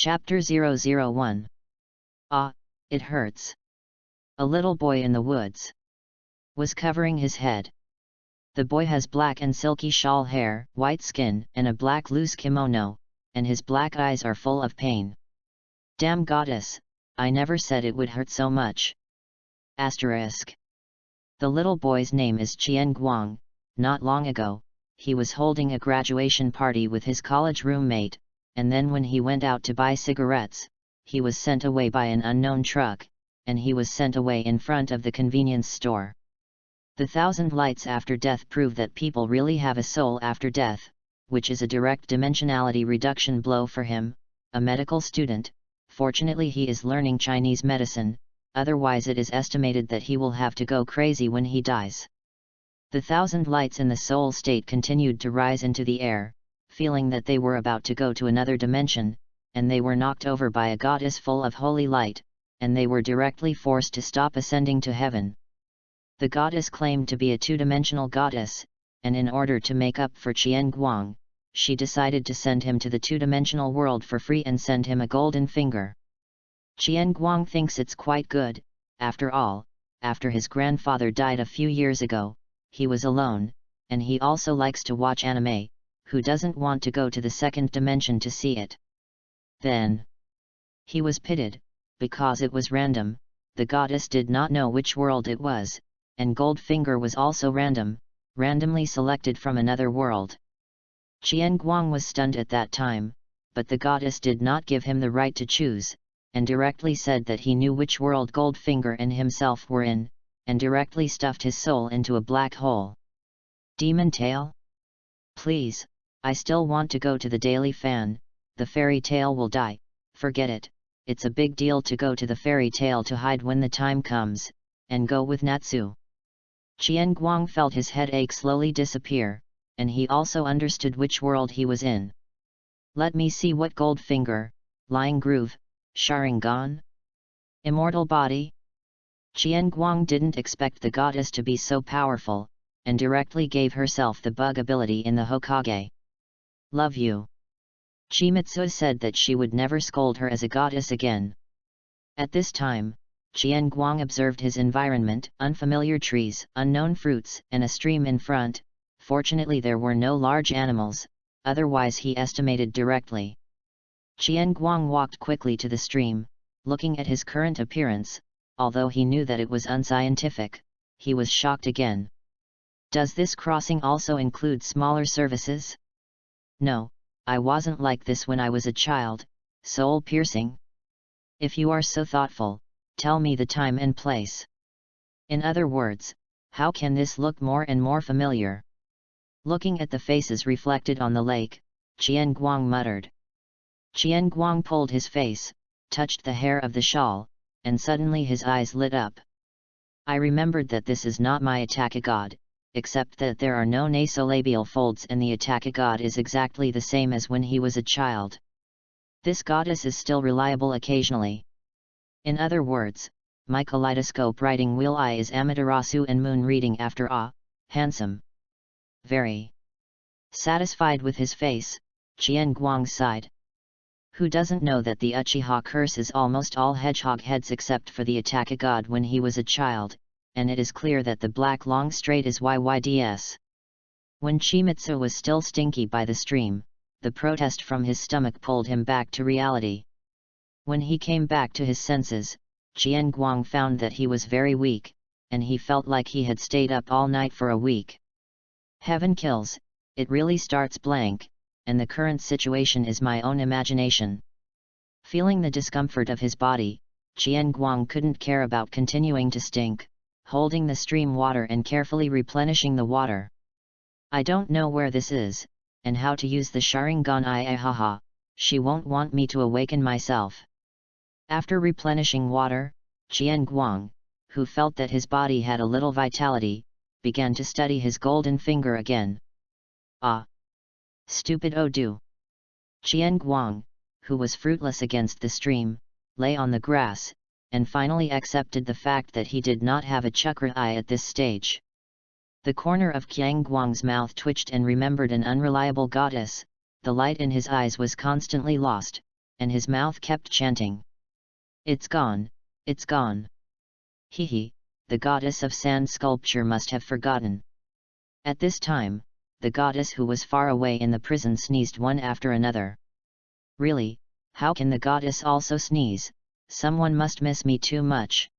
Chapter 001. Ah, it hurts. A little boy in the woods was covering his head. The boy has black and silky shawl hair, white skin, and a black loose kimono, and his black eyes are full of pain. Damn goddess, I never said it would hurt so much. Asterisk. The little boy's name is Qian Guang. Not long ago, he was holding a graduation party with his college roommate, and then when he went out to buy cigarettes, he was sent away by an unknown truck, and he was sent away in front of the convenience store. The 1,000 lights after death prove that people really have a soul after death, which is a direct dimensionality reduction blow for him, a medical student. Fortunately he is learning Chinese medicine, otherwise it is estimated that he will have to go crazy when he dies. The 1,000 lights in the soul state continued to rise into the air, feeling that they were about to go to another dimension, and they were knocked over by a goddess full of holy light, and they were directly forced to stop ascending to heaven. The goddess claimed to be a two-dimensional goddess, and in order to make up for Qian Guang, she decided to send him to the two-dimensional world for free and send him a golden finger. Qian Guang thinks it's quite good. After all, after his grandfather died a few years ago, he was alone, and he also likes to watch anime. Who doesn't want to go to the second dimension to see it? Then he was pitted, because it was random. The goddess did not know which world it was, and Goldfinger was also randomly selected from another world. Qian Guang was stunned at that time, but the goddess did not give him the right to choose, and directly said that he knew which world Goldfinger and himself were in, and directly stuffed his soul into a black hole. Demon tale? Please, I still want to go to the Daily Fan. The fairy tale will die. Forget it. It's a big deal to go to the fairy tale to hide when the time comes, and go with Natsu. Qian Guang felt his headache slowly disappear, and he also understood which world he was in. Let me see what Goldfinger, Lying Groove, Sharingan? Immortal Body? Qian Guang didn't expect the goddess to be so powerful, and directly gave herself the bug ability in the Hokage. Love you. Chimitsu said that she would never scold her as a goddess again. At this time, Qian Guang observed his environment, unfamiliar trees, unknown fruits, and a stream in front. Fortunately there were no large animals, otherwise he estimated directly. Qian Guang walked quickly to the stream, looking at his current appearance. Although he knew that it was unscientific, he was shocked again. Does this crossing also include smaller services? No, I wasn't like this when I was a child. Soul piercing? If you are so thoughtful, tell me the time and place. In other words, how can this look more and more familiar? Looking at the faces reflected on the lake, Qian Guang muttered. Qian Guang pulled his face, touched the hair of the shawl, and suddenly his eyes lit up. I remembered that this is not my attack god, except that there are no nasolabial folds and the attack god is exactly the same as when he was a child. This goddess is still reliable occasionally. In other words, my kaleidoscope writing wheel eye is Amaterasu and moon reading after handsome. Very satisfied with his face, Qian Guang sighed. Who doesn't know that the Uchiha curses almost all hedgehog heads except for the attack god when he was a child, and it is clear that the black long straight is YYDS. When Chimitsu was still stinky by the stream, the protest from his stomach pulled him back to reality. When he came back to his senses, Qian Guang found that he was very weak, and he felt like he had stayed up all night for a week. Heaven kills, it really starts blank, and the current situation is my own imagination. Feeling the discomfort of his body, Qian Guang couldn't care about continuing to stink, holding the stream water and carefully replenishing the water. I don't know where this is, and how to use the Sharingan haha, she won't want me to awaken myself. After replenishing water, Qian Guang, who felt that his body had a little vitality, began to study his golden finger again. Ah! Stupid Odu! Qian Guang, who was fruitless against the stream, lay on the grass, and finally accepted the fact that he did not have a chakra eye at this stage. The corner of Qian Guang's mouth twitched and remembered an unreliable goddess. The light in his eyes was constantly lost, and his mouth kept chanting. "It's gone, it's gone." He, the goddess of sand sculpture, must have forgotten. At this time, the goddess who was far away in the prison sneezed one after another. Really, how can the goddess also sneeze? Someone must miss me too much.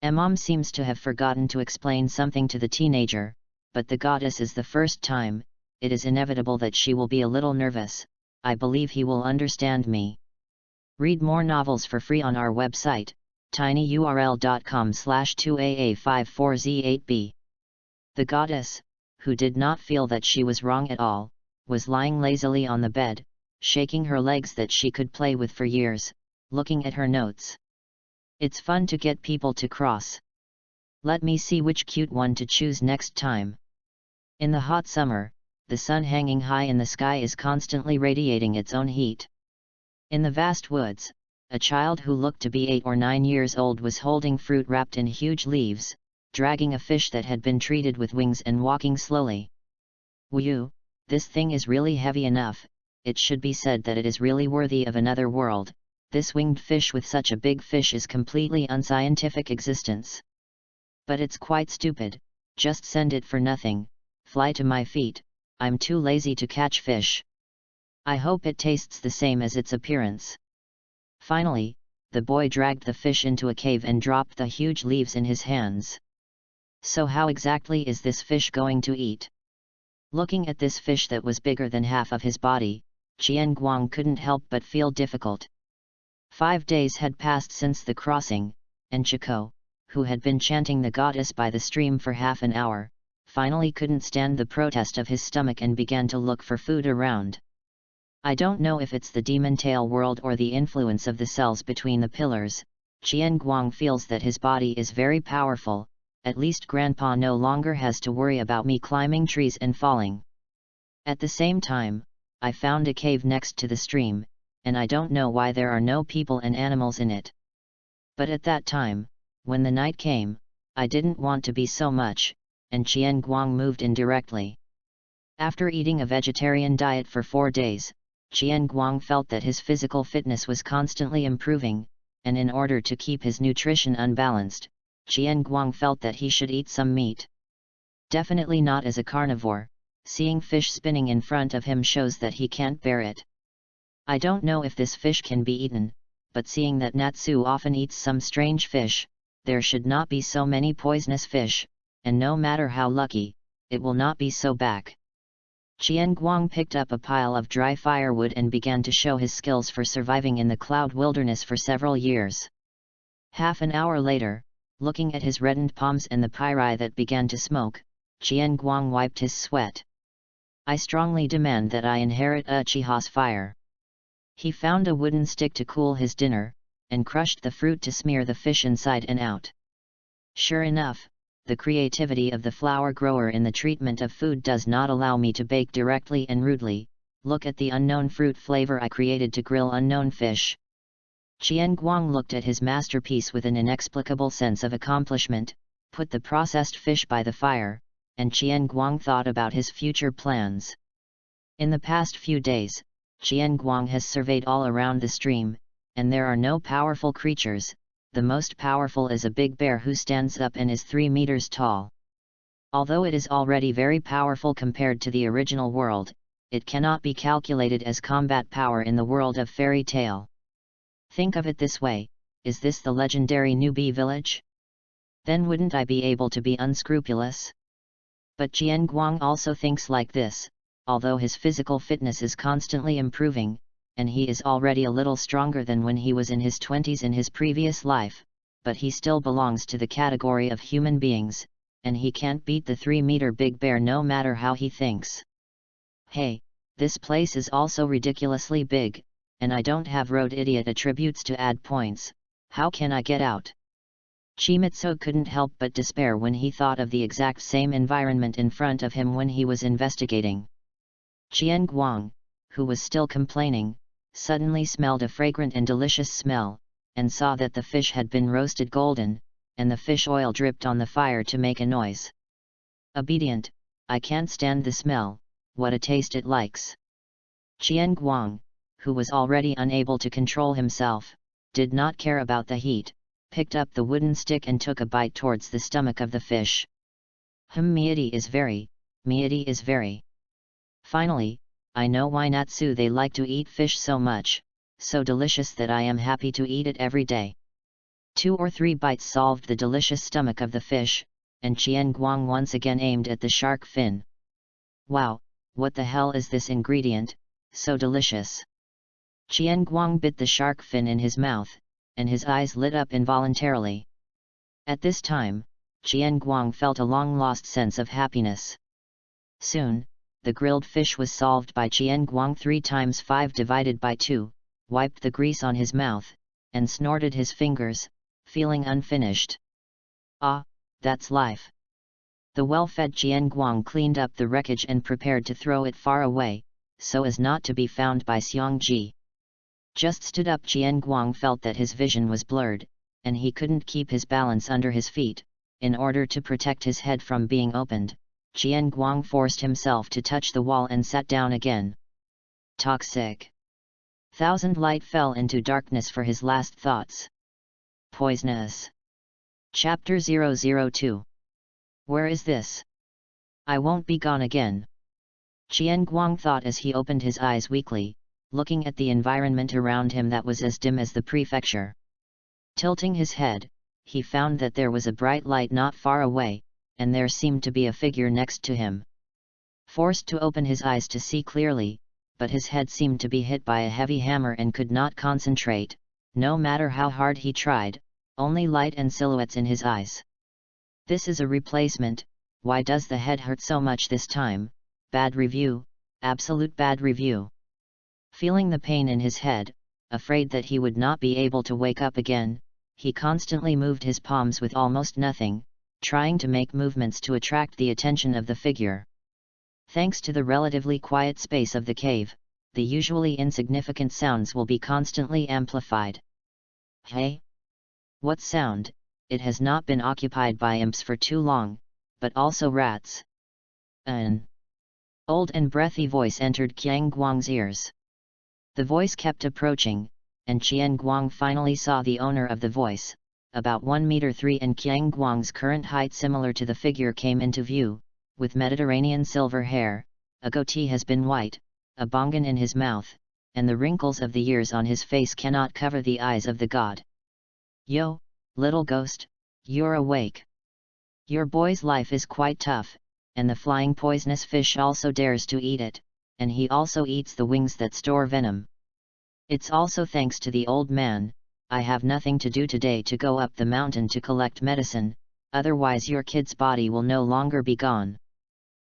Mom seems to have forgotten to explain something to the teenager, but the goddess is the first time, it is inevitable that she will be a little nervous. I believe he will understand me. Read more novels for free on our website, tinyurl.com/2aa54z8b. The goddess, who did not feel that she was wrong at all, was lying lazily on the bed, shaking her legs that she could play with for years, looking at her notes. It's fun to get people to cross. Let me see which cute one to choose next time. In the hot summer, the sun hanging high in the sky is constantly radiating its own heat. In the vast woods, a child who looked to be 8 or 9 years old was holding fruit wrapped in huge leaves, dragging a fish that had been treated with wings and walking slowly. "Whew, this thing is really heavy enough, it should be said that it is really worthy of another world. This winged fish with such a big fish is completely unscientific existence. But it's quite stupid, just send it for nothing, fly to my feet, I'm too lazy to catch fish. I hope it tastes the same as its appearance." Finally, the boy dragged the fish into a cave and dropped the huge leaves in his hands. So how exactly is this fish going to eat? Looking at this fish that was bigger than half of his body, Qian Guang couldn't help but feel difficult. 5 days had passed since the crossing, and Chico, who had been chanting the goddess by the stream for half an hour, finally couldn't stand the protest of his stomach and began to look for food around. I don't know if it's the demon tail world or the influence of the cells between the pillars, Qian Guang feels that his body is very powerful, at least Grandpa no longer has to worry about me climbing trees and falling. At the same time, I found a cave next to the stream, and I don't know why there are no people and animals in it. But at that time, when the night came, I didn't want to be so much, and Qian Guang moved in directly. After eating a vegetarian diet for 4 days, Qian Guang felt that his physical fitness was constantly improving, and in order to keep his nutrition unbalanced, Qian Guang felt that he should eat some meat. Definitely not as a carnivore, seeing fish spinning in front of him shows that he can't bear it. I don't know if this fish can be eaten, but seeing that Natsu often eats some strange fish, there should not be so many poisonous fish, and no matter how lucky, it will not be so bad. Qian Guang picked up a pile of dry firewood and began to show his skills for surviving in the cloud wilderness for several years. Half an hour later, looking at his reddened palms and the pyri that began to smoke, Qian Guang wiped his sweat. "I strongly demand that I inherit Uchiha's fire." He found a wooden stick to cool his dinner, and crushed the fruit to smear the fish inside and out. Sure enough, the creativity of the flower grower in the treatment of food does not allow me to bake directly and rudely. Look at the unknown fruit flavor I created to grill unknown fish. Qian Guang looked at his masterpiece with an inexplicable sense of accomplishment, put the processed fish by the fire, and Qian Guang thought about his future plans. In the past few days, Qian Guang has surveyed all around the stream, and there are no powerful creatures. The most powerful is a big bear who stands up and is 3 meters tall. Although it is already very powerful compared to the original world, it cannot be calculated as combat power in the world of fairy tale. Think of it this way, is this the legendary newbie village? Then wouldn't I be able to be unscrupulous? But Qian Guang also thinks like this, although his physical fitness is constantly improving, and he is already a little stronger than when he was in his 20s in his previous life, but he still belongs to the category of human beings, and he can't beat the 3-meter big bear no matter how he thinks. Hey, this place is also ridiculously big, and I don't have road idiot attributes to add points. How can I get out? Chimitsu couldn't help but despair when he thought of the exact same environment in front of him when he was investigating. Qian Guang, who was still complaining, suddenly smelled a fragrant and delicious smell, and saw that the fish had been roasted golden, and the fish oil dripped on the fire to make a noise. Obedient, I can't stand the smell, what a taste it likes. Qian Guang, who was already unable to control himself, did not care about the heat, picked up the wooden stick and took a bite towards the stomach of the fish. Meaty is very. Finally, I know why Natsu they like to eat fish so much, so delicious that I am happy to eat it every day. 2 or 3 bites solved the delicious stomach of the fish, and Qian Guang once again aimed at the shark fin. Wow, what the hell is this ingredient, so delicious? Qian Guang bit the shark fin in his mouth, and his eyes lit up involuntarily. At this time, Qian Guang felt a long-lost sense of happiness. Soon, the grilled fish was solved by Qian Guang 3 times 5 divided by 2, wiped the grease on his mouth, and snorted his fingers, feeling unfinished. Ah, that's life. The well-fed Qian Guang cleaned up the wreckage and prepared to throw it far away, so as not to be found by Xiangji. Just stood up, Qian Guang felt that his vision was blurred, and he couldn't keep his balance under his feet. In order to protect his head from being opened, Qian Guang forced himself to touch the wall and sat down again. Toxic. Thousand light fell into darkness for his last thoughts. Poisonous. Chapter 002. Where is this? I won't be gone again. Qian Guang thought as he opened his eyes weakly, looking at the environment around him that was as dim as the prefecture. Tilting his head, he found that there was a bright light not far away, and there seemed to be a figure next to him. Forced to open his eyes to see clearly, but his head seemed to be hit by a heavy hammer and could not concentrate, no matter how hard he tried, only light and silhouettes in his eyes. This is a replacement. Why does the head hurt so much this time? Bad review, absolute bad review. Feeling the pain in his head, afraid that he would not be able to wake up again, he constantly moved his palms with almost nothing, trying to make movements to attract the attention of the figure. Thanks to the relatively quiet space of the cave, the usually insignificant sounds will be constantly amplified. Hey? What sound? It has not been occupied by imps for too long, but also rats. An old and breathy voice entered Qian Guang's ears. The voice kept approaching, and Qian Guang finally saw the owner of the voice. About 1 meter 3 and Qian Guang's current height similar to the figure came into view, with Mediterranean silver hair, a goatee has been white, a bongan in his mouth, and the wrinkles of the years on his face cannot cover the eyes of the god. Yo, little ghost, you're awake. Your boy's life is quite tough, and the flying poisonous fish also dares to eat it, and he also eats the wings that store venom. It's also thanks to the old man. I have nothing to do today to go up the mountain to collect medicine, otherwise your kid's body will no longer be gone.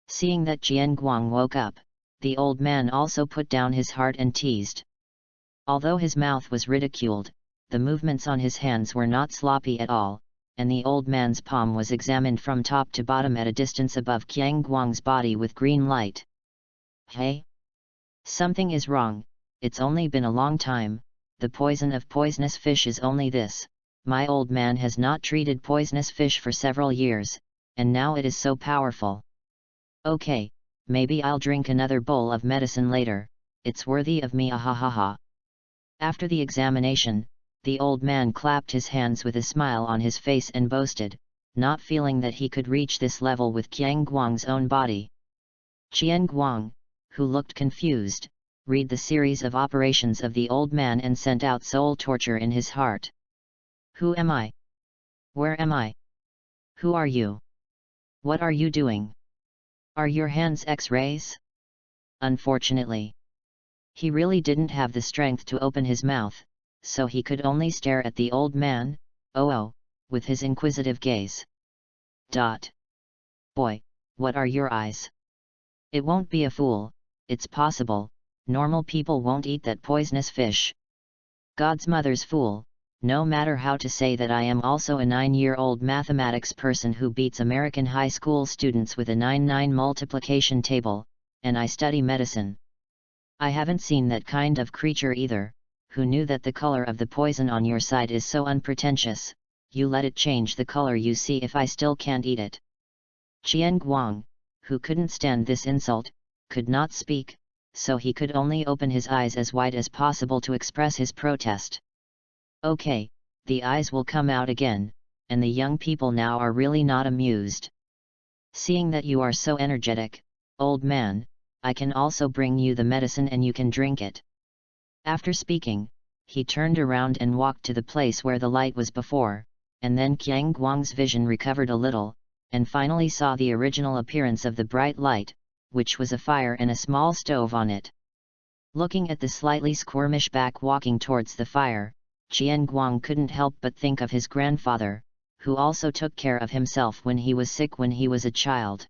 Seeing that Qian Guang woke up, the old man also put down his heart and teased. Although his mouth was ridiculed, the movements on his hands were not sloppy at all, and the old man's palm was examined from top to bottom at a distance above Qian Guang's body with green light. Hey? Something is wrong, it's only been a long time, the poison of poisonous fish is only this. My old man has not treated poisonous fish for several years, and now it is so powerful. Okay, maybe I'll drink another bowl of medicine later, it's worthy of me, ahahaha. After the examination, the old man clapped his hands with a smile on his face and boasted, not feeling that he could reach this level with Qian Guang's own body. Qian Guang, who looked confused, read the series of operations of the old man and sent out soul torture in his heart. Who am I? Where am I? Who are you? What are you doing? Are your hands X-rays? Unfortunately, he really didn't have the strength to open his mouth, so he could only stare at the old man, with his inquisitive gaze. Boy, what are your eyes? It won't be a fool, it's possible, normal people won't eat that poisonous fish. God's mother's fool, no matter how to say that I am also a 9-year-old mathematics person who beats American high school students with a 9-9 multiplication table, and I study medicine. I haven't seen that kind of creature either, who knew that the color of the poison on your side is so unpretentious, you let it change the color you see if I still can't eat it. Qian Guang, who couldn't stand this insult, could not speak, so he could only open his eyes as wide as possible to express his protest. Okay, the eyes will come out again, and the young people now are really not amused. Seeing that you are so energetic, old man, I can also bring you the medicine and you can drink it. After speaking, he turned around and walked to the place where the light was before, and then Qiang Guang's vision recovered a little, and finally saw the original appearance of the bright light, which was a fire and a small stove on it. Looking at the slightly squirmish back walking towards the fire, Qian Guang couldn't help but think of his grandfather, who also took care of himself when he was sick when he was a child.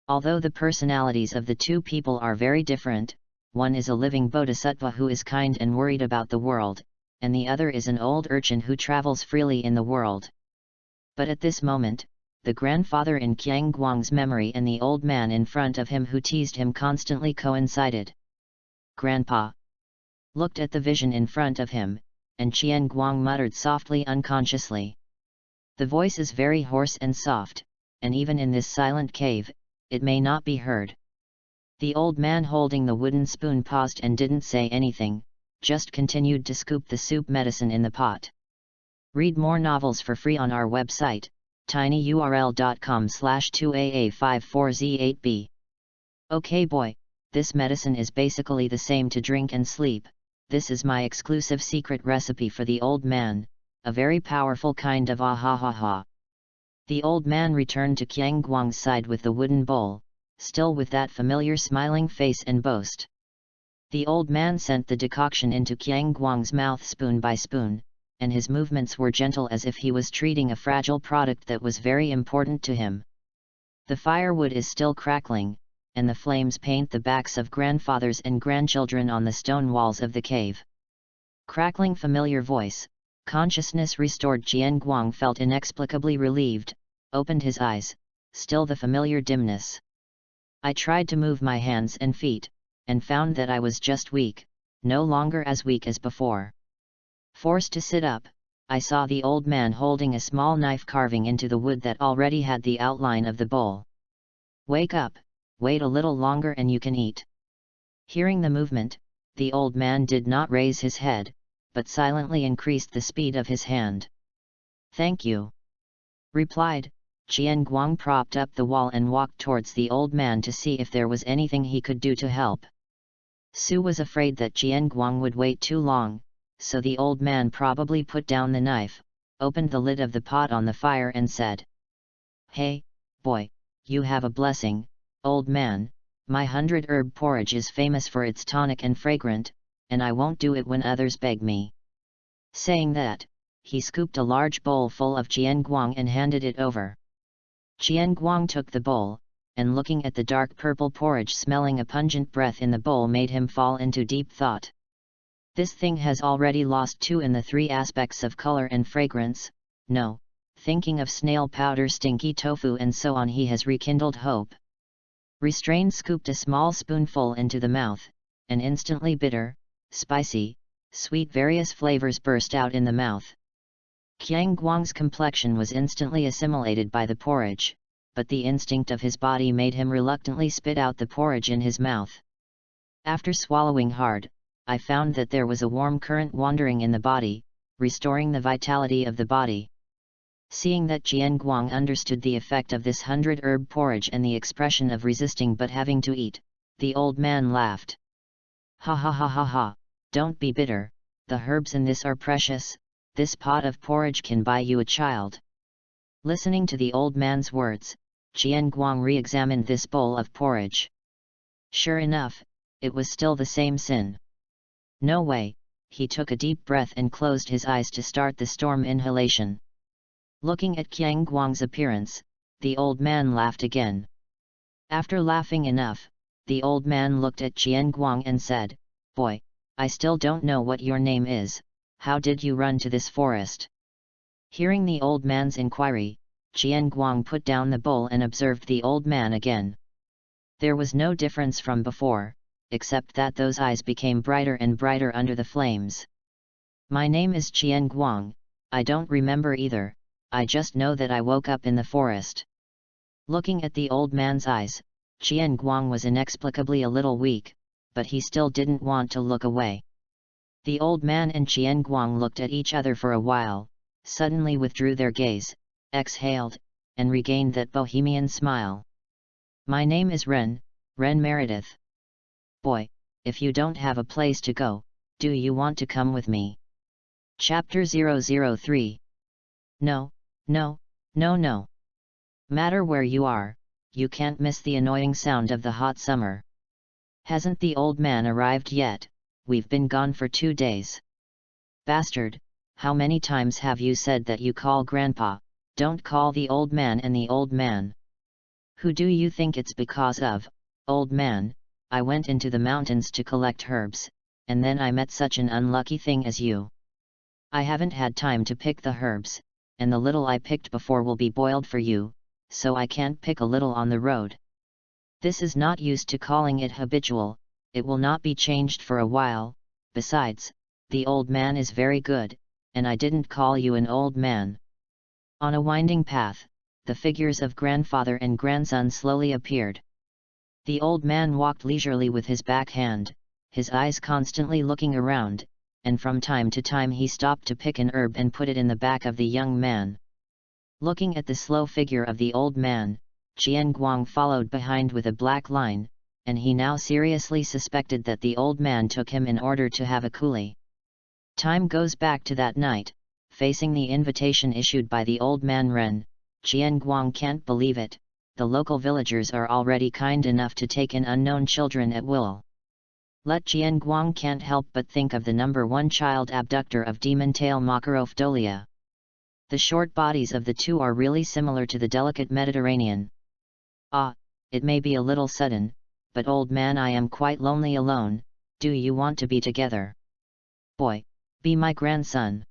Although the personalities of the two people are very different, one is a living bodhisattva who is kind and worried about the world, and the other is an old urchin who travels freely in the world. But at this moment, the grandfather in Qiang Guang's memory and the old man in front of him who teased him constantly coincided. Grandpa looked at the vision in front of him, and Qian Guang muttered softly unconsciously. The voice is very hoarse and soft, and even in this silent cave, it may not be heard. The old man holding the wooden spoon paused and didn't say anything, just continued to scoop the soup medicine in the pot. Read more novels for free on our website, tinyurl.com/2aa54z8b. Okay boy, this medicine is basically the same to drink and sleep. This is my exclusive secret recipe for the old man, a very powerful kind of ah-ha-ha-ha. The old man returned to Qiang Guang's side with the wooden bowl, still with that familiar smiling face and boast. The old man sent the decoction into Qiang Guang's mouth spoon by spoon, and his movements were gentle as if he was treating a fragile product that was very important to him. The firewood is still crackling, and the flames paint the backs of grandfathers and grandchildren on the stone walls of the cave. Crackling familiar voice, consciousness restored. Qian Guang felt inexplicably relieved, opened his eyes, still the familiar dimness. I tried to move my hands and feet, and found that I was just weak, no longer as weak as before. Forced to sit up, I saw the old man holding a small knife carving into the wood that already had the outline of the bowl. Wake up, wait a little longer and you can eat. Hearing the movement, the old man did not raise his head, but silently increased the speed of his hand. Thank you, replied. Qian Guang propped up the wall and walked towards the old man to see if there was anything he could do to help. Su was afraid that Qian Guang would wait too long, so the old man probably put down the knife, opened the lid of the pot on the fire and said, "Hey, boy, you have a blessing, old man, my 100-herb porridge is famous for its tonic and fragrant, and I won't do it when others beg me." Saying that, he scooped a large bowl full of Qian Guang and handed it over. Qian Guang took the bowl, and looking at the dark purple porridge smelling a pungent breath in the bowl made him fall into deep thought. This thing has already lost 2 in the 3 aspects of color and fragrance. No, thinking of snail powder, stinky tofu and so on, he has rekindled hope. Restrained, scooped a small spoonful into the mouth, and instantly bitter, spicy, sweet various flavors burst out in the mouth. Qiang Guang's complexion was instantly assimilated by the porridge, but the instinct of his body made him reluctantly spit out the porridge in his mouth. After swallowing hard, I found that there was a warm current wandering in the body, restoring the vitality of the body. Seeing that Qian Guang understood the effect of this 100-herb porridge and the expression of resisting but having to eat, the old man laughed. "Ha ha ha ha ha, don't be bitter, the herbs in this are precious, this pot of porridge can buy you a child." Listening to the old man's words, Qian Guang re-examined this bowl of porridge. Sure enough, it was still the same sin. No way, he took a deep breath and closed his eyes to start the storm inhalation. Looking at Qiang Guang's appearance, the old man laughed again. After laughing enough, the old man looked at Qian Guang and said, "Boy, I still don't know what your name is, how did you run to this forest?" Hearing the old man's inquiry, Qian Guang put down the bowl and observed the old man again. There was no difference from before, except that those eyes became brighter and brighter under the flames. "My name is Qian Guang, I don't remember either, I just know that I woke up in the forest." Looking at the old man's eyes, Qian Guang was inexplicably a little weak, but he still didn't want to look away. The old man and Qian Guang looked at each other for a while, suddenly withdrew their gaze, exhaled, and regained that bohemian smile. "My name is Ren Meredith. Boy, if you don't have a place to go, do you want to come with me?" Chapter 003. No. Matter where you are, you can't miss the annoying sound of the hot summer. Hasn't the old man arrived yet? We've been gone for 2 days. Bastard, how many times have you said that you call Grandpa? Don't call the old man and the old man. Who do you think it's because of, old man? I went into the mountains to collect herbs, and then I met such an unlucky thing as you. I haven't had time to pick the herbs, and the little I picked before will be boiled for you, so I can't pick a little on the road. This is not used to calling it habitual, it will not be changed for a while. Besides, the old man is very good, and I didn't call you an old man." On a winding path, the figures of grandfather and grandson slowly appeared. The old man walked leisurely with his back hand, his eyes constantly looking around, and from time to time he stopped to pick an herb and put it in the back of the young man. Looking at the slow figure of the old man, Qian Guang followed behind with a black line, and he now seriously suspected that the old man took him in order to have a coolie. Time goes back to that night, facing the invitation issued by the old man Ren, Qian Guang can't believe it, the local villagers are already kind enough to take in unknown children at will. Let Qian Guang can't help but think of the number 1 child abductor of Demon Tail Makarofdolia. The short bodies of the two are really similar to the delicate Mediterranean. "Ah, it may be a little sudden, but old man, I am quite lonely alone, do you want to be together? Boy, be my grandson."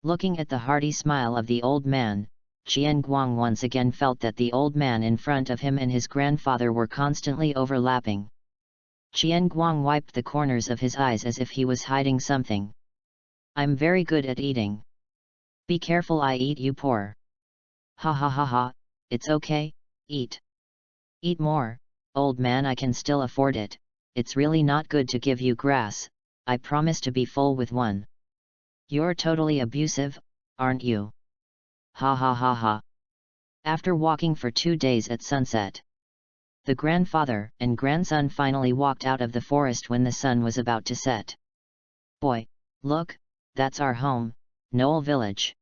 Looking at the hearty smile of the old man, Qian Guang once again felt that the old man in front of him and his grandfather were constantly overlapping. Qian Guang wiped the corners of his eyes as if he was hiding something. "I'm very good at eating. Be careful I eat you poor." "Ha ha ha ha, it's okay, eat. Eat more, old man, I can still afford it, it's really not good to give you grass, I promise to be full with one." "You're totally abusive, aren't you? Ha ha ha ha." After walking for 2 days at sunset, the grandfather and grandson finally walked out of the forest when the sun was about to set. "Boy, look, that's our home, Noel Village."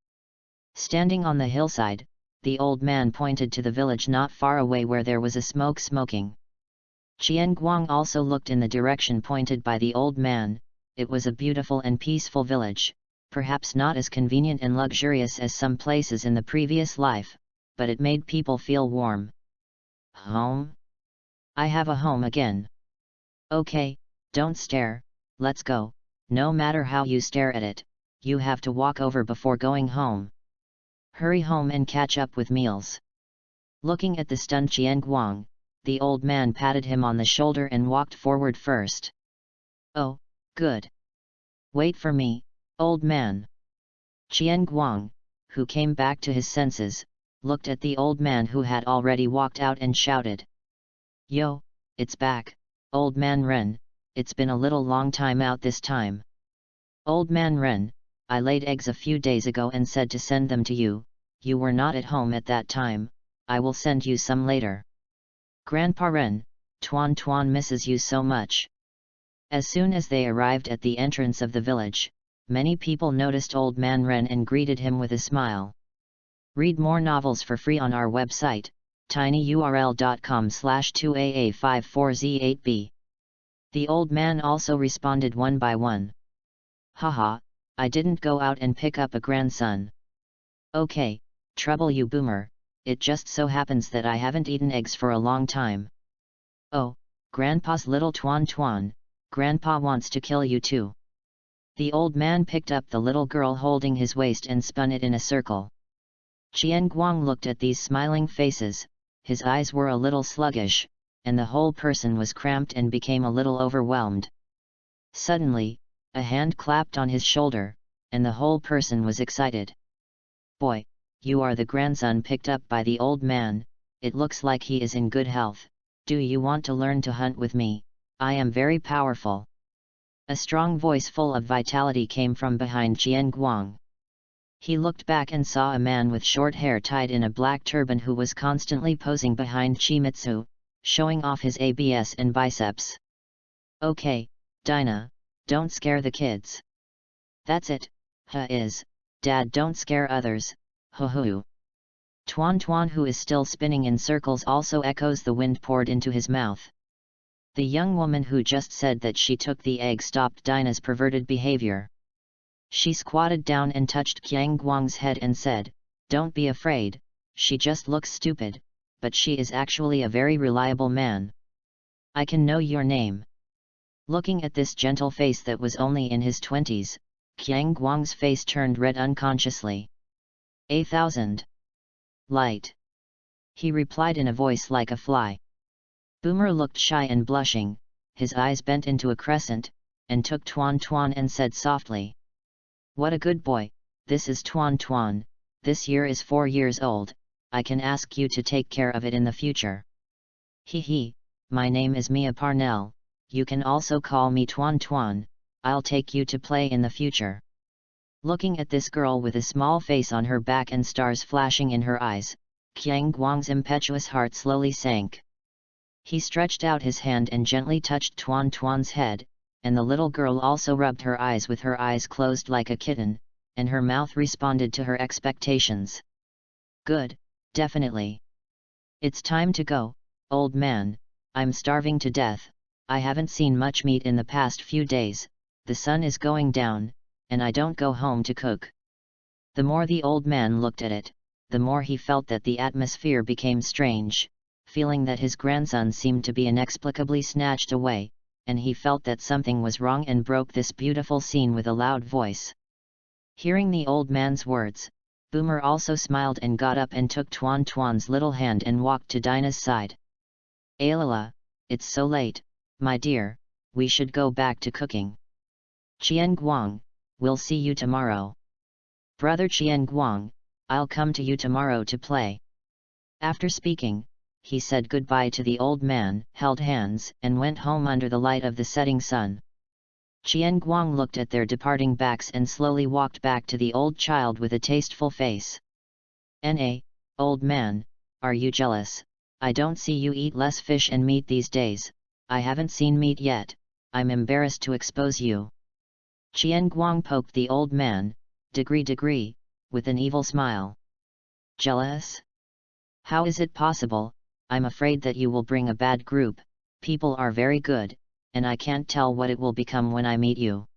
Standing on the hillside, the old man pointed to the village not far away where there was a smoke smoking. Qian Guang also looked in the direction pointed by the old man. It was a beautiful and peaceful village, perhaps not as convenient and luxurious as some places in the previous life, but it made people feel warm. "Home? I have a home again. Okay, don't stare, let's go. No matter how you stare at it, you have to walk over before going home. Hurry home and catch up with meals." Looking at the stunned Qian Guang, the old man patted him on the shoulder and walked forward first. "Oh, good. Wait for me, old man." Qian Guang, who came back to his senses, looked at the old man who had already walked out and shouted, "Yo, it's back, old man Ren, it's been a little long time out this time. Old man Ren, I laid eggs a few days ago and said to send them to you, you were not at home at that time, I will send you some later. Grandpa Ren, Tuan misses you so much." As soon as they arrived at the entrance of the village, many people noticed old man Ren and greeted him with a smile. Read more novels for free on our website, tinyurl.com/2aa54z8b. The old man also responded one by one. "Haha, I didn't go out and pick up a grandson. Okay, trouble you boomer, it just so happens that I haven't eaten eggs for a long time. Oh, Grandpa's little Tuan, Grandpa wants to kill you too." The old man picked up the little girl holding his waist and spun it in a circle. Qian Guang looked at these smiling faces, his eyes were a little sluggish, and the whole person was cramped and became a little overwhelmed. Suddenly, a hand clapped on his shoulder, and the whole person was excited. "Boy, you are the grandson picked up by the old man, it looks like he is in good health. Do you want to learn to hunt with me? I am very powerful. A strong voice full of vitality came from behind Qian Guang. He looked back and saw a man with short hair tied in a black turban who was constantly posing behind Chimitsu, showing off his abs and biceps. Okay, Dinah, don't scare the kids. That's it, Dad, don't scare others, hoo. Tuan Tuan, who is still spinning in circles, also echoes. The wind poured into his mouth. The young woman who just said that she took the egg stopped Dinah's perverted behavior. She squatted down and touched Qian Guang's head and said, "Don't be afraid, she just looks stupid, but she is actually a very reliable man. I can know your name." Looking at this gentle face that was only in his 20s, Qian Guang's face turned red unconsciously. "1,000. Light," he replied in a voice like a fly. Boomer looked shy and blushing, his eyes bent into a crescent, and took Tuan Tuan and said softly, "What a good boy, this is Tuan Tuan, this year is 4 years old, I can ask you to take care of it in the future." "He, my name is Mia Parnell, you can also call me Tuan Tuan, I'll take you to play in the future." Looking at this girl with a small face on her back and stars flashing in her eyes, Qian Guang's impetuous heart slowly sank. He stretched out his hand and gently touched Tuan Tuan's head, and the little girl also rubbed her eyes with her eyes closed like a kitten, and her mouth responded to her expectations. "Good, definitely. It's time to go, old man, I'm starving to death, I haven't seen much meat in the past few days, the sun is going down, and I don't go home to cook." The more the old man looked at it, the more he felt that the atmosphere became strange, feeling that his grandson seemed to be inexplicably snatched away, and he felt that something was wrong and broke this beautiful scene with a loud voice. Hearing the old man's words, Boomer also smiled and got up and took Tuan Tuan's little hand and walked to Dinah's side. "Ayla, it's so late, my dear, we should go back to cooking." "Qian Guang, we'll see you tomorrow." "Brother Qian Guang, I'll come to you tomorrow to play." After speaking, he said goodbye to the old man, held hands, and went home under the light of the setting sun. Qian Guang looked at their departing backs and slowly walked back to the old child with a tasteful face. "Na, old man, are you jealous? I don't see you eat less fish and meat these days, I haven't seen meat yet, I'm embarrassed to expose you." Qian Guang poked the old man, degree, with an evil smile. "Jealous? How is it possible? I'm afraid that you will bring a bad group, people are very good, and I can't tell what it will become when I meet you.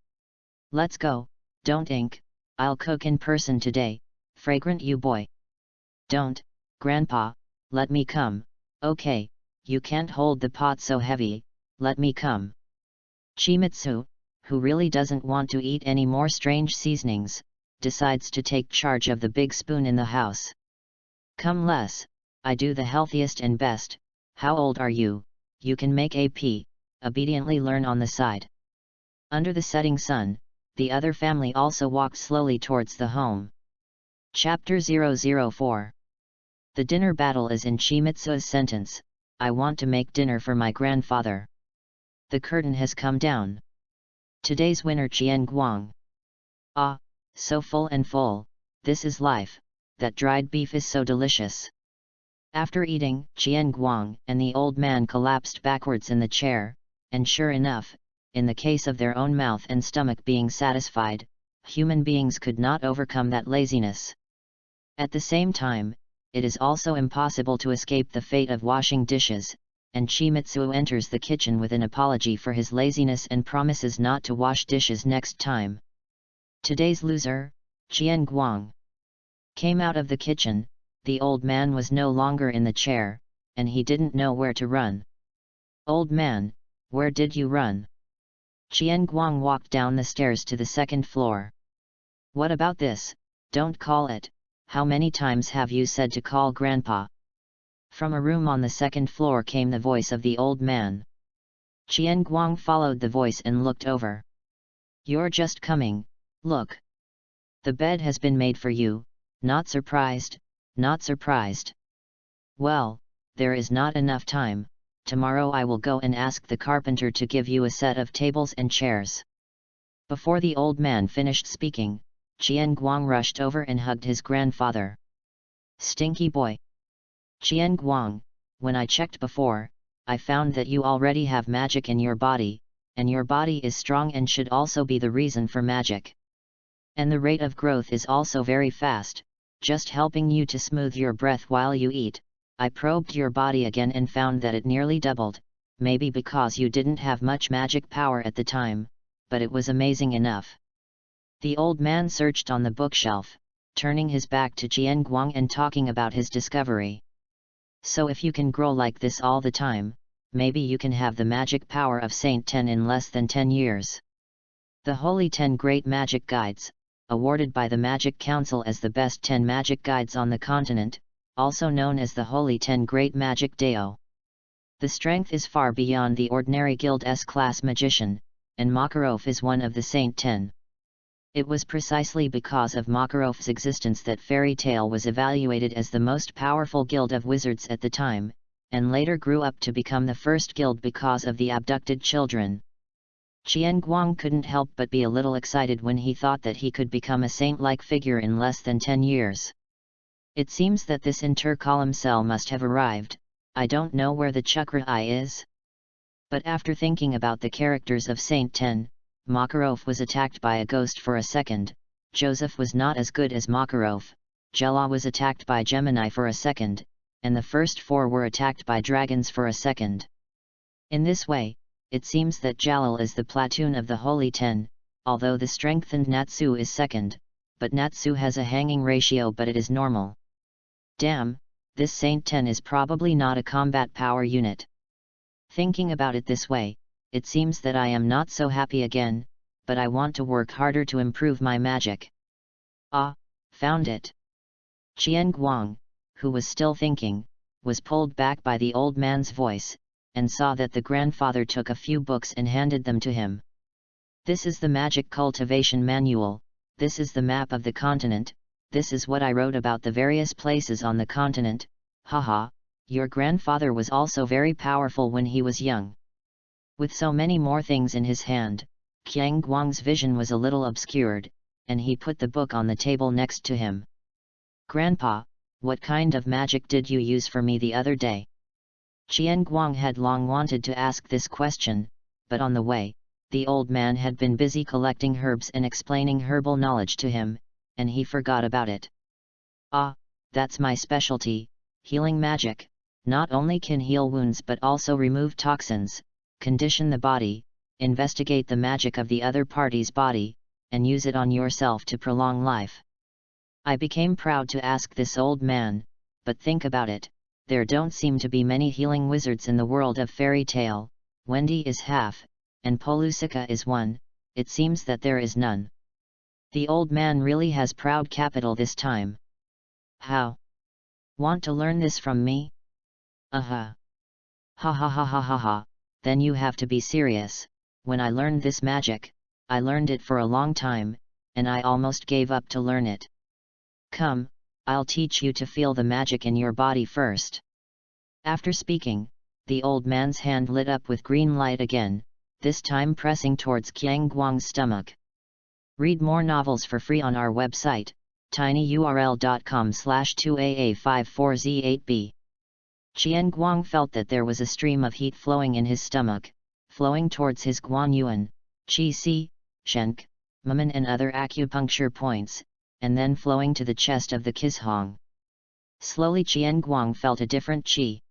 Let's go, don't ink, I'll cook in person today, fragrant you boy." "Don't, Grandpa, let me come, okay, you can't hold the pot so heavy, let me come." Chimitsu, who really doesn't want to eat any more strange seasonings, decides to take charge of the big spoon in the house. "Come Les, I do the healthiest and best, how old are you, you can make AP, obediently learn on the side." Under the setting sun, the other family also walked slowly towards the home. Chapter 004. The dinner battle is in Chimitsu's sentence, "I want to make dinner for my grandfather." The curtain has come down. Today's winner Qian Guang. "Ah, so full and full, this is life, that dried beef is so delicious." After eating, Qian Guang and the old man collapsed backwards in the chair, and sure enough, in the case of their own mouth and stomach being satisfied, human beings could not overcome that laziness. At the same time, it is also impossible to escape the fate of washing dishes, and Chimitsu enters the kitchen with an apology for his laziness and promises not to wash dishes next time. Today's loser, Qian Guang, came out of the kitchen. The old man was no longer in the chair, and he didn't know where to run. "Old man, where did you run?" Qian Guang walked down the stairs to the second floor. "What about this? Don't call it, how many times have you said to call Grandpa?" From a room on the second floor came the voice of the old man. Qian Guang followed the voice and looked over. "You're just coming, look. The bed has been made for you, not surprised, not surprised." "Well, there is not enough time, tomorrow I will go and ask the carpenter to give you a set of tables and chairs." Before the old man finished speaking, Qian Guang rushed over and hugged his grandfather. "Stinky boy! Qian Guang, when I checked before, I found that you already have magic in your body, and your body is strong and should also be the reason for magic. And the rate of growth is also very fast, just helping you to smooth your breath while you eat. I probed your body again and found that it nearly doubled, maybe because you didn't have much magic power at the time, but it was amazing enough." The old man searched on the bookshelf, turning his back to Qian Guang and talking about his discovery. "So if you can grow like this all the time, maybe you can have the magic power of Saint 10 in less than 10 years. The Holy 10 Great Magic Guides, awarded by the Magic Council as the best 10 magic guides on the continent, also known as the Holy 10 Great Magic Dao. The strength is far beyond the ordinary Guild S-class magician, and Makarov is one of the Saint 10. It was precisely because of Makarov's existence that Fairy Tale was evaluated as the most powerful guild of wizards at the time, and later grew up to become the first guild because of the abducted children." Qian Guang couldn't help but be a little excited when he thought that he could become a saint-like figure in less than 10 years. "It seems that this intercolumn cell must have arrived. I don't know where the Chakra Eye is." But after thinking about the characters of Saint 10, Makarov was attacked by a ghost for a second, Joseph was not as good as Makarov, Jella was attacked by Gemini for a second, and the first 4 were attacked by dragons for a second. In this way, it seems that Jalal is the platoon of the Holy 10, although the strengthened Natsu is second, but Natsu has a hanging ratio but it is normal. Damn, this Saint 10 is probably not a combat power unit. Thinking about it this way, it seems that I am not so happy again, but I want to work harder to improve my magic. Ah, found it! Qian Guang, who was still thinking, was pulled back by the old man's voice, and saw that the grandfather took a few books and handed them to him. "This is the Magic Cultivation Manual, this is the map of the continent, this is what I wrote about the various places on the continent, haha, your grandfather was also very powerful when he was young." With so many more things in his hand, Qian Guang's vision was a little obscured, and he put the book on the table next to him. "Grandpa, what kind of magic did you use for me the other day?" Qian Guang had long wanted to ask this question, but on the way, the old man had been busy collecting herbs and explaining herbal knowledge to him, and he forgot about it. "Ah, that's my specialty, healing magic. Not only can heal wounds but also remove toxins, condition the body, investigate the magic of the other party's body, and use it on yourself to prolong life." I became proud to ask this old man, but think about it, there don't seem to be many healing wizards in the world of Fairy Tale. Wendy is half, and Polusika is one, it seems that there is none. The old man really has proud capital this time. "How? Want to learn this from me? Ha ha ha ha ha ha, then you have to be serious. When I learned this magic, I learned it for a long time, and I almost gave up to learn it. Come, I'll teach you to feel the magic in your body first." After speaking, the old man's hand lit up with green light again, this time pressing towards Qian Guang's stomach. Read more novels for free on our website, tinyurl.com/2aa54z8b. Qian Guang felt that there was a stream of heat flowing in his stomach, flowing towards his Guanyuan, Qi Si, Shenk, Maman and other acupuncture points, and then flowing to the chest of the Qizhong. Slowly Qian Guang felt a different qi.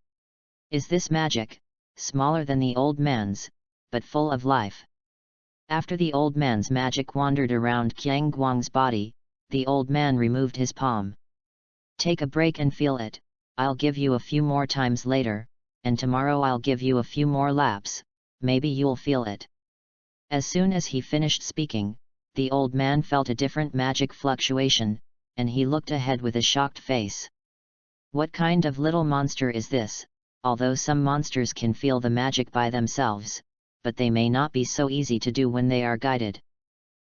Is this magic, smaller than the old man's, but full of life? After the old man's magic wandered around Qian Guang's body, the old man removed his palm. "Take a break and feel it, I'll give you a few more times later, and tomorrow I'll give you a few more laps, maybe you'll feel it." As soon as he finished speaking, the old man felt a different magic fluctuation, and he looked ahead with a shocked face. What kind of little monster is this? Although some monsters can feel the magic by themselves, but they may not be so easy to do when they are guided.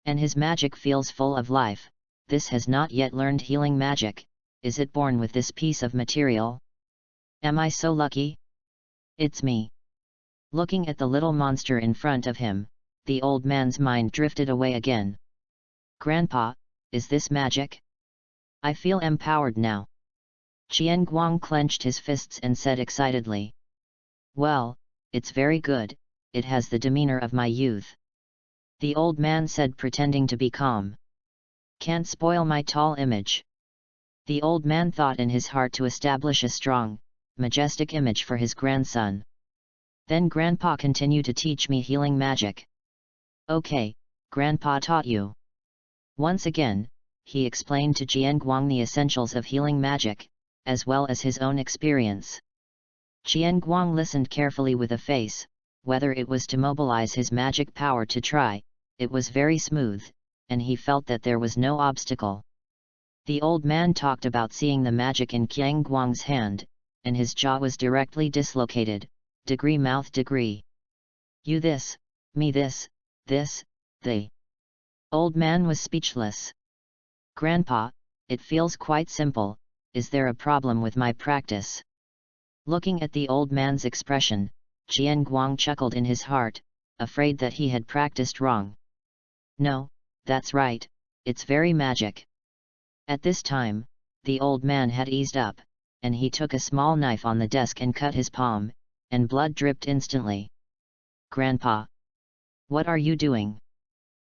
And his magic feels full of life. This has not yet learned healing magic. Is it born with this piece of material? Am I so lucky? It's me. Looking at the little monster in front of him, the old man's mind drifted away again. Grandpa, is this magic? I feel empowered now. Qianguang clenched his fists and said excitedly. Well, it's very good, it has the demeanor of my youth. The old man said, pretending to be calm. Can't spoil my tall image. The old man thought in his heart to establish a strong, majestic image for his grandson. Then Grandpa continue to teach me healing magic. Okay, Grandpa taught you. Once again, he explained to Qianguang the essentials of healing magic, as well as his own experience. Qianguang listened carefully with a face, whether it was to mobilize his magic power to try, it was very smooth, and he felt that there was no obstacle. The old man talked about seeing the magic in Qianguang's hand, and his jaw was directly dislocated, degree mouth degree. You this, me this, the old man was speechless. Grandpa, it feels quite simple, is there a problem with my practice? Looking at the old man's expression, Qianguang chuckled in his heart, afraid that he had practiced wrong. No, that's right, it's very magic. At this time, the old man had eased up, and he took a small knife on the desk and cut his palm, and blood dripped instantly. Grandpa! What are you doing?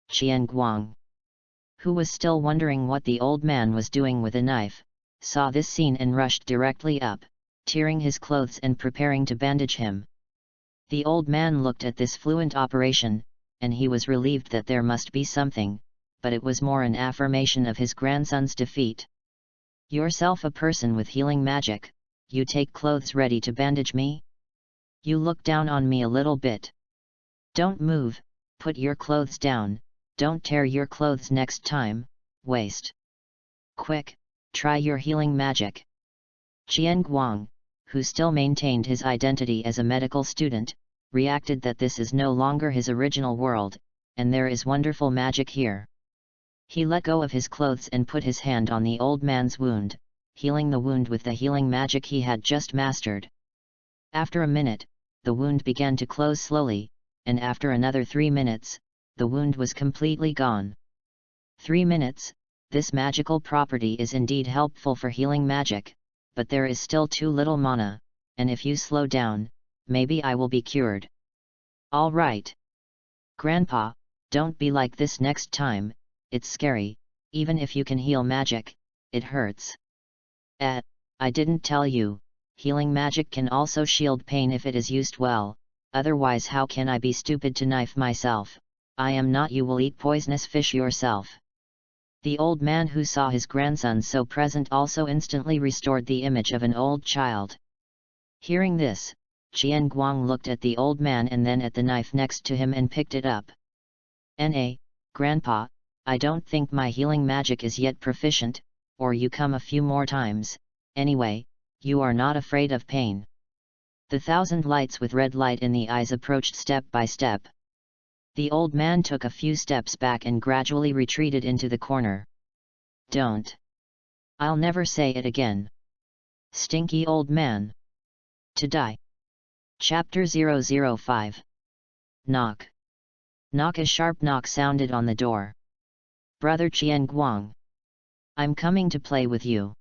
Qianguang, who was still wondering what the old man was doing with a knife, saw this scene and rushed directly up, tearing his clothes and preparing to bandage him. The old man looked at this fluent operation, and he was relieved that there must be something, but it was more an affirmation of his grandson's defeat. Yourself a person with healing magic, you take clothes ready to bandage me? You look down on me a little bit. Don't move, put your clothes down, don't tear your clothes next time, waste. Quick, try your healing magic. Qianguang, who still maintained his identity as a medical student, reacted that this is no longer his original world, and there is wonderful magic here. He let go of his clothes and put his hand on the old man's wound, healing the wound with the healing magic he had just mastered. After a minute, the wound began to close slowly, and after another 3 minutes, the wound was completely gone. 3 minutes, this magical property is indeed helpful for healing magic, but there is still too little mana, and if you slow down, maybe I will be cured. All right. Grandpa, don't be like this next time, it's scary, even if you can heal magic, it hurts. I didn't tell you, healing magic can also shield pain if it is used well, otherwise how can I be stupid to knife myself? I am not. You will eat poisonous fish yourself. The old man who saw his grandson so present also instantly restored the image of an old child. Hearing this, Qianguang looked at the old man and then at the knife next to him and picked it up. Grandpa, I don't think my healing magic is yet proficient, or you come a few more times, anyway, you are not afraid of pain. The 1,000 lights with red light in the eyes approached step by step. The old man took a few steps back and gradually retreated into the corner. Don't. I'll never say it again. Stinky old man. To die. Chapter 005. Knock. Knock. A sharp knock sounded on the door. Brother Qianguang. I'm coming to play with you.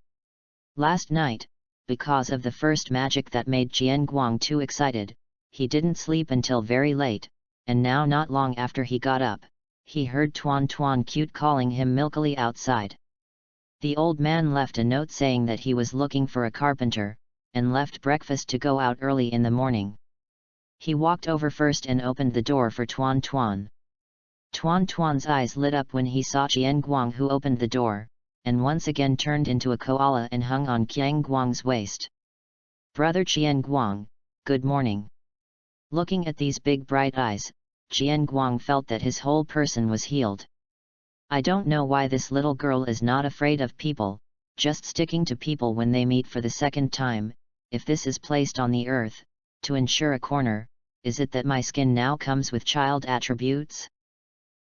Last night, because of the first magic that made Qianguang too excited, he didn't sleep until very late, and now not long after he got up, he heard Tuan Tuan Cute calling him milkily outside. The old man left a note saying that he was looking for a carpenter, and left breakfast to go out early in the morning. He walked over first and opened the door for Tuan Tuan. Tuan Tuan's eyes lit up when he saw Qianguang, who opened the door, and once again turned into a koala and hung on Qianguang's waist. Brother Qianguang, good morning. Looking at these big bright eyes, Qianguang felt that his whole person was healed. I don't know why this little girl is not afraid of people, just sticking to people when they meet for the second time. If this is placed on the earth, to ensure a corner, is it that my skin now comes with child attributes?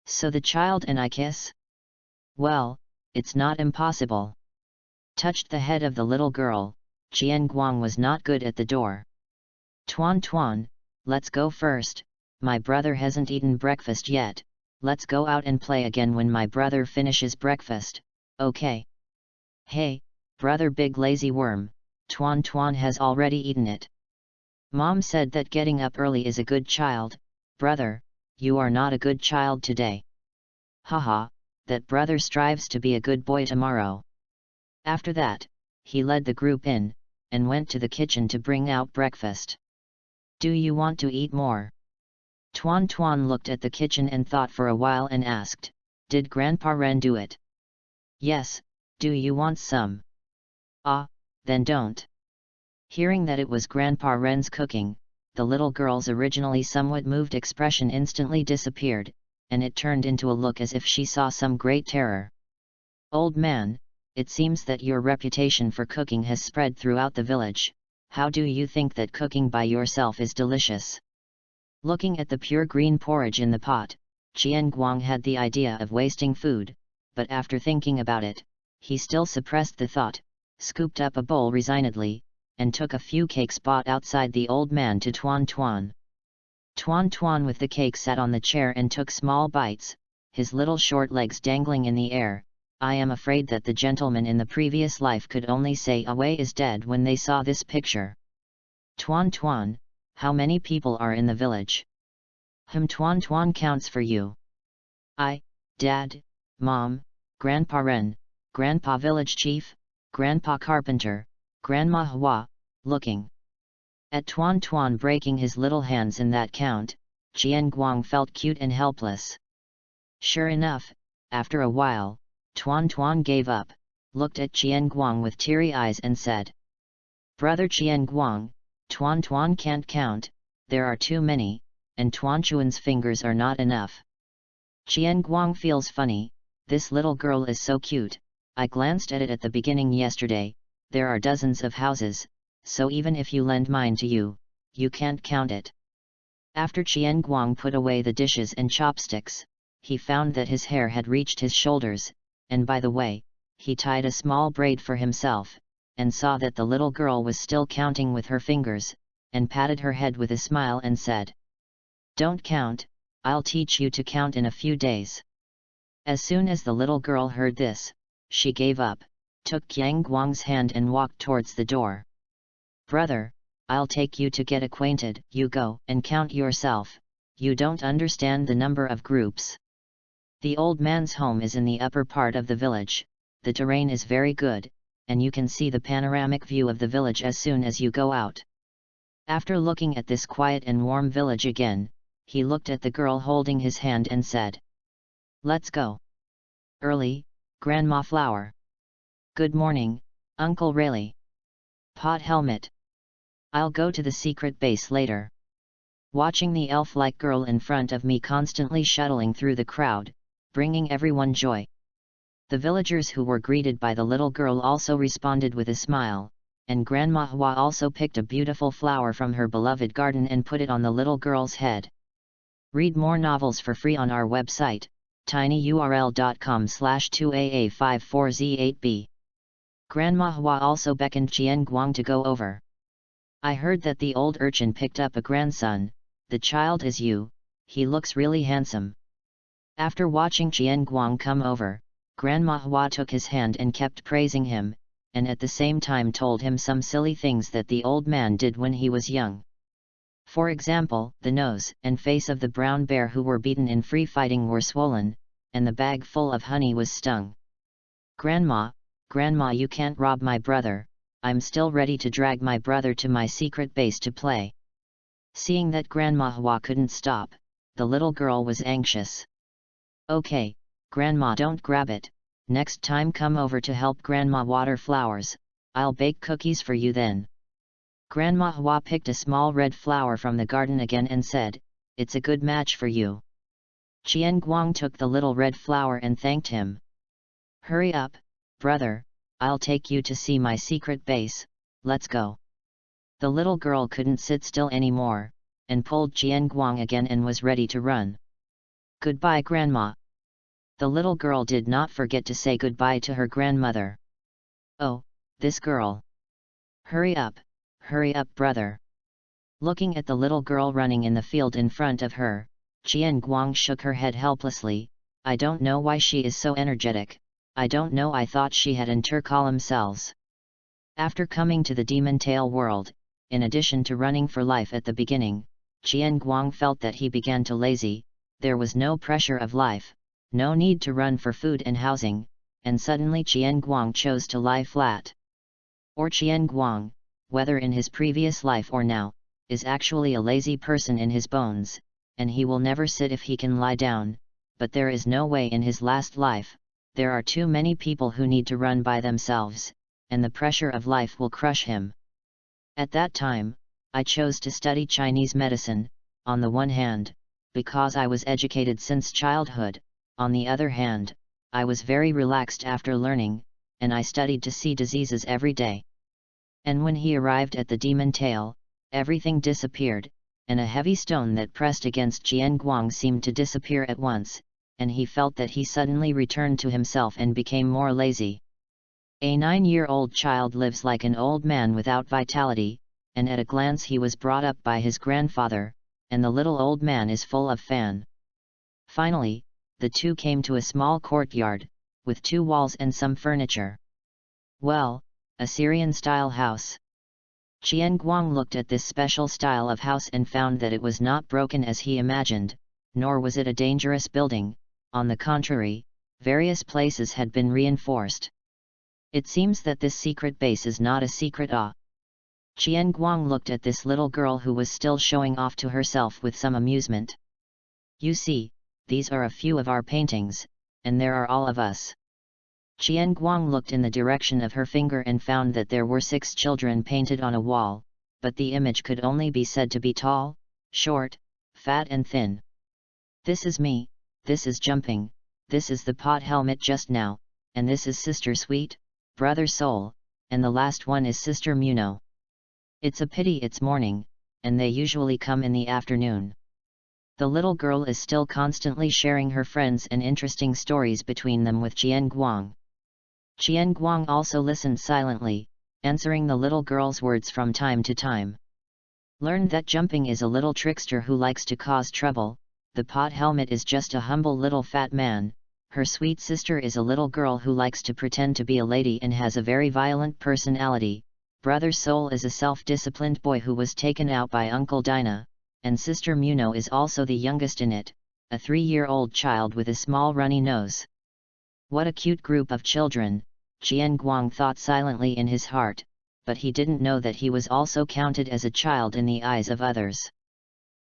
So the child and I kiss? Well, it's not impossible. Touched the head of the little girl, Qianguang was not good at the door. Tuan Tuan, let's go first, my brother hasn't eaten breakfast yet, let's go out and play again when my brother finishes breakfast, okay? Hey, brother big lazy worm, Tuan Tuan has already eaten it. Mom said that getting up early is a good child, brother, you are not a good child today. Haha, that brother strives to be a good boy tomorrow. After that, he led the group in, and went to the kitchen to bring out breakfast. Do you want to eat more? Tuan Tuan looked at the kitchen and thought for a while and asked, did Grandpa Ren do it? Yes, do you want some? Ah, then don't. Hearing that it was Grandpa Ren's cooking, the little girl's originally somewhat moved expression instantly disappeared, and it turned into a look as if she saw some great terror. Old man, it seems that your reputation for cooking has spread throughout the village. How do you think that cooking by yourself is delicious? Looking at the pure green porridge in the pot, Qian Guang had the idea of wasting food, but after thinking about it, he still suppressed the thought, scooped up a bowl resignedly, and took a few cakes bought outside the old man to Tuan Tuan. Tuan Tuan with the cake sat on the chair and took small bites, his little short legs dangling in the air. I am afraid that the gentleman in the previous life could only say away is dead when they saw this picture. Tuan Tuan, how many people are in the village? Tuan Tuan counts for you. Dad, Mom, Grandpa Ren, Grandpa Village Chief, Grandpa Carpenter, Grandma Hua, looking at Tuan Tuan breaking his little hands in that count, Qian Guang felt cute and helpless. Sure enough, after a while, Tuan Tuan gave up, looked at Qian Guang with teary eyes and said, Brother Qian Guang, Tuan Tuan can't count, there are too many, and Tuan Chuan's fingers are not enough. Qian Guang feels funny, this little girl is so cute, I glanced at it at the beginning yesterday, there are dozens of houses, so even if you lend mine to you, you can't count it. After Qian Guang put away the dishes and chopsticks, he found that his hair had reached his shoulders, and by the way, he tied a small braid for himself, and saw that the little girl was still counting with her fingers, and patted her head with a smile and said, Don't count, I'll teach you to count in a few days. As soon as the little girl heard this, she gave up, took Qian Guang's hand and walked towards the door. Brother, I'll take you to get acquainted, you go and count yourself, you don't understand the number of groups. The old man's home is in the upper part of the village, the terrain is very good, and you can see the panoramic view of the village as soon as you go out. After looking at this quiet and warm village again, he looked at the girl holding his hand and said, Let's go. Early, Grandma Flower. Good morning, Uncle Rayleigh. Pot Helmet. I'll go to the secret base later. Watching the elf-like girl in front of me constantly shuttling through the crowd, bringing everyone joy. The villagers who were greeted by the little girl also responded with a smile, and Grandma Hua also picked a beautiful flower from her beloved garden and put it on the little girl's head. Read more novels for free on our website, tinyurl.com/2aa54z8b. Grandma Hua also beckoned Qian Guang to go over. I heard that the old urchin picked up a grandson, the child is you, he looks really handsome. After watching Qian Guang come over, Grandma Hua took his hand and kept praising him, and at the same time told him some silly things that the old man did when he was young. For example, the nose and face of the brown bear who were beaten in free fighting were swollen, and the bag full of honey was stung. Grandma, you can't rob my brother, I'm still ready to drag my brother to my secret base to play. Seeing that Grandma Hua couldn't stop, the little girl was anxious. Okay, Grandma don't grab it, next time come over to help Grandma water flowers, I'll bake cookies for you then. Grandma Hua picked a small red flower from the garden again and said, It's a good match for you. Qian Guang took the little red flower and thanked him. Hurry up, brother, I'll take you to see my secret base, let's go. The little girl couldn't sit still anymore, and pulled Qian Guang again and was ready to run. Goodbye Grandma. The little girl did not forget to say goodbye to her grandmother. Oh, this girl. Hurry up, brother. Looking at the little girl running in the field in front of her, Qian Guang shook her head helplessly. I don't know why she is so energetic. I don't know, I thought she had intercolumn cells. After coming to the demon tail world, in addition to running for life at the beginning, Qian Guang felt that he began to lazy. There was no pressure of life, no need to run for food and housing, and suddenly Qian Guang chose to lie flat. Or Qian Guang, whether in his previous life or now, is actually a lazy person in his bones, and he will never sit if he can lie down, but there is no way in his last life. There are too many people who need to run by themselves, and the pressure of life will crush him. At that time, I chose to study Chinese medicine, on the one hand, because I was educated since childhood, on the other hand, I was very relaxed after learning, and I studied to see diseases every day. And when he arrived at the demon tail, everything disappeared, and a heavy stone that pressed against Qian Guang seemed to disappear at once, and he felt that he suddenly returned to himself and became more lazy. A 9-year-old child lives like an old man without vitality, and at a glance he was brought up by his grandfather, and the little old man is full of fan. Finally, the two came to a small courtyard, with 2 walls and some furniture. Well, a Syrian-style house. Qian Guang looked at this special style of house and found that it was not broken as he imagined, nor was it a dangerous building. On the contrary, various places had been reinforced. It seems that this secret base is not a secret. Qian Guang looked at this little girl who was still showing off to herself with some amusement. You see, these are a few of our paintings, and there are all of us. Qian Guang looked in the direction of her finger and found that there were 6 children painted on a wall, but the image could only be said to be tall, short, fat and thin. This is me, this is Jumping, this is the pot helmet just now, and this is Sister Sweet, Brother Soul, and the last one is Sister Muno. It's a pity it's morning, and they usually come in the afternoon. The little girl is still constantly sharing her friends and interesting stories between them with Qian Guang. Qian Guang also listened silently, answering the little girl's words from time to time. Learned that Jumping is a little trickster who likes to cause trouble, the pot helmet is just a humble little fat man, her sweet sister is a little girl who likes to pretend to be a lady and has a very violent personality, Brother Soul is a self-disciplined boy who was taken out by Uncle Dinah, and Sister Muno is also the youngest in it, a 3-year-old child with a small runny nose. What a cute group of children, Qian Guang thought silently in his heart, but he didn't know that he was also counted as a child in the eyes of others.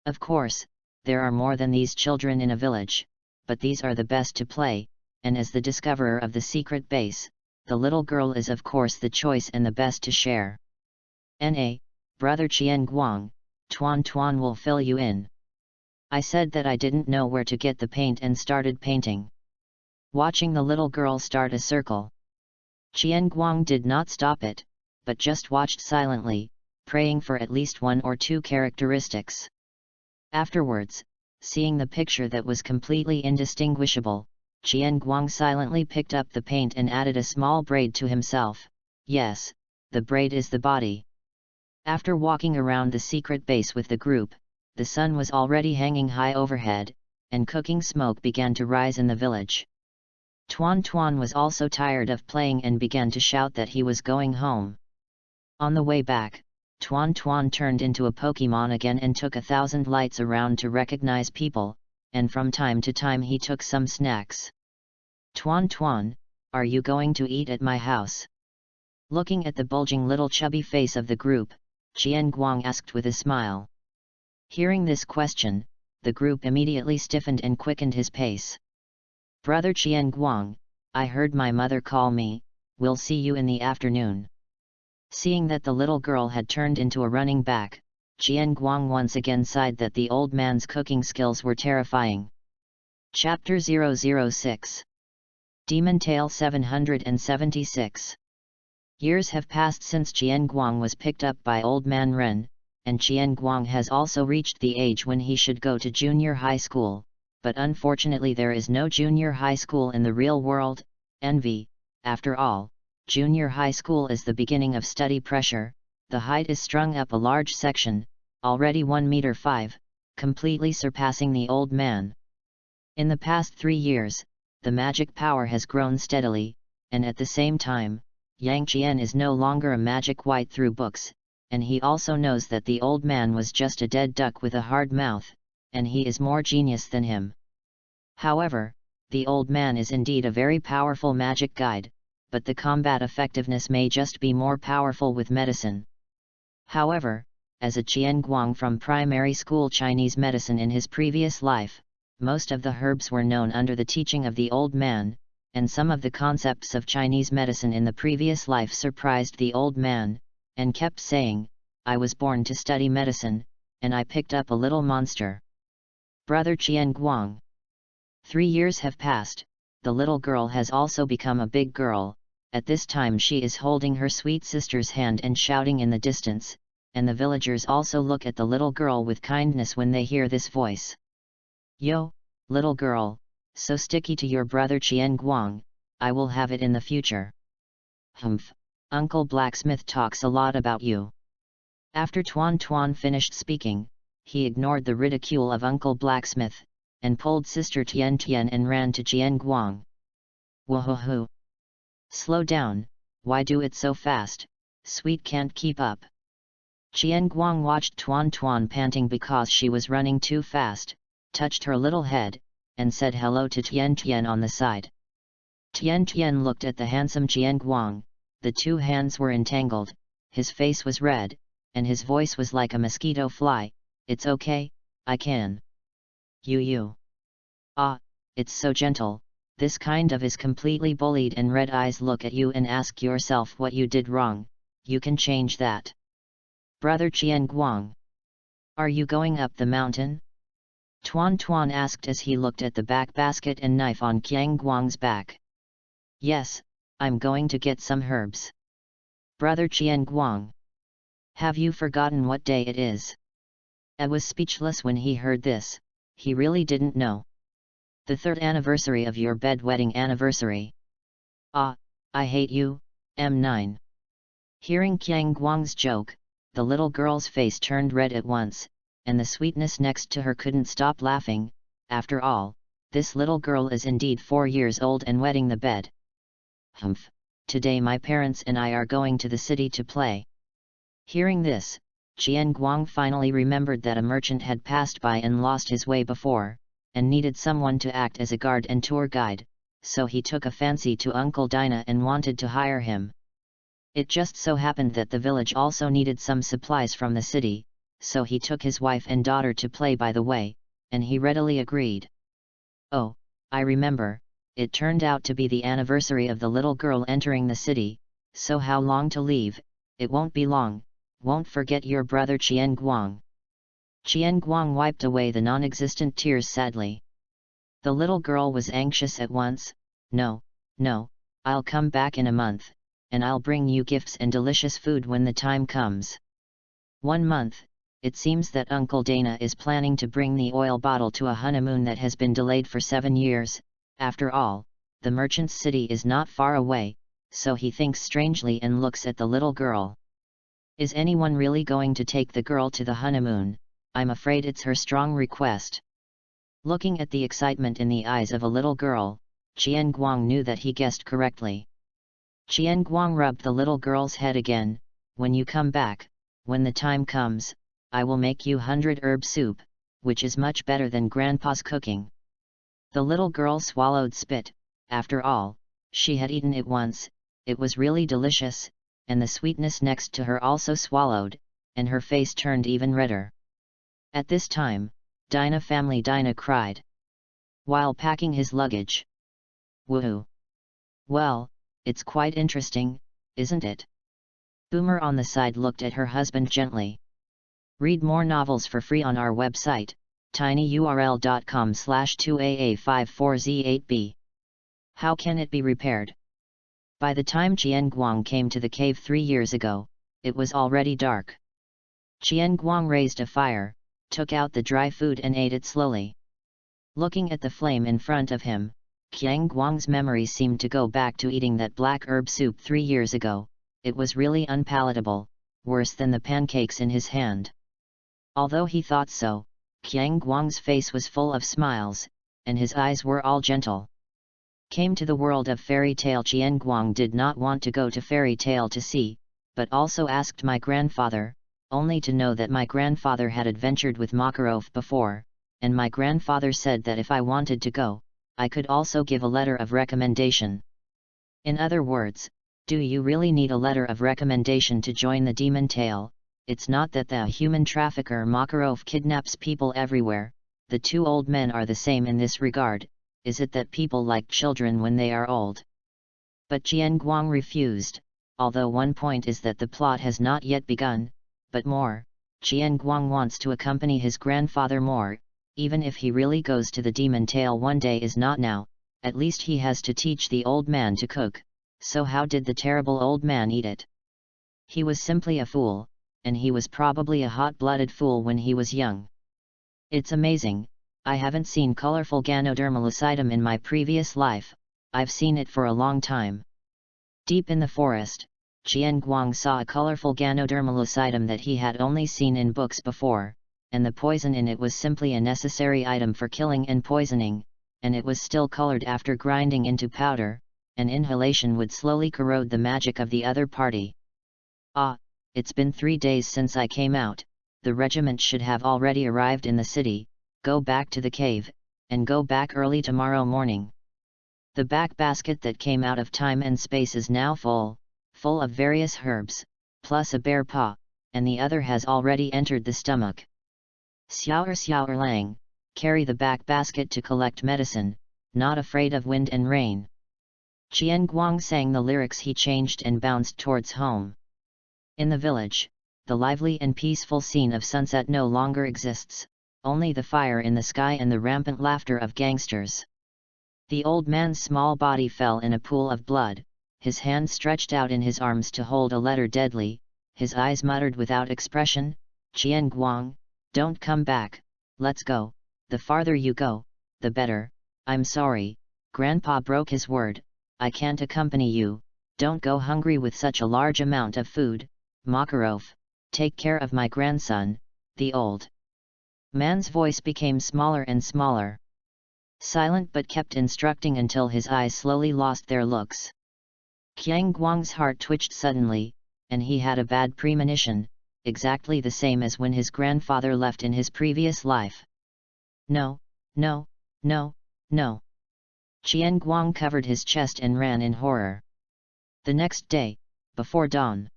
Of course, there are more than these children in a village, but these are the best to play, and as the discoverer of the secret base, the little girl is of course the choice and the best to share. Brother Qian Guang, Tuan will fill you in. I said that I didn't know where to get the paint and started painting. Watching the little girl start a circle. Qian Guang did not stop it, but just watched silently, praying for at least 1 or 2 characteristics. Afterwards, seeing the picture that was completely indistinguishable, Qian Guang silently picked up the paint and added a small braid to himself. Yes, the braid is the body. After walking around the secret base with the group, the sun was already hanging high overhead, and cooking smoke began to rise in the village. Tuan was also tired of playing and began to shout that he was going home. On the way back, Tuan turned into a Pokemon again and took 1,000 lights around to recognize people, and from time to time he took some snacks. Tuan, are you going to eat at my house? Looking at the bulging little chubby face of the group, Qian Guang asked with a smile. Hearing this question, the group immediately stiffened and quickened his pace. Brother Qian Guang, I heard my mother call me, we'll see you in the afternoon. Seeing that the little girl had turned into a running back, Qian Guang once again sighed that the old man's cooking skills were terrifying. Chapter 006. Demon Tale 776. Years have passed since Qian Guang was picked up by Old Man Ren, and Qian Guang has also reached the age when he should go to junior high school, but unfortunately there is no junior high school in the real world. Envy, after all, junior high school is the beginning of study pressure, the height is strung up a large section, already 1 meter 5, completely surpassing the old man. In the past 3 years, the magic power has grown steadily, and at the same time, Yang Qian is no longer a magic white through books, and he also knows that the old man was just a dead duck with a hard mouth, and he is more genius than him. However, the old man is indeed a very powerful magic guide, but the combat effectiveness may just be more powerful with medicine. However, as a Qian Guang from primary school Chinese medicine in his previous life, most of the herbs were known under the teaching of the old man, and some of the concepts of Chinese medicine in the previous life surprised the old man, and kept saying, "I was born to study medicine, and I picked up a little monster." Brother Qian Guang. 3 years have passed, the little girl has also become a big girl. At this time she is holding her sweet sister's hand and shouting in the distance, and the villagers also look at the little girl with kindness when they hear this voice. "Yo, little girl, so sticky to your brother Qian Guang, I will have it in the future." "Humph, Uncle Blacksmith talks a lot about you." After Tuan Tuan finished speaking, he ignored the ridicule of Uncle Blacksmith, and pulled Sister Tian Tian and ran to Qian Guang. "Whoa-hoo-hoo! Slow down, why do it so fast, sweet can't keep up." Qian Guang watched Tuan Tuan panting because she was running too fast, touched her little head, and said hello to Tian Tian on the side. Tian Tian looked at the handsome Qian Guang, the two hands were entangled, his face was red, and his voice was like a mosquito fly. "It's okay, I can." You. Ah, it's so gentle, this kind of is completely bullied and red eyes look at you and ask yourself what you did wrong, you can change that. Brother Qian Guang. Are you going up the mountain? Tuan Tuan asked as he looked at the back basket and knife on Qian Guang's back. Yes, I'm going to get some herbs. Brother Qian Guang. Have you forgotten what day it is? Ed was speechless when he heard this, he really didn't know. The 3rd anniversary of your bedwetting anniversary. Ah, I hate you, M9. Hearing Qian Guang's joke, the little girl's face turned red at once, and the sweetness next to her couldn't stop laughing. After all, this little girl is indeed 4 years old and wetting the bed. Humph, today my parents and I are going to the city to play. Hearing this, Qian Guang finally remembered that a merchant had passed by and lost his way before, and needed someone to act as a guard and tour guide, so he took a fancy to Uncle Dinah and wanted to hire him. It just so happened that the village also needed some supplies from the city, so he took his wife and daughter to play by the way, and he readily agreed. Oh, I remember, it turned out to be the anniversary of the little girl entering the city, so how long to leave? It won't be long, won't forget your brother Qian Guang. Qian Guang wiped away the non-existent tears sadly. The little girl was anxious at once. No, I'll come back in a month, and I'll bring you gifts and delicious food when the time comes. 1 month, it seems that Uncle Dana is planning to bring the oil bottle to a honeymoon that has been delayed for 7 years, after all, the merchant's city is not far away, so he thinks strangely and looks at the little girl. Is anyone really going to take the girl to the honeymoon? I'm afraid it's her strong request. Looking at the excitement in the eyes of a little girl, Qian Guang knew that he guessed correctly. Qian Guang rubbed the little girl's head again. When you come back, when the time comes, I will make you 100 herb soup, which is much better than Grandpa's cooking. The little girl swallowed spit. After all, she had eaten it once, it was really delicious, and the sweetness next to her also swallowed, and her face turned even redder. At this time, Dinah family Dinah cried. While packing his luggage. Woohoo! Well, it's quite interesting, isn't it? Boomer on the side looked at her husband gently. Read more novels for free on our website, tinyurl.com/2AA54Z8B. How can it be repaired? By the time Qian Guang came to the cave 3 years ago, it was already dark. Qian Guang raised a fire, took out the dry food and ate it slowly. Looking at the flame in front of him, Qian Guang's memory seemed to go back to eating that black herb soup 3 years ago. It was really unpalatable, worse than the pancakes in his hand. Although he thought so, Qiang Guang's face was full of smiles, and his eyes were all gentle. Came to the world of fairy tale. Qian Guang did not want to go to fairy tale to see, but also asked my grandfather, only to know that my grandfather had adventured with Makarov before, and my grandfather said that if I wanted to go, I could also give a letter of recommendation. In other words, do you really need a letter of recommendation to join the demon tale? It's not that the human trafficker Makarov kidnaps people everywhere, the two old men are the same in this regard, is it that people like children when they are old? But Qian Guang refused, although one point is that the plot has not yet begun, but more, Qian Guang wants to accompany his grandfather more, even if he really goes to the demon tale one day is not now, at least he has to teach the old man to cook, so how did the terrible old man eat it? He was simply a fool, and he was probably a hot-blooded fool when he was young. It's amazing, I haven't seen colorful Ganodermalocidum in my previous life, I've seen it for a long time. Deep in the forest, Qian Guang saw a colorful Ganodermalocidum that he had only seen in books before, and the poison in it was simply a necessary item for killing and poisoning, and it was still colored after grinding into powder, and inhalation would slowly corrode the magic of the other party. Ah, it's been 3 days since I came out, the regiment should have already arrived in the city, go back to the cave, and go back early tomorrow morning. The back basket that came out of time and space is now full of various herbs, plus a bear paw, and the other has already entered the stomach. Xiao Lang, carry the back basket to collect medicine, not afraid of wind and rain. Qian Guang sang the lyrics. He changed and bounced towards home. In the village, the lively and peaceful scene of sunset no longer exists, only the fire in the sky and the rampant laughter of gangsters. The old man's small body fell in a pool of blood, his hand stretched out in his arms to hold a letter deadly, his eyes muttered without expression, Qian Guang, don't come back, let's go, the farther you go, the better. I'm sorry, Grandpa broke his word, I can't accompany you, don't go hungry with such a large amount of food, Makarov, take care of my grandson. The old man's voice became smaller and smaller. Silent but kept instructing until his eyes slowly lost their looks. Qian Guang's heart twitched suddenly, and he had a bad premonition, exactly the same as when his grandfather left in his previous life. No, no, no, no. Qian Guang covered his chest and ran in horror. The next day, before dawn,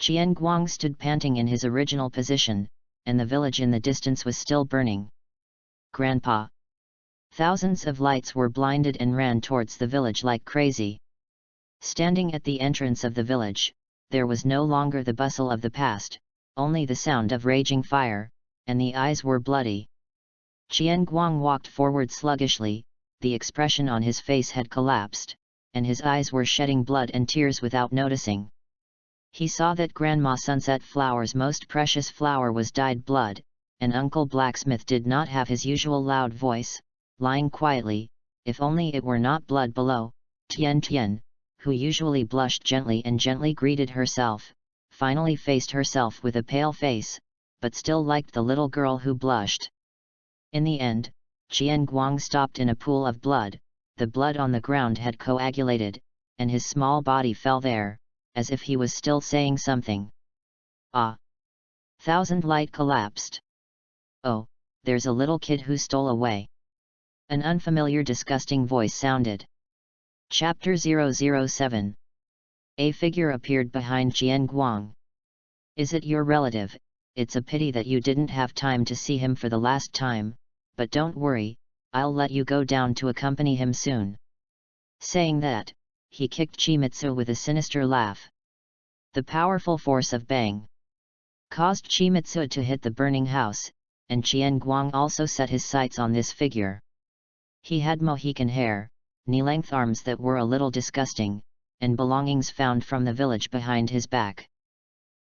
Qian Guang stood panting in his original position, and the village in the distance was still burning. Grandpa! Thousands of lights were blinded and ran towards the village like crazy. Standing at the entrance of the village, there was no longer the bustle of the past, only the sound of raging fire, and the eyes were bloody. Qian Guang walked forward sluggishly, the expression on his face had collapsed, and his eyes were shedding blood and tears without noticing. He saw that Grandma Sunset Flower's most precious flower was dyed blood, and Uncle Blacksmith did not have his usual loud voice, lying quietly, if only it were not blood below. Tian, who usually blushed gently and gently greeted herself, finally faced herself with a pale face, but still liked the little girl who blushed. In the end, Qian Guang stopped in a pool of blood, the blood on the ground had coagulated, and his small body fell there, as if he was still saying something. Ah! Thousand light collapsed. Oh, there's a little kid who stole away. An unfamiliar disgusting voice sounded. Chapter 007. A figure appeared behind Qian Guang. Is it your relative? It's a pity that you didn't have time to see him for the last time, but don't worry, I'll let you go down to accompany him soon. Saying that, he kicked Chimitsu with a sinister laugh. The powerful force of Bang caused Chimitsu to hit the burning house, and Qian Guang also set his sights on this figure. He had Mohican hair, knee-length arms that were a little disgusting, and belongings found from the village behind his back.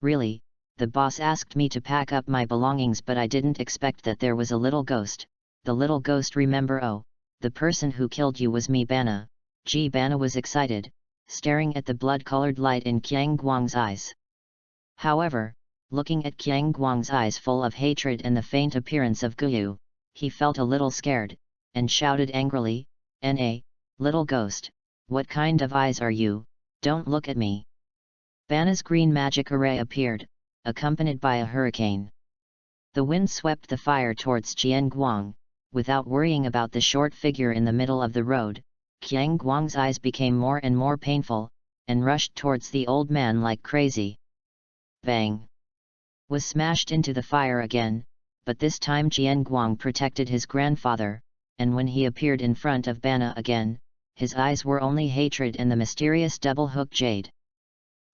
Really, the boss asked me to pack up my belongings, but I didn't expect that there was a little ghost. The little ghost, remember? Oh, the person who killed you was me, Bana. Ji Bana was excited, staring at the blood-colored light in Qian Guang's eyes. However, looking at Qiang Guang's eyes full of hatred and the faint appearance of Guyu, he felt a little scared, and shouted angrily, "Na, little ghost, what kind of eyes are you? Don't look at me." Bana's green magic array appeared, accompanied by a hurricane. The wind swept the fire towards Qian Guang. Without worrying about the short figure in the middle of the road, Qiang Guang's eyes became more and more painful, and rushed towards the old man like crazy. Bang! Was smashed into the fire again, but this time Qian Guang protected his grandfather, and when he appeared in front of Bana again, his eyes were only hatred and the mysterious double-hook jade.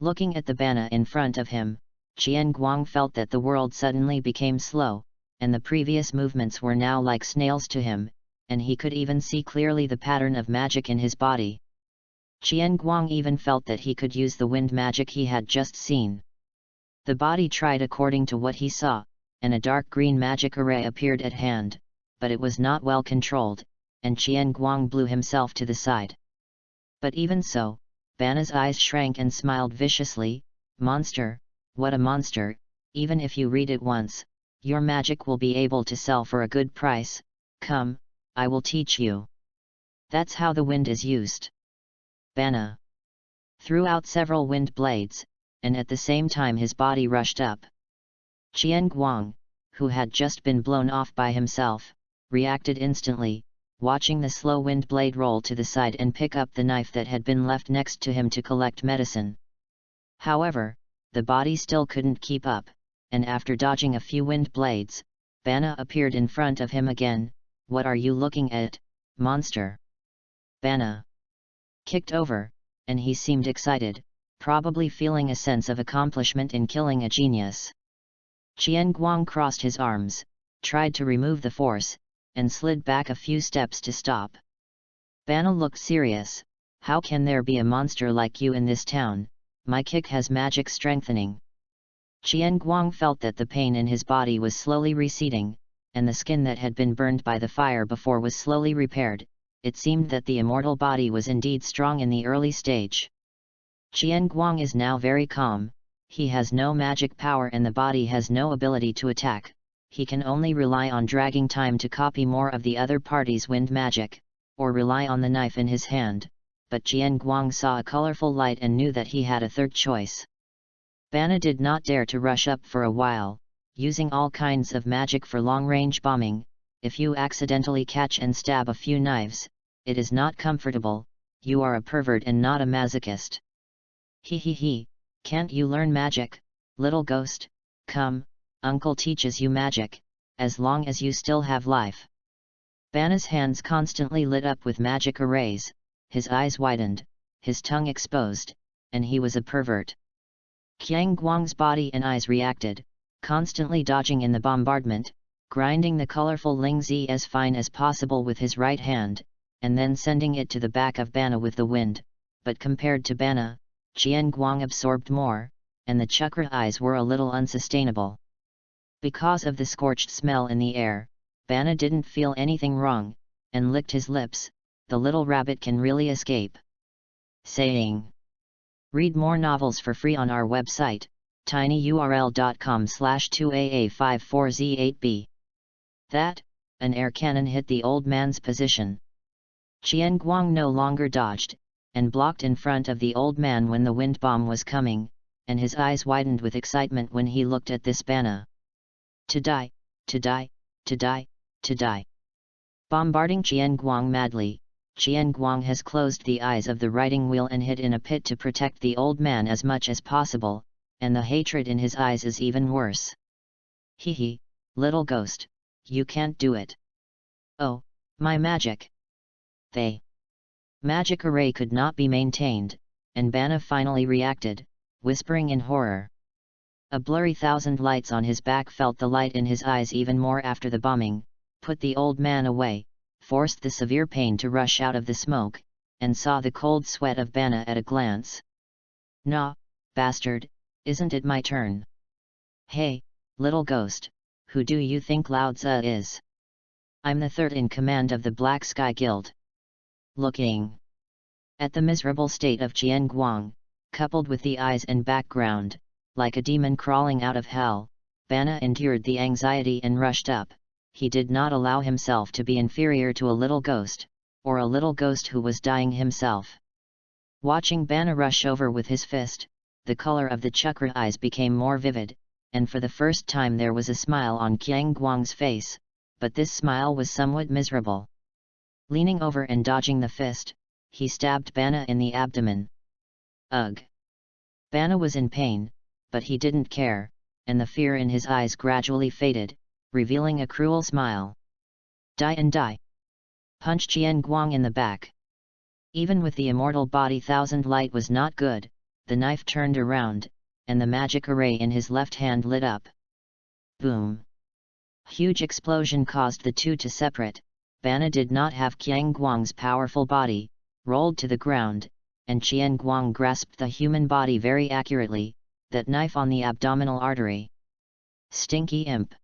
Looking at the Bana in front of him, Qian Guang felt that the world suddenly became slow, and the previous movements were now like snails to him, and he could even see clearly the pattern of magic in his body. Qian Guang even felt that he could use the wind magic he had just seen. The body tried according to what he saw, and a dark green magic array appeared at hand, but it was not well controlled, and Qian Guang blew himself to the side. But even so, Bana's eyes shrank and smiled viciously. "Monster, what a monster, even if you read it once, your magic will be able to sell for a good price. Come, I will teach you. That's how the wind is used." Bana threw out several wind blades, and at the same time his body rushed up. Qian Guang, who had just been blown off by himself, reacted instantly, watching the slow wind blade roll to the side and pick up the knife that had been left next to him to collect medicine. However, the body still couldn't keep up, and after dodging a few wind blades, Bana appeared in front of him again. "What are you looking at, monster?" Bana kicked over, and he seemed excited, probably feeling a sense of accomplishment in killing a genius. Qian Guang crossed his arms, tried to remove the force, and slid back a few steps to stop. Bana looked serious. "How can there be a monster like you in this town? My kick has magic strengthening." Qian Guang felt that the pain in his body was slowly receding, and the skin that had been burned by the fire before was slowly repaired. It seemed that the immortal body was indeed strong in the early stage. Qian Guang is now very calm. He has no magic power and the body has no ability to attack. He can only rely on dragging time to copy more of the other party's wind magic, or rely on the knife in his hand. But Qian Guang saw a colorful light and knew that he had a third choice. Bana did not dare to rush up for a while, using all kinds of magic for long-range bombing. If you accidentally catch and stab a few knives, it is not comfortable. You are a pervert and not a masochist. He, can't you learn magic, little ghost? Come, uncle teaches you magic, as long as you still have life. Bana's hands constantly lit up with magic arrays, his eyes widened, his tongue exposed, and he was a pervert. Qian Guang's body and eyes reacted, constantly dodging in the bombardment, grinding the colorful lingzi as fine as possible with his right hand, and then sending it to the back of Bana with the wind. But compared to Bana, Qian Guang absorbed more, and the chakra eyes were a little unsustainable. Because of the scorched smell in the air, Bana didn't feel anything wrong, and licked his lips. The little rabbit can really escape. Saying. Read more novels for free on our website, tinyurl.com/2aa54z8b. That, an air cannon hit the old man's position. Qian Guang no longer dodged, and blocked in front of the old man when the wind bomb was coming, and his eyes widened with excitement when he looked at this Bana. To die, to die, to die, to die. Bombarding Qian Guang madly, Qian Guang has closed the eyes of the riding wheel and hid in a pit to protect the old man as much as possible, and the hatred in his eyes is even worse. He, little ghost, you can't do it. Oh, my magic! Magic array could not be maintained, and Bana finally reacted, whispering in horror. A blurry thousand lights on his back felt the light in his eyes even more after the bombing, put the old man away, forced the severe pain to rush out of the smoke, and saw the cold sweat of Bana at a glance. Nah, bastard, isn't it my turn? Hey, little ghost, who do you think Lao Tzu is? I'm the third in command of the Black Sky Guild. Looking at the miserable state of Qian Guang, coupled with the eyes and background, Like a demon crawling out of hell, Bana endured the anxiety and rushed up. He did not allow himself to be inferior to a little ghost, or a little ghost who was dying himself. Watching Bana rush over with his fist, the color of the chakra eyes became more vivid, and for the first time there was a smile on Qiang Guang's face, but this smile was somewhat miserable. Leaning over and dodging the fist, he stabbed Bana in the abdomen. Ugh! Bana was in pain, but he didn't care, and the fear in his eyes gradually faded, revealing a cruel smile. Die and die! Punch Qian Guang in the back. Even with the immortal body thousand light was not good, the knife turned around, and the magic array in his left hand lit up. Boom! Huge explosion caused the two to separate. Bana did not have Qian Guang's powerful body, rolled to the ground, and Qian Guang grasped the human body very accurately, that knife on the abdominal artery. Stinky imp!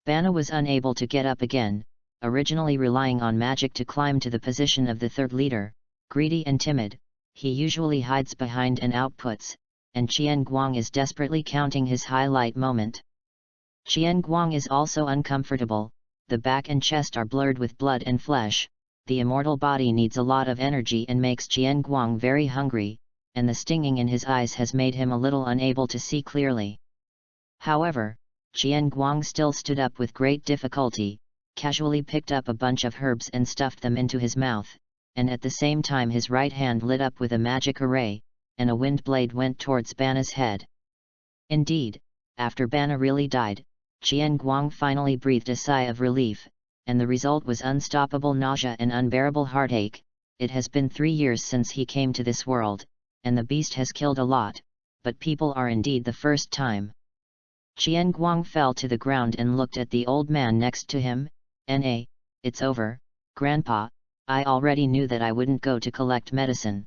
Bana was unable to get up again, originally relying on magic to climb to the position of the third leader. Greedy and timid, he usually hides behind and outputs, and Qian Guang is desperately counting his highlight moment. Qian Guang is also uncomfortable, the back and chest are blurred with blood and flesh, the immortal body needs a lot of energy and makes Qian Guang very hungry, and the stinging in his eyes has made him a little unable to see clearly. However, Qian Guang still stood up with great difficulty, casually picked up a bunch of herbs and stuffed them into his mouth, and at the same time his right hand lit up with a magic array, and a wind blade went towards Bana's head. Indeed, after Bana really died, Qian Guang finally breathed a sigh of relief, and the result was unstoppable nausea and unbearable heartache. It has been 3 years since he came to this world, and the beast has killed a lot, but people are indeed the first time. Qian Guang fell to the ground and looked at the old man next to him. It's over, Grandpa, I already knew that I wouldn't go to collect medicine.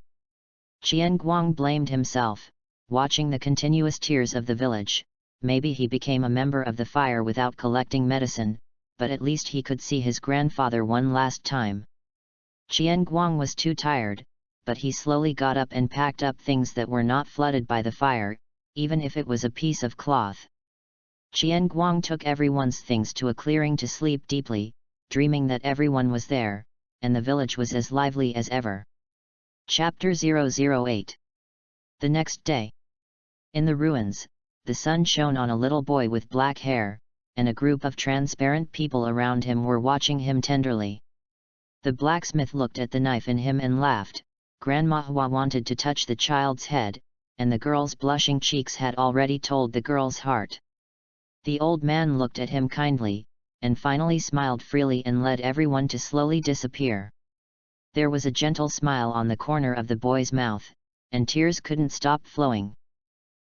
Qian Guang blamed himself, watching the continuous tears of the village. Maybe he became a member of the fire without collecting medicine, but at least he could see his grandfather one last time. Qian Guang was too tired, but he slowly got up and packed up things that were not flooded by the fire, even if it was a piece of cloth. Qian Guang took everyone's things to a clearing to sleep deeply, dreaming that everyone was there, and the village was as lively as ever. Chapter 008. The next day. In the ruins, the sun shone on a little boy with black hair, and a group of transparent people around him were watching him tenderly. The blacksmith looked at the knife in him and laughed. Grandma Hua wanted to touch the child's head, and the girl's blushing cheeks had already told the girl's heart. The old man looked at him kindly, and finally smiled freely and led everyone to slowly disappear. There was a gentle smile on the corner of the boy's mouth, and tears couldn't stop flowing.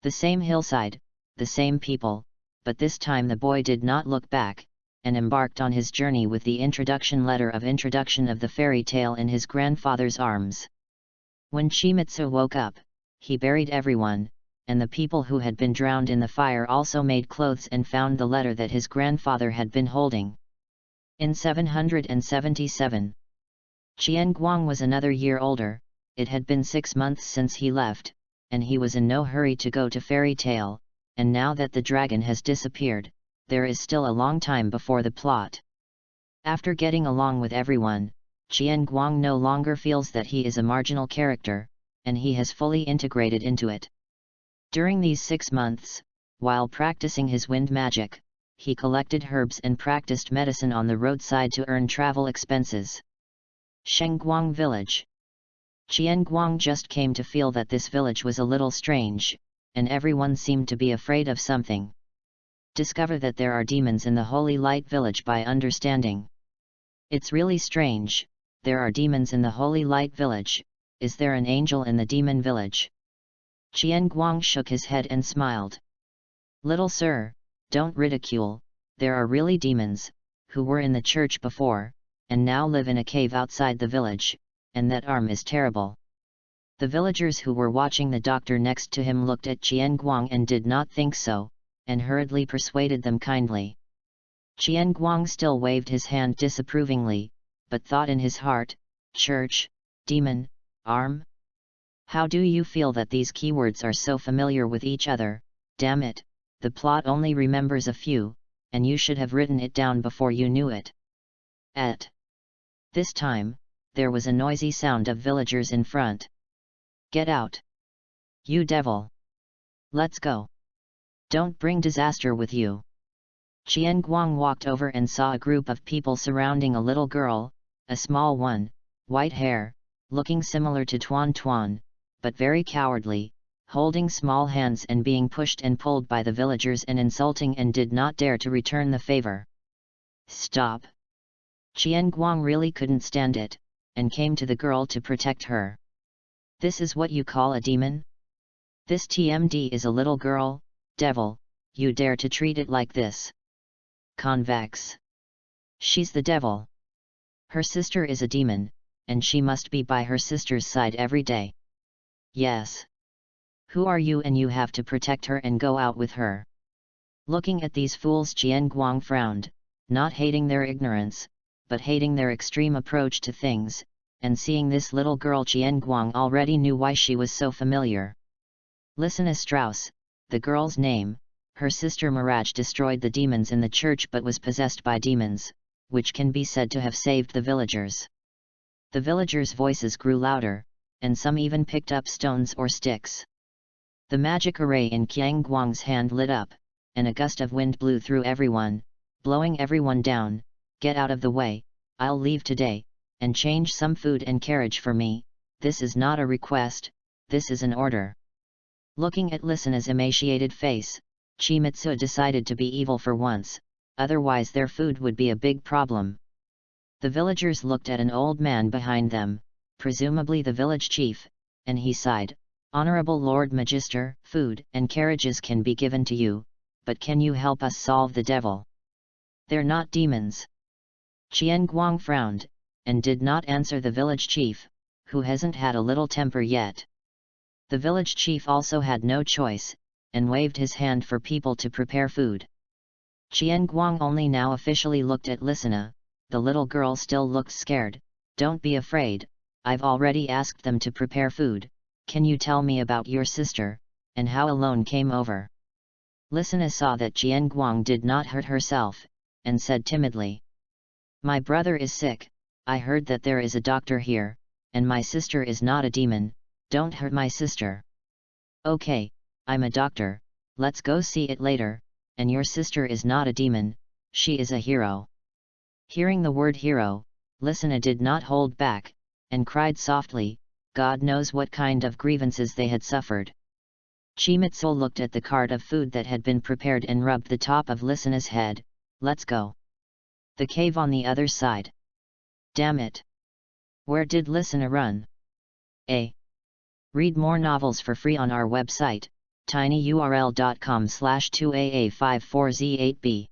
The same hillside, the same people, but this time the boy did not look back, and embarked on his journey with the introduction letter of introduction of the fairy tale in his grandfather's arms. When Shimizu woke up, he buried everyone, and the people who had been drowned in the fire also made clothes and found the letter that his grandfather had been holding. In 777, Qian Guang was another year older. It had been 6 months since he left, and he was in no hurry to go to fairy tale, and now that the dragon has disappeared, there is still a long time before the plot. After getting along with everyone, Qian Guang no longer feels that he is a marginal character, and he has fully integrated into it. During these 6 months, while practicing his wind magic, he collected herbs and practiced medicine on the roadside to earn travel expenses. Shengguang Village. Qian Guang just came to feel that this village was a little strange, and everyone seemed to be afraid of something. Discover that there are demons in the Holy Light Village by understanding. It's really strange, there are demons in the Holy Light Village. Is there an angel in the demon village? Qian Guang shook his head and smiled. Little sir, don't ridicule, there are really demons, who were in the church before, and now live in a cave outside the village, and that arm is terrible. The villagers who were watching the doctor next to him looked at Qian Guang and did not think so, and hurriedly persuaded them kindly. Qian Guang still waved his hand disapprovingly, but thought in his heart, church, demon, arm? How do you feel that these keywords are so familiar with each other? Damn it, the plot only remembers a few, and you should have written it down before you knew it. At this time, there was a noisy sound of villagers in front. Get out! You devil! Let's go! Don't bring disaster with you! Qian Guang walked over and saw a group of people surrounding a little girl, a small one, white hair, looking similar to Tuan Tuan, but very cowardly, holding small hands and being pushed and pulled by the villagers and insulting, and did not dare to return the favor. Stop! Qian Guang really couldn't stand it, and came to the girl to protect her. This is what you call a demon? This TMD is a little girl, devil, you dare to treat it like this? Convex. She's the devil. Her sister is a demon, and she must be by her sister's side every day. Yes. Who are you and you have to protect her and go out with her? Looking at these fools, Qian Guang frowned, not hating their ignorance, but hating their extreme approach to things, and seeing this little girl, Qian Guang already knew why she was so familiar. Listen, Strauss, the girl's name. Her sister Mirage destroyed the demons in the church but was possessed by demons, which can be said to have saved the villagers. The villagers' voices grew louder, and some even picked up stones or sticks. The magic array in Qian Guang's hand lit up, and a gust of wind blew through everyone, blowing everyone down. Get out of the way, I'll leave today, and change some food and carriage for me. This is not a request, this is an order. Looking at Listena's emaciated face, Chimitsu decided to be evil for once, otherwise their food would be a big problem. The villagers looked at an old man behind them, presumably the village chief, and he sighed, "Honorable Lord Magister, food and carriages can be given to you, but can you help us solve the devil? They're not demons." Qian Guang frowned, and did not answer the village chief, who hasn't had a little temper yet. The village chief also had no choice, and waved his hand for people to prepare food. Qian Guang only now officially looked at Lisena. The little girl still looked scared. "Don't be afraid, I've already asked them to prepare food. Can you tell me about your sister, and how Alone came over?" Lisena saw that Qian Guang did not hurt herself, and said timidly, "My brother is sick. I heard that there is a doctor here, and my sister is not a demon. Don't hurt my sister." "Okay, I'm a doctor, let's go see it later, and your sister is not a demon, she is a hero." Hearing the word hero, Lisena did not hold back, and cried softly. God knows what kind of grievances they had suffered. Chimitsu looked at the cart of food that had been prepared and rubbed the top of Lisena's head. "Let's go. The cave on the other side." Damn it! Where did Lisena run? Read more novels for free on our website, tinyurl.com/2aa54z8b.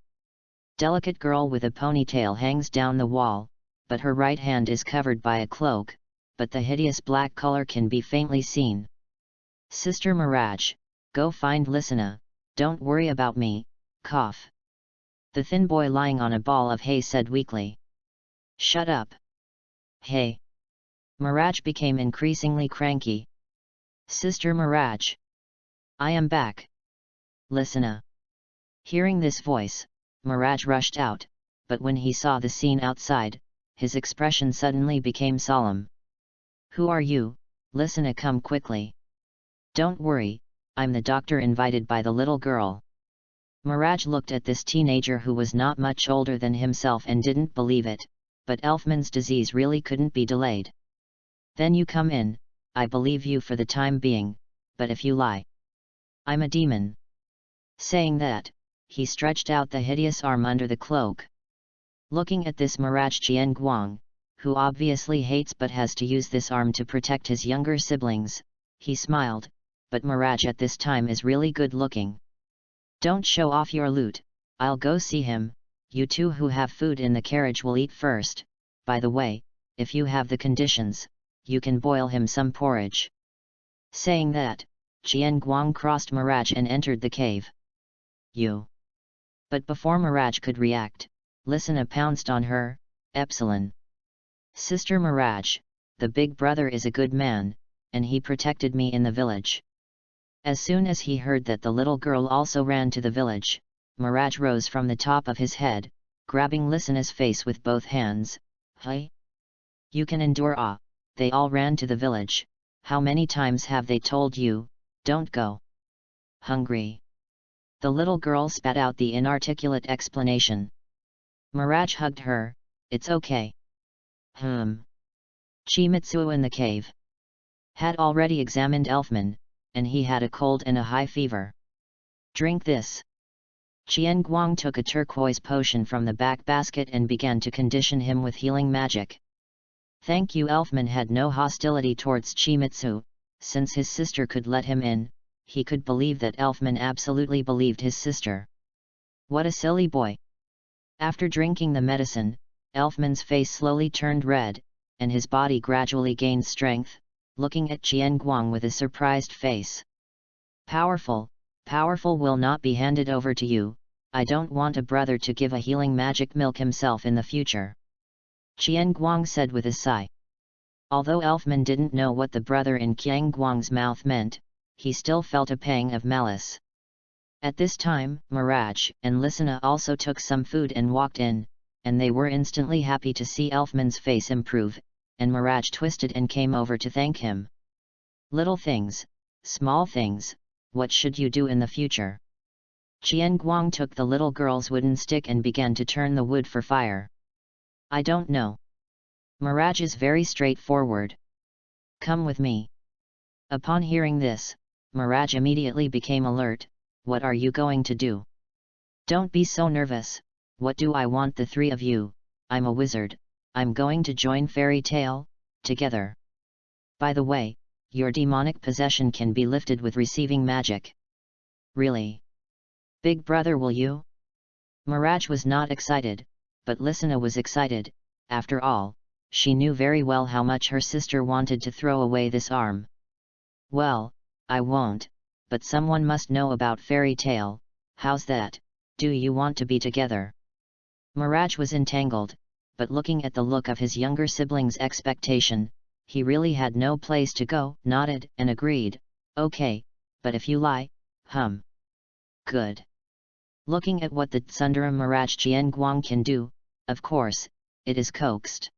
Delicate girl with a ponytail hangs down the wall, but her right hand is covered by a cloak, but the hideous black color can be faintly seen. Sister Mirage, go find Lisena, don't worry about me, cough. The thin boy lying on a ball of hay said weakly. Shut up. Hey. Mirage became increasingly cranky. Sister Mirage. I am back. Lisena. Hearing this voice, Mirage rushed out, but when he saw the scene outside, his expression suddenly became solemn. Who are you, Lisena? Come quickly. Don't worry, I'm the doctor invited by the little girl. Mirage looked at this teenager who was not much older than himself and didn't believe it, but Elfman's disease really couldn't be delayed. Then you come in, I believe you for the time being, but if you lie, I'm a demon. Saying that, he stretched out the hideous arm under the cloak. Looking at this Mirage, Qian Guang, who obviously hates but has to use this arm to protect his younger siblings, he smiled, but Mirage at this time is really good looking. Don't show off your loot, I'll go see him. You two who have food in the carriage will eat first. By the way, if you have the conditions, you can boil him some porridge. Saying that, Qian Guang crossed Mirage and entered the cave. You. But before Mirage could react, Lisena pounced on her. Epsilon. Sister Mirage, the big brother is a good man, and he protected me in the village. As soon as he heard that the little girl also ran to the village, Miraj rose from the top of his head, grabbing Listena's face with both hands. Hey! You can endure. They all ran to the village. How many times have they told you, don't go? Hungry. The little girl spat out the inarticulate explanation. Miraj hugged her. It's okay. Chimitsu in the cave had already examined Elfman, and he had a cold and a high fever. Drink this. Qian Guang took a turquoise potion from the back basket and began to condition him with healing magic. Thank you. Elfman had no hostility towards Chimitsu, since his sister could let him in. He could believe that Elfman absolutely believed his sister. What a silly boy! After drinking the medicine, Elfman's face slowly turned red, and his body gradually gained strength, looking at Qian Guang with a surprised face. Powerful will not be handed over to you. I don't want a brother to give a healing magic milk himself in the future. Qian Guang said with a sigh. Although Elfman didn't know what the brother in Qian Guang's mouth meant, he still felt a pang of malice. At this time, Miraj and Lisena also took some food and walked in, and they were instantly happy to see Elfman's face improve, and Miraj twisted and came over to thank him. Little things, small things, what should you do in the future? Qian Guang took the little girl's wooden stick and began to turn the wood for fire. I don't know. Miraj is very straightforward. Come with me. Upon hearing this, Miraj immediately became alert. What are you going to do? Don't be so nervous. What do I want the three of you? I'm a wizard. I'm going to join Fairy Tale, together. By the way, your demonic possession can be lifted with receiving magic. Really? Big brother, will you? Miraj was not excited, but Lisena was excited. After all, she knew very well how much her sister wanted to throw away this arm. Well, I won't, but someone must know about Fairy Tale. How's that? Do you want to be together? Miraj was entangled, but looking at the look of his younger sibling's expectation, he really had no place to go, nodded and agreed. Okay, but if you lie, Good. Looking at what the Tsundere Miraj Qian Guang can do, of course, it is coaxed.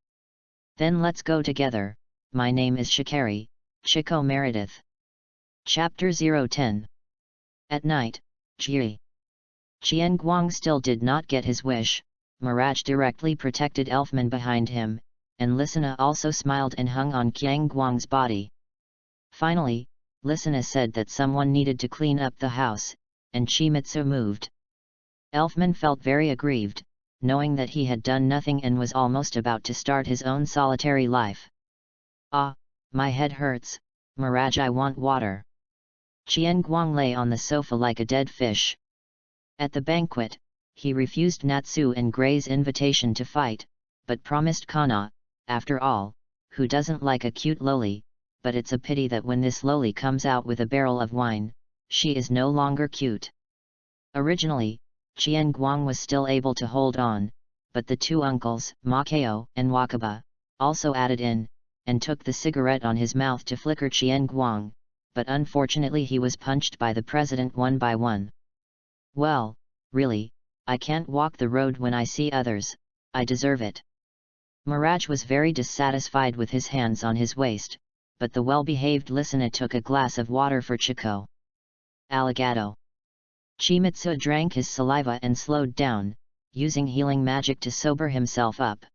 Then let's go together. My name is Shikari, Chico Meredith. Chapter 010. At night, Qian Guang still did not get his wish. Miraj directly protected Elfman behind him, and Lisena also smiled and hung on Qian Guang's body. Finally, Lisena said that someone needed to clean up the house, and Chimitsu moved. Elfman felt very aggrieved, knowing that he had done nothing and was almost about to start his own solitary life. Ah, my head hurts, Miraj, I want water. Qian Guang lay on the sofa like a dead fish. At the banquet, he refused Natsu and Gray's invitation to fight, but promised Kana. After all, who doesn't like a cute loli? But it's a pity that when this loli comes out with a barrel of wine, she is no longer cute. Originally, Qian Guang was still able to hold on, but the two uncles, Makeo and Wakaba, also added in, and took the cigarette on his mouth to flicker Qian Guang, but unfortunately he was punched by the president one by one. Well, really, I can't walk the road when I see others, I deserve it. Miraj was very dissatisfied with his hands on his waist, but the well-behaved Lisena took a glass of water for Chico. Aligato. Chimitsu drank his saliva and slowed down, using healing magic to sober himself up.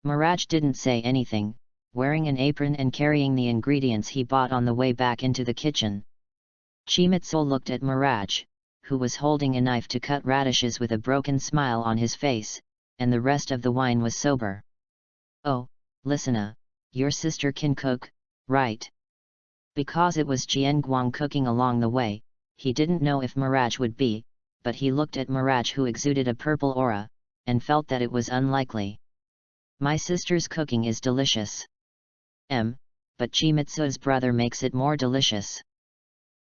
Miraj didn't say anything, wearing an apron and carrying the ingredients he bought on the way back into the kitchen. Chimitsu looked at Miraj, who was holding a knife to cut radishes with a broken smile on his face, and the rest of the wine was sober. Oh, Lisena, your sister can cook, right? Because it was Qian Guang cooking along the way, he didn't know if Miraj would be, but he looked at Miraj who exuded a purple aura, and felt that it was unlikely. My sister's cooking is delicious. But Chimitsu's brother makes it more delicious.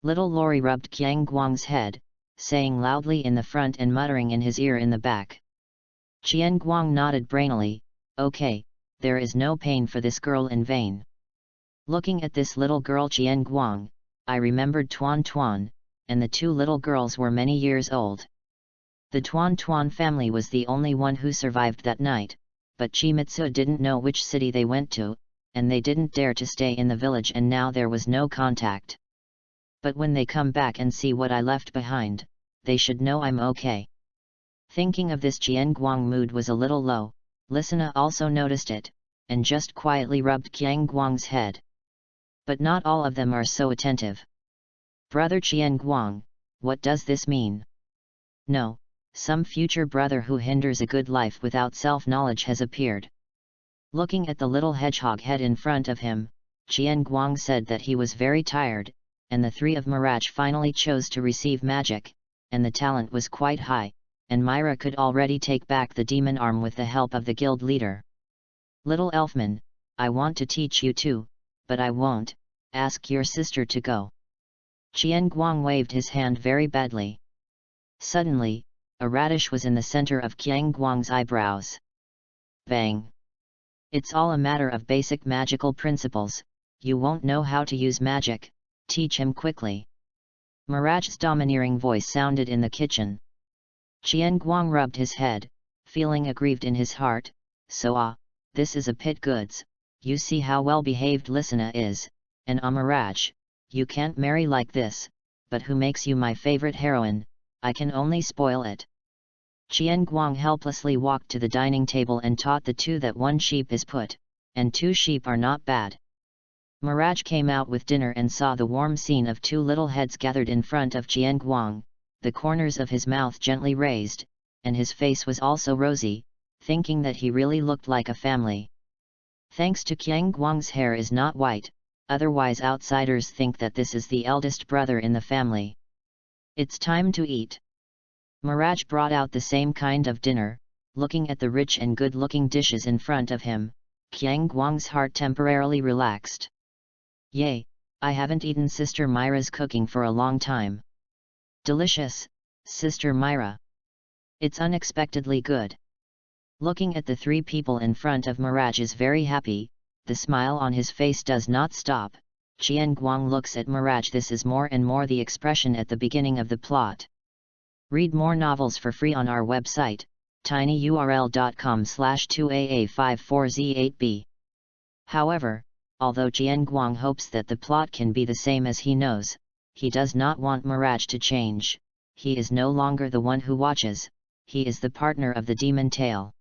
Little Lori rubbed Qian Guang's head, saying loudly in the front and muttering in his ear in the back. Qian Guang nodded brainily. Okay, there is no pain for this girl in vain. Looking at this little girl Qian Guang, I remembered Tuan Tuan, and the two little girls were many years old. The Tuan Tuan family was the only one who survived that night, but Chimitsu didn't know which city they went to, and they didn't dare to stay in the village, and now there was no contact. But when they come back and see what I left behind, they should know I'm okay. Thinking of this, Qian Guang's mood was a little low. Listener also noticed it, and just quietly rubbed Qian Guang's head. But not all of them are so attentive. Brother Qian Guang, what does this mean? No, some future brother who hinders a good life without self-knowledge has appeared. Looking at the little hedgehog head in front of him, Qian Guang said that he was very tired, and the three of Mirage finally chose to receive magic, and the talent was quite high, and Myra could already take back the demon arm with the help of the guild leader. Little Elfman, I want to teach you too, but I won't. Ask your sister to go. Qian Guang waved his hand very badly. Suddenly, a radish was in the center of Qian Guang's eyebrows. Bang! It's all a matter of basic magical principles. You won't know how to use magic, teach him quickly. Mirage's domineering voice sounded in the kitchen. Qian Guang rubbed his head, feeling aggrieved in his heart. So this is a pit goods. You see how well behaved Listener is, and Mirage, you can't marry like this, but who makes you my favorite heroine? I can only spoil it. Qian Guang helplessly walked to the dining table and taught the two that one sheep is put, and two sheep are not bad. Mirage came out with dinner and saw the warm scene of two little heads gathered in front of Qian Guang, the corners of his mouth gently raised, and his face was also rosy, thinking that he really looked like a family. Thanks to Qian Guang's hair is not white, otherwise outsiders think that this is the eldest brother in the family. It's time to eat. Mirage brought out the same kind of dinner, looking at the rich and good-looking dishes in front of him. Qian Guang's heart temporarily relaxed. Yay, I haven't eaten Sister Myra's cooking for a long time. Delicious, Sister Myra. It's unexpectedly good. Looking at the three people in front of Mirage is very happy, the smile on his face does not stop. Qian Guang looks at Mirage. This is more and more the expression at the beginning of the plot. Read more novels for free on our website, tinyurl.com/2aa54z8b. However, although Qian Guang hopes that the plot can be the same as he knows, he does not want Mirage to change. He is no longer the one who watches, he is the partner of the demon tale.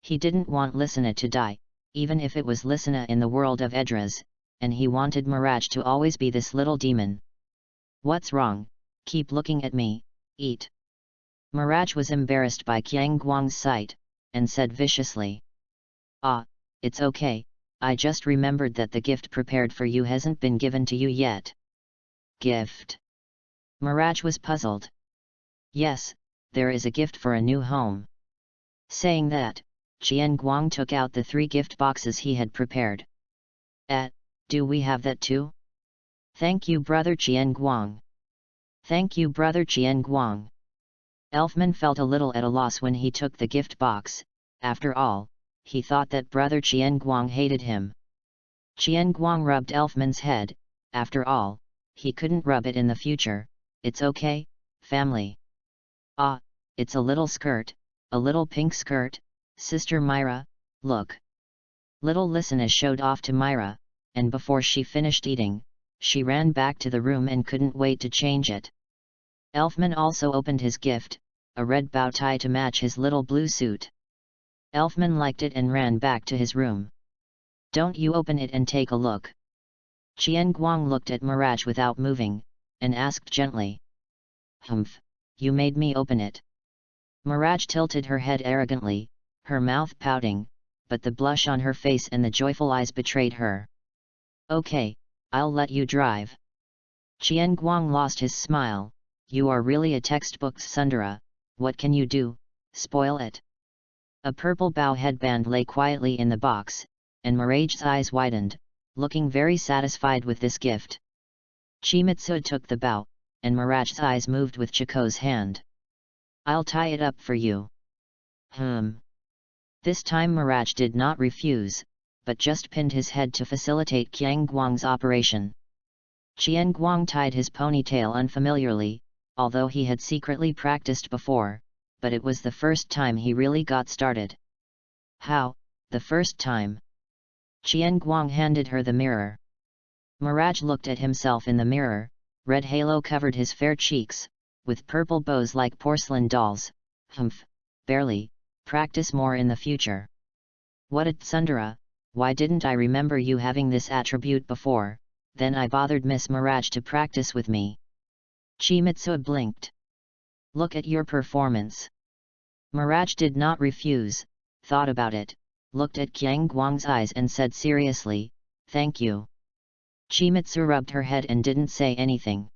He didn't want Listener to die, even if it was Listener in the world of Edras, and he wanted Mirage to always be this little demon. What's wrong? Keep looking at me. Eat. Mirage was embarrassed by Qian Guang's sight, and said viciously. It's okay, I just remembered that the gift prepared for you hasn't been given to you yet. Gift? Mirage was puzzled. Yes, there is a gift for a new home. Saying that, Qian Guang took out the 3 gift boxes he had prepared. Do we have that too? Thank you, Brother Qian Guang. Thank you, Brother Qian Guang. Elfman felt a little at a loss when he took the gift box. After all, he thought that Brother Qian Guang hated him. Qian Guang rubbed Elfman's head. After all, he couldn't rub it in the future. It's okay, family. It's a little skirt, a little pink skirt. Sister Myra, look. Little Listener showed off to Myra, and before she finished eating, she ran back to the room and couldn't wait to change it. Elfman also opened his gift, a red bow tie to match his little blue suit. Elfman liked it and ran back to his room. Don't you open it and take a look. Qian Guang looked at Mirage without moving, and asked gently. Humph, you made me open it. Mirage tilted her head arrogantly, her mouth pouting, but the blush on her face and the joyful eyes betrayed her. Okay, I'll let you drive. Qian Guang lost his smile. You are really a textbook tsundere, what can you do, spoil it? A purple bow headband lay quietly in the box, and Mirage's eyes widened, looking very satisfied with this gift. Chimitsu took the bow, and Mirage's eyes moved with Chico's hand. I'll tie it up for you. This time Mirage did not refuse, but just pinned his head to facilitate Qian Guang's operation. Qian Guang tied his ponytail unfamiliarly, although he had secretly practiced before, but it was the first time he really got started. How, the first time? Qian Guang handed her the mirror. Miraj looked at himself in the mirror, red halo covered his fair cheeks, with purple bows like porcelain dolls. Humph, barely, practice more in the future. What a tsundere, why didn't I remember you having this attribute before, then I bothered Miss Miraj to practice with me. Chimitsu blinked. Look at your performance. Miraj did not refuse, thought about it, looked at Qian Guang's eyes and said seriously, thank you. Chimitsu rubbed her head and didn't say anything.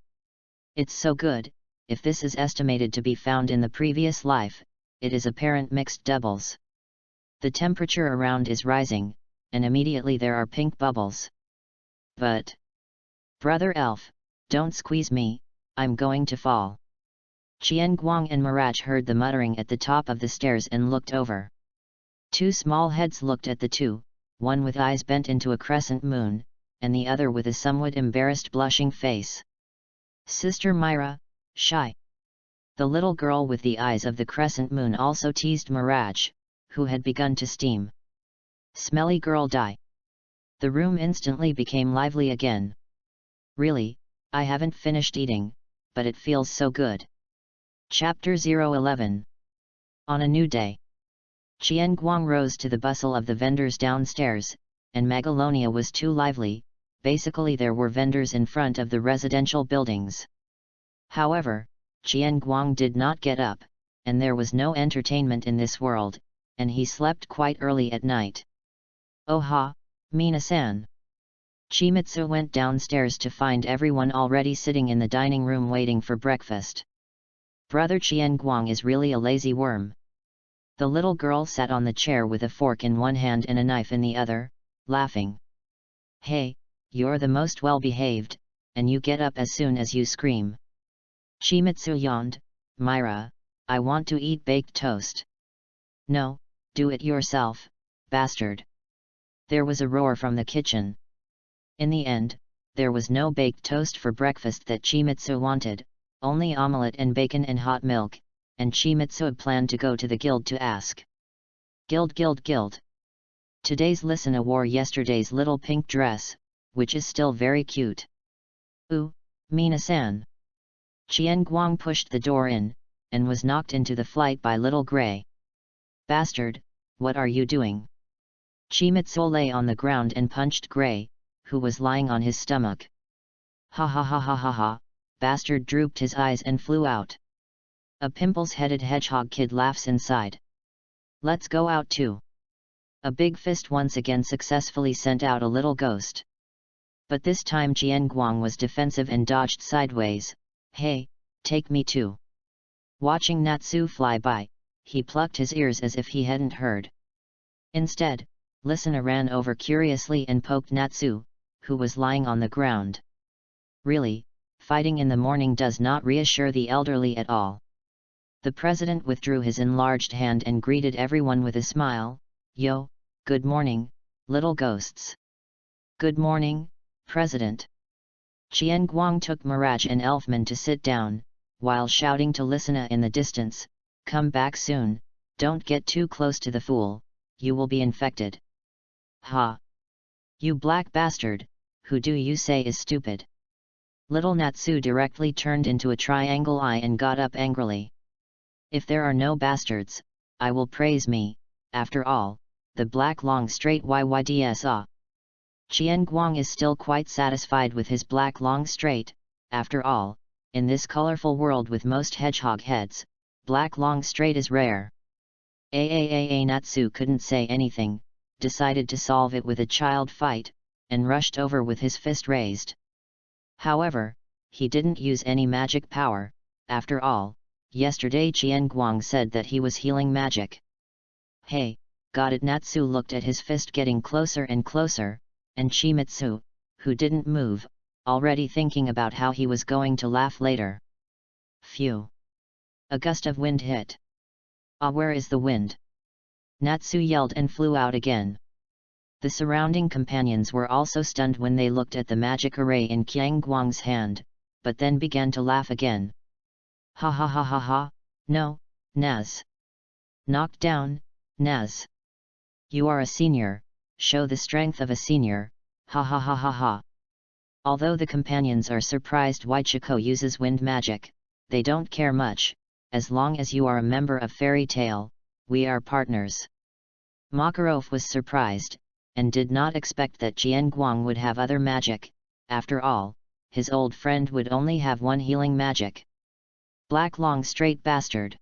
It's so good, if this is estimated to be found in the previous life, it is apparent mixed doubles. The temperature around is rising, and immediately there are pink bubbles. But... Brother Elf, don't squeeze me, I'm going to fall. Qian Guang and Miraj heard the muttering at the top of the stairs and looked over. Two small heads looked at the two, one with eyes bent into a crescent moon, and the other with a somewhat embarrassed blushing face. Sister Myra, shy. The little girl with the eyes of the crescent moon also teased Miraj, who had begun to steam. Smelly girl die. The room instantly became lively again. Really, I haven't finished eating, but it feels so good. Chapter 011. On a new day. Qian Guang rose to the bustle of the vendors downstairs, and Megalonia was too lively, basically there were vendors in front of the residential buildings. However, Qian Guang did not get up, and there was no entertainment in this world, and he slept quite early at night. Oh ha, Mina-san. Chimitsu went downstairs to find everyone already sitting in the dining room waiting for breakfast. Brother Qian Guang is really a lazy worm. The little girl sat on the chair with a fork in one hand and a knife in the other, laughing. Hey, you're the most well-behaved, and you get up as soon as you scream. Chimitsu yawned, Myra, I want to eat baked toast. No, do it yourself, bastard. There was a roar from the kitchen. In the end, there was no baked toast for breakfast that Chimitsu wanted, only omelette and bacon and hot milk, and Chimitsu planned to go to the guild to ask. Guild. Today's listener wore yesterday's little pink dress, which is still very cute. Ooh, Mina-san. Qian Guang pushed the door in, and was knocked into the flight by little Gray. Bastard, what are you doing? Chimitsu lay on the ground and punched Gray, who was lying on his stomach. Ha ha ha ha ha ha, bastard drooped his eyes and flew out. A pimples-headed hedgehog kid laughs inside. Let's go out too. A big fist once again successfully sent out a little ghost. But this time Qian Guang was defensive and dodged sideways. Hey, take me too. Watching Natsu fly by, he plucked his ears as if he hadn't heard. Instead, Listener ran over curiously and poked Natsu, who was lying on the ground. Really, fighting in the morning does not reassure the elderly at all. The president withdrew his enlarged hand and greeted everyone with a smile. Yo, good morning, little ghosts. Good morning, President. Qian Guang took Miraj and Elfman to sit down, while shouting to Listener in the distance, come back soon, don't get too close to the fool, you will be infected. Ha! You black bastard, who do you say is stupid? Little Natsu directly turned into a triangle eye and got up angrily. If there are no bastards, I will praise me, after all, the black long straight YYDSA. Qian Guang is still quite satisfied with his black long straight, after all, in this colorful world with most hedgehog heads, black long straight is rare. Natsu couldn't say anything, decided to solve it with a child fight, and rushed over with his fist raised. However, he didn't use any magic power, after all, yesterday Qian Guang said that he was healing magic. Hey, got it. Natsu looked at his fist getting closer and closer, and Chimitsu, who didn't move, already thinking about how he was going to laugh later. Phew! A gust of wind hit. Ah, where is the wind? Natsu yelled and flew out again. The surrounding companions were also stunned when they looked at the magic array in Qiang Guang's hand, but then began to laugh again. Ha ha ha ha ha, no, Naz. Knocked down, Naz. You are a senior, show the strength of a senior, ha ha ha ha ha. Although the companions are surprised why Chico uses wind magic, they don't care much, as long as you are a member of Fairy Tale, we are partners. Makarov was surprised, and did not expect that Jian Guang would have other magic. After all, his old friend would only have one healing magic. Black long straight bastard.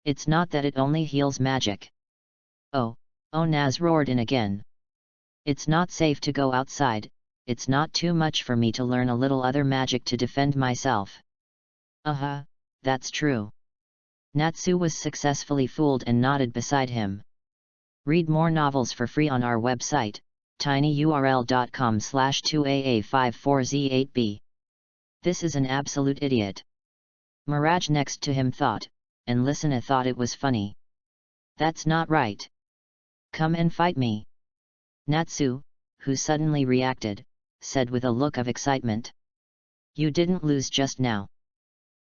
It's not that it only heals magic. Oh, Naz roared in again. It's not safe to go outside, it's not too much for me to learn a little other magic to defend myself. That's true. Natsu was successfully fooled and nodded beside him. Read more novels for free on our website, tinyurl.com/2aa54z8b. This is an absolute idiot. Mirage next to him thought, and Lysina thought it was funny. That's not right. Come and fight me. Natsu, who suddenly reacted, said with a look of excitement. You didn't lose just now.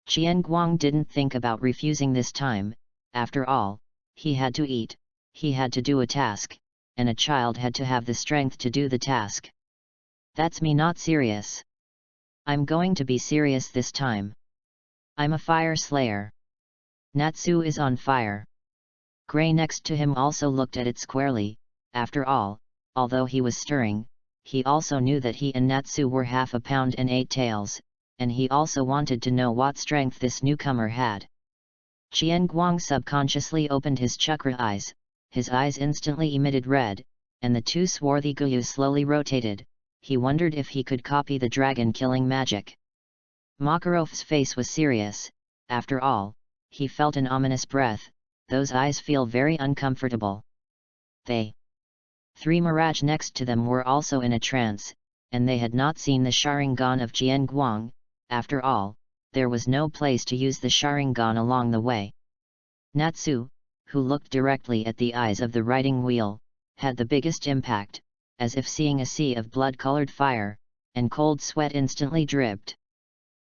Jian Guang didn't think about refusing this time. After all, he had to eat, he had to do a task, and a child had to have the strength to do the task. That's me not serious. I'm going to be serious this time. I'm a fire slayer. Natsu is on fire. Gray next to him also looked at it squarely. After all, although he was stirring, he also knew that he and Natsu were half a pound and 8 taels, and he also wanted to know what strength this newcomer had. Jian Guang subconsciously opened his chakra eyes, his eyes instantly emitted red, and the two swarthy guyus slowly rotated. He wondered if he could copy the dragon-killing magic. Makarov's face was serious. After all, he felt an ominous breath. Those eyes feel very uncomfortable. They. 3 Mirage next to them were also in a trance, and they had not seen the Sharingan of Jian Guang. After all, there was no place to use the Sharingan along the way. Natsu, who looked directly at the eyes of the writing wheel, had the biggest impact, as if seeing a sea of blood-colored fire, and cold sweat instantly dripped.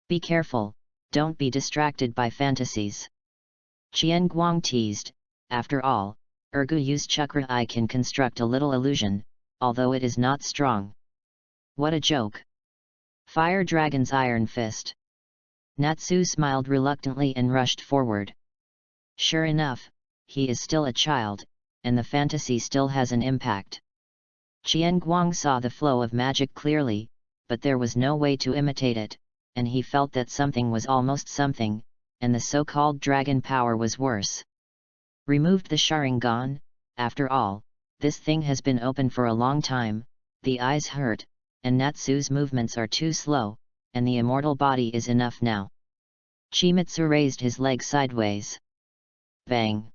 Be careful, don't be distracted by fantasies. Jian Guang teased. After all, Erguyu's chakra eye can construct a little illusion, although it is not strong. What a joke! Fire Dragon's Iron Fist. Natsu smiled reluctantly and rushed forward. Sure enough, he is still a child, and the fantasy still has an impact. Jian Guang saw the flow of magic clearly, but there was no way to imitate it, and he felt that something was almost something, and the so-called dragon power was worse. Removed the Sharingan. After all, this thing has been open for a long time, the eyes hurt, and Natsu's movements are too slow, and the immortal body is enough now. Chimitsu raised his leg sideways. Bang!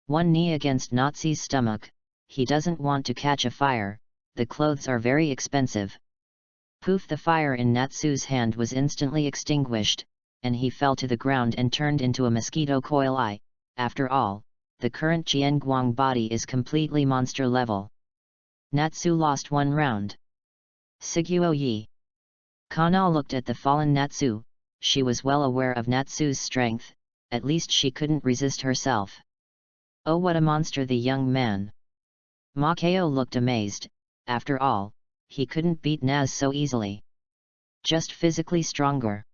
One knee against Natsu's stomach. He doesn't want to catch a fire, the clothes are very expensive. Poof! The fire in Natsu's hand was instantly extinguished, and he fell to the ground and turned into a mosquito coil eye. After all, the current Jian Guang body is completely monster level. Natsu lost 1 round. Siguo Yi. Kana looked at the fallen Natsu. She was well aware of Natsu's strength, at least she couldn't resist herself. Oh, what a monster, the young man! Makao looked amazed. After all, he couldn't beat Naz so easily. Just physically stronger.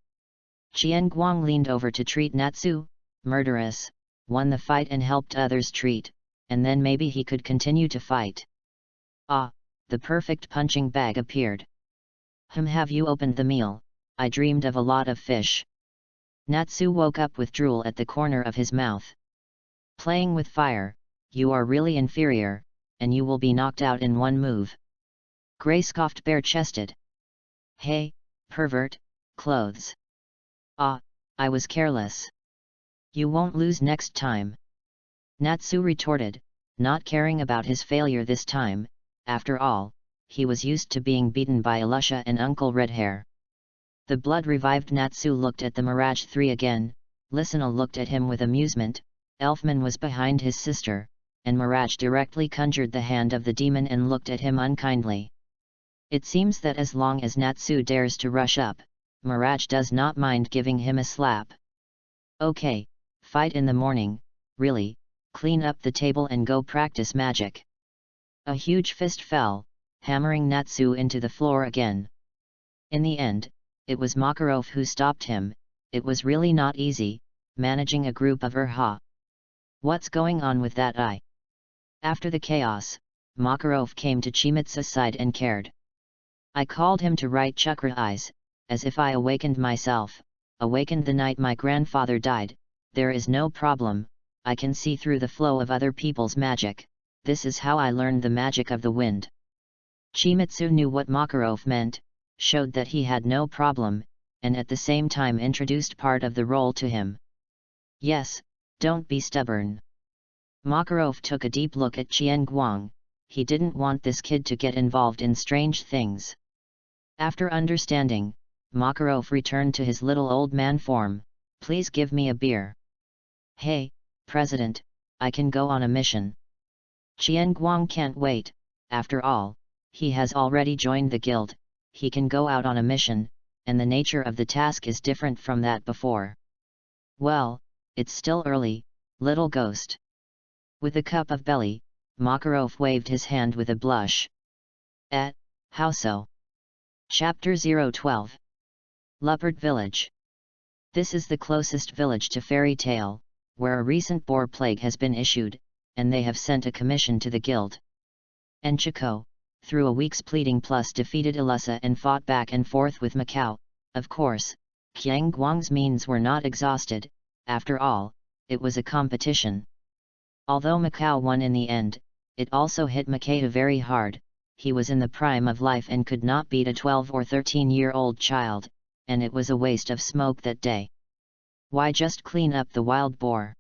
Jian Guang leaned over to treat Natsu. Murderous, won the fight and helped others treat, and then maybe he could continue to fight. Ah, the perfect punching bag appeared. Have you opened the meal? I dreamed of a lot of fish. Natsu woke up with drool at the corner of his mouth. Playing with fire, you are really inferior, and you will be knocked out in 1 move. Gray scoffed bare-chested. Hey, pervert, clothes. Ah, I was careless. You won't lose next time. Natsu retorted, not caring about his failure this time. After all, he was used to being beaten by Alusha and Uncle Redhair. The blood-revived Natsu looked at the Mirage 3 again. Lysina looked at him with amusement. Elfman was behind his sister, and Mirage directly conjured the hand of the demon and looked at him unkindly. It seems that as long as Natsu dares to rush up, Mirage does not mind giving him a slap. Okay, fight in the morning, really, clean up the table and go practice magic. A huge fist fell, hammering Natsu into the floor again. In the end, it was Makarov who stopped him. It was really not easy, managing a group of Urha. What's going on with that eye? After the chaos, Makarov came to Chimitsu's side and cared. I called him to write chakra eyes, as if I awakened myself, awakened the night my grandfather died. There is no problem, I can see through the flow of other people's magic. This is how I learned the magic of the wind. Chimitsu knew what Makarov meant, showed that he had no problem, and at the same time introduced part of the role to him. Yes, don't be stubborn. Makarov took a deep look at Qian Guang. He didn't want this kid to get involved in strange things. After understanding, Makarov returned to his little old man form. Please give me a beer. Hey, President, I can go on a mission. Qian Guang can't wait. After all, he has already joined the guild. He can go out on a mission, and the nature of the task is different from that before. Well, it's still early, little ghost. With a cup of belly, Makarov waved his hand with a blush. How so? Chapter 012. Leopard Village. This is the closest village to Fairy Tale, where a recent boar plague has been issued, and they have sent a commission to the guild. And Chico, through a week's pleading plus defeated Ilusa and fought back and forth with Macau. Of course, Qian Guang's means were not exhausted. After all, it was a competition. Although Macau won in the end, it also hit Makeda very hard. He was in the prime of life and could not beat a 12 or 13-year-old child, and it was a waste of smoke that day. Why just clean up the wild boar?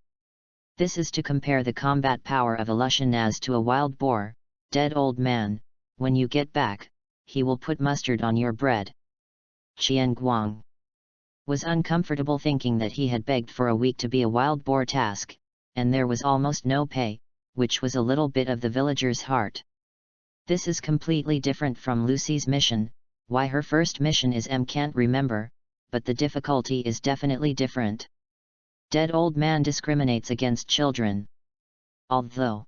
This is to compare the combat power of a Lushanaz to a wild boar. Dead old man, when you get back, he will put mustard on your bread. Qian Guang was uncomfortable thinking that he had begged for a week to be a wild boar task, and there was almost no pay, which was a little bit of the villager's heart. This is completely different from Lucy's mission. Why her first mission is can't remember, but the difficulty is definitely different. Dead old man discriminates against children. Although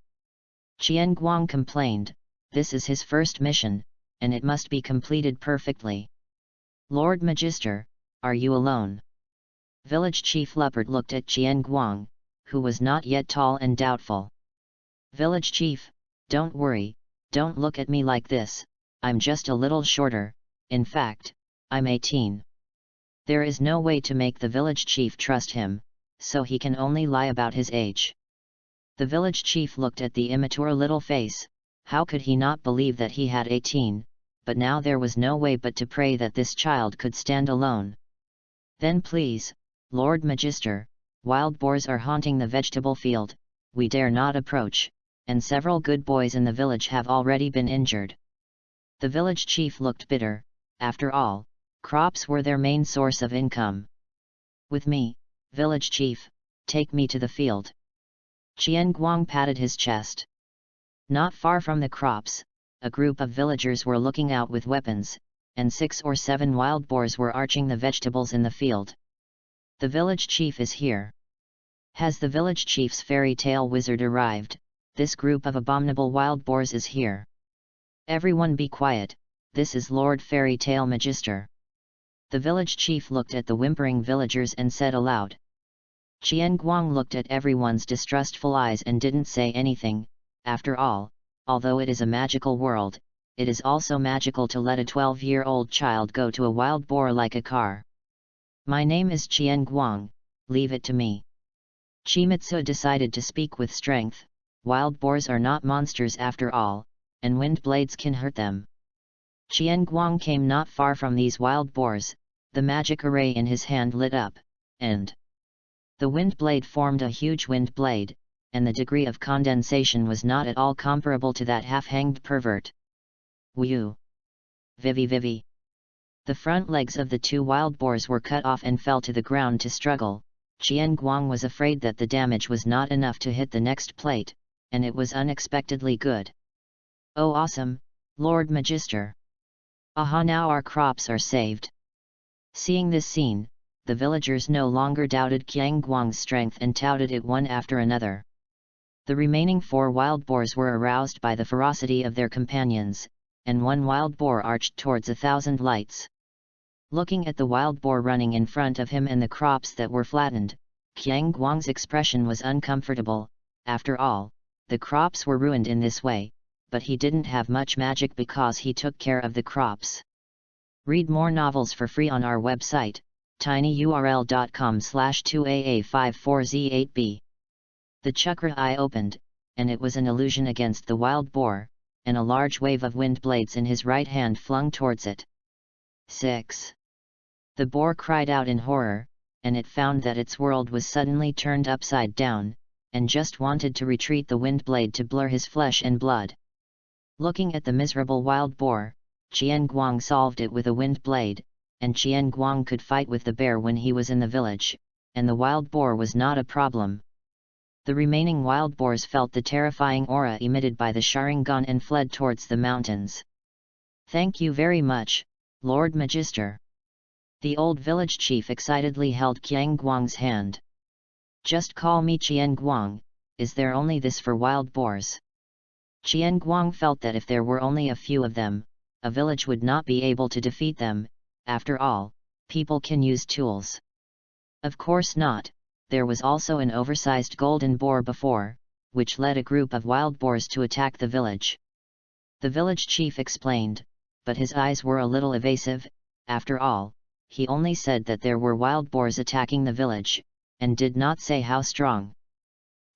Qian Guang complained, this is his first mission, and it must be completed perfectly. Lord Magister, are you alone? Village Chief Leopard looked at Qian Guang, who was not yet tall and doubtful. Village Chief, don't worry, don't look at me like this, I'm just a little shorter, in fact, I'm 18. There is no way to make the village chief trust him, so he can only lie about his age. The village chief looked at the immature little face. How could he not believe that he had 18, but now there was no way but to pray that this child could stand alone. Then please, Lord Magister, wild boars are haunting the vegetable field, we dare not approach, and several good boys in the village have already been injured. The village chief looked bitter. After all, crops were their main source of income. With me, village chief, take me to the field. Qian Guang patted his chest. Not far from the crops, a group of villagers were looking out with weapons, and 6 or 7 wild boars were arching the vegetables in the field. The village chief is here. Has the village chief's fairy tale wizard arrived? This group of abominable wild boars is here. Everyone be quiet, this is Lord Fairy Tale Magister. The village chief looked at the whimpering villagers and said aloud. Qian Guang looked at everyone's distrustful eyes and didn't say anything. After all, although it is a magical world, it is also magical to let a 12-year-old child go to a wild boar like a car. My name is Qian Guang, leave it to me. Chimitsu decided to speak with strength. Wild boars are not monsters after all, and wind blades can hurt them. Qian Guang came not far from these wild boars. The magic array in his hand lit up, and the wind blade formed a huge wind blade, and the degree of condensation was not at all comparable to that half-hanged pervert. Whew! Vivi vivi! The front legs of the 2 wild boars were cut off and fell to the ground to struggle. Qian Guang was afraid that the damage was not enough to hit the next plate, and it was unexpectedly good. Oh awesome, Lord Magister! Aha, now our crops are saved. Seeing this scene, the villagers no longer doubted Qiang Guang's strength and touted it one after another. The remaining 4 wild boars were aroused by the ferocity of their companions, and one wild boar arched towards 1,000 lights. Looking at the wild boar running in front of him and the crops that were flattened, Qiang Guang's expression was uncomfortable. After all, the crops were ruined in this way, but he didn't have much magic because he took care of the crops. Read more novels for free on our website, tinyurl.com/2aa54z8b. The chakra eye opened, and it was an illusion against the wild boar, and a large wave of wind blades in his right hand flung towards it. 6. The boar cried out in horror, and it found that its world was suddenly turned upside down, and just wanted to retreat the wind blade to blur his flesh and blood. Looking at the miserable wild boar, Qian Guang solved it with a wind blade, and Qian Guang could fight with the bear when he was in the village, and the wild boar was not a problem. The remaining wild boars felt the terrifying aura emitted by the Sharingan and fled towards the mountains. Thank you very much, Lord Magister. The old village chief excitedly held Qiang Guang's hand. Just call me Qian Guang, is there only this for wild boars? Qian Guang felt that if there were only a few of them, a village would not be able to defeat them. After all, people can use tools. Of course not. There was also an oversized golden boar before, which led a group of wild boars to attack the village. The village chief explained, but his eyes were a little evasive. After all, he only said that there were wild boars attacking the village, and did not say how strong.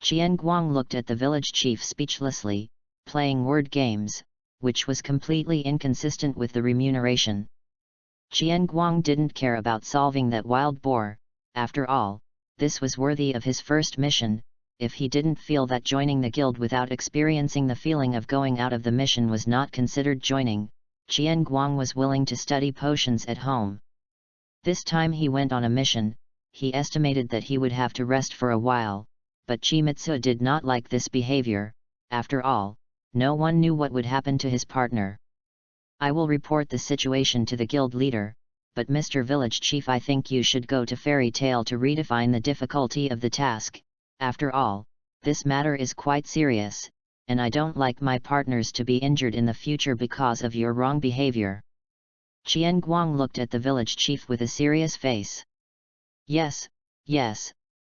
Qian Guang looked at the village chief speechlessly, playing word games, which was completely inconsistent with the remuneration. Qian Guang didn't care about solving that wild boar. After all, this was worthy of his first mission. If he didn't feel that joining the guild without experiencing the feeling of going out of the mission was not considered joining, Qian Guang was willing to study potions at home. This time he went on a mission. He estimated that he would have to rest for a while, but Chimitsu did not like this behavior. After all, no one knew what would happen to his partner. I will report the situation to the guild leader, but Mr. Village Chief, I think you should go to Fairy Tale to redefine the difficulty of the task. After all, this matter is quite serious, and I don't like my partners to be injured in the future because of your wrong behavior. Qian Guang looked at the village chief with a serious face. Yes,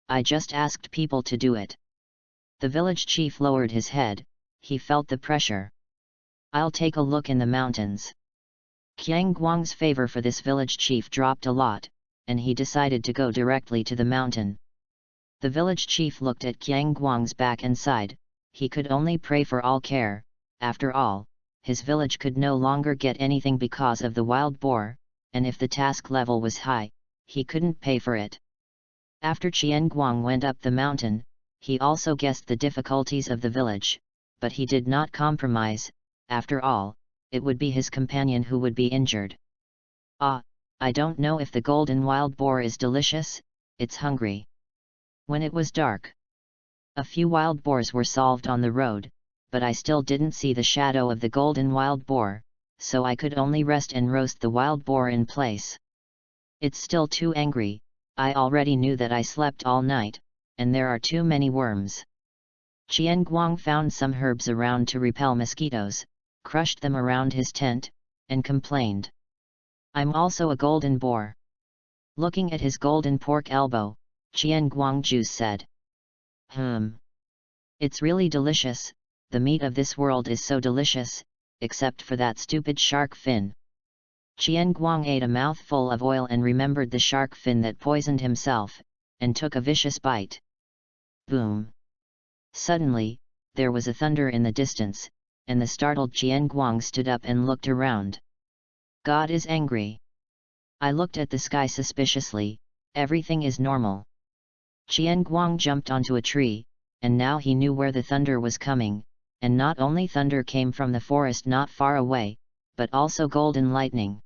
I just asked people to do it. The village chief lowered his head. He felt the pressure. I'll take a look in the mountains. Qiang Guang's favor for this village chief dropped a lot, and he decided to go directly to the mountain. The village chief looked at Qiang Guang's back and side. He could only pray for all care. After all, his village could no longer get anything because of the wild boar, and if the task level was high, he couldn't pay for it. After Qian Guang went up the mountain, he also guessed the difficulties of the village, but he did not compromise. After all, it would be his companion who would be injured. Ah, I don't know if the golden wild boar is delicious, it's hungry. When it was dark, a few wild boars were solved on the road, but I still didn't see the shadow of the golden wild boar, so I could only rest and roast the wild boar in place. It's still too angry. I already knew that I slept all night, and there are too many worms. Qian Guang found some herbs around to repel mosquitoes, crushed them around his tent, and complained. I'm also a golden boar. Looking at his golden pork elbow, Qian Guang juice said. It's really delicious. The meat of this world is so delicious, except for that stupid shark fin. Qian Guang ate a mouthful of oil and remembered the shark fin that poisoned himself, and took a vicious bite. Boom! Suddenly, there was a thunder in the distance, and the startled Qian Guang stood up and looked around. God is angry. I looked at the sky suspiciously. Everything is normal. Qian Guang jumped onto a tree, and now he knew where the thunder was coming, and not only thunder came from the forest not far away, but also golden lightning.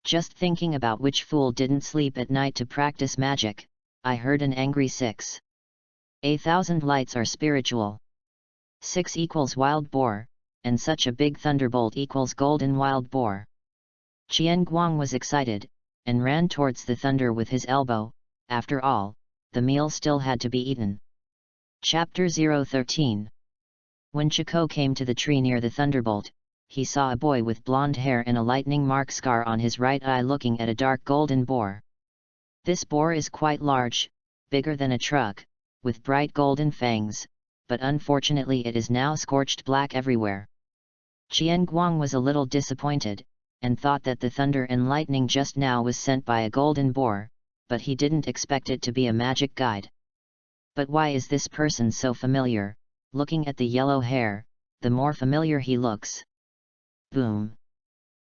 Just thinking about which fool didn't sleep at night to practice magic, I heard an angry 6. 1,000 lights are spiritual. 6 equals wild boar, and such a big thunderbolt equals golden wild boar. Qian Guang was excited, and ran towards the thunder with his elbow. After all, the meal still had to be eaten. Chapter 013. When Chico came to the tree near the thunderbolt, he saw a boy with blonde hair and a lightning mark scar on his right eye looking at a dark golden boar. This boar is quite large, bigger than a truck, with bright golden fangs, but unfortunately it is now scorched black everywhere. Qian Guang was a little disappointed, and thought that the thunder and lightning just now was sent by a golden boar, but he didn't expect it to be a magic guide. But why is this person so familiar? Looking at the yellow hair, the more familiar he looks. Boom!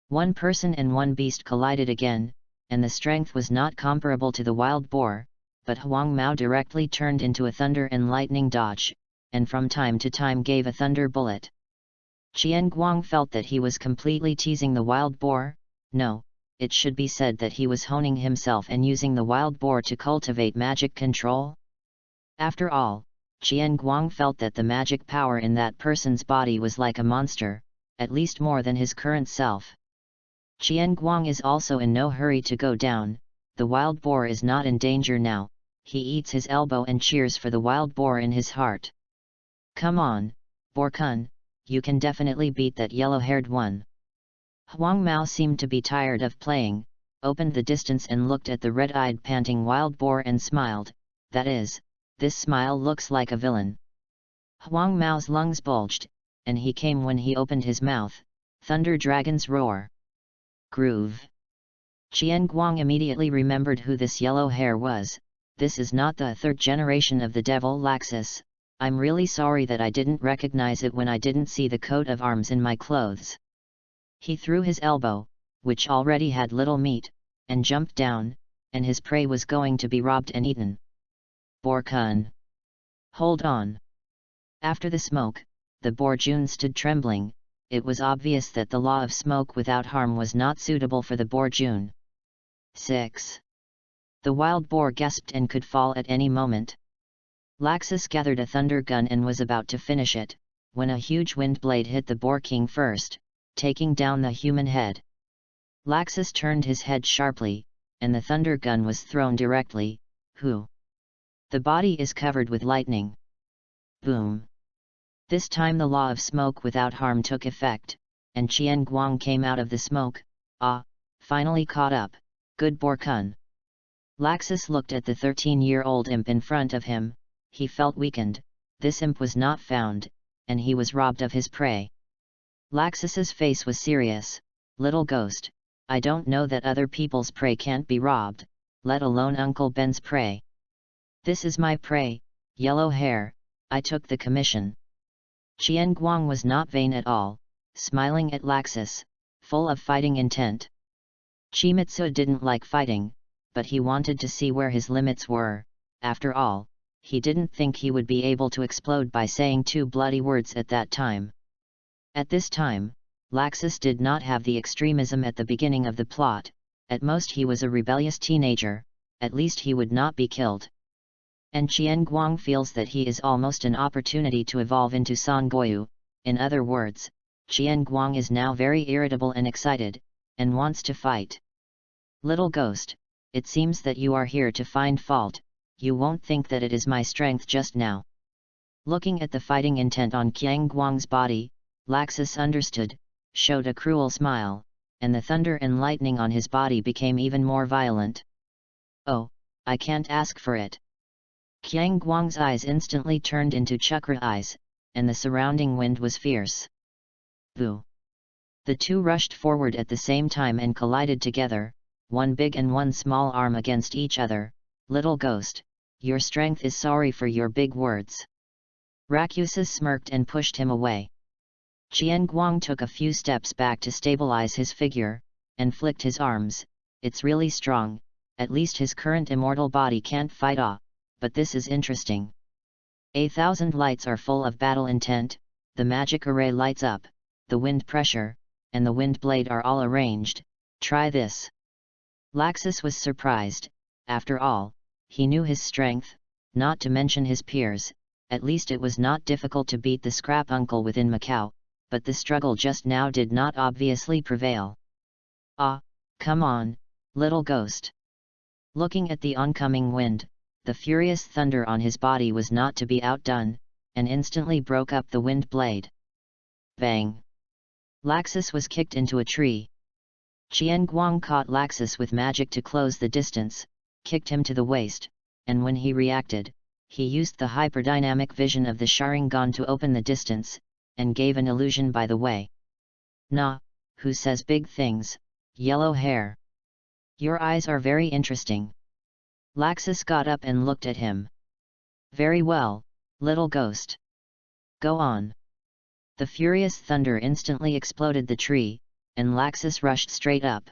One person and one beast collided again, and the strength was not comparable to the wild boar, but Huang Mao directly turned into a thunder and lightning dodge, and from time to time gave a thunder bullet. Qian Guang felt that he was completely teasing the wild boar. No, it should be said that he was honing himself and using the wild boar to cultivate magic control. After all, Qian Guang felt that the magic power in that person's body was like a monster, at least more than his current self. Qian Guang is also in no hurry to go down. The wild boar is not in danger now. He eats his elbow and cheers for the wild boar in his heart. Come on, Boar Kun, you can definitely beat that yellow-haired one. Huang Mao seemed to be tired of playing, opened the distance and looked at the red-eyed panting wild boar and smiled. That is, this smile looks like a villain. Huang Mao's lungs bulged, and he came when he opened his mouth. Thunder Dragon's roar. Groove. Qian Guang immediately remembered who this yellow hair was. This is not the third generation of the devil Laxus. I'm really sorry that I didn't recognize it when I didn't see the coat of arms in my clothes. He threw his elbow, which already had little meat, and jumped down, and his prey was going to be robbed and eaten. Boar Kun. Hold on. After the smoke, the Boar Jun stood trembling. It was obvious that the law of smoke without harm was not suitable for the Boar Jun. 6. The wild boar gasped and could fall at any moment. Laxus gathered a thunder gun and was about to finish it, when a huge wind blade hit the Boar King first, taking down the human head. Laxus turned his head sharply, and the thunder gun was thrown directly. Who? The body is covered with lightning. Boom! This time the law of smoke without harm took effect, and Qian Guang came out of the smoke. Finally caught up. Good Boar Kun. Laxus looked at the 13-year-old imp in front of him. He felt weakened. This imp was not found, and he was robbed of his prey. Laxus's face was serious. Little ghost, I don't know that other people's prey can't be robbed, let alone Uncle Ben's prey. This is my prey, yellow hair, I took the commission. Qian Guang was not vain at all, smiling at Laxus, full of fighting intent. Chimitsu didn't like fighting, but he wanted to see where his limits were. After all, he didn't think he would be able to explode by saying 2 bloody words at that time. At this time, Laxus did not have the extremism at the beginning of the plot. At most he was a rebellious teenager, at least he would not be killed. And Qian Guang feels that he is almost an opportunity to evolve into San Goyu. In other words, Qian Guang is now very irritable and excited, and wants to fight. Little ghost, it seems that you are here to find fault. You won't think that it is my strength just now. Looking at the fighting intent on Qian Guang's body, Laxus understood, showed a cruel smile, and the thunder and lightning on his body became even more violent. Oh, I can't ask for it. Qian Guang's eyes instantly turned into chakra eyes, and the surrounding wind was fierce. Boo! The two rushed forward at the same time and collided together, one big and one small arm against each other. Little ghost, your strength is sorry for your big words. Rakusa smirked and pushed him away. Qian Guang took a few steps back to stabilize his figure, and flicked his arms. It's really strong, at least his current immortal body can't fight but this is interesting. 1,000 lights are full of battle intent, the magic array lights up, the wind pressure, and the wind blade are all arranged. Try this. Laxus was surprised. After all, he knew his strength, not to mention his peers, at least it was not difficult to beat the scrap uncle within Macau, but the struggle just now did not obviously prevail. Ah, come on, little ghost. Looking at the oncoming wind, the furious thunder on his body was not to be outdone, and instantly broke up the wind blade. Bang! Laxus was kicked into a tree. Qian Guang caught Laxus with magic to close the distance, kicked him to the waist, and when he reacted, he used the hyperdynamic vision of the Sharingan to open the distance, and gave an illusion by the way. Nah, who says big things, yellow hair? Your eyes are very interesting. Laxus got up and looked at him. Very well, little ghost. Go on. The furious thunder instantly exploded the tree, and Laxus rushed straight up.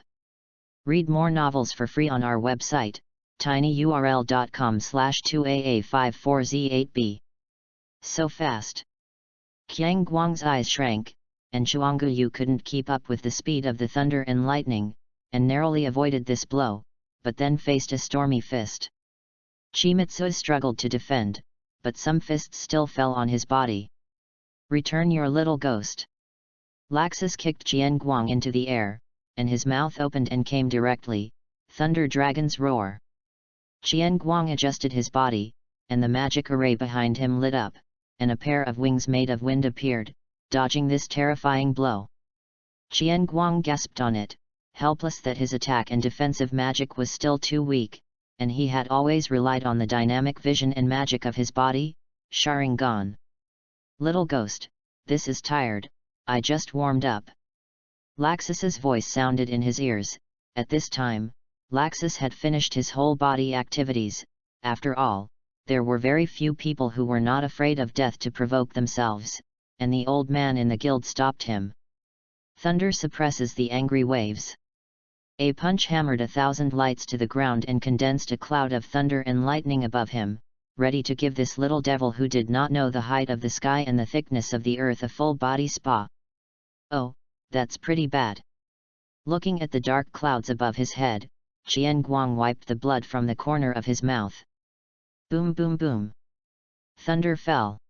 Read more novels for free on our website, tinyurl.com/2aa54z8b. So fast. Qiang Guang's eyes shrank, and Chuanggu Yu couldn't keep up with the speed of the thunder and lightning, and narrowly avoided this blow, but then faced a stormy fist. Chimitsu struggled to defend, but some fists still fell on his body. Return your little ghost. Laxus kicked Qian Guang into the air, and his mouth opened and came directly, Thunder Dragon's roar. Qian Guang adjusted his body, and the magic array behind him lit up, and a pair of wings made of wind appeared, dodging this terrifying blow. Qian Guang gasped on it, helpless that his attack and defensive magic was still too weak, and he had always relied on the dynamic vision and magic of his body, Sharingan. Little ghost, this is tired, I just warmed up. Laxus's voice sounded in his ears. At this time, Laxus had finished his whole body activities. After all, there were very few people who were not afraid of death to provoke themselves, and the old man in the guild stopped him. Thunder suppresses the angry waves. A punch hammered 1,000 lights to the ground and condensed a cloud of thunder and lightning above him, ready to give this little devil who did not know the height of the sky and the thickness of the earth a full-body spa. Oh, that's pretty bad. Looking at the dark clouds above his head, Qian Guang wiped the blood from the corner of his mouth. Boom boom boom. Thunder fell.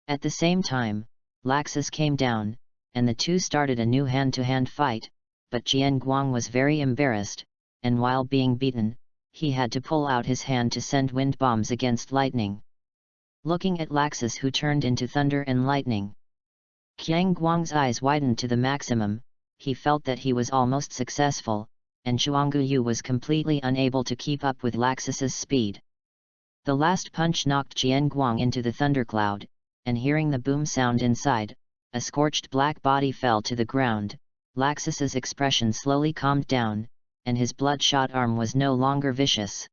At the same time, Laxus came down, and the two started a new hand-to-hand fight, but Qian Guang was very embarrassed, and while being beaten, he had to pull out his hand to send wind bombs against lightning. Looking at Laxus who turned into thunder and lightning, Qian Guang's eyes widened to the maximum. He felt that he was almost successful, and Chuanggu Yu was completely unable to keep up with Laxus's speed. The last punch knocked Qian Guang into the thundercloud, and hearing the boom sound inside, a scorched black body fell to the ground. Laxus's expression slowly calmed down, and his bloodshot arm was no longer vicious.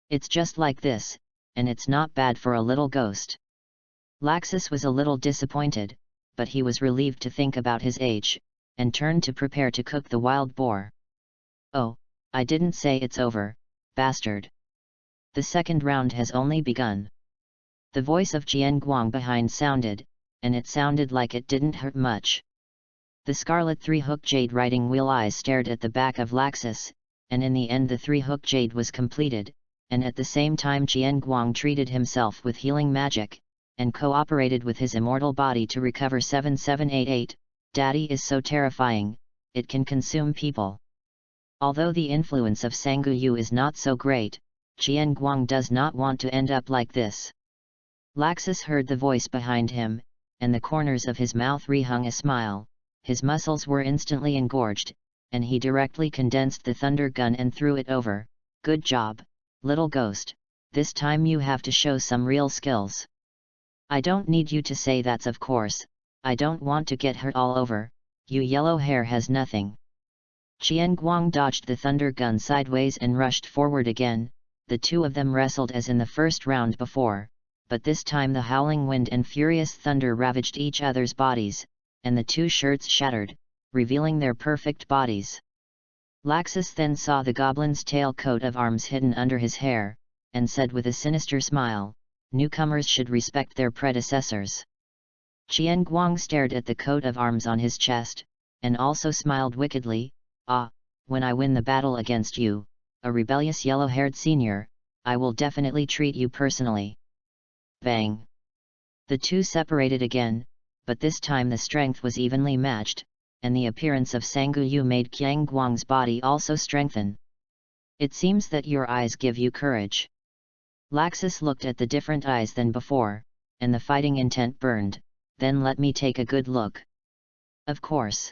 It's just like this, and it's not bad for a little ghost. Laxus was a little disappointed, but he was relieved to think about his age, and turned to prepare to cook the wild boar. Oh, I didn't say it's over, bastard. The second round has only begun. The voice of Qian Guang behind sounded, and it sounded like it didn't hurt much. The scarlet three-hook jade riding wheel eyes stared at the back of Laxus, and in the end the three-hook jade was completed, and at the same time Qian Guang treated himself with healing magic, and cooperated with his immortal body to recover 7788. Daddy is so terrifying, it can consume people. Although the influence of Sanggu Yu is not so great, Qian Guang does not want to end up like this. Laxus heard the voice behind him, and the corners of his mouth rehung a smile. His muscles were instantly engorged, and he directly condensed the thunder gun and threw it over. Good job, little ghost, this time you have to show some real skills. I don't need you to say that's of course, I don't want to get hurt all over, you yellow hair has nothing. Qian Guang dodged the thunder gun sideways and rushed forward again. The two of them wrestled as in the first round before, but this time the howling wind and furious thunder ravaged each other's bodies, and the two shirts shattered, revealing their perfect bodies. Laxus then saw the goblin's tail coat of arms hidden under his hair, and said with a sinister smile, newcomers should respect their predecessors. Qian Guang stared at the coat of arms on his chest, and also smiled wickedly. Ah, when I win the battle against you, a rebellious yellow-haired senior, I will definitely treat you personally. Bang! The two separated again, but this time the strength was evenly matched, and the appearance of Sangguyu made Qiang Guang's body also strengthen. It seems that your eyes give you courage. Laxus looked at the different eyes than before, and the fighting intent burned. Then let me take a good look. Of course.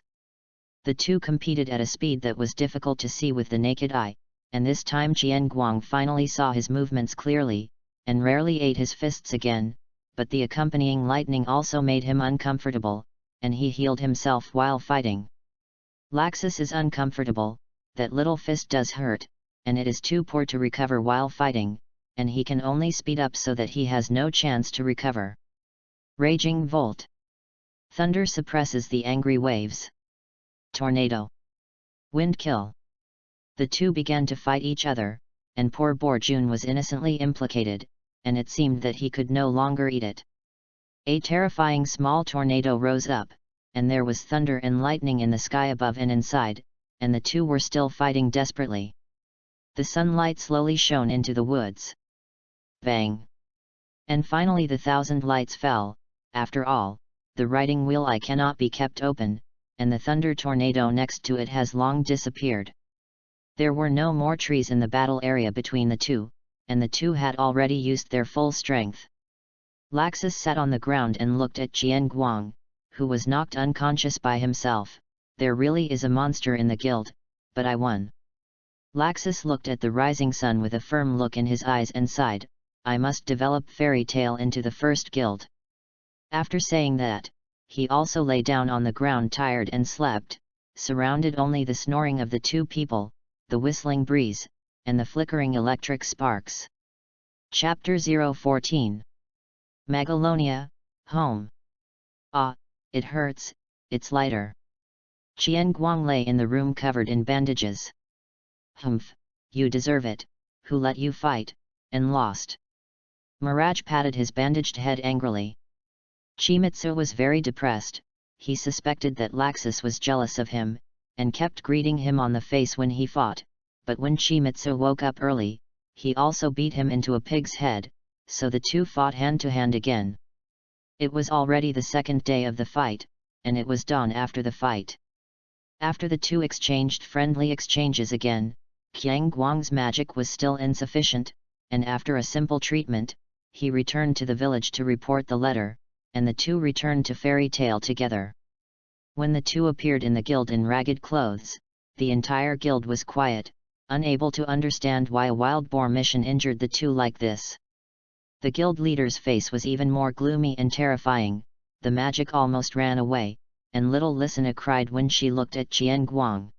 The two competed at a speed that was difficult to see with the naked eye, and this time Qian Guang finally saw his movements clearly, and rarely ate his fists again, but the accompanying lightning also made him uncomfortable, and he healed himself while fighting. Laxus is uncomfortable, that little fist does hurt, and it is too poor to recover while fighting, and he can only speed up so that he has no chance to recover. Raging Volt. Thunder suppresses the angry waves. Tornado. Wind kill. The two began to fight each other, and poor Borjun was innocently implicated, and it seemed that he could no longer eat it. A terrifying small tornado rose up, and there was thunder and lightning in the sky above and inside, and the two were still fighting desperately. The sunlight slowly shone into the woods. Bang! And finally the 1,000 lights fell. After all, the writing wheel eye cannot be kept open, and the thunder tornado next to it has long disappeared. There were no more trees in the battle area between the two, and the two had already used their full strength. Laxus sat on the ground and looked at Qian Guang, who was knocked unconscious by himself. There really is a monster in the guild, but I won. Laxus looked at the rising sun with a firm look in his eyes and sighed, I must develop fairy tale into the first guild. After saying that, he also lay down on the ground tired and slept, surrounded only the snoring of the two people, the whistling breeze, and the flickering electric sparks. Chapter 014. Magalonia, Home. Ah, it hurts, it's lighter. Qian Guang lay in the room covered in bandages. Humph, you deserve it, who let you fight, and lost. Mirage patted his bandaged head angrily. Chimitsu was very depressed, he suspected that Laxus was jealous of him, and kept greeting him on the face when he fought, but when Chimitsu woke up early, he also beat him into a pig's head, so the two fought hand to hand again. It was already the second day of the fight, and it was dawn after the fight. After the two exchanged friendly exchanges again, Qiang Guang's magic was still insufficient, and after a simple treatment, he returned to the village to report the letter, and the two returned to Fairy Tale together. When the two appeared in the guild in ragged clothes, the entire guild was quiet, unable to understand why a wild boar mission injured the two like this. The guild leader's face was even more gloomy and terrifying, the magic almost ran away, and little Lissana cried when she looked at Qian Guang.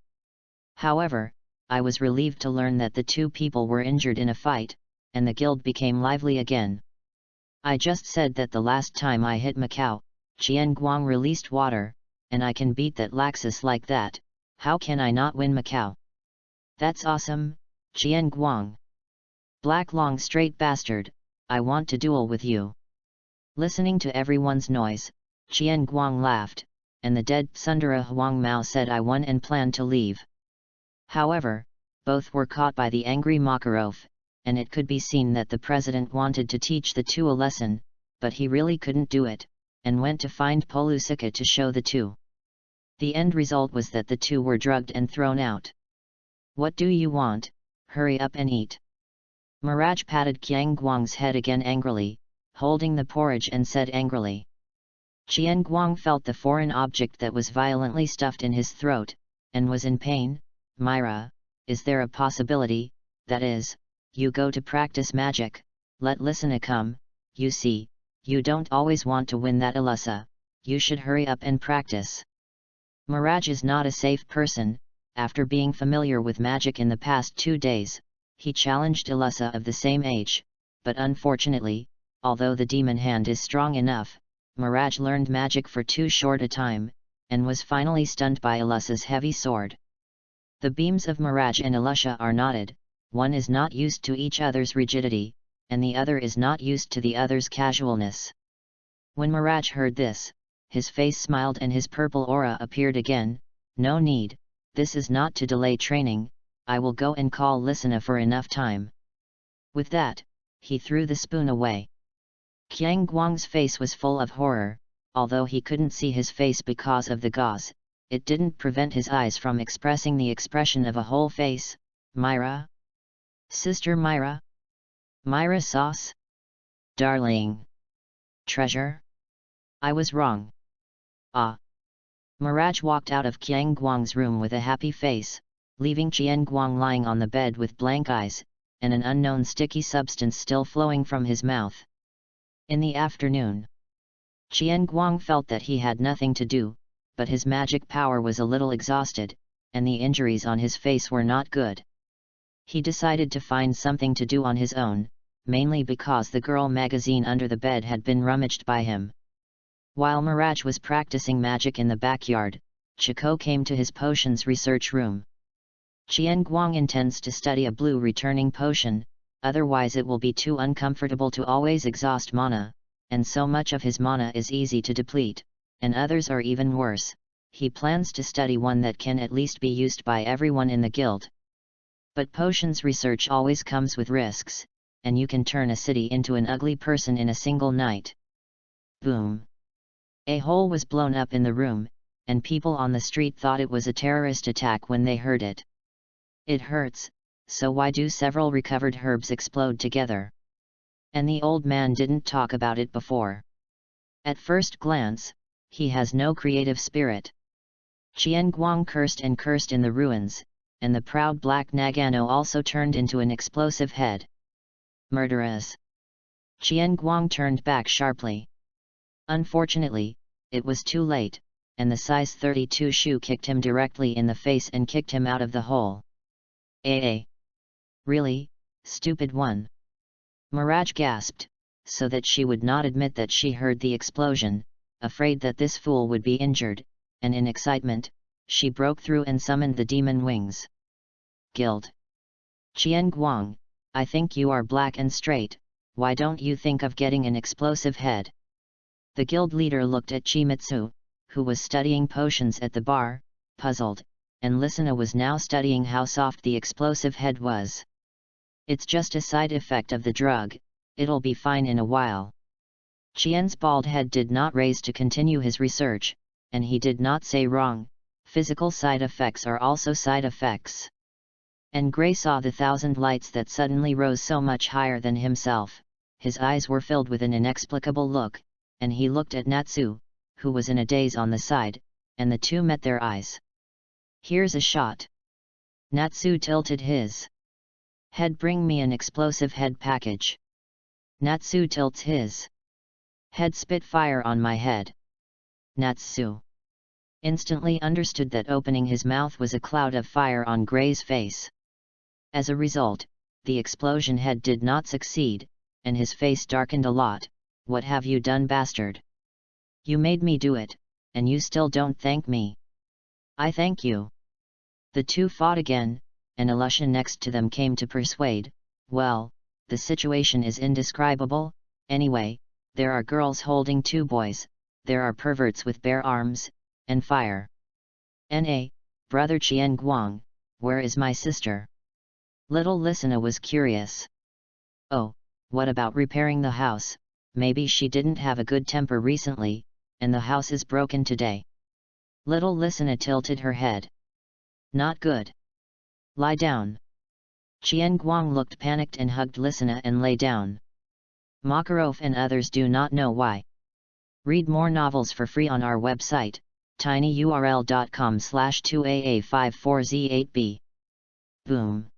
However, I was relieved to learn that the two people were injured in a fight, and the guild became lively again. I just said that the last time I hit Macau, Qian Guang released water, and I can beat that Laxus like that, how can I not win Macau? That's awesome, Qian Guang. Black long straight bastard, I want to duel with you. Listening to everyone's noise, Qian Guang laughed, and the dead Sundara Huang Mao said I won and planned to leave. However, both were caught by the angry Makarov, and it could be seen that the president wanted to teach the two a lesson, but he really couldn't do it, and went to find Polusika to show the two. The end result was that the two were drugged and thrown out. What do you want? Hurry up and eat. Mirage patted Qian Guang's head again angrily, holding the porridge and said angrily. Qian Guang felt the foreign object that was violently stuffed in his throat, and was in pain. Myra, is there a possibility, that is, you go to practice magic, let Lissana come, you see, you don't always want to win that Ilusa, you should hurry up and practice. Mirage is not a safe person, after being familiar with magic in the past 2 days, he challenged Ilusa of the same age, but unfortunately, although the demon hand is strong enough, Mirage learned magic for too short a time, and was finally stunned by Ilusa's heavy sword. The beams of Mirage and Ilusa are knotted, one is not used to each other's rigidity, and the other is not used to the other's casualness. When Mirage heard this, his face smiled and his purple aura appeared again. No need, this is not to delay training, I will go and call Lissana for enough time. With that, he threw the spoon away. Qian Guang's face was full of horror. Although he couldn't see his face because of the gauze, it didn't prevent his eyes from expressing the expression of a whole face. Myra? Sister Myra? Myra sauce? Darling? Treasure? I was wrong. Ah! Mirage walked out of Qian Guang's room with a happy face, leaving Qian Guang lying on the bed with blank eyes, and an unknown sticky substance still flowing from his mouth. In the afternoon, Qian Guang felt that he had nothing to do, but his magic power was a little exhausted, and the injuries on his face were not good. He decided to find something to do on his own, mainly because the girl magazine under the bed had been rummaged by him. While Mirage was practicing magic in the backyard, Chico came to his potions research room. Qian Guang intends to study a blue returning potion, otherwise it will be too uncomfortable to always exhaust mana, and so much of his mana is easy to deplete, and others are even worse. He plans to study one that can at least be used by everyone in the guild. But potions research always comes with risks, and you can turn a city into an ugly person in a single night. Boom! A hole was blown up in the room, and people on the street thought it was a terrorist attack when they heard it. It hurts, so why do several recovered herbs explode together? And the old man didn't talk about it before. At first glance, he has no creative spirit. Qian Guang cursed and cursed in the ruins, and the proud black Nagano also turned into an explosive head. Murderous! Qian Guang turned back sharply. Unfortunately, it was too late, and the size 32 shoe kicked him directly in the face and kicked him out of the hole. Really, stupid one? Mirage gasped, so that she would not admit that she heard the explosion, afraid that this fool would be injured, and in excitement, she broke through and summoned the demon wings. Guild. Qian Guang, I think you are black and straight, why don't you think of getting an explosive head? The guild leader looked at Chimitsu, who was studying potions at the bar, puzzled, and Lisana was now studying how soft the explosive head was. It's just a side effect of the drug, it'll be fine in a while. Qian's bald head did not raise to continue his research, and he did not say wrong, physical side effects are also side effects. And Gray saw the 1,000 lights that suddenly rose so much higher than himself, his eyes were filled with an inexplicable look, and he looked at Natsu, who was in a daze on the side, and the two met their eyes. Here's a shot. Natsu tilted his head. Bring me an explosive head package. Natsu tilts his head. Spit fire on my head. Natsu instantly understood that opening his mouth was a cloud of fire on Gray's face. As a result, the explosion head did not succeed, and his face darkened a lot. What have you done, bastard? You made me do it, and you still don't thank me. I thank you. The two fought again, and Alusha next to them came to persuade, well, the situation is indescribable, anyway, there are girls holding two boys, there are perverts with bare arms, and fire. Brother Qian Guang, where is my sister? Little Lisana was curious. Oh, what about repairing the house? Maybe she didn't have a good temper recently, and the house is broken today. Little Lisana tilted her head. Not good. Lie down. Qian Guang looked panicked and hugged Lisana and lay down. Makarov and others do not know why. Read more novels for free on our website, tinyurl.com/2aa54z8b. Boom.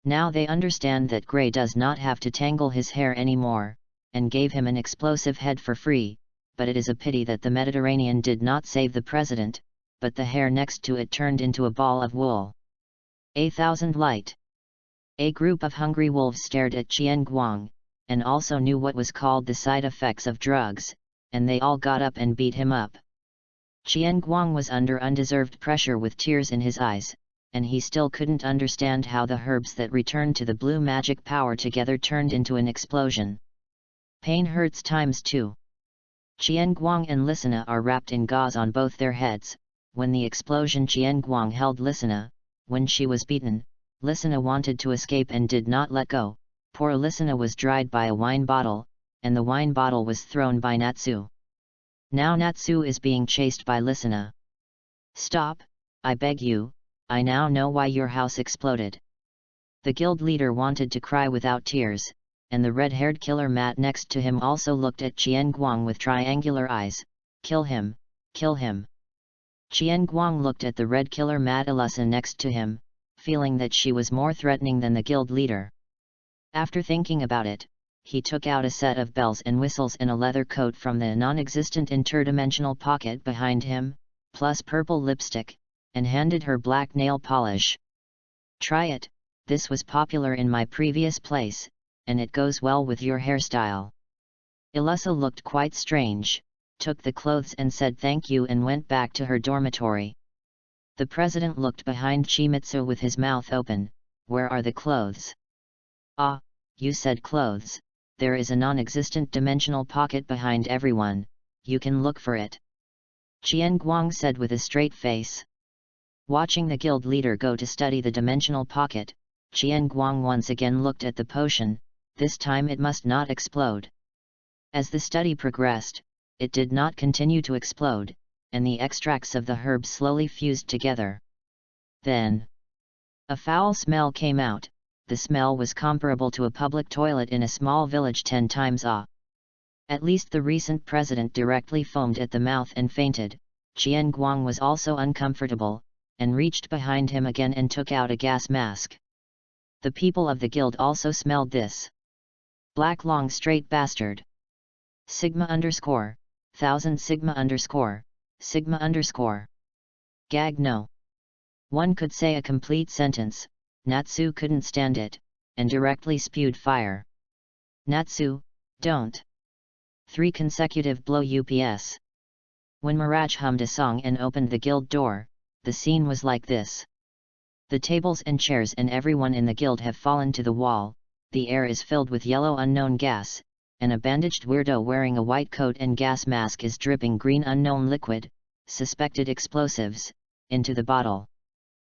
Now they understand that Gray does not have to tangle his hair anymore, and gave him an explosive head for free, but it is a pity that the Mediterranean did not save the president, but the hair next to it turned into a ball of wool. 1,000 light. A group of hungry wolves stared at Qian Guang, and also knew what was called the side effects of drugs, and they all got up and beat him up. Qian Guang was under undeserved pressure with tears in his eyes, and he still couldn't understand how the herbs that returned to the blue magic power together turned into an explosion. Pain hurts ×2. Qian Guang and Lisana are wrapped in gauze on both their heads. When the explosion, Qian Guang held Lisana. When she was beaten, Lisana wanted to escape and did not let go. Poor Lisana was dried by a wine bottle, and the wine bottle was thrown by Natsu. Now Natsu is being chased by Listener. Stop, I beg you, I now know why your house exploded. The guild leader wanted to cry without tears, and the red-haired killer Matt next to him also looked at Qian Guang with triangular eyes. Kill him, kill him. Qian Guang looked at the red killer Matt Elisa next to him, feeling that she was more threatening than the guild leader. After thinking about it, he took out a set of bells and whistles and a leather coat from the non-existent interdimensional pocket behind him, plus purple lipstick, and handed her black nail polish. Try it, this was popular in my previous place, and it goes well with your hairstyle. Elisa looked quite strange, took the clothes and said thank you and went back to her dormitory. The president looked behind Chimitsu with his mouth open. Where are the clothes? Ah, you said clothes. There is a non-existent dimensional pocket behind everyone, you can look for it. Qian Guang said with a straight face. Watching the guild leader go to study the dimensional pocket, Qian Guang once again looked at the potion, this time it must not explode. As the study progressed, it did not continue to explode, and the extracts of the herbs slowly fused together. Then, a foul smell came out. The smell was comparable to a public toilet in a small village 10 times. At least the recent president directly foamed at the mouth and fainted. Qian Guang was also uncomfortable, and reached behind him again and took out a gas mask. The people of the guild also smelled this. Black long straight bastard. Sigma _ 1000 Sigma _ Sigma _ Gag no. One could say a complete sentence. Natsu couldn't stand it, and directly spewed fire. Natsu, don't. 3 consecutive blow UPS. When Mirage hummed a song and opened the guild door, the scene was like this. The tables and chairs and everyone in the guild have fallen to the wall, the air is filled with yellow unknown gas, and a bandaged weirdo wearing a white coat and gas mask is dripping green unknown liquid, suspected explosives, into the bottle.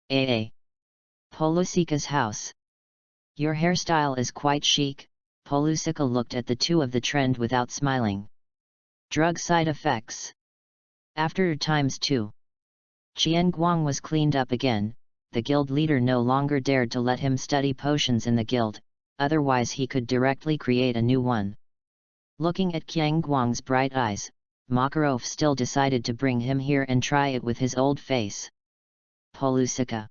AA. Polusika's house. Your hairstyle is quite chic. Polusika looked at the two of the trend without smiling. Drug side effects. After ×2. Qian Guang was cleaned up again. The guild leader no longer dared to let him study potions in the guild, otherwise he could directly create a new one. Looking at Qian Guang's bright eyes, Makarov still decided to bring him here and try it with his old face. Polusika.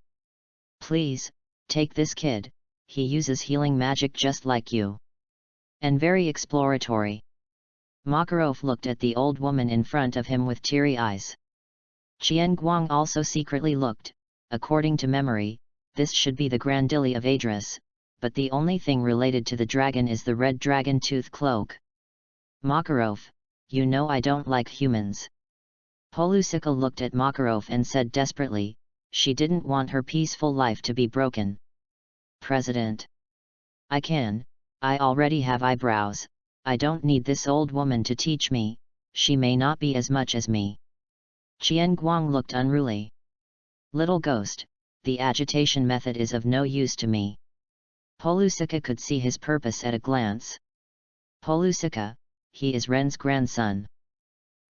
Please, take this kid, he uses healing magic just like you. And very exploratory. Makarov looked at the old woman in front of him with teary eyes. Qian Guang also secretly looked. According to memory, this should be the Grandili of Adris, but the only thing related to the dragon is the red dragon tooth cloak. Makarov, you know I don't like humans. Polusika looked at Makarov and said desperately, she didn't want her peaceful life to be broken. President. I already have eyebrows, I don't need this old woman to teach me, she may not be as much as me. Qian Guang looked unruly. Little ghost, the agitation method is of no use to me. Polusika could see his purpose at a glance. Polusika, he is Ren's grandson.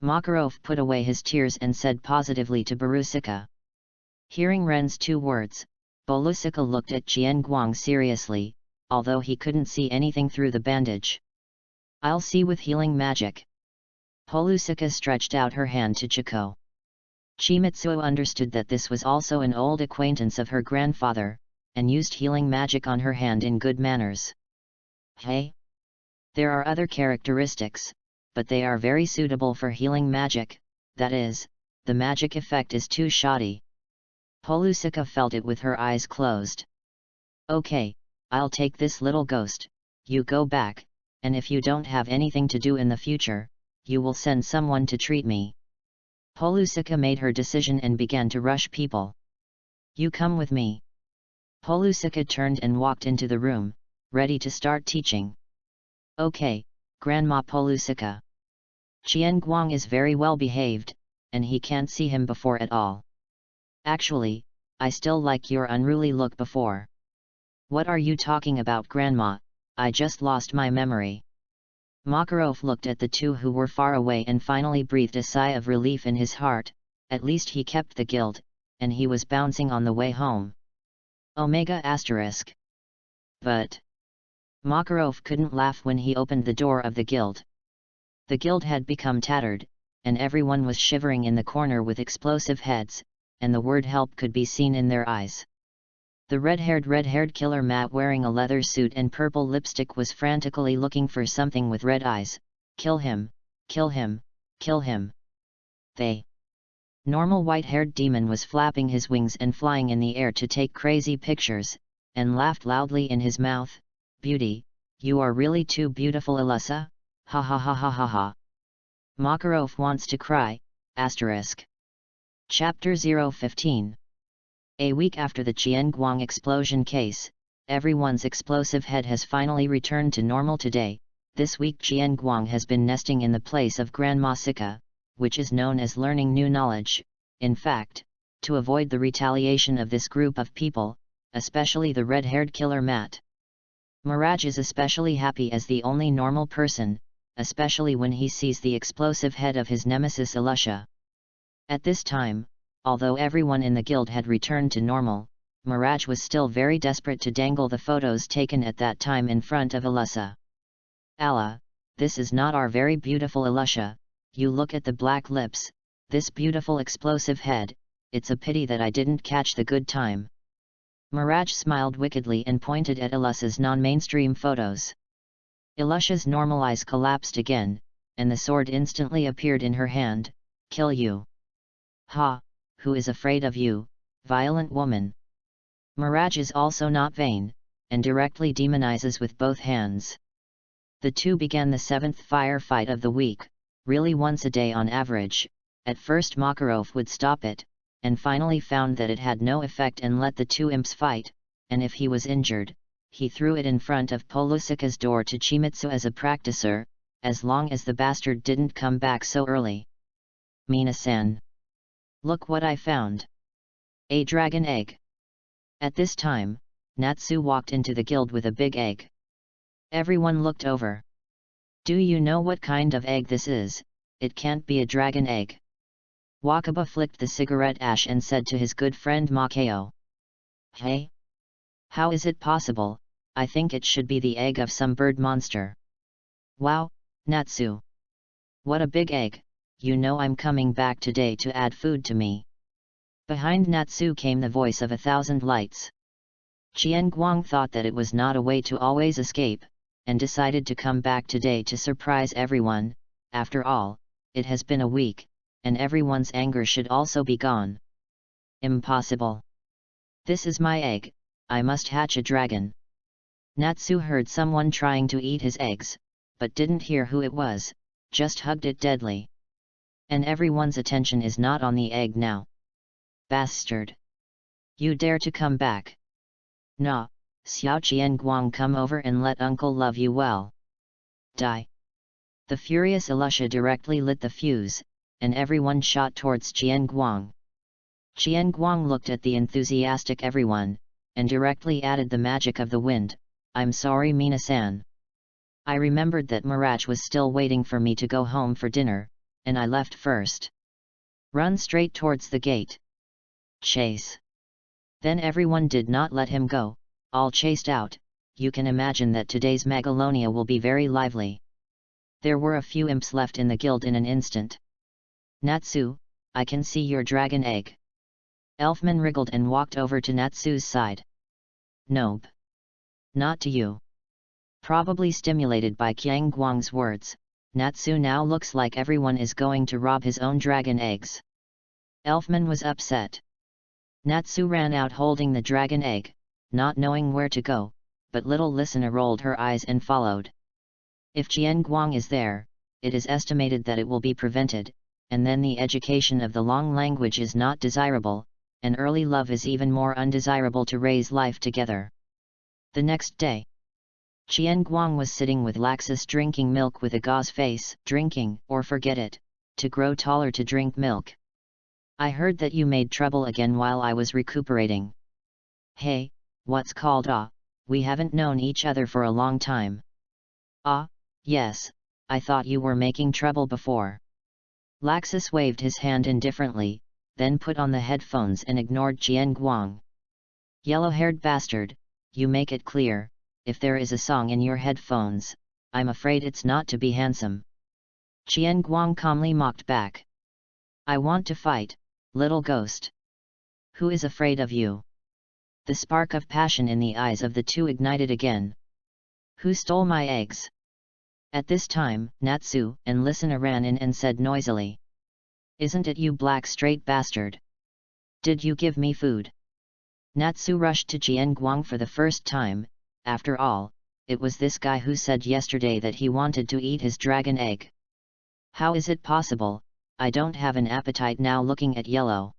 Makarov put away his tears and said positively to Borusika. Hearing Ren's 2 words, Polusika looked at Qian Guang seriously, although he couldn't see anything through the bandage. I'll see with healing magic. Polusika stretched out her hand to Chiko. Chimitsuo understood that this was also an old acquaintance of her grandfather, and used healing magic on her hand in good manners. Hey! There are other characteristics, but they are very suitable for healing magic, that is, the magic effect is too shoddy. Polusika felt it with her eyes closed. Okay, I'll take this little ghost, you go back, and if you don't have anything to do in the future, you will send someone to treat me. Polusika made her decision and began to rush people. You come with me. Polusika turned and walked into the room, ready to start teaching. Okay, Grandma Polusika. Qian Guang is very well behaved, and he can't see him before at all. Actually, I still like your unruly look before. What are you talking about, Grandma? I just lost my memory. Makarov looked at the two who were far away and finally breathed a sigh of relief in his heart. At least he kept the guild, and he was bouncing on the way home. Omega asterisk. But Makarov couldn't laugh when he opened the door of the guild. The guild had become tattered, and everyone was shivering in the corner with explosive heads, and the word help could be seen in their eyes. The red-haired killer Matt, wearing a leather suit and purple lipstick, was frantically looking for something with red eyes. Kill him! Kill him! Kill him! The normal white-haired demon was flapping his wings and flying in the air to take crazy pictures, and laughed loudly in his mouth. Beauty, you are really too beautiful, Alyssa. Ha ha ha ha ha ha. Makarov wants to cry. Asterisk. Chapter 0-15. A week after the Qianguang explosion case, everyone's explosive head has finally returned to normal today. This week Qianguang has been nesting in the place of Grandma Sika, which is known as learning new knowledge. In fact, to avoid the retaliation of this group of people, especially the red-haired killer Matt, Mirage is especially happy as the only normal person, especially when he sees the explosive head of his nemesis Alyssa. At this time, although everyone in the guild had returned to normal, Mirage was still very desperate to dangle the photos taken at that time in front of Alyssa. Allah, this is not our very beautiful Alyssa. You look at the black lips, this beautiful explosive head, it's a pity that I didn't catch the good time. Mirage smiled wickedly and pointed at Alyssa's non-mainstream photos. Alyssa's normal eyes collapsed again, and the sword instantly appeared in her hand. Kill you. Ha, who is afraid of you, violent woman? Mirage is also not vain, and directly demonizes with both hands. The two began the 7th firefight of the week, really once a day on average. At first Makarov would stop it, and finally found that it had no effect and let the two imps fight, and if he was injured, he threw it in front of Polusika's door to Chimitsu as a practicer, as long as the bastard didn't come back so early. Mina-san. Look what I found. A dragon egg. At this time, Natsu walked into the guild with a big egg. Everyone looked over. Do you know what kind of egg this is? It can't be a dragon egg. Wakaba flicked the cigarette ash and said to his good friend Makao. Hey? How is it possible? I think it should be the egg of some bird monster. Wow, Natsu. What a big egg, you know I'm coming back today to add food to me. Behind Natsu came the voice of 1,000 lights. Qianguang thought that it was not a way to always escape, and decided to come back today to surprise everyone. After all, it has been a week, and everyone's anger should also be gone. Impossible. This is my egg, I must hatch a dragon. Natsu heard someone trying to eat his eggs, but didn't hear who it was, just hugged it deadly. And everyone's attention is not on the egg now. Bastard! You dare to come back? Nah, Xiao Qianguang, come over and let uncle love you well. Die! The furious Alyssa directly lit the fuse, and everyone shot towards Qianguang. Qianguang looked at the enthusiastic everyone, and directly added the magic of the wind. I'm sorry, Mina-san. I remembered that Mirage was still waiting for me to go home for dinner, and I left first. Run straight towards the gate. Chase. Then everyone did not let him go, all chased out. You can imagine that today's Magalonia will be very lively. There were a few imps left in the guild in an instant. Natsu, I can see your dragon egg. Elfman wriggled and walked over to Natsu's side. Nope. Not to you. Probably stimulated by Qianguang's words, Natsu now looks like everyone is going to rob his own dragon eggs. Elfman was upset. Natsu ran out holding the dragon egg, not knowing where to go, but little listener rolled her eyes and followed. If Qianguang is there, it is estimated that it will be prevented, and then the education of the long language is not desirable, and early love is even more undesirable to raise life together. The next day, Qianguang was sitting with Laxus drinking milk with a gauze face. Drinking, or forget it, to grow taller to drink milk. I heard that you made trouble again while I was recuperating. Hey, what's called we haven't known each other for a long time. Yes, I thought you were making trouble before. Laxus waved his hand indifferently, then put on the headphones and ignored Jian Guang. Yellow-haired bastard, you make it clear, if there is a song in your headphones, I'm afraid it's not to be handsome. Jian Guang calmly mocked back. I want to fight, little ghost. Who is afraid of you? The spark of passion in the eyes of the two ignited again. Who stole my eggs? At this time, Natsu and Listener ran in and said noisily. Isn't it you, black straight bastard? Did you give me food? Natsu rushed to Jian Guang for the first time. After all, it was this guy who said yesterday that he wanted to eat his dragon egg. How is it possible? I don't have an appetite now. Looking at Yellow.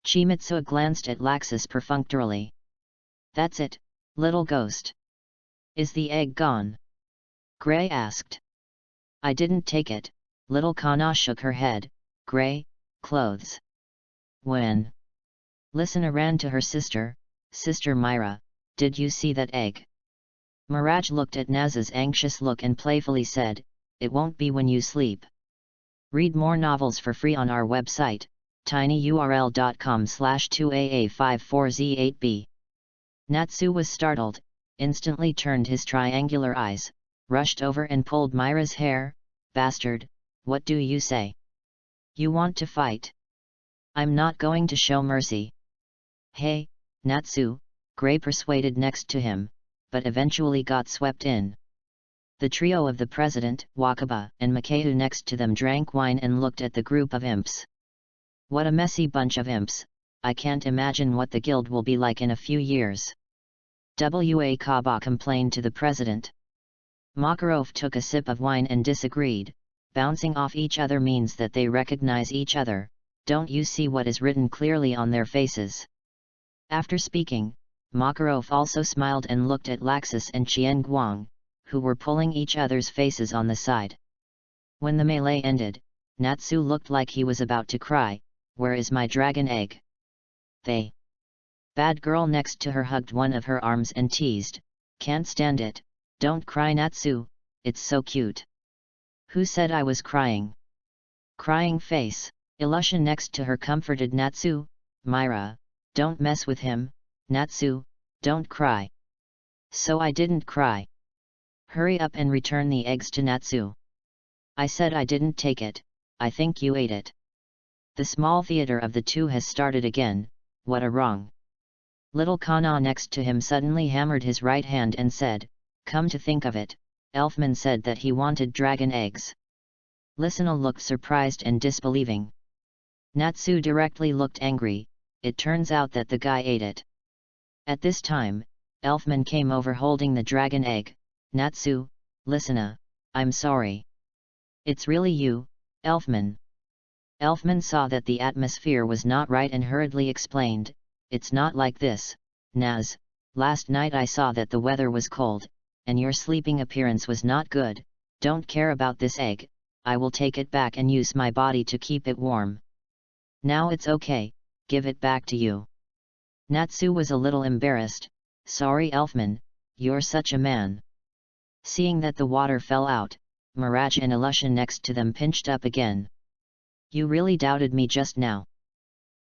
Chimitsu glanced at Laxus perfunctorily. That's it, little ghost. Is the egg gone? Gray asked. I didn't take it. Little Kana shook her head. Gray, clothes. When? Listener ran to her sister. Sister Myra, did you see that egg? Mirage looked at Naz's anxious look and playfully said, it won't be when you sleep. Read more novels for free on our website, tinyurl.com/2aa54z8b. Natsu was startled, instantly turned his triangular eyes, rushed over and pulled Myra's hair. Bastard, what do you say? You want to fight? I'm not going to show mercy. Hey, Natsu, Gray persuaded next to him, but eventually got swept in. The trio of the president, Wakaba, and Makeu next to them drank wine and looked at the group of imps. What a messy bunch of imps, I can't imagine what the guild will be like in a few years. Wakaba complained to the president. Makarov took a sip of wine and disagreed. Bouncing off each other means that they recognize each other, don't you see what is written clearly on their faces? After speaking, Makarov also smiled and looked at Laxus and Qian Guang, who were pulling each other's faces on the side. When the melee ended, Natsu looked like he was about to cry, where is my dragon egg? They. Bad girl next to her hugged one of her arms and teased, can't stand it, don't cry Natsu, it's so cute. Who said I was crying? Crying face. Ilusha next to her comforted Natsu, Myra, don't mess with him, Natsu, don't cry. So I didn't cry. Hurry up and return the eggs to Natsu. I said I didn't take it, I think you ate it. The small theater of the two has started again, what a wrong. Little Kana next to him suddenly hammered his right hand and said, come to think of it, Elfman said that he wanted dragon eggs. Listener looked surprised and disbelieving. Natsu directly looked angry, it turns out that the guy ate it. At this time, Elfman came over holding the dragon egg. Natsu, Listener, I'm sorry. It's really you, Elfman. Elfman saw that the atmosphere was not right and hurriedly explained, it's not like this, Naz, last night I saw that the weather was cold, and your sleeping appearance was not good, don't care about this egg, I will take it back and use my body to keep it warm. Now it's okay, give it back to you. Natsu was a little embarrassed, sorry Elfman, you're such a man. Seeing that the water fell out, Mirage and Ilusha next to them pinched up again. You really doubted me just now.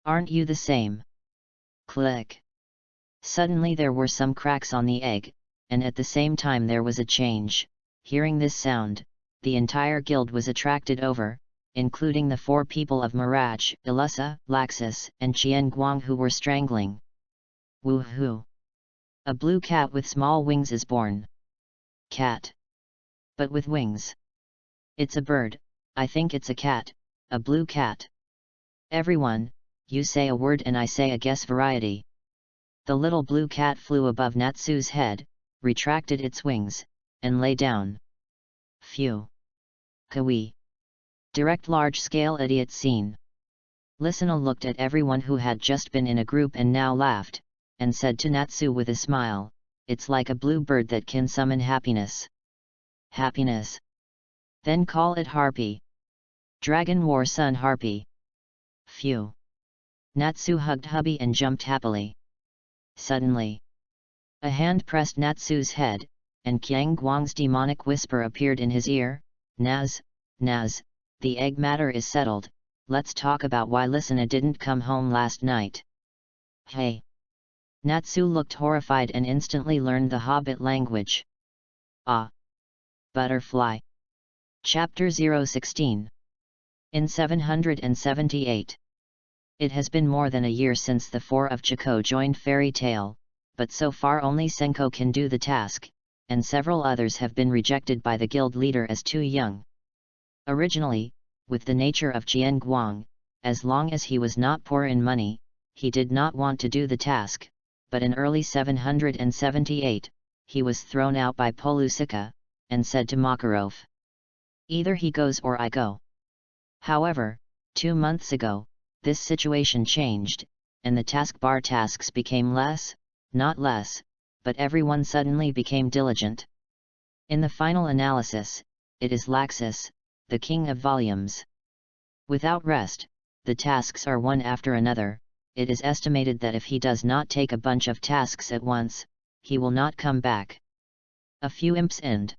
Aren't you the same? Click. Suddenly there were some cracks on the egg, and at the same time there was a change. Hearing this sound, the entire guild was attracted over, including the four people of Mirage, Ilusha, Laxus, and Qian Guang who were strangling. Woohoo! A blue cat with small wings is born. Cat. But with wings. It's a bird, I think it's a cat, a blue cat. Everyone, you say a word and I say a guess variety. The little blue cat flew above Natsu's head, retracted its wings, and lay down. Phew. Kawi. Direct large-scale idiot scene. Listener looked at everyone who had just been in a group and now laughed, and said to Natsu with a smile, it's like a blue bird that can summon happiness. Happiness. Then call it Harpy. Dragon War Sun Harpy. Phew. Natsu hugged hubby and jumped happily. Suddenly, a hand pressed Natsu's head, and Qian Guang's demonic whisper appeared in his ear, Naz, the egg matter is settled, let's talk about why Lysina didn't come home last night. Hey! Natsu looked horrified and instantly learned the Hobbit language. Ah! Butterfly. Chapter 016. In 778. It has been more than a year since the four of Chiko joined Fairy Tale, but so far only Senko can do the task, and several others have been rejected by the guild leader as too young. Originally, with the nature of Jian Guang, as long as he was not poor in money, he did not want to do the task, but in early 778, he was thrown out by Polusika, and said to Makarov, "Either he goes or I go." However, 2 months ago, this situation changed, and the taskbar tasks became less, not less, but everyone suddenly became diligent. In the final analysis, it is Laxus, the king of volumes. Without rest, the tasks are one after another. It is estimated that if he does not take a bunch of tasks at once, he will not come back. A few imps and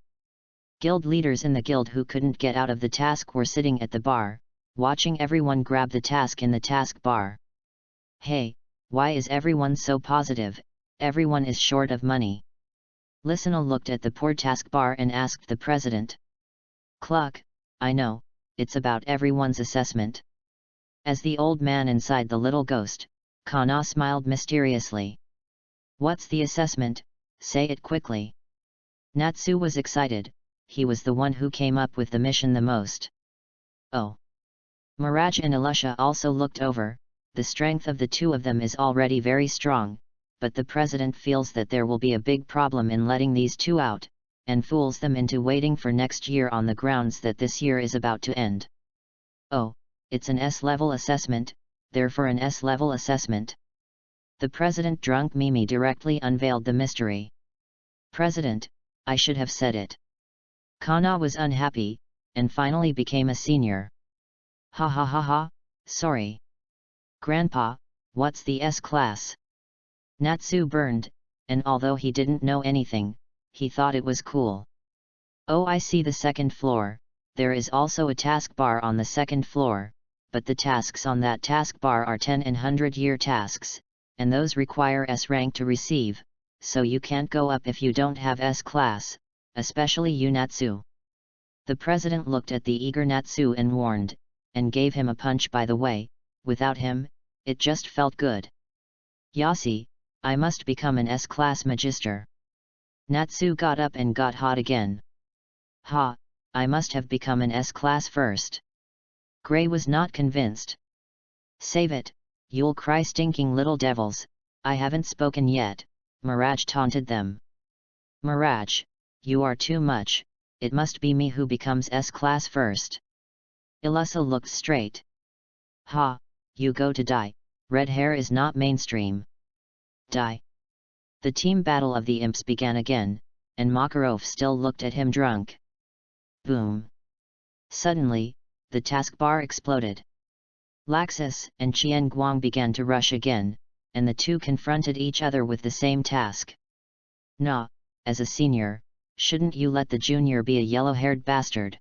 guild leaders in the guild who couldn't get out of the task were sitting at the bar, watching everyone grab the task in the task bar. Hey, why is everyone so positive? Everyone is short of money. Lysina looked at the poor task bar and asked the president. Cluck, I know, it's about everyone's assessment. As the old man inside the little ghost, Kana smiled mysteriously. What's the assessment? Say it quickly. Natsu was excited, he was the one who came up with the mission the most. Oh! Mirage and Alusha also looked over. The strength of the two of them is already very strong, but the president feels that there will be a big problem in letting these two out, and fools them into waiting for next year on the grounds that this year is about to end. Oh, it's an S-level assessment, therefore an S-level assessment. The president drunk Mimi directly unveiled the mystery. President, I should have said it. Kana was unhappy, and finally became a senior. Ha ha ha ha, sorry. Grandpa, what's the S-class? Natsu burned, and although he didn't know anything, he thought it was cool. Oh, I see the second floor. There is also a taskbar on the second floor, but the tasks on that taskbar are 10 and 100-year tasks, and those require S rank to receive, so you can't go up if you don't have S-class, especially you Natsu. The president looked at the eager Natsu and warned, and gave him a punch by the way. Without him, it just felt good. Yasi, I must become an S-class magister. Natsu got up and got hot again. Ha, I must have become an S-class first. Gray was not convinced. Save it, you'll cry stinking little devils, I haven't spoken yet, Mirage taunted them. Mirage, you are too much, it must be me who becomes S-class first. Ilusa looked straight. Ha, you go to die, red hair is not mainstream. Die. The team battle of the imps began again, and Makarov still looked at him drunk. Boom. Suddenly, the taskbar exploded. Laxus and Qian Guang began to rush again, and the two confronted each other with the same task. Nah, as a senior, shouldn't you let the junior be a yellow-haired bastard?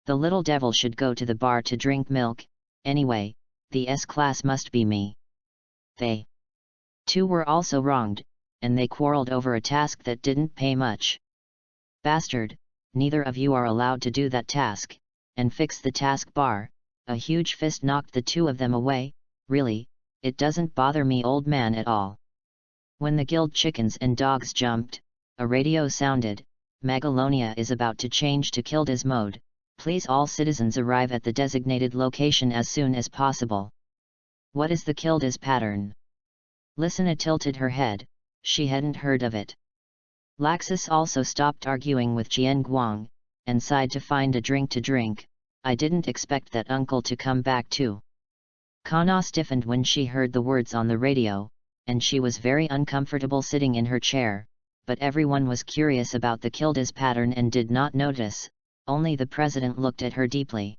The little devil should go to the bar to drink milk, anyway, the S-class must be me. They two were also wronged, and they quarreled over a task that didn't pay much. Bastard, neither of you are allowed to do that task, and fix the task bar. A huge fist knocked the two of them away. Really, it doesn't bother me, old man, at all. When the guild chickens and dogs jumped, a radio sounded, Magalonia is about to change to Kilda's mode. Please all citizens arrive at the designated location as soon as possible. What is the Kilda's pattern? Lysina tilted her head, she hadn't heard of it. Laxus also stopped arguing with Jian Guang, and sighed to find a drink to drink. I didn't expect that uncle to come back too. Kana stiffened when she heard the words on the radio, and she was very uncomfortable sitting in her chair, but everyone was curious about the Kilda's pattern and did not notice. Only the president looked at her deeply.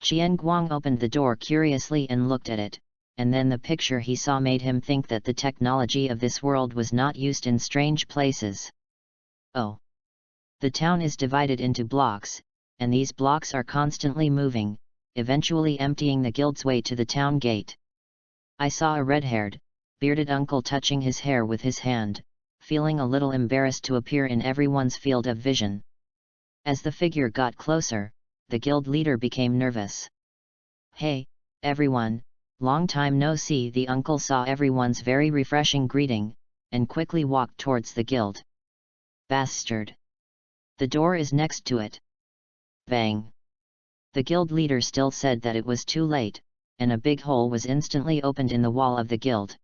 Qian Guang opened the door curiously and looked at it, and then the picture he saw made him think that the technology of this world was not used in strange places. Oh! The town is divided into blocks, and these blocks are constantly moving, eventually emptying the guild's way to the town gate. I saw a red-haired, bearded uncle touching his hair with his hand, feeling a little embarrassed to appear in everyone's field of vision. As the figure got closer, the guild leader became nervous. "Hey, everyone, long time no see." The uncle saw everyone's very refreshing greeting, and quickly walked towards the guild. "Bastard! The door is next to it." Bang! The guild leader still said that it was too late, and a big hole was instantly opened in the wall of the guild.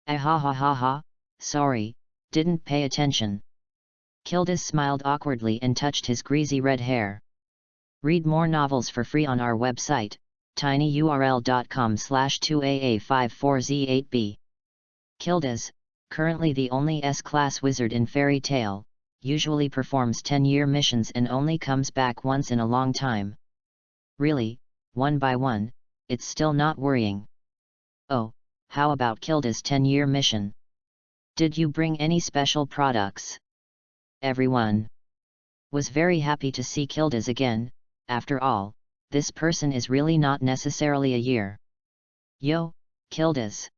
"Ah ha ha ha ha, sorry, didn't pay attention." Kildas smiled awkwardly and touched his greasy red hair. Read more novels for free on our website, tinyurl.com/2aa54z8b. Kildas, currently the only S-class wizard in Fairy Tale, usually performs 10-year missions and only comes back once in a long time. Really, one by one, it's still not worrying. Oh, how about Kilda's 10-year mission? Did you bring any special products? Everyone was very happy to see Kildas again. After all, this person is really not necessarily a year. Yo, Kildas!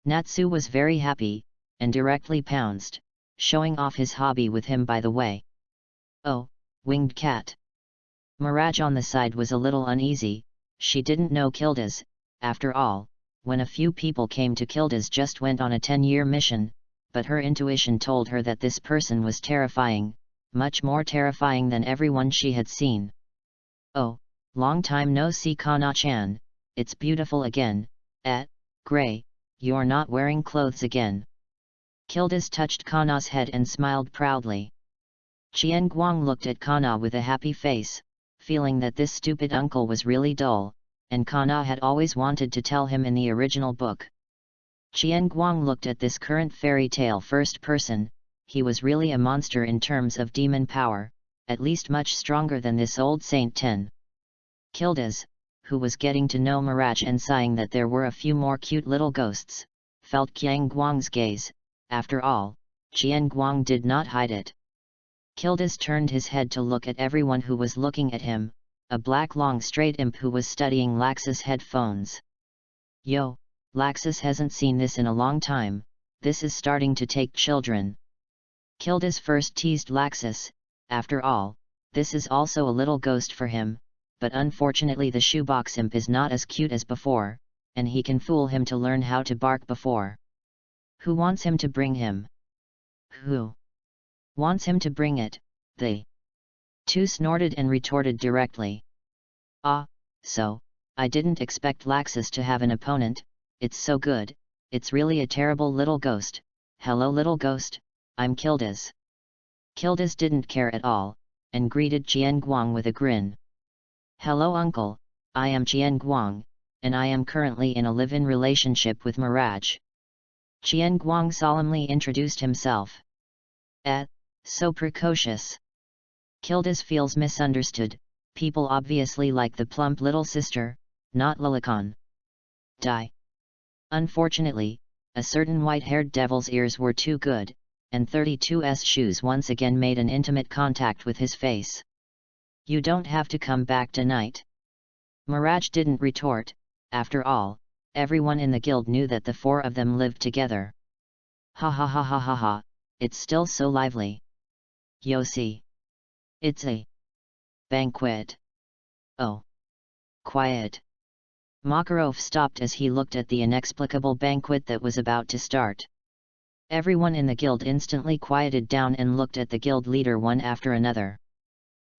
Natsu was very happy, and directly pounced, showing off his hobby with him by the way. Oh, winged cat! Mirage on the side was a little uneasy. She didn't know Kildas. After all, when a few people came to Kildas just went on a 10-year mission, but her intuition told her that this person was terrifying, much more terrifying than everyone she had seen. "Oh, long time no see, Kana-chan, it's beautiful again. Grey, you're not wearing clothes again." Kildas touched Kana's head and smiled proudly. Qian Guang looked at Kana with a happy face, feeling that this stupid uncle was really dull, and Kana had always wanted to tell him in the original book. Qian Guang looked at this current fairy tale first person. He was really a monster in terms of demon power, at least much stronger than this old Saint 10. Kildas, who was getting to know Mirage and sighing that there were a few more cute little ghosts, felt Qian Guang's gaze. After all, Qian Guang did not hide it. Kildas turned his head to look at everyone who was looking at him, a black long straight imp who was studying Lax's headphones. "Yo, Laxus hasn't seen this in a long time, this is starting to take children." Kildas first teased Laxus. After all, this is also a little ghost for him, but unfortunately the shoebox imp is not as cute as before, and he can fool him to learn how to bark before. Who wants him to bring him? Who wants him to bring it? They two snorted and retorted directly. "Ah, so, I didn't expect Laxus to have an opponent. It's so good, it's really a terrible little ghost. Hello little ghost, I'm Kildas." Kildas didn't care at all, and greeted Qian Guang with a grin. "Hello uncle, I am Qian Guang, and I am currently in a live-in relationship with Mirage." Qian Guang solemnly introduced himself. So precocious." Kildas feels misunderstood. People obviously like the plump little sister, not Lilicon. Die. Unfortunately, a certain white-haired devil's ears were too good, and 32's shoes once again made an intimate contact with his face. "You don't have to come back tonight." Mirage didn't retort. After all, everyone in the guild knew that the four of them lived together. Ha ha ha ha ha ha, it's still so lively. "Yo see. It's a banquet." "Oh. Quiet." Makarov stopped as he looked at the inexplicable banquet that was about to start. Everyone in the guild instantly quieted down and looked at the guild leader one after another.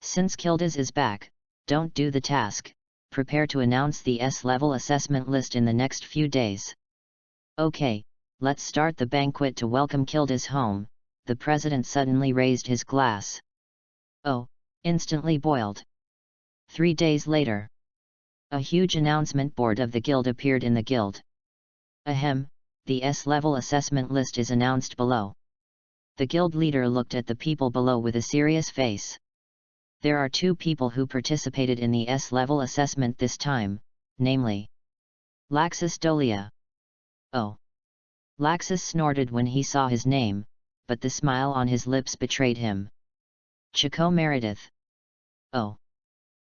"Since Kildas is back, don't do the task, prepare to announce the S-level assessment list in the next few days." "Okay, let's start the banquet to welcome Kildas home." The president suddenly raised his glass. Oh, instantly boiled. 3 days later, a huge announcement board of the guild appeared in the guild. Ahem, the S-level assessment list is announced below. The guild leader looked at the people below with a serious face. There are 2 people who participated in the S-level assessment this time, namely Laxus Dolia. Oh. Laxus snorted when he saw his name, but the smile on his lips betrayed him. Chico Meredith. Oh.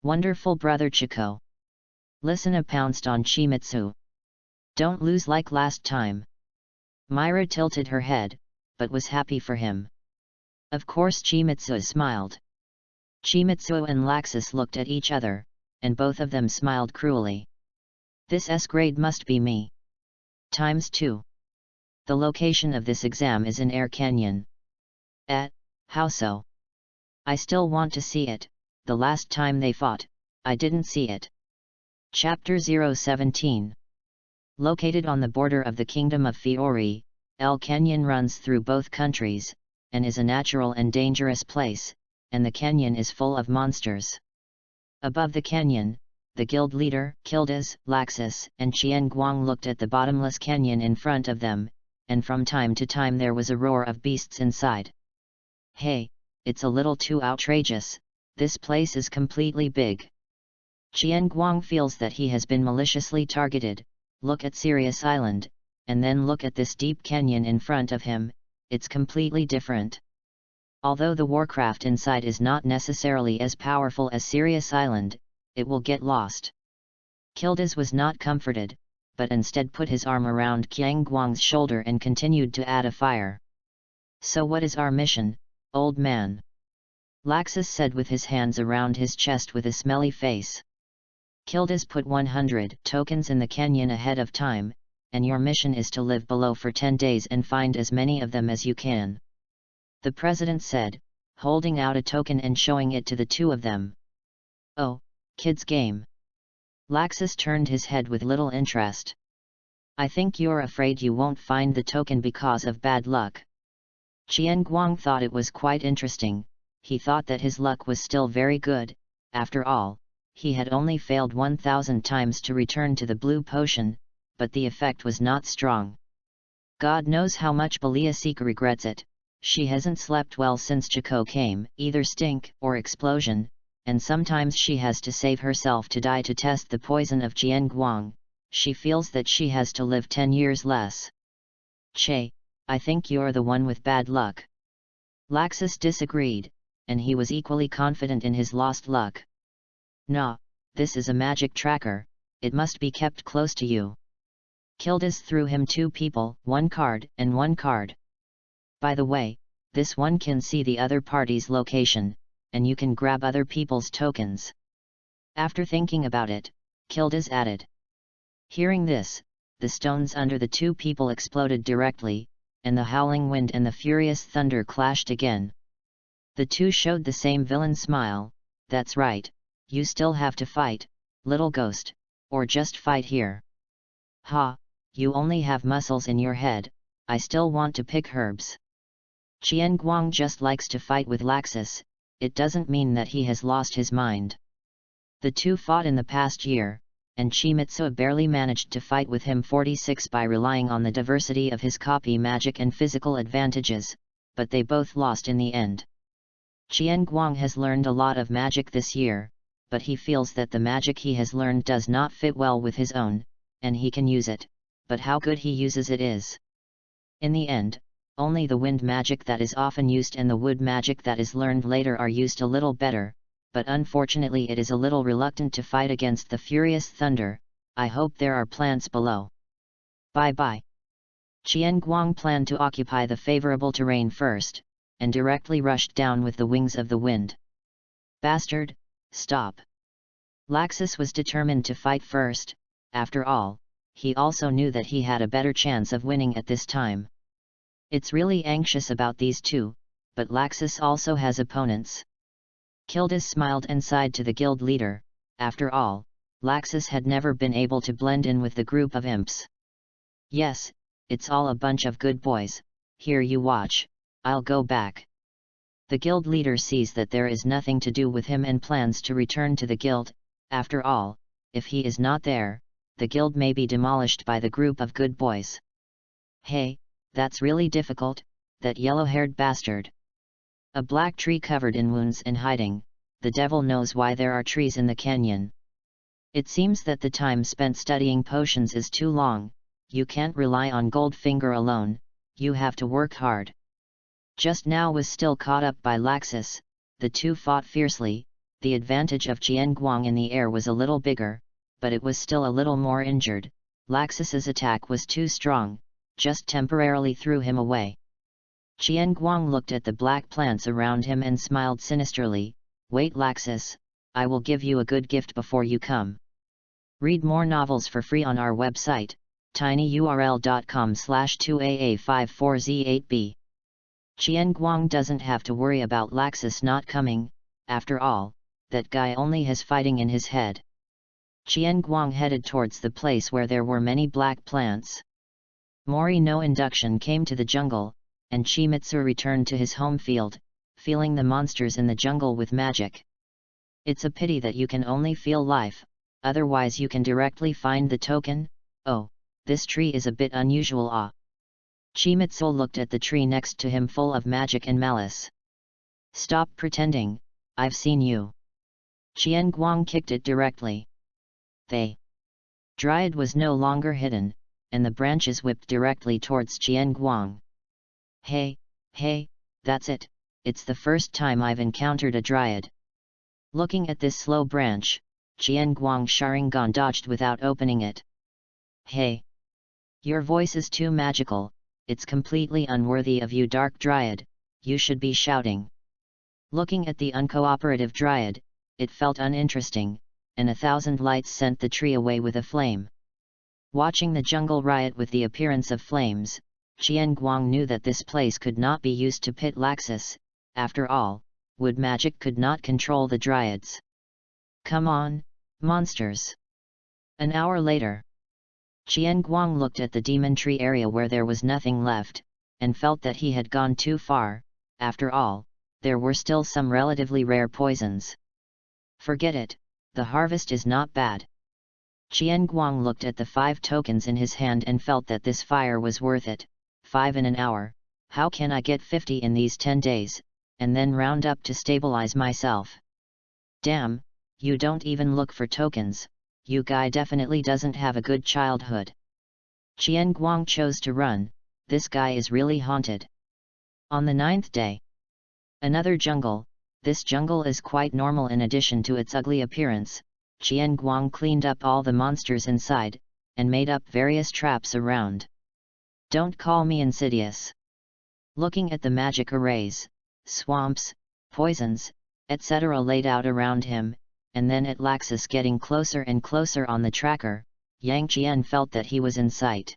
Wonderful brother Chiko. Listener pounced on Chimitsu. Don't lose like last time. Myra tilted her head, but was happy for him. Of course Chimitsu smiled. Chimitsu and Laxus looked at each other, and both of them smiled cruelly. This S grade must be me. ×2. The location of this exam is in Air Canyon. How so? I still want to see it. The last time they fought, I didn't see it. Chapter 017. Located on the border of the Kingdom of Fiori, El Canyon runs through both countries, and is a natural and dangerous place, and the canyon is full of monsters. Above the canyon, the guild leader, Kildas, Laxus, and Qian Guang looked at the bottomless canyon in front of them, and from time to time there was a roar of beasts inside. Hey, it's a little too outrageous, this place is completely big. Qian Guang feels that he has been maliciously targeted. Look at Sirius Island, and then look at this deep canyon in front of him, it's completely different. Although the warcraft inside is not necessarily as powerful as Sirius Island, it will get lost. Kildas was not comforted, but instead put his arm around Qian Guang's shoulder and continued to add a fire. So what is our mission, old man? Laxus said with his hands around his chest with a smelly face. Kildas put 100 tokens in the canyon ahead of time, and your mission is to live below for 10 days and find as many of them as you can. The president said, holding out a token and showing it to the two of them. Oh, kids' game. Laxus turned his head with little interest. I think you're afraid you won't find the token because of bad luck. Qian Guang thought it was quite interesting. He thought that his luck was still very good. After all, he had only failed 1,000 times to return to the blue potion, but the effect was not strong. God knows how much Beliasika regrets it. She hasn't slept well since Chiko came, either stink or explosion, and sometimes she has to save herself to die to test the poison of Qian Guang. She feels that she has to live 10 years less. Che, I think you're the one with bad luck. Laxus disagreed, and he was equally confident in his lost luck. Nah, this is a magic tracker, it must be kept close to you. Kildas threw him 2 people, 1 card and 1 card. By the way, this one can see the other party's location, and you can grab other people's tokens. After thinking about it, Kildas added. Hearing this, the stones under the 2 people exploded directly, and the howling wind and the furious thunder clashed again. The 2 showed the same villain smile. That's right, you still have to fight, little ghost, or just fight here. Ha, you only have muscles in your head, I still want to pick herbs. Qian Guang just likes to fight with Laxus, it doesn't mean that he has lost his mind. The 2 fought in the past year, and Chimitsu barely managed to fight with him 46 by relying on the diversity of his copy magic and physical advantages, but they both lost in the end. Qian Guang has learned a lot of magic this year, but he feels that the magic he has learned does not fit well with his own, and he can use it, but how good he uses it is. In the end, only the wind magic that is often used and the wood magic that is learned later are used a little better, but unfortunately it is a little reluctant to fight against the furious thunder. I hope there are plants below. Bye-bye. Qian Guang planned to occupy the favorable terrain first, and directly rushed down with the wings of the wind. Bastard, stop! Laxus was determined to fight first. After all, he also knew that he had a better chance of winning at this time. It's really anxious about these 2, but Laxus also has opponents. Kildas smiled and sighed to the guild leader. After all, Laxus had never been able to blend in with the group of imps. Yes, it's all a bunch of good boys, here you watch, I'll go back. The guild leader sees that there is nothing to do with him and plans to return to the guild. After all, if he is not there, the guild may be demolished by the group of good boys. Hey, that's really difficult, that yellow-haired bastard. A black tree covered in wounds and hiding, the devil knows why there are trees in the canyon. It seems that the time spent studying potions is too long, you can't rely on Goldfinger alone, you have to work hard. Just now was still caught up by Laxus, the 2 fought fiercely, The advantage of Qian Guang in the air was a little bigger, but it was still a little more injured. Laxus's attack was too strong, just temporarily threw him away. Qian Guang looked at the black plants around him and smiled sinisterly. Wait, Laxus, I will give you a good gift before you come. Read more novels for free on our website, tinyurl.com/2aa54z8b. Qian Guang doesn't have to worry about Laxus not coming, after all, that guy only has fighting in his head. Qian Guang headed towards the place where there were many black plants. Mori no induction came to the jungle, and Chimitsu returned to his home field, feeling the monsters in the jungle with magic. It's a pity that you can only feel life, otherwise you can directly find the token. Oh, this tree is a bit unusual. Chimitsu looked at the tree next to him full of magic and malice. Stop pretending, I've seen you. Qian Guang kicked it directly. The dryad was no longer hidden, and the branches whipped directly towards Qian Guang. Hey, that's it, it's the first time I've encountered a dryad. Looking at this slow branch, Qian Guang's Sharingan dodged without opening it. Hey! Your voice is too magical, it's completely unworthy of you, Dark Dryad, you should be shouting. Looking at the uncooperative dryad, it felt uninteresting, and 1,000 lights sent the tree away with a flame. Watching the jungle riot with the appearance of flames, Qian Guang knew that this place could not be used to pit Laxus. After all, wood magic could not control the dryads. Come on, monsters! An hour later, Qian Guang looked at the demon tree area where there was nothing left, and felt that he had gone too far. After all, there were still some relatively rare poisons. Forget it, the harvest is not bad. Qian Guang looked at the 5 tokens in his hand and felt that this fire was worth it. 5 in an hour, how can I get 50 in these 10 days, and then round up to stabilize myself? Damn, you don't even look for tokens, you guy definitely doesn't have a good childhood. Qian Guang chose to run, this guy is really haunted. On the 9th day. Another jungle, this jungle is quite normal in addition to its ugly appearance. Qian Guang cleaned up all the monsters inside, and made up various traps around. Don't call me insidious. Looking at the magic arrays, swamps, poisons, etc. laid out around him, and then at Laxus getting closer and closer on the tracker, Yang Qian felt that he was in sight.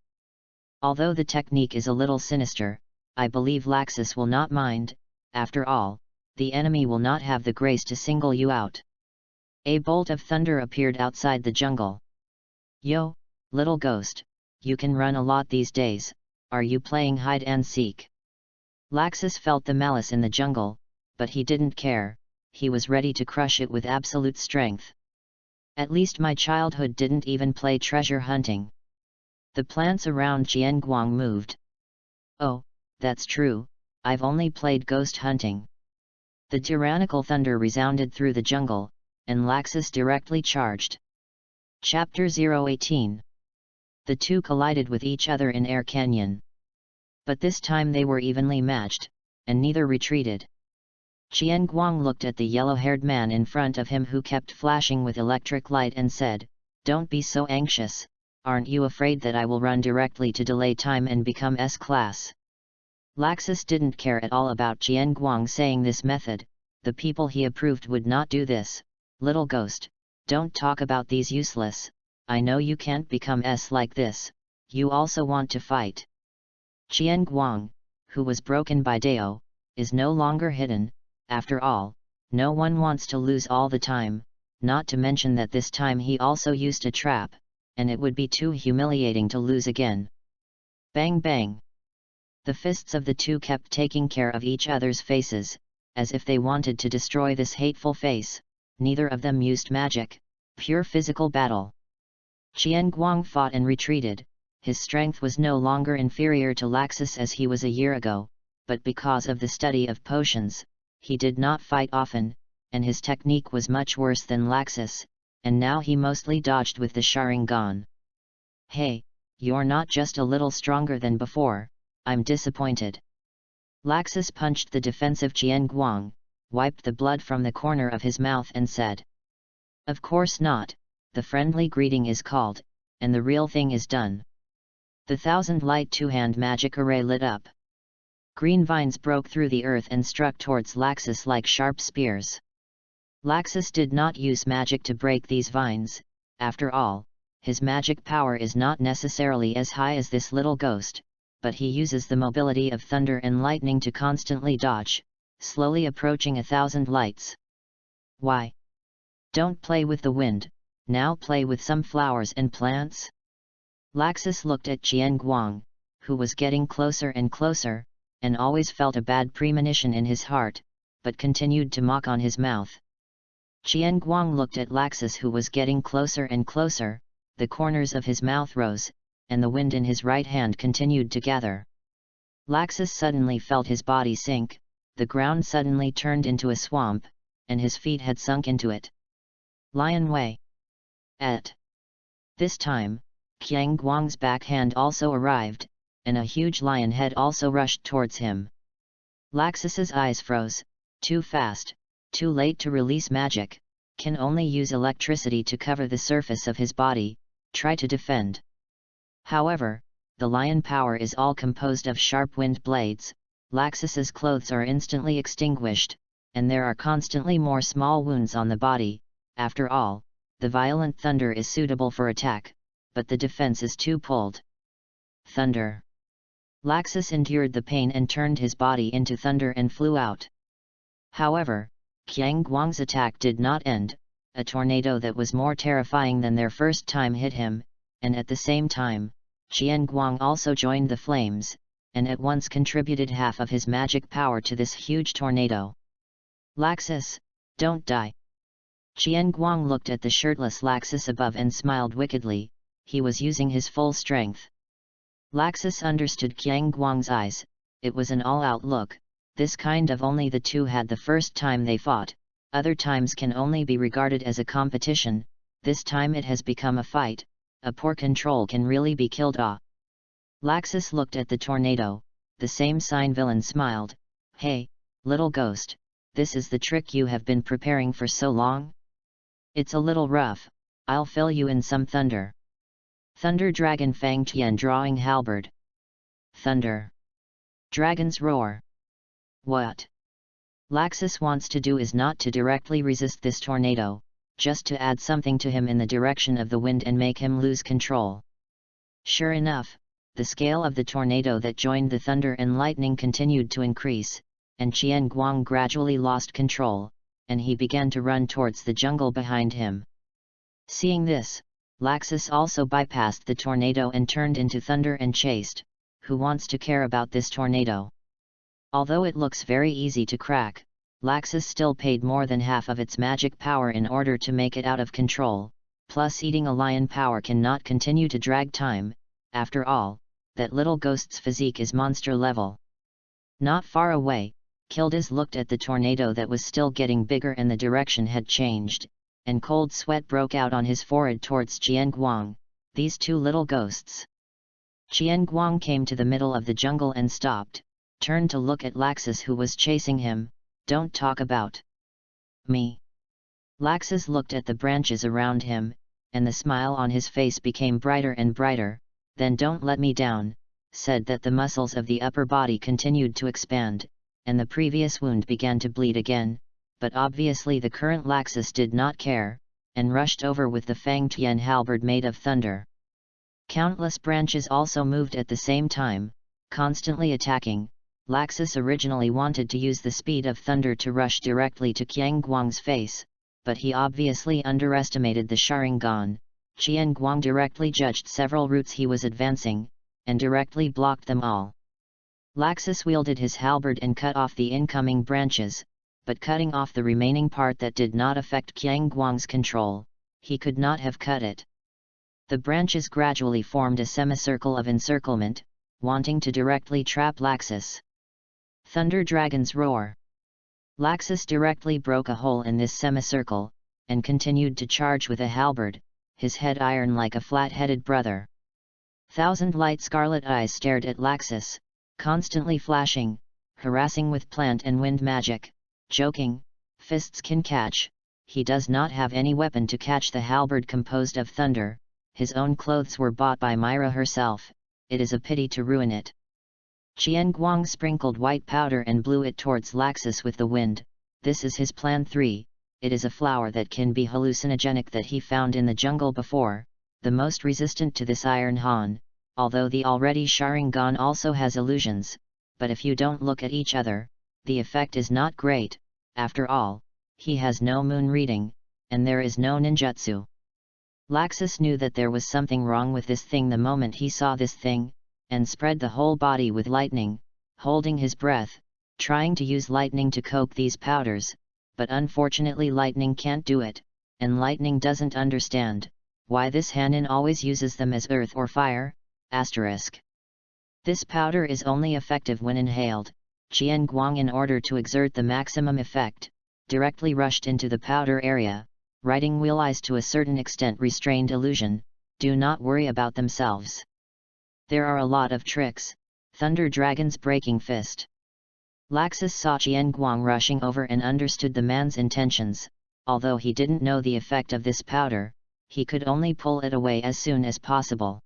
Although the technique is a little sinister, I believe Laxus will not mind. After all, the enemy will not have the grace to single you out. A bolt of thunder appeared outside the jungle. Yo, little ghost, you can run a lot these days, are you playing hide and seek? Laxus felt the malice in the jungle, but he didn't care, he was ready to crush it with absolute strength. At least my childhood didn't even play treasure hunting. The plants around Qian Guang moved. Oh, that's true, I've only played ghost hunting. The tyrannical thunder resounded through the jungle, and Laxus directly charged. Chapter 018. The two collided with each other in Air Canyon. But this time they were evenly matched, and neither retreated. Qian Guang looked at the yellow-haired man in front of him who kept flashing with electric light and said, "Don't be so anxious, aren't you afraid that I will run directly to delay time and become S-class?" Laxus didn't care at all about Qian Guang saying this method, the people he approved would not do this. Little ghost, don't talk about these useless, I know you can't become S like this, you also want to fight. Qian Guang, who was broken by Dao, is no longer hidden, after all, no one wants to lose all the time, not to mention that this time he also used a trap, and it would be too humiliating to lose again. Bang bang! The fists of the two kept taking care of each other's faces, as if they wanted to destroy this hateful face. Neither of them used magic, pure physical battle. Qian Guang fought and retreated, his strength was no longer inferior to Laxus as he was a year ago, but because of the study of potions, he did not fight often, and his technique was much worse than Laxus, and now he mostly dodged with the Sharingan. Hey, you're not just a little stronger than before, I'm disappointed. Laxus punched the defensive Qian Guang. wiped the blood from the corner of his mouth and said, "Of course not, the friendly greeting is called, and the real thing is done." The 1,000-light two-hand magic array lit up. Green vines broke through the earth and struck towards Laxus like sharp spears. Laxus did not use magic to break these vines. After all, his magic power is not necessarily as high as this little ghost, but he uses the mobility of thunder and lightning to constantly dodge, slowly approaching 1,000 lights. "Why? Don't play with the wind, now play with some flowers and plants?" Laxus looked at Qian Guang, who was getting closer and closer, and always felt a bad premonition in his heart, but continued to mock on his mouth. Qian Guang looked at Laxus, who was getting closer and closer. The corners of his mouth rose, and the wind in his right hand continued to gather. Laxus suddenly felt his body sink, the ground suddenly turned into a swamp, and his feet had sunk into it. "Lion Wei!" At this time, Qian Guang's backhand also arrived, and a huge lion head also rushed towards him. Laxus's eyes froze. Too fast, too late to release magic, can only use electricity to cover the surface of his body, try to defend. However, the lion power is all composed of sharp wind blades. Laxus's clothes are instantly extinguished, and there are constantly more small wounds on the body. After all, the violent thunder is suitable for attack, but the defense is too pulled. Thunder. Laxus endured the pain and turned his body into thunder and flew out. However, Qian Guang's attack did not end. A tornado that was more terrifying than their first time hit him, and at the same time, Qian Guang also joined the flames, and at once contributed half of his magic power to this huge tornado. "Laxus, don't die!" Qian Guang looked at the shirtless Laxus above and smiled wickedly. He was using his full strength. Laxus understood Qian Guang's eyes. It was an all-out look. This kind of only the two had the first time they fought. Other times can only be regarded as a competition. This time it has become a fight. A poor control can really be killed. Laxus looked at the tornado. The same sign villain smiled. "Hey, little ghost, this is the trick you have been preparing for so long? It's a little rough, I'll fill you in some thunder." Thunder Dragon Fang Tian drawing halberd. Thunder. Dragon's roar. What Laxus wants to do is not to directly resist this tornado, just to add something to him in the direction of the wind and make him lose control. Sure enough, the scale of the tornado that joined the thunder and lightning continued to increase, and Qian Guang gradually lost control, and he began to run towards the jungle behind him. Seeing this, Laxus also bypassed the tornado and turned into thunder and chased. Who wants to care about this tornado? Although it looks very easy to crack, Laxus still paid more than half of its magic power in order to make it out of control, plus eating a lion power cannot continue to drag time. After all, that little ghost's physique is monster level. Not far away, Kildas looked at the tornado that was still getting bigger and the direction had changed, and cold sweat broke out on his forehead towards Qian Guang. These two little ghosts. Qian Guang came to the middle of the jungle and stopped, turned to look at Laxus who was chasing him. "Don't talk about me." Laxus looked at the branches around him, and the smile on his face became brighter and brighter. "Then don't let me down," said that the muscles of the upper body continued to expand, and the previous wound began to bleed again, but obviously the current Laxus did not care, and rushed over with the Fang Tian halberd made of thunder. Countless branches also moved at the same time, constantly attacking. Laxus originally wanted to use the speed of thunder to rush directly to Qian Guang's face, but he obviously underestimated the Sharingan. Qian Guang directly judged several routes he was advancing, and directly blocked them all. Laxus wielded his halberd and cut off the incoming branches, but cutting off the remaining part that did not affect Qian Guang's control, he could not have cut it. The branches gradually formed a semicircle of encirclement, wanting to directly trap Laxus. Thunder Dragon's roar. Laxus directly broke a hole in this semicircle, and continued to charge with a halberd, his head iron like a flat-headed brother. 1,000 light scarlet eyes stared at Laxus, constantly flashing, harassing with plant and wind magic. Joking, fists can catch, he does not have any weapon to catch the halberd composed of thunder, his own clothes were bought by Myra herself, it is a pity to ruin it. Qian Guang sprinkled white powder and blew it towards Laxus with the wind, this is his plan 3, it is a flower that can be hallucinogenic that he found in the jungle before, the most resistant to this iron Han, although the already Sharingan also has illusions, but if you don't look at each other, the effect is not great, after all, he has no moon reading, and there is no ninjutsu. Laxus knew that there was something wrong with this thing the moment he saw this thing, and spread the whole body with lightning, holding his breath, trying to use lightning to coat these powders, but unfortunately lightning can't do it, and lightning doesn't understand, why this Hanin always uses them as earth or fire, asterisk. This powder is only effective when inhaled, Qian Guang in order to exert the maximum effect, directly rushed into the powder area, writing wheel eyes to a certain extent restrained illusion, do not worry about themselves. There are a lot of tricks, Thunder Dragon's breaking fist. Laxus saw Qian Guang rushing over and understood the man's intentions, although he didn't know the effect of this powder, he could only pull it away as soon as possible.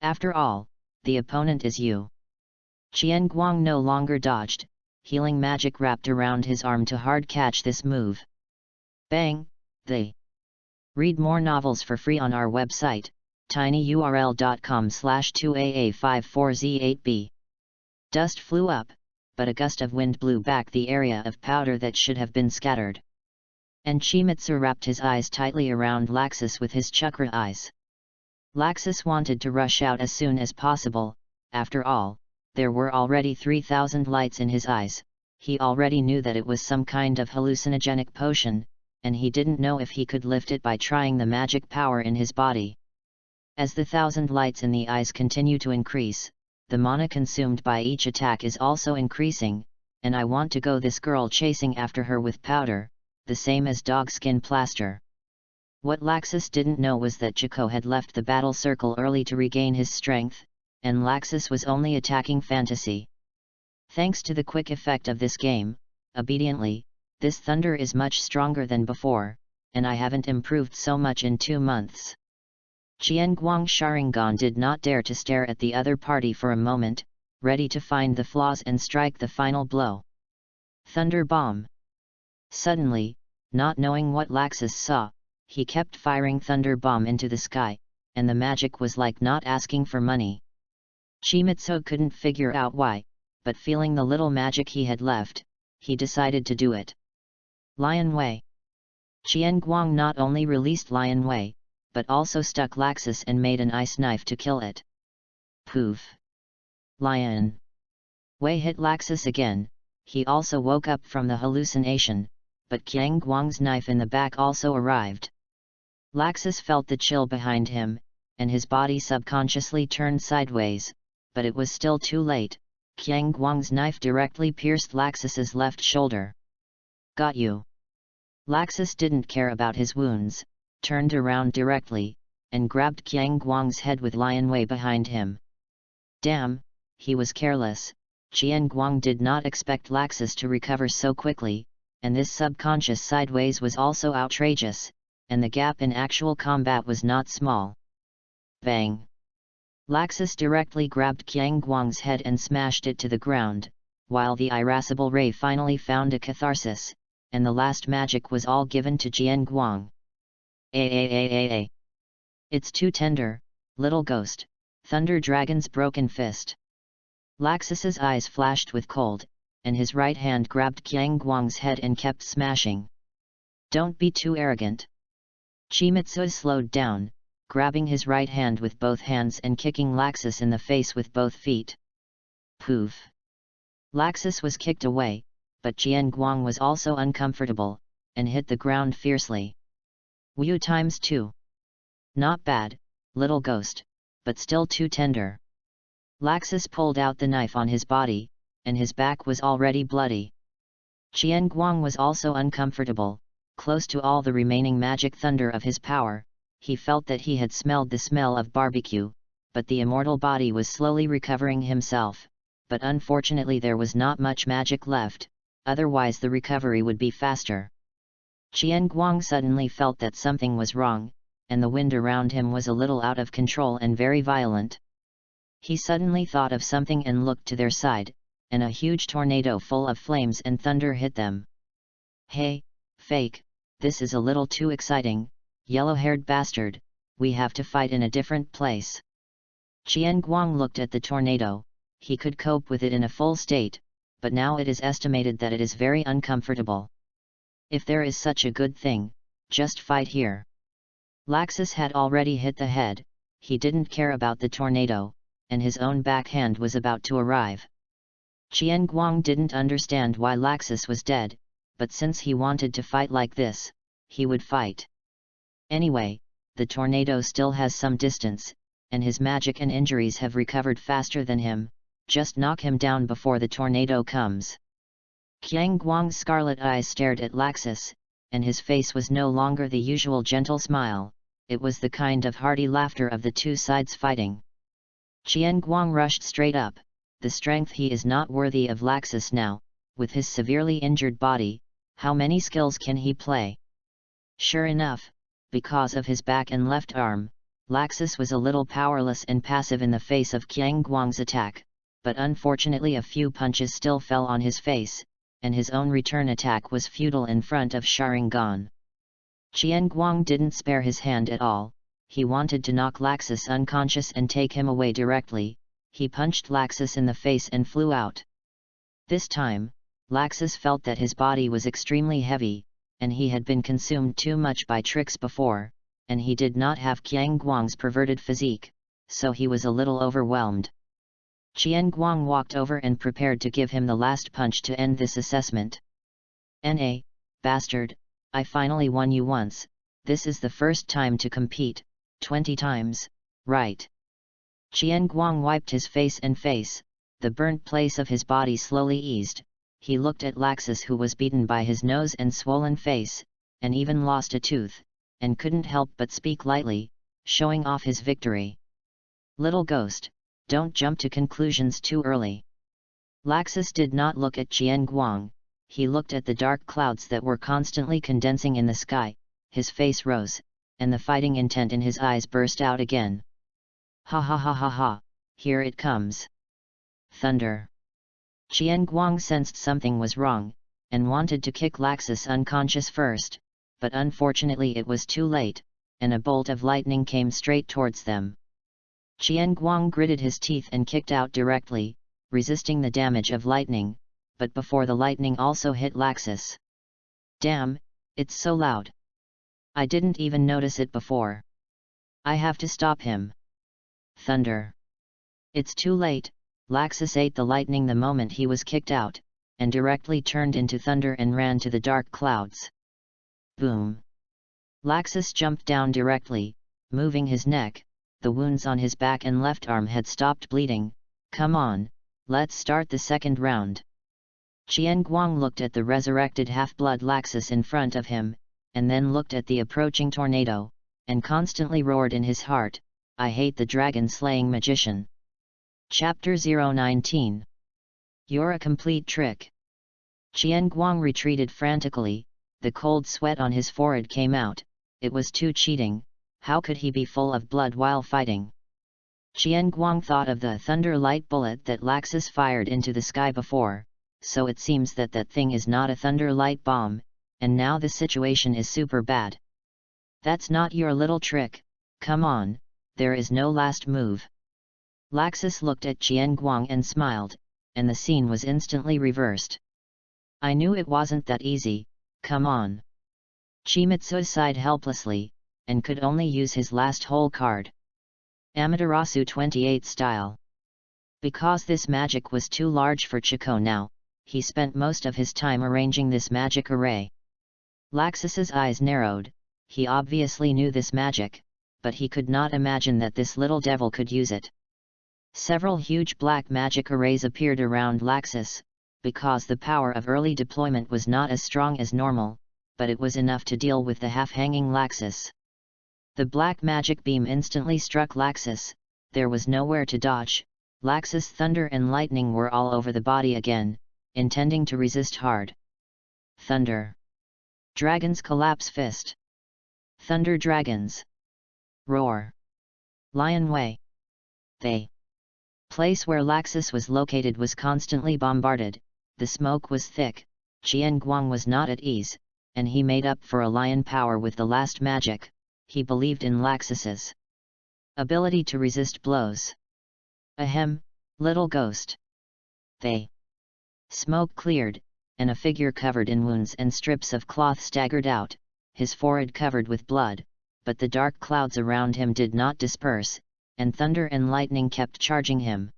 After all, the opponent is you. Qian Guang no longer dodged, healing magic wrapped around his arm to hard catch this move. Bang! Read more novels for free on our website, tinyurl.com/2aa54z8b. Dust flew up, but a gust of wind blew back the area of powder that should have been scattered. And Chimitsu wrapped his eyes tightly around Laxus with his chakra eyes. Laxus wanted to rush out as soon as possible, after all, there were already 3,000 lights in his eyes, he already knew that it was some kind of hallucinogenic potion, and he didn't know if he could lift it by trying the magic power in his body. As the 1,000 lights in the eyes continue to increase, the mana consumed by each attack is also increasing, and I want to go this girl chasing after her with powder, the same as dog skin plaster. What Laxus didn't know was that Chico had left the battle circle early to regain his strength, and Laxus was only attacking fantasy. Thanks to the quick effect of this game, obediently, this thunder is much stronger than before, and I haven't improved so much in 2 months. Qian Guang Sharingan did not dare to stare at the other party for a moment, ready to find the flaws and strike the final blow. Thunder Bomb! Suddenly, not knowing what Laxus saw, he kept firing Thunder Bomb into the sky, and the magic was like not asking for money. Chimitsu couldn't figure out why, but feeling the little magic he had left, he decided to do it. Lion Wei. Qian Guang not only released Lion Wei, but also stuck Laxus and made an ice knife to kill it. Poof! Lion Wei hit Laxus again, he also woke up from the hallucination, but Qian Guang's knife in the back also arrived. Laxus felt the chill behind him, and his body subconsciously turned sideways, but it was still too late, Qian Guang's knife directly pierced Laxus's left shoulder. Got you! Laxus didn't care about his wounds, turned around directly, and grabbed Qian Guang's head with Lion Wei behind him. Damn, he was careless, Qian Guang did not expect Laxus to recover so quickly, and this subconscious sideways was also outrageous, and the gap in actual combat was not small. Bang! Laxus directly grabbed Qian Guang's head and smashed it to the ground, while the irascible Ray finally found a catharsis, and the last magic was all given to Qian Guang. It's too tender, little ghost, Thunder Dragon's broken fist. Laxus's eyes flashed with cold, and his right hand grabbed Qian Guang's head and kept smashing. Don't be too arrogant. Chimitsu slowed down, grabbing his right hand with both hands and kicking Laxus in the face with both feet. Poof! Laxus was kicked away, but Qian Guang was also uncomfortable, and hit the ground fiercely. Wu times 2. Not bad, little ghost, but still too tender. Laxus pulled out the knife on his body, and his back was already bloody. Qian Guang was also uncomfortable, close to all the remaining magic thunder of his power, he felt that he had smelled the smell of barbecue, but the immortal body was slowly recovering himself, but unfortunately there was not much magic left, otherwise the recovery would be faster. Qian Guang suddenly felt that something was wrong, and the wind around him was a little out of control and very violent. He suddenly thought of something and looked to their side, and a huge tornado full of flames and thunder hit them. "Hey, fake, this is a little too exciting, yellow-haired bastard, we have to fight in a different place." Qian Guang looked at the tornado. He could cope with it in a full state, but now it is estimated that it is very uncomfortable. If there is such a good thing, just fight here. Laxus had already hit the head, he didn't care about the tornado, and his own backhand was about to arrive. Qian Guang didn't understand why Laxus was dead, but since he wanted to fight like this, he would fight. Anyway, the tornado still has some distance, and his magic and injuries have recovered faster than him, just knock him down before the tornado comes. Qian Guang's scarlet eyes stared at Laxus, and his face was no longer the usual gentle smile, it was the kind of hearty laughter of the two sides fighting. Qian Guang rushed straight up, the strength he is not worthy of Laxus now, with his severely injured body, how many skills can he play? Sure enough, because of his back and left arm, Laxus was a little powerless and passive in the face of Qian Guang's attack, but unfortunately a few punches still fell on his face, and his own return attack was futile in front of Sharingan. Qian Guang didn't spare his hand at all, he wanted to knock Laxus unconscious and take him away directly. He punched Laxus in the face and flew out. This time, Laxus felt that his body was extremely heavy, and he had been consumed too much by tricks before, and he did not have Qian Guang's perverted physique, so he was a little overwhelmed. Qian Guang walked over and prepared to give him the last punch to end this assessment. "Na, bastard, I finally won you once, this is the first time to compete, 20 times, right?" Qian Guang wiped his face, the burnt place of his body slowly eased, he looked at Laxus who was beaten by his nose and swollen face, and even lost a tooth, and couldn't help but speak lightly, showing off his victory. "Little ghost, don't jump to conclusions too early." Laxus did not look at Qian Guang, he looked at the dark clouds that were constantly condensing in the sky, his face rose, and the fighting intent in his eyes burst out again. "Ha ha ha ha ha, here it comes." Thunder. Qian Guang sensed something was wrong, and wanted to kick Laxus unconscious first, but unfortunately it was too late, and a bolt of lightning came straight towards them. Qian Guang gritted his teeth and kicked out directly, resisting the damage of lightning, but before the lightning also hit Laxus. "Damn, it's so loud. I didn't even notice it before. I have to stop him." Thunder. It's too late, Laxus ate the lightning the moment he was kicked out, and directly turned into thunder and ran to the dark clouds. Boom. Laxus jumped down directly, moving his neck, the wounds on his back and left arm had stopped bleeding. "Come on, let's start the second round." Qian Guang looked at the resurrected half-blood Laxus in front of him, and then looked at the approaching tornado, and constantly roared in his heart, "I hate the dragon-slaying magician." Chapter 019. You're a complete trick. Qian Guang retreated frantically, the cold sweat on his forehead came out, it was too cheating, how could he be full of blood while fighting? Qian Guang thought of the thunder light bullet that Laxus fired into the sky before, so it seems that that thing is not a thunder light bomb, and now the situation is super bad. "That's not your little trick, come on, there is no last move." Laxus looked at Qian Guang and smiled, and the scene was instantly reversed. "I knew it wasn't that easy, come on." Chimitsu sighed helplessly, and could only use his last hole card. Amaterasu 28 style. Because this magic was too large for Chico now, he spent most of his time arranging this magic array. Laxus's eyes narrowed, he obviously knew this magic, but he could not imagine that this little devil could use it. Several huge black magic arrays appeared around Laxus, because the power of early deployment was not as strong as normal, but it was enough to deal with the half-hanging Laxus. The black magic beam instantly struck Laxus, there was nowhere to dodge, Laxus' thunder and lightning were all over the body again, intending to resist hard. Thunder. Dragons collapse fist. Thunder dragons. Roar. Lion way. The place where Laxus was located was constantly bombarded, the smoke was thick, Qianguang was not at ease, and he made up for a lion power with the last magic. He believed in Laxus's ability to resist blows. Ahem, little ghost. The smoke cleared, and a figure covered in wounds and strips of cloth staggered out, his forehead covered with blood, but the dark clouds around him did not disperse, and thunder and lightning kept charging him.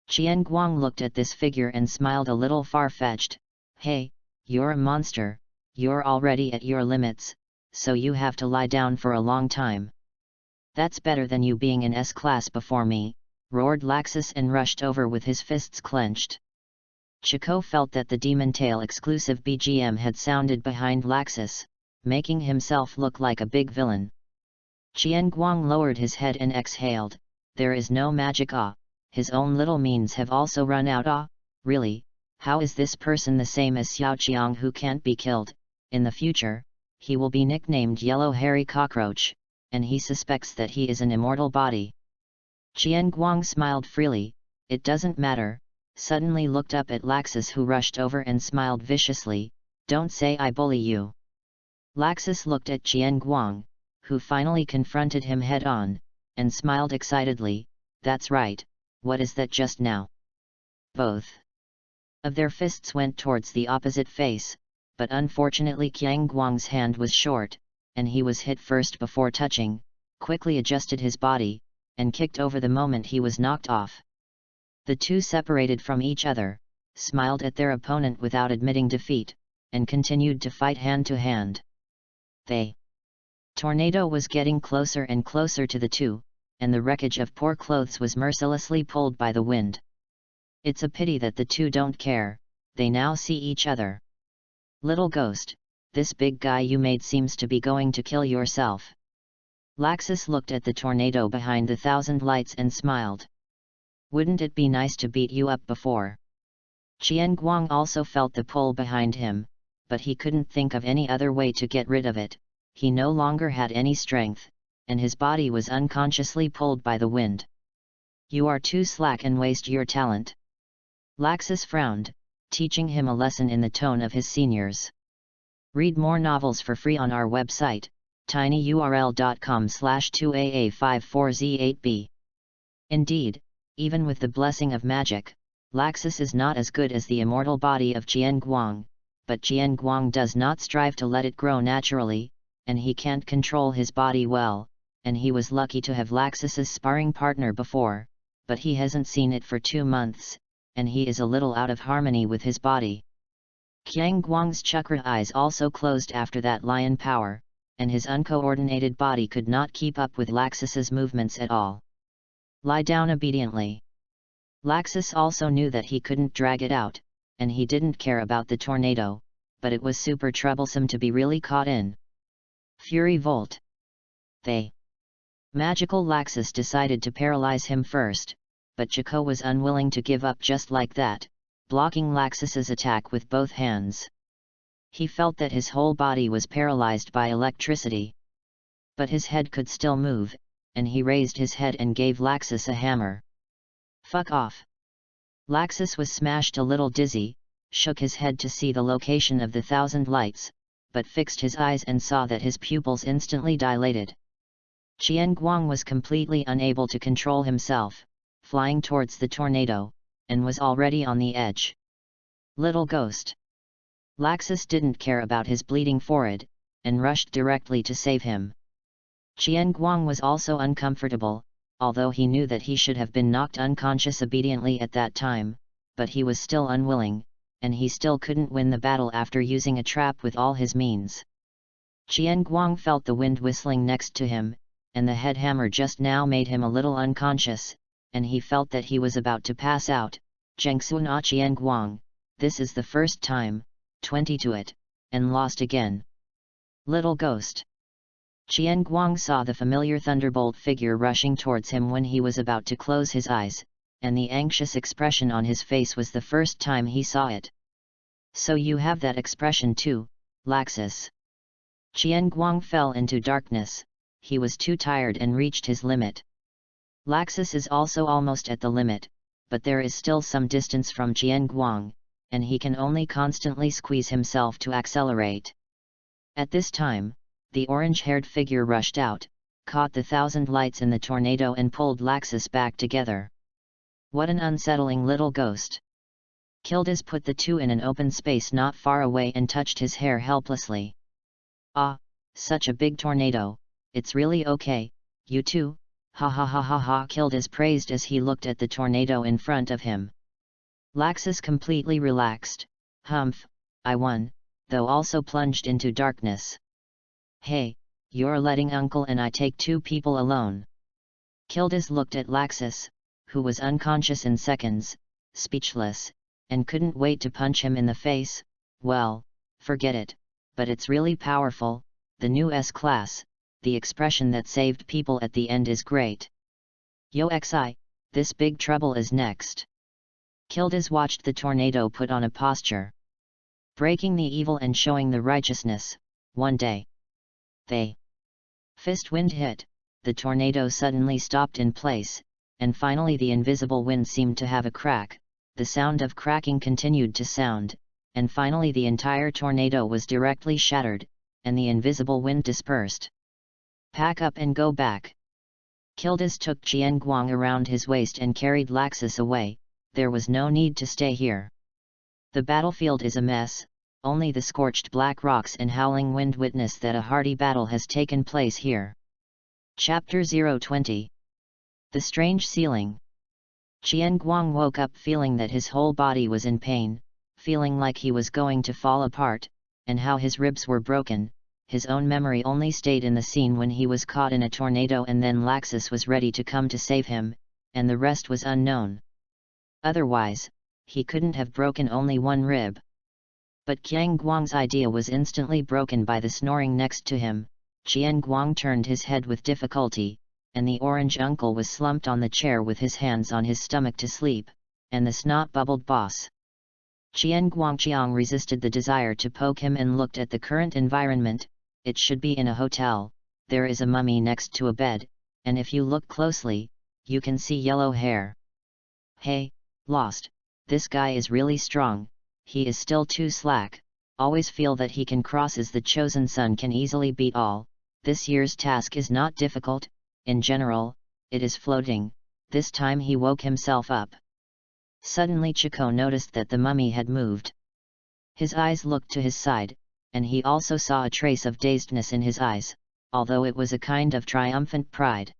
Qianguang looked at this figure and smiled a little far-fetched. Hey, you're a monster, you're already at your limits, so you have to lie down for a long time. That's better than you being in S-class before me, roared Laxus and rushed over with his fists clenched. Chico felt that the Demon Tail exclusive BGM had sounded behind Laxus, making himself look like a big villain. Qianguang lowered his head and exhaled. There is no magic. His own little means have also run out. Really, how is this person the same as Xiaoqiang who can't be killed? In the future, he will be nicknamed Yellow Hairy Cockroach, and he suspects that he is an immortal body. Qianguang smiled freely. It doesn't matter, suddenly looked up at Laxus who rushed over and smiled viciously. Don't say I bully you. Laxus looked at Qianguang, who finally confronted him head-on, and smiled excitedly. That's right, what is that just now? Both of their fists went towards the opposite face, but unfortunately Qianguang's hand was short, and he was hit first before touching, quickly adjusted his body, and kicked over the moment he was knocked off. The two separated from each other, smiled at their opponent without admitting defeat, and continued to fight hand to hand. The tornado was getting closer and closer to the two, and the wreckage of poor clothes was mercilessly pulled by the wind. It's a pity that the two don't care, they now see each other. Little ghost, this big guy you made seems to be going to kill yourself. Laxus looked at the tornado behind the 1,000 lights and smiled. Wouldn't it be nice to beat you up before? Qianguang also felt the pull behind him, but he couldn't think of any other way to get rid of it. He no longer had any strength, and his body was unconsciously pulled by the wind. You are too slack and waste your talent. Laxus frowned, teaching him a lesson in the tone of his seniors. Read more novels for free on our website, tinyurl.com/2aa54z8b. Indeed, even with the blessing of magic, Laxus is not as good as the immortal body of Qianguang, but Qianguang does not strive to let it grow naturally, and he can't control his body well, and he was lucky to have Laxus's sparring partner before, but he hasn't seen it for 2 months, and he is a little out of harmony with his body. Qianguang's chakra eyes also closed after that lion power, and his uncoordinated body could not keep up with Laxus's movements at all. Lie down obediently. Laxus also knew that he couldn't drag it out, and he didn't care about the tornado, but it was super troublesome to be really caught in. Fury Volt. The magical Laxus decided to paralyze him first, but Chico was unwilling to give up just like that, blocking Laxus's attack with both hands. He felt that his whole body was paralyzed by electricity. But his head could still move, and he raised his head and gave Laxus a hammer. Fuck off. Laxus was smashed a little dizzy, shook his head to see the location of the 1,000 lights, but fixed his eyes and saw that his pupils instantly dilated. Qianguang was completely unable to control himself, flying towards the tornado, and was already on the edge. Little ghost. Laxus didn't care about his bleeding forehead, and rushed directly to save him. Qianguang was also uncomfortable, although he knew that he should have been knocked unconscious obediently at that time, but he was still unwilling, and he still couldn't win the battle after using a trap with all his means. Qianguang felt the wind whistling next to him, and the head hammer just now made him a little unconscious, and he felt that he was about to pass out. Zhengxuan Qianguang, this is the first time, 20 to it, and lost again. Little ghost. Qianguang saw the familiar thunderbolt figure rushing towards him when he was about to close his eyes, and the anxious expression on his face was the first time he saw it. "So you have that expression too, Laxus." Qian Guang fell into darkness. He was too tired and reached his limit. Laxus is also almost at the limit, but there is still some distance from Qian Guang, and he can only constantly squeeze himself to accelerate. At this time, the orange-haired figure rushed out, caught the 1,000 lights in the tornado and pulled Laxus back together. What an unsettling little ghost! Kildas put the two in an open space not far away and touched his hair helplessly. "Ah, such a big tornado, it's really okay, you two, ha ha ha ha ha," Kildas praised as he looked at the tornado in front of him. Laxus completely relaxed. "Humph, I won," though also plunged into darkness. "Hey, you're letting Uncle and I take 2 people alone." Kildas looked at Laxus, who was unconscious in seconds, speechless, and couldn't wait to punch him in the face. "Well, forget it, but it's really powerful, the new S-Class, the expression that saved people at the end is great. Yo xi, this big trouble is next." Kildas watched the tornado put on a posture. Breaking the evil and showing the righteousness, one day. They. Fist wind hit, the tornado suddenly stopped in place, and finally the invisible wind seemed to have a crack, the sound of cracking continued to sound, and finally the entire tornado was directly shattered, and the invisible wind dispersed. "Pack up and go back." Kildas took Qian Guang around his waist and carried Laxus away. There was no need to stay here. The battlefield is a mess, only the scorched black rocks and howling wind witness that a hearty battle has taken place here. Chapter 0-20. The Strange Ceiling. Qian Guang woke up feeling that his whole body was in pain, feeling like he was going to fall apart, and how his ribs were broken. His own memory only stayed in the scene when he was caught in a tornado and then Laxus was ready to come to save him, and the rest was unknown. Otherwise, he couldn't have broken only one rib. But Qian Guang's idea was instantly broken by the snoring next to him. Qian Guang turned his head with difficulty, and the orange uncle was slumped on the chair with his hands on his stomach to sleep, and the snot-bubbled boss. Qian Guangqiang resisted the desire to poke him and looked at the current environment. It should be in a hotel. There is a mummy next to a bed, and if you look closely, you can see yellow hair. "Hey, Lost, this guy is really strong, he is still too slack, always feel that he can crosses the chosen son can easily beat all, this year's task is not difficult, in general, it is floating." This time he woke himself up. Suddenly Chico noticed that the mummy had moved. His eyes looked to his side, and he also saw a trace of dazedness in his eyes, although it was a kind of triumphant pride.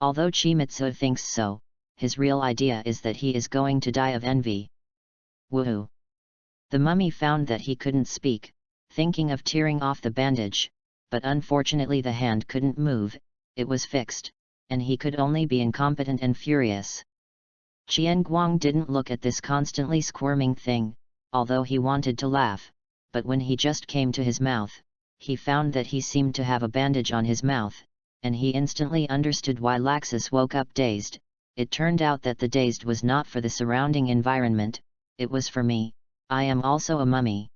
Although Chimitsu thinks so, his real idea is that he is going to die of envy. Woohoo! The mummy found that he couldn't speak, thinking of tearing off the bandage, but unfortunately the hand couldn't move, it was fixed, and he could only be incompetent and furious. Qian Guang didn't look at this constantly squirming thing, although he wanted to laugh, but when he just came to his mouth, he found that he seemed to have a bandage on his mouth, and he instantly understood why Laxus woke up dazed. It turned out that the dazed was not for the surrounding environment, it was for me, I am also a mummy.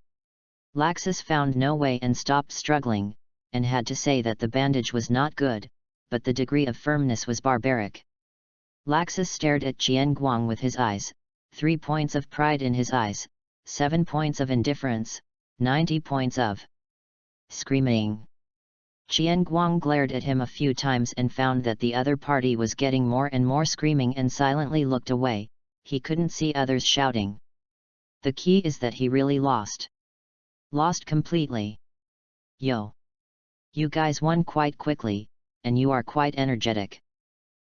Laxus found no way and stopped struggling, and had to say that the bandage was not good, but the degree of firmness was barbaric. Laxus stared at Qian Guang with his eyes, 3 points of pride in his eyes, 7 points of indifference, 90 points of screaming. Qian Guang glared at him a few times and found that the other party was getting more and more screaming and silently looked away. He couldn't see others shouting. The key is that he really lost. Lost completely. Yo! You guys won quite quickly, and you are quite energetic.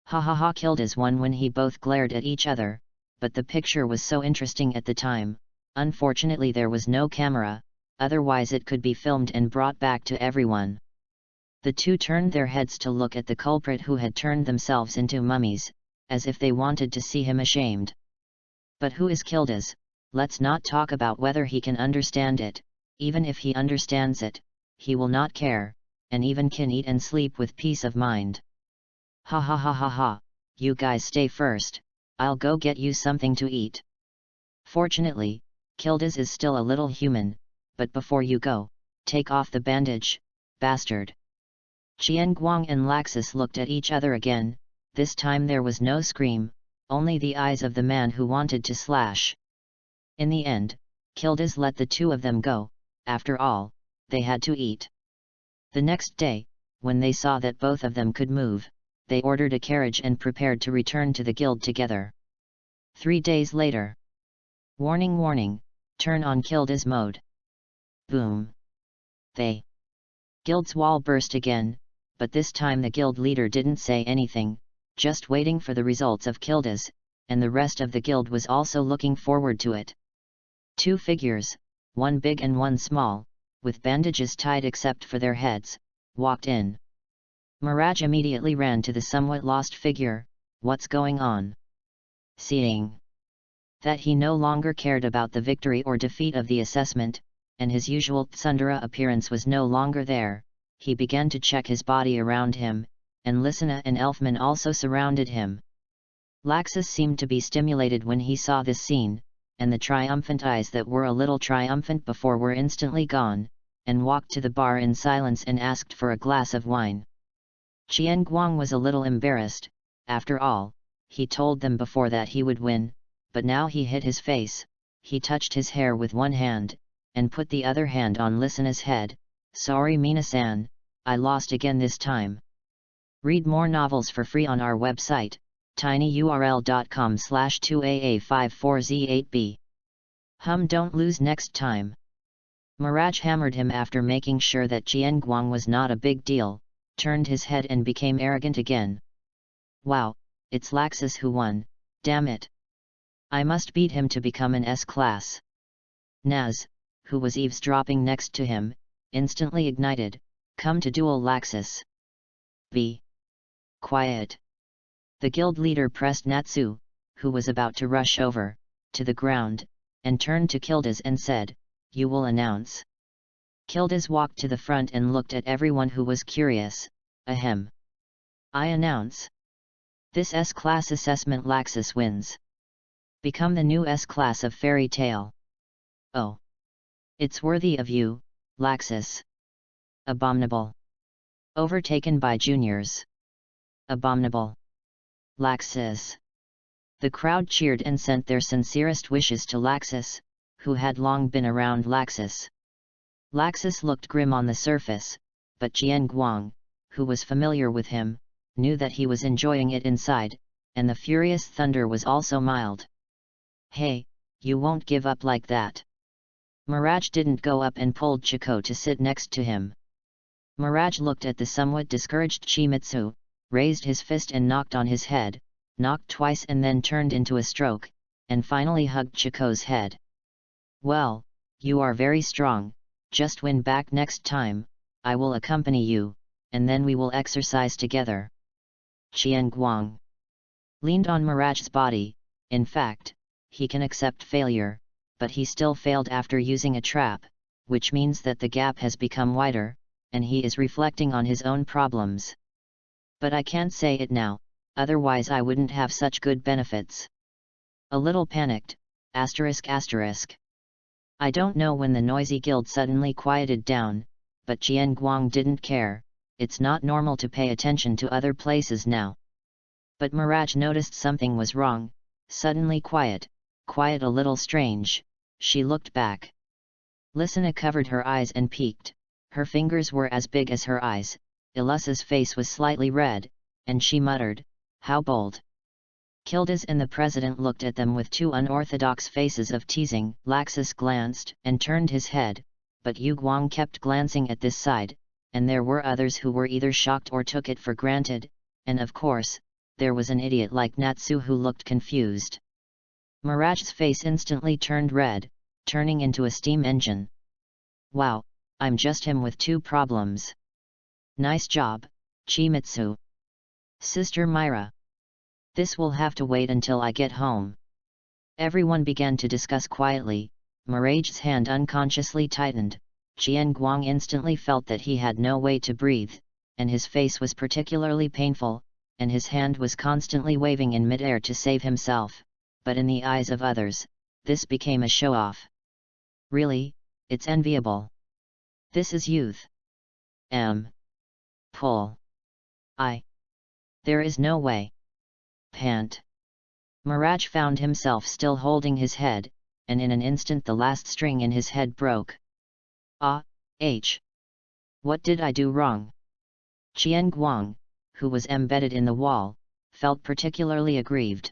Ha ha ha! Kildas won when he both glared at each other, but the picture was so interesting at the time. Unfortunately there was no camera, otherwise it could be filmed and brought back to everyone. The two turned their heads to look at the culprit who had turned themselves into mummies, as if they wanted to see him ashamed. But who is Kildas? Let's not talk about whether he can understand it. Even if he understands it, he will not care, and even can eat and sleep with peace of mind. Ha ha ha ha ha, you guys stay first, I'll go get you something to eat. Fortunately, Kildas is still a little human, but before you go, take off the bandage, bastard. Qian Guang and Laxus looked at each other again. This time there was no scream, only the eyes of the man who wanted to slash. In the end, Kildas let the two of them go. After all, they had to eat. The next day, when they saw that both of them could move, they ordered a carriage and prepared to return to the guild together. 3 days later. Warning, warning, turn on Kildas mode. Boom. The guild's wall burst again, but this time the guild leader didn't say anything, just waiting for the results of Kildas, and the rest of the guild was also looking forward to it. 2 figures, one big and one small, with bandages tied except for their heads, walked in. Mirage immediately ran to the somewhat lost figure. What's going on? Seeing that he no longer cared about the victory or defeat of the assessment, and his usual tsundere appearance was no longer there, he began to check his body around him, and Lysina and Elfman also surrounded him. Laxus seemed to be stimulated when he saw this scene, and the triumphant eyes that were a little triumphant before were instantly gone, and walked to the bar in silence and asked for a glass of wine. Qian Guang was a little embarrassed. After all, he told them before that he would win, but now he hid his face. He touched his hair with one hand, and put the other hand on Lysina's head. Sorry Mina-san, I lost again this time. Read more novels for free on our website, tinyurl.com/2aa54z8b. Don't lose next time. Mirage hammered him after making sure that Qian Guang was not a big deal, turned his head and became arrogant again. Wow, it's Laxus who won, damn it. I must beat him to become an S-class. Naz, who was eavesdropping next to him, instantly ignited, come to duel Laxus. Be quiet. The guild leader pressed Natsu, who was about to rush over, to the ground, and turned to Kildas and said, you will announce. Kildas walked to the front and looked at everyone who was curious. Ahem. I announce. This S-class assessment Laxus wins. Become the new S-class of Fairy Tale. Oh. It's worthy of you, Laxus. Abominable. Overtaken by juniors. Abominable. Laxus. The crowd cheered and sent their sincerest wishes to Laxus, who had long been around Laxus. Laxus looked grim on the surface, but Qian Guang, who was familiar with him, knew that he was enjoying it inside, and the furious thunder was also mild. Hey, you won't give up like that. Mirage didn't go up and pulled Chico to sit next to him. Mirage looked at the somewhat discouraged Chimitsu, raised his fist and knocked on his head, knocked twice and then turned into a stroke, and finally hugged Chico's head. Well, you are very strong, just win back next time, I will accompany you, and then we will exercise together. Qian Guang leaned on Mirage's body. In fact, he can accept failure, but he still failed after using a trap, which means that the gap has become wider, and he is reflecting on his own problems. But I can't say it now, otherwise I wouldn't have such good benefits. A little panicked, ***. I don't know when the noisy guild suddenly quieted down, but Qian Guang didn't care. It's not normal to pay attention to other places now. But Mirage noticed something was wrong, suddenly quiet a little strange. She looked back. Lysina covered her eyes and peeked. Her fingers were as big as her eyes. Ilusa's face was slightly red, and she muttered, how bold. Kildas and the president looked at them with two unorthodox faces of teasing. Laxus glanced and turned his head, but Yu Guang kept glancing at this side, and there were others who were either shocked or took it for granted, and of course, there was an idiot like Natsu who looked confused. Mirage's face instantly turned red, turning into a steam engine. Wow, I'm just him with two problems. Nice job, Chimitsu. Sister Myra. This will have to wait until I get home. Everyone began to discuss quietly. Mirage's hand unconsciously tightened. Qian Guang instantly felt that he had no way to breathe, and his face was particularly painful. and his hand was constantly waving in mid-air to save himself, but in the eyes of others, this became a show-off. Really, it's enviable. This is youth. Pull. There is no way. Pant. Mirage found himself still holding his head, and in an instant the last string in his head broke. What did I do wrong? Qian Guang, who was embedded in the wall, felt particularly aggrieved.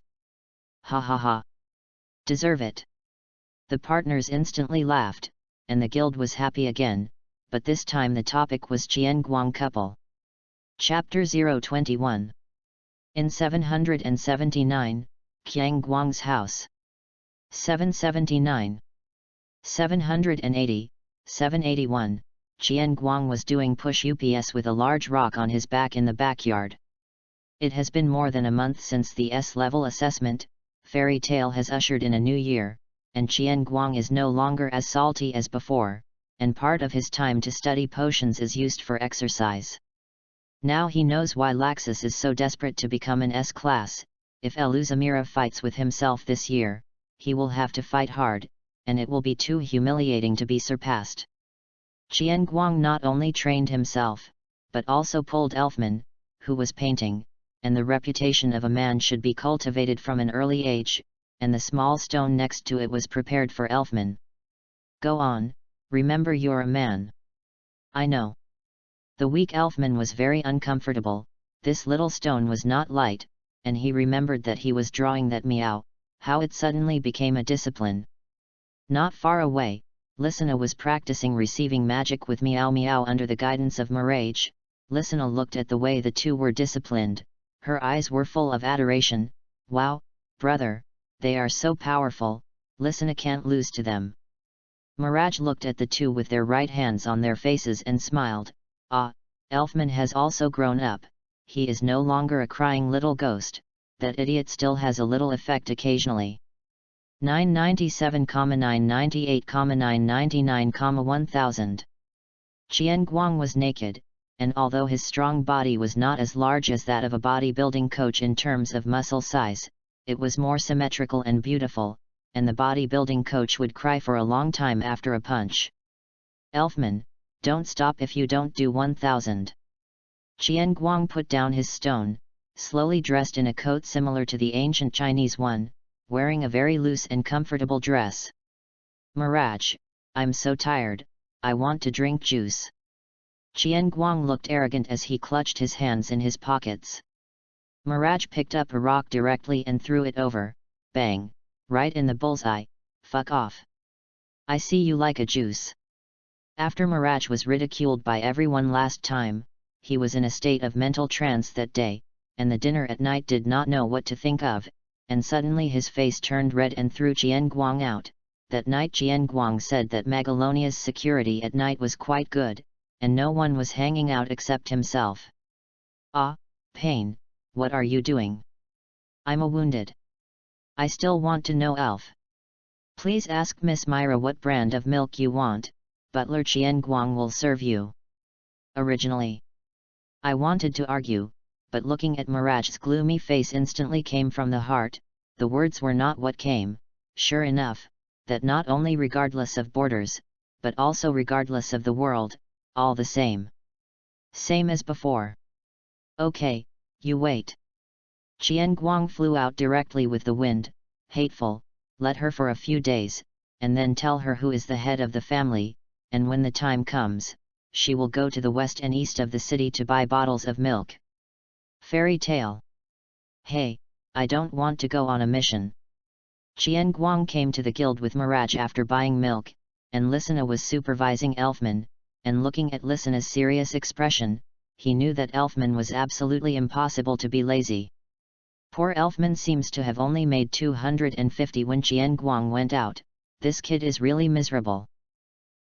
Ha ha ha. Deserve it. The partners instantly laughed, and the guild was happy again, but this time the topic was Qian Guang couple. Chapter 021. In 779, Qian Guang's house. 779. 780, 781, Qian Guang was doing push-ups with a large rock on his back in the backyard. It has been more than a month since the S-level assessment, Fairy Tale has ushered in a new year, and Qian Guang is no longer as salty as before, and part of his time to study potions is used for exercise. Now he knows why Laxus is so desperate to become an S-class. If Eluzamira fights with himself this year, he will have to fight hard, and it will be too humiliating to be surpassed. Qian Guang not only trained himself, but also pulled Elfman, who was painting, and the reputation of a man should be cultivated from an early age, and the small stone next to it was prepared for Elfman. Go on, remember you're a man. I know. The weak Elfman was very uncomfortable, this little stone was not light, and he remembered that he was drawing that meow, how it suddenly became a discipline. Not far away, Lysina was practicing receiving magic with Meow Meow under the guidance of Mirage. Lysina looked at the way the two were disciplined, her eyes were full of adoration. Wow, brother, they are so powerful, Lysina can't lose to them. Mirage looked at the two with their right hands on their faces and smiled. Elfman has also grown up, he is no longer a crying little ghost, that idiot still has a little effect occasionally. 997,998,999,1000. Qian Guang was naked, and although his strong body was not as large as that of a bodybuilding coach in terms of muscle size, it was more symmetrical and beautiful, and the bodybuilding coach would cry for a long time after a punch. Elfman, don't stop if you don't do 1000. Qian Guang put down his stone, slowly dressed in a coat similar to the ancient Chinese one, wearing a very loose and comfortable dress. Mirage, I'm so tired, I want to drink juice. Qian Guang looked arrogant as he clutched his hands in his pockets. Mirage picked up a rock directly and threw it over, bang, right in the bullseye. Fuck off. I see you like a juice. After Mirage was ridiculed by everyone last time, he was in a state of mental trance that day, and the dinner at night did not know what to think of, and suddenly his face turned red and threw Qian Guang out. That night Qian Guang said that Megalonia's security at night was quite good, and no one was hanging out except himself. Pain, what are you doing? I'm wounded. I still want to know Elf. Please ask Miss Myra what brand of milk you want, Butler Qian Guang will serve you. Originally, I wanted to argue, but looking at Mirage's gloomy face instantly came from the heart. The words were not what came. Sure enough, that not only regardless of borders, but also regardless of the world, all the same. Same as before. Okay, you wait. Qian Guang flew out directly with the wind. Hateful, let her for a few days, and then tell her who is the head of the family, and when the time comes, she will go to the west and east of the city to buy bottles of milk. Fairy Tale. Hey, I don't want to go on a mission. Qian Guang came to the guild with Mirage after buying milk, and Lysina was supervising Elfman, and looking at Lysina's serious expression, he knew that Elfman was absolutely impossible to be lazy. Poor Elfman seems to have only made 250 when Qian Guang went out. This kid is really miserable.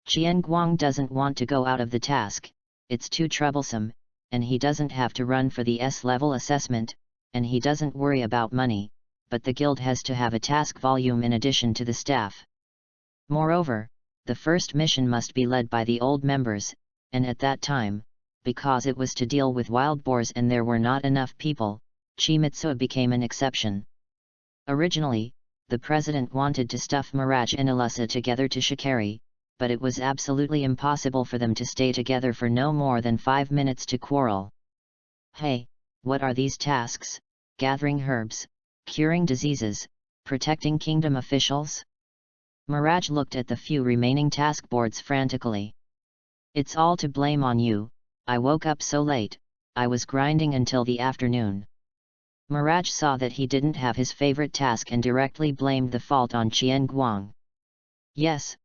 Qian Guang doesn't want to go out of the task, it's too troublesome, and he doesn't have to run for the S-level assessment, and he doesn't worry about money, but the guild has to have a task volume in addition to the staff. Moreover, the first mission must be led by the old members, and at that time, because it was to deal with wild boars and there were not enough people, Chimitsu became an exception. Originally, the president wanted to stuff Mirage and Alyssa together to Shikari, but it was absolutely impossible for them to stay together for no more than 5 minutes to quarrel. Hey, what are these tasks? Gathering herbs, curing diseases, protecting kingdom officials? Mirage looked at the few remaining task boards frantically. It's all to blame on you. I woke up so late, I was grinding until the afternoon. Mirage saw that he didn't have his favorite task and directly blamed the fault on Qian Guang. Yes,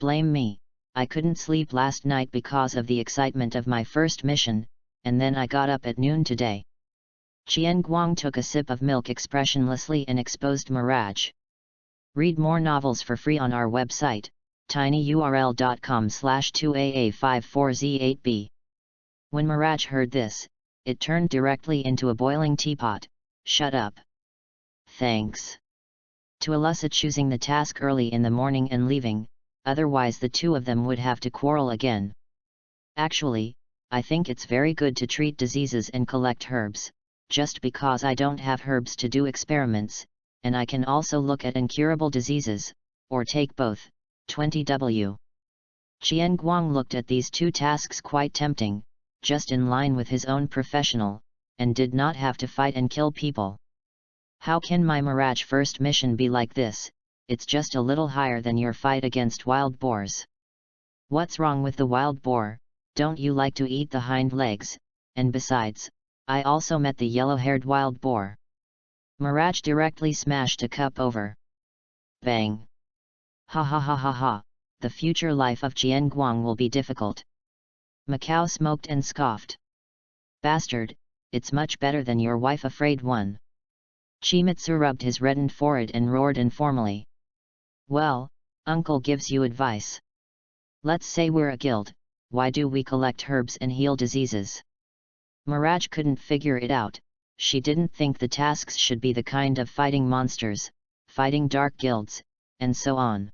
blame me. I couldn't sleep last night because of the excitement of my first mission, and then I got up at noon today. Qian Guang took a sip of milk expressionlessly and exposed Mirage. Read more novels for free on our website, tinyurl.com/2aa54z8b. When Mirage heard this, it turned directly into a boiling teapot. Shut up. Thanks. To Alyssa choosing the task early in the morning and leaving, otherwise the two of them would have to quarrel again. Actually, I think it's very good to treat diseases and collect herbs, just because I don't have herbs to do experiments, and I can also look at incurable diseases, or take both. 20w. Qian Guang looked at these two tasks quite tempting, just in line with his own professional, and did not have to fight and kill people. How can my Mirage first mission be like this? It's just a little higher than your fight against wild boars. What's wrong with the wild boar? Don't you like to eat the hind legs? And besides, I also met the yellow-haired wild boar. Mirage directly smashed a cup over. Bang! Ha ha ha ha ha, the future life of Qian Guang will be difficult. Macau smoked and scoffed. Bastard, it's much better than your wife afraid one. Chimitsu rubbed his reddened forehead and roared informally. Well, uncle gives you advice. Let's say we're a guild, why do we collect herbs and heal diseases? Mirage couldn't figure it out. She didn't think the tasks should be the kind of fighting monsters, fighting dark guilds, and so on.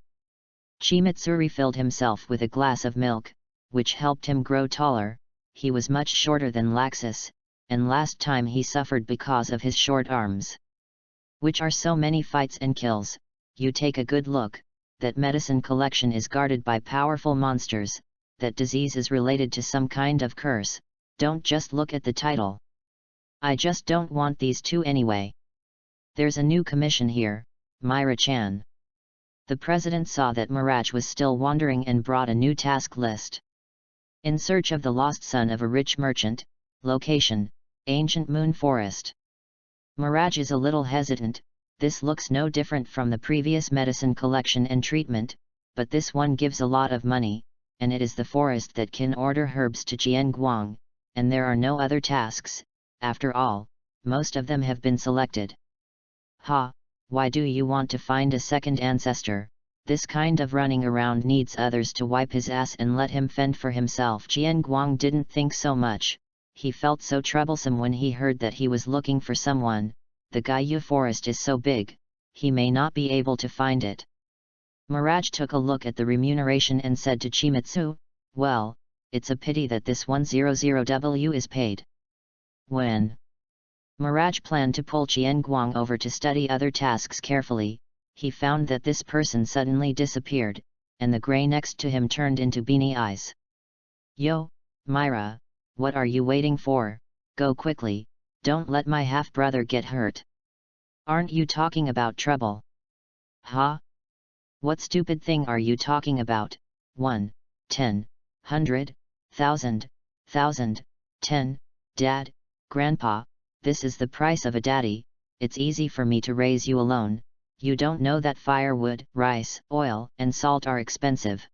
Chimitsu refilled himself with a glass of milk, which helped him grow taller. He was much shorter than Laxus, and last time he suffered because of his short arms. Which are so many fights and kills. You take a good look, that medicine collection is guarded by powerful monsters, that disease is related to some kind of curse. Don't just look at the title. I just don't want these two anyway. There's a new commission here, Myra-chan. The president saw that Mirage was still wandering and brought a new task list. In search of the lost son of a rich merchant, location, ancient moon forest. Mirage is a little hesitant. This looks no different from the previous medicine collection and treatment, but this one gives a lot of money, and it is the forest that can order herbs to Qian Guang, and there are no other tasks. After all, most of them have been selected. Ha, why do you want to find a second ancestor? This kind of running around needs others to wipe his ass and let him fend for himself. Qian Guang didn't think so much. He felt so troublesome when he heard that he was looking for someone. The Gaiyu forest is so big, he may not be able to find it. Mirage took a look at the remuneration and said to Chimitsu, well, it's a pity that this 100W is paid. When Mirage planned to pull Qian Guang over to study other tasks carefully, he found that this person suddenly disappeared, and the grey next to him turned into beanie eyes. Yo, Myra, what are you waiting for? Go quickly, don't let my half-brother get hurt. Aren't you talking about trouble? Huh? What stupid thing are you talking about? 1, 10, 100, 1,000, 10, Dad, Grandpa, this is the price of a daddy. It's easy for me to raise you alone. You don't know that firewood, rice, oil, and salt are expensive.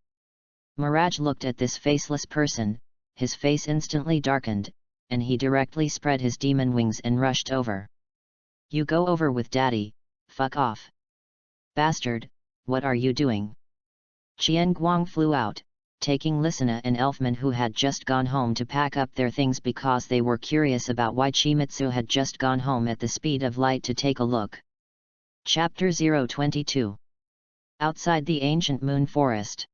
Mirage looked at this faceless person, his face instantly darkened, and he directly spread his demon wings and rushed over. You go over with Daddy, fuck off. Bastard, what are you doing? Qian Guang flew out, taking Lysina and Elfman, who had just gone home, to pack up their things because they were curious about why Chimitsu had just gone home at the speed of light to take a look. Chapter 022. Outside the ancient moon forest.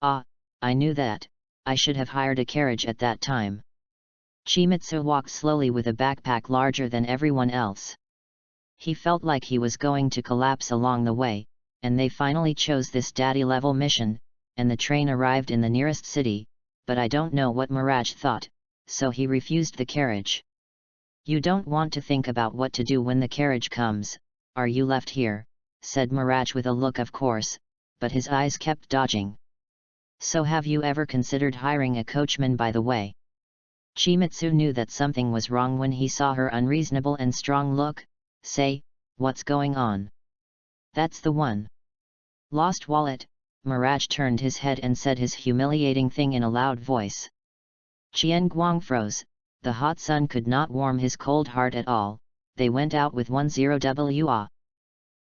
Ah, I knew that. I should have hired a carriage at that time. Chimitsu walked slowly with a backpack larger than everyone else. He felt like he was going to collapse along the way, and they finally chose this daddy-level mission, and the train arrived in the nearest city, but I don't know what Mirage thought, so he refused the carriage. "You don't want to think about what to do when the carriage comes, are you left here?" said Mirage with a look of course, but his eyes kept dodging. "So have you ever considered hiring a coachman by the way?" Chimitsu knew that something was wrong when he saw her unreasonable and strong look. "Say, what's going on?" "That's the one." "Lost wallet." Mirage turned his head and said his humiliating thing in a loud voice. Qian Guang froze. The hot sun could not warm his cold heart at all. They went out with 10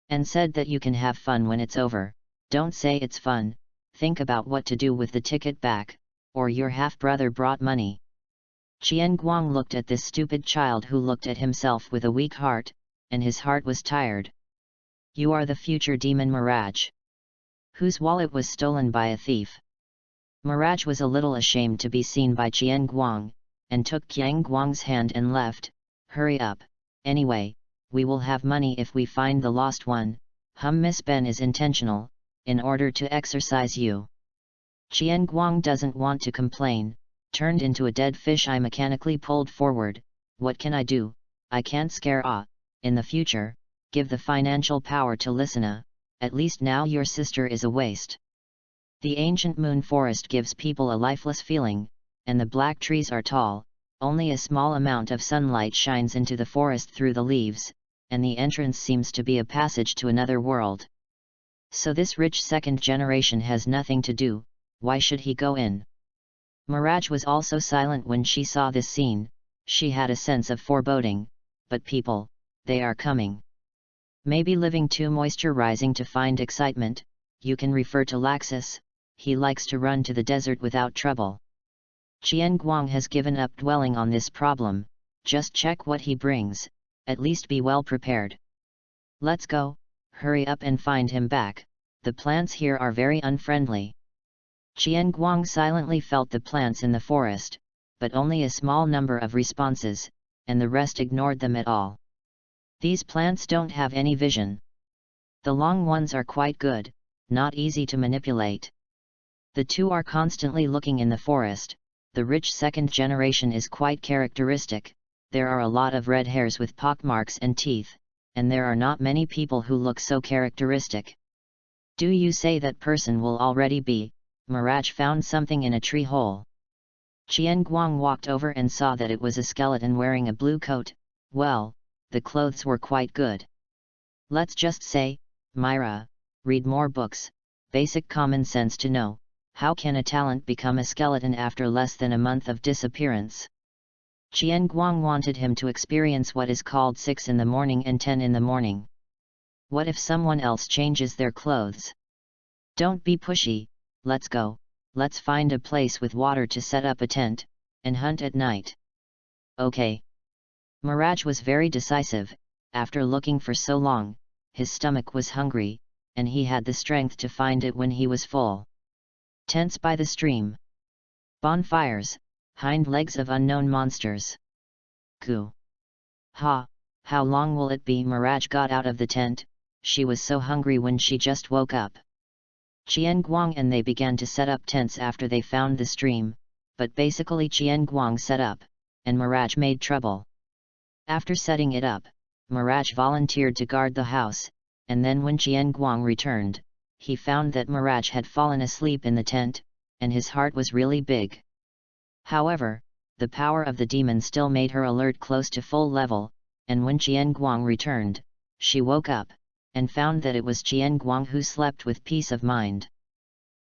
and said that you can have fun when it's over. Don't say it's fun, think about what to do with the ticket back, or your half-brother brought money. Qian Guang looked at this stupid child who looked at himself with a weak heart, and his heart was tired. "You are the future demon Mirage. Whose wallet was stolen by a thief?" Mirage was a little ashamed to be seen by Qian Guang, and took Qian Guang's hand and left. "Hurry up, anyway, we will have money if we find the lost one." Miss Ben is intentional, in order to exercise you. Qian Guang doesn't want to complain, turned into a dead fish. I mechanically pulled forward. "What can I do? I can't scare in the future, give the financial power to Lysina, at least now your sister is a waste." The ancient moon forest gives people a lifeless feeling, and the black trees are tall, only a small amount of sunlight shines into the forest through the leaves, and the entrance seems to be a passage to another world. So this rich second generation has nothing to do, why should he go in? Mirage was also silent when she saw this scene. She had a sense of foreboding, but people, they are coming. Maybe living too moisturizing to find excitement. You can refer to Laxus, he likes to run to the desert without trouble. Qian Guang has given up dwelling on this problem, just check what he brings, at least be well prepared. "Let's go, hurry up and find him back, the plants here are very unfriendly." Qian Guang silently felt the plants in the forest, but only a small number of responses, and the rest ignored them at all. These plants don't have any vision. The long ones are quite good, not easy to manipulate. The two are constantly looking in the forest. The rich second generation is quite characteristic. There are a lot of red hairs with pockmarks and teeth, and there are not many people who look so characteristic. "Do you say that person will already be?" Mirage found something in a tree hole. Qian Guang walked over and saw that it was a skeleton wearing a blue coat. Well, the clothes were quite good. Let's just say, Myra, read more books, basic common sense to know. How can a talent become a skeleton after less than a month of disappearance? Qian Guang wanted him to experience what is called 6 in the morning and 10 in the morning. What if someone else changes their clothes? Don't be pushy, let's go, let's find a place with water to set up a tent, and hunt at night. Okay. Mirage was very decisive. After looking for so long, his stomach was hungry, and he had the strength to find it when he was full. Tents by the stream. Bonfires, hind legs of unknown monsters. Goo. Ha, how long will it be? Mirage got out of the tent, she was so hungry when she just woke up. Qian Guang and they began to set up tents after they found the stream, but basically Qian Guang set up, and Mirage made trouble. After setting it up, Mirage volunteered to guard the house, and then when Qian Guang returned, he found that Mirage had fallen asleep in the tent, and his heart was really big. However, the power of the demon still made her alert close to full level, and when Qian Guang returned, she woke up, and found that it was Qian Guang who slept with peace of mind.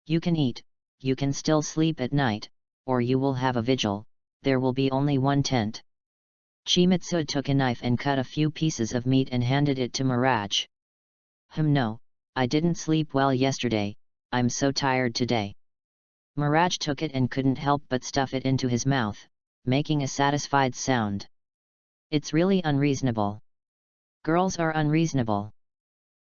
You can eat, you can still sleep at night, or you will have a vigil, there will be only one tent. Chimitsu took a knife and cut a few pieces of meat and handed it to Mirage. No, I didn't sleep well yesterday, I'm so tired today. Mirage took it and couldn't help but stuff it into his mouth, making a satisfied sound. It's really unreasonable. Girls are unreasonable.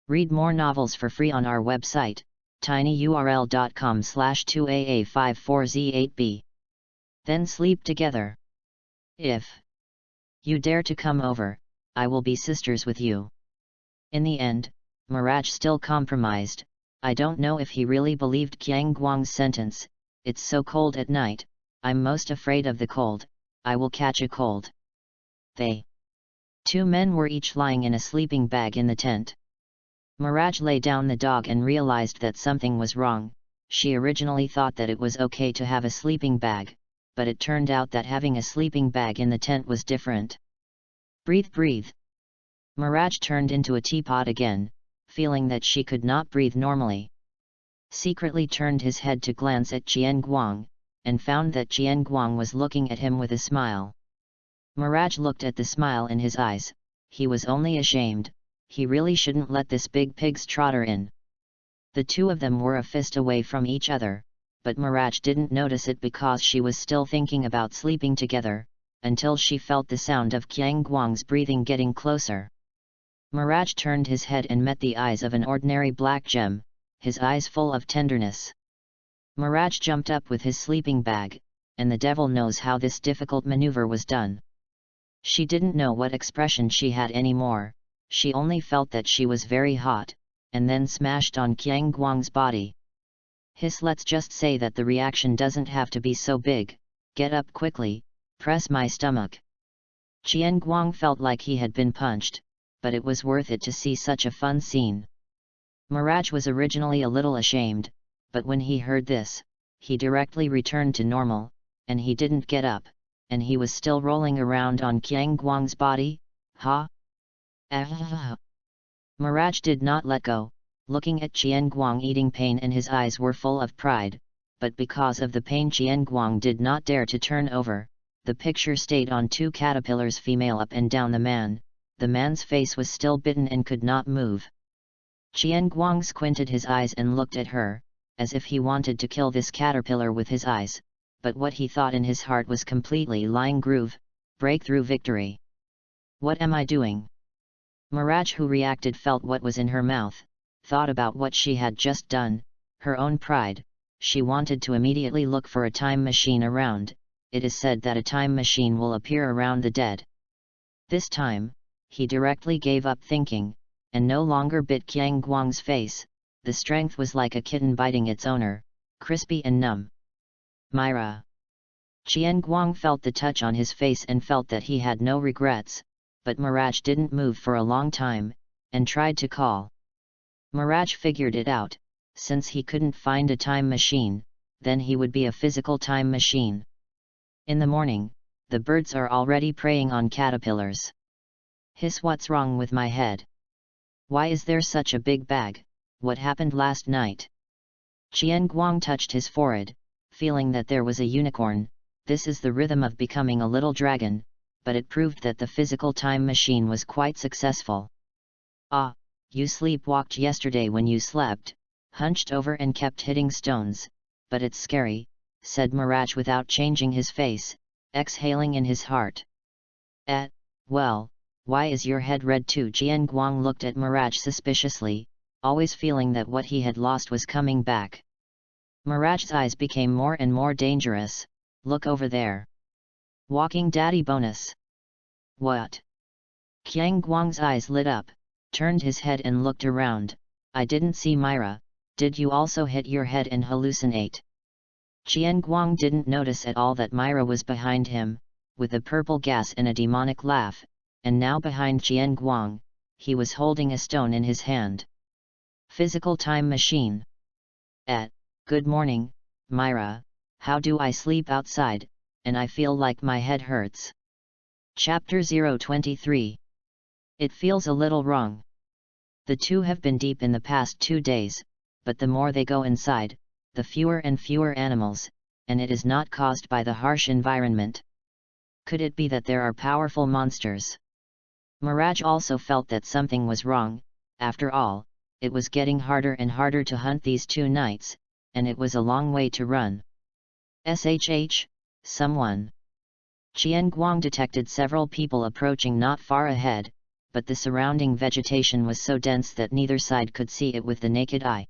Read more novels for free on our website, tinyurl.com/2aa54z8b. Then sleep together. If you dare to come over, I will be sisters with you. In the end, Mirage still compromised. I don't know if he really believed Qiang Guang's sentence. It's so cold at night, I'm most afraid of the cold, I will catch a cold. They. 2 men were each lying in a sleeping bag in the tent. Mirage lay down the dog and realized that something was wrong. She originally thought that it was okay to have a sleeping bag, but it turned out that having a sleeping bag in the tent was different. Breathe, breathe. Mirage turned into a teapot again, feeling that she could not breathe normally. Secretly turned his head to glance at Qian Guang, and found that Qian Guang was looking at him with a smile. Mirage looked at the smile in his eyes. He was only ashamed. He really shouldn't let this big pig's trotter in. The 2 of them were a fist away from each other, but Mirage didn't notice it because she was still thinking about sleeping together, until she felt the sound of Qiang Guang's breathing getting closer. Mirage turned his head and met the eyes of an ordinary black gem, his eyes full of tenderness. Mirage jumped up with his sleeping bag, and the devil knows how this difficult maneuver was done. She didn't know what expression she had anymore. She only felt that she was very hot, and then smashed on Qiang Guang's body. Let's just say that the reaction doesn't have to be so big. Get up quickly, press my stomach. Qian Guang felt like he had been punched, but it was worth it to see such a fun scene. Mirage was originally a little ashamed, but when he heard this, he directly returned to normal, and he didn't get up, and he was still rolling around on Qiang Guang's body. Mirage did not let go, looking at Qian Guang eating pain, and his eyes were full of pride, but because of the pain Qian Guang did not dare to turn over. The picture stayed on 2 caterpillars female up and down the man. The man's face was still bitten and could not move. Qian Guang squinted his eyes and looked at her, as if he wanted to kill this caterpillar with his eyes, but what he thought in his heart was completely lying. Groove, breakthrough, victory. What am I doing? Mirage, who reacted, felt what was in her mouth, thought about what she had just done, her own pride. She wanted to immediately look for a time machine around. It is said that a time machine will appear around the dead. This time, he directly gave up thinking, and no longer bit Qiang Guang's face. The strength was like a kitten biting its owner, crispy and numb. Myra. Qian Guang felt the touch on his face and felt that he had no regrets, but Mirage didn't move for a long time, and tried to call. Mirage figured it out. Since he couldn't find a time machine, then he would be a physical time machine. In the morning, the birds are already preying on caterpillars. What's wrong with my head? Why is there such a big bag? What happened last night? Qian Guang touched his forehead, feeling that there was a unicorn. This is the rhythm of becoming a little dragon, but it proved that the physical time machine was quite successful. You sleepwalked yesterday when you slept, hunched over and kept hitting stones, but it's scary, said Mirage without changing his face, exhaling in his heart. Well, why is your head red too? Qian Guang looked at Mirage suspiciously, always feeling that what he had lost was coming back. Mirage's eyes became more and more dangerous. Look over there. Walking daddy bonus. What? Qiang Guang's eyes lit up, turned his head and looked around. I didn't see Myra. Did you also hit your head and hallucinate? Qian Guang didn't notice at all that Myra was behind him, with a purple gas and a demonic laugh, and now behind Qian Guang, he was holding a stone in his hand. Physical time machine. Good morning, Myra. How do I sleep outside, and I feel like my head hurts? Chapter 023. It feels a little wrong. The 2 have been deep in the past 2 days, but the more they go inside, the fewer and fewer animals, and it is not caused by the harsh environment. Could it be that there are powerful monsters? Mirage also felt that something was wrong. After all, it was getting harder and harder to hunt these 2 nights, and it was a long way to run. Someone. Qian Guang detected several people approaching not far ahead, but the surrounding vegetation was so dense that neither side could see it with the naked eye.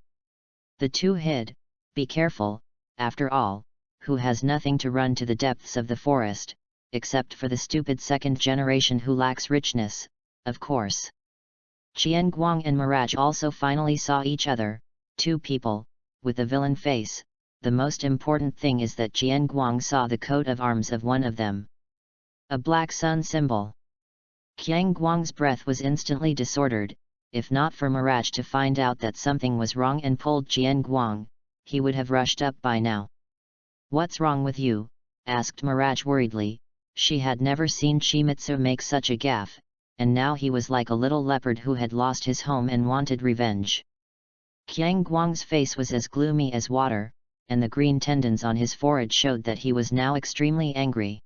The 2 hid. Be careful, after all, who has nothing to run to the depths of the forest, except for the stupid second generation who lacks richness, of course. Qian Guang and Mirage also finally saw each other, two people, with a villain face. The most important thing is that Qian Guang saw the coat of arms of one of them. A black sun symbol. Qian Guang's breath was instantly disordered. If not for Mirage to find out that something was wrong and pulled Qian Guang, he would have rushed up by now. "What's wrong with you?" asked Mirage worriedly. She had never seen Chimitsu make such a gaffe, and now he was like a little leopard who had lost his home and wanted revenge. Qian Guang's face was as gloomy as water, and the green tendons on his forehead showed that he was now extremely angry.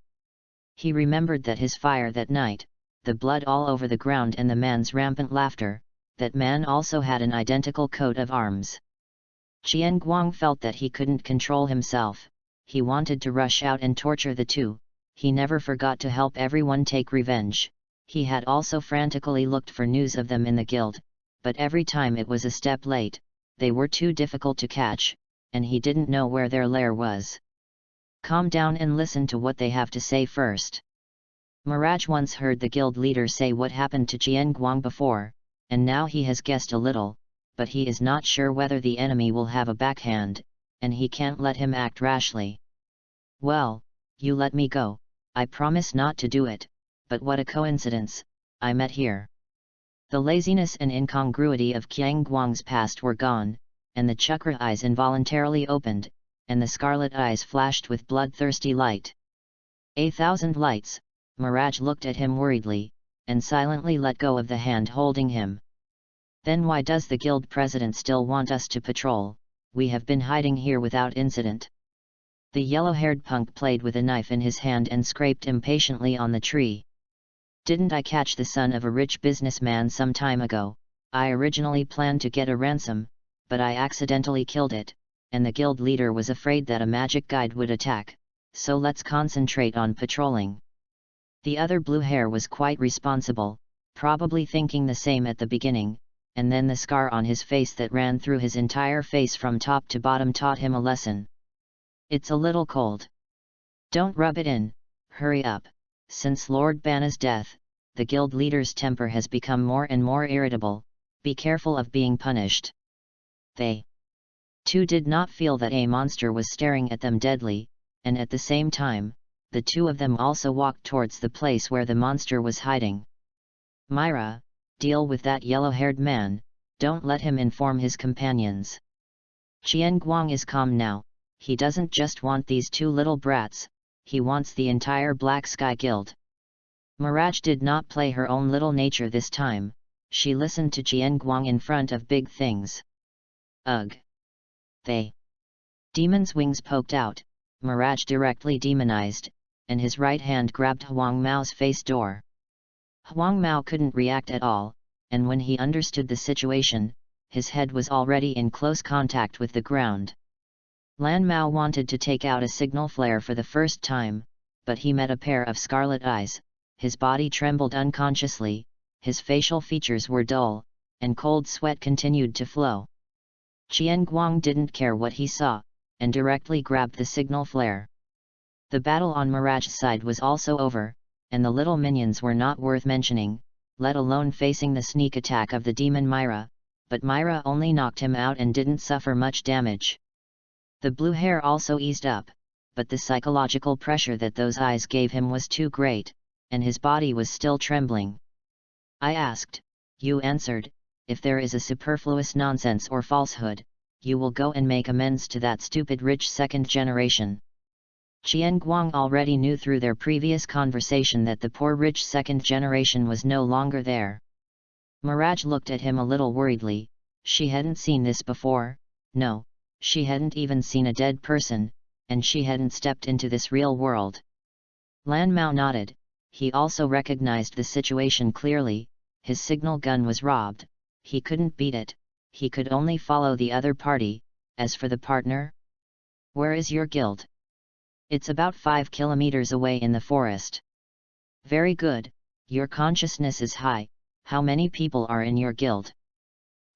He remembered that his fire that night, the blood all over the ground and the man's rampant laughter, that man also had an identical coat of arms. Qian Guang felt that he couldn't control himself. He wanted to rush out and torture the two. He never forgot to help everyone take revenge. He had also frantically looked for news of them in the guild, but every time it was a step late. They were too difficult to catch, and he didn't know where their lair was. "Calm down and listen to what they have to say first." Mirage once heard the guild leader say what happened to Qian Guang before, and now he has guessed a little, but he is not sure whether the enemy will have a backhand, and he can't let him act rashly. "Well, you let me go, I promise not to do it, but what a coincidence, I met here." The laziness and incongruity of Qian Guang's past were gone, and the chakra eyes involuntarily opened, and the scarlet eyes flashed with bloodthirsty light. "A thousand lights," Mirage looked at him worriedly, and silently let go of the hand holding him. "Then why does the guild president still want us to patrol? We have been hiding here without incident." The yellow-haired punk played with a knife in his hand and scraped impatiently on the tree. "Didn't I catch the son of a rich businessman some time ago? I originally planned to get a ransom, but I accidentally killed it, and the guild leader was afraid that a magic guide would attack, so let's concentrate on patrolling." The other blue hair was quite responsible, probably thinking the same at the beginning, and then the scar on his face that ran through his entire face from top to bottom taught him a lesson. "It's a little cold. Don't rub it in, hurry up." Since Lord Banna's death, the guild leader's temper has become more and more irritable. Be careful of being punished. They too did not feel that a monster was staring at them deadly, and at the same time, the two of them also walked towards the place where the monster was hiding. "Myra, deal with that yellow-haired man, don't let him inform his companions." Qian Guang is calm now. He doesn't just want these two little brats, he wants the entire Black Sky Guild. Mirage did not play her own little nature this time. She listened to Qian Guang in front of big things. "Ugh! They demon's wings poked out." Mirage directly demonized, and his right hand grabbed Huang Mao's face door. Huang Mao couldn't react at all, and when he understood the situation, his head was already in close contact with the ground. Lan Mao wanted to take out a signal flare for the first time, but he met a pair of scarlet eyes. His body trembled unconsciously, his facial features were dull, and cold sweat continued to flow. Qian Guang didn't care what he saw, and directly grabbed the signal flare. The battle on Mirage's side was also over, and the little minions were not worth mentioning, let alone facing the sneak attack of the demon Myra, but Myra only knocked him out and didn't suffer much damage. The blue hair also eased up, but the psychological pressure that those eyes gave him was too great, and his body was still trembling. "I asked, you answered. If there is a superfluous nonsense or falsehood, you will go and make amends to that stupid rich second generation." Qian Guang already knew through their previous conversation that the poor rich second generation was no longer there. Mirage looked at him a little worriedly. She hadn't seen this before. No, she hadn't even seen a dead person, and she hadn't stepped into this real world. Lan Mao nodded. He also recognized the situation clearly. His signal gun was robbed. He couldn't beat it. He could only follow the other party. As for the partner, "Where is your guild?" "It's about 5 kilometers away in the forest." "Very good, your consciousness is high. How many people are in your guild?"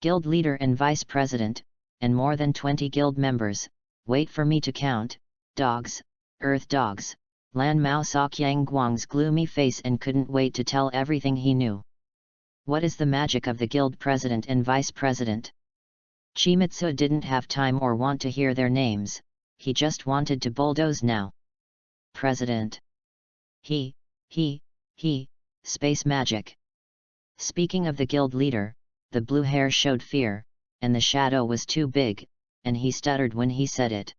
"Guild leader and vice president, and more than 20 guild members. Wait for me to count. Dogs, earth dogs, Lan Mao saw Qiang Guang's gloomy face and couldn't wait to tell everything he knew. What is the magic of the guild president and vice president? Chimitsu didn't have time or want to hear their names, he just wanted to bulldoze now. President. He, space magic. Speaking of the guild leader, the blue hair showed fear, and the shadow was too big, and he stuttered when he said it.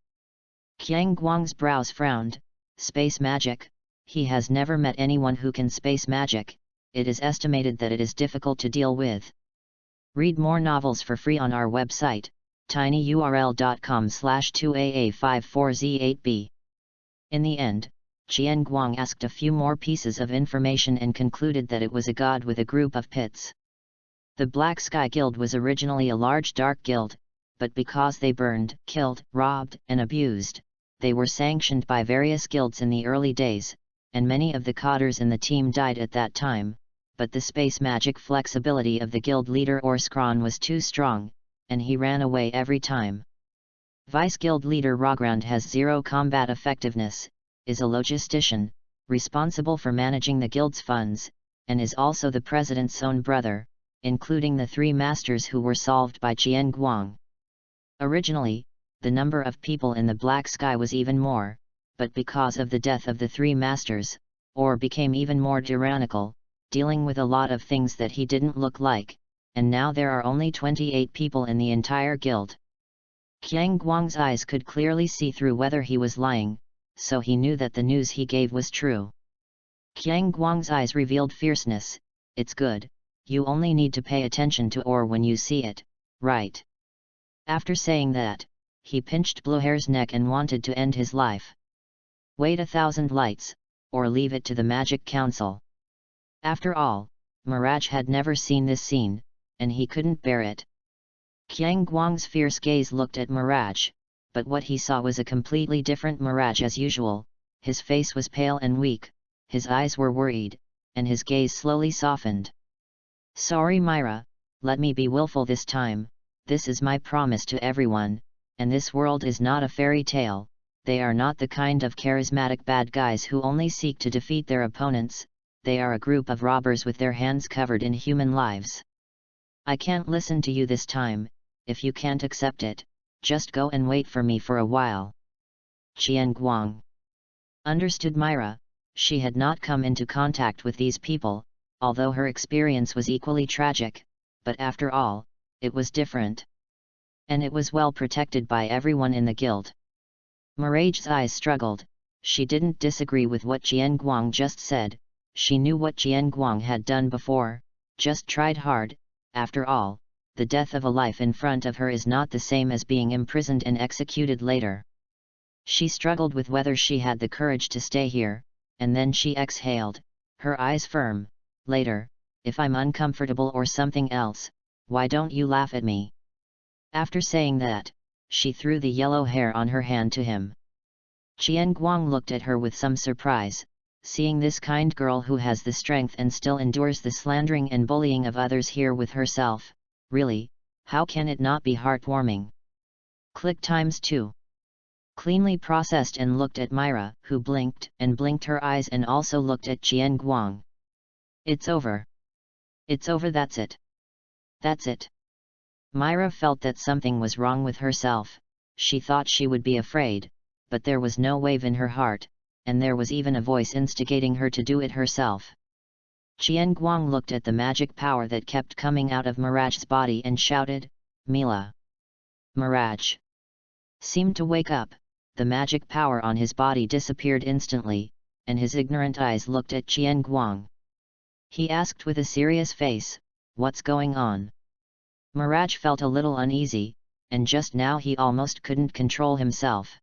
Qiang Guang's brows frowned. Space magic? He has never met anyone who can space magic. It is estimated that it is difficult to deal with. Read more novels for free on our website, tinyurl.com/2aa54z8b. In the end, Qian Guang asked a few more pieces of information and concluded that it was a god with a group of pits. The Black Sky Guild was originally a large dark guild, but because they burned, killed, robbed, and abused, they were sanctioned by various guilds in the early days, and many of the coders in the team died at that time, but the space magic flexibility of the guild leader Orskron was too strong, and he ran away every time. Vice guild leader Rogrand has zero combat effectiveness, is a logistician, responsible for managing the guild's funds, and is also the president's own brother, including the three masters who were solved by Qian Guang. Originally, the number of people in the Black Sky was even more, but because of the death of the three masters, Or became even more tyrannical, dealing with a lot of things that he didn't look like, and now there are only 28 people in the entire guild. Qiang Guang's eyes could clearly see through whether he was lying, so he knew that the news he gave was true. Qiang Guang's eyes revealed fierceness. It's good, you only need to pay attention to Or when you see it, right? After saying that, he pinched Bluehair's neck and wanted to end his life. Wait 1,000 lights, or leave it to the Magic Council. After all, Mirage had never seen this scene, and he couldn't bear it. Qiang Guang's fierce gaze looked at Mirage, but what he saw was a completely different Mirage as usual. His face was pale and weak, his eyes were worried, and his gaze slowly softened. Sorry Myra, let me be willful this time, this is my promise to everyone, and this world is not a fairy tale. They are not the kind of charismatic bad guys who only seek to defeat their opponents, they are a group of robbers with their hands covered in human lives. I can't listen to you this time, if you can't accept it, just go and wait for me for a while. Qian Guang understood Myra. She had not come into contact with these people, although her experience was equally tragic, but after all, it was different. And it was well protected by everyone in the guild. Mirage's eyes struggled. She didn't disagree with what Qian Guang just said, she knew what Qian Guang had done before, just tried hard. After all, the death of a life in front of her is not the same as being imprisoned and executed later. She struggled with whether she had the courage to stay here, and then she exhaled, her eyes firm. Later, if I'm uncomfortable or something else, why don't you laugh at me? After saying that, she threw the yellow hair on her hand to him. Qian Guang looked at her with some surprise, seeing this kind girl who has the strength and still endures the slandering and bullying of others here with herself. Really, how can it not be heartwarming? Click ×2. Cleanly processed and looked at Myra, who blinked and blinked her eyes and also looked at Qian Guang. It's over. It's over, that's it. That's it. Myra felt that something was wrong with herself. She thought she would be afraid, but there was no wave in her heart, and there was even a voice instigating her to do it herself. Qian Guang looked at the magic power that kept coming out of Mirage's body and shouted, Mila! Mirage seemed to wake up. The magic power on his body disappeared instantly, and his ignorant eyes looked at Qian Guang. He asked with a serious face, what's going on? Mirage felt a little uneasy, and just now he almost couldn't control himself.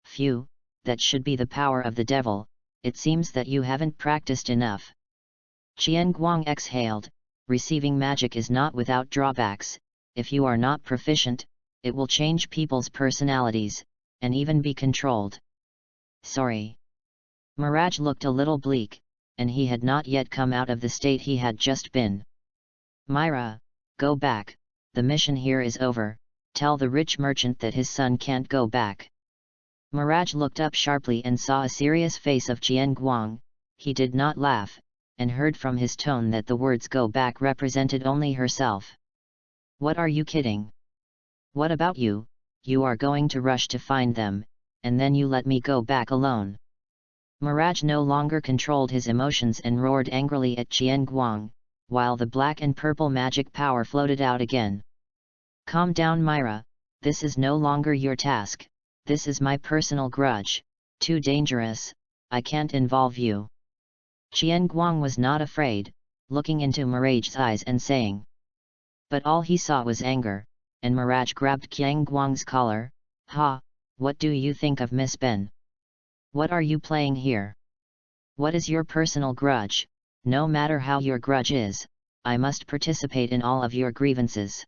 Phew, that should be the power of the devil, it seems that you haven't practiced enough. Qian Guang exhaled, receiving magic is not without drawbacks. If you are not proficient, it will change people's personalities, and even be controlled. Sorry. Mirage looked a little bleak, and he had not yet come out of the state he had just been. Myra, go back, the mission here is over, tell the rich merchant that his son can't go back. Mirage looked up sharply and saw a serious face of Qian Guang. He did not laugh, and heard from his tone that the words "go back" represented only herself. What are you kidding? What about you? You are going to rush to find them, and then you let me go back alone. Mirage no longer controlled his emotions and roared angrily at Qian Guang, while the black and purple magic power floated out again. Calm down, Myra, this is no longer your task, this is my personal grudge, too dangerous, I can't involve you. Qian Guang was not afraid, looking into Mirage's eyes and saying. But all he saw was anger, and Mirage grabbed Qian Guang's collar. Ha, what do you think of Miss Ben? What are you playing here? What is your personal grudge? No matter how your grudge is, I must participate in all of your grievances.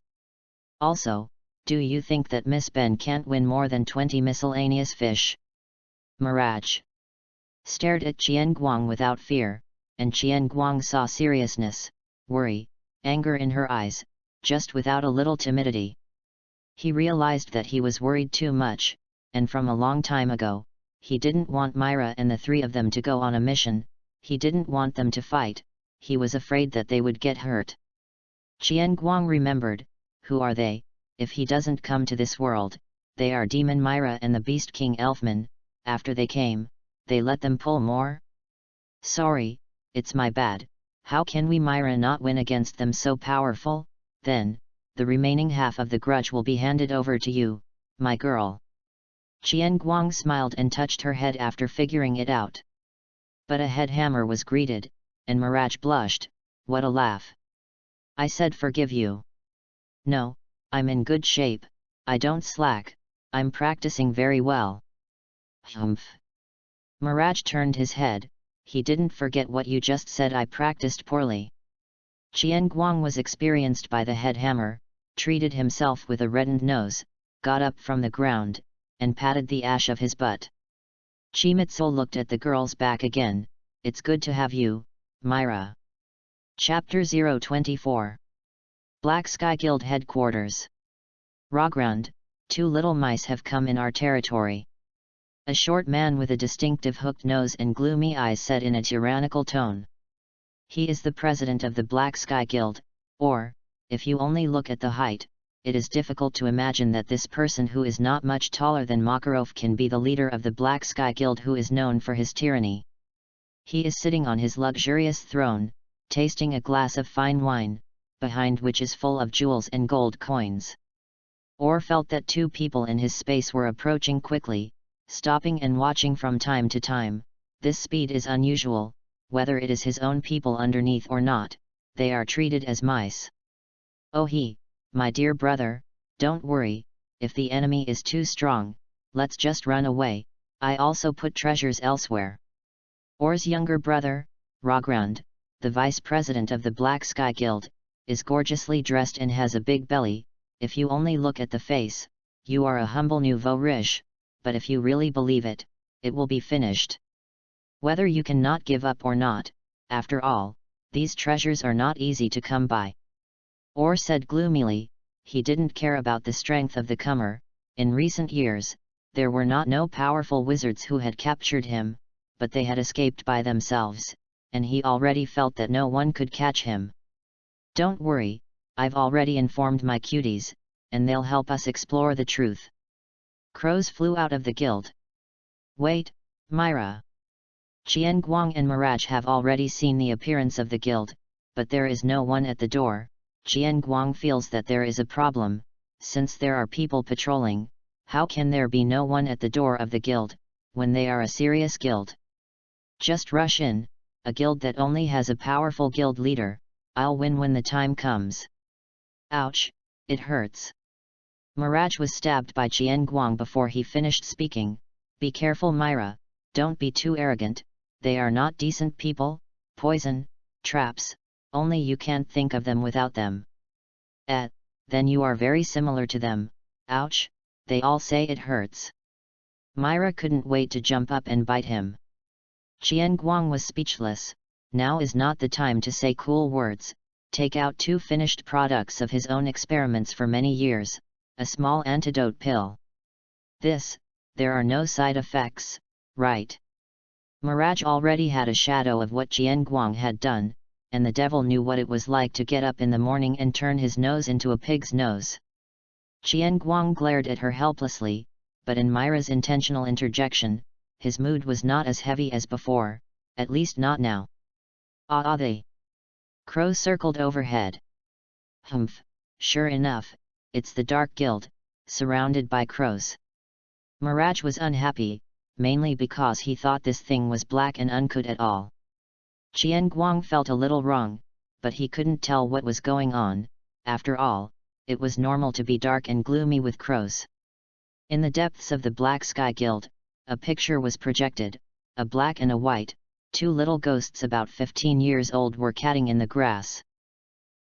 Also, do you think that Miss Ben can't win more than 20 miscellaneous fish? Mirage stared at Qian Guang without fear, and Qian Guang saw seriousness, worry, anger in her eyes, just without a little timidity. He realized that he was worried too much, and from a long time ago, he didn't want Myra and the three of them to go on a mission, he didn't want them to fight, he was afraid that they would get hurt. Qian Guang remembered, who are they? If he doesn't come to this world, they are Demon Myra and the Beast King Elfman. After they came, they let them pull more? Sorry, it's my bad, how can we Myra not win against them so powerful? Then, the remaining half of the grudge will be handed over to you, my girl. Qian Guang smiled and touched her head after figuring it out. But a head hammer was greeted, and Mirage blushed. What a laugh. I said forgive you. No, I'm in good shape, I don't slack, I'm practicing very well. Humph. Mirage turned his head, he didn't forget what you just said. I practiced poorly. Qian Guang was experienced by the head hammer, treated himself with a reddened nose, got up from the ground, and patted the ash of his butt. Chimitsu looked at the girl's back again. It's good to have you, Myra. Chapter 024. Black Sky Guild Headquarters. Rogrund, 2 little mice have come in our territory. A short man with a distinctive hooked nose and gloomy eyes said in a tyrannical tone. He is the president of the Black Sky Guild, or, if you only look at the height, it is difficult to imagine that this person who is not much taller than Makarov can be the leader of the Black Sky Guild, who is known for his tyranny. He is sitting on his luxurious throne, tasting a glass of fine wine, behind which is full of jewels and gold coins. Orr felt that 2 people in his space were approaching quickly, stopping and watching from time to time. This speed is unusual, whether it is his own people underneath or not, they are treated as mice. Oh my dear brother, don't worry, if the enemy is too strong, let's just run away, I also put treasures elsewhere. Orr's younger brother, Rogrund, the vice president of the Black Sky Guild, is gorgeously dressed and has a big belly. If you only look at the face, you are a humble nouveau riche, but if you really believe it, it will be finished. Whether you cannot give up or not, after all, these treasures are not easy to come by. Orr said gloomily, he didn't care about the strength of the comer. In recent years, there were no powerful wizards who had captured him, but they had escaped by themselves, and he already felt that no one could catch him. Don't worry, I've already informed my cuties, and they'll help us explore the truth. Crows flew out of the guild. Wait, Myra. Qian Guang and Mirage have already seen the appearance of the guild, but there is no one at the door. Qian Guang feels that there is a problem, since there are people patrolling. How can there be no one at the door of the guild, when they are a serious guild? Just rush in, a guild that only has a powerful guild leader. I'll win when the time comes. Ouch, it hurts. Mirage was stabbed by Qian Guang before he finished speaking. Be careful, Myra, don't be too arrogant, they are not decent people, poison, traps, only you can't think of them without them. Then you are very similar to them. Ouch, they all say it hurts. Myra couldn't wait to jump up and bite him. Qian Guang was speechless. Now is not the time to say cool words. Take out 2 finished products of his own experiments for many years, a small antidote pill. This, there are no side effects, right? Mirage already had a shadow of what Jian Guang had done, and the devil knew what it was like to get up in the morning and turn his nose into a pig's nose. Jian Guang glared at her helplessly, but in Myra's intentional interjection, his mood was not as heavy as before, at least not now. Ah, they. Crows circled overhead. Humph, sure enough, it's the Dark Guild, surrounded by crows. Mirage was unhappy, mainly because he thought this thing was black and uncut at all. Jian Guang felt a little wrong, but he couldn't tell what was going on. After all, it was normal to be dark and gloomy with crows. In the depths of the Black Sky Guild, a picture was projected, a black and a white. Two little ghosts about 15 years old were catting in the grass.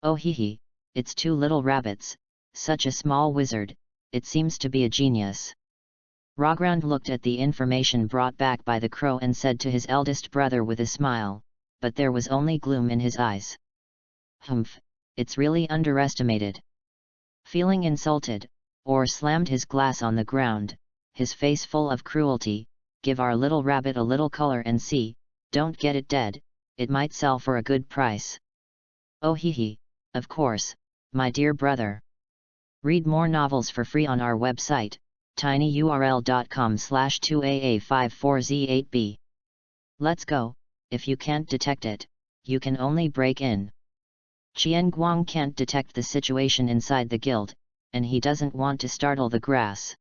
Oh hee hee, it's two little rabbits, such a small wizard, it seems to be a genius. Rogrand looked at the information brought back by the crow and said to his eldest brother with a smile, but there was only gloom in his eyes. Humph, it's really underestimated. Feeling insulted, Orr slammed his glass on the ground, his face full of cruelty. Give our little rabbit a little color and see, don't get it dead, it might sell for a good price. Oh hee hee, of course, my dear brother. Read more novels for free on our website, tinyurl.com/2aa54z8b. Let's go. If you can't detect it, you can only break in. Jian Guang can't detect the situation inside the guild, and he doesn't want to startle the grass.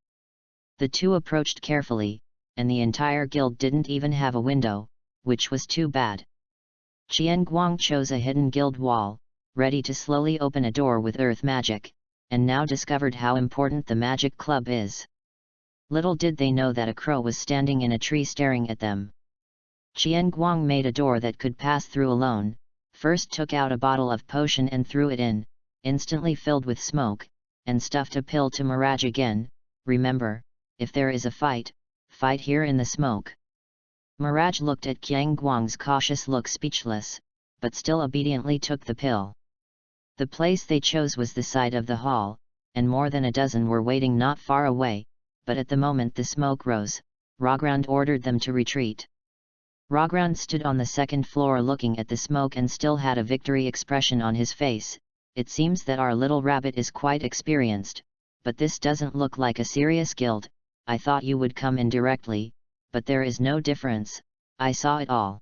The two approached carefully, and the entire guild didn't even have a window, which was too bad. Jian Guang chose a hidden guild wall, ready to slowly open a door with earth magic, and now discovered how important the magic club is. Little did they know that a crow was standing in a tree staring at them. Jian Guang made a door that could pass through alone, first took out a bottle of potion and threw it in, instantly filled with smoke, and stuffed a pill to Mirage again. Remember, if there is a fight, fight here in the smoke. Mirage looked at Qiang Guang's cautious look speechless, but still obediently took the pill. The place they chose was the side of the hall, and more than a dozen were waiting not far away, but at the moment the smoke rose, Rogrand ordered them to retreat. Rogrand stood on the second floor looking at the smoke and still had a victory expression on his face. It seems that our little rabbit is quite experienced, but this doesn't look like a serious guild. I thought you would come in directly, but there is no difference, I saw it all.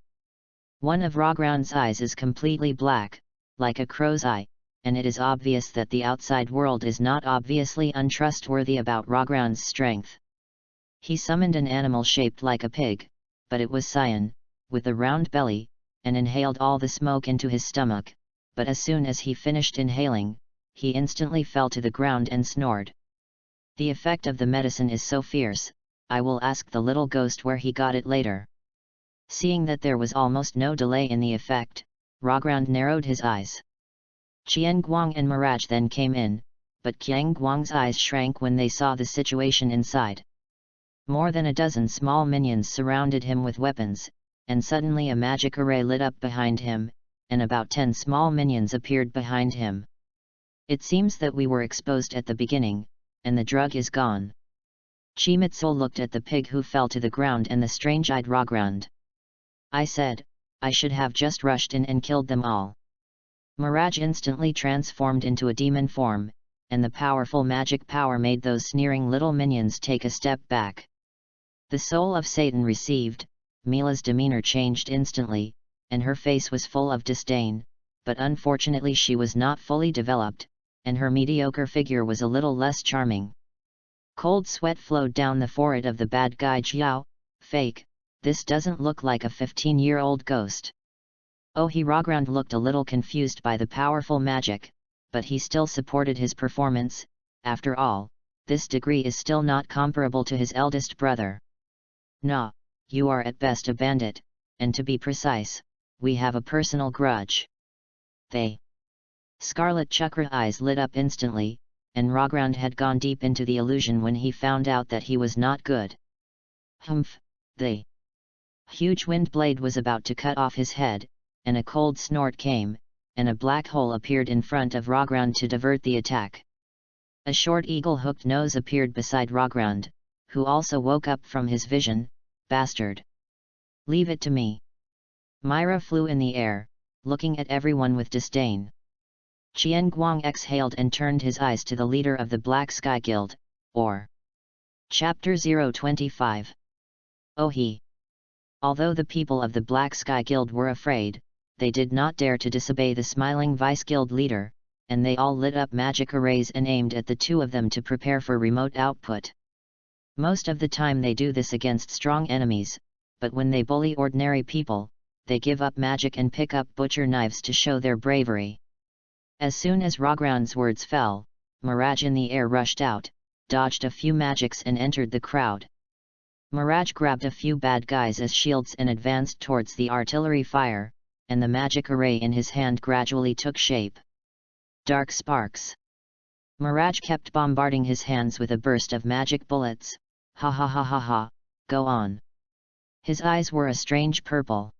One of Rogrand's eyes is completely black, like a crow's eye, and it is obvious that the outside world is not obviously untrustworthy about Rogrand's strength. He summoned an animal shaped like a pig, but it was cyan, with a round belly, and inhaled all the smoke into his stomach, but as soon as he finished inhaling, he instantly fell to the ground and snored. The effect of the medicine is so fierce, I will ask the little ghost where he got it later. Seeing that there was almost no delay in the effect, Rogrand narrowed his eyes. Jian Guang and Mirage then came in, but Qiang Guang's eyes shrank when they saw the situation inside. More than a dozen small minions surrounded him with weapons, and suddenly a magic array lit up behind him, and about 10 small minions appeared behind him. It seems that we were exposed at the beginning, and the drug is gone. Chimitsu looked at the pig who fell to the ground and the strange-eyed Rogrand. I said, I should have just rushed in and killed them all. Mirage instantly transformed into a demon form, and the powerful magic power made those sneering little minions take a step back. The soul of Satan received, Mila's demeanor changed instantly, and her face was full of disdain, but unfortunately she was not fully developed, and her mediocre figure was a little less charming. Cold sweat flowed down the forehead of the bad guy Jiao. Fake, this doesn't look like a 15-year-old ghost. Oh, Rogrand looked a little confused by the powerful magic, but he still supported his performance. After all, this degree is still not comparable to his eldest brother. Nah, you are at best a bandit, and to be precise, we have a personal grudge. They. Scarlet Chakra eyes lit up instantly, and Rogrand had gone deep into the illusion when he found out that he was not good. Humph, the huge wind blade was about to cut off his head, and a cold snort came, and a black hole appeared in front of Rogrand to divert the attack. A short eagle-hooked nose appeared beside Rogrand, who also woke up from his vision. Bastard! Leave it to me. Myra flew in the air, looking at everyone with disdain. Qian Guang exhaled and turned his eyes to the leader of the Black Sky Guild, or Chapter 025. Oh he! Although the people of the Black Sky Guild were afraid, they did not dare to disobey the smiling vice-guild leader, and they all lit up magic arrays and aimed at the two of them to prepare for remote output. Most of the time they do this against strong enemies, but when they bully ordinary people, they give up magic and pick up butcher knives to show their bravery. As soon as Ragran's words fell, Mirage in the air rushed out, dodged a few magics and entered the crowd. Mirage grabbed a few bad guys as shields and advanced towards the artillery fire, and the magic array in his hand gradually took shape. Dark sparks. Mirage kept bombarding his hands with a burst of magic bullets. Ha ha ha ha ha, go on. His eyes were a strange purple.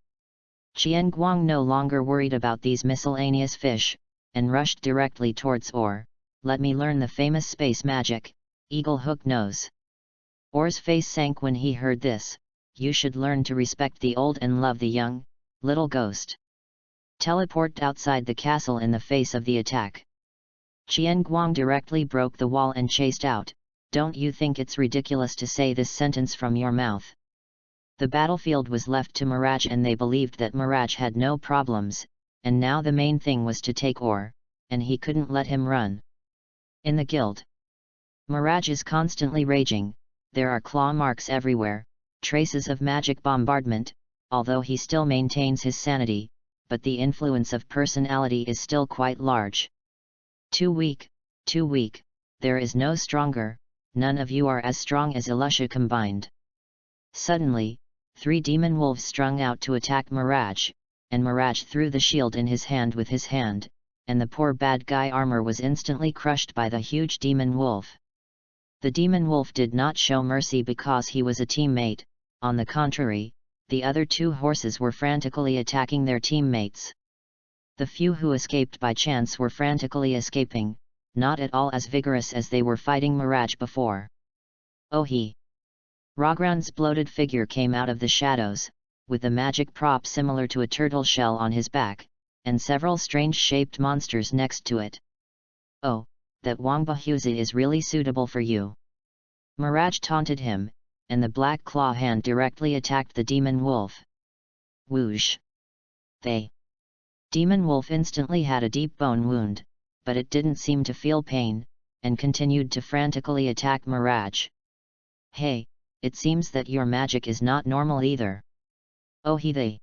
Qian Guang no longer worried about these miscellaneous fish, and rushed directly towards Or. Let me learn the famous space magic, Eagle Hook Nose. Or's face sank when he heard this. You should learn to respect the old and love the young, little ghost. Teleport outside the castle in the face of the attack. Qian Guang directly broke the wall and chased out. Don't you think it's ridiculous to say this sentence from your mouth? The battlefield was left to Mirage and they believed that Mirage had no problems, and now the main thing was to take Or, and he couldn't let him run. In the guild, Mirage is constantly raging, there are claw marks everywhere, traces of magic bombardment, although he still maintains his sanity, but the influence of personality is still quite large. Too weak, there is no stronger, none of you are as strong as Elusha combined. Suddenly, 3 demon wolves strung out to attack Mirage, and Mirage threw the shield in his hand with his hand, and the poor bad guy armor was instantly crushed by the huge demon wolf. The demon wolf did not show mercy because he was a teammate, on the contrary, the other 2 horses were frantically attacking their teammates. The few who escaped by chance were frantically escaping, not at all as vigorous as they were fighting Mirage before. Oh he! Ragran's bloated figure came out of the shadows, with a magic prop similar to a turtle shell on his back, and several strange-shaped monsters next to it. Oh, that Wangbahuzi is really suitable for you. Mirage taunted him, and the black claw hand directly attacked the demon wolf. Whoosh! Demon wolf instantly had a deep bone wound, but it didn't seem to feel pain, and continued to frantically attack Mirage. Hey, it seems that your magic is not normal either. Oh he!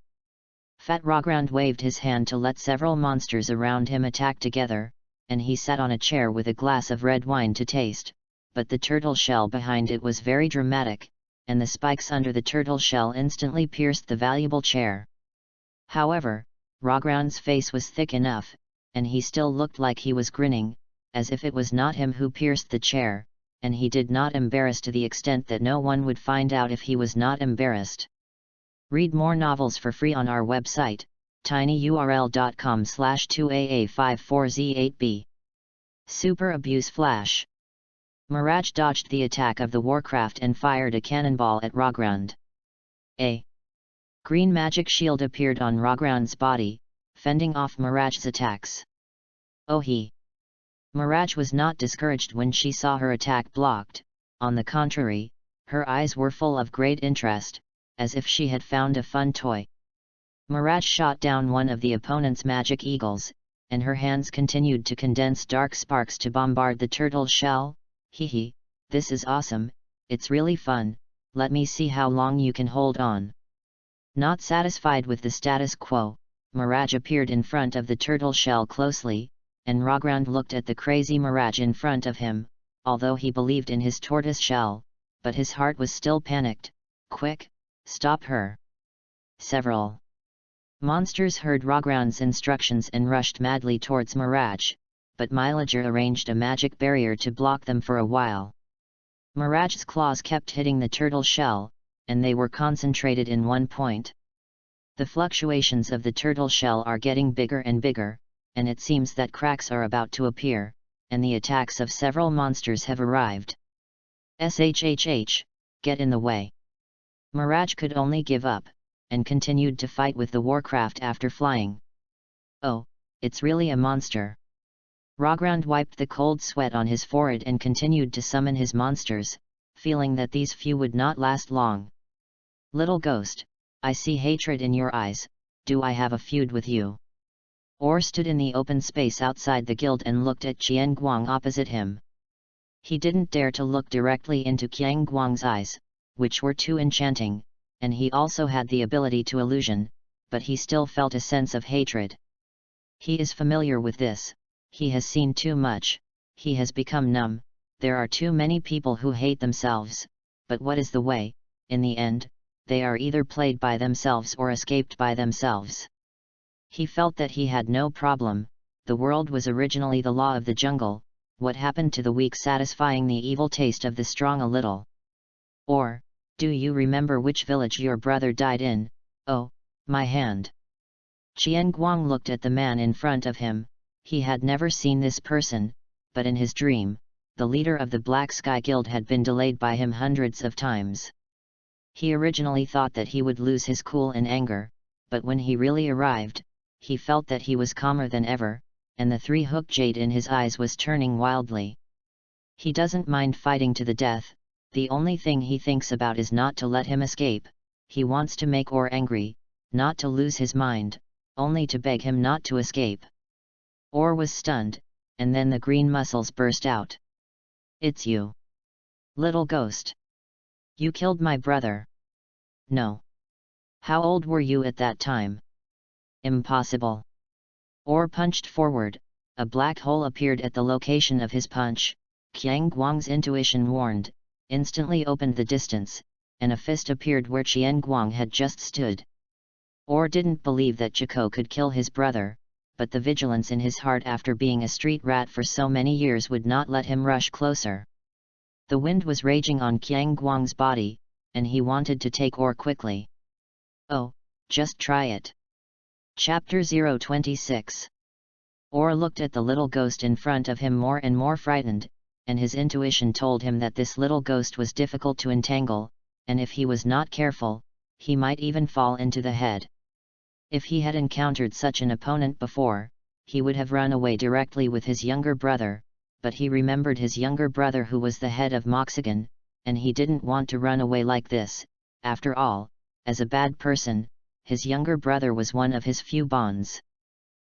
Fat Rogrand waved his hand to let several monsters around him attack together, and he sat on a chair with a glass of red wine to taste, but the turtle shell behind it was very dramatic, and the spikes under the turtle shell instantly pierced the valuable chair. However, Rogrand's face was thick enough, and he still looked like he was grinning, as if it was not him who pierced the chair, and he did not embarrass to the extent that no one would find out if he was not embarrassed. Read more novels for free on our website, tinyurl.com/2aa54z8b. Super Abuse Flash. Mirage dodged the attack of the Warcraft and fired a cannonball at Rogrand. A green magic shield appeared on Rogrand's body, fending off Mirage's attacks. Oh he! Mirage was not discouraged when she saw her attack blocked, on the contrary, her eyes were full of great interest, as if she had found a fun toy. Mirage shot down one of the opponent's magic eagles, and her hands continued to condense dark sparks to bombard the turtle shell. Hee, this is awesome, it's really fun, let me see how long you can hold on. Not satisfied with the status quo, Mirage appeared in front of the turtle shell closely, and Rogrand looked at the crazy Mirage in front of him, although he believed in his tortoise shell, but his heart was still panicked. Quick, stop her! Several monsters heard Rogrand's instructions and rushed madly towards Mirage, but Milager arranged a magic barrier to block them for a while. Mirage's claws kept hitting the turtle shell, and they were concentrated in one point. The fluctuations of the turtle shell are getting bigger and bigger, and it seems that cracks are about to appear, and the attacks of several monsters have arrived. SHHH, get in the way. Mirage could only give up, and continued to fight with the warcraft after flying. Oh, it's really a monster. Rogrund wiped the cold sweat on his forehead and continued to summon his monsters, feeling that these few would not last long. Little ghost, I see hatred in your eyes, do I have a feud with you? Or stood in the open space outside the guild and looked at Qian Guang opposite him. He didn't dare to look directly into Qian Guang's eyes, which were too enchanting, and he also had the ability to illusion, but he still felt a sense of hatred. He is familiar with this, he has seen too much, he has become numb, there are too many people who hate themselves, but what is the way, in the end, they are either played by themselves or escaped by themselves. He felt that he had no problem, the world was originally the law of the jungle, what happened to the weak satisfying the evil taste of the strong a little? Or, do you remember which village your brother died in? Oh, my hand. Qian Guang looked at the man in front of him, he had never seen this person, but in his dream, the leader of the Black Sky Guild had been delayed by him hundreds of times. He originally thought that he would lose his cool in anger, but when he really arrived, he felt that he was calmer than ever, and the three-hook jade in his eyes was turning wildly. He doesn't mind fighting to the death, the only thing he thinks about is not to let him escape, he wants to make Or angry, not to lose his mind, only to beg him not to escape. Or was stunned, and then the green muscles burst out. It's you. Little ghost. You killed my brother. No. How old were you at that time? Impossible. Or punched forward, a black hole appeared at the location of his punch, Qian Guang's intuition warned, instantly opened the distance, and a fist appeared where Qian Guang had just stood. Or didn't believe that Chico could kill his brother, but the vigilance in his heart after being a street rat for so many years would not let him rush closer. The wind was raging on Qian Guang's body, and he wanted to take Or quickly. Oh, just try it. Chapter 026. Or looked at the little ghost in front of him more and more frightened, and his intuition told him that this little ghost was difficult to entangle, and if he was not careful, he might even fall into the head. If he had encountered such an opponent before, he would have run away directly with his younger brother, but he remembered his younger brother who was the head of Moxigan, and he didn't want to run away like this. After all, as a bad person, his younger brother was one of his few bonds.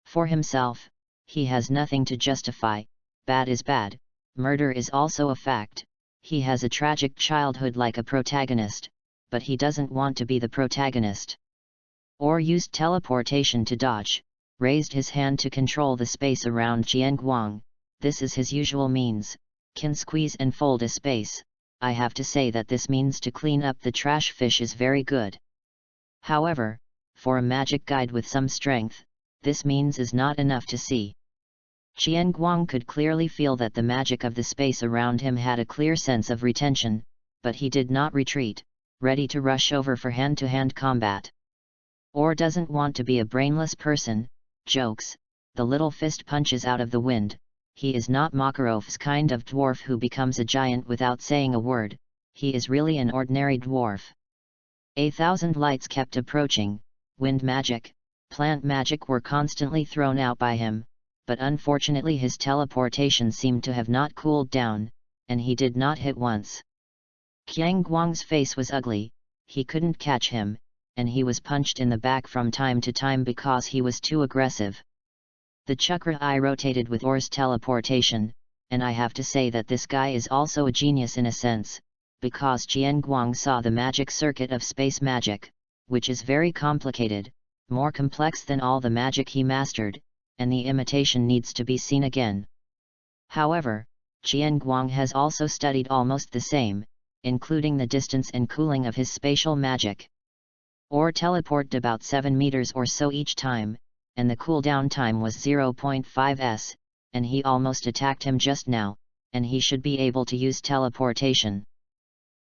For himself, he has nothing to justify, bad is bad, murder is also a fact, he has a tragic childhood like a protagonist, but he doesn't want to be the protagonist. Or used teleportation to dodge, raised his hand to control the space around Qian Guang, this is his usual means, can squeeze and fold a space, I have to say that this means to clean up the trash fish is very good. However, for a magic guide with some strength, this means is not enough to see. Qian Guang could clearly feel that the magic of the space around him had a clear sense of retention, but he did not retreat, ready to rush over for hand-to-hand combat. Or doesn't want to be a brainless person, jokes, the little fist punches out of the wind, he is not Makarov's kind of dwarf who becomes a giant without saying a word, he is really an ordinary dwarf. 1,000 lights kept approaching, wind magic, plant magic were constantly thrown out by him, but unfortunately his teleportation seemed to have not cooled down, and he did not hit once. Qian Guang's face was ugly, he couldn't catch him, and he was punched in the back from time to time because he was too aggressive. The chakra eye rotated with Or's teleportation, and I have to say that this guy is also a genius in a sense, because Qian Guang saw the magic circuit of space magic, which is very complicated, more complex than all the magic he mastered, and the imitation needs to be seen again. However, Qian Guang has also studied almost the same, including the distance and cooling of his spatial magic. Or teleported about 7 meters or so each time, and the cooldown time was 0.5 s, and he almost attacked him just now, and he should be able to use teleportation.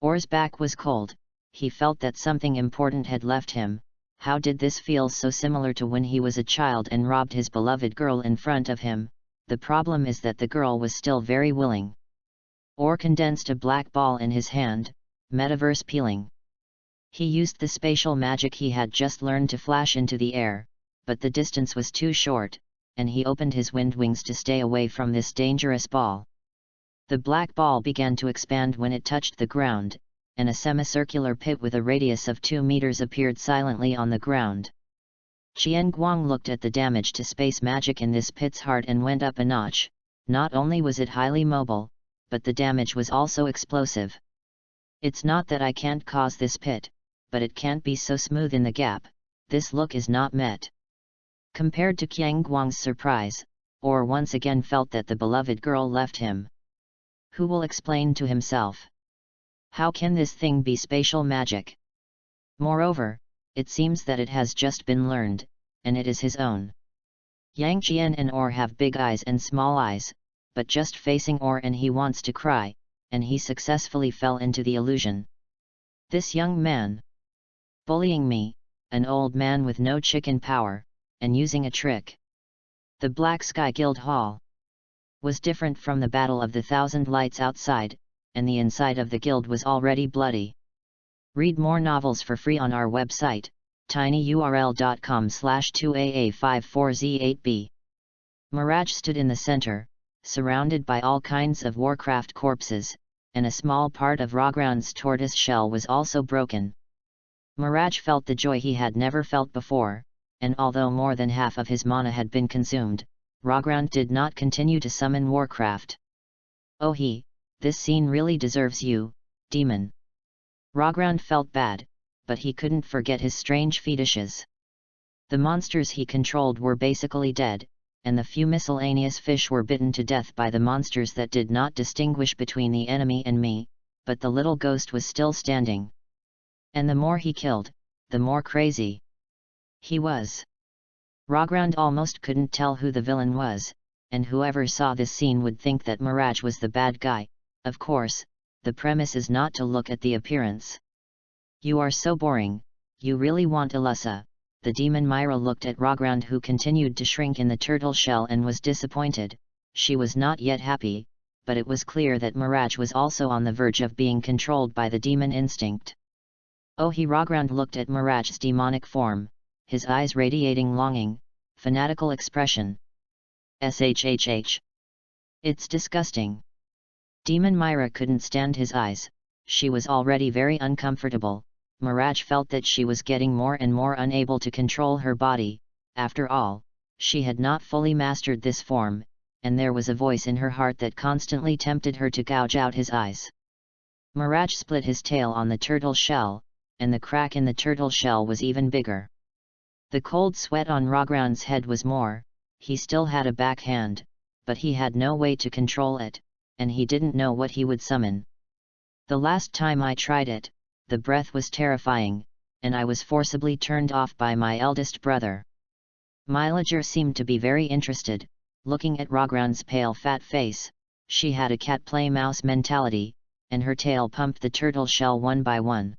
Or's back was cold, he felt that something important had left him. How did this feel so similar to when he was a child and robbed his beloved girl in front of him? The problem is that the girl was still very willing. Or condensed a black ball in his hand, metaverse peeling. He used the spatial magic he had just learned to flash into the air, but the distance was too short, and he opened his wind wings to stay away from this dangerous ball. The black ball began to expand when it touched the ground, and a semicircular pit with a radius of 2 meters appeared silently on the ground. Qian Guang looked at the damage to space magic in this pit's heart and went up a notch. Not only was it highly mobile, but the damage was also explosive. It's not that I can't cause this pit, but it can't be so smooth in the gap. This look is not met. Compared to Qian Guang's surprise, Or once again felt that the beloved girl left him. Who will explain to himself? How can this thing be spatial magic? Moreover, it seems that it has just been learned, and it is his own. Yang Qian and Or have big eyes and small eyes, but just facing Or and he wants to cry, and he successfully fell into the illusion. This young man bullying me, an old man with no chicken power, and using a trick. The Black Sky Guild Hall was different from the Battle of the Thousand Lights outside, and the inside of the guild was already bloody. Read more novels for free on our website, tinyurl.com/2aa54z8b. Mirage stood in the center, surrounded by all kinds of Warcraft corpses, and a small part of Rogrand's tortoise shell was also broken. Mirage felt the joy he had never felt before, and although more than half of his mana had been consumed, Rogrand did not continue to summon Warcraft. Oh this scene really deserves you, demon. Rogrand felt bad, but he couldn't forget his strange fetishes. The monsters he controlled were basically dead, and the few miscellaneous fish were bitten to death by the monsters that did not distinguish between the enemy and me, but the little ghost was still standing. And the more he killed, the more crazy he was. Rogrand almost couldn't tell who the villain was, and whoever saw this scene would think that Mirage was the bad guy. Of course, the premise is not to look at the appearance. You are so boring, you really want Alyssa. The demon Myra looked at Rogrand, who continued to shrink in the turtle shell, and was disappointed. She was not yet happy, but it was clear that Mirage was also on the verge of being controlled by the demon instinct. Rogrand looked at Mirage's demonic form, his eyes radiating longing, fanatical expression. Shhh. It's disgusting. Demon Myra couldn't stand his eyes. She was already very uncomfortable. Mirage felt that she was getting more and more unable to control her body. After all, she had not fully mastered this form, and there was a voice in her heart that constantly tempted her to gouge out his eyes. Mirage split his tail on the turtle shell, and the crack in the turtle shell was even bigger. The cold sweat on Rogrand's head was more. He still had a backhand, but he had no way to control it, and he didn't know what he would summon. The last time I tried it, the breath was terrifying, and I was forcibly turned off by my eldest brother. Mylager seemed to be very interested, looking at Rogrand's pale fat face. She had a cat play mouse mentality, and her tail pumped the turtle shell one by one.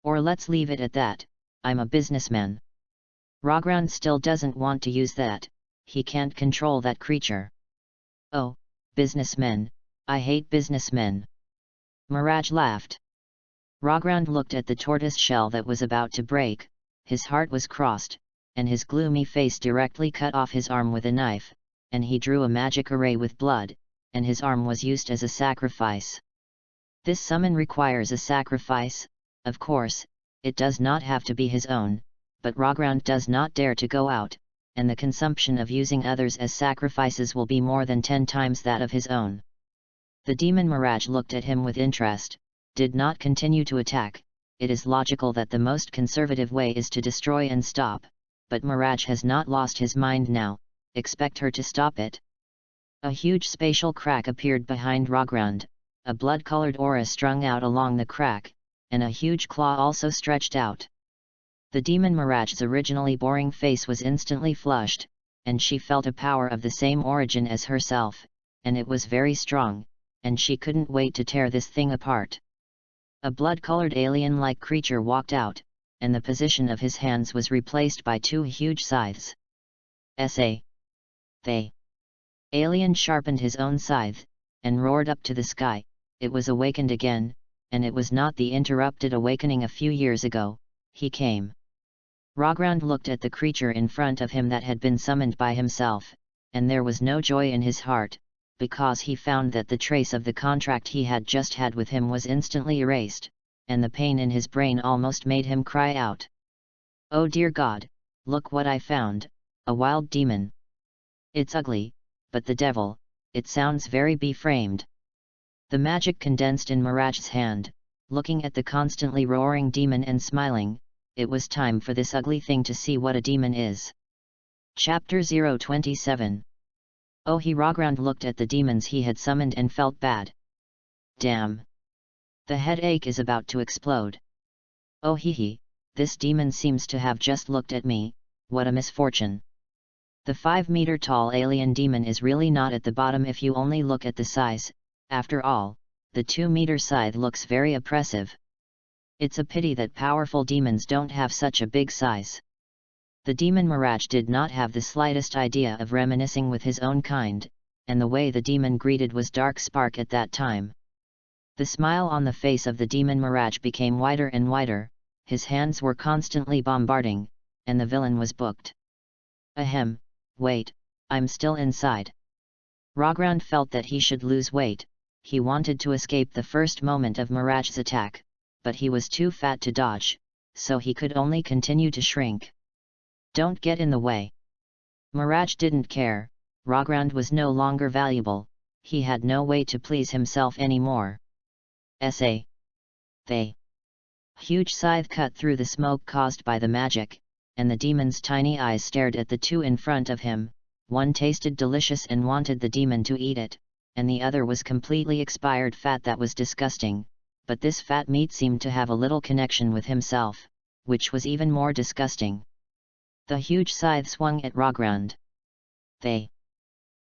Or let's leave it at that, I'm a businessman. Rogrand still doesn't want to use that, he can't control that creature. Oh, businessmen, I hate businessmen. Mirage laughed. Rogrand looked at the tortoise shell that was about to break, his heart was crossed, and his gloomy face directly cut off his arm with a knife, and he drew a magic array with blood, and his arm was used as a sacrifice. This summon requires a sacrifice, of course, it does not have to be his own, but Rogrand does not dare to go out, and the consumption of using others as sacrifices will be more than 10 times that of his own. The demon Mirage looked at him with interest, did not continue to attack. It is logical that the most conservative way is to destroy and stop, but Mirage has not lost his mind now, expect her to stop it. A huge spatial crack appeared behind Rogrand, a blood-colored aura strung out along the crack, and a huge claw also stretched out. The demon Mirage's originally boring face was instantly flushed, and she felt a power of the same origin as herself, and it was very strong, and she couldn't wait to tear this thing apart. A blood-colored alien-like creature walked out, and the position of his hands was replaced by 2 huge scythes. They. Alien sharpened his own scythe, and roared up to the sky. It was awakened again, and it was not the interrupted awakening a few years ago. He came. Rogrand looked at the creature in front of him that had been summoned by himself, and there was no joy in his heart, because he found that the trace of the contract he had just had with him was instantly erased, and the pain in his brain almost made him cry out. "Oh dear God, look what I found, a wild demon. It's ugly, but the devil, it sounds very beframed." The magic condensed in Miraj's hand, looking at the constantly roaring demon and smiling. It was time for this ugly thing to see what a demon is. Chapter 027. Oh, Rogrand looked at the demons he had summoned and felt bad. Damn! The headache is about to explode. Oh this demon seems to have just looked at me, what a misfortune. The 5-meter-tall alien demon is really not at the bottom if you only look at the size. After all, the 2-meter scythe looks very oppressive. It's a pity that powerful demons don't have such a big size. The demon Miraj did not have the slightest idea of reminiscing with his own kind, and the way the demon greeted was dark spark at that time. The smile on the face of the demon Miraj became wider and wider, his hands were constantly bombarding, and the villain was booked. Ahem, wait, I'm still inside. Rogrand felt that he should lose weight. He wanted to escape the first moment of Miraj's attack, but he was too fat to dodge, so he could only continue to shrink. Don't get in the way. Miraj didn't care. Rogrand was no longer valuable, he had no way to please himself anymore. They. Huge scythe cut through the smoke caused by the magic, and the demon's tiny eyes stared at the two in front of him. One tasted delicious and wanted the demon to eat it, and the other was completely expired fat that was disgusting, but this fat meat seemed to have a little connection with himself, which was even more disgusting. The huge scythe swung at Rogrand. The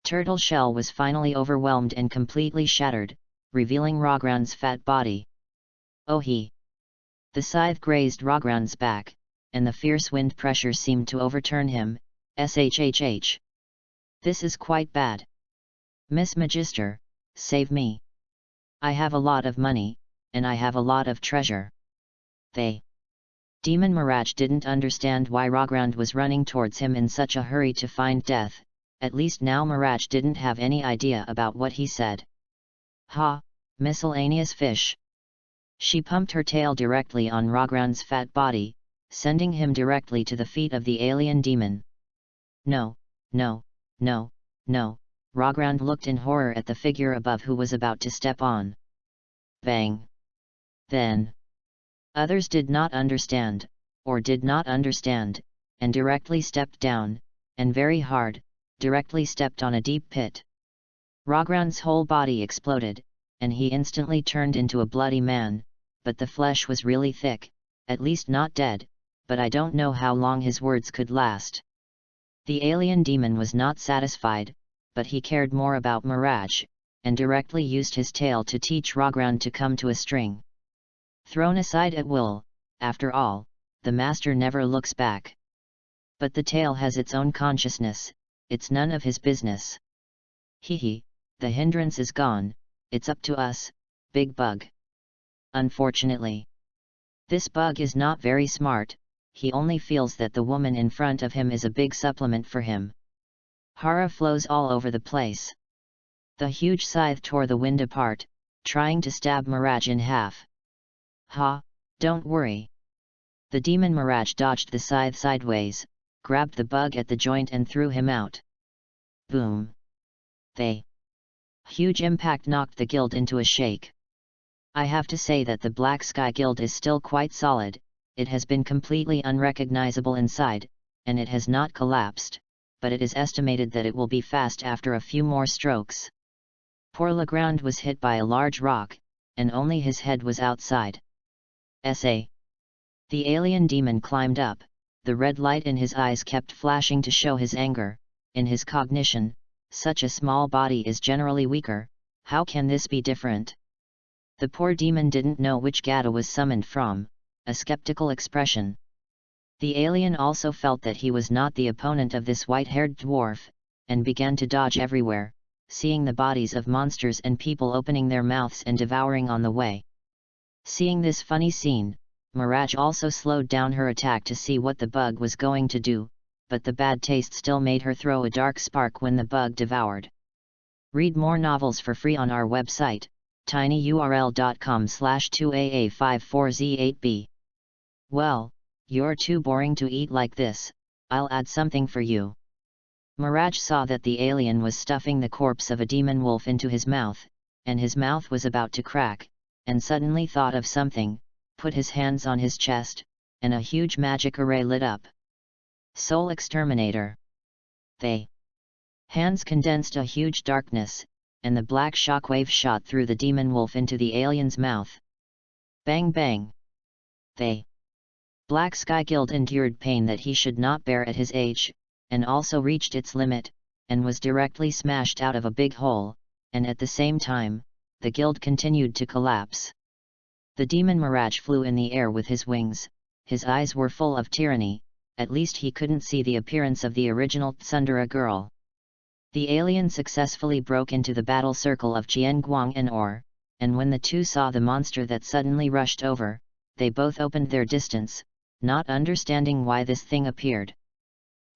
turtle shell was finally overwhelmed and completely shattered, revealing Rogrand's fat body. Oh The scythe grazed Rogrand's back, and the fierce wind pressure seemed to overturn him. Shhh. This is quite bad. Miss Magister, save me. I have a lot of money, and I have a lot of treasure. Demon Miraj didn't understand why Rogrand was running towards him in such a hurry to find death. At least now Miraj didn't have any idea about what he said. Ha, miscellaneous fish. She pumped her tail directly on Rogrand's fat body, sending him directly to the feet of the alien demon. No. Rogrand looked in horror at the figure above who was about to step on. Bang! Then others did not understand, and directly stepped down, and very hard, directly stepped on a deep pit. Rogrand's whole body exploded, and he instantly turned into a bloody man, but the flesh was really thick, at least not dead, but I don't know how long his words could last. The alien demon was not satisfied, but he cared more about Miraj, and directly used his tail to teach Rogrand to come to a string. Thrown aside at will, after all, the master never looks back. But the tail has its own consciousness, it's none of his business. The hindrance is gone, it's up to us, big bug. Unfortunately, this bug is not very smart, he only feels that the woman in front of him is a big supplement for him. Horror flows all over the place. The huge scythe tore the wind apart, trying to stab Miraj in half. Ha, don't worry. The demon Miraj dodged the scythe sideways, grabbed the bug at the joint and threw him out. Boom! The huge impact knocked the guild into a shake. I have to say that the Black Sky Guild is still quite solid, it has been completely unrecognizable inside, and it has not collapsed, but it is estimated that it will be fast after a few more strokes. Poor Legrand was hit by a large rock, and only his head was outside. The alien demon climbed up, the red light in his eyes kept flashing to show his anger. In his cognition, such a small body is generally weaker, how can this be different? The poor demon didn't know which Gata was summoned from, a skeptical expression. The alien also felt that he was not the opponent of this white-haired dwarf, and began to dodge everywhere, seeing the bodies of monsters and people opening their mouths and devouring on the way. Seeing this funny scene, Mirage also slowed down her attack to see what the bug was going to do, but the bad taste still made her throw a dark spark when the bug devoured. Read more novels for free on our website, tinyurl.com/2aa54z8b. Well, you're too boring to eat like this, I'll add something for you. Mirage saw that the alien was stuffing the corpse of a demon wolf into his mouth, and his mouth was about to crack, and suddenly thought of something, put his hands on his chest, and a huge magic array lit up. Soul Exterminator. They hands condensed a huge darkness, and the black shockwave shot through the demon wolf into the alien's mouth. Bang bang. They Black Sky Guild endured pain that he should not bear at his age, and also reached its limit, and was directly smashed out of a big hole, and at the same time, the guild continued to collapse. The demon Mirage flew in the air with his wings, his eyes were full of tyranny, at least he couldn't see the appearance of the original Tsundere girl. The alien successfully broke into the battle circle of Qianguang and Or, and when the two saw the monster that suddenly rushed over, they both opened their distance, not understanding why this thing appeared.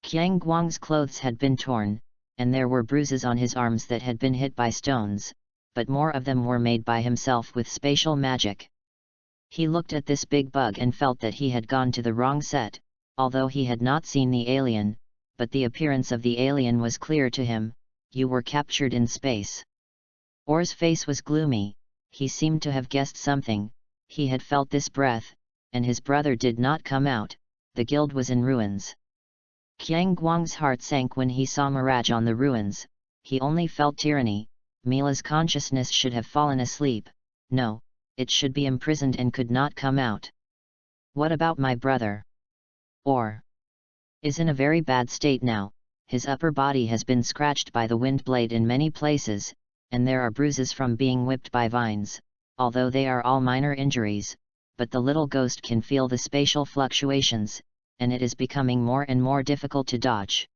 Qianguang's clothes had been torn, and there were bruises on his arms that had been hit by stones, but more of them were made by himself with spatial magic. He looked at this big bug and felt that he had gone to the wrong set, although he had not seen the alien, but the appearance of the alien was clear to him. You were captured in space. Or's face was gloomy, he seemed to have guessed something, he had felt this breath, and his brother did not come out, the guild was in ruins. Qianguang's heart sank when he saw Mirage on the ruins, he only felt tyranny. Mila's consciousness should have fallen asleep, no, it should be imprisoned and could not come out. What about my brother? Or is in a very bad state now, his upper body has been scratched by the wind blade in many places, and there are bruises from being whipped by vines, although they are all minor injuries, but the little ghost can feel the spatial fluctuations, and it is becoming more and more difficult to dodge.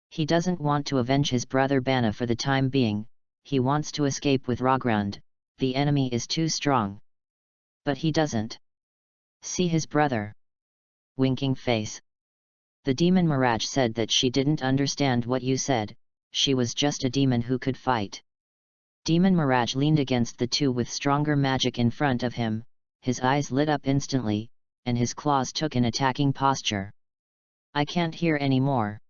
He doesn't want to avenge his brother Bana for the time being, he wants to escape with Rogrund, the enemy is too strong. But he doesn't see his brother. Winking face. The demon Mirage said that she didn't understand what you said, she was just a demon who could fight. Demon Mirage leaned against the two with stronger magic in front of him, his eyes lit up instantly, and his claws took an attacking posture. I can't hear any more.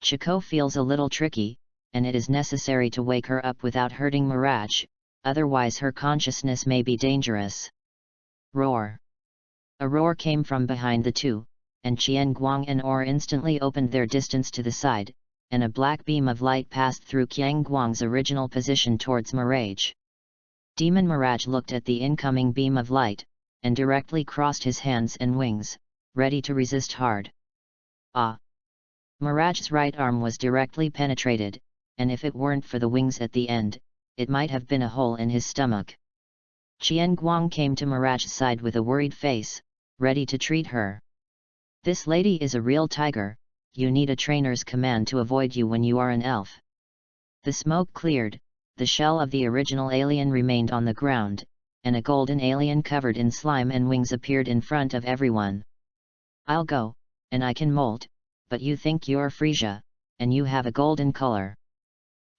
Chico feels a little tricky, and it is necessary to wake her up without hurting Mirage, otherwise her consciousness may be dangerous. Roar. A roar came from behind the two, and Qianguang and Or instantly opened their distance to the side, and a black beam of light passed through Qianguang's original position towards Mirage. Demon Mirage looked at the incoming beam of light, and directly crossed his hands and wings, ready to resist hard. Ah! Mirage's right arm was directly penetrated, and if it weren't for the wings at the end, it might have been a hole in his stomach. Qianguang came to Mirage's side with a worried face, ready to treat her. This lady is a real tiger, you need a trainer's command to avoid you when you are an elf. The smoke cleared, the shell of the original alien remained on the ground, and a golden alien covered in slime and wings appeared in front of everyone. I'll go, and I can molt, but you think you're Frisia, and you have a golden color.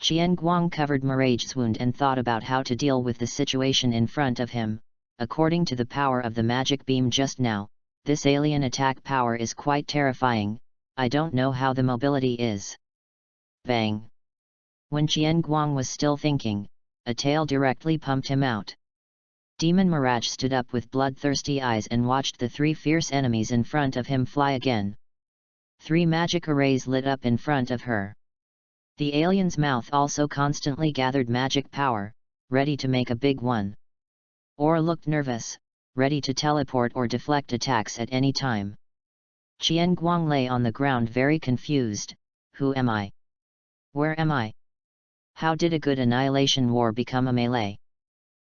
Qianguang covered Mirage's wound and thought about how to deal with the situation in front of him. According to the power of the magic beam just now, this alien attack power is quite terrifying, I don't know how the mobility is. Bang! When Qianguang was still thinking, a tail directly pumped him out. Demon Mirage stood up with bloodthirsty eyes and watched the three fierce enemies in front of him fly again. 3 magic arrays lit up in front of her. The alien's mouth also constantly gathered magic power, ready to make a big one. Or looked nervous, ready to teleport or deflect attacks at any time. Qianguang lay on the ground very confused. Who am I? Where am I? How did a good annihilation war become a melee?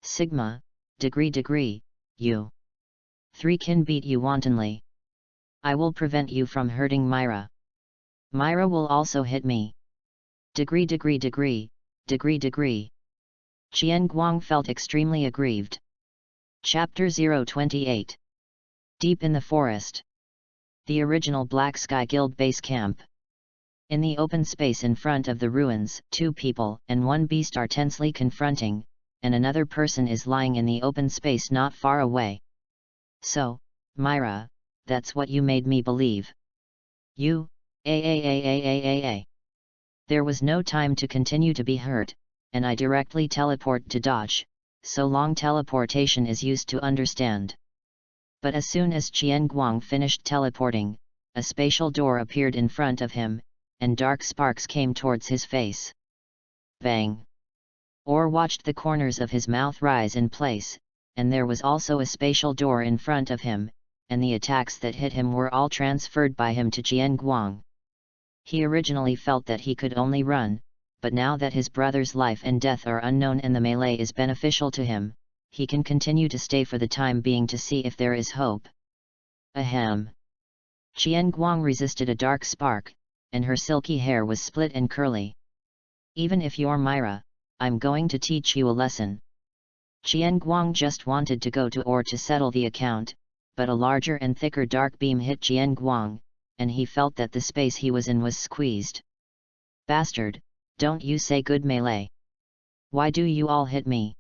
Sigma, degree, you 3 can beat you wantonly. I will prevent you from hurting Myra. Myra will also hit me. Degree. Qianguang felt extremely aggrieved. Chapter 028. Deep in the forest. The original Black Sky Guild base camp. In the open space in front of the ruins, two people and one beast are tensely confronting, and another person is lying in the open space not far away. So, Myra, that's what you made me believe. You, There was no time to continue to be hurt, and I directly teleport to dodge, so long teleportation is used to understand. But as soon as Qian Guang finished teleporting, a spatial door appeared in front of him, and dark sparks came towards his face. Bang! Or watched the corners of his mouth rise in place, and there was also a spatial door in front of him, and the attacks that hit him were all transferred by him to Qian Guang. He originally felt that he could only run, but now that his brother's life and death are unknown and the melee is beneficial to him, he can continue to stay for the time being to see if there is hope. Ahem! Qian Guang resisted a dark spark, and her silky hair was split and curly. Even if you're Myra, I'm going to teach you a lesson. Qian Guang just wanted to go to Or to settle the account, but a larger and thicker dark beam hit Qian Guang, and he felt that the space he was in was squeezed. Bastard, don't you say good melee. Why do you all hit me?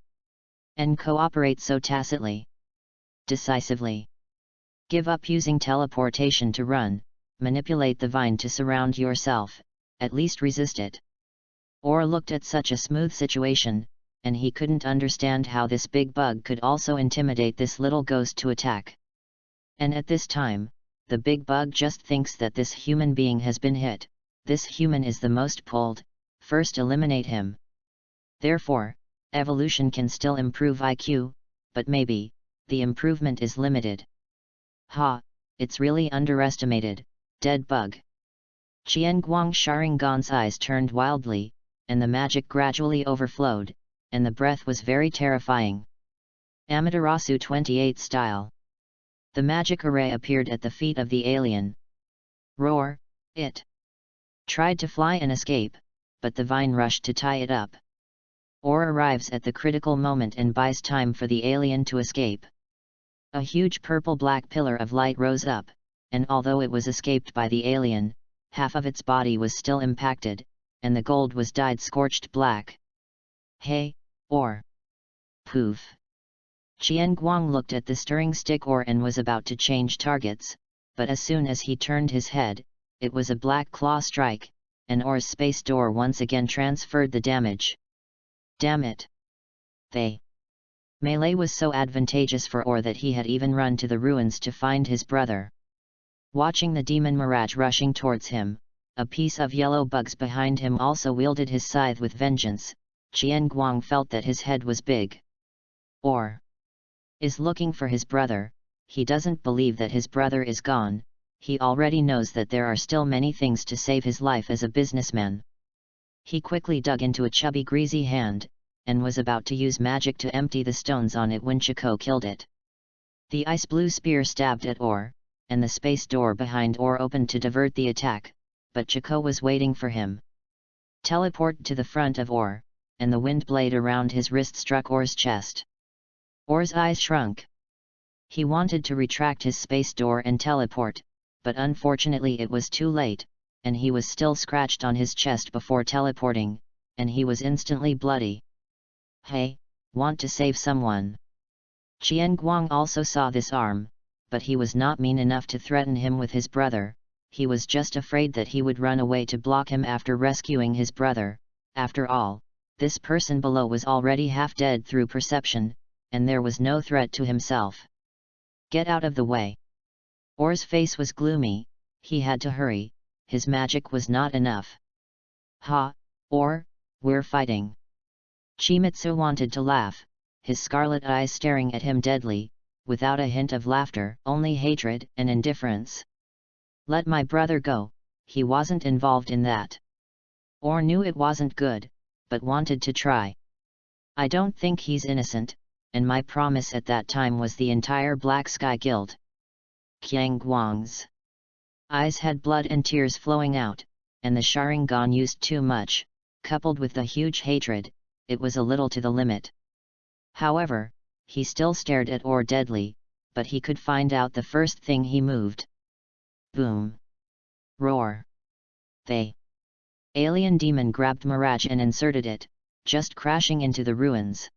And cooperate so tacitly? Decisively. Give up using teleportation to run, manipulate the vine to surround yourself, at least resist it. Or looked at such a smooth situation, and he couldn't understand how this big bug could also intimidate this little ghost to attack. And at this time, the big bug just thinks that this human being has been hit, this human is the most pulled, first eliminate him. Therefore, evolution can still improve IQ, but maybe, the improvement is limited. Ha, it's really underestimated, dead bug. Qian Guang Sharingan's eyes turned wildly, and the magic gradually overflowed, and the breath was very terrifying. Amaterasu 28 style. The magic array appeared at the feet of the alien. Roar, it tried to fly and escape, but the vine rushed to tie it up. Or arrives at the critical moment and buys time for the alien to escape. A huge purple-black pillar of light rose up, and although it was escaped by the alien, half of its body was still impacted, and the gold was dyed scorched black. Hey, Or! Poof! Qian Guang looked at the stirring stick Or and was about to change targets, but as soon as he turned his head, it was a black claw strike, and Or's space door once again transferred the damage. Damn it! Melee was so advantageous for Or that he had even run to the ruins to find his brother. Watching the demon mirage rushing towards him, a piece of yellow bugs behind him also wielded his scythe with vengeance. Qian Guang felt that his head was big. Or is looking for his brother. He doesn't believe that his brother is gone, he already knows that there are still many things to save his life as a businessman. He quickly dug into a chubby greasy hand, and was about to use magic to empty the stones on it when Chico killed it. The ice blue spear stabbed at Or, and the space door behind Or opened to divert the attack, but Chico was waiting for him. Teleport to the front of Or, and the wind blade around his wrist struck Or's chest. Or's eyes shrunk. He wanted to retract his space door and teleport, but unfortunately it was too late, and he was still scratched on his chest before teleporting, and he was instantly bloody. Hey, want to save someone? Qian Guang also saw this arm, but he was not mean enough to threaten him with his brother, he was just afraid that he would run away to block him after rescuing his brother. After all, this person below was already half dead through perception, and there was no threat to himself. Get out of the way. Or's face was gloomy, he had to hurry, his magic was not enough. Ha, Or, we're fighting. Chimitsu wanted to laugh, his scarlet eyes staring at him deadly, without a hint of laughter, only hatred and indifference. Let my brother go, he wasn't involved in that. Or knew it wasn't good, but wanted to try. I don't think he's innocent, and my promise at that time was the entire Black Sky Guild. Qian Guang's eyes had blood and tears flowing out, and the Sharingan used too much, coupled with the huge hatred, it was a little to the limit. However, he still stared at Or deadly, but he could find out the first thing he moved. Boom! Roar! The alien demon grabbed Mirage and inserted it, just crashing into the ruins.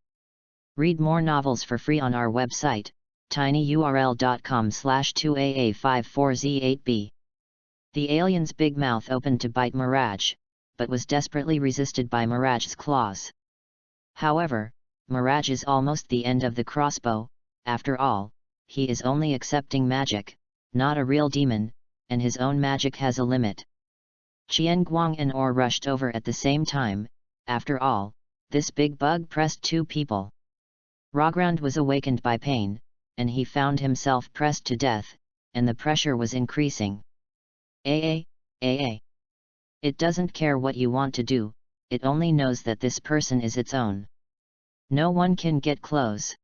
Read more novels for free on our website, tinyurl.com/2aa54z8b. The alien's big mouth opened to bite Mirage, but was desperately resisted by Mirage's claws. However, Mirage is almost the end of the crossbow. After all, he is only accepting magic, not a real demon, and his own magic has a limit. Qian Guang and Or rushed over at the same time. After all, this big bug pressed two people. Rogrand was awakened by pain, and he found himself pressed to death, and the pressure was increasing. AA. It doesn't care what you want to do, it only knows that this person is its own. No one can get close.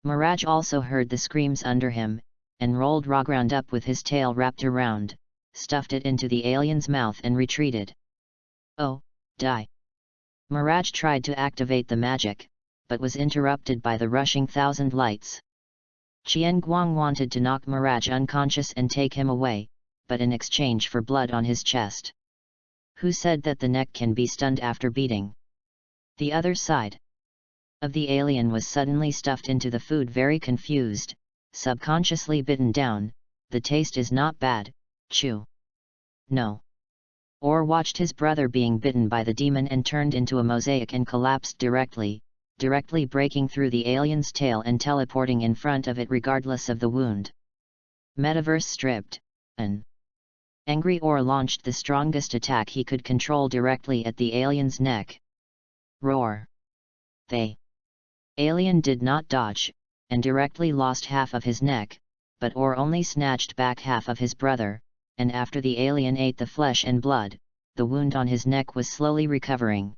Mirage also heard the screams under him, and rolled Rogrand up with his tail wrapped around, stuffed it into the alien's mouth and retreated. Oh, die! Mirage tried to activate the magic, but was interrupted by the rushing thousand lights. Qian Guang wanted to knock Mirage unconscious and take him away, but in exchange for blood on his chest. Who said that the neck can be stunned after beating? The other side of the alien was suddenly stuffed into the food, very confused, subconsciously bitten down. The taste is not bad, chew. No. Or watched his brother being bitten by the demon and turned into a mosaic and collapsed directly breaking through the alien's tail and teleporting in front of it regardless of the wound. Metaverse stripped. An angry Or launched the strongest attack he could control directly at the alien's neck. Roar! The alien did not dodge, and directly lost half of his neck, but Or only snatched back half of his brother, and after the alien ate the flesh and blood, the wound on his neck was slowly recovering.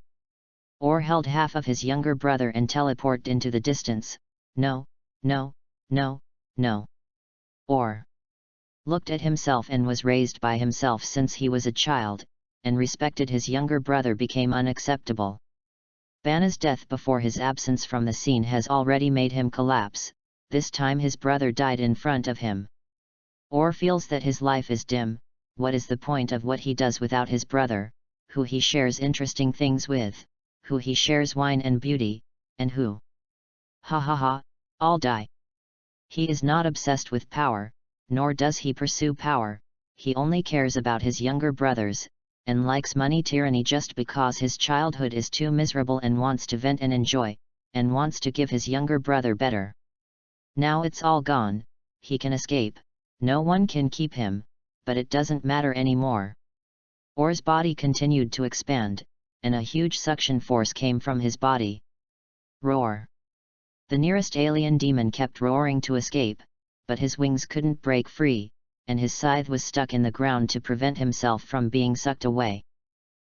Or held half of his younger brother and teleported into the distance. No. Or looked at himself and was raised by himself since he was a child, and respected his younger brother became unacceptable. Banna's death before his absence from the scene has already made him collapse. This time his brother died in front of him. Or feels that his life is dim. What is the point of what he does without his brother, who he shares interesting things with, who he shares wine and beauty, and who? All die. He is not obsessed with power, nor does he pursue power, he only cares about his younger brothers, and likes money tyranny just because his childhood is too miserable and wants to vent and enjoy, and wants to give his younger brother better. Now it's all gone, he can escape, no one can keep him, but it doesn't matter anymore. Or's body continued to expand, and a huge suction force came from his body. Roar! The nearest alien demon kept roaring to escape, but his wings couldn't break free, and his scythe was stuck in the ground to prevent himself from being sucked away.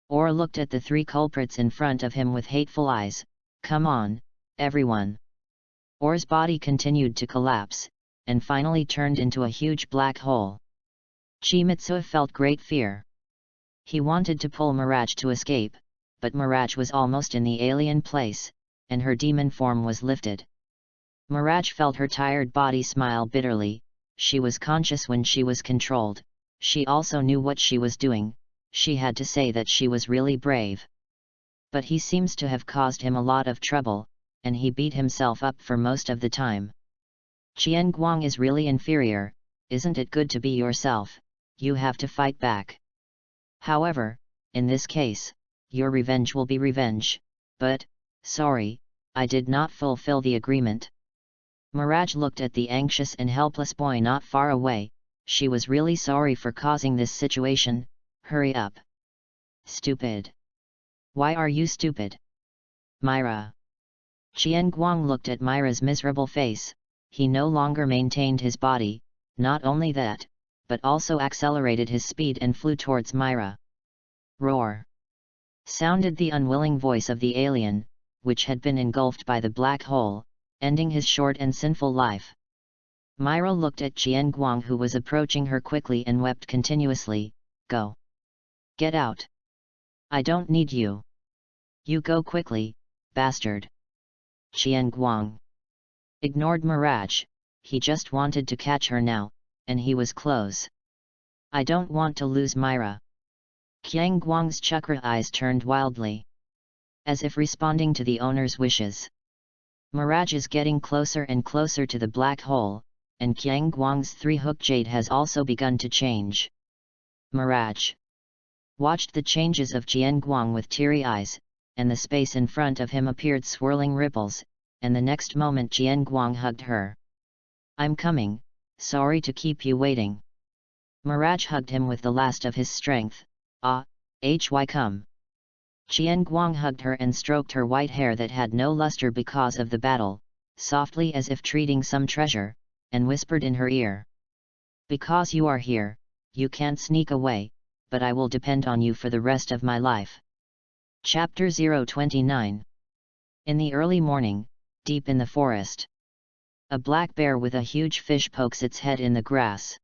Or looked at the three culprits in front of him with hateful eyes. Come on, everyone! Or's body continued to collapse, and finally turned into a huge black hole. Chi-Mitsuo felt great fear. He wanted to pull Mirage to escape, but Mirage was almost in the alien place, and her demon form was lifted. Mirage felt her tired body smile bitterly. She was conscious when she was controlled, she also knew what she was doing, she had to say that she was really brave. But he seems to have caused him a lot of trouble, and he beat himself up for most of the time. Qian Guang is really inferior, isn't it good to be yourself, you have to fight back. However, in this case, your revenge will be revenge, but, sorry, I did not fulfill the agreement. Mirage looked at the anxious and helpless boy not far away. She was really sorry for causing this situation. Hurry up. Stupid. Why are you stupid? Myra. Qian Guang looked at Myra's miserable face. He no longer maintained his body, not only that, but also accelerated his speed and flew towards Myra. Roar! Sounded the unwilling voice of the alien, which had been engulfed by the black hole, ending his short and sinful life. Myra looked at Qian Guang, who was approaching her quickly, and wept continuously. Go! Get out! I don't need you! You go quickly, bastard! Qian Guang. Ignored Mirage, he just wanted to catch her now, and he was close. I don't want to lose Myra. Qiang Guang's chakra eyes turned wildly, as if responding to the owner's wishes. Mirage is getting closer and closer to the black hole, and Qiang Guang's three-hook jade has also begun to change. Mirage watched the changes of Qiang Guang with teary eyes, and the space in front of him appeared swirling ripples, and the next moment Qiang Guang hugged her. I'm coming, sorry to keep you waiting. Mirage hugged him with the last of his strength. Hy come. Qiang Guang hugged her and stroked her white hair that had no luster because of the battle, softly as if treating some treasure, and whispered in her ear. Because you are here, you can't sneak away, but I will depend on you for the rest of my life. Chapter 029. In the early morning, deep in the forest, a black bear with a huge fish pokes its head in the grass.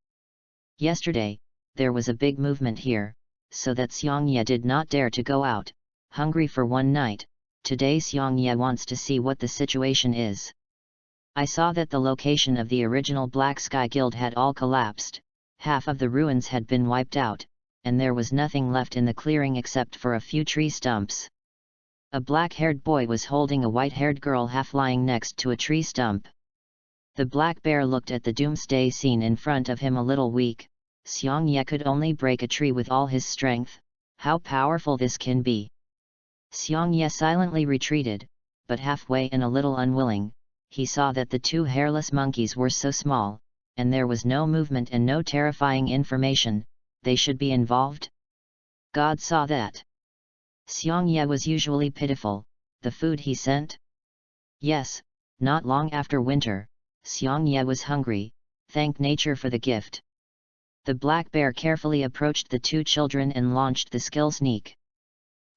Yesterday, there was a big movement here, so that Xiangye did not dare to go out, hungry for one night. Today Xiangye wants to see what the situation is. I saw that the location of the original Black Sky Guild had all collapsed, half of the ruins had been wiped out, and there was nothing left in the clearing except for a few tree stumps. A black-haired boy was holding a white-haired girl half lying next to a tree stump. The black bear looked at the doomsday scene in front of him a little weak. Xiangye could only break a tree with all his strength. How powerful this can be! Xiangye silently retreated, but halfway and a little unwilling, he saw that the two hairless monkeys were so small, and there was no movement and no terrifying information. They should be involved? God saw that. Xiangye was usually pitiful. The food he sent? Yes, not long after winter, Xiangye was hungry. Thank nature for the gift. The black bear carefully approached the two children and launched the skill sneak.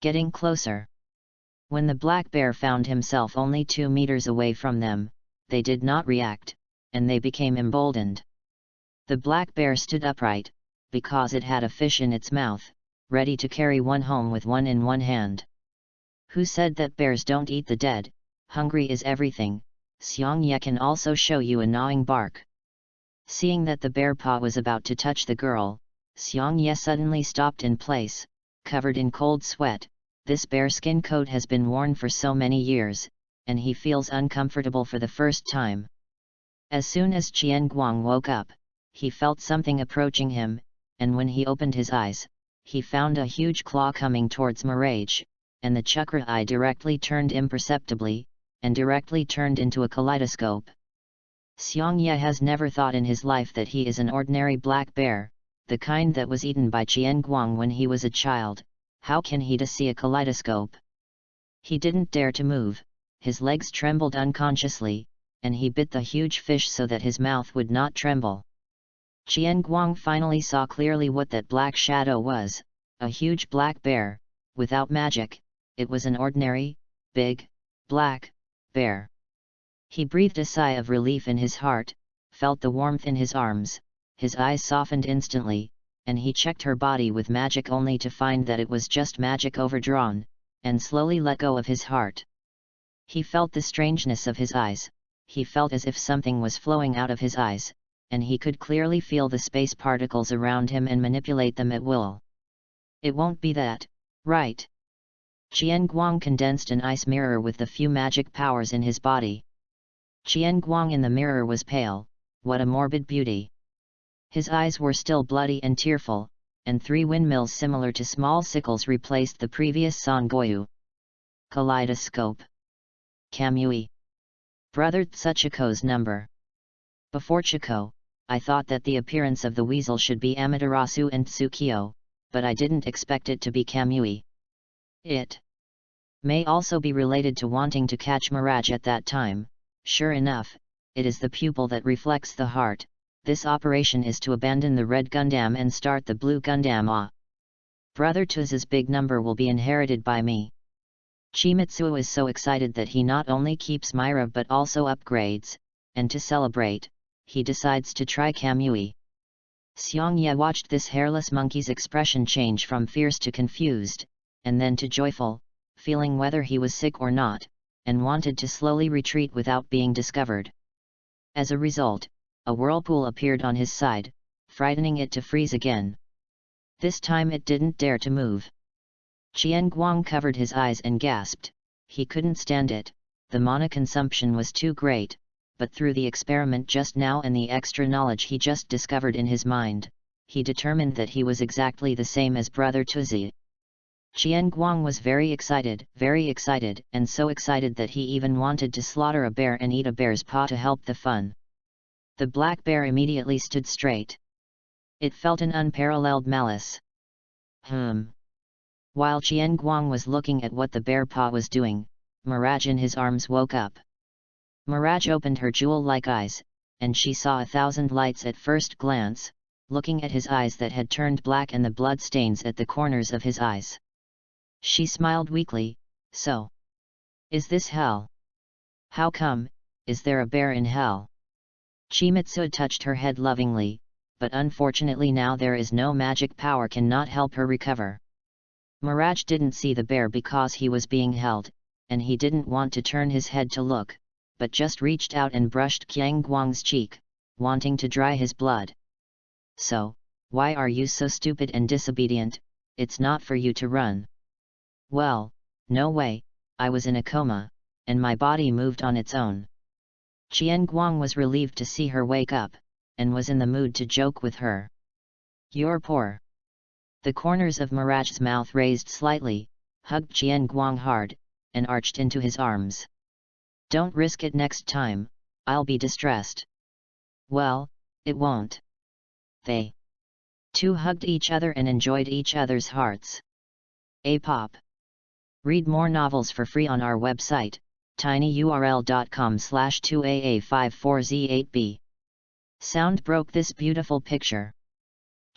Getting closer. When the black bear found himself only 2 meters away from them, they did not react, and they became emboldened. The black bear stood upright, because it had a fish in its mouth, ready to carry one home with one in one hand. Who said that bears don't eat the dead? Hungry is everything. Xiangye can also show you a gnawing bark. Seeing that the bear paw was about to touch the girl, Xiangye suddenly stopped in place, covered in cold sweat. This bearskin coat has been worn for so many years, and he feels uncomfortable for the first time. As soon as Qiang Guang woke up, he felt something approaching him, and when he opened his eyes, he found a huge claw coming towards Mirage, and the chakra eye directly turned imperceptibly, and directly turned into a kaleidoscope. Xiangye has never thought in his life that he is an ordinary black bear, the kind that was eaten by Qiang Guang when he was a child. How can he see a kaleidoscope? He didn't dare to move, his legs trembled unconsciously, and he bit the huge fish so that his mouth would not tremble. Qiang Guang finally saw clearly what that black shadow was, a huge black bear, without magic. It was an ordinary, big, black bear. He breathed a sigh of relief in his heart, felt the warmth in his arms, his eyes softened instantly, and he checked her body with magic only to find that it was just magic overdrawn, and slowly let go of his heart. He felt the strangeness of his eyes, he felt as if something was flowing out of his eyes, and he could clearly feel the space particles around him and manipulate them at will. It won't be that, right? Qiang Guang condensed an ice mirror with the few magic powers in his body. Qiang Guang in the mirror was pale. What a morbid beauty! His eyes were still bloody and tearful, and 3 windmills similar to small sickles replaced the previous Sangoyu. Kaleidoscope. Kamui. Brother Tsuchiko's number. Before Chiko, I thought that the appearance of the weasel should be Amaterasu and Tsukio, but I didn't expect it to be Kamui. It may also be related to wanting to catch Mirage at that time. Sure enough, it is the pupil that reflects the heart. This operation is to abandon the red Gundam and start the blue Gundam. Brother Tuz's big number will be inherited by me. Chimitsuo is so excited that he not only keeps Myra but also upgrades, and to celebrate, he decides to try Kamui. Xiangye watched this hairless monkey's expression change from fierce to confused, and then to joyful, feeling whether he was sick or not, and wanted to slowly retreat without being discovered. As a result, a whirlpool appeared on his side, frightening it to freeze again. This time it didn't dare to move. Qian Guang covered his eyes and gasped. He couldn't stand it, the mana consumption was too great, but through the experiment just now and the extra knowledge he just discovered in his mind, he determined that he was exactly the same as Brother Tuzi. Qian Guang was very excited, and so excited that he even wanted to slaughter a bear and eat a bear's paw to help the fun. The black bear immediately stood straight. It felt an unparalleled malice. While Qian Guang was looking at what the bear paw was doing, Mirage in his arms woke up. Mirage opened her jewel-like eyes, and she saw 1,000 lights at first glance, looking at his eyes that had turned black and the blood stains at the corners of his eyes. She smiled weakly. So, is this hell? How come? Is there a bear in hell? Chimitsu touched her head lovingly, but unfortunately now there is no magic power cannot help her recover. Mirage didn't see the bear because he was being held, and he didn't want to turn his head to look, but just reached out and brushed Qian Guang's cheek, wanting to dry his blood. So, why are you so stupid and disobedient? It's not for you to run. Well, no way, I was in a coma, and my body moved on its own. Qian Guang was relieved to see her wake up, and was in the mood to joke with her. You're poor. The corners of Mirage's mouth raised slightly, hugged Qian Guang hard, and arched into his arms. Don't risk it next time, I'll be distressed. Well, it won't. They two hugged each other and enjoyed each other's hearts. EPUB. Read more novels for free on our website, tinyurl.com/2aa54z8b. Sound broke this beautiful picture.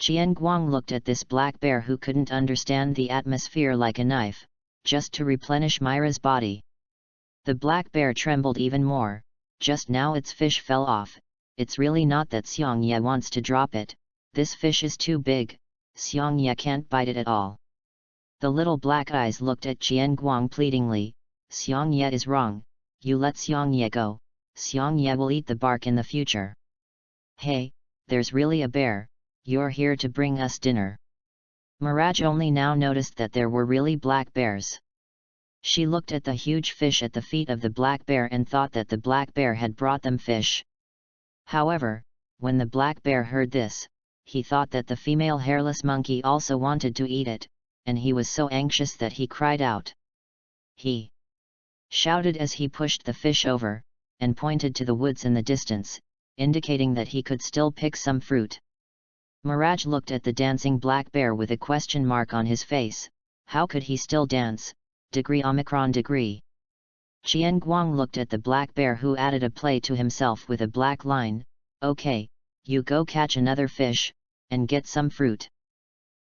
Qian Guang looked at this black bear who couldn't understand the atmosphere like a knife, just to replenish Myra's body. The black bear trembled even more. Just now its fish fell off. It's really not that Xiangye wants to drop it, this fish is too big, Xiangye can't bite it at all. The little black eyes looked at Qian Guang pleadingly. Xiangye is wrong, you let Xiangye go, Xiangye will eat the bark in the future. Hey, there's really a bear, you're here to bring us dinner. Mirage only now noticed that there were really black bears. She looked at the huge fish at the feet of the black bear and thought that the black bear had brought them fish. However, when the black bear heard this, he thought that the female hairless monkey also wanted to eat it, and he was so anxious that he cried out. He shouted as he pushed the fish over, and pointed to the woods in the distance, indicating that he could still pick some fruit. Mirage looked at the dancing black bear with a question mark on his face. How could he still dance? Degree Omicron degree. Qian Guang looked at the black bear who added a play to himself with a black line. Okay, you go catch another fish, and get some fruit.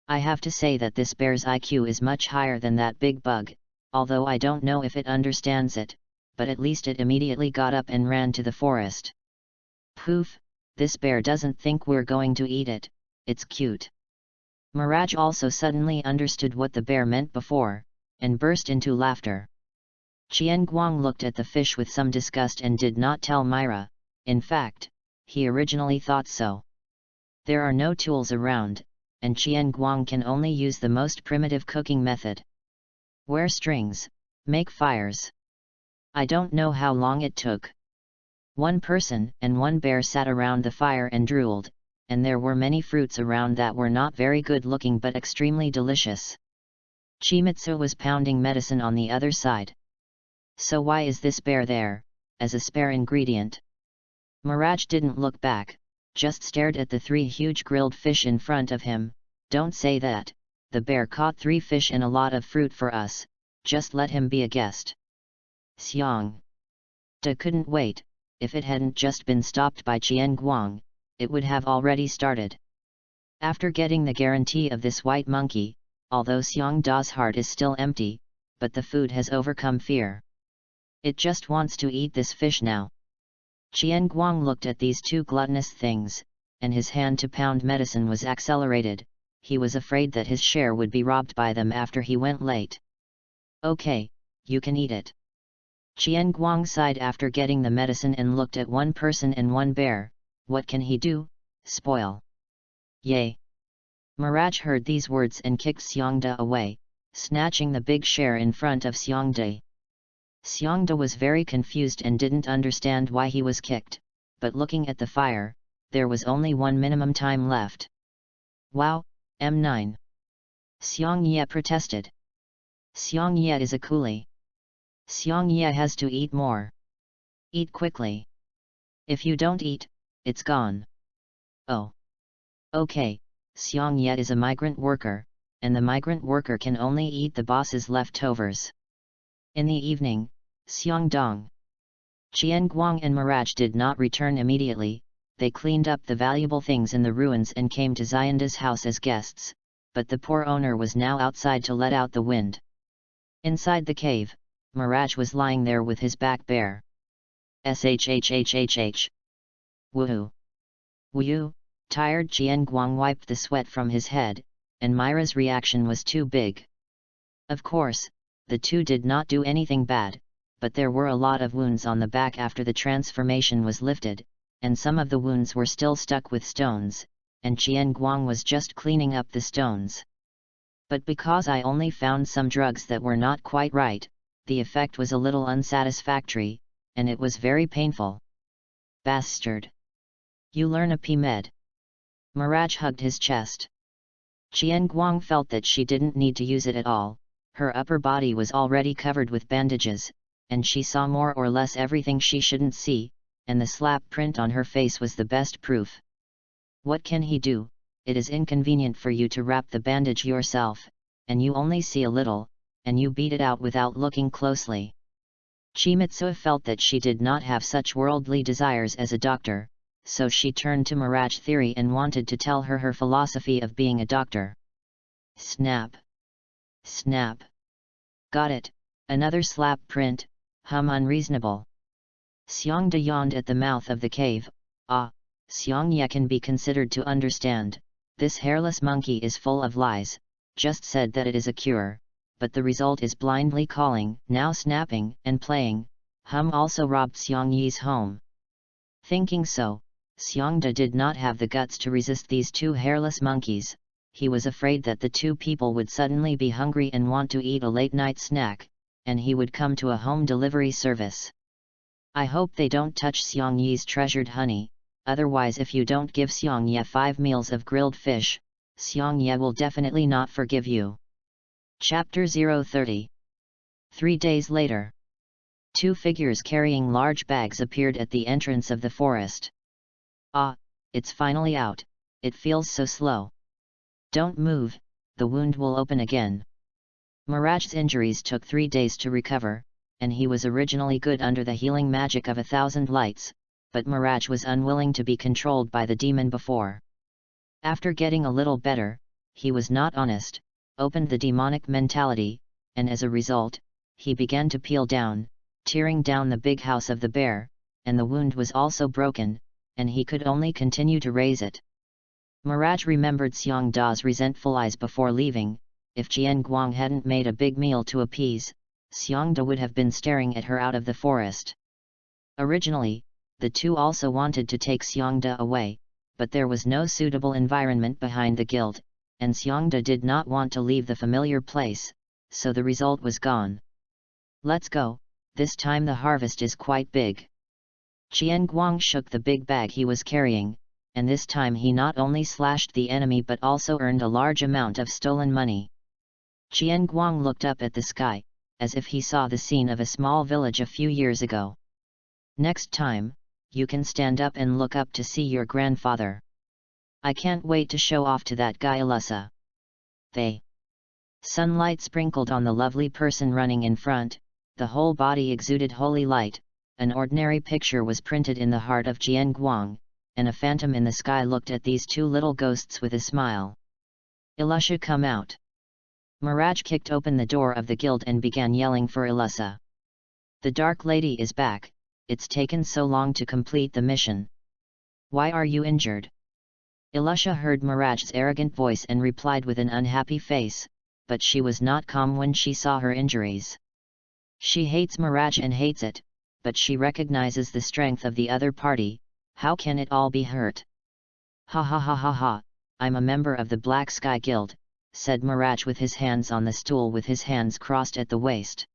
I have to say that this bear's IQ is much higher than that big bug, although I don't know if it understands it, but at least it immediately got up and ran to the forest. Poof, this bear doesn't think we're going to eat it, it's cute. Mirage also suddenly understood what the bear meant before, and burst into laughter. Qian Guang looked at the fish with some disgust and did not tell Myra. In fact, he originally thought so. There are no tools around, and Qian Guang can only use the most primitive cooking method. Wear strings, make fires. I don't know how long it took. One person and one bear sat around the fire and drooled, and there were many fruits around that were not very good looking but extremely delicious. Chimitsu was pounding medicine on the other side. So why is this bear there, as a spare ingredient? Mirage didn't look back, just stared at the 3 huge grilled fish in front of him. Don't say that, the bear caught 3 fish and a lot of fruit for us, just let him be a guest. Xiang De couldn't wait. If it hadn't just been stopped by Qian Guang, it would have already started. After getting the guarantee of this white monkey, although Xiang Da's heart is still empty, but the food has overcome fear. It just wants to eat this fish now. Qian Guang looked at these 2 gluttonous things, and his hand to pound medicine was accelerated. He was afraid that his share would be robbed by them after he went late. Okay, you can eat it. Qian Guang sighed after getting the medicine and looked at one person and one bear. What can he do? Spoil. Yay! Mirage heard these words and kicked Xiongda away, snatching the big share in front of Xiongda. Xiongda was very confused and didn't understand why he was kicked, but looking at the fire, there was only one minimum time left. Wow, M9. Xiongye protested. Xiongye is a coolie. Xiongye has to eat more. Eat quickly. If you don't eat, it's gone. Oh. Okay, Xiongye is a migrant worker, and the migrant worker can only eat the boss's leftovers. In the evening, Xiongdong, Qian Guang and Mirage did not return immediately. They cleaned up the valuable things in the ruins and came to Xianda's house as guests, but the poor owner was now outside to let out the wind. Inside the cave, Mirage was lying there with his back bare. Shhhhh. Woohoo! Woo! Tired Qian Guang wiped the sweat from his head, and Myra's reaction was too big. Of course, the two did not do anything bad, but there were a lot of wounds on the back after the transformation was lifted, and some of the wounds were still stuck with stones, and Qian Guang was just cleaning up the stones. But because I only found some drugs that were not quite right, the effect was a little unsatisfactory, and it was very painful. Bastard! You learn a P-Med. Mirage hugged his chest. Qian Guang felt that she didn't need to use it at all. Her upper body was already covered with bandages, and she saw more or less everything she shouldn't see, and the slap print on her face was the best proof. What can he do? It is inconvenient for you to wrap the bandage yourself, and you only see a little, and you beat it out without looking closely. Chimitsu felt that she did not have such worldly desires as a doctor, so she turned to Mirage Theory and wanted to tell her her philosophy of being a doctor. Snap! Snap! Got it, another slap print, unreasonable. Xiongda yawned at the mouth of the cave. Ah, Xiongye can be considered to understand. This hairless monkey is full of lies, just said that it is a cure, but the result is blindly calling, now snapping, and playing. Also robbed Xiongye's home. Thinking so, Xiongda did not have the guts to resist these two hairless monkeys. He was afraid that the two people would suddenly be hungry and want to eat a late-night snack, and he would come to a home delivery service. I hope they don't touch Xiongye's treasured honey, otherwise if you don't give Xiongye 5 meals of grilled fish, Xiongye will definitely not forgive you. Chapter 030. 3 days later. 2 figures carrying large bags appeared at the entrance of the forest. Ah, it's finally out, it feels so slow. Don't move, the wound will open again. Mirage's injuries took 3 days to recover, and he was originally good under the healing magic of 1,000 lights, but Mirage was unwilling to be controlled by the demon before. After getting a little better, he was not honest, opened the demonic mentality, and as a result, he began to peel down, tearing down the big house of the bear, and the wound was also broken, and he could only continue to raise it. Mirage remembered Xiongda's resentful eyes before leaving. If Qian Guang hadn't made a big meal to appease, Xiongda would have been staring at her out of the forest. Originally, the two also wanted to take Xiongda away, but there was no suitable environment behind the guild, and Xiongda did not want to leave the familiar place, so the result was gone. Let's go, this time the harvest is quite big. Qian Guang shook the big bag he was carrying, and this time he not only slashed the enemy but also earned a large amount of stolen money. Qian Guang looked up at the sky, as if he saw the scene of a small village a few years ago. Next time, you can stand up and look up to see your grandfather. I can't wait to show off to that guy Alussa. They. Sunlight sprinkled on the lovely person running in front, the whole body exuded holy light. An ordinary picture was printed in the heart of Qian Guang, and a phantom in the sky looked at these two little ghosts with a smile. Ilusha, come out! Mirage kicked open the door of the guild and began yelling for Ilusa. The Dark Lady is back, it's taken so long to complete the mission. Why are you injured? Ilusha heard Mirage's arrogant voice and replied with an unhappy face, but she was not calm when she saw her injuries. She hates Mirage and hates it, but she recognizes the strength of the other party. How can it all be hurt? Ha ha ha ha ha, I'm a member of the Black Sky Guild, said Mirage with his hands on the stool with his hands crossed at the waist.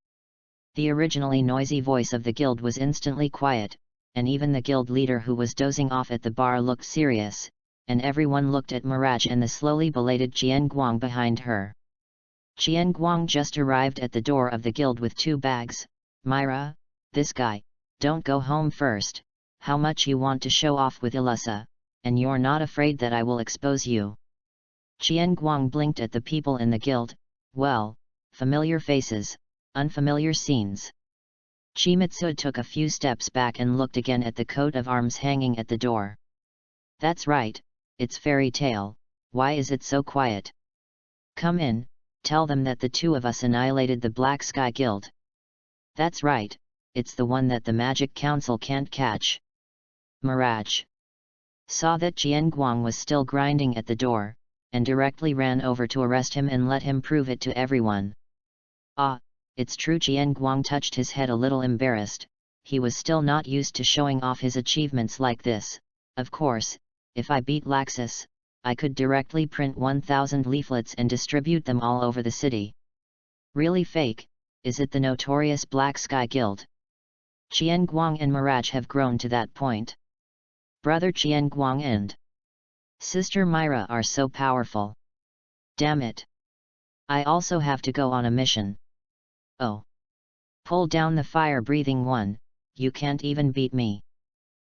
The originally noisy voice of the guild was instantly quiet, and even the guild leader who was dozing off at the bar looked serious, and everyone looked at Mirage and the slowly belated Jian Guang behind her. Jian Guang just arrived at the door of the guild with 2 bags. Myra, this guy, don't go home first. How much you want to show off with Ilusa, and you're not afraid that I will expose you. Jian Guang blinked at the people in the guild. Well, familiar faces, unfamiliar scenes. Chimitsu took a few steps back and looked again at the coat of arms hanging at the door. That's right, it's fairy tale. Why is it so quiet? Come in, tell them that the 2 of us annihilated the Black Sky Guild. That's right, it's the one that the Magic Council can't catch. Mirage saw that Jian Guang was still grinding at the door, and directly ran over to arrest him and let him prove it to everyone. Ah, it's true. Jian Guang touched his head a little embarrassed. He was still not used to showing off his achievements like this. Of course, if I beat Laxus, I could directly print 1,000 leaflets and distribute them all over the city. Really fake, is it the notorious Black Sky Guild? Jian Guang and Mirage have grown to that point. Brother Jian Guang and Sister Myra are so powerful. Damn it. I also have to go on a mission. Oh. Pull down the fire-breathing one, you can't even beat me.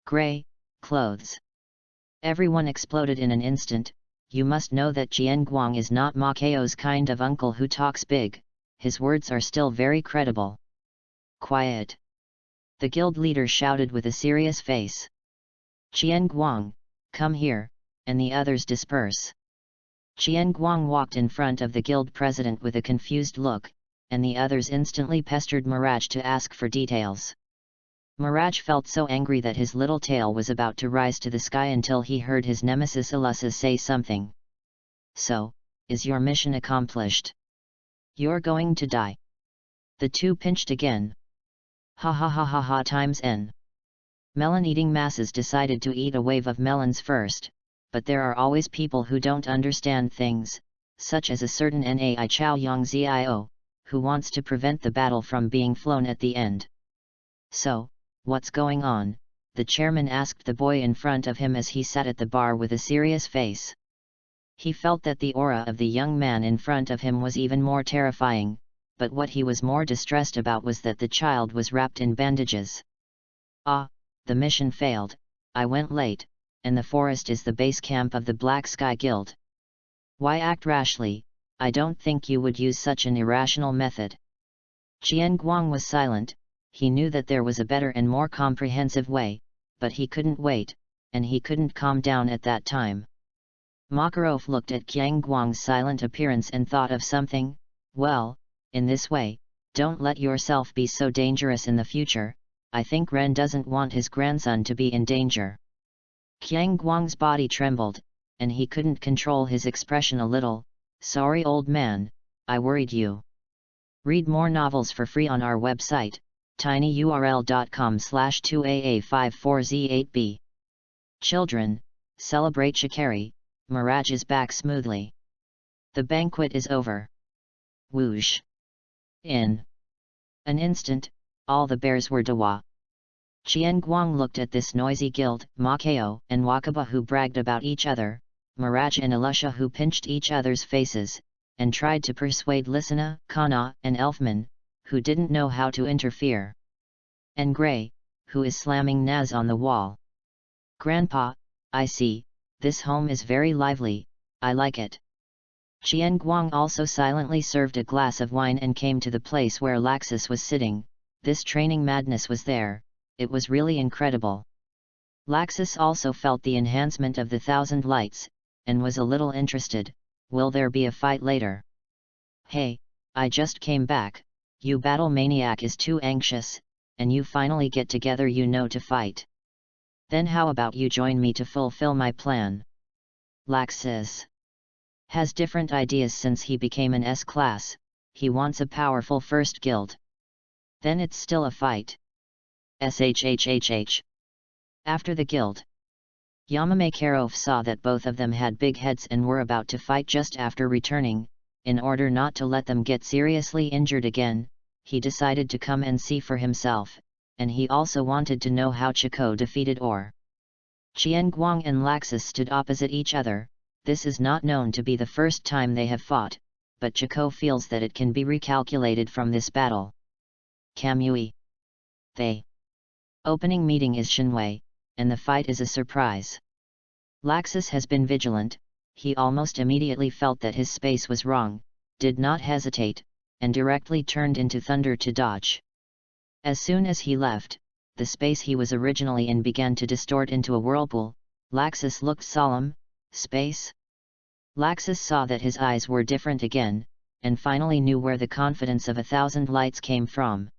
Grey clothes. Everyone exploded in an instant. You must know that Jian Guang is not Makao's kind of uncle who talks big. His words are still very credible. Quiet. The guild leader shouted with a serious face. Jian Guang, come here, and the others disperse. Jian Guang walked in front of the guild president with a confused look, and the others instantly pestered Mirage to ask for details. Mirage felt so angry that his little tail was about to rise to the sky until he heard his nemesis Ilusa say something. So, is your mission accomplished? You're going to die. The 2 pinched again. Ha ha ha ha ha times n. Melon-eating masses decided to eat a wave of melons first, but there are always people who don't understand things, such as a certain Nai Chao Yang Zio, who wants to prevent the battle from being flown at the end. So, what's going on? The chairman asked the boy in front of him as he sat at the bar with a serious face. He felt that the aura of the young man in front of him was even more terrifying, but what he was more distressed about was that the child was wrapped in bandages. Ah, the mission failed, I went late, and the forest is the base camp of the Black Sky Guild. Why act rashly? I don't think you would use such an irrational method. Jian Guang was silent. He knew that there was a better and more comprehensive way, but he couldn't wait, and he couldn't calm down at that time. Makarov looked at Jian Guang's silent appearance and thought of something. Well, in this way, don't let yourself be so dangerous in the future. I think Ren doesn't want his grandson to be in danger. Jian Guang's body trembled, and he couldn't control his expression a little. Sorry old man, I worried you. Read more novels for free on our website, tinyurl.com/2aa54z8b. Children, celebrate Shikari, Mirage is back smoothly. The banquet is over. Whoosh. In an instant, all the bears were Dawa. Jian Guang looked at this noisy guild, Makao and Wakaba who bragged about each other, Mirage and Ilusha who pinched each other's faces, and tried to persuade Lysina, Kana and Elfman, who didn't know how to interfere. And Grey, who is slamming Naz on the wall. Grandpa, I see, this home is very lively, I like it. Jian Guang also silently served a glass of wine and came to the place where Laxus was sitting. This training madness was there, it was really incredible. Laxus also felt the enhancement of the 1,000 lights, and was a little interested. Will there be a fight later? Hey, I just came back, you battle maniac is too anxious, and you finally get together to fight. Then how about you join me to fulfill my plan? Laxus has different ideas since he became an S-class, he wants a powerful first guild. Then it's still a fight. SHHHH. After the guild. Yamamekarov saw that both of them had big heads and were about to fight just after returning. In order not to let them get seriously injured again, he decided to come and see for himself, and he also wanted to know how Chico defeated Or. Qianguang and Laxus stood opposite each other. This is not known to be the first time they have fought, but Chico feels that it can be recalculated from this battle. Kamui. They. Opening meeting is Shinwei, and the fight is a surprise. Laxus has been vigilant. He almost immediately felt that his space was wrong, did not hesitate, and directly turned into thunder to dodge. As soon as he left, the space he was originally in began to distort into a whirlpool. Laxus looked solemn. Space? Laxus saw that his eyes were different again, and finally knew where the confidence of 1,000 lights came from.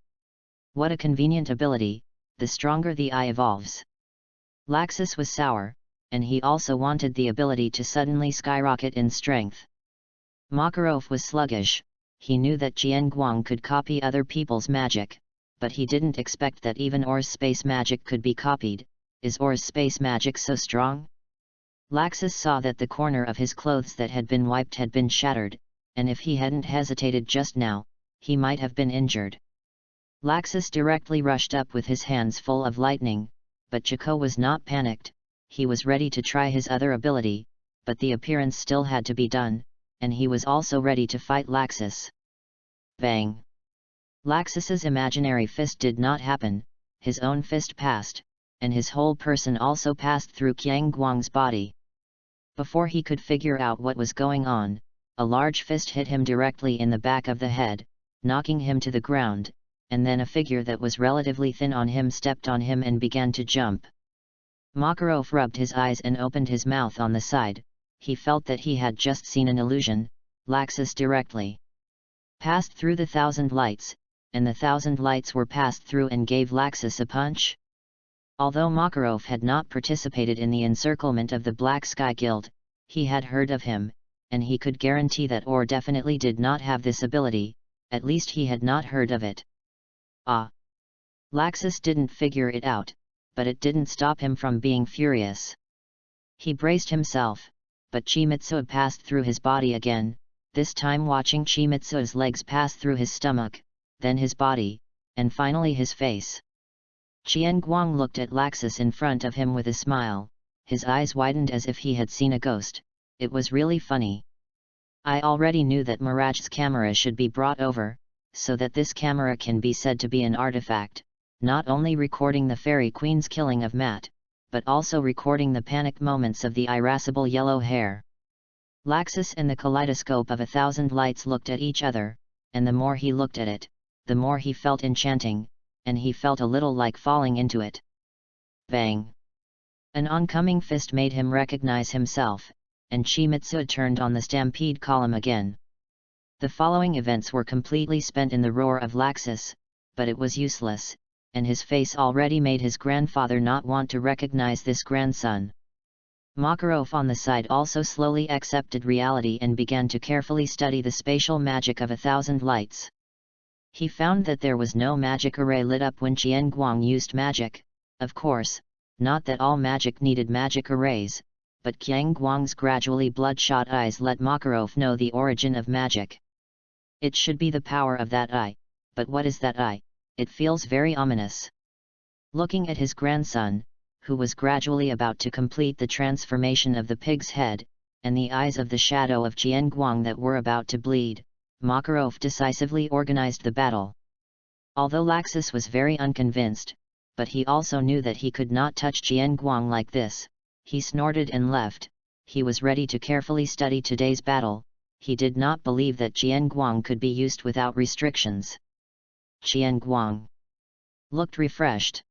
What a convenient ability, the stronger the eye evolves. Laxus was sour, and he also wanted the ability to suddenly skyrocket in strength. Makarov was sluggish. He knew that Qianguang could copy other people's magic, but he didn't expect that even Or's space magic could be copied. Is Or's space magic so strong? Laxus saw that the corner of his clothes that had been wiped had been shattered, and if he hadn't hesitated just now, he might have been injured. Laxus directly rushed up with his hands full of lightning, but Chico was not panicked. He was ready to try his other ability, but the appearance still had to be done, and he was also ready to fight Laxus. Bang! Laxus's imaginary fist did not happen, his own fist passed, and his whole person also passed through Qianguang's body. Before he could figure out what was going on, a large fist hit him directly in the back of the head, knocking him to the ground, and then a figure that was relatively thin on him stepped on him and began to jump. Makarov rubbed his eyes and opened his mouth on the side. He felt that he had just seen an illusion. Laxus directly passed through the 1,000 lights, and the 1,000 lights were passed through and gave Laxus a punch. Although Makarov had not participated in the encirclement of the Black Sky Guild, he had heard of him, and he could guarantee that Or definitely did not have this ability. At least he had not heard of it. Ah! Laxus didn't figure it out, but it didn't stop him from being furious. He braced himself, but Chimitsu passed through his body again, this time watching Chimitsu's legs pass through his stomach, then his body, and finally his face. Qianguang looked at Laxus in front of him with a smile. His eyes widened as if he had seen a ghost. It was really funny. I already knew that Miraj's camera should be brought over, so that this camera can be said to be an artifact, not only recording the Fairy Queen's killing of Matt, but also recording the panic moments of the irascible yellow hair. Laxus and the kaleidoscope of 1,000 lights looked at each other, and the more he looked at it, the more he felt enchanting, and he felt a little like falling into it. Bang! An oncoming fist made him recognize himself, and Chimitsu turned on the stampede column again. The following events were completely spent in the roar of Laxus, but it was useless, and his face already made his grandfather not want to recognize this grandson. Makarov on the side also slowly accepted reality and began to carefully study the spatial magic of 1,000 lights. He found that there was no magic array lit up when Qianguang used magic. Of course, not that all magic needed magic arrays, but Qianguang's gradually bloodshot eyes let Makarov know the origin of magic. It should be the power of that eye, but what is that eye? It feels very ominous. Looking at his grandson, who was gradually about to complete the transformation of the pig's head, and the eyes of the shadow of Qianguang that were about to bleed, Makarov decisively organized the battle. Although Laxus was very unconvinced, but he also knew that he could not touch Qianguang like this. He snorted and left. He was ready to carefully study today's battle. He did not believe that Qianguang could be used without restrictions. Qianguang looked refreshed,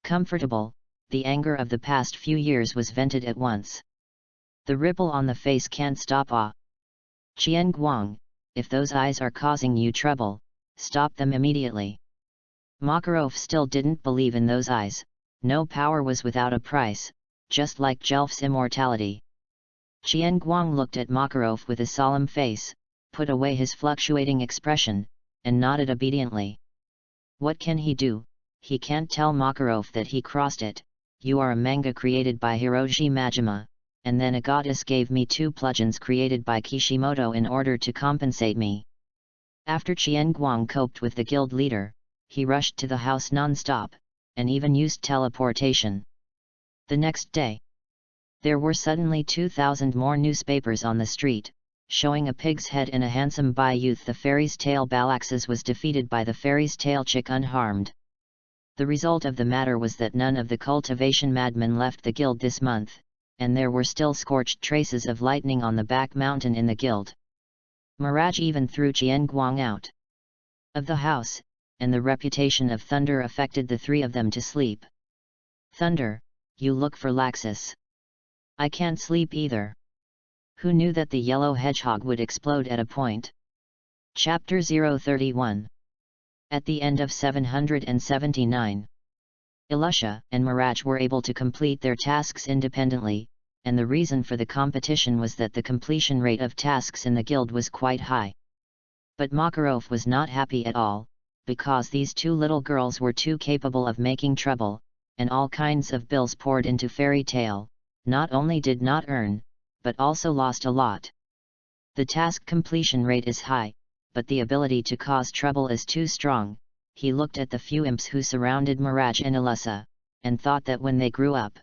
comfortable. The anger of the past few years was vented at once. The ripple on the face can't stop. Qianguang, if those eyes are causing you trouble, stop them immediately. Makarov still didn't believe in those eyes. No power was without a price, just like Jelf's immortality. Qianguang looked at Makarov with a solemn face, put away his fluctuating expression, and nodded obediently. What can he do? He can't tell Makarov that he crossed it. You are a manga created by Hiroshi Majima, and then a goddess gave me 2 plugins created by Kishimoto in order to compensate me. After Qian Guang coped with the guild leader, he rushed to the house non-stop, and even used teleportation. The next day, there were suddenly 2,000 more newspapers on the street, showing a pig's head in a handsome by youth. The fairy's tail Balaxes was defeated by the fairy's tail chick unharmed. The result of the matter was that none of the cultivation madmen left the guild this month, and there were still scorched traces of lightning on the back mountain in the guild. Mirage even threw Qian Guang out of the house, and the reputation of Thunder affected the 3 of them to sleep. Thunder, you look for Laxus. I can't sleep either. Who knew that the yellow hedgehog would explode at a point? Chapter 031. At the end of 779, Ilusha and Mirage were able to complete their tasks independently, and the reason for the competition was that the completion rate of tasks in the guild was quite high. But Makarov was not happy at all, because these 2 little girls were too capable of making trouble, and all kinds of bills poured into Fairy Tail, not only did not earn, but also lost a lot. The task completion rate is high, but the ability to cause trouble is too strong. He looked at the few imps who surrounded Mirage and Ilusa, and thought that when they grew up.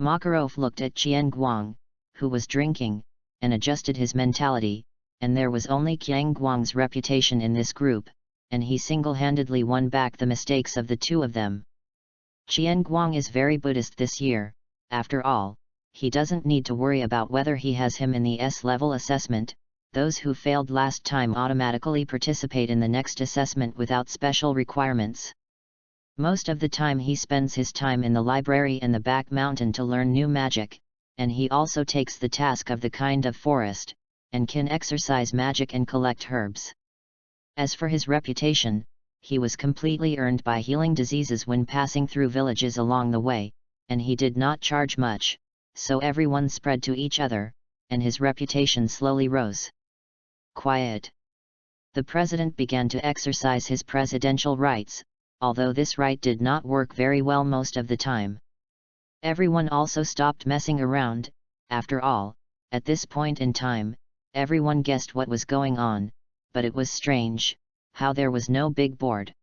Makarov looked at Qian Guang, who was drinking, and adjusted his mentality, and there was only Qian Guang's reputation in this group, and he single-handedly won back the mistakes of the 2 of them. Qian Guang is very Buddhist this year. After all, he doesn't need to worry about whether he has him in the S-level assessment. Those who failed last time automatically participate in the next assessment without special requirements. Most of the time he spends his time in the library in the back mountain to learn new magic, and he also takes the task of the kind of forest, and can exercise magic and collect herbs. As for his reputation, he was completely earned by healing diseases when passing through villages along the way, and he did not charge much, so everyone spread to each other, and his reputation slowly rose. Quiet. The president began to exercise his presidential rights, although this right did not work very well most of the time. Everyone also stopped messing around. After all, at this point in time, everyone guessed what was going on, but it was strange, how there was no big board.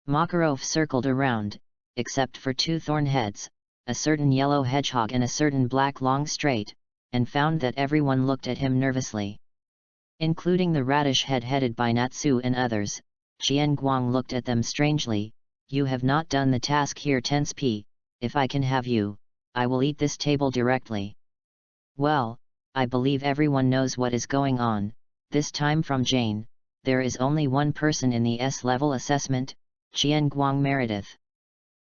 Makarov circled around, except for 2 thorn heads, a certain yellow hedgehog and a certain black long straight, and found that everyone looked at him nervously. Including the radish head headed by Natsu and others. Qian Guang looked at them strangely. You have not done the task here. Tense P. If I can have you, I will eat this table directly. Well, I believe everyone knows what is going on. This time from Jane, there is only 1 person in the S-level assessment, Qian Guang Meredith.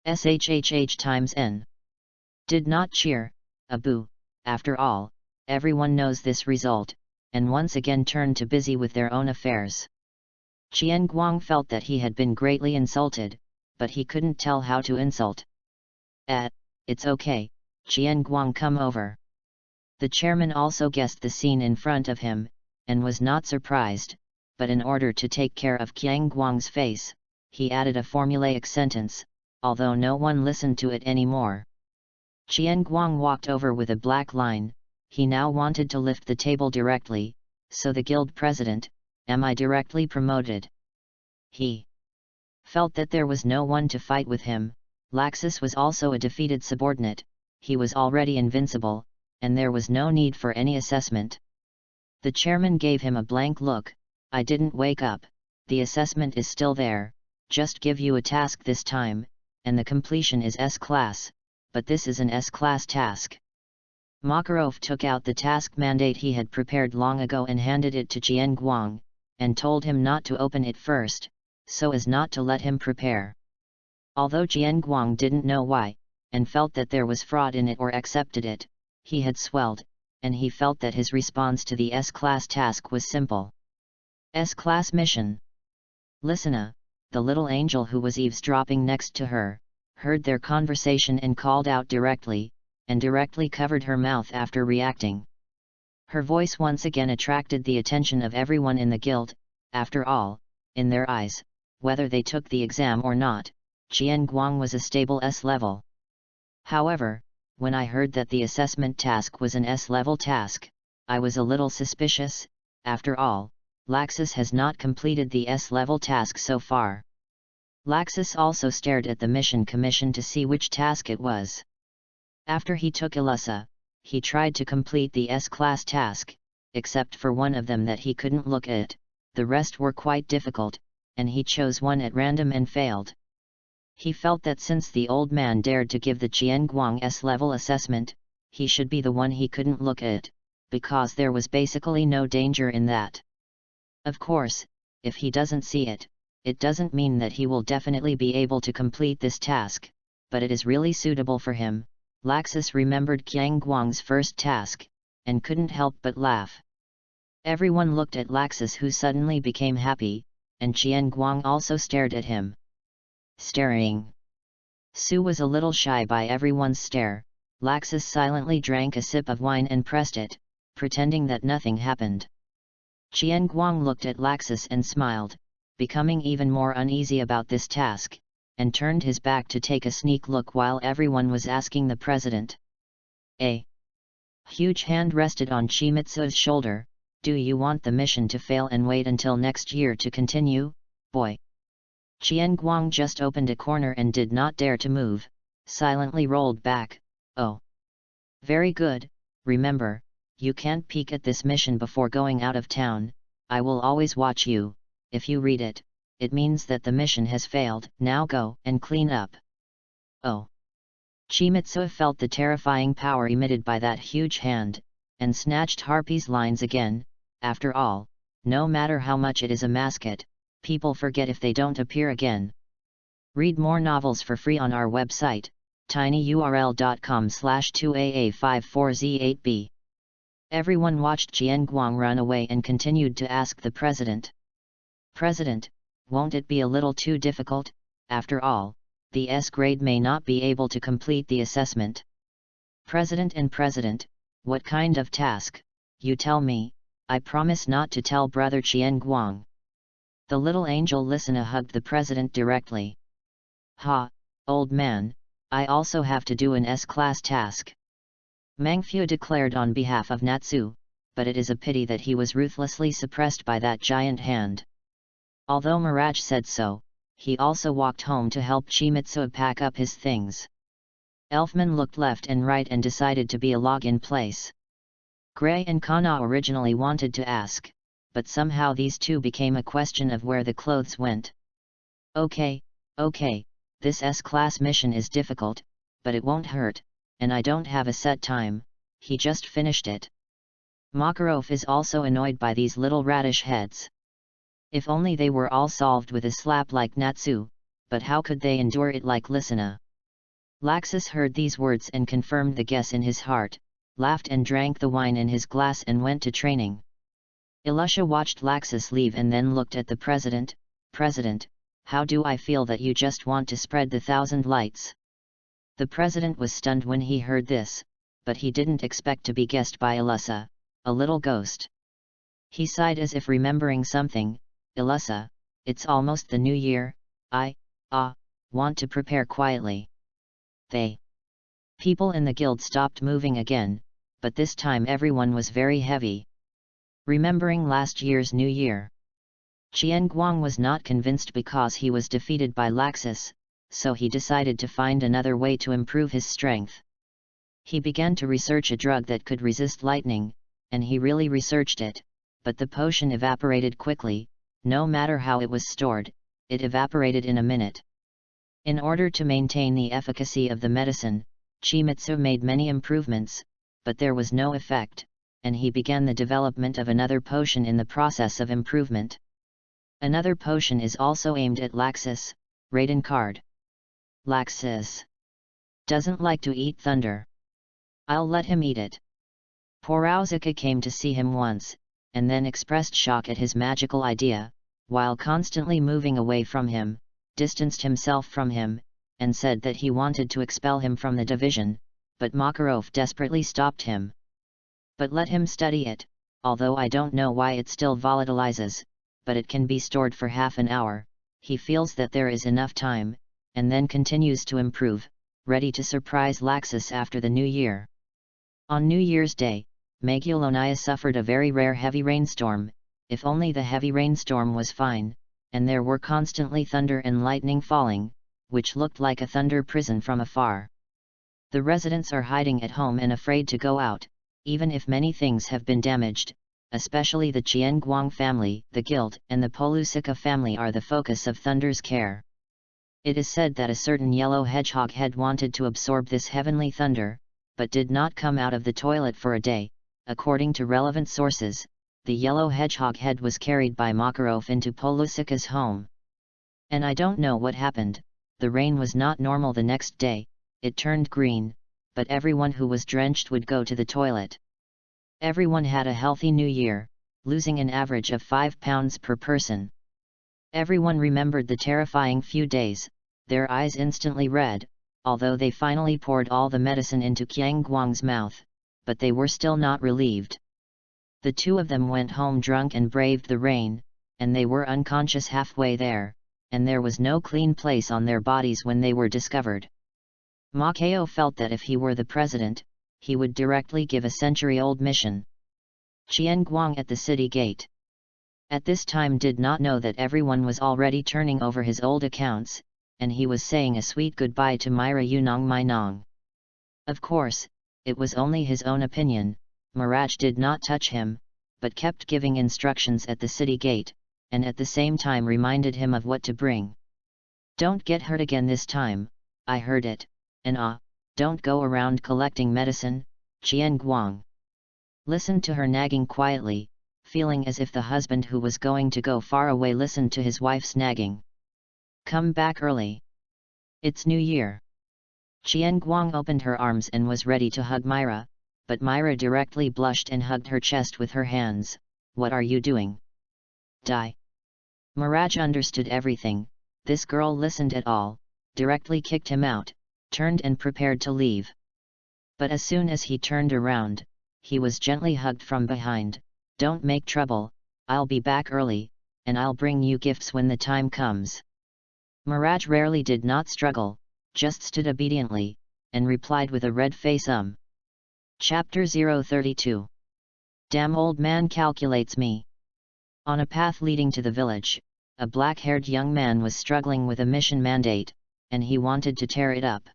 SHHH times N. Did not cheer, a boo. After all, everyone knows this result, and once again turned to busy with their own affairs. Qian Guang felt that he had been greatly insulted, but he couldn't tell how to insult. It's okay, Qian Guang, come over. The chairman also guessed the scene in front of him, and was not surprised, but in order to take care of Qian Guang's face, he added a formulaic sentence, although no one listened to it anymore. Qian Guang walked over with a black line. He now wanted to lift the table directly, so the guild president, am I directly promoted? He felt that there was no one to fight with him. Laxus was also a defeated subordinate, he was already invincible, and there was no need for any assessment. The chairman gave him a blank look. I didn't wake up, the assessment is still there, just give you a task this time, and the completion is S-class, but this is an S-class task. Makarov took out the task mandate he had prepared long ago and handed it to Qian Guang, and told him not to open it first, so as not to let him prepare. Although Qian Guang didn't know why, and felt that there was fraud in it or accepted it, he had swelled, and he felt that his response to the S-class task was simple. S-class mission. Listena, the little angel who was eavesdropping next to her, heard their conversation and called out directly, and directly covered her mouth after reacting. Her voice once again attracted the attention of everyone in the guild. After all, in their eyes, whether they took the exam or not, Qian Guang was a stable S level. However, when I heard that the assessment task was an S-level task, I was a little suspicious. After all, Laxus has not completed the S-level task so far. Laxus also stared at the mission commission to see which task it was. After he took Ilusa, he tried to complete the S-class task, except for one of them that he couldn't look at. The rest were quite difficult, and he chose one at random and failed. He felt that since the old man dared to give the Qian Guang S-level assessment, he should be the one he couldn't look at, because there was basically no danger in that. Of course, if he doesn't see it, it doesn't mean that he will definitely be able to complete this task, but it is really suitable for him. Laxus remembered Qian Guang's first task, and couldn't help but laugh. Everyone looked at Laxus, who suddenly became happy, and Qian Guang also stared at him. Staring. Su was a little shy by everyone's stare. Laxus silently drank a sip of wine and pressed it, pretending that nothing happened. Qian Guang looked at Laxus and smiled, becoming even more uneasy about this task, and turned his back to take a sneak look while everyone was asking the president. A huge hand rested on Chimitsu's shoulder. Do you want the mission to fail and wait until next year to continue, boy? Qian Guang just opened a corner and did not dare to move, silently rolled back. Oh. Very good. Remember, you can't peek at this mission before going out of town. I will always watch you. If you read it, it means that the mission has failed. Now go and clean up. Oh. Chimitsu felt the terrifying power emitted by that huge hand, and snatched Harpy's lines again. After all, no matter how much it is a mascot, people forget if they don't appear again. Read more novels for free on our website, tinyurl.com/2aa54z8b. Everyone watched Qian Guang run away and continued to ask the president. President, won't it be a little too difficult? After all, the S grade may not be able to complete the assessment. President, what kind of task? You tell me. I promise not to tell brother Qian Guang. The little angel Listener hugged the president directly. Ha, old man, I also have to do an S-class task. Mangfu declared on behalf of Natsu, but it is a pity that he was ruthlessly suppressed by that giant hand. Although Mirage said so, he also walked home to help Chimitsu pack up his things. Elfman looked left and right and decided to be a log-in place. Gray and Kana originally wanted to ask, but somehow these two became a question of where the clothes went. Okay, this S-class mission is difficult, but it won't hurt, and I don't have a set time. He just finished it. Makarov is also annoyed by these little radish heads. If only they were all solved with a slap like Natsu, but how could they endure it like Listener? Laxus heard these words and confirmed the guess in his heart, laughed and drank the wine in his glass and went to training. Ilusha watched Laxus leave and then looked at the president. President, how do I feel that you just want to spread the 1,000 lights? The president was stunned when he heard this, but he didn't expect to be guessed by Ilusa, a little ghost. He sighed as if remembering something. Ilusa, it's almost the new year. I want to prepare quietly. People in the guild stopped moving again, but this time everyone was very heavy. Remembering last year's New Year. Qian Guang was not convinced because he was defeated by Laxus, so he decided to find another way to improve his strength. He began to research a drug that could resist lightning, and he really researched it, but the potion evaporated quickly. No matter how it was stored, it evaporated in a minute. In order to maintain the efficacy of the medicine, Chimitsu made many improvements, but there was no effect, and he began the development of another potion in the process of improvement. Another potion is also aimed at Laxus, Raiden card. Laxus doesn't like to eat thunder. I'll let him eat it. Porauzuka came to see him once, and then expressed shock at his magical idea, while constantly moving away from him, distanced himself from him, and said that he wanted to expel him from the division, but Makarov desperately stopped him. But let him study it, although I don't know why it still volatilizes, but it can be stored for half an hour, he feels that there is enough time, and then continues to improve, ready to surprise Laxus after the new year. On New Year's Day, Maguilonia suffered a very rare heavy rainstorm, if only the heavy rainstorm was fine, and there were constantly thunder and lightning falling, which looked like a thunder prison from afar. The residents are hiding at home and afraid to go out, even if many things have been damaged, especially the Qianguang family, the guild, and the Polusica family are the focus of Thunder's care. It is said that a certain yellow hedgehog head wanted to absorb this heavenly thunder, but did not come out of the toilet for a day. According to relevant sources, the yellow hedgehog head was carried by Makarov into Polusica's home. And I don't know what happened. The rain was not normal the next day, it turned green, but everyone who was drenched would go to the toilet. Everyone had a healthy new year, losing an average of 5 pounds per person. Everyone remembered the terrifying few days, their eyes instantly red, although they finally poured all the medicine into Qianguang's mouth, but they were still not relieved. The two of them went home drunk and braved the rain, and they were unconscious halfway there, and there was no clean place on their bodies when they were discovered. Matteo felt that if he were the president, he would directly give a century-old mission. Qianguang at the city gate. At this time did not know that everyone was already turning over his old accounts, and he was saying a sweet goodbye to Myra Yunong Minong. Of course, it was only his own opinion. Mirage did not touch him, but kept giving instructions at the city gate, and at the same time reminded him of what to bring. Don't get hurt again this time, I heard it, and don't go around collecting medicine, Qianguang. Listened to her nagging quietly, feeling as if the husband who was going to go far away listened to his wife's nagging. Come back early. It's New Year. Qianguang opened her arms and was ready to hug Myra, but Myra directly blushed and hugged her chest with her hands. What are you doing? Die. Mirage understood everything. This girl listened at all, directly kicked him out, turned and prepared to leave. But as soon as he turned around, he was gently hugged from behind. Don't make trouble, I'll be back early, and I'll bring you gifts when the time comes. Mirage rarely did not struggle, just stood obediently, and replied with a red face Chapter 032. Damn old man calculates me. On a path leading to the village, a black-haired young man was struggling with a mission mandate, and he wanted to tear it up.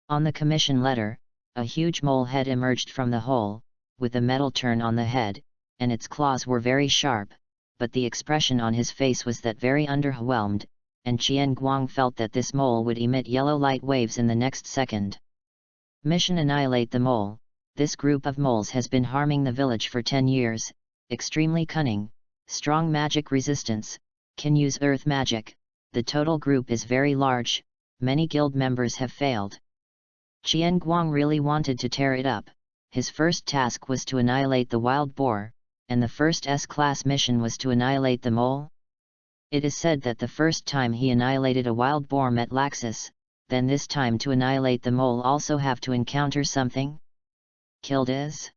On the commission letter, a huge mole head emerged from the hole, with a metal turn on the head, and its claws were very sharp, but the expression on his face was that very underwhelmed, and Qianguang felt that this mole would emit yellow light waves in the next second. Mission: annihilate the mole. This group of moles has been harming the village for 10 years, extremely cunning, strong magic resistance, can use earth magic, the total group is very large, many guild members have failed. Qianguang really wanted to tear it up. His first task was to annihilate the wild boar, and the first S-class mission was to annihilate the mole. It is said that the first time he annihilated a wild boar met Laxus, then this time to annihilate the mole also have to encounter something? Killed is?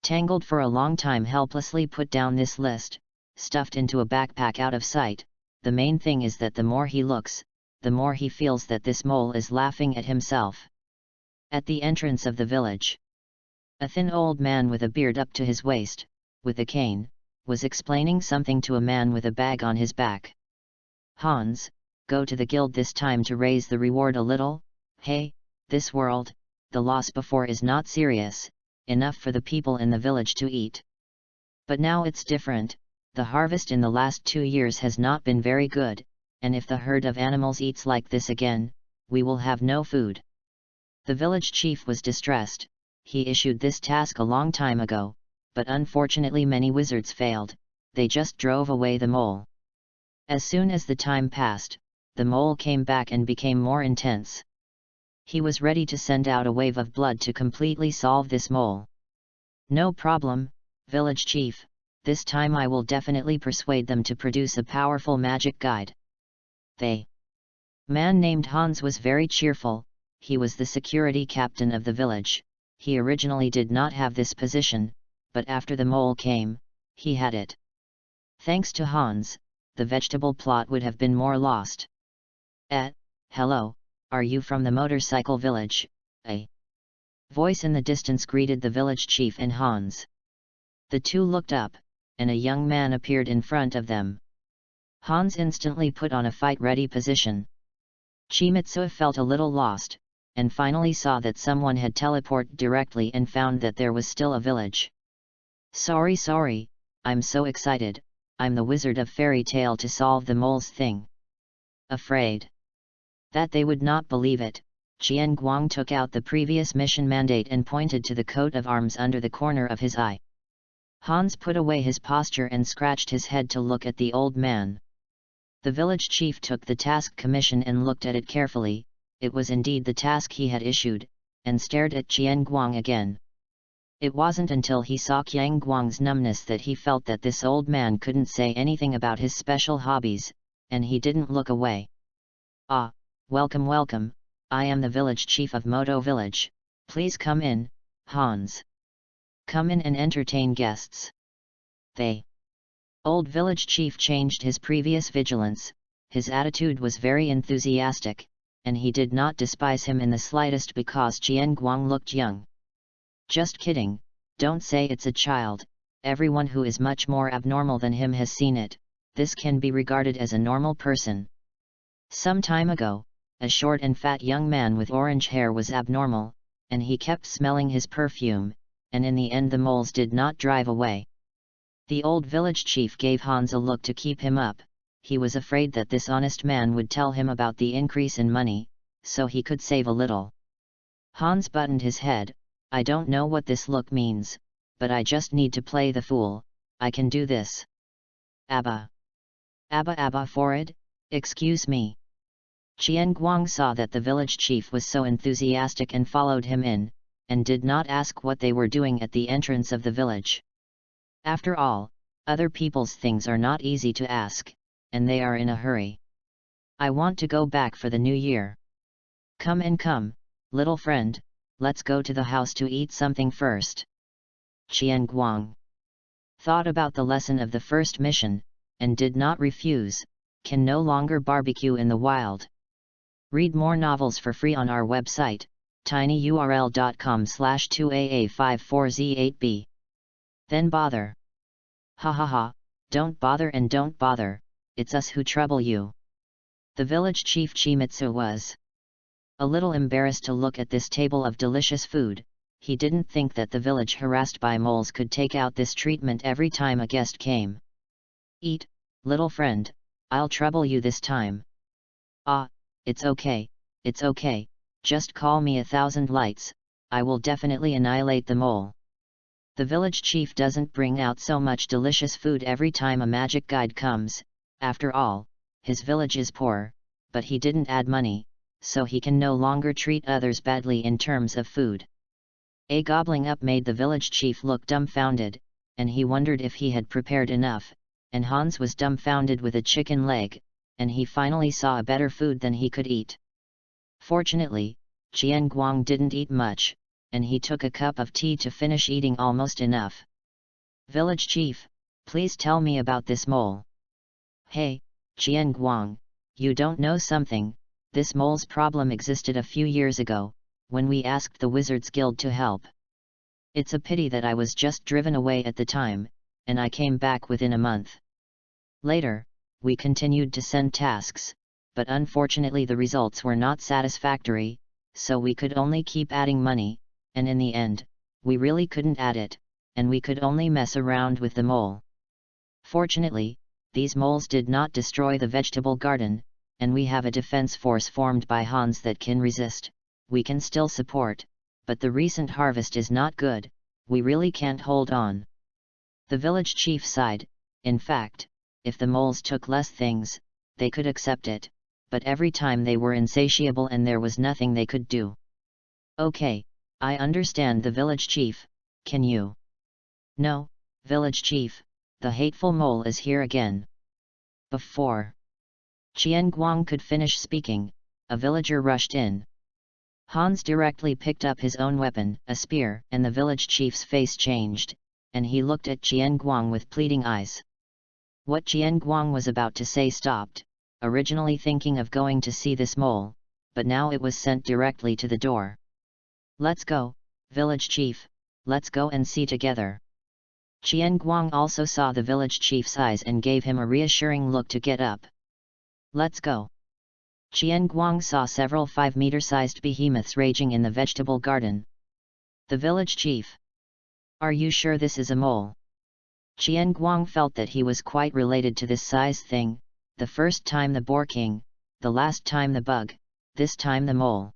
Tangled for a long time, helplessly put down this list, stuffed into a backpack out of sight. The main thing is that the more he looks, the more he feels that this mole is laughing at himself. At the entrance of the village, a thin old man with a beard up to his waist, with a cane, was explaining something to a man with a bag on his back. Hans, go to the guild this time to raise the reward a little. Hey, this world, the loss before is not serious, enough for the people in the village to eat. But now it's different, the harvest in the last 2 years has not been very good, and if the herd of animals eats like this again, we will have no food. The village chief was distressed. He issued this task a long time ago, but unfortunately many wizards failed, they just drove away the mole. As soon as the time passed, the mole came back and became more intense. He was ready to send out a wave of blood to completely solve this mole. No problem, village chief, this time I will definitely persuade them to produce a powerful magic guide. Man named Hans was very cheerful. He was the security captain of the village. He originally did not have this position, but after the mole came, he had it. Thanks to Hans, the vegetable plot would have been more lost. Hello, are you from the motorcycle village? A voice in the distance greeted the village chief and Hans. The two looked up, and a young man appeared in front of them. Hans instantly put on a fight-ready position. Chimitsu felt a little lost, and finally saw that someone had teleported directly and found that there was still a village. Sorry, I'm so excited, I'm the wizard of fairy tale to solve the mole's thing. Afraid that they would not believe it, Qian Guang took out the previous mission mandate and pointed to the coat of arms under the corner of his eye. Hans put away his posture and scratched his head to look at the old man. The village chief took the task commission and looked at it carefully. It was indeed the task he had issued, and stared at Qian Guang again. It wasn't until he saw Qian Guang's numbness that he felt that this old man couldn't say anything about his special hobbies, and he didn't look away. Welcome, I am the village chief of Moto Village, please come in, Hans. Come in and entertain guests. The old village chief changed his previous vigilance, his attitude was very enthusiastic, and he did not despise him in the slightest because Qian Guang looked young. Just kidding, don't say it's a child, everyone who is much more abnormal than him has seen it, this can be regarded as a normal person. Some time ago, a short and fat young man with orange hair was abnormal, and he kept smelling his perfume, and in the end the moles did not drive away. The old village chief gave Hans a look to keep him up. He was afraid that this honest man would tell him about the increase in money, so he could save a little. Hans buttoned his head. I don't know what this look means, but I just need to play the fool, I can do this. Abba for it, excuse me. Qian Guang saw that the village chief was so enthusiastic and followed him in, and did not ask what they were doing at the entrance of the village. After all, other people's things are not easy to ask, and they are in a hurry. I want to go back for the new year. Come, little friend, let's go to the house to eat something first. Qian Guang thought about the lesson of the first mission, and did not refuse, can no longer barbecue in the wild. Read more novels for free on our website, tinyurl.com/2aa54z8b. Then bother. Ha, don't bother and don't bother, it's us who trouble you. The village chief Chimitsu was a little embarrassed to look at this table of delicious food. He didn't think that the village harassed by moles could take out this treatment every time a guest came. Eat, little friend, I'll trouble you this time. It's okay, just call me 1,000 lights, I will definitely annihilate the mole. The village chief doesn't bring out so much delicious food every time a magic guide comes, after all, his village is poor, but he didn't add money, so he can no longer treat others badly in terms of food. A gobbling up made the village chief look dumbfounded, and he wondered if he had prepared enough, and Hans was dumbfounded with a chicken leg, and he finally saw a better food than he could eat. Fortunately, Qian Guang didn't eat much, and he took a cup of tea to finish eating almost enough. Village chief, please tell me about this mole. Hey, Qian Guang, you don't know something, this mole's problem existed a few years ago, when we asked the Wizards Guild to help. It's a pity that I was just driven away at the time, and I came back within a month. Later, we continued to send tasks, but unfortunately the results were not satisfactory, so we could only keep adding money, and in the end, we really couldn't add it, and we could only mess around with the mole. Fortunately, these moles did not destroy the vegetable garden, and we have a defense force formed by Hans that can resist. We can still support, but the recent harvest is not good, we really can't hold on. The village chief sighed. In fact, if the moles took less things, they could accept it, but every time they were insatiable and there was nothing they could do. Okay, I understand the village chief, can you? No, village chief, the hateful mole is here again. Before Qian Guang could finish speaking, a villager rushed in. Hans directly picked up his own weapon, a spear, and the village chief's face changed, and he looked at Qian Guang with pleading eyes. What Jian Guang was about to say stopped, originally thinking of going to see this mole, but now it was sent directly to the door. Let's go, village chief, let's go and see together. Jian Guang also saw the village chief's eyes and gave him a reassuring look to get up. Let's go. Jian Guang saw several 5-meter-sized behemoths raging in the vegetable garden. The village chief. Are you sure this is a mole? Jian Guang felt that he was quite related to this size thing, the first time the boar king, the last time the bug, this time the mole.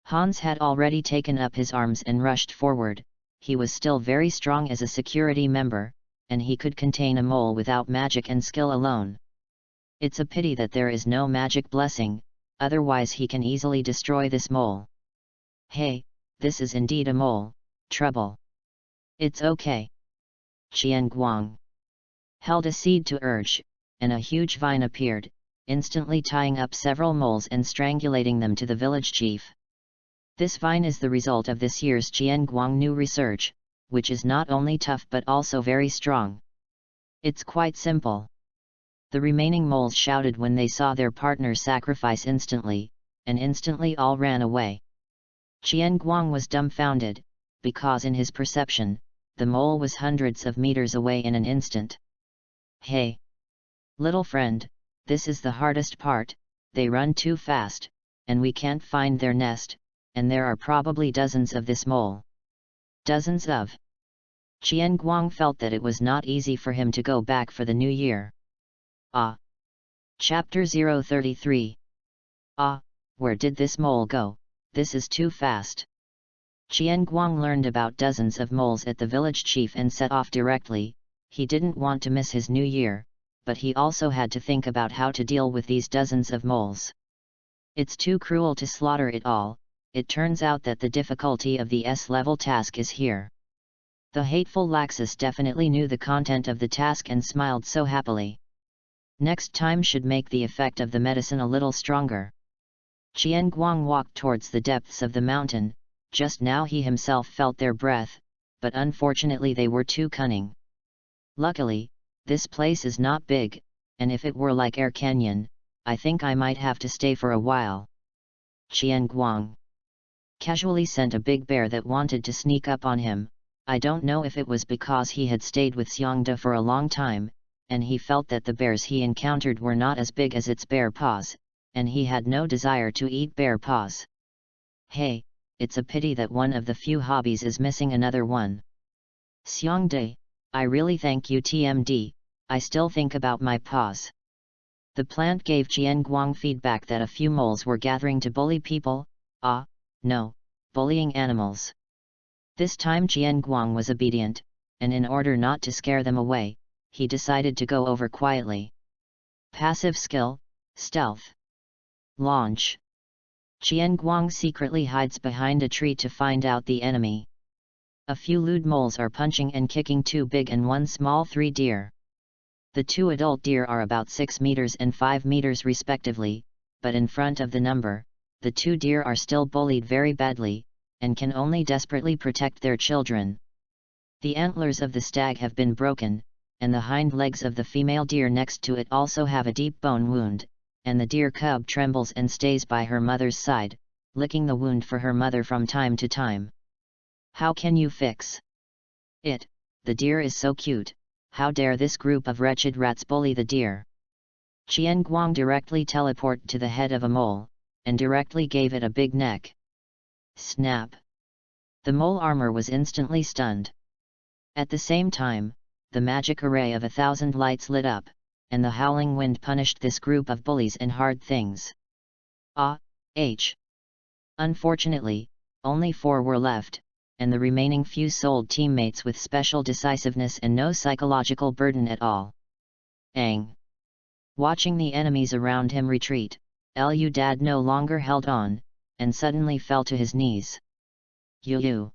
Hans had already taken up his arms and rushed forward. He was still very strong as a security member, and he could contain a mole without magic and skill alone. It's a pity that there is no magic blessing, otherwise he can easily destroy this mole. Hey, this is indeed a mole, trouble. It's okay. Jian Guang held a seed to urge, and a huge vine appeared, instantly tying up several moles and strangulating them to the village chief. This vine is the result of this year's Jian Guang new research, which is not only tough but also very strong. It's quite simple. The remaining moles shouted when they saw their partner sacrifice instantly, and instantly all ran away. Jian Guang was dumbfounded, because in his perception, the mole was hundreds of meters away in an instant. Hey! Little friend, this is the hardest part, they run too fast, and we can't find their nest, and there are probably dozens of this mole. Dozens of. Jian Guang felt that it was not easy for him to go back for the new year. Chapter 033. Where did this mole go? This is too fast. Jian Guang learned about dozens of moles at the village chief and set off directly. He didn't want to miss his new year, but he also had to think about how to deal with these dozens of moles. It's too cruel to slaughter it all. It turns out that the difficulty of the S-level task is here. The hateful Laxus definitely knew the content of the task and smiled so happily. Next time should make the effect of the medicine a little stronger. Jian Guang walked towards the depths of the mountain. Just now he himself felt their breath, but unfortunately they were too cunning. Luckily, this place is not big, and if it were like Air Canyon, I think I might have to stay for a while. Jian Guang casually sent a big bear that wanted to sneak up on him. I don't know if it was because he had stayed with Xiangda for a long time, and he felt that the bears he encountered were not as big as its bear paws, and he had no desire to eat bear paws. Hey, it's a pity that one of the few hobbies is missing another one. Xiangda, I really thank you TMD, I still think about my paws. The plant gave Jian Guang feedback that a few moles were gathering to bully people. No, bullying animals. This time Jian Guang was obedient, and in order not to scare them away, he decided to go over quietly. Passive skill, stealth. Launch. Jian Guang secretly hides behind a tree to find out the enemy. A few lewd moles are punching and kicking 2 big and 1 small 3 deer. The 2 adult deer are about 6 meters and 5 meters respectively, but in front of the number, the 2 deer are still bullied very badly, and can only desperately protect their children. The antlers of the stag have been broken, and the hind legs of the female deer next to it also have a deep bone wound, and the deer cub trembles and stays by her mother's side, licking the wound for her mother from time to time. How can you fix it? The deer is so cute, how dare this group of wretched rats bully the deer? Jian Guang directly teleported to the head of a mole, and directly gave it a big neck. Snap! The mole armor was instantly stunned. At the same time, the magic array of 1,000 lights lit up, and the howling wind punished this group of bullies and hard things. Unfortunately, only 4 were left, and the remaining few sold teammates with special decisiveness and no psychological burden at all. Watching the enemies around him retreat, Lu Dad no longer held on, and suddenly fell to his knees. The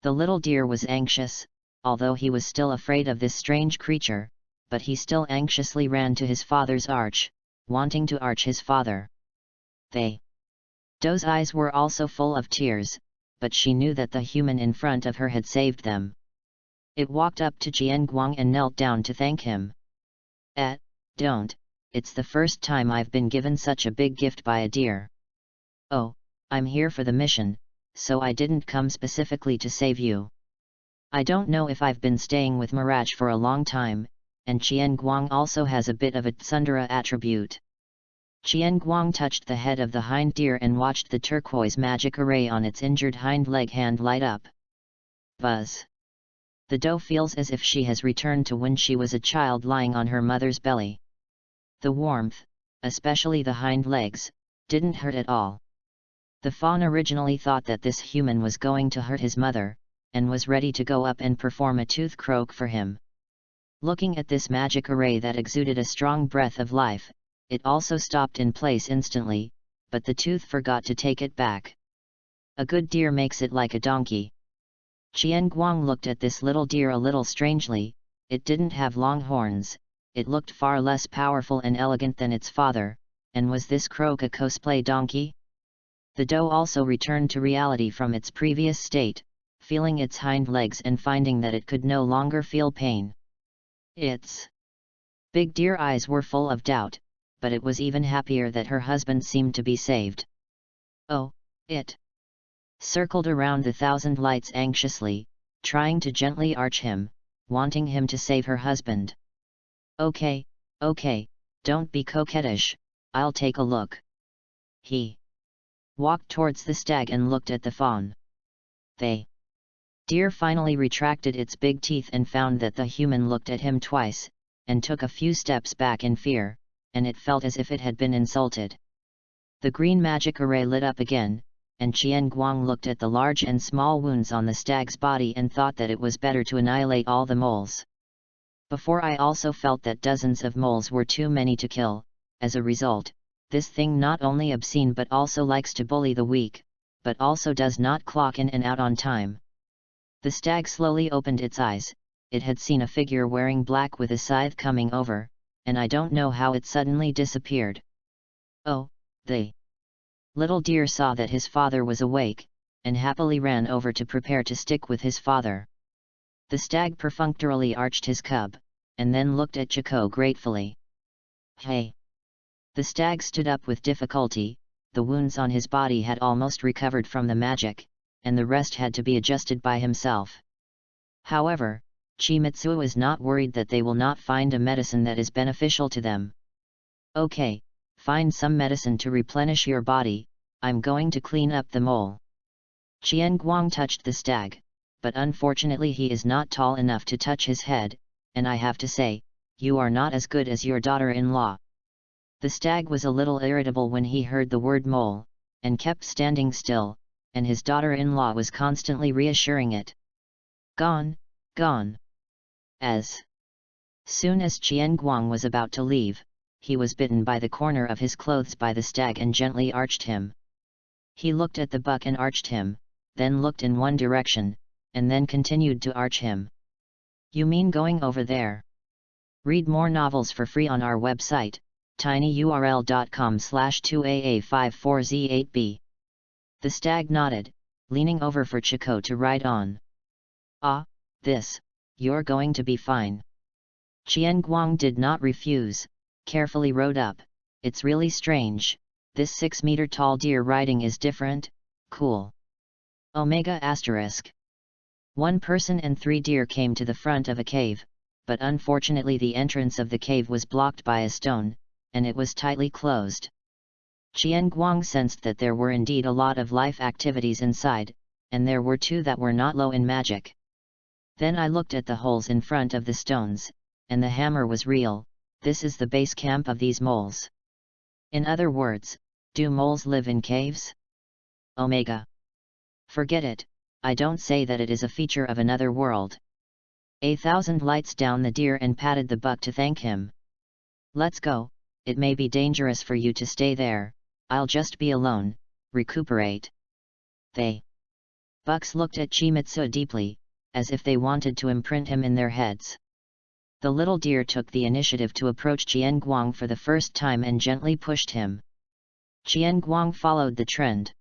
little deer was anxious, although he was still afraid of this strange creature, but he still anxiously ran to his father's arch, wanting to arch his father. Do's eyes were also full of tears, but she knew that the human in front of her had saved them. It walked up to Jian Guang and knelt down to thank him. Don't, it's the first time I've been given such a big gift by a deer. Oh, I'm here for the mission, so I didn't come specifically to save you. I don't know if I've been staying with Mirage for a long time, and Qian Guang also has a bit of a tsundere attribute. Qian Guang touched the head of the hind deer and watched the turquoise magic array on its injured hind leg hand light up. Buzz. The doe feels as if she has returned to when she was a child lying on her mother's belly. The warmth, especially the hind legs, didn't hurt at all. The fawn originally thought that this human was going to hurt his mother, and was ready to go up and perform a tooth croak for him. Looking at this magic array that exuded a strong breath of life, it also stopped in place instantly, but the tooth forgot to take it back. A good deer makes it like a donkey. Qian Guang looked at this little deer a little strangely. It didn't have long horns, it looked far less powerful and elegant than its father, and was this croak a cosplay donkey? The doe also returned to reality from its previous state, feeling its hind legs and finding that it could no longer feel pain. Its big deer eyes were full of doubt, but it was even happier that her husband seemed to be saved. Oh, it circled around the thousand lights anxiously, trying to gently arch him, wanting him to save her husband. Okay, don't be coquettish, I'll take a look. He walked towards the stag and looked at the fawn. The deer finally retracted its big teeth and found that the human looked at him twice, and took a few steps back in fear, and it felt as if it had been insulted. The green magic array lit up again, and Qian Guang looked at the large and small wounds on the stag's body and thought that it was better to annihilate all the moles. Before I also felt that dozens of moles were too many to kill. As a result, this thing not only obscene but also likes to bully the weak, but also does not clock in and out on time. The stag slowly opened its eyes. It had seen a figure wearing black with a scythe coming over, and I don't know how it suddenly disappeared. Oh, the little deer saw that his father was awake, and happily ran over to prepare to stick with his father. The stag perfunctorily arched his cub, and then looked at Chico gratefully. Hey! The stag stood up with difficulty. The wounds on his body had almost recovered from the magic, and the rest had to be adjusted by himself. However, Chimitsu is not worried that they will not find a medicine that is beneficial to them. Okay, find some medicine to replenish your body, I'm going to clean up the mole. Qian Guang touched the stag, but unfortunately he is not tall enough to touch his head, and I have to say, you are not as good as your daughter-in-law. The stag was a little irritable when he heard the word mole, and kept standing still, and his daughter-in-law was constantly reassuring it. Gone, gone. As soon as Qian Guang was about to leave, he was bitten by the corner of his clothes by the stag and gently arched him. He looked at the buck and arched him, then looked in one direction, and then continued to arch him. You mean going over there? Read more novels for free on our website, tinyurl.com/2aa54z8b. The stag nodded, leaning over for Chico to ride on. Ah, you're going to be fine. Qian Guang did not refuse, carefully rode up. It's really strange, this 6-meter-tall deer riding is different, cool. Omega *. 1 person and 3 deer came to the front of a cave, but unfortunately the entrance of the cave was blocked by a stone, and it was tightly closed. Qian Guang sensed that there were indeed a lot of life activities inside, and there were 2 that were not low in magic. Then I looked at the holes in front of the stones, and the hammer was real. This is the base camp of these moles. In other words, do moles live in caves? Omega. Forget it, I don't say that it is a feature of another world. 1,000 lights down the deer and patted the buck to thank him. Let's go, it may be dangerous for you to stay there, I'll just be alone, recuperate. They bucks looked at Chimitsu deeply, as if they wanted to imprint him in their heads. The little deer took the initiative to approach Qian Guang for the first time and gently pushed him. Qian Guang followed the trend.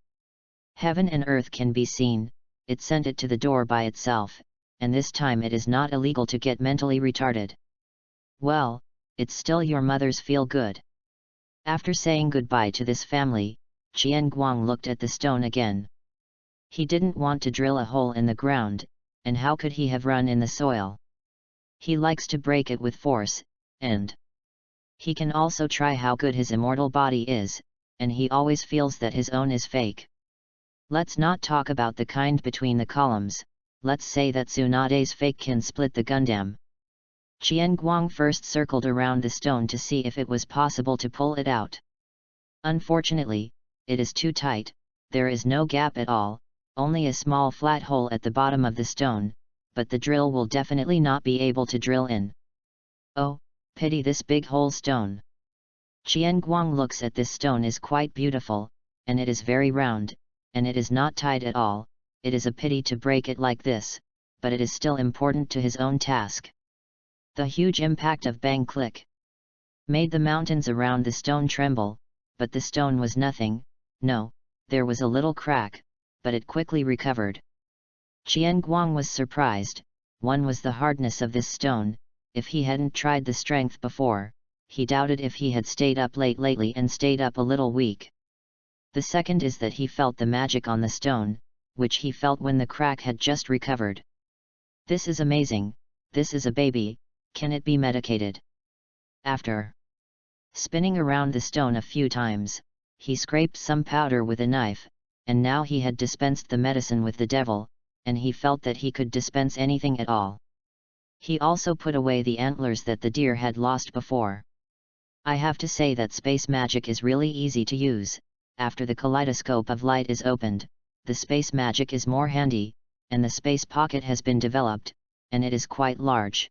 Heaven and earth can be seen, it sent it to the door by itself, and this time it is not illegal to get mentally retarded. Well, it's still your mother's feel-good. After saying goodbye to this family, Qian Guang looked at the stone again. He didn't want to drill a hole in the ground, and how could he have run in the soil? He likes to break it with force, and he can also try how good his immortal body is, and he always feels that his own is fake. Let's not talk about the kind between the columns, let's say that Tsunade's fake can split the Gundam. Qian Guang first circled around the stone to see if it was possible to pull it out. Unfortunately, it is too tight, there is no gap at all, only a small flat hole at the bottom of the stone, but the drill will definitely not be able to drill in. Oh, pity this big hole stone. Qian Guang looks at this stone is quite beautiful, and it is very round, and it is not tight at all, it is a pity to break it like this, but it is still important to his own task. The huge impact of bang click made the mountains around the stone tremble, but the stone was nothing. No, there was a little crack, but it quickly recovered. Qian Guang was surprised. One was the hardness of this stone. If he hadn't tried the strength before, he doubted if he had stayed up late lately and stayed up a little weak. The second is that he felt the magic on the stone, which he felt when the crack had just recovered. This is amazing, this is a baby, can it be medicated? After spinning around the stone a few times, he scraped some powder with a knife, and now he had dispensed the medicine with the devil, and he felt that he could dispense anything at all. He also put away the antlers that the deer had lost before. I have to say that space magic is really easy to use. After the kaleidoscope of light is opened, the space magic is more handy, and the space pocket has been developed, and it is quite large.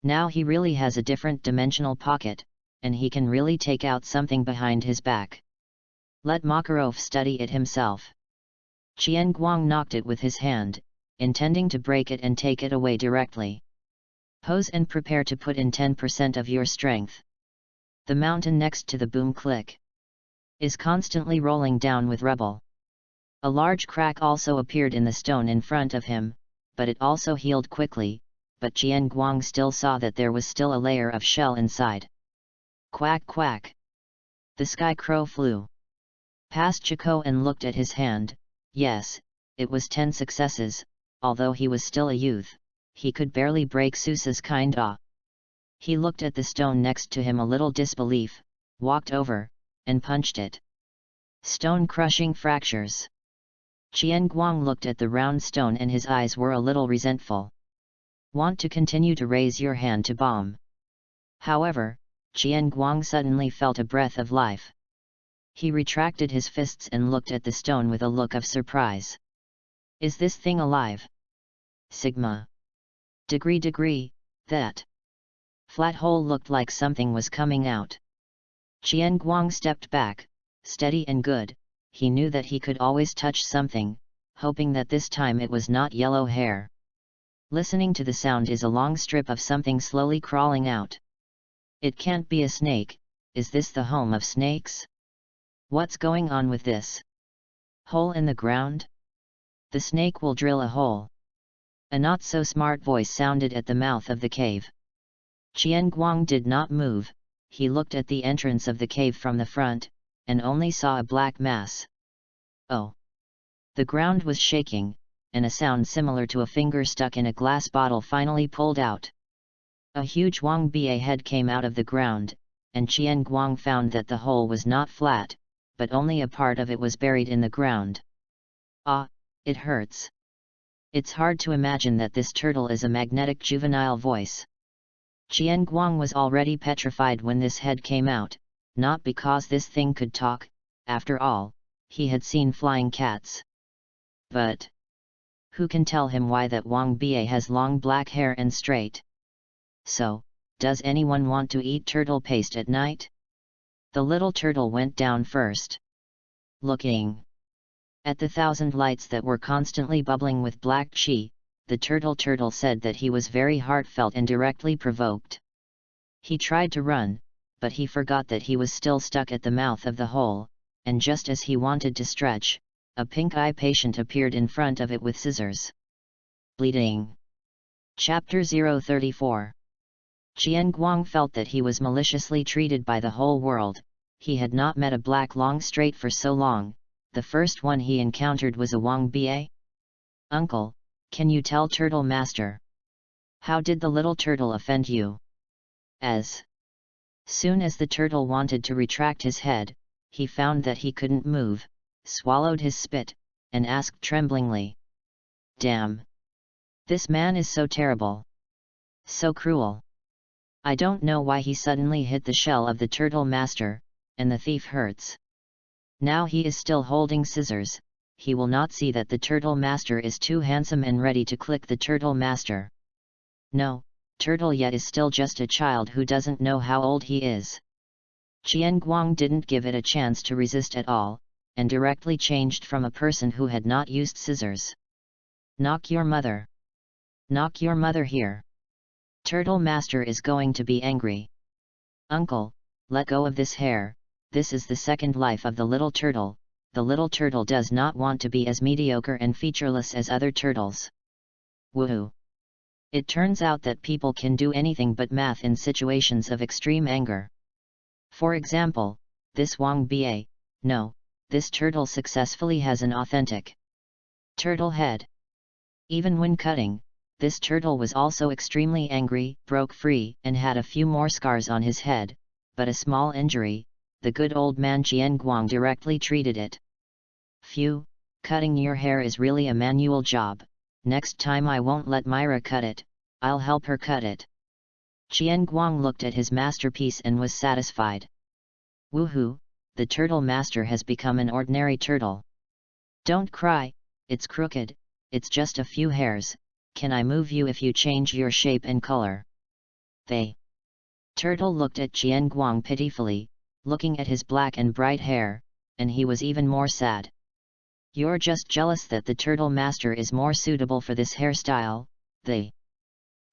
Now he really has a different dimensional pocket, and he can really take out something behind his back. Let Makarov study it himself. Qian Guang knocked it with his hand, intending to break it and take it away directly. Pose and prepare to put in 10% of your strength. The mountain next to the boom click is constantly rolling down with rubble. A large crack also appeared in the stone in front of him, but it also healed quickly, but Qian Guang still saw that there was still a layer of shell inside. Quack quack! The sky crow flew past Chico and looked at his hand. Yes, it was 10 successes, although he was still a youth, he could barely break Susa's kind awe. He looked at the stone next to him a little disbelief, walked over, and punched it. Stone crushing fractures. Qian Guang looked at the round stone and his eyes were a little resentful. Want to continue to raise your hand to bomb? However, Qian Guang suddenly felt a breath of life. He retracted his fists and looked at the stone with a look of surprise. Is this thing alive? Sigma. Degree, that flat hole looked like something was coming out. Qian Guang stepped back, steady and good, he knew that he could always touch something, hoping that this time it was not yellow hair. Listening to the sound is a long strip of something slowly crawling out. It can't be a snake, is this the home of snakes? What's going on with this? Hole in the ground? The snake will drill a hole. A not-so-smart voice sounded at the mouth of the cave. Qian Guang did not move, he looked at the entrance of the cave from the front, and only saw a black mass. Oh! The ground was shaking, and a sound similar to a finger stuck in a glass bottle finally pulled out. A huge Wang Ba head came out of the ground, and Qian Guang found that the hole was not flat, but only a part of it was buried in the ground. Ah, it hurts. It's hard to imagine that this turtle is a magnetic juvenile voice. Qian Guang was already petrified when this head came out, not because this thing could talk, after all, he had seen flying cats. But who can tell him why that Wang Ba has long black hair and straight? So, does anyone want to eat turtle paste at night? The little turtle went down first. Looking at the 1,000 lights that were constantly bubbling with black chi, the turtle said that he was very heartfelt and directly provoked. He tried to run, but he forgot that he was still stuck at the mouth of the hole, and just as he wanted to stretch, a pink-eye patient appeared in front of it with scissors. Bleeding. Chapter 034. Qian Guang felt that he was maliciously treated by the whole world. He had not met a black long straight for so long. The first one he encountered was a Wang Ba. Uncle, can you tell Turtle Master? How did the little turtle offend you? As soon as the turtle wanted to retract his head, he found that he couldn't move, swallowed his spit, and asked tremblingly. Damn! This man is so terrible. So cruel. I don't know why he suddenly hit the shell of the Turtle Master, and the thief hurts. Now he is still holding scissors, he will not see that the Turtle Master is too handsome and ready to click the Turtle Master. No, Turtle yet is still just a child who doesn't know how old he is. Qian Guang didn't give it a chance to resist at all, and directly changed from a person who had not used scissors. Knock your mother. Knock your mother here. Turtle Master is going to be angry. Uncle, let go of this hair, this is the second life of the little turtle. The little turtle does not want to be as mediocre and featureless as other turtles. Woohoo! It turns out that people can do anything but math in situations of extreme anger. For example, this Wang Ba, no, this turtle successfully has an authentic turtle head. Even when cutting, this turtle was also extremely angry, broke free, and had a few more scars on his head, but a small injury. The good old man Qian Guang directly treated it. Phew, cutting your hair is really a manual job. Next time I won't let Myra cut it, I'll help her cut it. Qian Guang looked at his masterpiece and was satisfied. Woohoo, the Turtle Master has become an ordinary turtle. Don't cry, it's crooked, it's just a few hairs, can I move you if you change your shape and color? The turtle looked at Qian Guang pitifully, looking at his black and bright hair, and he was even more sad. You're just jealous that the Turtle Master is more suitable for this hairstyle, the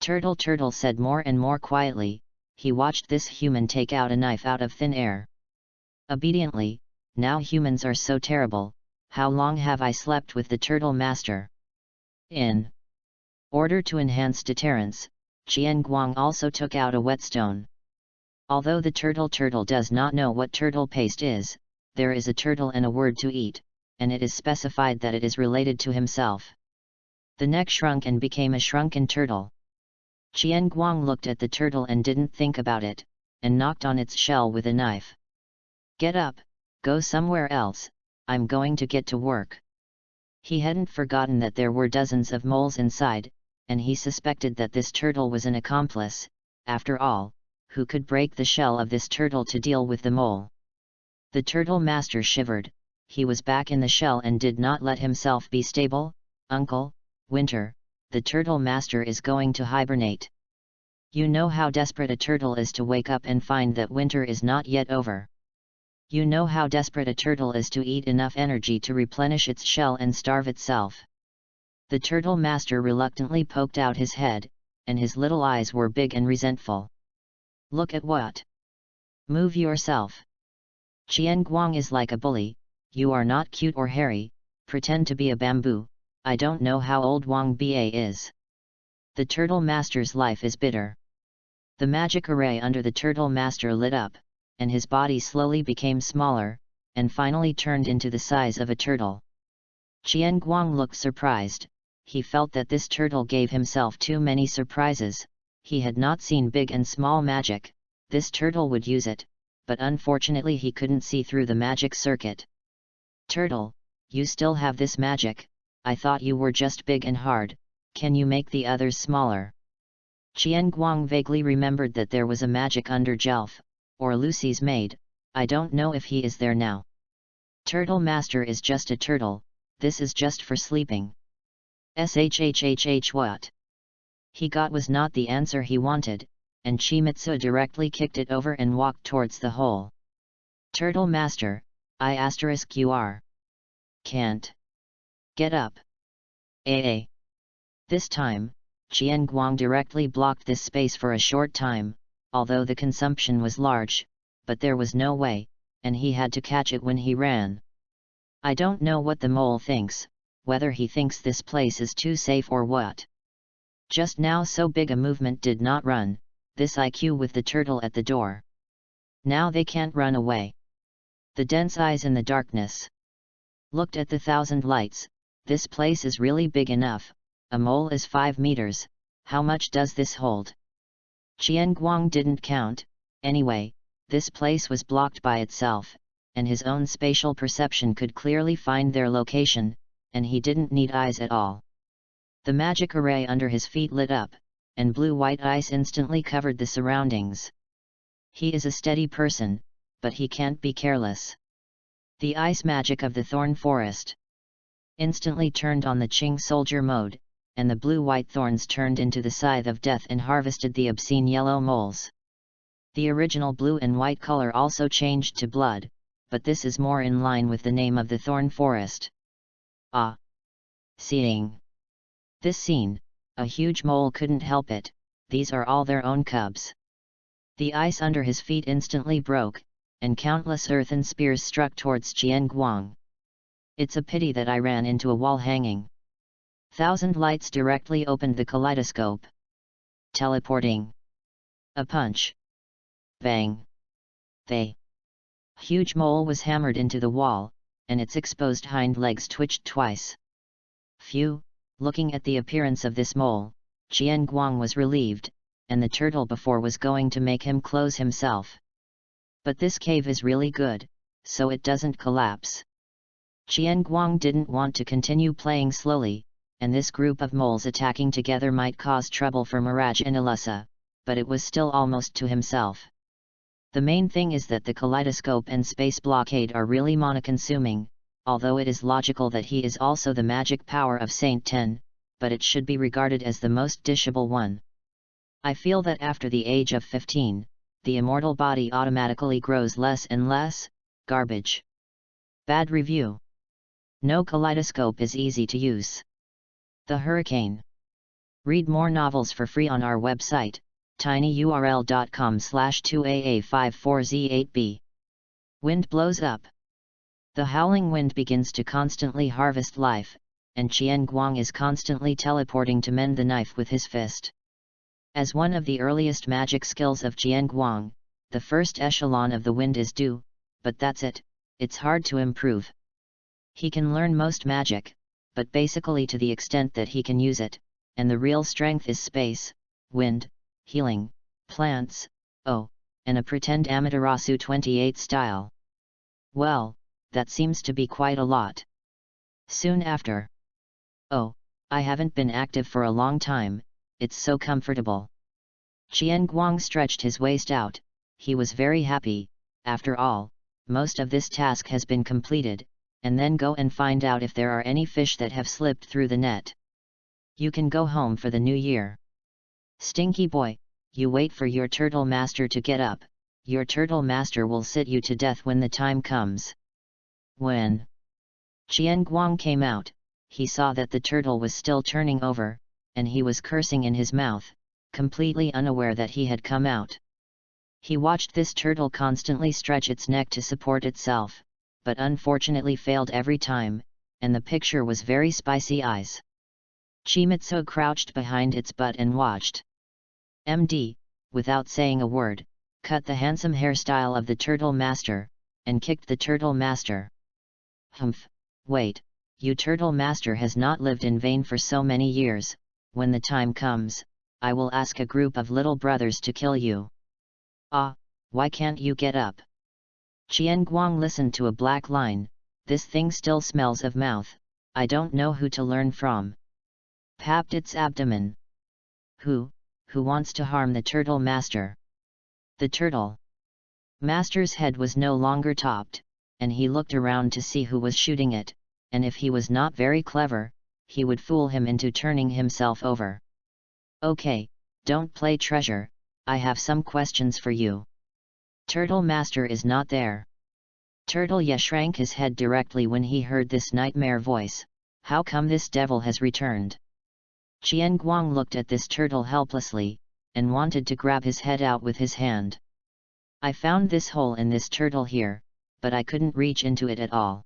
turtle said more and more quietly. He watched this human take out a knife out of thin air. Obediently, now humans are so terrible, how long have I slept with the Turtle Master? In order to enhance deterrence, Qian Guang also took out a whetstone. Although the turtle does not know what turtle paste is, there is a turtle and a word to eat, and it is specified that it is related to himself. The neck shrunk and became a shrunken turtle. Qian Guang looked at the turtle and didn't think about it, and knocked on its shell with a knife. Get up, go somewhere else, I'm going to get to work. He hadn't forgotten that there were dozens of moles inside, and he suspected that this turtle was an accomplice. After all, who could break the shell of this turtle to deal with the mole? The Turtle Master shivered. He was back in the shell and did not let himself be stable. Uncle, Winter, the Turtle Master is going to hibernate. You know how desperate a turtle is to wake up and find that winter is not yet over. You know how desperate a turtle is to eat enough energy to replenish its shell and starve itself. The Turtle Master reluctantly poked out his head, and his little eyes were big and resentful. Look at what? Move yourself. Qian Guang is like a bully. You are not cute or hairy, pretend to be a bamboo. I don't know how old Wang Ba is. The Turtle Master's life is bitter. The magic array under the Turtle Master lit up, and his body slowly became smaller, and finally turned into the size of a turtle. Qian Guang looked surprised. He felt that this turtle gave himself too many surprises. He had not seen big and small magic. This turtle would use it, but unfortunately he couldn't see through the magic circuit. Turtle, you still have this magic? I thought you were just big and hard. Can you make the others smaller? Qian Guang vaguely remembered that there was a magic under Jelf, or Lucy's maid. I don't know if he is there now. Turtle Master is just a turtle, this is just for sleeping. What he got was not the answer he wanted, and Chimitsu directly kicked it over and walked towards the hole. Turtle Master, you are. Can't. Get up. This time, Qian Guang directly blocked this space for a short time, although the consumption was large, but there was no way, and he had to catch it when he ran. I don't know what the mole thinks, whether he thinks this place is too safe or what. Just now so big a movement did not run, this IQ with the turtle at the door. Now they can't run away. The dense eyes in the darkness looked at the 1,000 lights. This place is really big enough. A mole is 5 meters. How much does this hold? Qian Guang didn't count. Anyway, this place was blocked by itself, and his own spatial perception could clearly find their location, and he didn't need eyes at all. The magic array under his feet lit up, and blue-white ice instantly covered the surroundings. He is a steady person, but he can't be careless. The ice magic of the thorn forest instantly turned on the Qing soldier mode, and the blue-white thorns turned into the scythe of death and harvested the obscene yellow moles. The original blue and white color also changed to blood, but this is more in line with the name of the thorn forest. Ah! Seeing this scene, a huge mole couldn't help it. These are all their own cubs. The ice under his feet instantly broke, and countless earthen spears struck towards Qian Guang. It's a pity that I ran into a wall hanging. 1,000 lights directly opened the kaleidoscope. Teleporting. A punch. Bang. The huge mole was hammered into the wall, and its exposed hind legs twitched twice. Phew! Looking at the appearance of this mole, Qian Guang was relieved, and the turtle before was going to make him close himself. But this cave is really good, so it doesn't collapse. Qian Guang didn't want to continue playing slowly, and this group of moles attacking together might cause trouble for Mirage and Alyssa, but it was still almost to himself. The main thing is that the kaleidoscope and space blockade are really mana-consuming, although it is logical that he is also the magic power of Saint Ten, but it should be regarded as the most dishable one. I feel that after the age of 15, the immortal body automatically grows less and less. Garbage. Bad review. No kaleidoscope is easy to use. The Hurricane. Read more novels for free on our website, tinyurl.com/2aa54z8b. Wind blows up. The howling wind begins to constantly harvest life, and Qian Guang is constantly teleporting to mend the knife with his fist. As one of the earliest magic skills of Qian Guang, the first echelon of the wind is due, but that's it, it's hard to improve. He can learn most magic, but basically to the extent that he can use it, and the real strength is space, wind, healing, plants, and a pretend Amaterasu 28 style. Well, that seems to be quite a lot. Soon after. I haven't been active for a long time, it's so comfortable. Qian Guang stretched his waist out. He was very happy. After all, most of this task has been completed, and then go and find out if there are any fish that have slipped through the net. You can go home for the new year. Stinky boy, you wait for your turtle master to get up. Your turtle master will sit you to death when the time comes. When Qian Guang came out, he saw that the turtle was still turning over, and he was cursing in his mouth, completely unaware that he had come out. He watched this turtle constantly stretch its neck to support itself, but unfortunately failed every time, and the picture was very spicy eyes. Chimitsu crouched behind its butt and watched. MD, without saying a word, cut the handsome hairstyle of the turtle master, and kicked the turtle master. Humph, wait, you turtle master has not lived in vain for so many years. When the time comes, I will ask a group of little brothers to kill you. Ah, why can't you get up? Qian Guang listened to a black line. This thing still smells of mouth. I don't know who to learn from. Papped its abdomen. Who wants to harm the turtle master? The turtle master's head was no longer topped, and he looked around to see who was shooting it, and if he was not very clever, he would fool him into turning himself over. Okay, don't play treasure, I have some questions for you. Turtle master is not there. Turtle Ye shrank his head directly when he heard this nightmare voice. How come this devil has returned? Qian Guang looked at this turtle helplessly, and wanted to grab his head out with his hand. I found this hole in this turtle here, but I couldn't reach into it at all.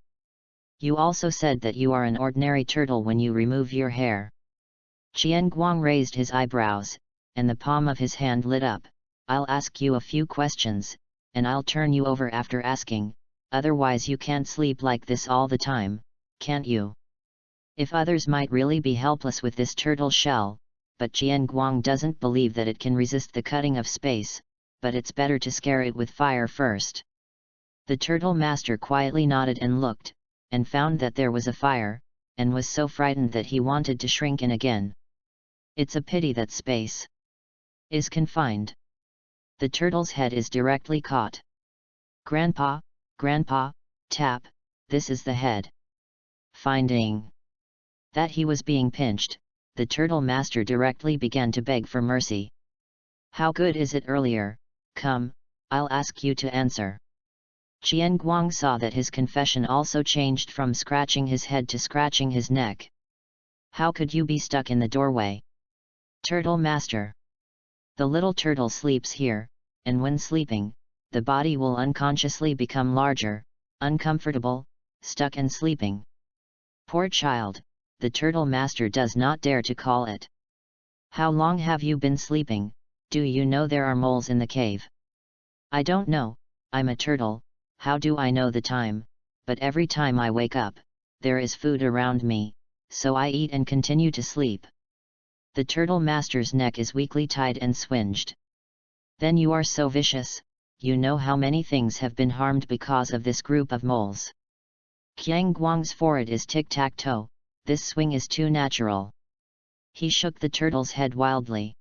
You also said that you are an ordinary turtle when you remove your hair. Qian Guang raised his eyebrows, and the palm of his hand lit up, I'll ask you a few questions, and I'll turn you over after asking, otherwise you can't sleep like this all the time, can't you? If others might really be helpless with this turtle shell, but Jian Guang doesn't believe that it can resist the cutting of space, but it's better to scare it with fire first. The turtle master quietly nodded and looked, and found that there was a fire, and was so frightened that he wanted to shrink in again. It's a pity that space is confined. The turtle's head is directly caught. Grandpa, Grandpa, tap, this is the head. Finding that he was being pinched, the turtle master directly began to beg for mercy. How good is it earlier? Come, I'll ask you to answer. Jian Guang saw that his confession also changed from scratching his head to scratching his neck. How could you be stuck in the doorway? Turtle master. The little turtle sleeps here, and when sleeping, the body will unconsciously become larger, uncomfortable, stuck and sleeping. Poor child, the turtle master does not dare to call it. How long have you been sleeping? Do you know there are moles in the cave? I don't know, I'm a turtle, how do I know the time? But every time I wake up, there is food around me, so I eat and continue to sleep. The turtle master's neck is weakly tied and swinged. Then you are so vicious, you know how many things have been harmed because of this group of moles. Qiang Guang's forehead is tic-tac-toe, this swing is too natural. He shook the turtle's head wildly.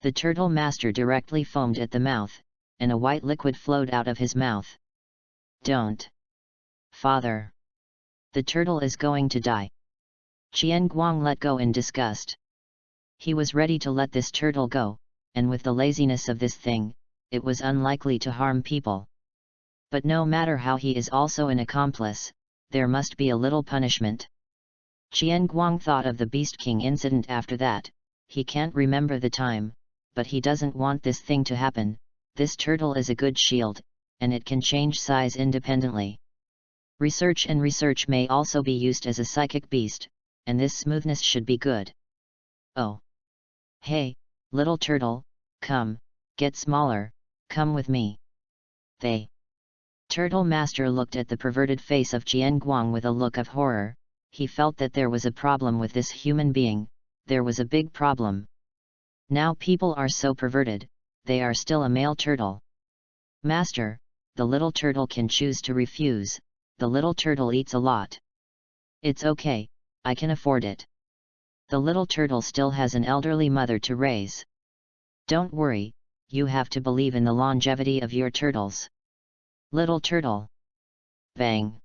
The turtle master directly foamed at the mouth, and a white liquid flowed out of his mouth. Don't. Father. The turtle is going to die. Qian Guang let go in disgust. He was ready to let this turtle go, and with the laziness of this thing, it was unlikely to harm people. But no matter how he is also an accomplice, there must be a little punishment. Qian Guang thought of the Beast King incident after that. He can't remember the time, but he doesn't want this thing to happen. This turtle is a good shield, and it can change size independently. Research may also be used as a psychic beast, and this smoothness should be good. Oh! Hey, little turtle, come, get smaller, come with me. They. Turtle master looked at the perverted face of Jian Guang with a look of horror. He felt that there was a problem with this human being, there was a big problem. Now people are so perverted, they are still a male turtle. Master, the little turtle can choose to refuse, the little turtle eats a lot. It's okay, I can afford it. The little turtle still has an elderly mother to raise. Don't worry, you have to believe in the longevity of your turtles. Little turtle. Bang.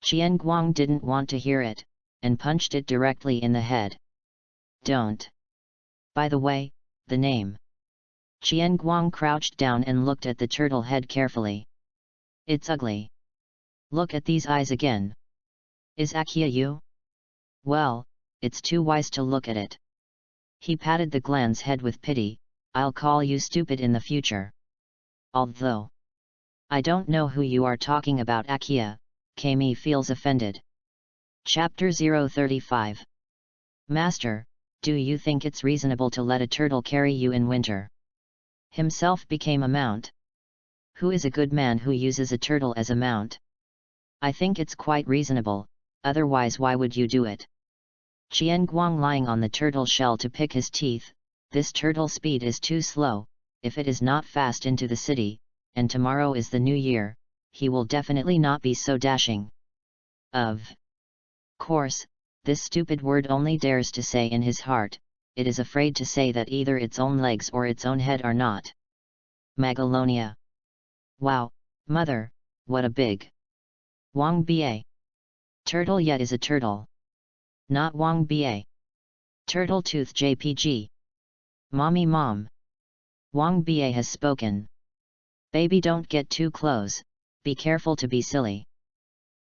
Qian Guang didn't want to hear it, and punched it directly in the head. Don't. By the way, the name. Qian Guang crouched down and looked at the turtle head carefully. It's ugly. Look at these eyes again. Is Akia you? Well, it's too wise to look at it. He patted the gland's head with pity. I'll call you stupid in the future. Although I don't know who you are talking about, Akia. Kami feels offended. Chapter 035. Master, do you think it's reasonable to let a turtle carry you in winter? Himself became a mount. Who is a good man who uses a turtle as a mount? I think it's quite reasonable, otherwise why would you do it? Qian Guang lying on the turtle shell to pick his teeth. This turtle speed is too slow, if it is not fast into the city, and tomorrow is the new year, he will definitely not be so dashing. Of course, this stupid word only dares to say in his heart, it is afraid to say that either its own legs or its own head are not. Magalonia. Wow, mother, what a big Wang Ba. Turtle yet is a turtle. Not Wang Ba. Turtle Tooth JPG. Mommy mom. Wang Ba has spoken. Baby, don't get too close, be careful to be silly.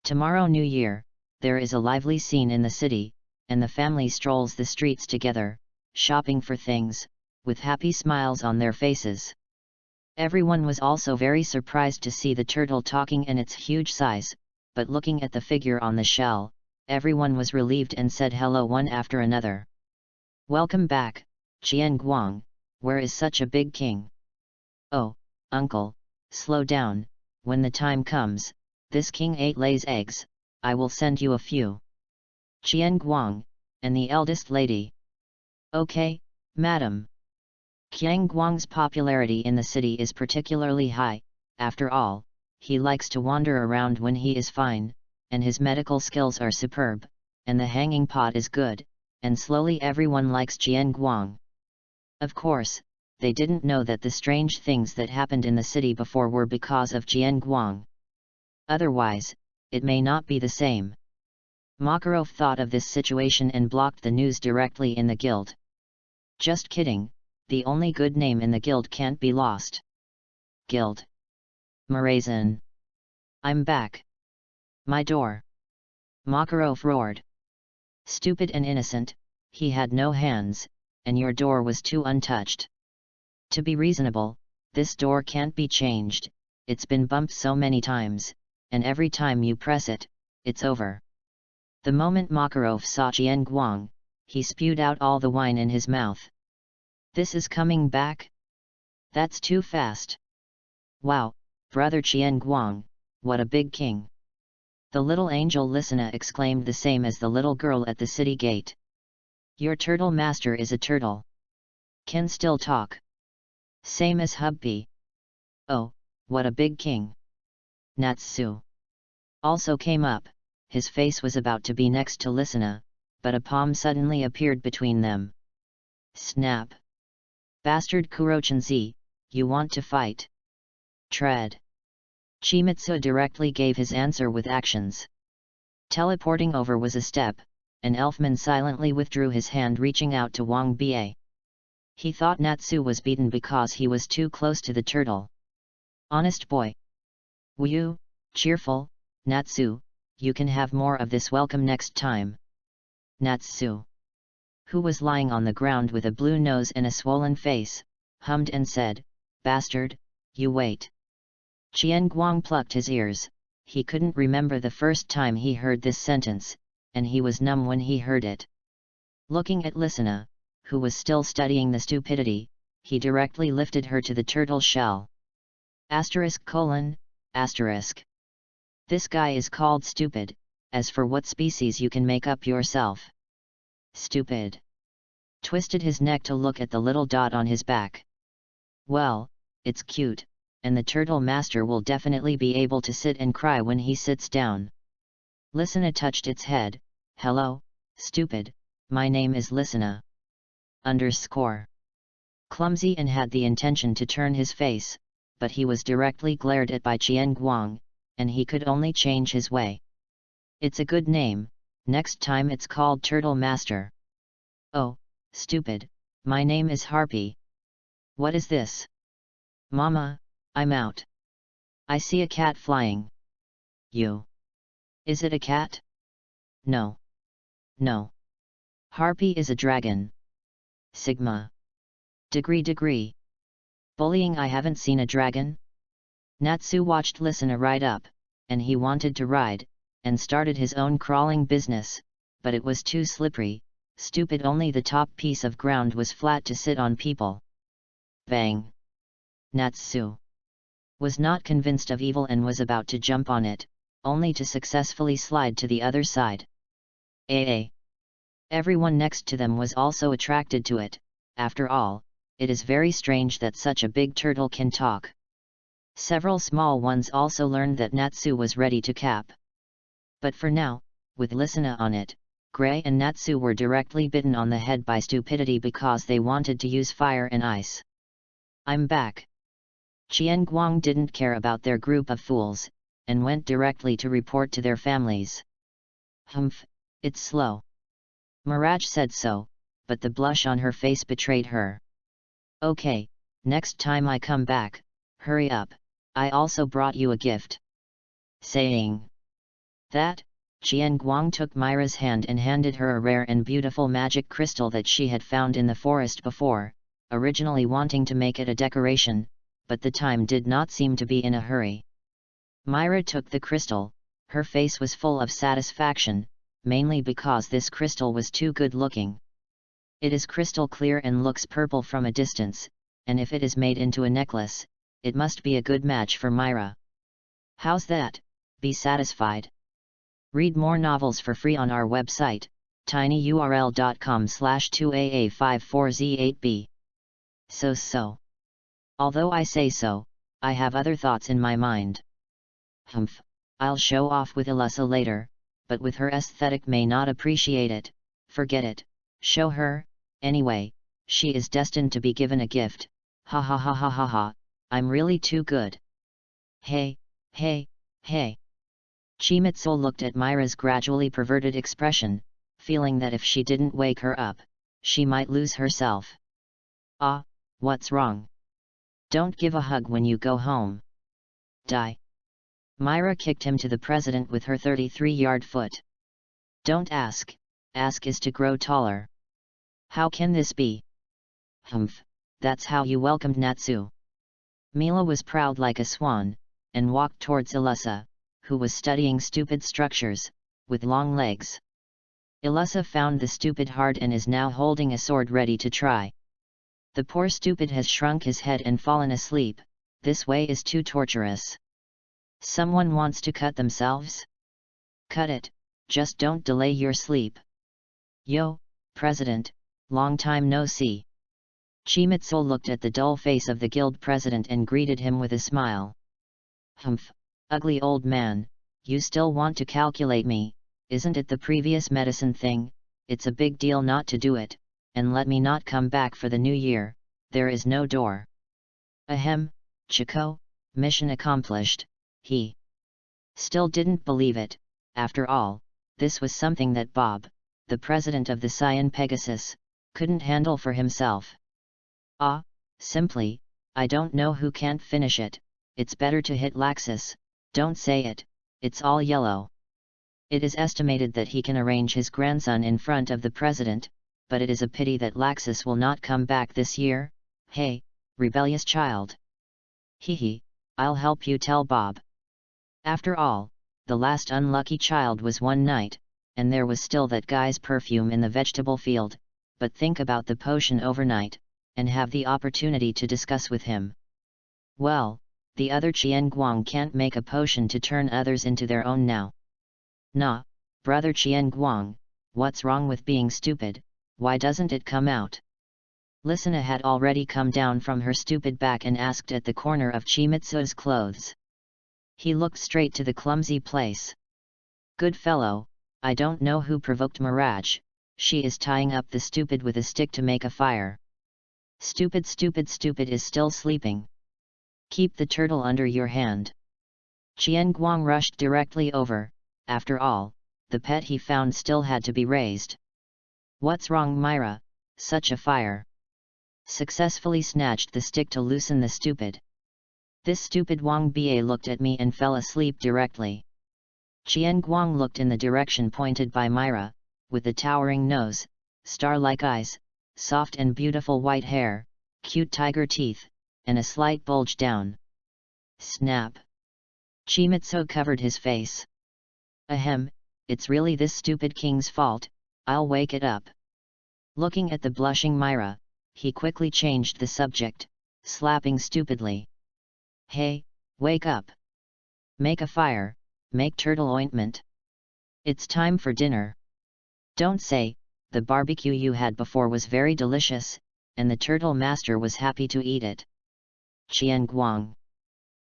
Tomorrow New Year, there is a lively scene in the city, and the family strolls the streets together, shopping for things, with happy smiles on their faces. Everyone was also very surprised to see the turtle talking in its huge size, but looking at the figure on the shell, everyone was relieved and said hello one after another. Welcome back, Qian Guang, where is such a big king? Oh, uncle, slow down, when the time comes, this king 8 lays eggs, I will send you a few. Qian Guang, and the eldest lady. Okay, madam. Qian Guang's popularity in the city is particularly high, after all, he likes to wander around when he is fine, and his medical skills are superb, and the hanging pot is good, and slowly everyone likes Qian Guang. Of course, they didn't know that the strange things that happened in the city before were because of Qian Guang. Otherwise, it may not be the same. Makarov thought of this situation and blocked the news directly in the guild. Just kidding, the only good name in the guild can't be lost. Guild. Marazin. I'm back. My door. Makarov roared. Stupid and innocent, he had no hands, and your door was too untouched. To be reasonable, this door can't be changed, it's been bumped so many times, and every time you press it, it's over. The moment Makarov saw Qian Guang, he spewed out all the wine in his mouth. This is coming back? That's too fast. Wow, brother Qian Guang, what a big king. The little angel listener exclaimed the same as the little girl at the city gate. Your turtle master is a turtle. Can still talk. Same as Hubby. Oh, what a big king. Natsu also came up, his face was about to be next to Listener, but a palm suddenly appeared between them. Snap! Bastard Kurochenzi, you want to fight? Tread! Chimitsu directly gave his answer with actions. Teleporting over was a step, and Elfman silently withdrew his hand reaching out to Wang Bie. He thought Natsu was beaten because he was too close to the turtle. Honest boy. Wu, cheerful, Natsu, you can have more of this welcome next time. Natsu, who was lying on the ground with a blue nose and a swollen face, hummed and said, Bastard, you wait. Qian Guang plucked his ears, he couldn't remember the first time he heard this sentence, and he was numb when he heard it. Looking at Listener, who was still studying the stupidity, he directly lifted her to the turtle shell. ****. This guy is called stupid, as for what species you can make up yourself. Stupid. Twisted his neck to look at the little dot on his back. Well, it's cute, and the turtle master will definitely be able to sit and cry when he sits down. Listener touched its head. Hello, stupid, my name is Listener. _ Clumsy and had the intention to turn his face, but he was directly glared at by Qian Guang, and he could only change his way. It's a good name, next time it's called Turtle Master. Oh, stupid, my name is Harpy. What is this? Mama, I'm out. I see a cat flying. You. Is it a cat? No. No. Harpy is a dragon. Sigma. Degree. Bullying. I haven't seen a dragon? Natsu watched Listener ride up, and he wanted to ride, and started his own crawling business, but it was too slippery, stupid. Only the top piece of ground was flat to sit on people. Bang! Natsu was not convinced of evil and was about to jump on it, only to successfully slide to the other side. Everyone next to them was also attracted to it. After all, it is very strange that such a big turtle can talk. Several small ones also learned that Natsu was ready to cap. But for now, with Listener on it, Gray and Natsu were directly bitten on the head by stupidity because they wanted to use fire and ice. I'm back. Qian Guang didn't care about their group of fools, and went directly to report to their families. Humph, it's slow. Mirage said so, but the blush on her face betrayed her. Okay, next time I come back, hurry up, I also brought you a gift. Saying that, Qian Guang took Myra's hand and handed her a rare and beautiful magic crystal that she had found in the forest before, originally wanting to make it a decoration, but the time did not seem to be in a hurry. Myra took the crystal, her face was full of satisfaction, mainly because this crystal was too good looking. It is crystal clear and looks purple from a distance, and if it is made into a necklace, it must be a good match for Myra. How's that? Be satisfied. Read more novels for free on our website, tinyurl.com/2aa54z8b. So. Although I say so, I have other thoughts in my mind. Humph, I'll show off with Elissa later, but with her aesthetic may not appreciate it, forget it, show her, anyway, she is destined to be given a gift, ha ha ha ha ha ha, I'm really too good. Hey. Chimitsu looked at Myra's gradually perverted expression, feeling that if she didn't wake her up, she might lose herself. Ah, what's wrong? Don't give a hug when you go home. Die. Myra kicked him to the president with her 33-yard foot. Don't ask is to grow taller. How can this be? Humph, that's how you welcomed Natsu. Mila was proud like a swan, and walked towards Elissa, who was studying stupid structures, with long legs. Elissa found the stupid hard and is now holding a sword ready to try. The poor stupid has shrunk his head and fallen asleep, this way is too torturous. Someone wants to cut themselves? Cut it, just don't delay your sleep. Yo, President, long time no see. Chimitsu looked at the dull face of the guild president and greeted him with a smile. Humph, ugly old man, you still want to calculate me, isn't it the previous medicine thing? It's a big deal not to do it, and let me not come back for the new year, there is no door. Ahem, Chico, mission accomplished. He still didn't believe it. After all, this was something that Bob, the president of the Cyan Pegasus, couldn't handle for himself. Ah, simply, I don't know who can't finish it, it's better to hit Laxus, don't say it, it's all yellow. It is estimated that he can arrange his grandson in front of the president, but it is a pity that Laxus will not come back this year. Hey, rebellious child. Hee, I'll help you tell Bob. After all, the last unlucky child was one night, and there was still that guy's perfume in the vegetable field, but think about the potion overnight, and have the opportunity to discuss with him. Well, the other Qian Guang can't make a potion to turn others into their own now. Nah, brother Qian Guang, what's wrong with being stupid, why doesn't it come out? Lissana had already come down from her stupid back and asked at the corner of Chimitsu's clothes. He looked straight to the clumsy place. Good fellow, I don't know who provoked Mirage, she is tying up the stupid with a stick to make a fire. Stupid is still sleeping. Keep the turtle under your hand. Qian Guang rushed directly over, after all, the pet he found still had to be raised. What's wrong Myra, such a fire? Successfully snatched the stick to loosen the stupid. This stupid Wang Ba looked at me and fell asleep directly. Qian Guang looked in the direction pointed by Myra, with the towering nose, star-like eyes, soft and beautiful white hair, cute tiger teeth, and a slight bulge down. Snap! Chimitsu covered his face. Ahem, it's really this stupid king's fault, I'll wake it up. Looking at the blushing Myra, he quickly changed the subject, slapping stupidly. Hey, wake up! Make a fire, make turtle ointment. It's time for dinner. Don't say, the barbecue you had before was very delicious, and the turtle master was happy to eat it. Qian Guang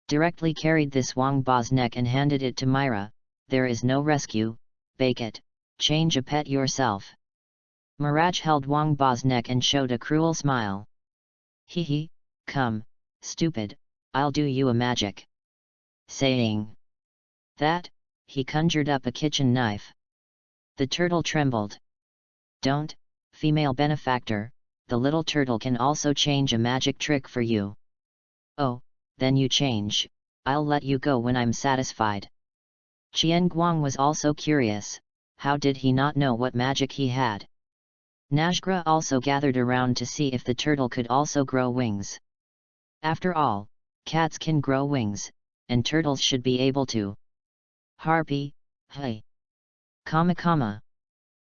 directly carried this Wang Ba's neck and handed it to Myra. There is no rescue, bake it, change a pet yourself. Mirage held Wang Ba's neck and showed a cruel smile. Hee, come, stupid, I'll do you a magic. Saying that, he conjured up a kitchen knife. The turtle trembled. Don't, female benefactor, the little turtle can also change a magic trick for you. Oh, then you change, I'll let you go when I'm satisfied. Qian Guang was also curious, how did he not know what magic he had? Najgra also gathered around to see if the turtle could also grow wings. After all, cats can grow wings, and turtles should be able to. Harpy, hey! Kama.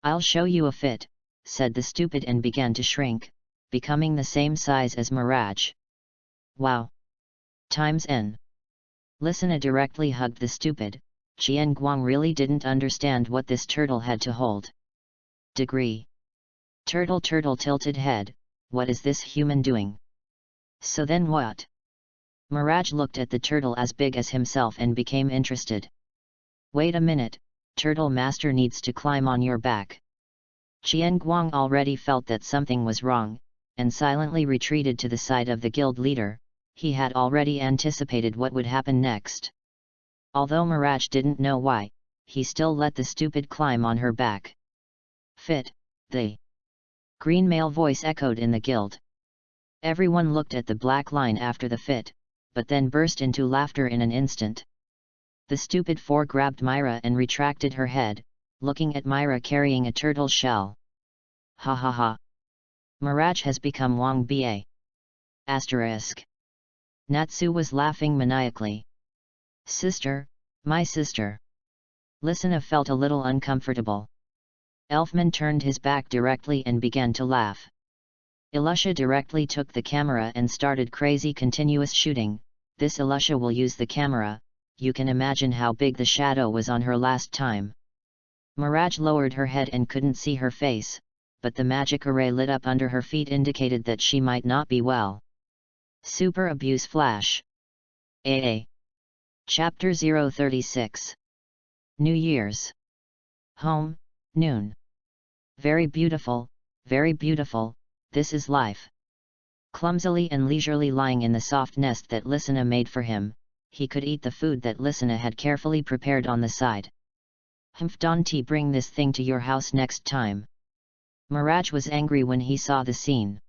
I'll show you a fit, said the stupid and began to shrink, becoming the same size as Mirage. Wow! Times n. Lisana directly hugged the stupid. Qian Guang really didn't understand what this turtle had to hold. Degree. Turtle tilted head, what is this human doing? So then what? Mirage looked at the turtle as big as himself and became interested. Wait a minute, Turtle Master needs to climb on your back. Qian Guang already felt that something was wrong, and silently retreated to the side of the guild leader. He had already anticipated what would happen next. Although Mirage didn't know why, he still let the stupid climb on her back. Fit, the green male voice echoed in the guild. Everyone looked at the black line after the fit, but then burst into laughter in an instant. The stupid four grabbed Myra and retracted her head, looking at Myra carrying a turtle shell. Ha ha ha. Mirage has become Wang Ba. Asterisk. Natsu was laughing maniacally. Sister, my sister. Lisana felt a little uncomfortable. Elfman turned his back directly and began to laugh. Ilusha directly took the camera and started crazy continuous shooting. This Ilusha will use the camera, you can imagine how big the shadow was on her last time. Mirage lowered her head and couldn't see her face, but the magic array lit up under her feet indicated that she might not be well. Super Abuse Flash. AA. Chapter 036. New Year's. Home, noon. Very beautiful, this is life. Clumsily and leisurely lying in the soft nest that Lisana made for him, he could eat the food that Lisana had carefully prepared on the side. Don't bring this thing to your house next time. Mirage was angry when he saw the scene.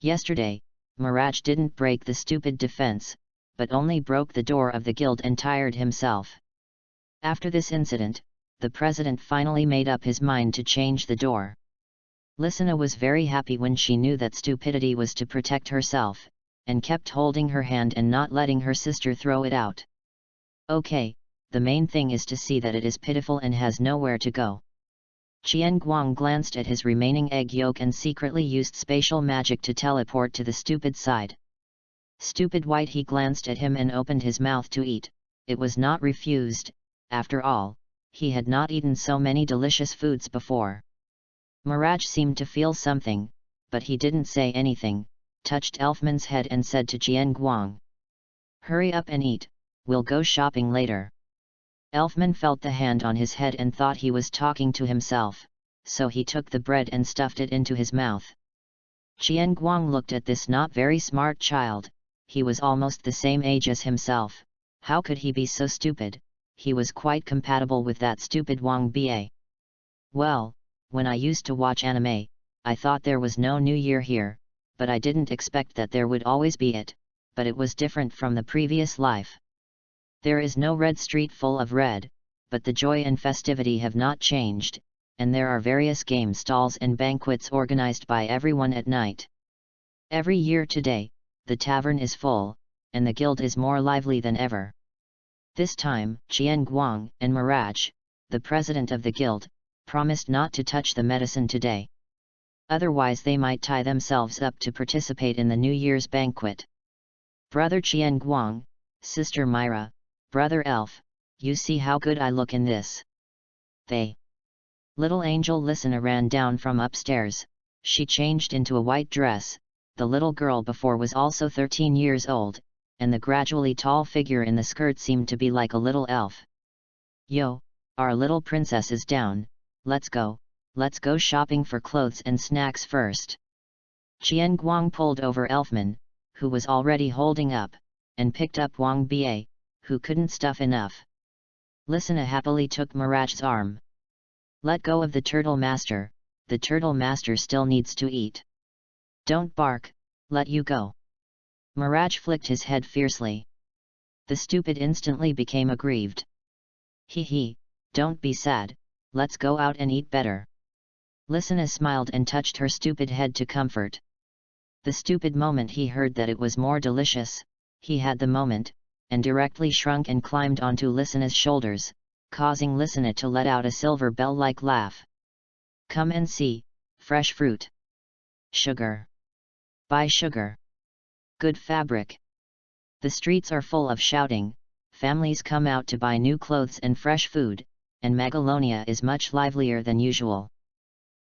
Yesterday, Mirage didn't break the stupid defense, but only broke the door of the guild and tired himself. After this incident, the president finally made up his mind to change the door. Lisana was very happy when she knew that stupidity was to protect herself, and kept holding her hand and not letting her sister throw it out. Okay, the main thing is to see that it is pitiful and has nowhere to go. Qian Guang glanced at his remaining egg yolk and secretly used spatial magic to teleport to the stupid side. Stupid white, he glanced at him and opened his mouth to eat. It was not refused, after all, he had not eaten so many delicious foods before. Mirage seemed to feel something, but he didn't say anything, touched Elfman's head and said to Qian Guang. Hurry up and eat, we'll go shopping later. Elfman felt the hand on his head and thought he was talking to himself, so he took the bread and stuffed it into his mouth. Qian Guang looked at this not very smart child. He was almost the same age as himself. How could he be so stupid? He was quite compatible with that stupid Wang Ba. Well, when I used to watch anime, I thought there was no New Year here, but I didn't expect that there would always be it, but it was different from the previous life. There is no red street full of red, but the joy and festivity have not changed, and there are various game stalls and banquets organized by everyone at night. Every year today, the tavern is full, and the guild is more lively than ever. This time, Qian Guang and Mirage, the president of the guild, promised not to touch the medicine today. Otherwise they might tie themselves up to participate in the New Year's banquet. Brother Qian Guang, Sister Myra, Brother Elf, you see how good I look in this. They. Little angel Lisana ran down from upstairs. She changed into a white dress. The little girl before was also 13 years old, and the gradually tall figure in the skirt seemed to be like a little elf. Yo, our little princess is down, let's go shopping for clothes and snacks first. Qian Guang pulled over Elfman, who was already holding up, and picked up Wang Ba, who couldn't stuff enough. Lisana happily took Mirage's arm. Let go of the turtle master still needs to eat. Don't bark, let you go. Mirage flicked his head fiercely. The stupid instantly became aggrieved. Hee, don't be sad, let's go out and eat better. Lisana smiled and touched her stupid head to comfort. The stupid moment he heard that it was more delicious, he had the moment, and directly shrunk and climbed onto Lisana's shoulders, causing Lisana to let out a silver bell-like laugh. Come and see, fresh fruit. Sugar. Buy sugar. Good fabric. The streets are full of shouting, families come out to buy new clothes and fresh food, and Megalonia is much livelier than usual.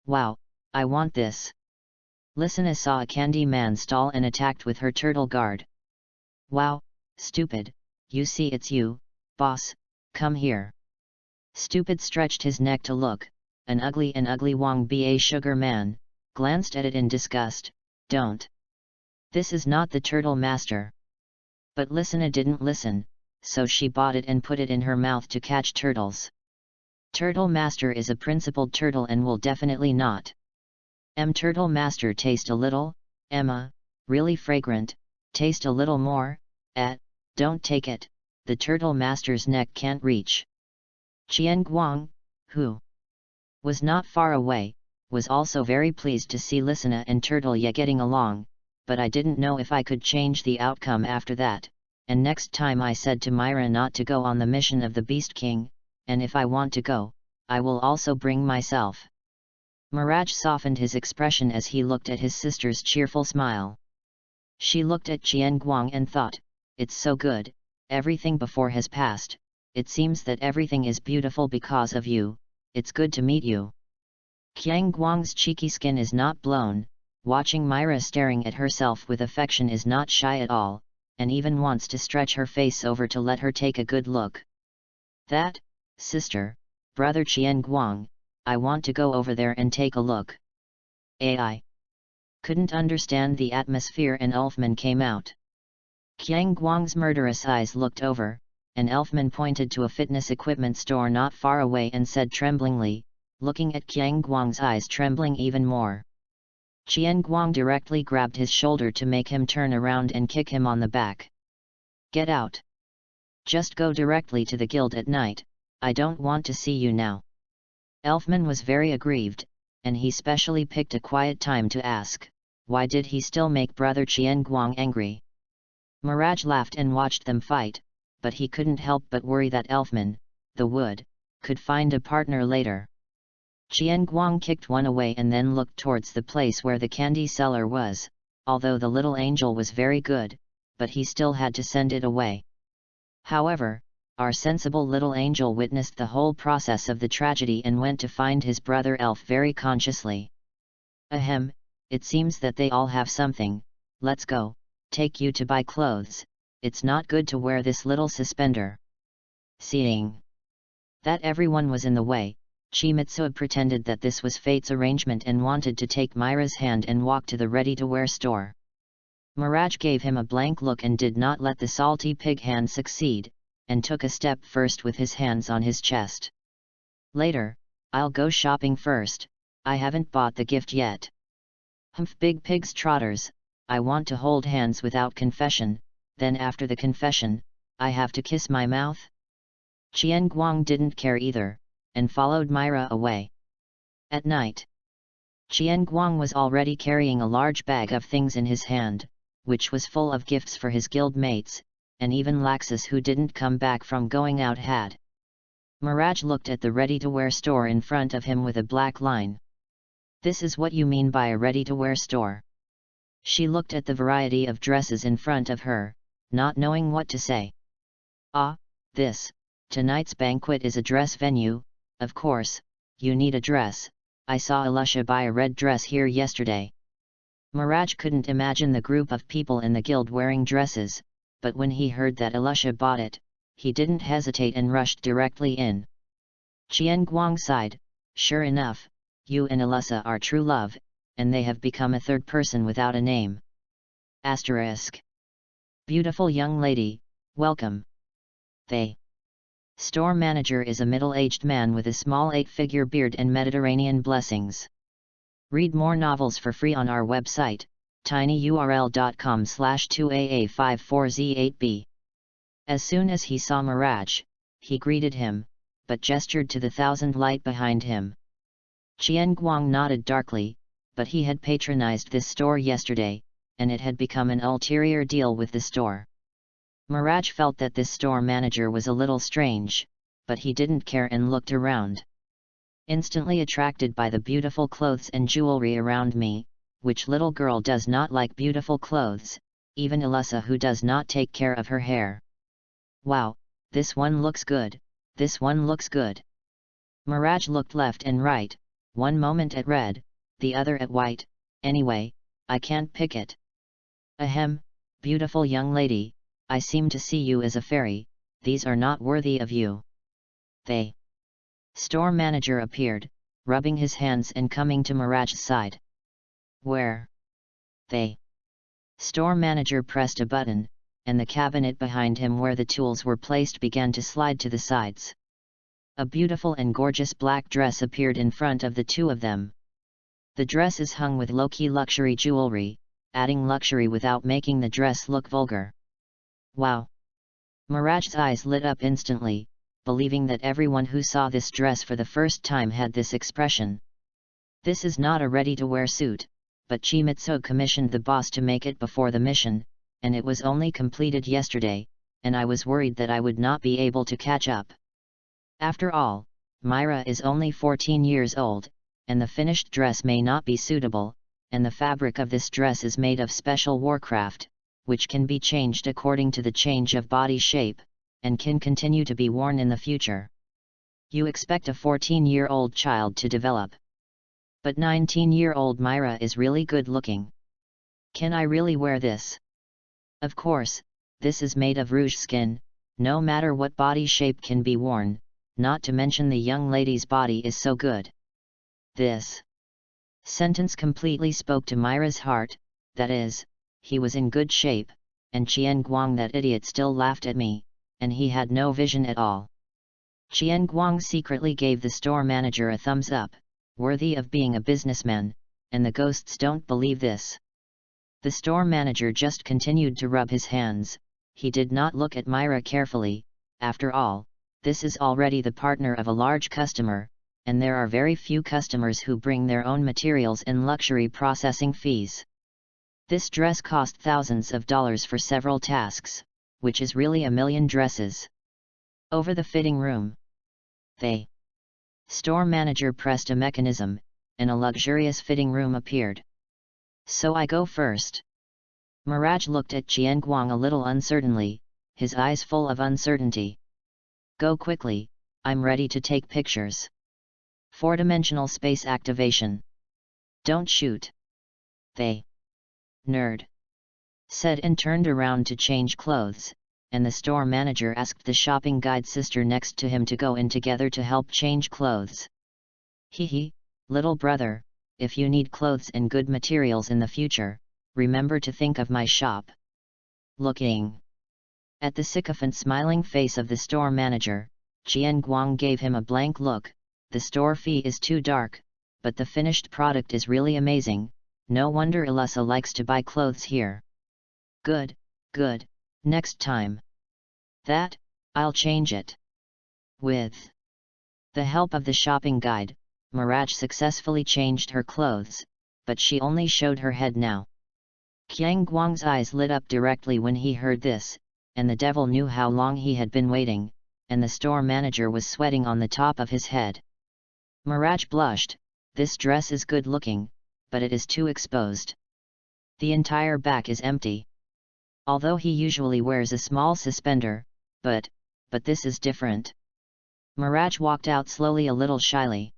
Wow, I want this. Lysina saw a candy man stall and attacked with her turtle guard. Wow, stupid, you see it's you, boss, come here. Stupid stretched his neck to look, an ugly Wang Ba sugar man, glanced at it in disgust, don't. This is not the turtle master. But Lysina didn't listen, so she bought it and put it in her mouth to catch turtles. Turtle master is a principled turtle and will definitely not. Turtle master taste a little, Emma, really fragrant, taste a little more, don't take it, the turtle master's neck can't reach. Qian Guang, who was not far away, was also very pleased to see Lysina and Turtle Ya getting along, but I didn't know if I could change the outcome after that, and next time I said to Myra not to go on the mission of the Beast King, and if I want to go, I will also bring myself. Mirage softened his expression as he looked at his sister's cheerful smile. She looked at Qian Guang and thought, it's so good, everything before has passed, it seems that everything is beautiful because of you, it's good to meet you. Qian Guang's cheeky skin is not blown, watching Myra staring at herself with affection is not shy at all, and even wants to stretch her face over to let her take a good look. That, sister, brother Qian Guang, I want to go over there and take a look. I couldn't understand the atmosphere and Elfman came out. Qian Guang's murderous eyes looked over, and Elfman pointed to a fitness equipment store not far away and said tremblingly, looking at Qian Guang's eyes trembling even more. Qian Guang directly grabbed his shoulder to make him turn around and kick him on the back. Get out! Just go directly to the guild at night, I don't want to see you now. Elfman was very aggrieved, and he specially picked a quiet time to ask, why did he still make brother Qian Guang angry? Mirage laughed and watched them fight, but he couldn't help but worry that Elfman, the wood, could find a partner later. Qian Guang kicked one away and then looked towards the place where the candy seller was, although the little angel was very good, but he still had to send it away. However, our sensible little angel witnessed the whole process of the tragedy and went to find his brother elf very consciously. Ahem, it seems that they all have something, let's go, take you to buy clothes, it's not good to wear this little suspender. Seeing that everyone was in the way, Chimitsu pretended that this was fate's arrangement and wanted to take Myra's hand and walk to the ready-to-wear store. Mirage gave him a blank look and did not let the salty pig hand succeed, and took a step first with his hands on his chest. Later, I'll go shopping first, I haven't bought the gift yet. Humph, big pig's trotters, I want to hold hands without confession, then after the confession, I have to kiss my mouth? Qian Guang didn't care either, and followed Myra away. At night, Qian Guang was already carrying a large bag of things in his hand, which was full of gifts for his guild mates, and even Laxus who didn't come back from going out had. Mirage looked at the ready-to-wear store in front of him with a black line. This is what you mean by a ready-to-wear store. She looked at the variety of dresses in front of her, not knowing what to say. Ah, tonight's banquet is a dress venue, of course, you need a dress, I saw Alusha buy a red dress here yesterday. Mirage couldn't imagine the group of people in the guild wearing dresses, but when he heard that Alusha bought it, he didn't hesitate and rushed directly in. Qian Guang sighed, sure enough, you and Alusha are true love, and they have become a third person without a name. Asterisk. Beautiful young lady, welcome. The store manager is a middle-aged man with a small 8-figure beard and Mediterranean blessings. Read more novels for free on our website, tinyurl.com/2aa54z8b. As soon as he saw Mirage, he greeted him, but gestured to the 1000 light behind him. Qian Guang nodded darkly, but he had patronized this store yesterday, and it had become an ulterior deal with the store. Mirage felt that this store manager was a little strange, but he didn't care and looked around. Instantly attracted by the beautiful clothes and jewelry around me, which little girl does not like beautiful clothes, even Elisa who does not take care of her hair. Wow, this one looks good, this one looks good. Miraj looked left and right, one moment at red, the other at white. Anyway, I can't pick it. Ahem, beautiful young lady, I seem to see you as a fairy, these are not worthy of you. The store manager appeared, rubbing his hands and coming to Miraj's side. Where? The store manager pressed a button, and the cabinet behind him where the tools were placed began to slide to the sides. A beautiful and gorgeous black dress appeared in front of the two of them. The dress is hung with low-key luxury jewelry, adding luxury without making the dress look vulgar. Wow! Miraj's eyes lit up instantly, believing that everyone who saw this dress for the first time had this expression. This is not a ready-to-wear suit, but Chimitsu commissioned the boss to make it before the mission, and it was only completed yesterday, and I was worried that I would not be able to catch up. After all, Myra is only 14 years old, and the finished dress may not be suitable, and the fabric of this dress is made of special warcraft, which can be changed according to the change of body shape, and can continue to be worn in the future. You expect a 14-year-old child to develop. But 19-year-old Myra is really good looking. Can I really wear this? Of course, this is made of rouge skin, no matter what body shape can be worn, not to mention the young lady's body is so good. This sentence completely spoke to Myra's heart, that is, he was in good shape, and Qian Guang, that idiot, still laughed at me, and he had no vision at all. Qian Guang secretly gave the store manager a thumbs up, worthy of being a businessman, and the ghosts don't believe this. The store manager just continued to rub his hands, he did not look at Myra carefully. After all, this is already the partner of a large customer, and there are very few customers who bring their own materials and luxury processing fees. This dress cost thousands of dollars for several tasks, which is really a million dresses. Over the fitting room. The store manager pressed a mechanism, and a luxurious fitting room appeared. So I go first. Miraj looked at Qian Guang a little uncertainly, his eyes full of uncertainty. Go quickly, I'm ready to take pictures. 4-dimensional space activation. Don't shoot. The nerd said and turned around to change clothes, and the store manager asked the shopping guide sister next to him to go in together to help change clothes. Hee, little brother, if you need clothes and good materials in the future, remember to think of my shop. Looking at the sycophant smiling face of the store manager, Qian Guang gave him a blank look. The store fee is too dark, but the finished product is really amazing, no wonder Elisa likes to buy clothes here. Good, good, next time. That, I'll change it. With the help of the shopping guide, Miraj successfully changed her clothes, but she only showed her head now. Qian Guang's eyes lit up directly when he heard this, and the devil knew how long he had been waiting, and the store manager was sweating on the top of his head. Miraj blushed, this dress is good looking, but it is too exposed. The entire back is empty. Although he usually wears a small suspender, but this is different. Miraj walked out slowly, a little shyly.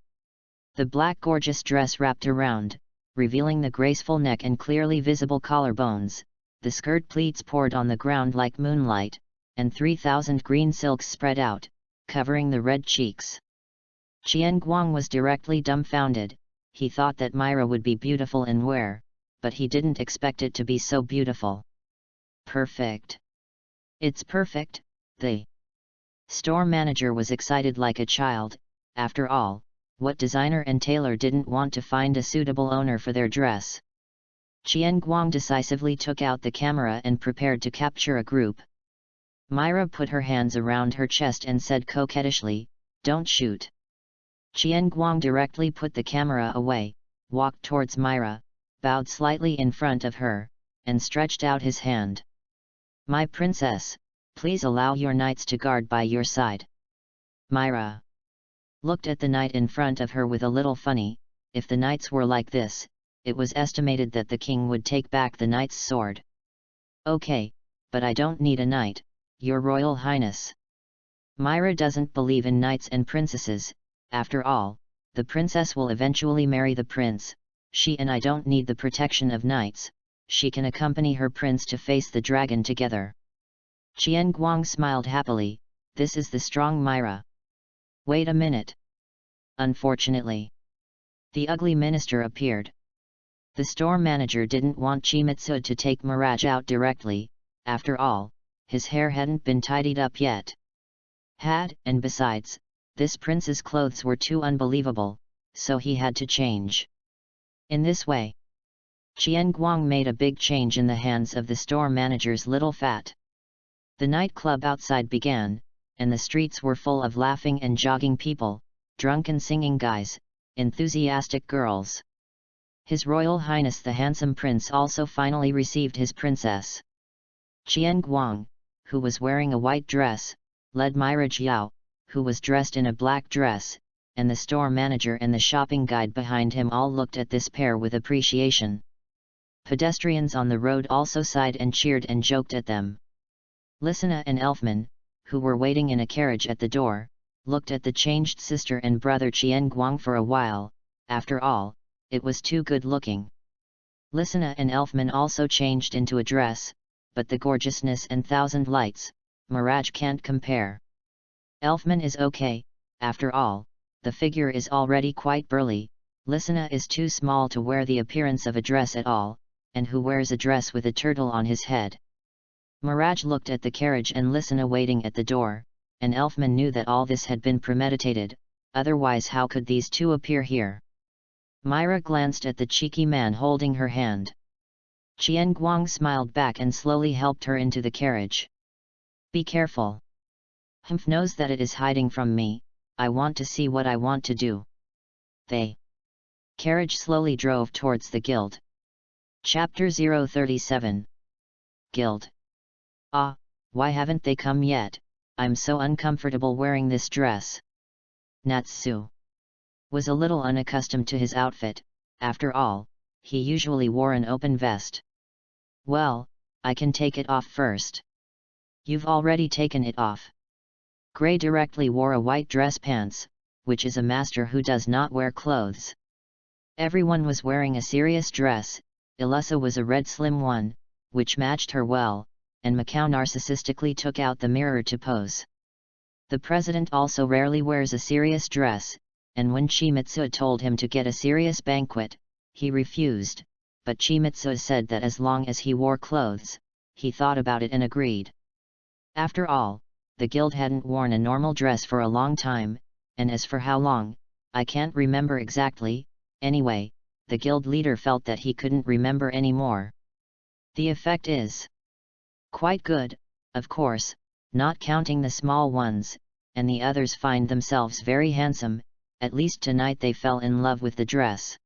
The black gorgeous dress wrapped around, revealing the graceful neck and clearly visible collarbones, the skirt pleats poured on the ground like moonlight, and 3,000 green silks spread out, covering the red cheeks. Qian Guang was directly dumbfounded, he thought that Myra would be beautiful in wear, but he didn't expect it to be so beautiful. Perfect. It's perfect, the store manager was excited like a child. After all, what designer and tailor didn't want to find a suitable owner for their dress? Qian Guang decisively took out the camera and prepared to capture a group. Myra put her hands around her chest and said coquettishly, "Don't shoot." Qian Guang directly put the camera away, walked towards Myra, bowed slightly in front of her, and stretched out his hand. "My princess, please allow your knights to guard by your side." Myra looked at the knight in front of her with a little funny. If the knights were like this, it was estimated that the king would take back the knight's sword. Okay, but I don't need a knight, Your Royal Highness. Myra doesn't believe in knights and princesses. After all, the princess will eventually marry the prince. She and I don't need the protection of knights. She can accompany her prince to face the dragon together. Qian Guang smiled happily. This is the strong Myra. Wait a minute. Unfortunately, the ugly minister appeared. The store manager didn't want Chimitsu to take Mirage out directly. After all, his hair hadn't been tidied up yet. And besides, this prince's clothes were too unbelievable, so he had to change. In this way, Qian Guang made a big change in the hands of the store manager's little fat. The nightclub outside began, and the streets were full of laughing and jogging people, drunken singing guys, enthusiastic girls. His Royal Highness the handsome prince also finally received his princess. Qian Guang, who was wearing a white dress, led Myra Jiao, who was dressed in a black dress, and the store manager and the shopping guide behind him all looked at this pair with appreciation. Pedestrians on the road also sighed and cheered and joked at them. Lysina and Elfman, who were waiting in a carriage at the door, looked at the changed sister and brother Qian Guang for a while. After all, it was too good looking. Lysina and Elfman also changed into a dress, but the gorgeousness and thousand lights, Mirage can't compare. Elfman is okay, after all, the figure is already quite burly. Lysina is too small to wear the appearance of a dress at all, and who wears a dress with a turtle on his head? Mirage looked at the carriage and Lysina waiting at the door, and Elfman knew that all this had been premeditated, otherwise how could these two appear here? Myra glanced at the cheeky man holding her hand. Qian Guang smiled back and slowly helped her into the carriage. Be careful. Humph knows that it is hiding from me. I want to see what I want to do. The carriage slowly drove towards the guild. Chapter 037. Guild. Why haven't they come yet? I'm so uncomfortable wearing this dress. Natsu was a little unaccustomed to his outfit. After all, he usually wore an open vest. Well, I can take it off first. You've already taken it off. Gray directly wore a white dress pants, which is a master who does not wear clothes. Everyone was wearing a serious dress. Ilusa was a red slim one, which matched her well, and Macau narcissistically took out the mirror to pose. The president also rarely wears a serious dress, and when Chimitsu told him to get a serious banquet, he refused, but Chimitsu said that as long as he wore clothes, he thought about it and agreed. After all, the guild hadn't worn a normal dress for a long time, and as for how long, I can't remember exactly. Anyway, the guild leader felt that he couldn't remember anymore. The effect is quite good, of course, not counting the small ones, and the others find themselves very handsome. At least tonight they fell in love with the dress.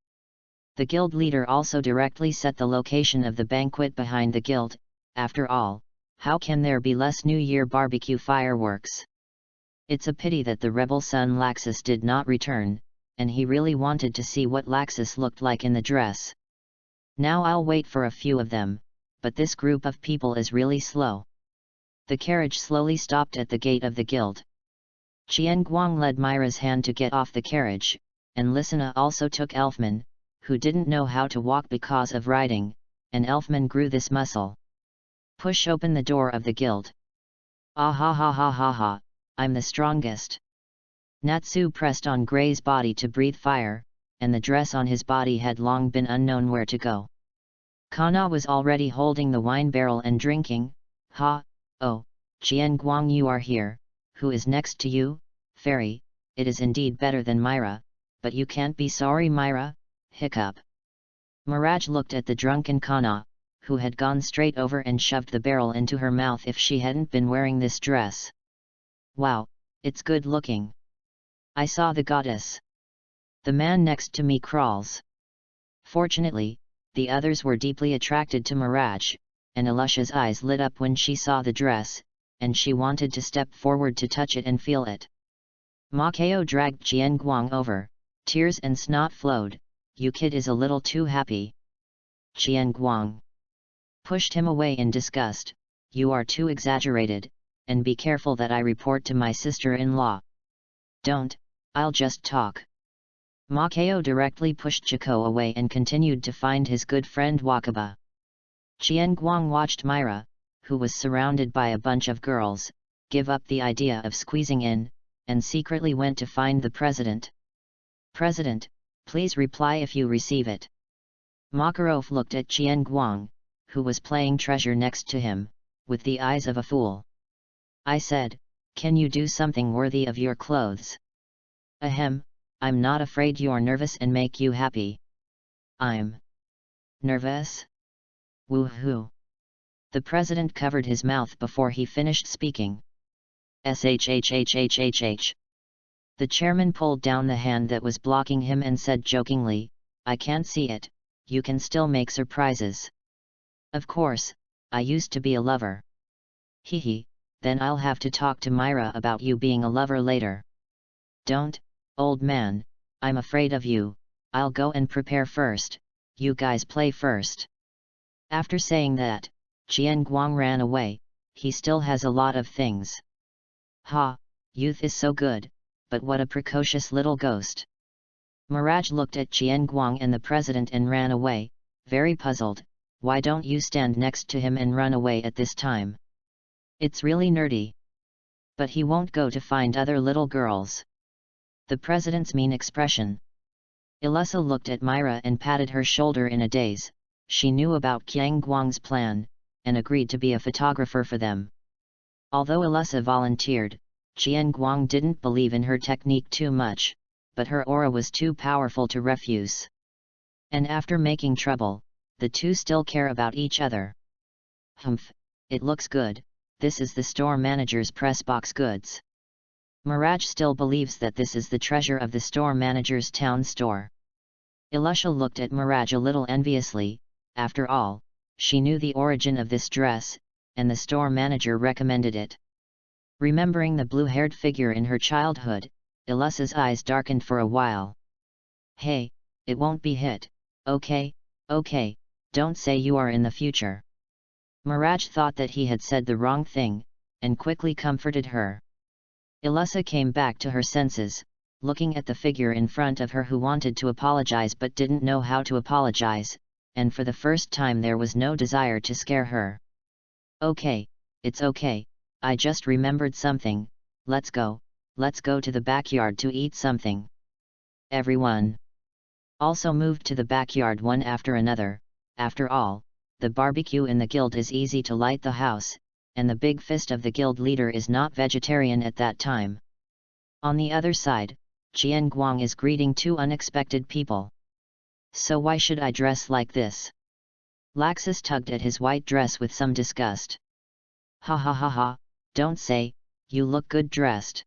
The guild leader also directly set the location of the banquet behind the guild. After all, how can there be less New Year barbecue fireworks? It's a pity that the rebel son Laxus did not return, and he really wanted to see what Laxus looked like in the dress. Now I'll wait for a few of them, but this group of people is really slow. The carriage slowly stopped at the gate of the guild. Qian Guang led Myra's hand to get off the carriage, and Lysina also took Elfman, who didn't know how to walk because of riding, and Elfman grew this muscle. Push open the door of the guild. Ah ha ha ha ha ha, I'm the strongest. Natsu pressed on Gray's body to breathe fire, and the dress on his body had long been unknown where to go. Kana was already holding the wine barrel and drinking. Oh, Qian Guang, you are here. Who is next to you? Fairy, it is indeed better than Myra, but you can't be sorry, Myra. Hiccup. Mirage looked at the drunken Kana, who had gone straight over and shoved the barrel into her mouth if she hadn't been wearing this dress. Wow, it's good looking. I saw the goddess. The man next to me crawls. Fortunately, the others were deeply attracted to Mirage, and Alusha's eyes lit up when she saw the dress, and she wanted to step forward to touch it and feel it. Makao dragged Qian Guang over, tears and snot flowed. You kid is a little too happy. Qian Guang. pushed him away in disgust. "You are too exaggerated, and be careful that I report to my sister-in-law." "Don't, I'll just talk." Makeo directly pushed Chico away and continued to find his good friend Wakaba. Qianguang watched Myra, who was surrounded by a bunch of girls, give up the idea of squeezing in, and secretly went to find the president. "President, please reply if you receive it." Makarov looked at Qianguang, who was playing treasure next to him, with the eyes of a fool. "I said, can you do something worthy of your clothes?" "Ahem, I'm not afraid you're nervous and make you happy." "I'm nervous? Woohoo!" The president covered his mouth before he finished speaking. "Shhhhhhh." The chairman pulled down the hand that was blocking him and said jokingly, "I can't see it, you can still make surprises." "Of course, I used to be a lover." "Hehe, then I'll have to talk to Myra about you being a lover later." "Don't, old man, I'm afraid of you, I'll go and prepare first, you guys play first." After saying that, Qianguang ran away. He still has a lot of things. "Ha, youth is so good, but what a precocious little ghost." Mirage looked at Qianguang and the president and ran away, very puzzled. "Why don't you stand next to him and run away at this time? It's really nerdy." "But he won't go to find other little girls." The president's mean expression. Elisa looked at Myra and patted her shoulder in a daze. She knew about Qianguang's plan, and agreed to be a photographer for them. Although Elisa volunteered, Qianguang didn't believe in her technique too much, but her aura was too powerful to refuse. And after making trouble, the two still care about each other. "Humph, it looks good, this is the store manager's press box goods." Mirage still believes that this is the treasure of the store manager's town store. Elisha looked at Mirage a little enviously. After all, she knew the origin of this dress, and the store manager recommended it. Remembering the blue-haired figure in her childhood, Elisha's eyes darkened for a while. "Hey, it won't be hit, okay, don't say you are in the future." Mirage thought that he had said the wrong thing, and quickly comforted her. Elisa came back to her senses, looking at the figure in front of her who wanted to apologize but didn't know how to apologize, and for the first time there was no desire to scare her. "Okay, it's okay, I just remembered something, let's go to the backyard to eat something." Everyone also moved to the backyard one after another. After all, the barbecue in the guild is easy to light the house, and the big fist of the guild leader is not vegetarian at that time. On the other side, Qianguang is greeting two unexpected people. "So why should I dress like this?" Laxus tugged at his white dress with some disgust. "Ha ha ha ha, don't say, you look good dressed."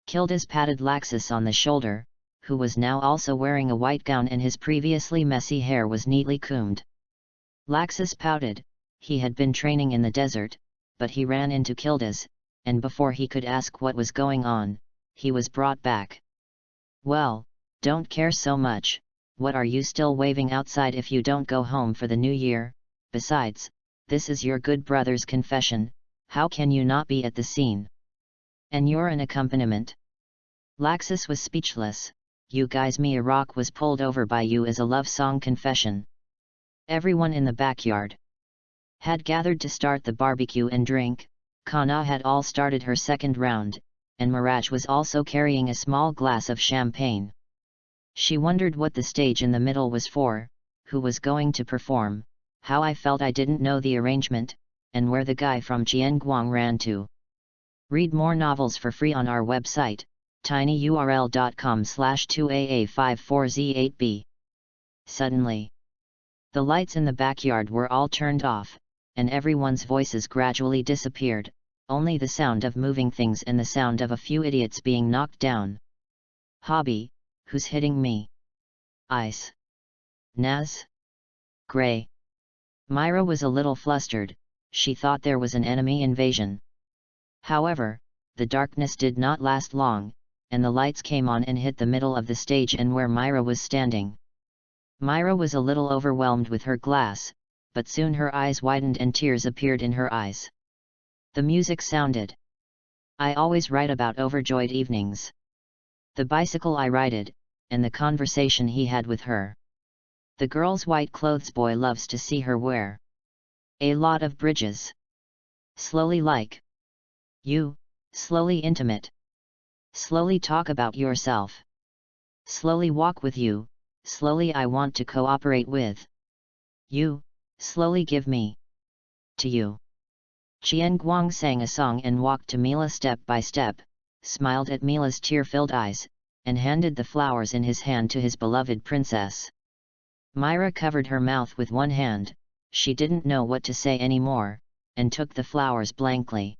Kildas patted Laxus on the shoulder, who was now also wearing a white gown and his previously messy hair was neatly combed. Laxus pouted. He had been training in the desert, but he ran into Kildas, and before he could ask what was going on, he was brought back. "Well, don't care so much, what are you still waving outside if you don't go home for the new year? Besides, this is your good brother's confession, how can you not be at the scene? And you're an accompaniment." Laxus was speechless. "You guys, Mia Rock was pulled over by you as a love song confession." Everyone in the backyard had gathered to start the barbecue and drink. Kana had all started her second round, and Mirage was also carrying a small glass of champagne. She wondered what the stage in the middle was for, who was going to perform, how I felt I didn't know the arrangement, and where the guy from Qianguang ran to. Read more novels for free on our website, tinyurl.com/2aa54z8b. Suddenly, the lights in the backyard were all turned off, and everyone's voices gradually disappeared, only the sound of moving things and the sound of a few idiots being knocked down. "Hobby, who's hitting me?" "Ice. Naz? Gray." Myra was a little flustered, she thought there was an enemy invasion. However, the darkness did not last long, and the lights came on and hit the middle of the stage and where Myra was standing. Myra was a little overwhelmed with her glass, but soon her eyes widened and tears appeared in her eyes. The music sounded. I always write about overjoyed evenings. The bicycle I rided, and the conversation he had with her. The girl's white clothes boy loves to see her wear. A lot of bridges. Slowly like you, slowly intimate. Slowly talk about yourself. Slowly walk with you, slowly I want to cooperate with you, slowly give me to you. Qian Guang sang a song and walked to Mila step by step, smiled at Mila's tear-filled eyes, and handed the flowers in his hand to his beloved princess. Myra covered her mouth with one hand, she didn't know what to say anymore, and took the flowers blankly.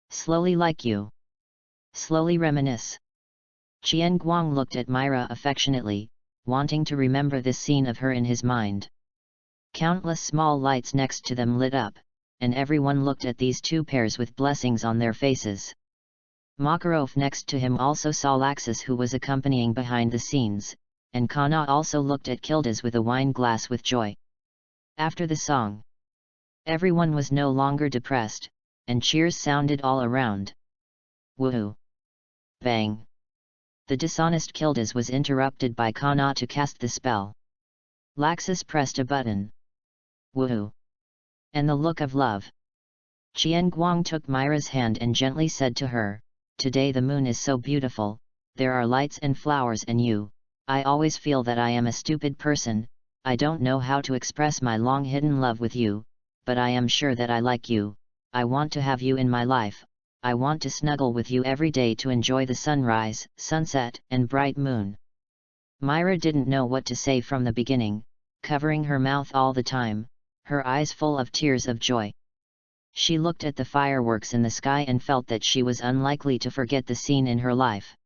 Slowly like you. Slowly reminisce. Qian Guang looked at Myra affectionately, wanting to remember this scene of her in his mind. Countless small lights next to them lit up, and everyone looked at these two pairs with blessings on their faces. Makarov next to him also saw Laxus, who was accompanying behind the scenes, and Kana also looked at Kildas with a wine glass with joy. After the song, everyone was no longer depressed, and cheers sounded all around. Woohoo! Bang! The dishonest Kildas was interrupted by Kana to cast the spell. Laxus pressed a button. Woohoo! And the look of love. Qian Guang took Myra's hand and gently said to her, "Today the moon is so beautiful, there are lights and flowers and you. I always feel that I am a stupid person, I don't know how to express my long-hidden love with you, but I am sure that I like you, I want to have you in my life, I want to snuggle with you every day to enjoy the sunrise, sunset, and bright moon." Myra didn't know what to say from the beginning, covering her mouth all the time, her eyes full of tears of joy. She looked at the fireworks in the sky and felt that she was unlikely to forget the scene in her life.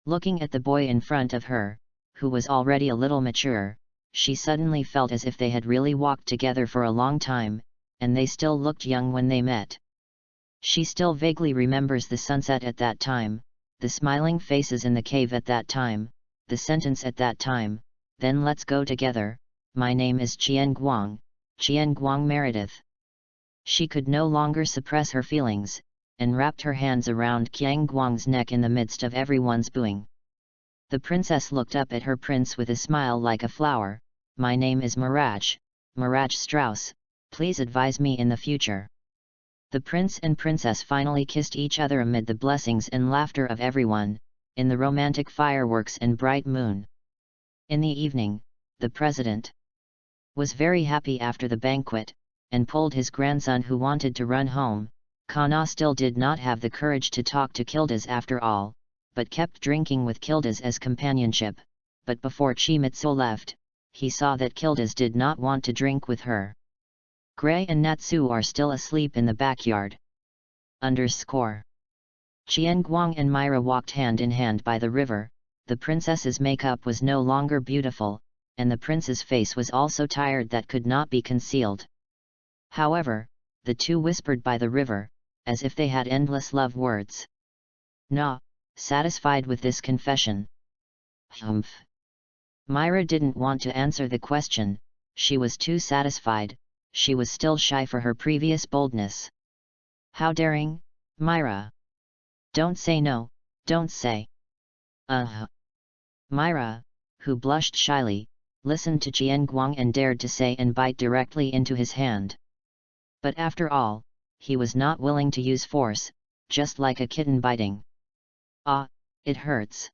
Looking at the boy in front of her, who was already a little mature, she suddenly felt as if they had really walked together for a long time, and they still looked young when they met. She still vaguely remembers the sunset at that time, the smiling faces in the cave at that time, the sentence at that time, "Then let's go together, my name is Qian Guang Meredith." She could no longer suppress her feelings, and wrapped her hands around Qian Guang's neck in the midst of everyone's booing. The princess looked up at her prince with a smile like a flower. "My name is Mirage Strauss, please advise me in the future." The prince and princess finally kissed each other amid the blessings and laughter of everyone, in the romantic fireworks and bright moon. In the evening, the president was very happy after the banquet, and pulled his grandson who wanted to run home. Kana still did not have the courage to talk to Kildas after all, but kept drinking with Kildas as companionship, but before Chimitsu left, he saw that Kildas did not want to drink with her. Gray and Natsu are still asleep in the backyard. Qian Guang and Myra walked hand in hand by the river. The princess's makeup was no longer beautiful, and the prince's face was also tired that could not be concealed. However, the two whispered by the river, as if they had endless love words. "Nah," satisfied with this confession. "Humph." Myra didn't want to answer the question, she was too satisfied, she was still shy for her previous boldness. "How daring, Myra! Don't say no, don't say." Myra, who blushed shyly, listened to Qian Guang and dared to say and bite directly into his hand. But after all, he was not willing to use force, just like a kitten biting. "Ah, it hurts."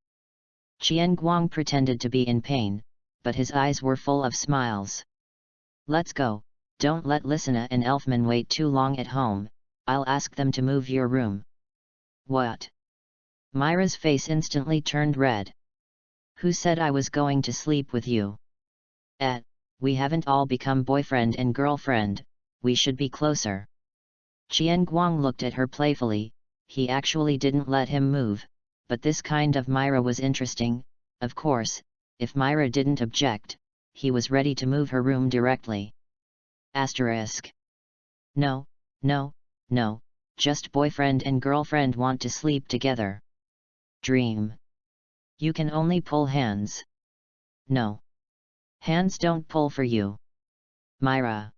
Qian Guang pretended to be in pain, but his eyes were full of smiles. "Let's go, don't let Lysina and Elfman wait too long at home, I'll ask them to move your room." "What?" Myra's face instantly turned red. "Who said I was going to sleep with you? We haven't all become boyfriend and girlfriend, we should be closer." Qian Guang looked at her playfully, he actually didn't let him move, but this kind of Myra was interesting. Of course, if Myra didn't object, he was ready to move her room directly. No, no, no, just boyfriend and girlfriend want to sleep together. Dream. You can only pull hands. No. Hands don't pull for you. Myra.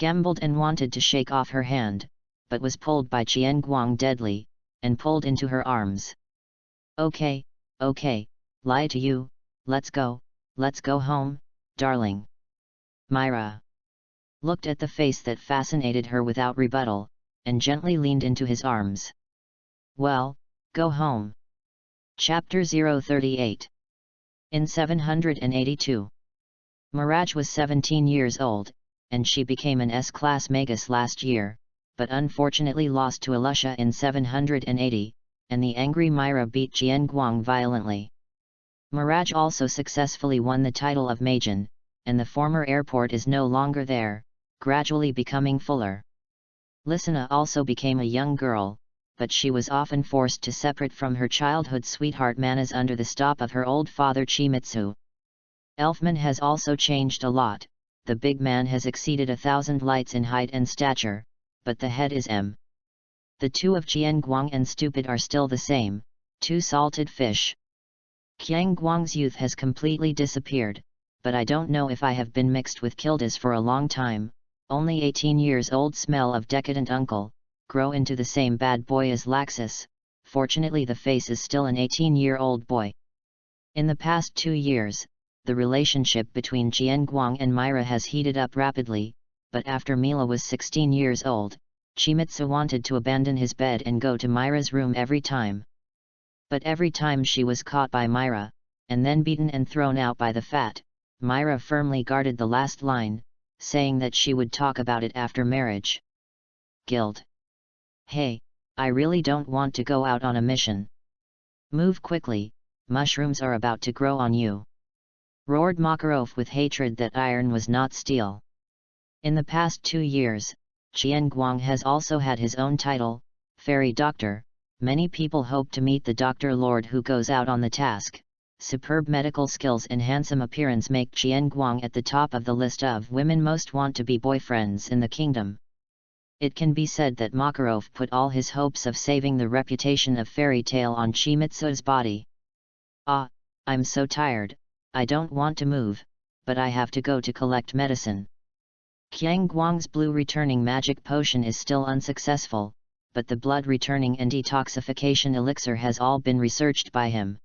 gambled and wanted to shake off her hand, but was pulled by Qian Guang deadly, and pulled into her arms. Okay, lie to you, let's go home, darling. Myra looked at the face that fascinated her without rebuttal, and gently leaned into his arms. Well, go home. Chapter 038. In 782. Mirage was 17 years old, and she became an S-class magus last year, but unfortunately lost to Alusha in 780, and the angry Myra beat Qian Guang violently. Mirage also successfully won the title of Magen, and the former airport is no longer there, gradually becoming fuller. Lisana also became a young girl, but she was often forced to separate from her childhood sweetheart Manas under the stop of her old father Chimitsu. Elfman has also changed a lot. The big man has exceeded 1,000 lights in height and stature, but the head is M. The two of Qian Guang and Stupid are still the same, two salted fish. Qian Guang's youth has completely disappeared, but I don't know if I have been mixed with Kildas for a long time. Only 18 years old smell of decadent uncle, grow into the same bad boy as Laxus. Fortunately the face is still an 18-year-old boy. In the past 2 years, the relationship between Qian Guang and Myra has heated up rapidly, but after Mila was 16 years old, Chimitsu wanted to abandon his bed and go to Myra's room every time. But every time she was caught by Myra, and then beaten and thrown out by the fat, Myra firmly guarded the last line, saying that she would talk about it after marriage. Guild. Hey, I really don't want to go out on a mission. Move quickly, mushrooms are about to grow on you. Roared Makarov with hatred that iron was not steel. In the past 2 years, Qian Guang has also had his own title, Fairy Doctor. Many people hope to meet the Doctor Lord who goes out on the task. Superb medical skills and handsome appearance make Qian Guang at the top of the list of women most want to be boyfriends in the kingdom. It can be said that Makarov put all his hopes of saving the reputation of fairy tale on Chimitsu's body. Ah, I'm so tired, I don't want to move, but I have to go to collect medicine. Qian Guang's blue returning magic potion is still unsuccessful, but the blood returning and detoxification elixir has all been researched by him.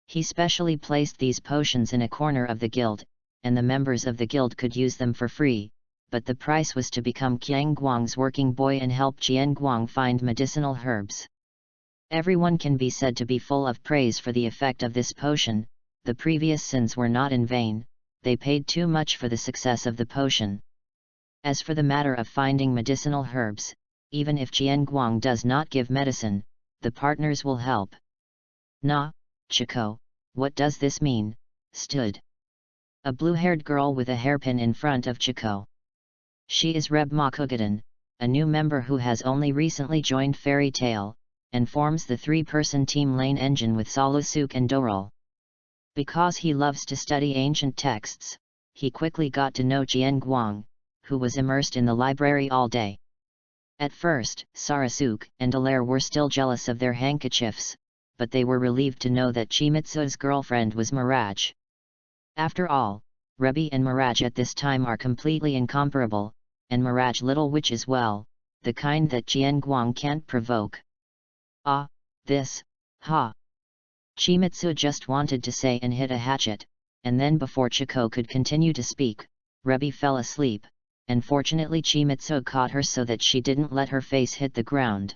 He specially placed these potions in a corner of the guild, and the members of the guild could use them for free, but the price was to become Qian Guang's working boy and help Qian Guang find medicinal herbs. Everyone can be said to be full of praise for the effect of this potion. The previous sins were not in vain, they paid too much for the success of the potion. As for the matter of finding medicinal herbs, even if Qian Guang does not give medicine, the partners will help. Na, Chico, what does this mean? Stood a blue-haired girl with a hairpin in front of Chico. She is Reb Makugadan, a new member who has only recently joined Fairy Tale, and forms the 3-person team Lane Engine with Salusuk and Dorul. Because he loves to study ancient texts, he quickly got to know Qian Guang, who was immersed in the library all day. At first, Sarasuk and Alaire were still jealous of their handkerchiefs, but they were relieved to know that Chimitsu's girlfriend was Mirage. After all, Rebbe and Mirage at this time are completely incomparable, and Mirage little witch as well, the kind that Qian Guang can't provoke. Ah, this, ha! Chimitsu just wanted to say and hit a hatchet, and then before Chico could continue to speak, Rebbe fell asleep, and fortunately Chimitsu caught her so that she didn't let her face hit the ground.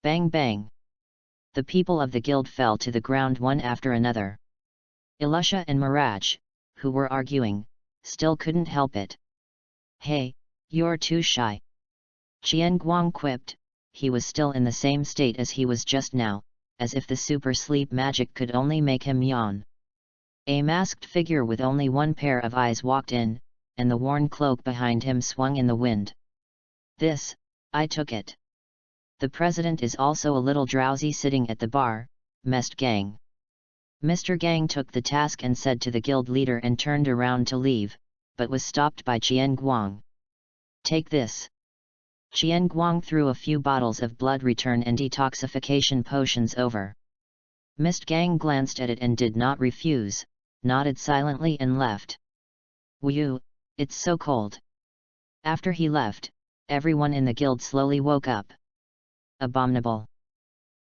Bang bang! The people of the guild fell to the ground one after another. Ilusha and Mirage, who were arguing, still couldn't help it. Hey, you're too shy. Qian Guang quipped. He was still in the same state as he was just now, as if the super sleep magic could only make him yawn. A masked figure with only one pair of eyes walked in, and the worn cloak behind him swung in the wind. This, I took it. The president is also a little drowsy sitting at the bar, Mest Gang. Mr. Gang took the task and said to the guild leader and turned around to leave, but was stopped by Qian Guang. Take this. Qian Guang threw a few bottles of blood return and detoxification potions over. Mist Gang glanced at it and did not refuse, nodded silently and left. Whew, it's so cold. After he left, everyone in the guild slowly woke up. Abominable!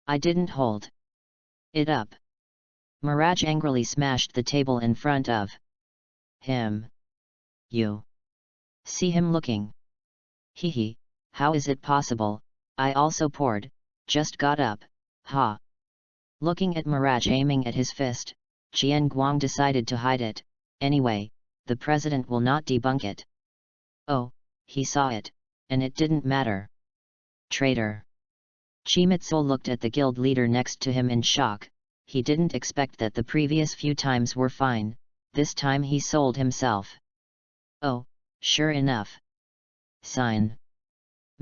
I didn't hold it up. Mirage angrily smashed the table in front of him. You see him looking. Hee, how is it possible? I also poured, just got up, ha. Looking at Mirage aiming at his fist, Qian Guang decided to hide it. Anyway, the president will not debunk it. Oh, he saw it, and it didn't matter. Traitor. Chimitsu looked at the guild leader next to him in shock. He didn't expect that the previous few times were fine, this time he sold himself. Oh, sure enough. Sign.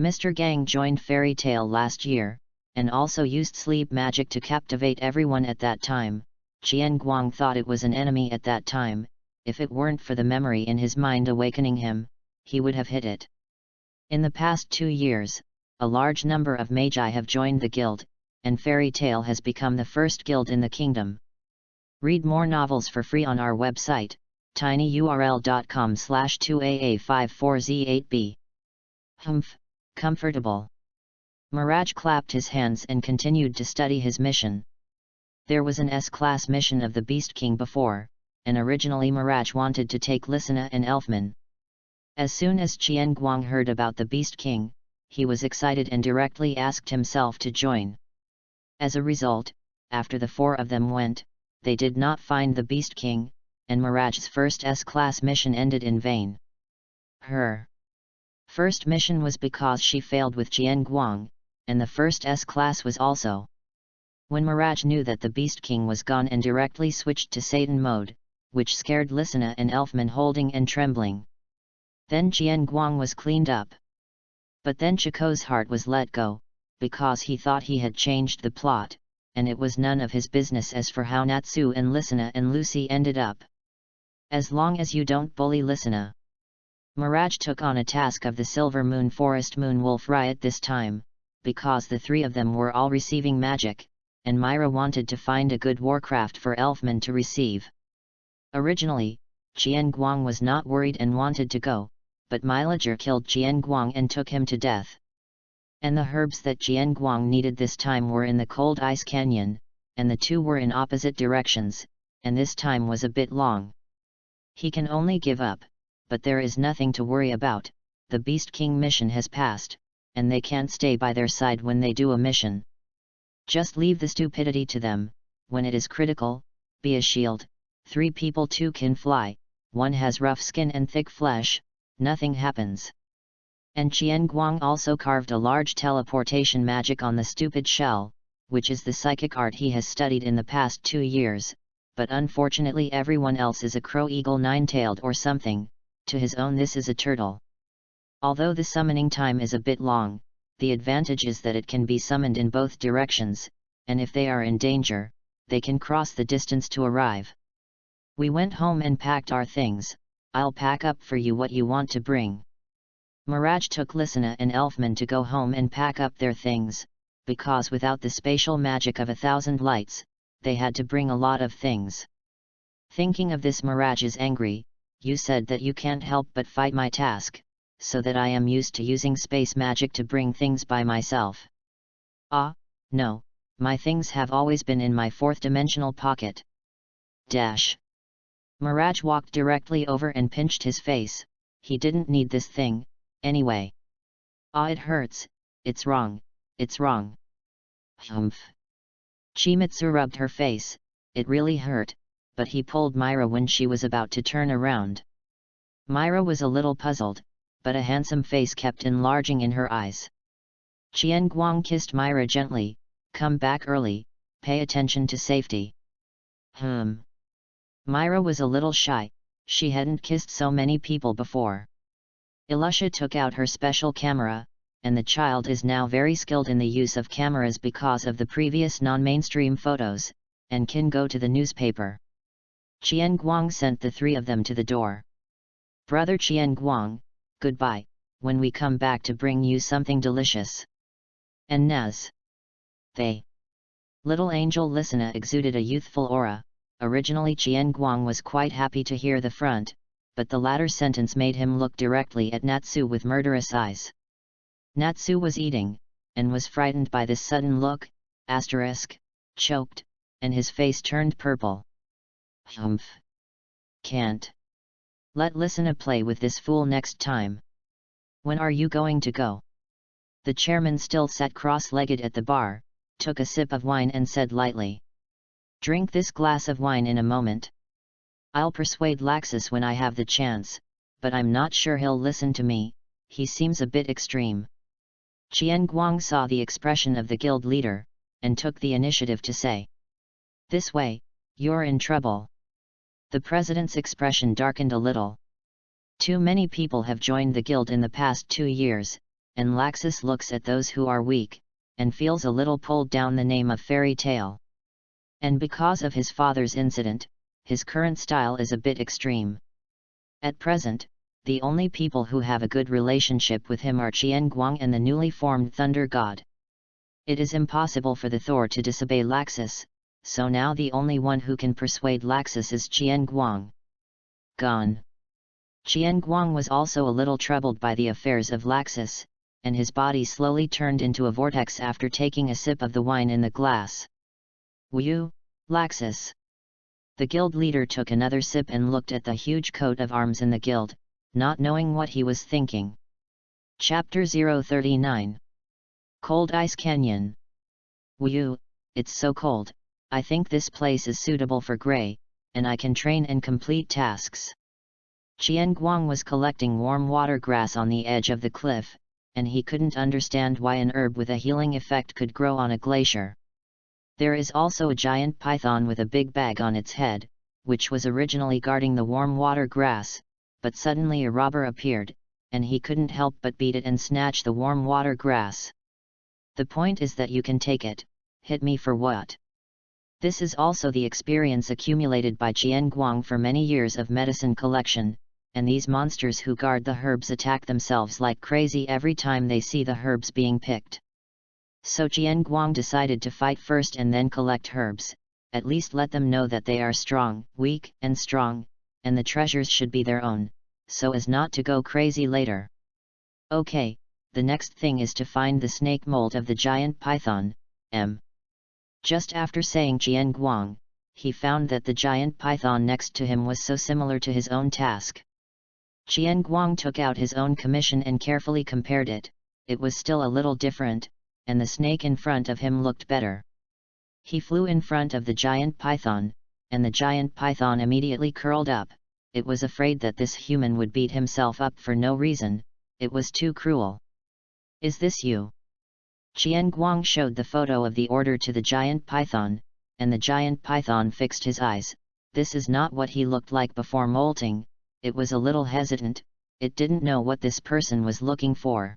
Mr. Gang joined Fairy Tail last year, and also used sleep magic to captivate everyone at that time. Qian Guang thought it was an enemy at that time. If it weren't for the memory in his mind awakening him, he would have hit it. In the past 2 years, a large number of magi have joined the guild, and Fairy Tail has become the first guild in the kingdom. Read more novels for free on our website, tinyurl.com/2aa54z8b. Humph, comfortable. Mirage clapped his hands and continued to study his mission. There was an S-class mission of the Beast King before, and originally Mirage wanted to take Lysina and Elfman. As soon as Qian Guang heard about the Beast King, he was excited and directly asked himself to join. As a result, after the 4 of them went, they did not find the Beast King, and Mirage's first S-class mission ended in vain. Her first mission was because she failed with Qian Guang, and the first S-class was also. When Mirage knew that the Beast King was gone and directly switched to Satan mode, which scared Lysina and Elfman holding and trembling. Then Qian Guang was cleaned up. But then Chico's heart was let go, because he thought he had changed the plot, and it was none of his business as for how Natsu and Lysina and Lucy ended up. As long as you don't bully Lysina. Mirage took on a task of the Silver Moon Forest Moon Wolf Riot this time, because the 3 of them were all receiving magic, and Myra wanted to find a good warcraft for Elfman to receive. Originally, Qian Guang was not worried and wanted to go, but Mylager killed Qian Guang and took him to death. And the herbs that Qian Guang needed this time were in the Cold Ice Canyon, and the 2 were in opposite directions, and this time was a bit long. He can only give up, but there is nothing to worry about. The Beast King mission has passed, and they can't stay by their side when they do a mission. Just leave the stupidity to them. When it is critical, be a shield. 3 people 2 can fly, 1 has rough skin and thick flesh, nothing happens. And Qian Guang also carved a large teleportation magic on the stupid shell, which is the psychic art he has studied in the past 2 years, but unfortunately everyone else is a crow eagle 9-tailed or something, to his own this is a turtle. Although the summoning time is a bit long, the advantage is that it can be summoned in both directions, and if they are in danger, they can cross the distance to arrive. We went home and packed our things. I'll pack up for you what you want to bring. Mirage took Lysina and Elfman to go home and pack up their things, because without the spatial magic of 1,000 lights, they had to bring a lot of things. Thinking of this, Mirage is angry. You said that you can't help but fight my task, so that I am used to using space magic to bring things by myself. Ah, no, my things have always been in my 4th-dimensional pocket. Dash. Mirage walked directly over and pinched his face. He didn't need this thing, anyway. Ah, it hurts, it's wrong, it's wrong. Humph. Chimitsu rubbed her face. It really hurt, but he pulled Myra when she was about to turn around. Myra was a little puzzled, but a handsome face kept enlarging in her eyes. Qian Guang kissed Myra gently. Come back early, pay attention to safety. Myra was a little shy, she hadn't kissed so many people before. Ilusha took out her special camera, and the child is now very skilled in the use of cameras because of the previous non-mainstream photos, and can go to the newspaper. Qian Guang sent the 3 of them to the door. Brother Qian Guang, goodbye, when we come back to bring you something delicious. And Naz. They. Little angel Lysina exuded a youthful aura. Originally Qian Guang was quite happy to hear the front, but the latter sentence made him look directly at Natsu with murderous eyes. Natsu was eating, and was frightened by this sudden look, choked, and his face turned purple. Humph. Can't listen a play with this fool next time. When are you going to go? The chairman still sat cross-legged at the bar, took a sip of wine and said lightly. Drink this glass of wine in a moment. I'll persuade Laxus when I have the chance, but I'm not sure he'll listen to me, he seems a bit extreme. Qian Guang saw the expression of the guild leader, and took the initiative to say. This way, you're in trouble. The president's expression darkened a little. Too many people have joined the guild in the past 2 years, and Laxus looks at those who are weak, and feels a little pulled down the name of fairy tale. And because of his father's incident, his current style is a bit extreme. At present, the only people who have a good relationship with him are Qian Guang and the newly formed Thunder God. It is impossible for the Thor to disobey Laxus, so now the only one who can persuade Laxus is Qian Guang. Gone. Qian Guang was also a little troubled by the affairs of Laxus, and his body slowly turned into a vortex after taking a sip of the wine in the glass. Wu, Laxus. The guild leader took another sip and looked at the huge coat of arms in the guild, not knowing what he was thinking. Chapter 039. Cold Ice Canyon. Wu, it's so cold, I think this place is suitable for Grey, and I can train and complete tasks. Qian Guang was collecting warm water grass on the edge of the cliff, and he couldn't understand why an herb with a healing effect could grow on a glacier. There is also a giant python with a big bag on its head, which was originally guarding the warm water grass, but suddenly a robber appeared, and he couldn't help but beat it and snatch the warm water grass. The point is that you can take it, hit me for what? This is also the experience accumulated by Qian Guang for many years of medicine collection, and these monsters who guard the herbs attack themselves like crazy every time they see the herbs being picked. So Qian Guang decided to fight first and then collect herbs, at least let them know that they are strong, weak and strong, and the treasures should be their own, so as not to go crazy later. Okay, the next thing is to find the snake mold of the giant python. Just after saying Qian Guang, he found that the giant python next to him was so similar to his own task. Qian Guang took out his own commission and carefully compared it. It was still a little different, and the snake in front of him looked better. He flew in front of the giant python, and the giant python immediately curled up. It was afraid that this human would beat himself up for no reason, it was too cruel. Is this you? Qian Guang showed the photo of the order to the giant python, and the giant python fixed his eyes. This is not what he looked like before molting, it was a little hesitant, it didn't know what this person was looking for.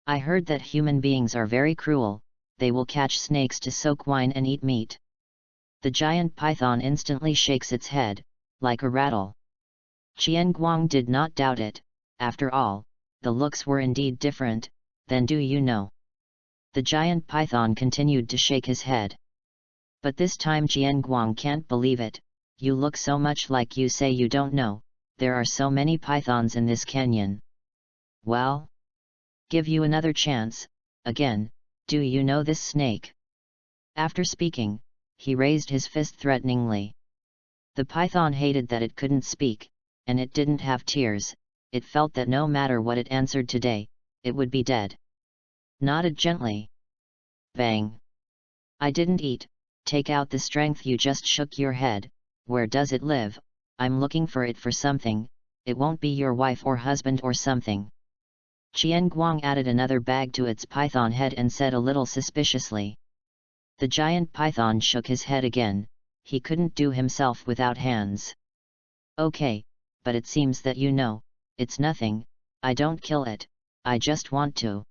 I heard that human beings are very cruel, they will catch snakes to soak wine and eat meat. The giant python instantly shakes its head, like a rattle. Qian Guang did not doubt it, after all, the looks were indeed different, then do you know? The giant python continued to shake his head. But this time Qian Guang can't believe it, you look so much like you say you don't know, there are so many pythons in this canyon. Well? Give you another chance, again, do you know this snake? After speaking, he raised his fist threateningly. The python hated that it couldn't speak, and it didn't have tears, it felt that no matter what it answered today, it would be dead. Nodded gently. Bang! I didn't eat, take out the strength you just shook your head, where does it live? I'm looking for it for something, it won't be your wife or husband or something. Qian Guang added another bag to its python head and said a little suspiciously. The giant python shook his head again, he couldn't do himself without hands. Okay, but it seems that you know, it's nothing, I don't kill it, I just want to.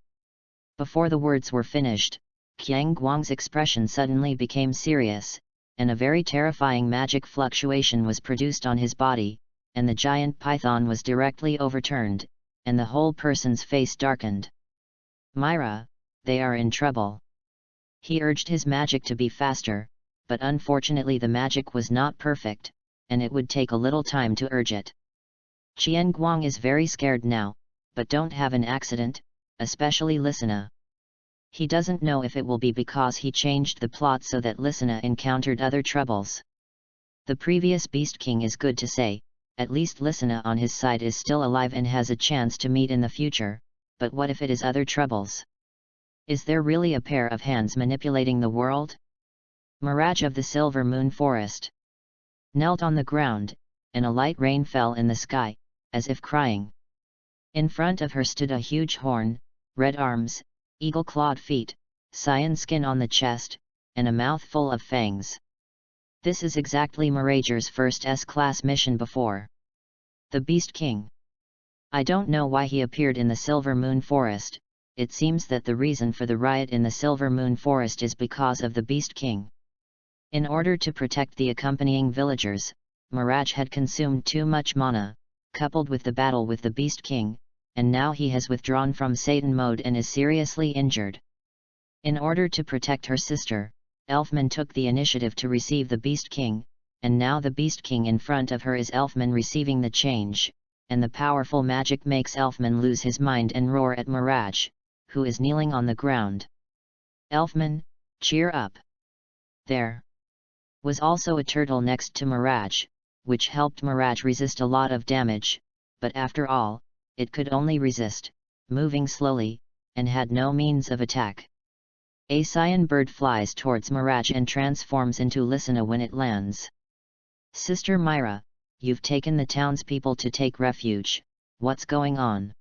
Before the words were finished, Qian Guang's expression suddenly became serious, and a very terrifying magic fluctuation was produced on his body, and the giant python was directly overturned, and the whole person's face darkened. Myra, they are in trouble. He urged his magic to be faster, but unfortunately the magic was not perfect, and it would take a little time to urge it. Qian Guang is very scared now, but don't have an accident, especially Lisana. He doesn't know if it will be because he changed the plot so that Lisana encountered other troubles. The previous Beast King is good to say, at least Lisana on his side is still alive and has a chance to meet in the future, but what if it is other troubles? Is there really a pair of hands manipulating the world? Mirage of the Silver Moon Forest knelt on the ground, and a light rain fell in the sky, as if crying. In front of her stood a huge horn, red arms, eagle-clawed feet, cyan skin on the chest, and a mouth full of fangs. This is exactly Mirage's first S-class mission before the Beast King. I don't know why he appeared in the Silver Moon Forest. It seems that the reason for the riot in the Silver Moon Forest is because of the Beast King. In order to protect the accompanying villagers, Mirage had consumed too much mana, coupled with the battle with the Beast King, and now he has withdrawn from Satan mode and is seriously injured. In order to protect her sister, Elfman took the initiative to receive the Beast King, and now the Beast King in front of her is Elfman receiving the change, and the powerful magic makes Elfman lose his mind and roar at Mirage, who is kneeling on the ground. Elfman, cheer up! There was also a turtle next to Mirage, which helped Mirage resist a lot of damage, but after all, it could only resist, moving slowly, and had no means of attack. A cyan bird flies towards Mirage and transforms into Lisana when it lands. Sister Myra, you've taken the townspeople to take refuge, what's going on?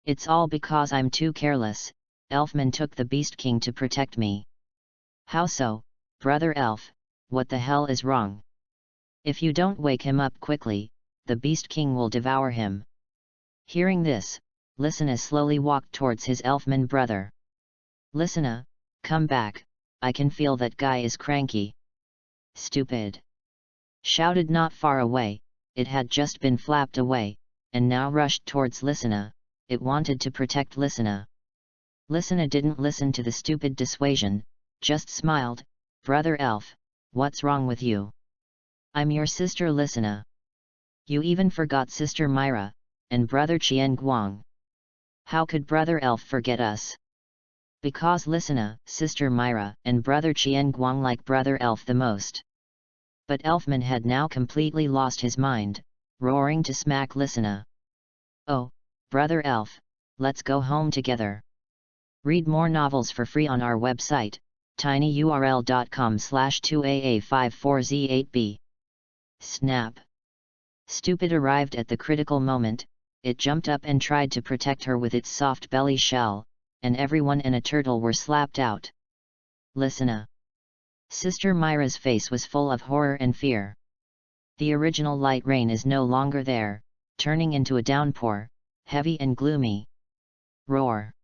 It's all because I'm too careless, Elfman took the Beast King to protect me. How so, Brother Elf, what the hell is wrong? If you don't wake him up quickly, the Beast King will devour him. Hearing this, Lisana slowly walked towards his Elfman brother. Lisana, come back, I can feel that guy is cranky. Stupid! Shouted not far away, it had just been flapped away, and now rushed towards Lisana, it wanted to protect Lisana. Lisana didn't listen to the stupid dissuasion, just smiled, Brother Elf, what's wrong with you? I'm your sister Lisana. You even forgot Sister Myra, and Brother Qian Guang. How could Brother Elf forget us? Because Lisana, Sister Myra, and Brother Qian Guang like Brother Elf the most. But Elfman had now completely lost his mind, roaring to smack Lisana. Oh, Brother Elf, let's go home together. Read more novels for free on our website, tinyurl.com/2aa54z8b. Snap! Stupid arrived at the critical moment, it jumped up and tried to protect her with its soft belly shell, and everyone and a turtle were slapped out. Lisana! Sister Myra's face was full of horror and fear. The original light rain is no longer there, turning into a downpour, heavy and gloomy. Roar!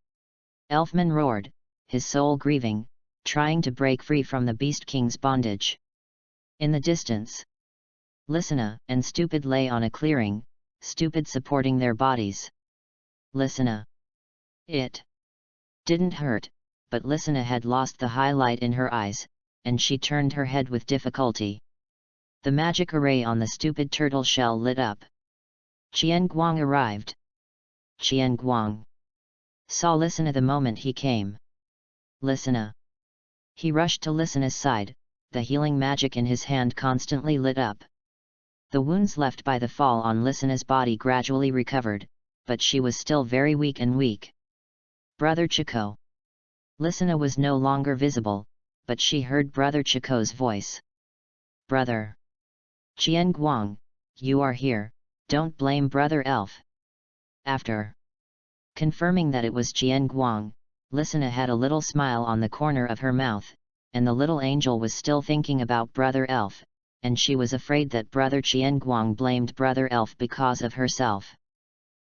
Elfman roared, his soul grieving, trying to break free from the Beast King's bondage. In the distance, Lisana and Stupid lay on a clearing, Stupid supporting their bodies. Lisana! It didn't hurt, but Lisana had lost the highlight in her eyes, and she turned her head with difficulty. The magic array on the Stupid turtle shell lit up. Qian Guang arrived. Qian Guang saw Lisana the moment he came. Lisana! He rushed to Lisana's side, the healing magic in his hand constantly lit up. The wounds left by the fall on Lisana's body gradually recovered, but she was still very weak and weak. Brother Chico! Lisana was no longer visible, but she heard Brother Chico's voice. Brother! Qian Guang, you are here, don't blame Brother Elf. After confirming that it was Qian Guang, Lisana had a little smile on the corner of her mouth, and the little angel was still thinking about Brother Elf, and she was afraid that Brother Qian Guang blamed Brother Elf because of herself.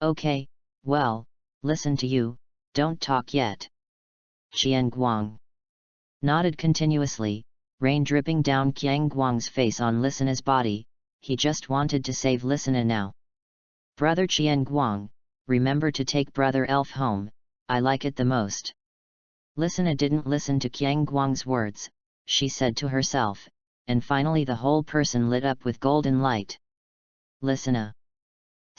Okay, well, listen to you, don't talk yet. Qian Guang nodded continuously, rain dripping down Qian Guang's face on Lisana's body, he just wanted to save Lisana now. Brother Qian Guang, remember to take Brother Elf home, I like it the most. Lisana didn't listen to Qian Guang's words, she said to herself, and finally the whole person lit up with golden light. Lisana!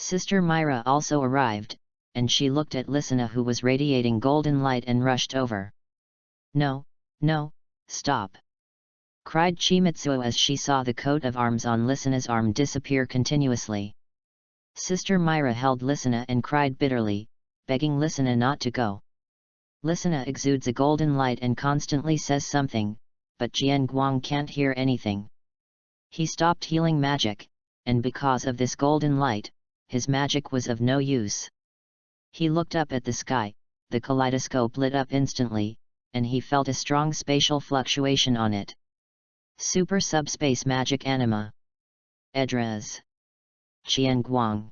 Sister Myra also arrived, and she looked at Lysina, who was radiating golden light, and rushed over. "No, no, stop!" cried Chimitsuo as she saw the coat of arms on Lysina's arm disappear continuously. Sister Myra held Lysina and cried bitterly, begging Lysina not to go. Lysina exudes a golden light and constantly says something, but Jian Guang can't hear anything. He stopped healing magic, and because of this golden light, his magic was of no use. He looked up at the sky, the kaleidoscope lit up instantly, and he felt a strong spatial fluctuation on it. Super subspace magic anima. Edras. Jian Guang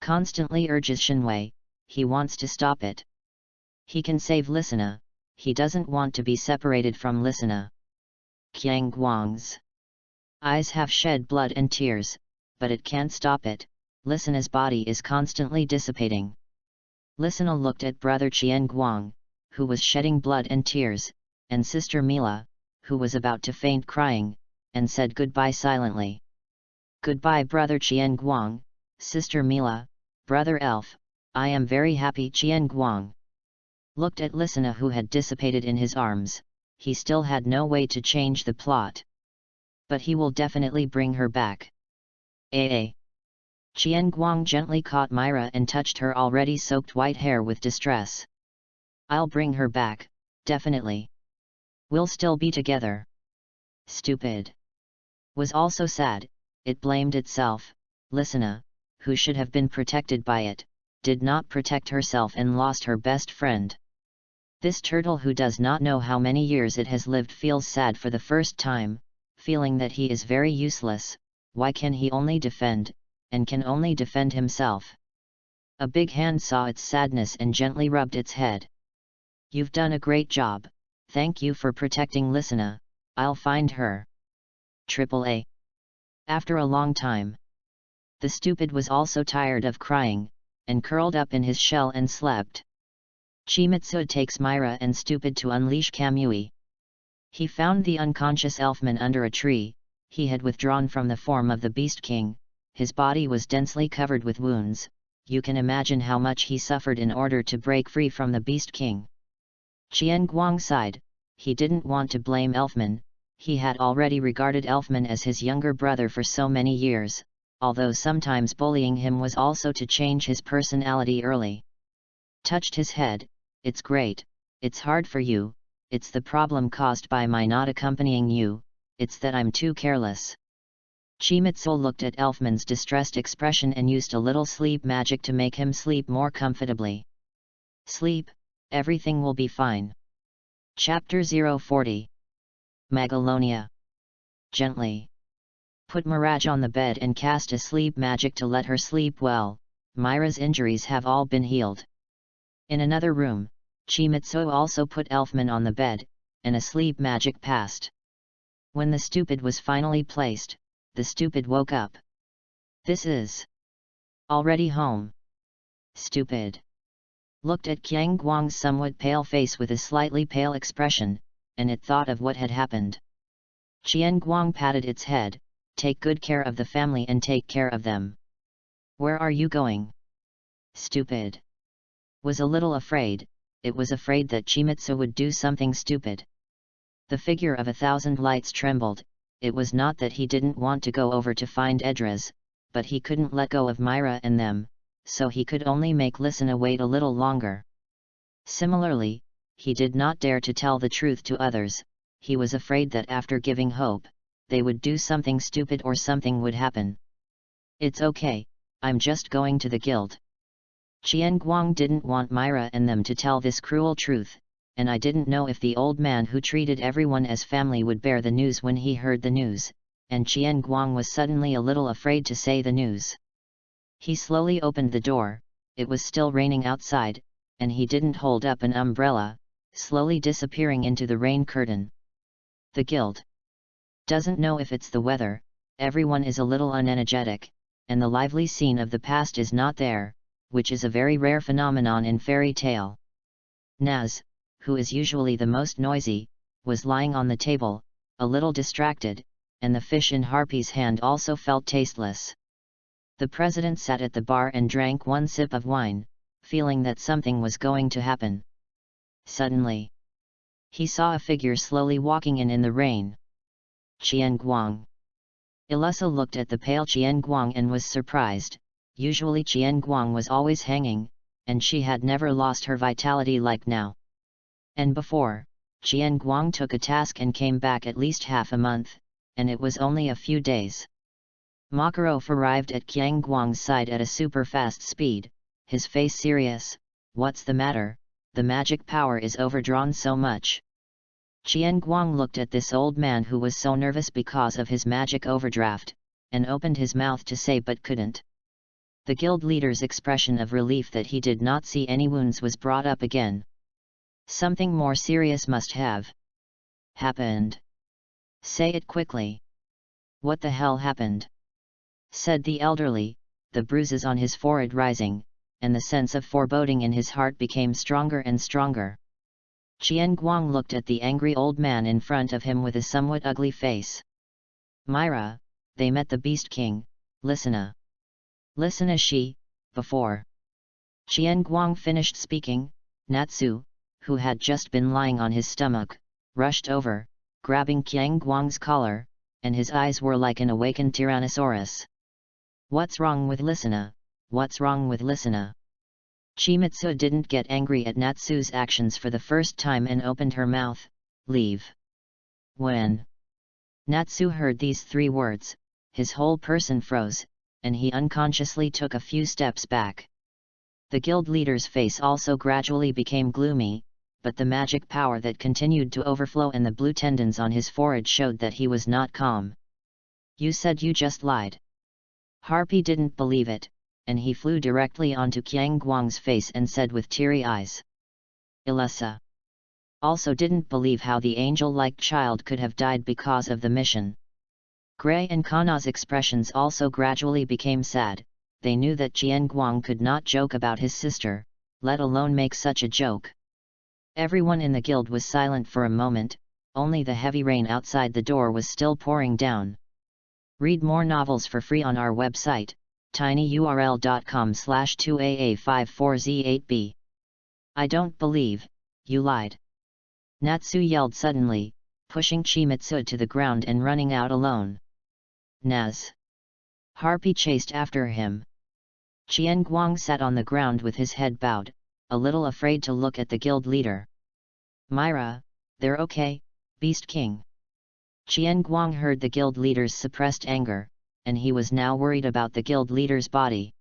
constantly urges Shinwei, he wants to stop it. He can save Lysina, he doesn't want to be separated from Lysina. Qiang Guang's eyes have shed blood and tears, but it can't stop it. Lysina's body is constantly dissipating. Lysina looked at brother Qian Guang, who was shedding blood and tears, and sister Mila, who was about to faint crying, and said goodbye silently. "Goodbye brother Qian Guang, sister Mila, brother Elf, I am very happy." Qian Guang looked at Lysina, who had dissipated in his arms. He still had no way to change the plot. But he will definitely bring her back. Qian Guang gently caught Myra and touched her already soaked white hair with distress. "I'll bring her back, definitely. We'll still be together." Stupid was also sad, it blamed itself. Lysina, who should have been protected by it, did not protect herself and lost her best friend. This turtle who does not know how many years it has lived feels sad for the first time, feeling that he is very useless. Why can he only defend, and can only defend himself? A big hand saw its sadness and gently rubbed its head. "You've done a great job, thank you for protecting Lysina, I'll find her." AAA. After a long time, the stupid was also tired of crying, and curled up in his shell and slept. Chimitsuo takes Myra and stupid to unleash Kamui. He found the unconscious elfman under a tree. He had withdrawn from the form of the Beast King, his body was densely covered with wounds. You can imagine how much he suffered in order to break free from the Beast King. Qian Guang sighed. He didn't want to blame Elfman, he had already regarded Elfman as his younger brother for so many years, although sometimes bullying him was also to change his personality early. Touched his head. "It's great, it's hard for you, it's the problem caused by my not accompanying you, it's that I'm too careless." Chimitsuo looked at Elfman's distressed expression and used a little sleep magic to make him sleep more comfortably. "Sleep, everything will be fine." Chapter 040. Magalonia. Gently put Mirage on the bed and cast a sleep magic to let her sleep well. Myra's injuries have all been healed. In another room, Chimitsuo also put Elfman on the bed, and a sleep magic passed. When the stupid was finally placed, the stupid woke up. "This is already home." Stupid looked at Qiang Guang's somewhat pale face with a slightly pale expression, and it thought of what had happened. Qian Guang patted its head. "Take good care of the family and take care of them." "Where are you going?" Stupid was a little afraid. It was afraid that Chimitsuo would do something stupid. The figure of 1,000 lights trembled. It was not that he didn't want to go over to find Edras, but he couldn't let go of Myra and them, so he could only make Lysina wait a little longer. Similarly, he did not dare to tell the truth to others. He was afraid that after giving hope, they would do something stupid or something would happen. "It's okay, I'm just going to the guild." Qian Guang didn't want Myra and them to tell this cruel truth, and I didn't know if the old man who treated everyone as family would bear the news when he heard the news, and Qian Guang was suddenly a little afraid to say the news. He slowly opened the door. It was still raining outside, and he didn't hold up an umbrella, slowly disappearing into the rain curtain. The guild doesn't know if it's the weather, everyone is a little unenergetic, and the lively scene of the past is not there, which is a very rare phenomenon in fairy tale. Naz, who is usually the most noisy, was lying on the table, a little distracted, and the fish in Harpy's hand also felt tasteless. The president sat at the bar and drank one sip of wine, feeling that something was going to happen. Suddenly, he saw a figure slowly walking in the rain. Qian Guang. Elisa looked at the pale Qian Guang and was surprised. Usually Qian Guang was always hanging, and she had never lost her vitality like now. And before, Qian Guang took a task and came back at least half a month, and it was only a few days. Makarov arrived at Qian Guang's side at a super fast speed, his face serious. "What's the matter? The magic power is overdrawn so much." Qian Guang looked at this old man who was so nervous because of his magic overdraft, and opened his mouth to say but couldn't. The guild leader's expression of relief that he did not see any wounds was brought up again. Something more serious must have happened. Say it quickly. What the hell happened? Said the elderly, the bruises on his forehead rising, and the sense of foreboding in his heart became stronger and stronger. Qian Guang looked at the angry old man in front of him with a somewhat ugly face. Myra, they met the Beast King, Lisana. Lisana she, before. Qian Guang finished speaking, Natsu, who had just been lying on his stomach, rushed over, grabbing Qian Guang's collar, and his eyes were like an awakened Tyrannosaurus. What's wrong with Lisana? What's wrong with Lisana? Chimitsu didn't get angry at Natsu's actions for the first time and opened her mouth, leave. When Natsu heard these 3 words, his whole person froze, and he unconsciously took a few steps back. The guild leader's face also gradually became gloomy, but the magic power that continued to overflow and the blue tendons on his forehead showed that he was not calm. You said you just lied. Harpy didn't believe it, and he flew directly onto Qian Guang's face and said with teary eyes. Elisa also didn't believe how the angel-like child could have died because of the mission. Gray and Kana's expressions also gradually became sad. They knew that Qian Guang could not joke about his sister, let alone make such a joke. Everyone in the guild was silent for a moment, only the heavy rain outside the door was still pouring down. Read more novels for free on our website, tinyurl.com/2aa54z8b. I don't believe, you lied. Natsu yelled suddenly, pushing Chimitsu to the ground and running out alone. Naz. Harpy chased after him. Qian Guang sat on the ground with his head bowed, a little afraid to look at the guild leader. Myra, they're okay, Beast King. Qian Guang heard the guild leader's suppressed anger, and he was now worried about the guild leader's body.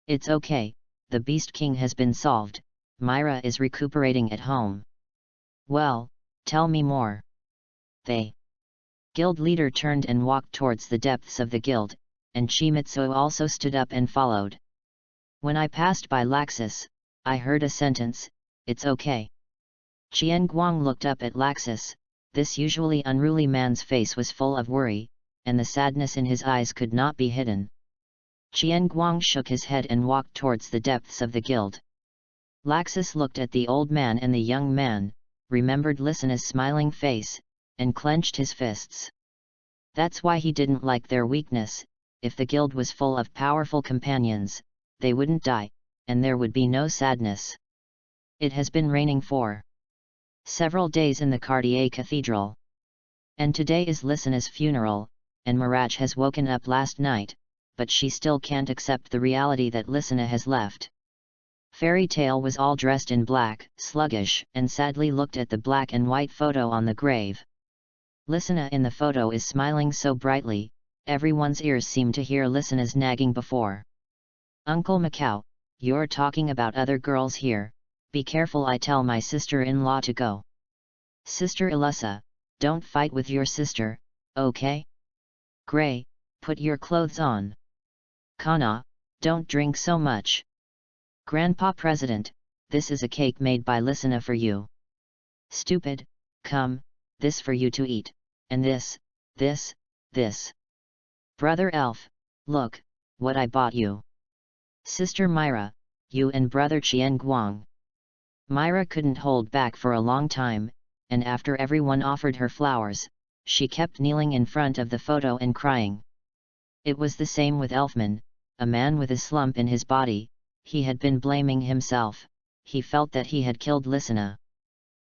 It's okay, the Beast King has been solved, Myra is recuperating at home. Well, tell me more. They. Guild leader turned and walked towards the depths of the guild, and Chimitsu also stood up and followed. When I passed by Laxus, I heard a sentence, it's okay. Qian Guang looked up at Laxus. This usually unruly man's face was full of worry, and the sadness in his eyes could not be hidden. Qian Guang shook his head and walked towards the depths of the guild. Laxus looked at the old man and the young man, remembered Lisana's smiling face, and clenched his fists. That's why he didn't like their weakness. If the guild was full of powerful companions, they wouldn't die, and there would be no sadness. It has been raining for several days in the Cartier Cathedral. And today is Lisana's funeral, and Mirage has woken up last night, but she still can't accept the reality that Lisana has left. Fairy Tale was all dressed in black, sluggish, and sadly looked at the black and white photo on the grave. Lisana in the photo is smiling so brightly, everyone's ears seem to hear Lisana's nagging before. Uncle Macau, you're talking about other girls here, be careful, I tell my sister-in-law to go. Sister Elisa, don't fight with your sister, okay? Gray, put your clothes on. Kana, don't drink so much. Grandpa President, this is a cake made by Lisana for you. Stupid, come, this for you to eat, and this. Brother Elf, look, what I bought you. Sister Myra, you and Brother Qian Guang. Myra couldn't hold back for a long time, and after everyone offered her flowers, she kept kneeling in front of the photo and crying. It was the same with Elfman, a man with a slump in his body. He had been blaming himself. He felt that he had killed Listener.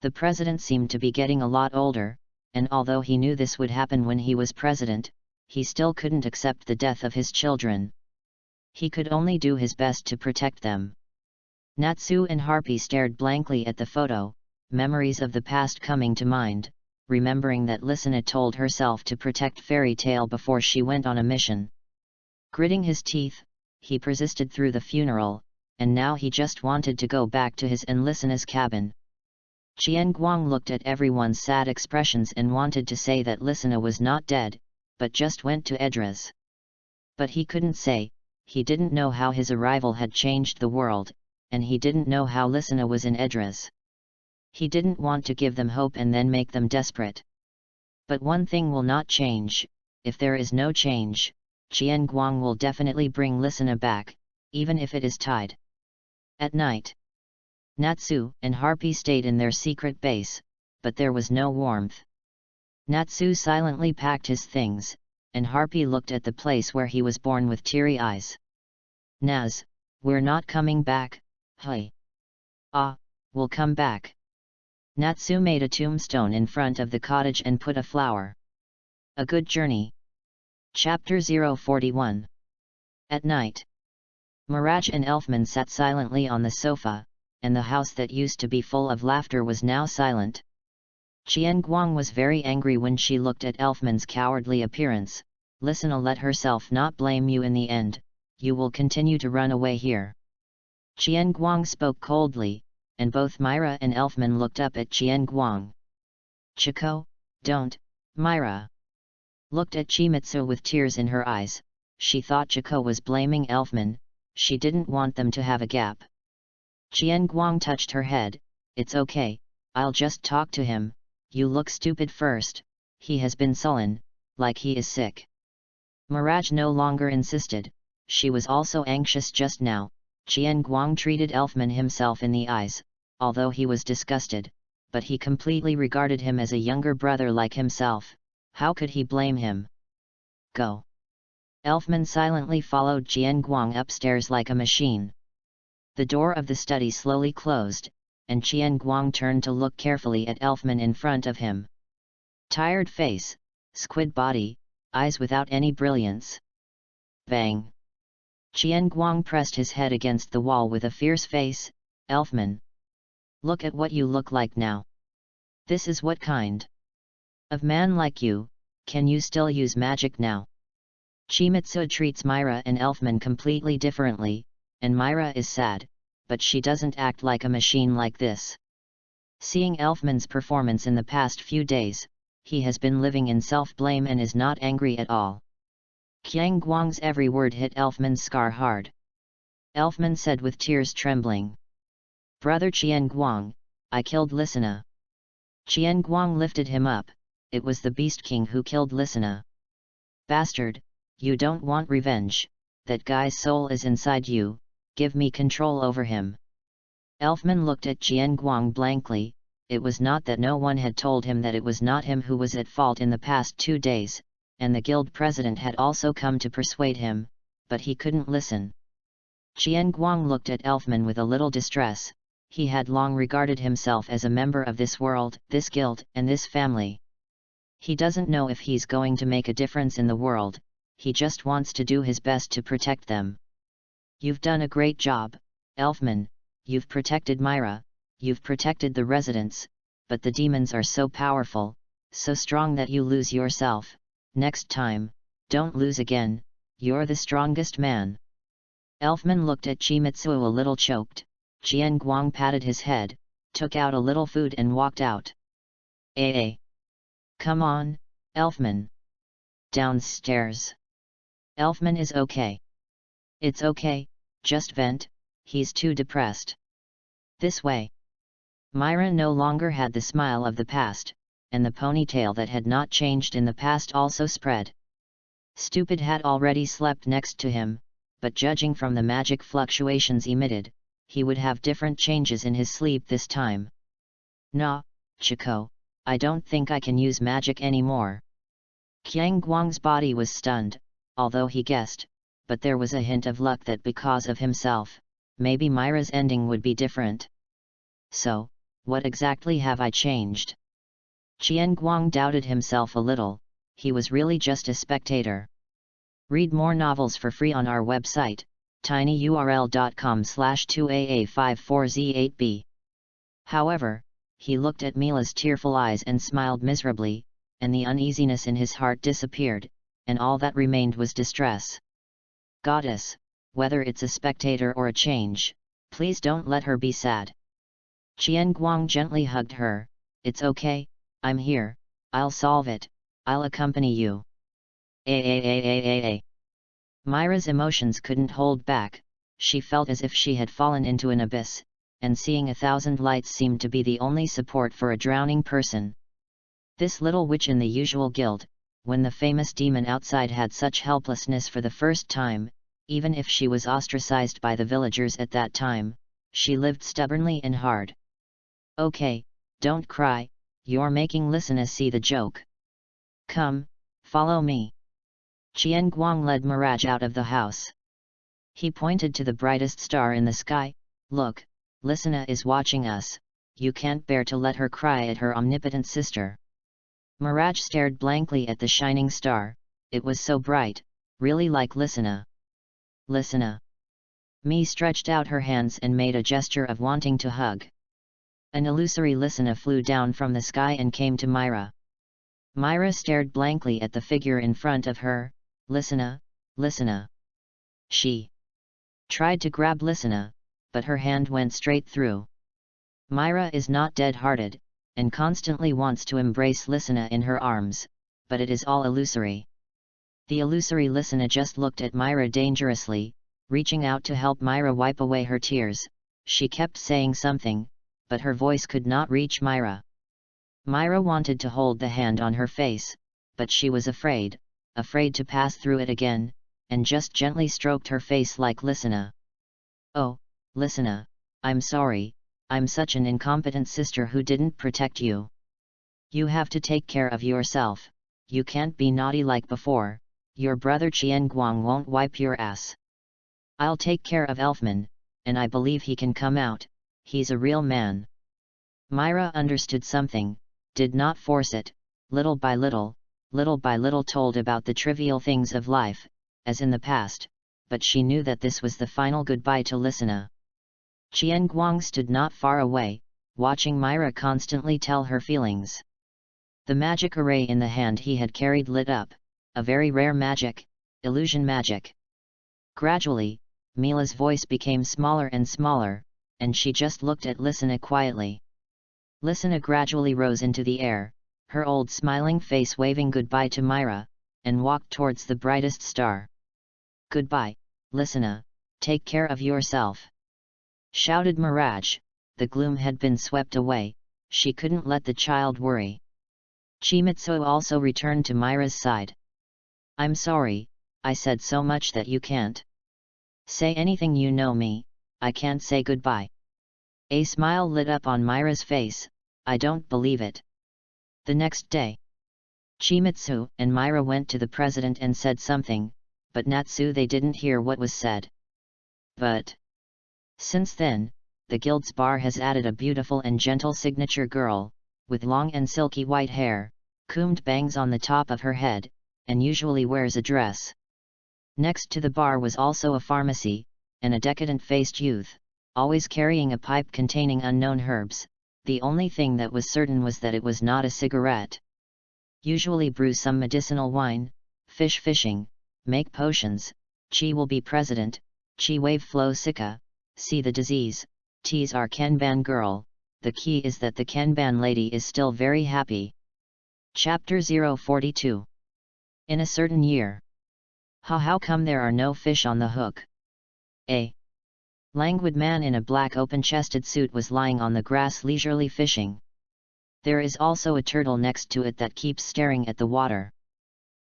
The president seemed to be getting a lot older, and although he knew this would happen when he was president, he still couldn't accept the death of his children. He could only do his best to protect them. Natsu and Harpy stared blankly at the photo, memories of the past coming to mind, remembering that Listener told herself to protect Fairy Tale before she went on a mission. Gritting his teeth, he persisted through the funeral, and now he just wanted to go back to his and Listener's cabin. Qian Guang looked at everyone's sad expressions and wanted to say that Listener was not dead, but just went to Edras. But he couldn't say. He didn't know how his arrival had changed the world, and he didn't know how Listener was in Edras. He didn't want to give them hope and then make them desperate. But one thing will not change. If there is no change, Qian Guang will definitely bring Listener back, even if it is tied. At night, Natsu and Harpy stayed in their secret base, but there was no warmth. Natsu silently packed his things, and Harpy looked at the place where he was born with teary eyes. Naz, we're not coming back, hey. Ah, we'll come back. Natsu made a tombstone in front of the cottage and put a flower. A good journey. Chapter 041. At night, Mirage and Elfman sat silently on the sofa, and the house that used to be full of laughter was now silent. Qian Guang was very angry when she looked at Elfman's cowardly appearance. Listener let herself not blame you in the end, you will continue to run away here. Qian Guang spoke coldly, and both Myra and Elfman looked up at Qian Guang. Chico, don't, Myra looked at Chimitsu with tears in her eyes. She thought Chico was blaming Elfman. She didn't want them to have a gap. Qian Guang touched her head. It's okay, I'll just talk to him. You look stupid first. He has been sullen, like he is sick. Mirage no longer insisted. She was also anxious just now. Qian Guang treated Elfman himself in the eyes, although he was disgusted, but he completely regarded him as a younger brother like himself. How could he blame him? Go. Elfman silently followed Qian Guang upstairs like a machine. The door of the study slowly closed, and Qian Guang turned to look carefully at Elfman in front of him. Tired face, squid body, eyes without any brilliance. Bang! Qian Guang pressed his head against the wall with a fierce face. Elfman, look at what you look like now. This is what kind of man like you, can you still use magic now? Chimitsu treats Myra and Elfman completely differently, and Myra is sad, but she doesn't act like a machine like this. Seeing Elfman's performance in the past few days, he has been living in self-blame and is not angry at all. Qian Guang's every word hit Elfman's scar hard. Elfman said with tears trembling. Brother Qian Guang, I killed Listener. Qian Guang lifted him up. It was the Beast King who killed Listener. Bastard, you don't want revenge. That guy's soul is inside you. Give me control over him. Elfman looked at Qian Guang blankly. It was not that no one had told him that it was not him who was at fault in the past 2 days, and the guild president had also come to persuade him, but he couldn't listen. Qian Guang looked at Elfman with a little distress. He had long regarded himself as a member of this world, this guild, and this family. He doesn't know if he's going to make a difference in the world. He just wants to do his best to protect them. You've done a great job, Elfman. You've protected Myra, you've protected the residents, but the demons are so powerful, so strong that you lose yourself. Next time, don't lose again, you're the strongest man. Elfman looked at Chimitsu a little choked. Qian Guang patted his head, took out a little food and walked out. Come on, Elfman. Downstairs. Elfman is okay. It's okay, just vent, he's too depressed. This way. Myra no longer had the smile of the past, and the ponytail that had not changed in the past also spread. Stupid had already slept next to him, but judging from the magic fluctuations emitted, he would have different changes in his sleep this time. Nah, Chico, I don't think I can use magic anymore. Qian Guang's body was stunned, although he guessed, but there was a hint of luck that because of himself, maybe Myra's ending would be different. So, what exactly have I changed? Qian Guang doubted himself a little. He was really just a spectator. Read more novels for free on our website, tinyurl.com/2aa54z8b. However, he looked at Mila's tearful eyes and smiled miserably, and the uneasiness in his heart disappeared, and all that remained was distress. Goddess, whether it's a spectator or a change, please don't let her be sad. Qian Guang gently hugged her. It's okay, I'm here, I'll solve it, I'll accompany you. Myra's emotions couldn't hold back. She felt as if she had fallen into an abyss, and seeing 1,000 lights seemed to be the only support for a drowning person. This little witch in the usual guild, when the famous demon outside had such helplessness for the first time, even if she was ostracized by the villagers at that time, she lived stubbornly and hard. Okay, don't cry, you're making Lysina see the joke. Come, follow me. Qian Guang led Mirage out of the house. He pointed to the brightest star in the sky. Look, Lysina is watching us, you can't bear to let her cry at her omnipotent sister. Mirage stared blankly at the shining star. It was so bright, really like Lysina. Lysina. Mi stretched out her hands and made a gesture of wanting to hug. An illusory Lysina flew down from the sky and came to Myra. Myra stared blankly at the figure in front of her. Lysina, Lysina. She tried to grab Lysina, but her hand went straight through. Myra is not dead-hearted, and constantly wants to embrace Lysina in her arms, but it is all illusory. The illusory Lysina just looked at Myra dangerously, reaching out to help Myra wipe away her tears. She kept saying something, but her voice could not reach Myra. Myra wanted to hold the hand on her face, but she was afraid to pass through it again, and just gently stroked her face like Lysina. Oh, Lysina, I'm sorry, I'm such an incompetent sister who didn't protect you. You have to take care of yourself, you can't be naughty like before, your brother Qian Guang won't wipe your ass. I'll take care of Elfman, and I believe he can come out, he's a real man. Myra understood something, did not force it, little by little told about the trivial things of life, as in the past, but she knew that this was the final goodbye to Lysina. Qian Guang stood not far away, watching Myra constantly tell her feelings. The magic array in the hand he had carried lit up, a very rare magic, illusion magic. Gradually, Mila's voice became smaller and smaller, and she just looked at Lysina quietly. Lysina gradually rose into the air, her old smiling face waving goodbye to Myra, and walked towards the brightest star. Goodbye, Lysina, take care of yourself. Shouted Mirage. The gloom had been swept away, she couldn't let the child worry. Chimitsu also returned to Myra's side. I'm sorry, I said so much that you can't say anything, you know me, I can't say goodbye. A smile lit up on Myra's face. I don't believe it. The next day, Chimitsu and Myra went to the president and said something, but Natsu they didn't hear what was said. But since then, the guild's bar has added a beautiful and gentle signature girl, with long and silky white hair, combed bangs on the top of her head, and usually wears a dress. Next to the bar was also a pharmacy, and a decadent-faced youth, always carrying a pipe containing unknown herbs. The only thing that was certain was that it was not a cigarette. Usually brew some medicinal wine, fishing, make potions. Chi will be president, Chi wave flow sika, see the disease, tease our Kanban girl. The key is that the Kanban lady is still very happy. Chapter 042. In a certain year. How come there are no fish on the hook? A languid man in a black open-chested suit was lying on the grass leisurely fishing. There is also a turtle next to it that keeps staring at the water.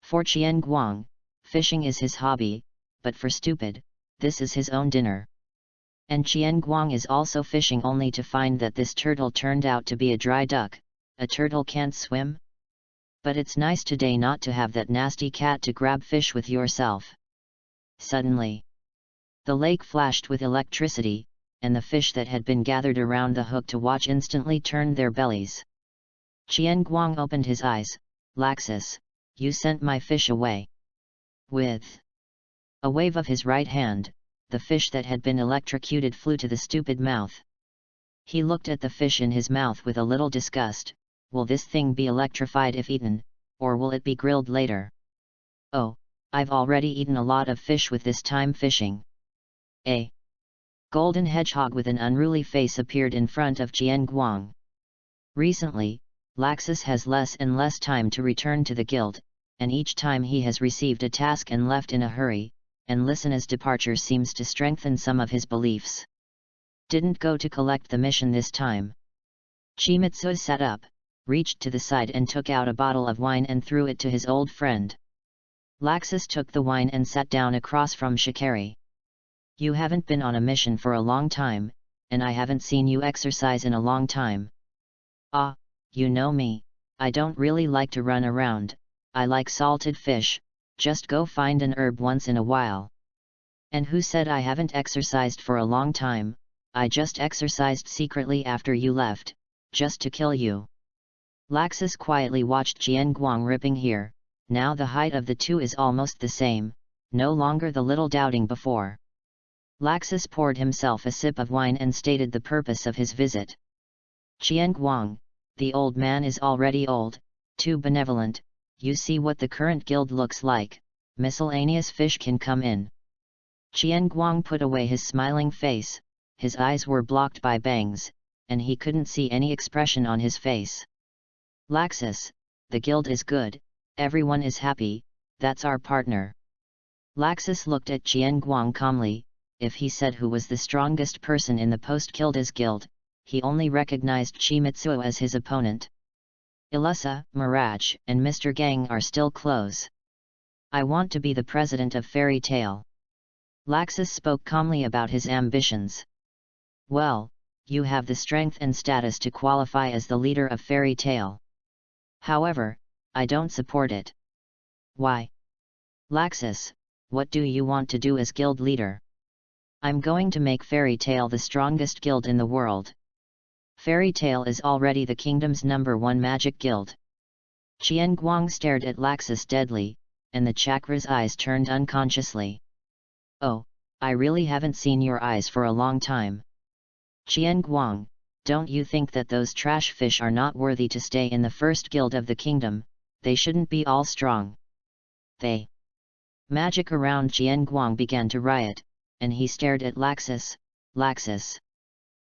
For Qian Guang, fishing is his hobby, but for stupid, this is his own dinner. And Qian Guang is also fishing only to find that this turtle turned out to be a dry duck. A turtle can't swim? But it's nice today not to have that nasty cat to grab fish with yourself. Suddenly, the lake flashed with electricity, and the fish that had been gathered around the hook to watch instantly turned their bellies. Qian Guang opened his eyes. "Laxus, you sent my fish away." With a wave of his right hand, the fish that had been electrocuted flew to the stupid mouth. He looked at the fish in his mouth with a little disgust. "Will this thing be electrified if eaten, or will it be grilled later? Oh, I've already eaten a lot of fish with this time fishing." A golden hedgehog with an unruly face appeared in front of Qian Guang. Recently, Laxus has less and less time to return to the guild, and each time he has received a task and left in a hurry, and Listena's departure seems to strengthen some of his beliefs. Didn't go to collect the mission this time. Chimitsu sat up, reached to the side and took out a bottle of wine and threw it to his old friend. Laxus took the wine and sat down across from Shikari. "You haven't been on a mission for a long time, and I haven't seen you exercise in a long time. Ah, you know me, I don't really like to run around, I like salted fish, just go find an herb once in a while." "And who said I haven't exercised for a long time? I just exercised secretly after you left, just to kill you." Laxus quietly watched Qian Guang ripping here. Now the height of the two is almost the same, no longer the little doubting before. Laxus poured himself a sip of wine and stated the purpose of his visit. "Qian Guang, the old man is already old, too benevolent, you see what the current guild looks like, miscellaneous fish can come in." Qian Guang put away his smiling face, his eyes were blocked by bangs, and he couldn't see any expression on his face. "Laxus, the guild is good, everyone is happy, that's our partner." Laxus looked at Qian Guang calmly. If he said who was the strongest person in the post-Kilda's guild, he only recognized Chimitsu as his opponent. "Ilusa, Mirage, and Mr. Gang are still close. I want to be the president of Fairy Tale." Laxus spoke calmly about his ambitions. "Well, you have the strength and status to qualify as the leader of Fairy Tale. However, I don't support it." "Why?" "Laxus, what do you want to do as guild leader?" "I'm going to make Fairy Tale the strongest guild in the world. Fairy Tale is already the kingdom's #1 magic guild." Qian Guang stared at Laxus deadly, and the chakra's eyes turned unconsciously. "Oh, I really haven't seen your eyes for a long time. Qian Guang, don't you think that those trash fish are not worthy to stay in the first guild of the kingdom? They shouldn't be all strong." They magic around Qian Guang began to riot, and he stared at Laxus. "Laxus,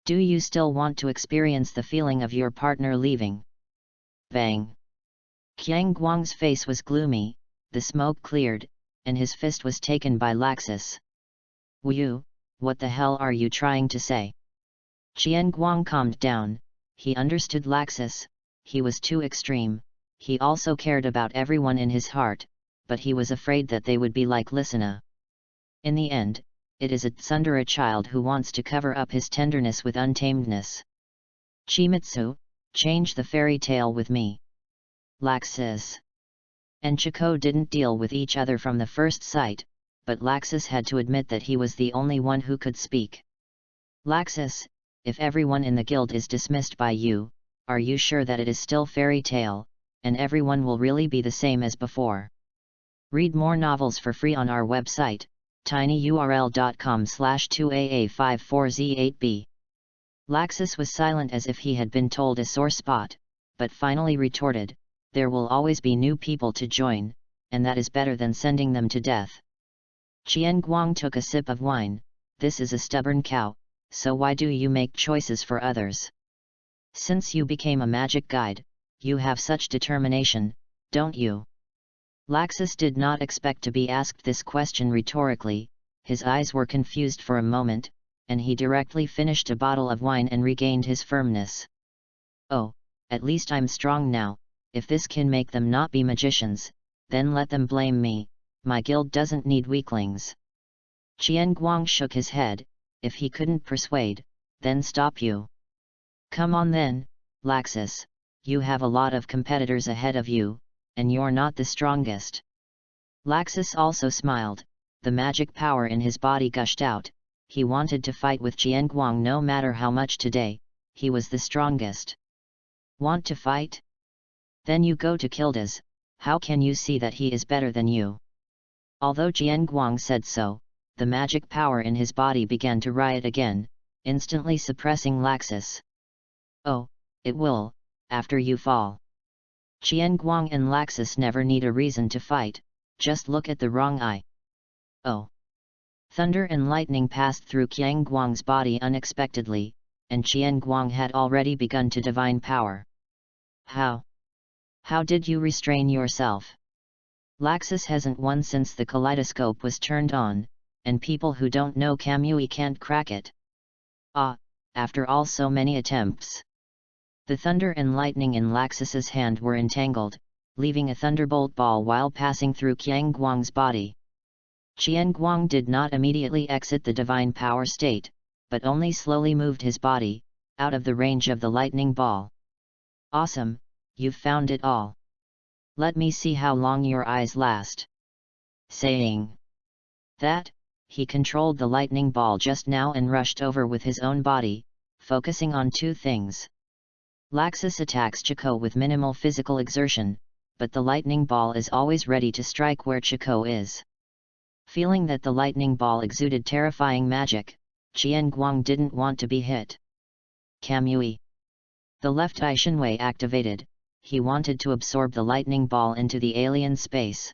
do you still want to experience the feeling of your partner leaving?" Bang! Qian Guang's face was gloomy, the smoke cleared, and his fist was taken by Laxus. "Wu, what the hell are you trying to say?" Qian Guang calmed down. He understood Laxus, he was too extreme, he also cared about everyone in his heart, but he was afraid that they would be like Lisana. In the end, it is a tsundere child who wants to cover up his tenderness with untamedness. "Chimitsu, change the fairy tale with me." Laxus and Chico didn't deal with each other from the first sight, but Laxus had to admit that he was the only one who could speak. "Laxus, if everyone in the guild is dismissed by you, are you sure that it is still Fairy Tale, and everyone will really be the same as before?" Read more novels for free on our website, tinyurl.com/2aa54z8b. Laxus was silent as if he had been told a sore spot, but finally retorted, "There will always be new people to join, and that is better than sending them to death." Qian Guang took a sip of wine. "This is a stubborn cow, so why do you make choices for others? Since you became a magic guide, you have such determination, don't you?" Laxus did not expect to be asked this question rhetorically. His eyes were confused for a moment, and he directly finished a bottle of wine and regained his firmness. "Oh, at least I'm strong now. If this can make them not be magicians, then let them blame me, my guild doesn't need weaklings." Qian Guang shook his head. If he couldn't persuade, then stop you. "Come on then, Laxus, you have a lot of competitors ahead of you, and you're not the strongest." Laxus also smiled. the magic power in his body gushed out. He wanted to fight with Qianguang no matter how much today, he was the strongest. Want to fight? Then you go to Kildas, how can you see that he is better than you? Although Qianguang said so, the magic power in his body began to riot again, instantly suppressing Laxus. Oh, it will, after you fall. Qianguang and Laxus never need a reason to fight, just look at the wrong eye. Oh! Thunder and lightning passed through Qianguang's body unexpectedly, and Qianguang had already begun to divine power. How? How did you restrain yourself? Laxus hasn't won since the kaleidoscope was turned on, and people who don't know Kamui can't crack it. Ah, after all so many attempts. The thunder and lightning in Laxus's hand were entangled, leaving a thunderbolt ball while passing through Qianguang's body. Qianguang did not immediately exit the divine power state, but only slowly moved his body, out of the range of the lightning ball. Awesome, you've found it all. Let me see how long your eyes last. Saying that, he controlled the lightning ball just now and rushed over with his own body, focusing on two things. Laxus attacks Chico with minimal physical exertion, but the lightning ball is always ready to strike where Chico is. Feeling that the lightning ball exuded terrifying magic, Qianguang didn't want to be hit. Kamui. The left eye Shinwei activated, he wanted to absorb the lightning ball into the alien space.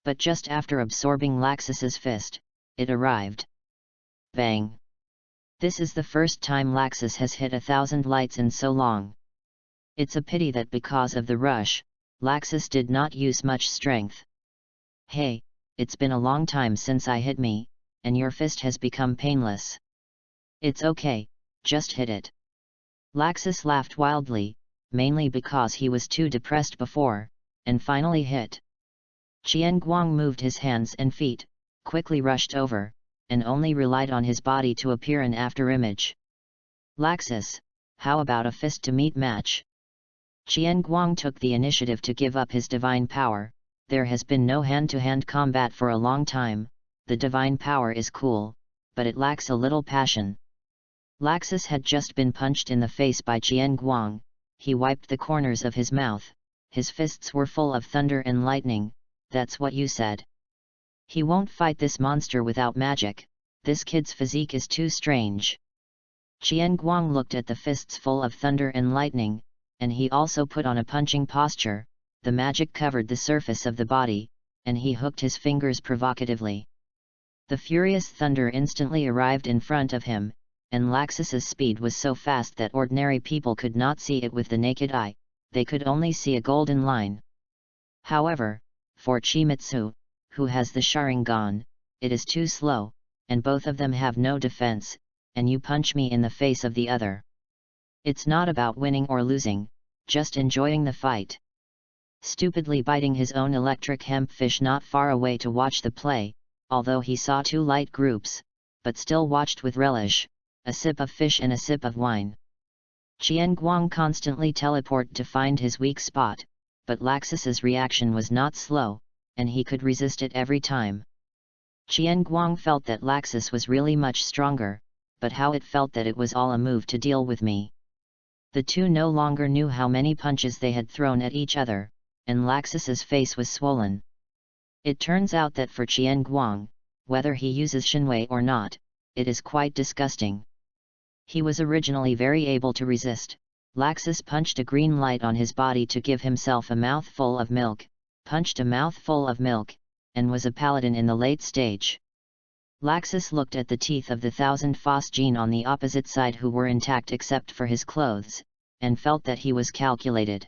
But just after absorbing Laxus's fist, it arrived. Bang! This is the first time Laxus has hit 1,000 lights in so long. It's a pity that because of the rush, Laxus did not use much strength. Hey, it's been a long time since I hit me, and your fist has become painless. It's okay, just hit it. Laxus laughed wildly, mainly because he was too depressed before, and finally hit. Qianguang moved his hands and feet, quickly rushed over, and only relied on his body to appear an afterimage. Laxus, how about a fist-to-meat match? Qianguang took the initiative to give up his divine power. There has been no hand-to-hand combat for a long time. The divine power is cool, but it lacks a little passion. Laxus had just been punched in the face by Qianguang. He wiped the corners of his mouth. His fists were full of thunder and lightning. That's what you said. He won't fight this monster without magic. This kid's physique is too strange. Qianguang looked at the fists full of thunder and lightning, and he also put on a punching posture. The magic covered the surface of the body, and he hooked his fingers provocatively. The furious thunder instantly arrived in front of him, and Laxus's speed was so fast that ordinary people could not see it with the naked eye, they could only see a golden line. However, for Chimitsu, who has the Sharingan, it is too slow, and both of them have no defense, and you punch me in the face of the other. It's not about winning or losing, just enjoying the fight. Stupidly biting his own electric hempfish not far away to watch the play, although he saw two light groups, but still watched with relish, a sip of fish and a sip of wine. Qianguang constantly teleported to find his weak spot, but Laxus's reaction was not slow, and he could resist it every time. Qianguang felt that Laxus was really much stronger, but how it felt that it was all a move to deal with me. The two no longer knew how many punches they had thrown at each other, and Laxus's face was swollen. It turns out that for Qianguang, whether he uses Shinwei or not, it is quite disgusting. He was originally very able to resist. Laxus punched a green light on his body to give himself a mouthful of milk, punched a mouthful of milk, and was a paladin in the late stage. Laxus looked at the teeth of the 1000 Phosgene on the opposite side who were intact except for his clothes, and felt that he was calculated.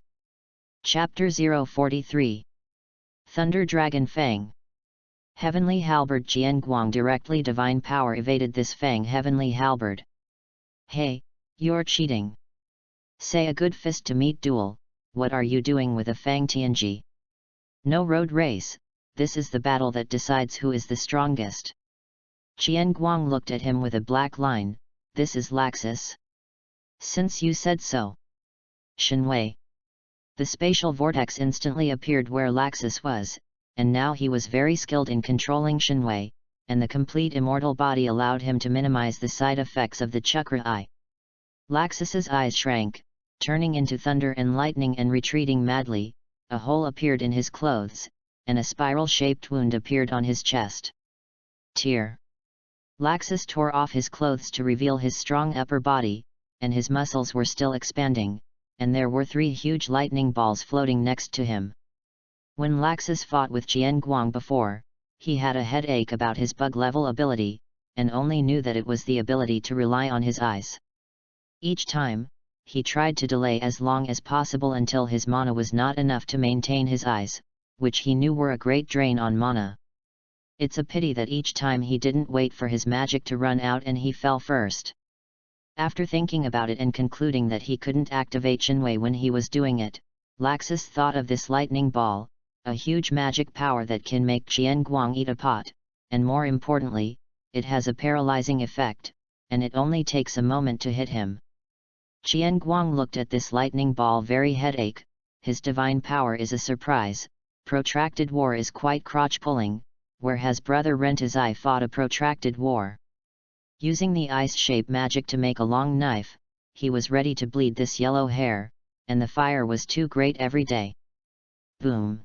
Chapter 043. Thunder Dragon Fang. Heavenly Halberd. Qianguang directly divine power evaded this Fang Heavenly Halberd. Hey, you're cheating. Say a good fist-to-meat duel, what are you doing with a Fang Tianji? No road race, this is the battle that decides who is the strongest. Qianguang looked at him with a black line, this is Laxus. Since you said so. Shinwei. The spatial vortex instantly appeared where Laxus was, and now he was very skilled in controlling Shinwei, and the complete immortal body allowed him to minimize the side effects of the chakra eye. Laxus's eyes shrank, turning into thunder and lightning and retreating madly. A hole appeared in his clothes, and a spiral-shaped wound appeared on his chest. Tear. Laxus tore off his clothes to reveal his strong upper body, and his muscles were still expanding, and there were 3 huge lightning balls floating next to him. When Laxus fought with Qian Guang before, he had a headache about his bug-level ability, and only knew that it was the ability to rely on his eyes. Each time, he tried to delay as long as possible until his mana was not enough to maintain his eyes, which he knew were a great drain on mana. It's a pity that each time he didn't wait for his magic to run out and he fell first. After thinking about it and concluding that he couldn't activate Shinwei when he was doing it, Laxus thought of this lightning ball, a huge magic power that can make Qian Guang eat a pot, and more importantly, it has a paralyzing effect, and it only takes a moment to hit him. Qian Guang looked at this lightning ball very headache. His divine power is a surprise, protracted war is quite crotch-pulling, whereas Brother Rentazai fought a protracted war. Using the ice-shape magic to make a long knife, he was ready to bleed this yellow hair, and the fire was too great every day. Boom!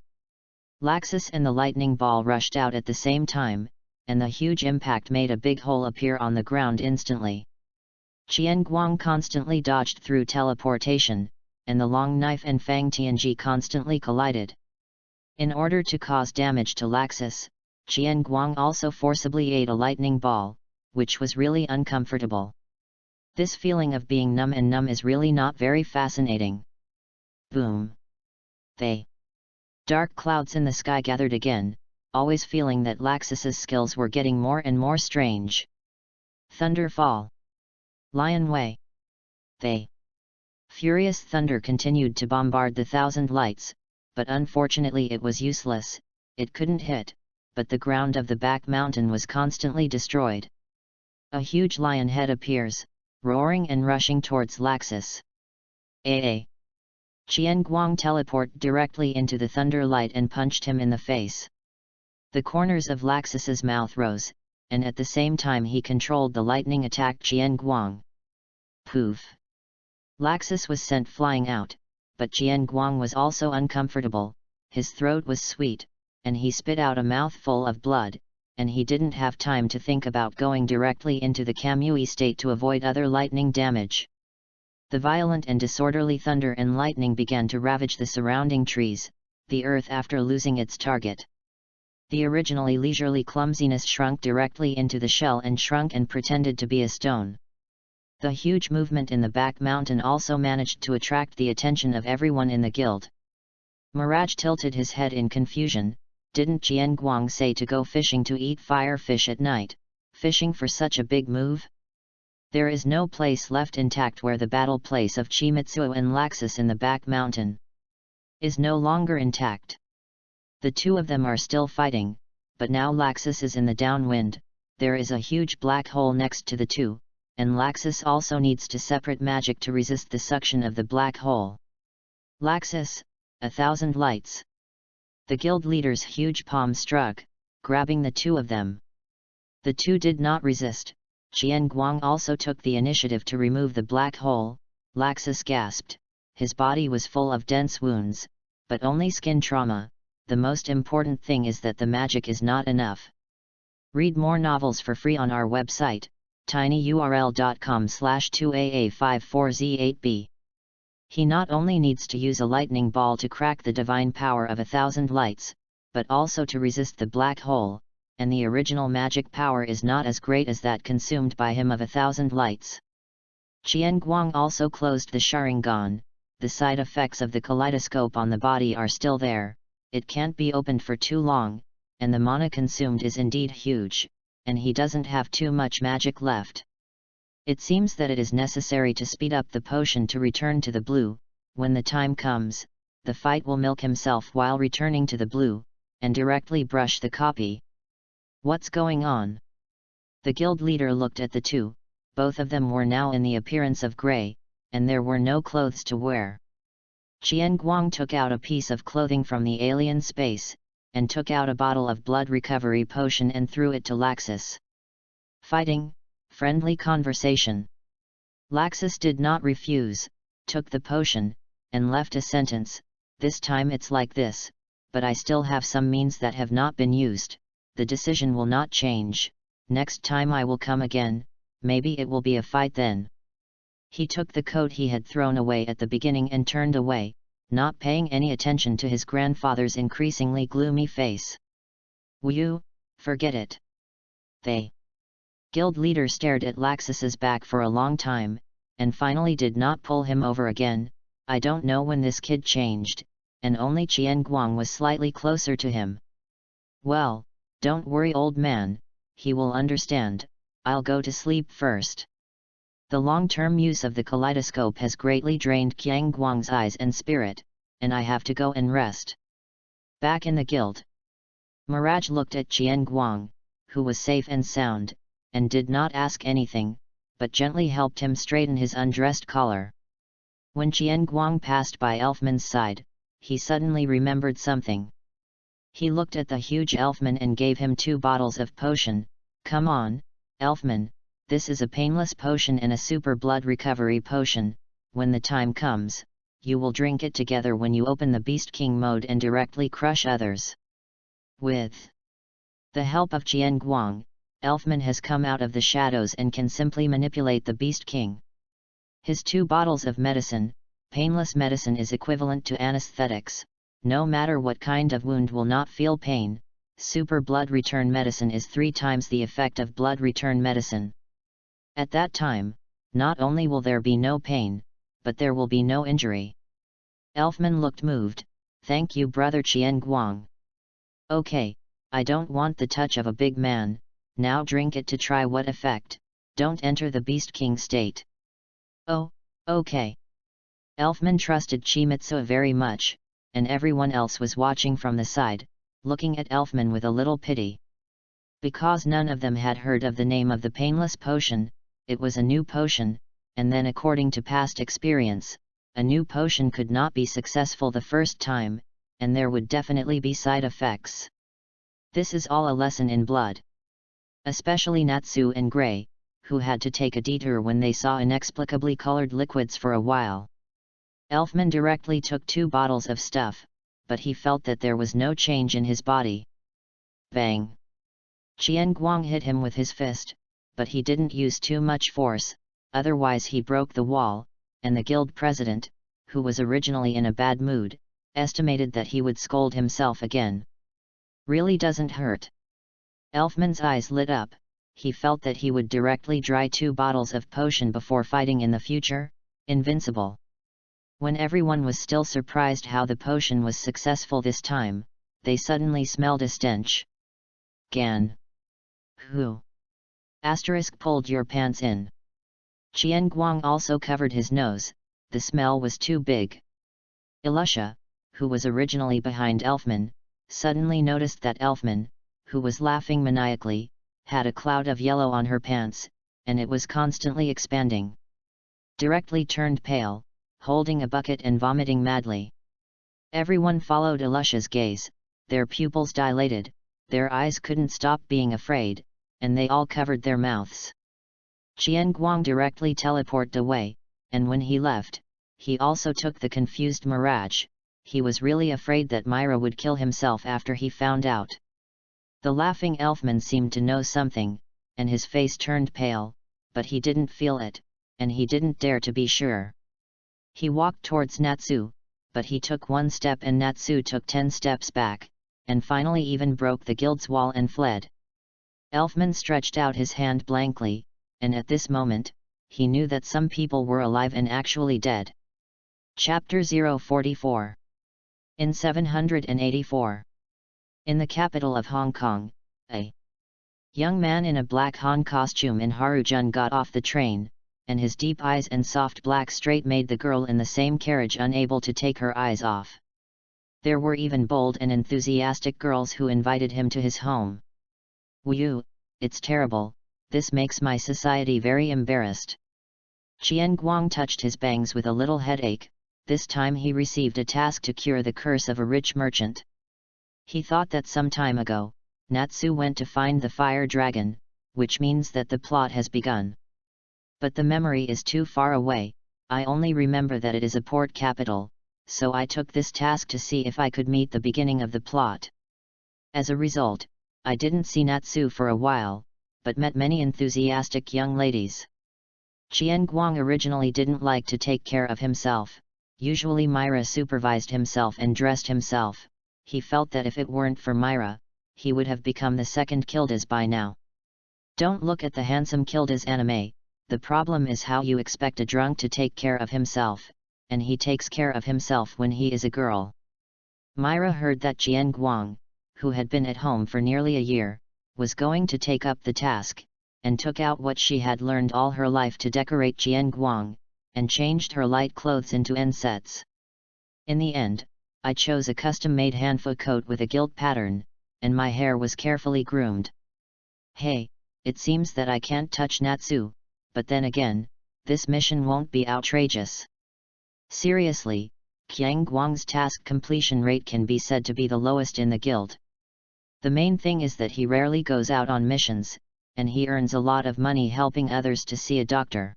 Laxus and the lightning ball rushed out at the same time, and the huge impact made a big hole appear on the ground instantly. Qian Guang constantly dodged through teleportation, and the long knife and Fang Tianji constantly collided. In order to cause damage to Laxus, Qian Guang also forcibly ate a lightning ball, which was really uncomfortable. This feeling of being numb is really not very fascinating. Boom! Dark clouds in the sky gathered again, always feeling that Laxus's skills were getting more and more strange. Thunderfall. Lion Wei. Furious thunder continued to bombard the 1,000 lights, but unfortunately it was useless. It couldn't hit, but the ground of the back mountain was constantly destroyed. A huge lion head appears, roaring and rushing towards Laxus. Qian Guang teleported directly into the thunder light and punched him in the face. The corners of Laxus's mouth rose, and at the same time he controlled the lightning attack Qian Guang. Poof! Laxus was sent flying out, but Qian Guang was also uncomfortable. His throat was sweet, and he spit out a mouthful of blood, and he didn't have time to think about going directly into the Kamui state to avoid other lightning damage. The violent and disorderly thunder and lightning began to ravage the surrounding trees, the earth after losing its target. The originally leisurely clumsiness shrunk directly into the shell and shrunk and pretended to be a stone. The huge movement in the back mountain also managed to attract the attention of everyone in the guild. Mirage tilted his head in confusion. Didn't Qian Guang say to go fishing to eat firefish at night, fishing for such a big move? There is no place left intact where the battle place of Chimitsuo and Laxus in the back mountain is no longer intact. The two of them are still fighting, but now Laxus is in the downwind. There is a huge black hole next to the two, and Laxus also needs to separate magic to resist the suction of the black hole. Laxus, 1,000 lights. The guild leader's huge palm struck, grabbing the two of them. The two did not resist. Qian Guang also took the initiative to remove the black hole. Laxus gasped. His body was full of dense wounds, but only skin trauma. The most important thing is that the magic is not enough. Read more novels for free on our website, tinyurl.com/2aa54z8b. He not only needs to use a lightning ball to crack the divine power of 1,000 lights, but also to resist the black hole, and the original magic power is not as great as that consumed by him of 1,000 lights. Qian Guang also closed the Sharingan. The side effects of the kaleidoscope on the body are still there. It can't be opened for too long, and the mana consumed is indeed huge, and he doesn't have too much magic left. It seems that it is necessary to speed up the potion to return to the blue. When the time comes, the fight will milk himself while returning to the blue, and directly brush the copy. What's going on? The guild leader looked at the two. Both of them were now in the appearance of grey, and there were no clothes to wear. Qian Guang took out a piece of clothing from the alien space. and took out a bottle of blood recovery potion and threw it to Laxus. Fighting, friendly conversation. Laxus did not refuse, took the potion, and left a sentence, "This time it's like this, but I still have some means that have not been used, the decision will not change, next time I will come again, maybe it will be a fight then." He took the coat he had thrown away at the beginning and turned away, not paying any attention to his grandfather's increasingly gloomy face. "You, forget it." The guild leader stared at Laxus's back for a long time, and finally did not pull him over again. "I don't know when this kid changed," and only Qian Guang was slightly closer to him. "Well, don't worry old man, he will understand, I'll go to sleep first." The long-term use of the kaleidoscope has greatly drained Qian Guang's eyes and spirit, and I have to go and rest. Back in the guild, Mirage looked at Qian Guang, who was safe and sound, and did not ask anything, but gently helped him straighten his undressed collar. When Qian Guang passed by Elfman's side, he suddenly remembered something. He looked at the huge Elfman and gave him 2 bottles of potion. "Come on, Elfman, this is a painless potion and a super blood recovery potion. When the time comes, you will drink it together when you open the Beast King mode and directly crush others." With the help of Qian Guang, Elfman has come out of the shadows and can simply manipulate the Beast King. His 2 bottles of medicine, painless medicine, is equivalent to anesthetics. No matter what kind of wound will not feel pain. Super blood return medicine is 3 times the effect of blood return medicine. At that time, not only will there be no pain, but there will be no injury. Elfman looked moved. "Thank you brother Qian Guang. Okay, I don't want the touch of a big man, now drink it to try what effect, don't enter the Beast King state." "Oh, okay." Elfman trusted Chimitsu very much, and everyone else was watching from the side, looking at Elfman with a little pity. Because none of them had heard of the name of the painless potion, it was a new potion, and then according to past experience, a new potion could not be successful the first time, and there would definitely be side effects. This is all a lesson in blood. Especially Natsu and Gray, who had to take a detour when they saw inexplicably colored liquids for a while. Elfman directly took 2 bottles of stuff, but he felt that there was no change in his body. Bang! Qian Guang hit him with his fist, but he didn't use too much force, otherwise he broke the wall, and the guild president, who was originally in a bad mood, estimated that he would scold himself again. "Really doesn't hurt." Elfman's eyes lit up, he felt that he would directly try 2 bottles of potion before fighting in the future, invincible. When everyone was still surprised how the potion was successful this time, they suddenly smelled a stench. "Gan. Who? Asterisk pulled your pants in." Qian Guang also covered his nose, the smell was too big. Elisha, who was originally behind Elfman, suddenly noticed that Elfman, who was laughing maniacally, had a cloud of yellow on her pants, and it was constantly expanding. Directly turned pale, holding a bucket and vomiting madly. Everyone followed Elisha's gaze, their pupils dilated, their eyes couldn't stop being afraid, and they all covered their mouths. Qian Guang directly teleported away, and when he left, he also took the confused Mirage. He was really afraid that Myra would kill himself after he found out. The laughing Elfman seemed to know something, and his face turned pale, but he didn't feel it, and he didn't dare to be sure. He walked towards Natsu, but he took 1 step and Natsu took 10 steps back, and finally even broke the guild's wall and fled. Elfman stretched out his hand blankly, and at this moment, he knew that some people were alive and actually dead. Chapter 044. In 784. In the capital of Hong Kong, a young man in a black Han costume in Harujun got off the train, and his deep eyes and soft black straight made the girl in the same carriage unable to take her eyes off. There were even bold and enthusiastic girls who invited him to his home. "Woo, it's terrible, this makes my society very embarrassed." Qian Guang touched his bangs with a little headache, this time he received a task to cure the curse of a rich merchant. He thought that some time ago, Natsu went to find the fire dragon, which means that the plot has begun. But the memory is too far away, I only remember that it is a port capital, so I took this task to see if I could meet the beginning of the plot. As a result, I didn't see Natsu for a while, but met many enthusiastic young ladies. Qian Guang originally didn't like to take care of himself. Usually Myra supervised himself and dressed himself. He felt that if it weren't for Myra, he would have become the second Kildas by now. Don't look at the handsome Kildas anime, the problem is how you expect a drunk to take care of himself, and he takes care of himself when he is a girl. Myra heard that Qian Guang, who had been at home for nearly a year, was going to take up the task, and took out what she had learned all her life to decorate Qian Guang, and changed her light clothes into ensets. In the end, I chose a custom-made hanfu coat with a gilt pattern, and my hair was carefully groomed. Hey, it seems that I can't touch Natsu, but then again, this mission won't be outrageous. Seriously, Qian Guang's task completion rate can be said to be the lowest in the guild. The main thing is that he rarely goes out on missions, and he earns a lot of money helping others to see a doctor.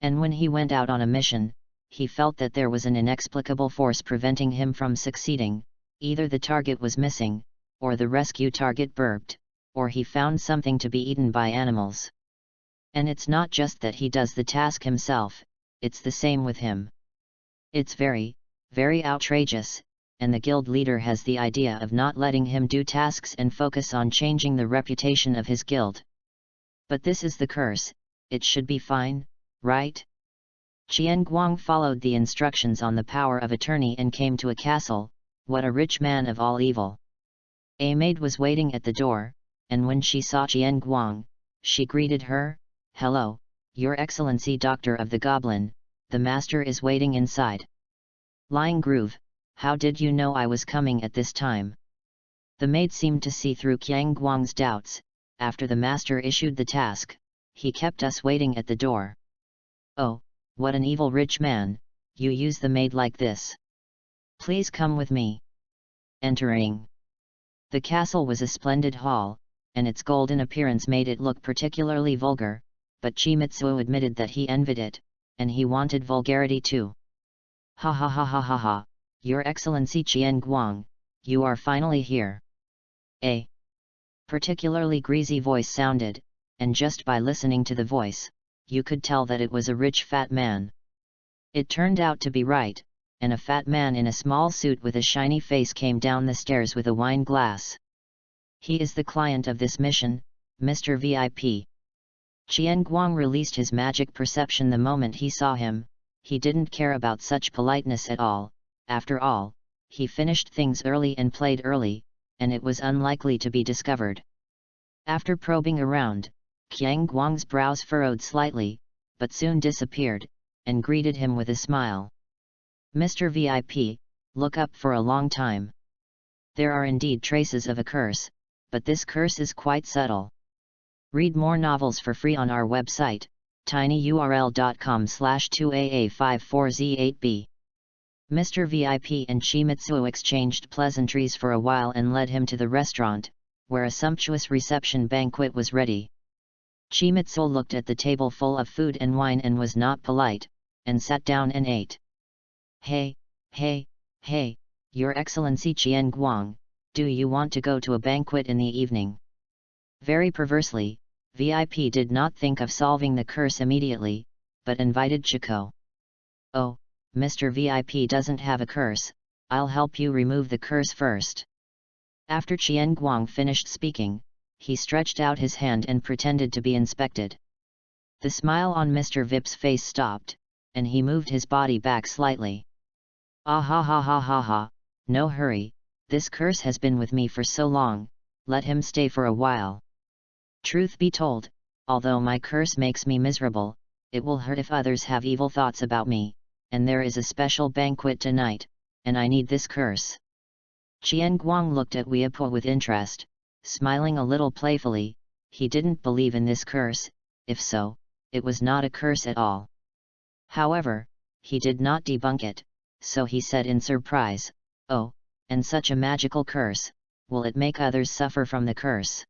And when he went out on a mission, he felt that there was an inexplicable force preventing him from succeeding. Either the target was missing, or the rescue target burped, or he found something to be eaten by animals. And it's not just that he does the task himself, it's the same with him. It's very, very outrageous, and the guild leader has the idea of not letting him do tasks and focus on changing the reputation of his guild. But this is the curse, it should be fine, right? Qian Guang followed the instructions on the power of attorney and came to a castle. What a rich man of all evil. A maid was waiting at the door, and when she saw Qian Guang, she greeted her, "Hello, Your Excellency Doctor of the Goblin, the master is waiting inside." Lying Groove, how did you know I was coming at this time? The maid seemed to see through Qian Guang's doubts. After the master issued the task, he kept us waiting at the door. Oh, what an evil rich man, you use the maid like this. Please come with me. Entering. The castle was a splendid hall, and its golden appearance made it look particularly vulgar, but Chimitsuo admitted that he envied it, and he wanted vulgarity too. Ha ha ha ha ha ha, Your Excellency Qian Guang, you are finally here. A particularly greasy voice sounded, and just by listening to the voice, you could tell that it was a rich fat man. It turned out to be right, and a fat man in a small suit with a shiny face came down the stairs with a wine glass. He is the client of this mission, Mr. VIP. Qian Guang released his magic perception the moment he saw him. He didn't care about such politeness at all. After all, he finished things early and played early, and it was unlikely to be discovered. After probing around, Qian Guang's brows furrowed slightly, but soon disappeared, and greeted him with a smile. Mr. VIP, look up for a long time. There are indeed traces of a curse, but this curse is quite subtle. Read more novels for free on our website, tinyurl.com/2aa54z8b. Mr. VIP and Chimitsuo exchanged pleasantries for a while and led him to the restaurant, where a sumptuous reception banquet was ready. Chimitsuo looked at the table full of food and wine and was not polite, and sat down and ate. Hey, Your Excellency Qian Guang, do you want to go to a banquet in the evening? Very perversely, VIP did not think of solving the curse immediately, but invited Chico. Oh, Mr. VIP doesn't have a curse, I'll help you remove the curse first. After Qian Guang finished speaking, he stretched out his hand and pretended to be inspected. The smile on Mr. Vip's face stopped, and he moved his body back slightly. Ah ha ha ha ha ha, no hurry, this curse has been with me for so long, let him stay for a while. Truth be told, although my curse makes me miserable, it will hurt if others have evil thoughts about me, and there is a special banquet tonight, and I need this curse. Qian Guang looked at EPUB with interest, smiling a little playfully. He didn't believe in this curse, if so, it was not a curse at all. However, he did not debunk it, so he said in surprise, "Oh, and such a magical curse, will it make others suffer from the curse?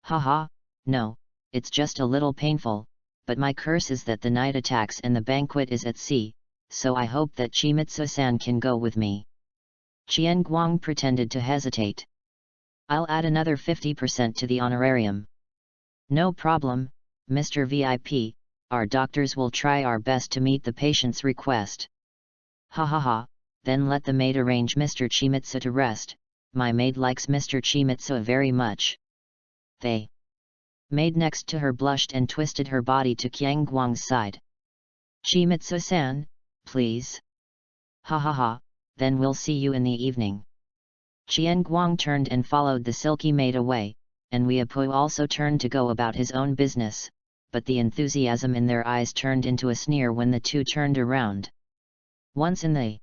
Haha, no, it's just a little painful, but my curse is that the night attacks and the banquet is at sea, so I hope that Chimitsu-san can go with me. Qian Guang pretended to hesitate. I'll add another 50% to the honorarium. No problem, Mr. VIP, our doctors will try our best to meet the patient's request. Ha ha ha, then let the maid arrange Mr. Chimitsu to rest, my maid likes Mr. Chimitsu very much. The maid next to her blushed and twisted her body to Qian Guang's side. Chimitsu-san, please. Ha ha ha, then we'll see you in the evening. Qian Guang turned and followed the silky maid away, and EPUB also turned to go about his own business, but the enthusiasm in their eyes turned into a sneer when the two turned around. Once in the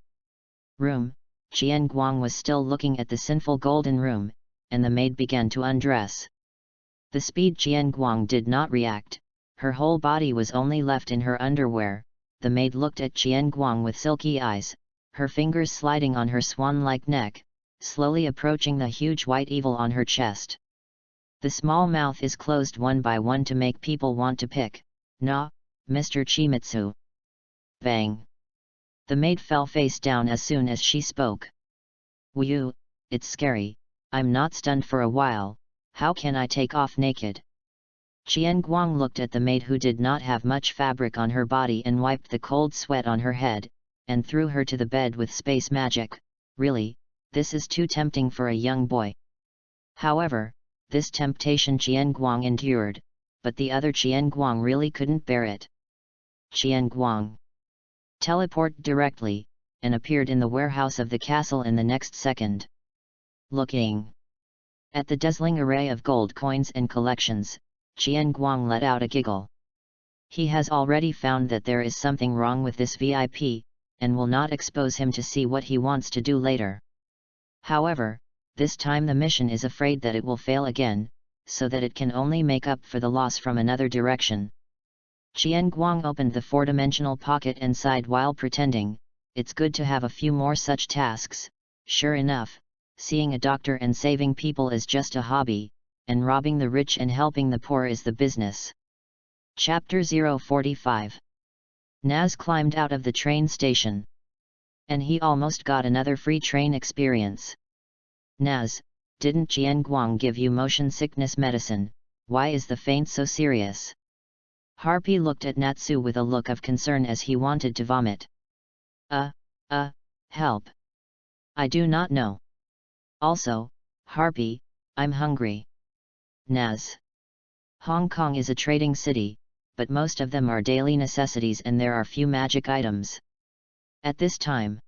room, Qian Guang was still looking at the sinful golden room, and the maid began to undress. The speed Qian Guang did not react, her whole body was only left in her underwear. The maid looked at Qian Guang with silky eyes, her fingers sliding on her swan-like neck, slowly approaching the huge white evil on her chest. The small mouth is closed one by one to make people want to pick. Nah, Mr. Chimitsu. Bang! The maid fell face down as soon as she spoke. Whew, it's scary, I'm not stunned for a while, how can I take off naked? Qian Guang looked at the maid who did not have much fabric on her body and wiped the cold sweat on her head, and threw her to the bed with space magic. Really, this is too tempting for a young boy. However, this temptation Qian Guang endured, but the other Qian Guang really couldn't bear it. Qian Guang teleported directly, and appeared in the warehouse of the castle in the next second. Looking at the dazzling array of gold coins and collections, Qian Guang let out a giggle. He has already found that there is something wrong with this VIP, and will not expose him to see what he wants to do later. However, this time the mission is afraid that it will fail again, so that it can only make up for the loss from another direction. Qian Guang opened the four-dimensional pocket and sighed while pretending, it's good to have a few more such tasks. Sure enough, seeing a doctor and saving people is just a hobby, and robbing the rich and helping the poor is the business. Chapter 045. Naz climbed out of the train station. And he almost got another free train experience. Naz, didn't Qian Guang give you motion sickness medicine? Why is the faint so serious? Harpy looked at Natsu with a look of concern as he wanted to vomit. Help. I do not know. Also, Harpy, I'm hungry. Naz. Hong Kong is a trading city, but most of them are daily necessities and there are few magic items. At this time,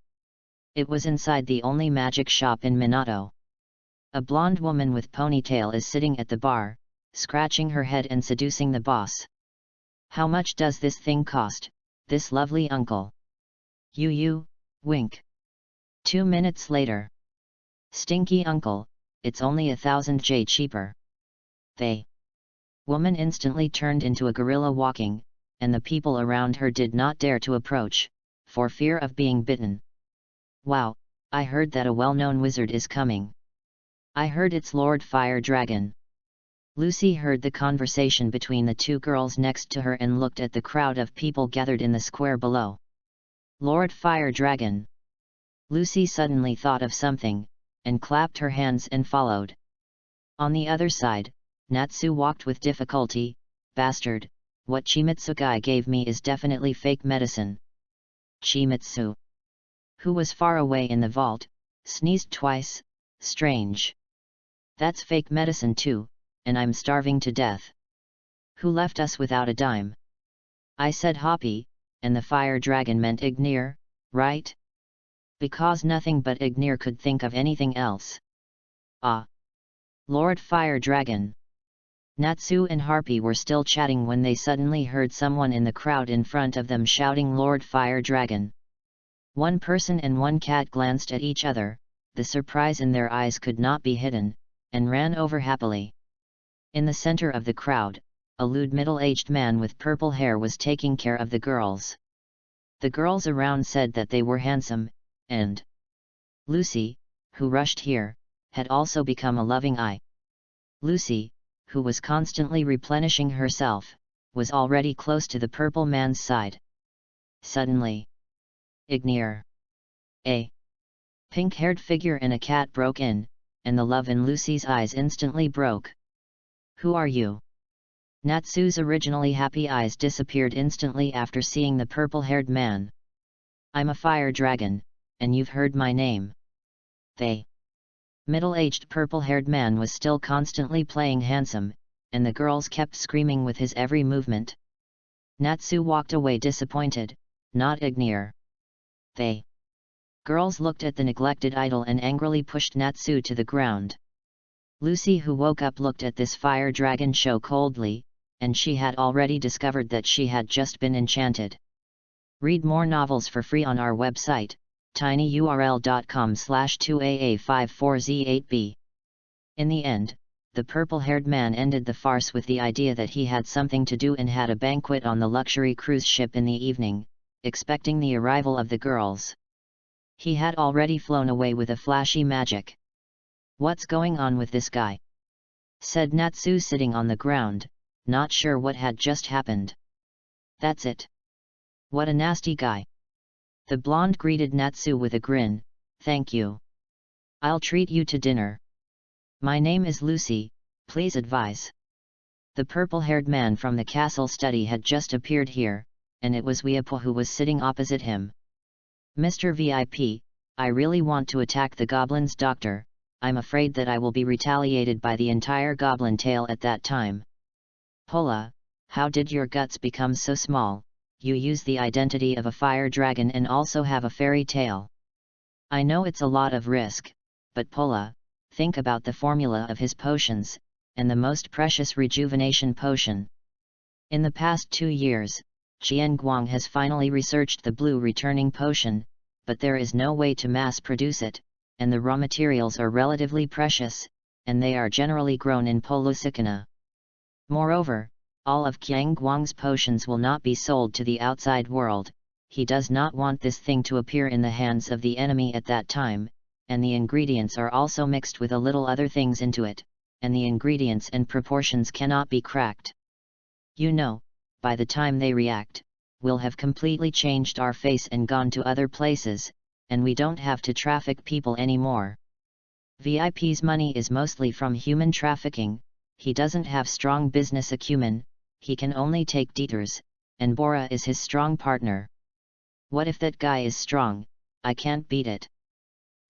it was inside the only magic shop in Minato. A blonde woman with ponytail is sitting at the bar, scratching her head and seducing the boss. How much does this thing cost, this lovely uncle? You, wink. 2 minutes later. Stinky uncle, it's only 1,000 J cheaper. The woman instantly turned into a gorilla walking, and the people around her did not dare to approach, for fear of being bitten. Wow, I heard that a well-known wizard is coming. I heard it's Lord Fire Dragon. Lucy heard the conversation between the two girls next to her and looked at the crowd of people gathered in the square below. Lord Fire Dragon. Lucy suddenly thought of something, and clapped her hands and followed. On the other side, Natsu walked with difficulty. Bastard, what Chimitsu guy gave me is definitely fake medicine. Chimitsu, who was far away in the vault, sneezed twice. Strange. That's fake medicine too, and I'm starving to death. Who left us without a dime? I said Hoppy, and the fire dragon meant Ignir, right? Because nothing but Ignir could think of anything else. Ah! Lord Fire Dragon. Natsu and Harpy were still chatting when they suddenly heard someone in the crowd in front of them shouting Lord Fire Dragon. One person and one cat glanced at each other, the surprise in their eyes could not be hidden, and ran over happily. In the center of the crowd, a lewd middle-aged man with purple hair was taking care of the girls. The girls around said that they were handsome, and Lucy, who rushed here, had also become a loving eye. Lucy, who was constantly replenishing herself, was already close to the purple man's side. Suddenly, Ignir, a pink-haired figure in a cat, broke in, and the love in Lucy's eyes instantly broke. "Who are you?" Natsu's originally happy eyes disappeared instantly after seeing the purple-haired man. "I'm a fire dragon, and you've heard my name." The middle-aged purple-haired man was still constantly playing handsome, and the girls kept screaming with his every movement. Natsu walked away disappointed, not Ignir. The girls looked at the neglected idol and angrily pushed Natsu to the ground. Lucy, who woke up, looked at this fire dragon show coldly, and she had already discovered that she had just been enchanted. Read more novels for free on our website, tinyurl.com/2aa54z8b. In the end, the purple-haired man ended the farce with the idea that he had something to do and had a banquet on the luxury cruise ship in the evening, expecting the arrival of the girls. He had already flown away with a flashy magic. "What's going on with this guy?" said Natsu, sitting on the ground, not sure what had just happened. "That's it. What a nasty guy." The blonde greeted Natsu with a grin. "Thank you. I'll treat you to dinner. My name is Lucy, please advise." The purple-haired man from the castle study had just appeared here, and it was EPUB who was sitting opposite him. "Mr. VIP, I really want to attack the goblin's doctor. I'm afraid that I will be retaliated by the entire goblin tail at that time." "Pola, how did your guts become so small? You use the identity of a fire dragon and also have a fairy tail." "I know it's a lot of risk, but Pola, think about the formula of his potions, and the most precious rejuvenation potion. In the past 2 years, Qian Guang has finally researched the blue returning potion, but there is no way to mass produce it, and the raw materials are relatively precious, and they are generally grown in Polusicana. Moreover, all of Qian Guang's potions will not be sold to the outside world. He does not want this thing to appear in the hands of the enemy at that time, and the ingredients are also mixed with a little other things into it, and the ingredients and proportions cannot be cracked. You know, by the time they react, we'll have completely changed our face and gone to other places, and we don't have to traffic people anymore. VIP's money is mostly from human trafficking. He doesn't have strong business acumen, he can only take detours, and Bora is his strong partner. What if that guy is strong? I can't beat it."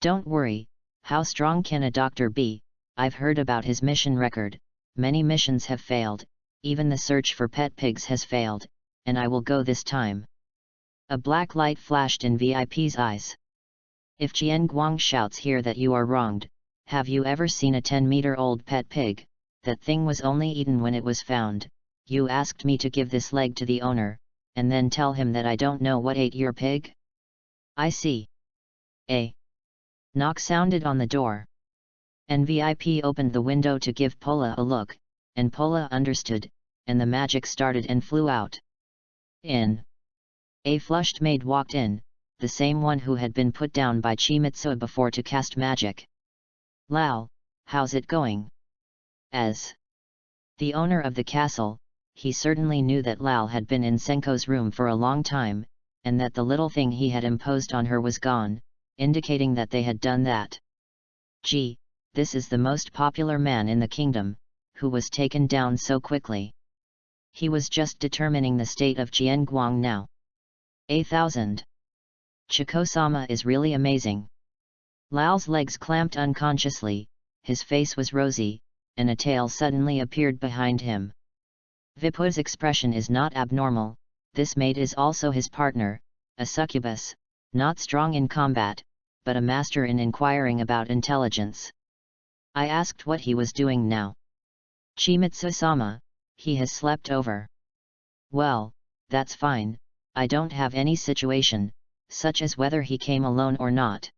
"Don't worry, how strong can a doctor be? I've heard about his mission record. Many missions have failed, even the search for pet pigs has failed, and I will go this time." A black light flashed in VIP's eyes. "If Qian Guang shouts here that you are wronged, have you ever seen a 10-meter-old pet pig? That thing was only eaten when it was found. You asked me to give this leg to the owner, and then tell him that I don't know what ate your pig? I see." A knock sounded on the door. And VIP opened the window to give Pola a look, and Pola understood, and the magic started and flew out. In. A flushed maid walked in, the same one who had been put down by Chimitsu before to cast magic. "Lao, how's it going?" As the owner of the castle, he certainly knew that Lao had been in Senko's room for a long time, and that the little thing he had imposed on her was gone, indicating that they had done that. "Gee, this is the most popular man in the kingdom, who was taken down so quickly. He was just determining the state of Qian Guang now. 1,000. Chiko-sama is really amazing." Lao's legs clamped unconsciously, his face was rosy, and a tail suddenly appeared behind him. Vipu's expression is not abnormal. This maid is also his partner, a succubus, not strong in combat, but a master in inquiring about intelligence. I asked what he was doing now. "Chimitsu-sama, he has slept over." "Well, that's fine, I don't have any situation, such as whether he came alone or not."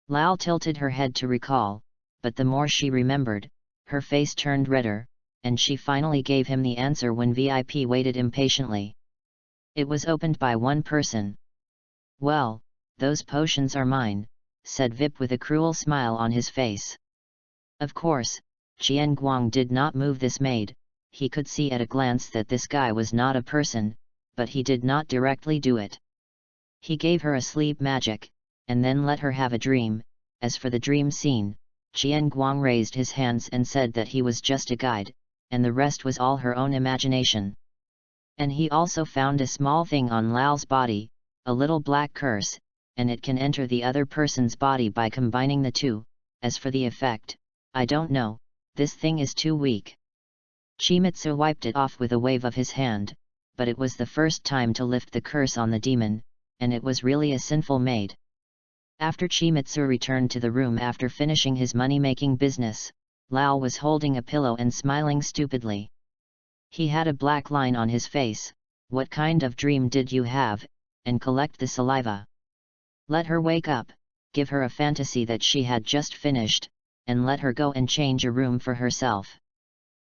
Lao tilted her head to recall, but the more she remembered, her face turned redder, and she finally gave him the answer when VIP waited impatiently. "It was opened by one person." "Well, those potions are mine," said Vip with a cruel smile on his face. Of course, Qian Guang did not move this maid. He could see at a glance that this guy was not a person, but he did not directly do it. He gave her a sleep magic, and then let her have a dream. As for the dream scene, Qian Guang raised his hands and said that he was just a guide, and the rest was all her own imagination. And he also found a small thing on Lao's body, a little black curse, and it can enter the other person's body by combining the two. As for the effect, I don't know, this thing is too weak. Chimitsu wiped it off with a wave of his hand, but it was the first time to lift the curse on the demon, and it was really a sinful maid. After Chimitsu returned to the room after finishing his money-making business, Lao was holding a pillow and smiling stupidly. He had a black line on his face. What kind of dream did you have? And collect the saliva. Let her wake up, give her a fantasy that she had just finished, and let her go and change a room for herself.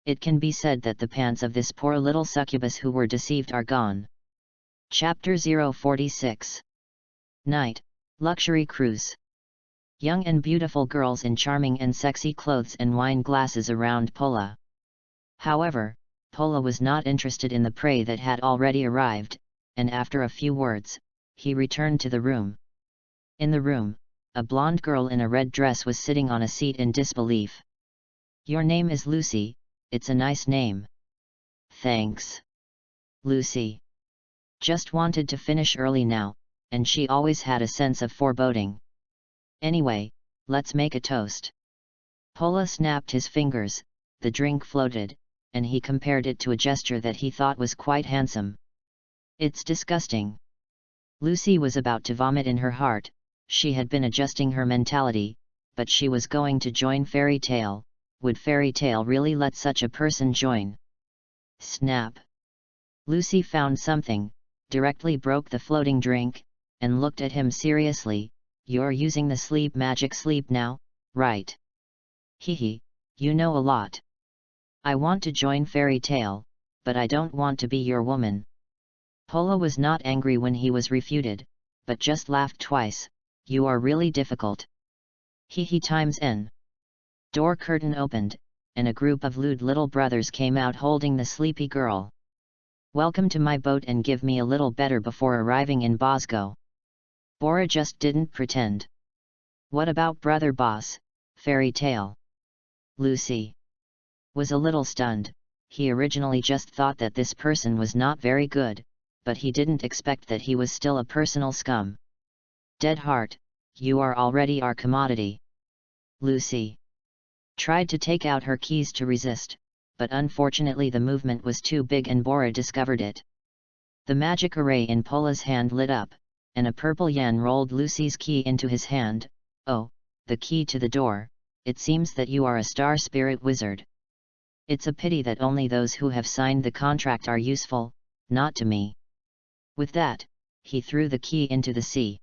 It can be said that the pants of this poor little succubus who were deceived are gone. Chapter 046. Night, Luxury Cruise. Young and beautiful girls in charming and sexy clothes and wine glasses around Pola. However, Pola was not interested in the prey that had already arrived, and after a few words, he returned to the room. In the room, a blonde girl in a red dress was sitting on a seat in disbelief. Your name is Lucy, it's a nice name. Thanks. Lucy. Just wanted to finish early now, and she always had a sense of foreboding. Anyway, let's make a toast. Pola snapped his fingers, the drink floated, and he compared it to a gesture that he thought was quite handsome. It's disgusting. Lucy was about to vomit in her heart. She had been adjusting her mentality, but she was going to join Fairy Tale. Would Fairy Tale really let such a person join? Snap! Lucy found something, directly broke the floating drink, and looked at him seriously. You're using the sleep magic sleep now, right? Hehe, you know a lot. I want to join Fairy Tale, but I don't want to be your woman. Pola was not angry when he was refuted, but just laughed twice. You are really difficult. Hehe times n. Door curtain opened, and a group of lewd little brothers came out holding the sleepy girl. Welcome to my boat and give me a little better before arriving in Bosco. Bora just didn't pretend. What about brother boss, Fairy Tale? Lucy was a little stunned. He originally just thought that this person was not very good, but he didn't expect that he was still a personal scum. Dead heart, you are already our commodity. Lucy tried to take out her keys to resist, but unfortunately the movement was too big and Bora discovered it. The magic array in Pola's hand lit up, and a purple yen rolled Lucy's key into his hand. Oh, the key to the door, it seems that you are a star spirit wizard. It's a pity that only those who have signed the contract are useful, not to me. With that, he threw the key into the sea.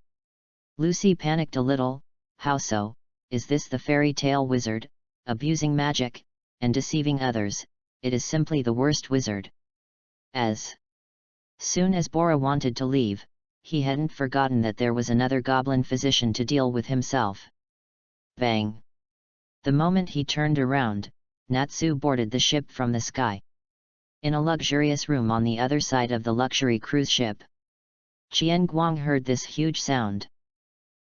Lucy panicked a little. How so? Is this the Fairy Tale wizard, abusing magic, and deceiving others? It is simply the worst wizard. As soon as Bora wanted to leave, he hadn't forgotten that there was another goblin physician to deal with himself. Bang! The moment he turned around, Natsu boarded the ship from the sky. In a luxurious room on the other side of the luxury cruise ship. Qian Guang heard this huge sound.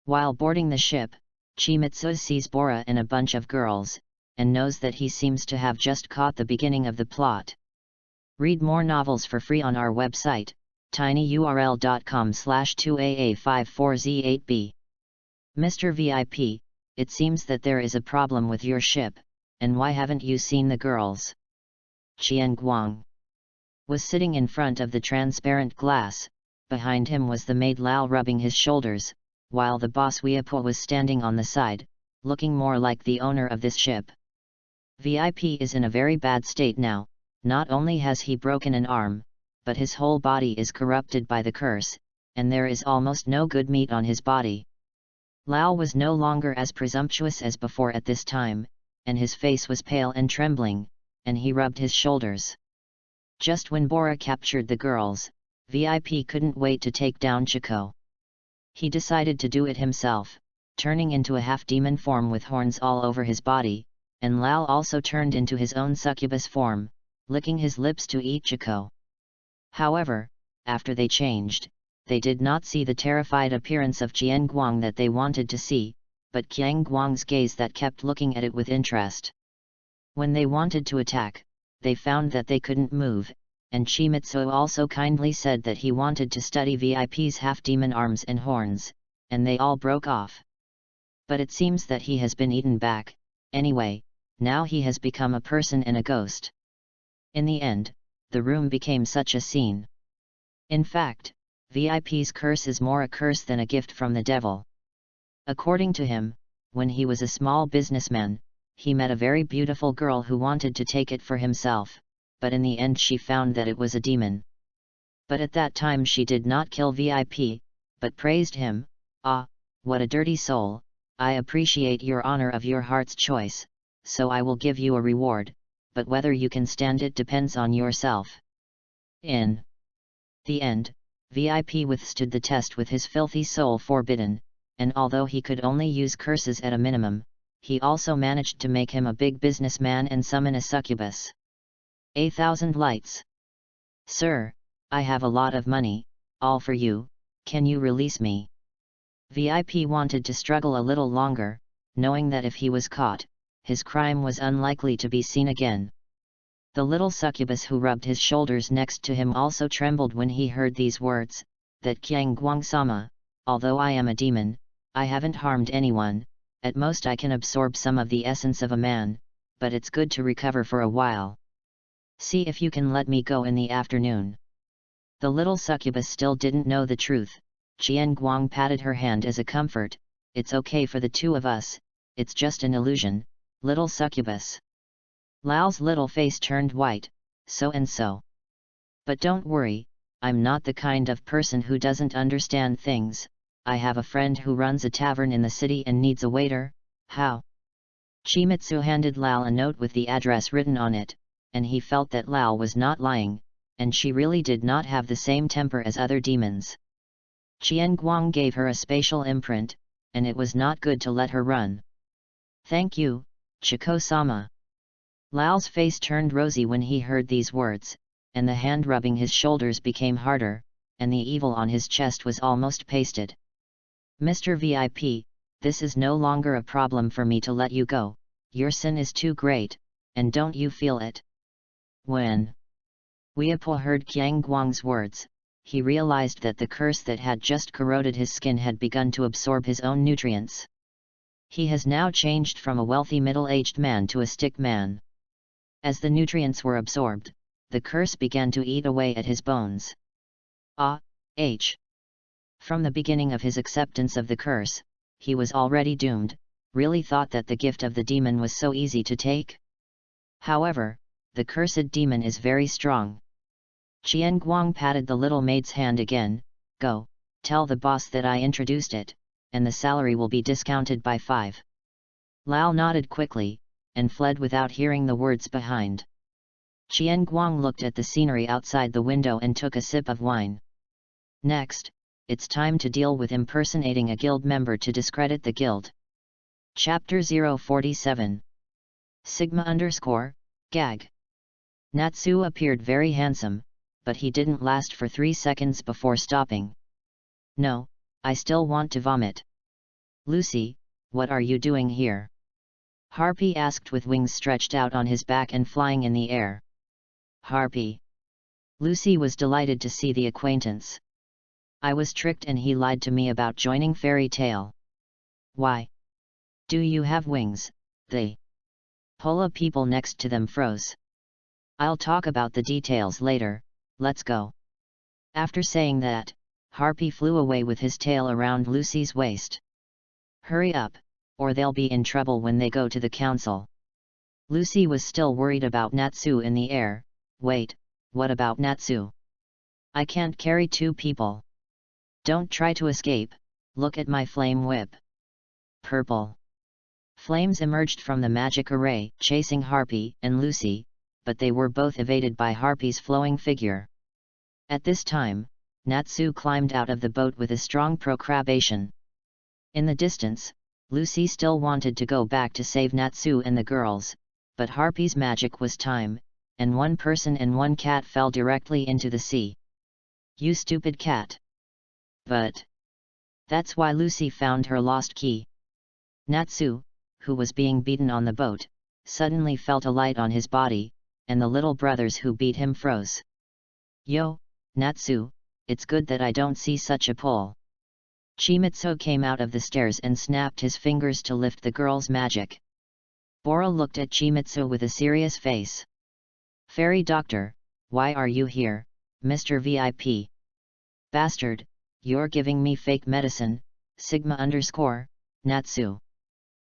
While boarding the ship, Chimitsu sees Bora and a bunch of girls, and knows that he seems to have just caught the beginning of the plot. Read more novels for free on our website, tinyurl.com/2aa54z8b. Mr. VIP, it seems that there is a problem with your ship, and why haven't you seen the girls? Qian Guang was sitting in front of the transparent glass. Behind him was the maid Lao rubbing his shoulders, while the boss EPUB was standing on the side, looking more like the owner of this ship. VIP is in a very bad state now. Not only has he broken an arm, but his whole body is corrupted by the curse, and there is almost no good meat on his body. Lao was no longer as presumptuous as before at this time, and his face was pale and trembling, and he rubbed his shoulders. Just when Bora captured the girls, VIP couldn't wait to take down Chico. He decided to do it himself, turning into a half-demon form with horns all over his body, and Lal also turned into his own succubus form, licking his lips to eat Chico. However, after they changed, they did not see the terrified appearance of Qian Guang that they wanted to see, but Qian Guang's gaze that kept looking at it with interest. When they wanted to attack, they found that they couldn't move, and Chimitsu also kindly said that he wanted to study VIP's half-demon arms and horns, and they all broke off. But it seems that he has been eaten back, anyway, now he has become a person and a ghost. In the end, the room became such a scene. In fact, VIP's curse is more a curse than a gift from the devil. According to him, when he was a small businessman, he met a very beautiful girl who wanted to take it for himself, but in the end she found that it was a demon. But at that time she did not kill VIP, but praised him. "Ah, what a dirty soul, I appreciate your honor of your heart's choice, so I will give you a reward, but whether you can stand it depends on yourself." In the end, VIP withstood the test with his filthy soul forbidden, and although he could only use curses at a minimum, he also managed to make him a big businessman and summon a succubus. 1,000 lights. "Sir, I have a lot of money, all for you, can you release me?" VIP wanted to struggle a little longer, knowing that if he was caught, his crime was unlikely to be seen again. The little succubus who rubbed his shoulders next to him also trembled when he heard these words, that Qiang Guang-sama, although I am a demon, I haven't harmed anyone, at most I can absorb some of the essence of a man, but it's good to recover for a while. See if you can let me go in the afternoon. The little succubus still didn't know the truth. Qian Guang patted her hand as a comfort. "It's okay for the two of us, it's just an illusion, little succubus." Lal's little face turned white, so and so. "But don't worry, I'm not the kind of person who doesn't understand things, I have a friend who runs a tavern in the city and needs a waiter." "How?" Chimitsu handed Lal a note with the address written on it, and he felt that Lal was not lying, and she really did not have the same temper as other demons. Qian Guang gave her a spatial imprint, and it was not good to let her run. "Thank you, Chico-sama." Lal's face turned rosy when he heard these words, and the hand rubbing his shoulders became harder, and the evil on his chest was almost pasted. "Mr. VIP, this is no longer a problem for me to let you go, your sin is too great, and don't you feel it?" When Weepo heard Qiang Guang's words, he realized that the curse that had just corroded his skin had begun to absorb his own nutrients. He has now changed from a wealthy middle-aged man to a stick man. As the nutrients were absorbed, the curse began to eat away at his bones. From the beginning of his acceptance of the curse, he was already doomed, really thought that the gift of the demon was so easy to take. However, the cursed demon is very strong. Qian Guang patted the little maid's hand again. "Go, tell the boss that I introduced it, and the salary will be discounted by 5. Lal nodded quickly, and fled without hearing the words behind. Qian Guang looked at the scenery outside the window and took a sip of wine. Next, it's time to deal with impersonating a guild member to discredit the guild. Chapter 047. Gag. Natsu appeared very handsome, but he didn't last for 3 seconds before stopping. "No, I still want to vomit." "Lucy, what are you doing here?" Harpy asked with wings stretched out on his back and flying in the air. "Harpy." Lucy was delighted to see the acquaintance. "I was tricked and he lied to me about joining Fairy Tale." "Why? Do you have wings?" The Pola people next to them froze. "I'll talk about the details later, let's go." After saying that, Harpy flew away with his tail around Lucy's waist. "Hurry up, or they'll be in trouble when they go to the council." Lucy was still worried about Natsu in the air. "Wait, what about Natsu? I can't carry 2 people. Don't try to escape, look at my flame whip." Purple flames emerged from the magic array, chasing Harpy and Lucy, but they were both evaded by Harpy's flowing figure. At this time, Natsu climbed out of the boat with a strong procrabation. In the distance, Lucy still wanted to go back to save Natsu and the girls, but Harpy's magic was time, and one person and one cat fell directly into the sea. You stupid cat! But that's why Lucy found her lost key. Natsu, who was being beaten on the boat, suddenly felt a light on his body, and the little brothers who beat him froze. Yo, Natsu, it's good that I don't see such a pull. Chimitsu came out of the stairs and snapped his fingers to lift the girl's magic. Bora looked at Chimitsu with a serious face. Fairy doctor, why are you here, Mr. VIP? Bastard, you're giving me fake medicine, Natsu.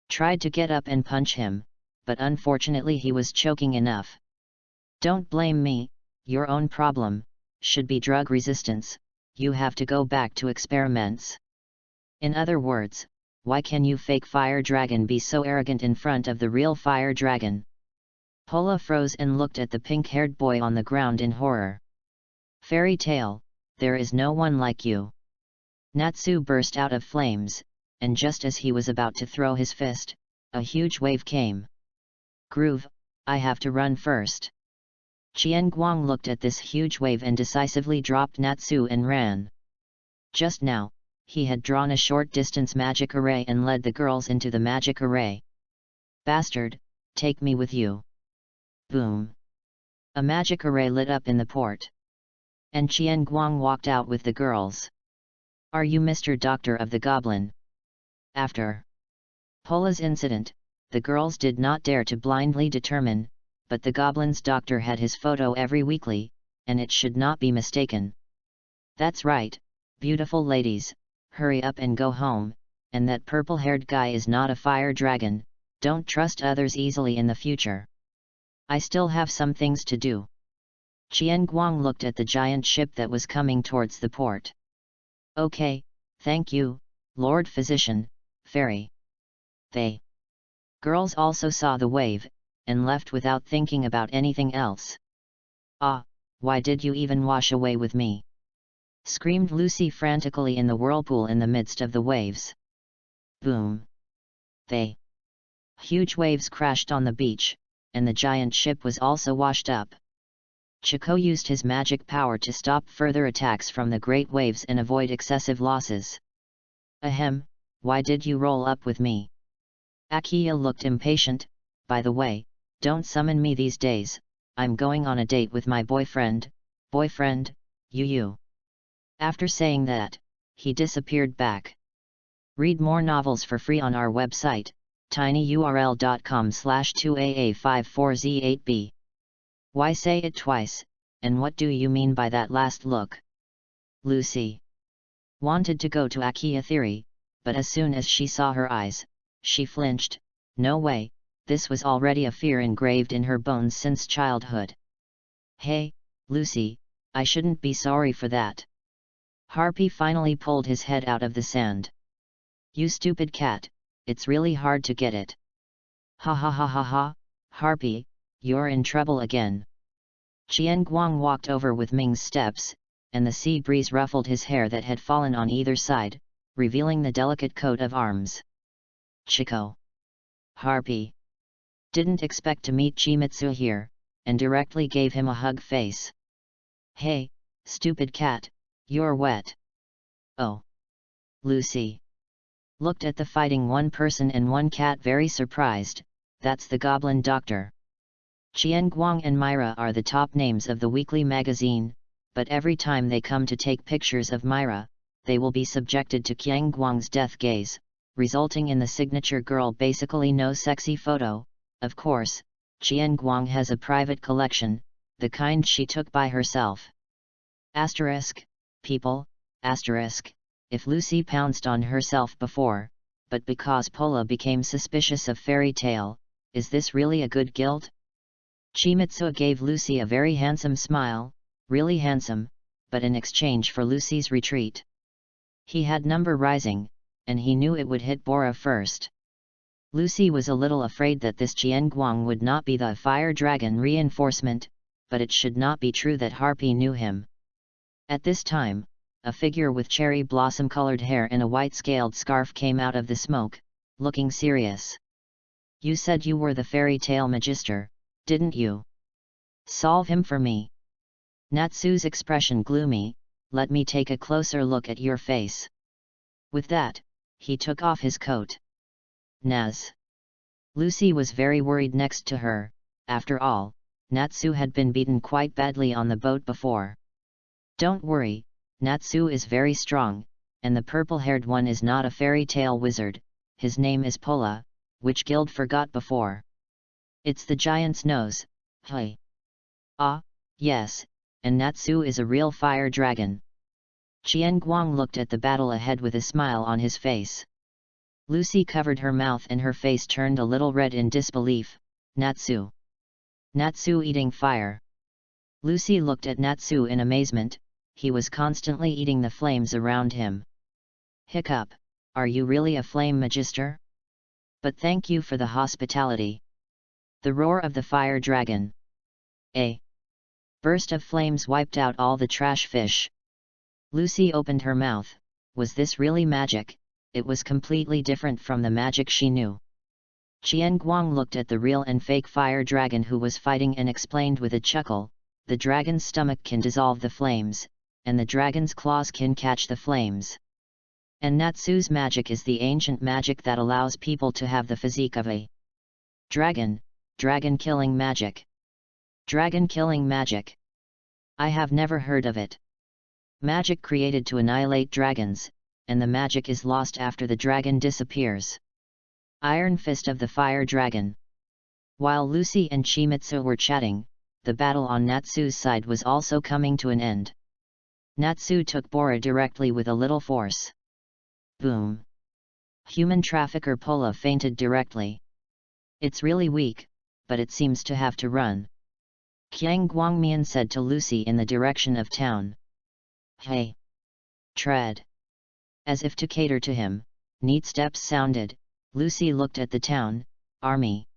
Tried to get up and punch him, but unfortunately he was choking enough. Don't blame me, your own problem, should be drug resistance, you have to go back to experiments. In other words, why can you fake fire dragon be so arrogant in front of the real fire dragon? Pola froze and looked at the pink-haired boy on the ground in horror. Fairy tale, there is no one like you. Natsu burst out of flames, and just as he was about to throw his fist, a huge wave came. Groove, I have to run first. Qian Guang looked at this huge wave and decisively dropped Natsu and ran. Just now, he had drawn a short-distance magic array and led the girls into the magic array. Bastard, take me with you. Boom. A magic array lit up in the port. And Qian Guang walked out with the girls. Are you Mr. Doctor of the Goblin? After Pola's incident, the girls did not dare to blindly determine, but the Goblin's doctor had his photo every weekly, and it should not be mistaken. That's right, beautiful ladies, hurry up and go home, and that purple-haired guy is not a fire dragon, don't trust others easily in the future. I still have some things to do. Qian Guang looked at the giant ship that was coming towards the port. Okay, thank you, Lord Physician, Fairy. They girls also saw the wave, and left without thinking about anything else. Ah, why did you even wash away with me? Screamed Lucy frantically in the whirlpool in the midst of the waves. Boom! Huge waves crashed on the beach, and the giant ship was also washed up. Chico used his magic power to stop further attacks from the great waves and avoid excessive losses. Ahem, why did you roll up with me? Akiya looked impatient. By the way, don't summon me these days, I'm going on a date with my boyfriend, you. After saying that, he disappeared back. Read more novels for free on our website, tinyurl.com/2aa54z8b. Why say it twice, and what do you mean by that last look? Lucy wanted to go to Akiya Theory, but as soon as she saw her eyes, she flinched. No way, this was already a fear engraved in her bones since childhood. Hey, Lucy, I shouldn't be sorry for that. Harpy finally pulled his head out of the sand. You stupid cat, it's really hard to get it. Ha ha ha ha ha, Harpy, you're in trouble again. Qian Guang walked over with Ming's steps, and the sea breeze ruffled his hair that had fallen on either side, revealing the delicate coat of arms. Chico. Harpy didn't expect to meet Chimitsu here, and directly gave him a hug face. Hey, stupid cat, you're wet. Oh. Lucy looked at the fighting one person and one cat very surprised. That's the Goblin Doctor. Qian Guang and Myra are the top names of the weekly magazine, but every time they come to take pictures of Myra, they will be subjected to Qian Guang's death gaze, resulting in the signature girl basically no sexy photo. Of course, Qian Guang has a private collection, the kind she took by herself. Asterisk, people, asterisk, if Lucy pounced on herself before, but because Pola became suspicious of Fairy Tale, is this really a good guilt? Chimitsu gave Lucy a very handsome smile, really handsome, but in exchange for Lucy's retreat. He had number rising, and he knew it would hit Bora first. Lucy was a little afraid that this Qian Guang would not be the fire dragon reinforcement, but it should not be true that Harpy knew him. At this time, a figure with cherry blossom-colored hair and a white scaled scarf came out of the smoke, looking serious. You said you were the fairy tale magister, didn't you? Solve him for me. Natsu's expression gloomy. Let me take a closer look at your face. With that, he took off his coat. Naz. Lucy was very worried next to her. After all, Natsu had been beaten quite badly on the boat before. Don't worry, Natsu is very strong, and the purple-haired one is not a fairy tale wizard. His name is Pola, which Guild forgot before. It's the giant's nose. Hey. Ah, yes, and Natsu is a real fire dragon. Qian Guang looked at the battle ahead with a smile on his face. Lucy covered her mouth and her face turned a little red in disbelief. Natsu. Natsu eating fire. Lucy looked at Natsu in amazement. He was constantly eating the flames around him. Hiccup, are you really a flame magister? But thank you for the hospitality. The roar of the fire dragon. A burst of flames wiped out all the trash fish. Lucy opened her mouth. Was this really magic? It was completely different from the magic she knew. Qian Guang looked at the real and fake fire dragon who was fighting and explained with a chuckle, the dragon's stomach can dissolve the flames, and the dragon's claws can catch the flames. And Natsu's magic is the ancient magic that allows people to have the physique of a dragon, dragon-killing magic. Dragon-killing magic. I have never heard of it. Magic created to annihilate dragons, and the magic is lost after the dragon disappears. Iron Fist of the Fire Dragon. While Lucy and Chimitsu were chatting, the battle on Natsu's side was also coming to an end. Natsu took Bora directly with a little force. Boom! Human trafficker Pola fainted directly. It's really weak, but it seems to have to run. Qiang Guangmian said to Lucy in the direction of town. Hey! Tread! As if to cater to him, neat steps sounded. Lucy looked at the town, army.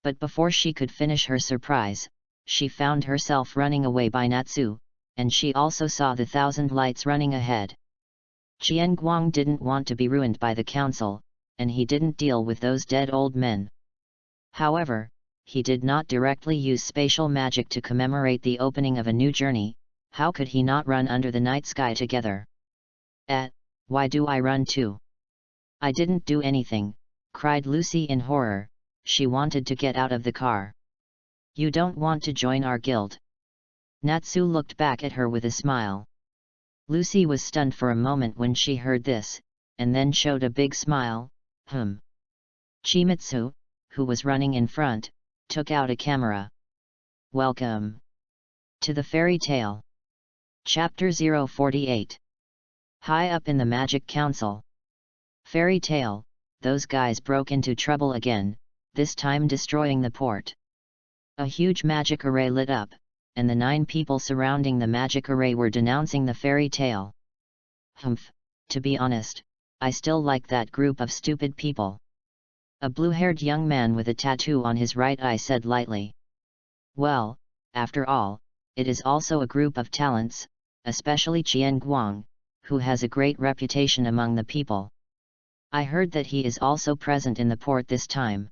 But before she could finish her surprise, she found herself running away by Natsu, and she also saw the 1,000 lights running ahead. Qian Guang didn't want to be ruined by the council, and he didn't deal with those dead old men. However, he did not directly use spatial magic to commemorate the opening of a new journey. How could he not run under the night sky together? Why do I run too? I didn't do anything, cried Lucy in horror. She wanted to get out of the car. You don't want to join our guild? Natsu looked back at her with a smile. Lucy was stunned for a moment when she heard this, and then showed a big smile. Chimitsu, who was running in front, took out a camera. Welcome to the fairy tale. Chapter 048. High up in the Magic Council. Fairy tale, those guys broke into trouble again, this time destroying the port. A huge magic array lit up, and the 9 people surrounding the magic array were denouncing the fairy tale. To be honest, I still like that group of stupid people. A blue-haired young man with a tattoo on his right eye said lightly. Well, after all, it is also a group of talents, especially Qian Guang, who has a great reputation among the people. I heard that he is also present in the port this time.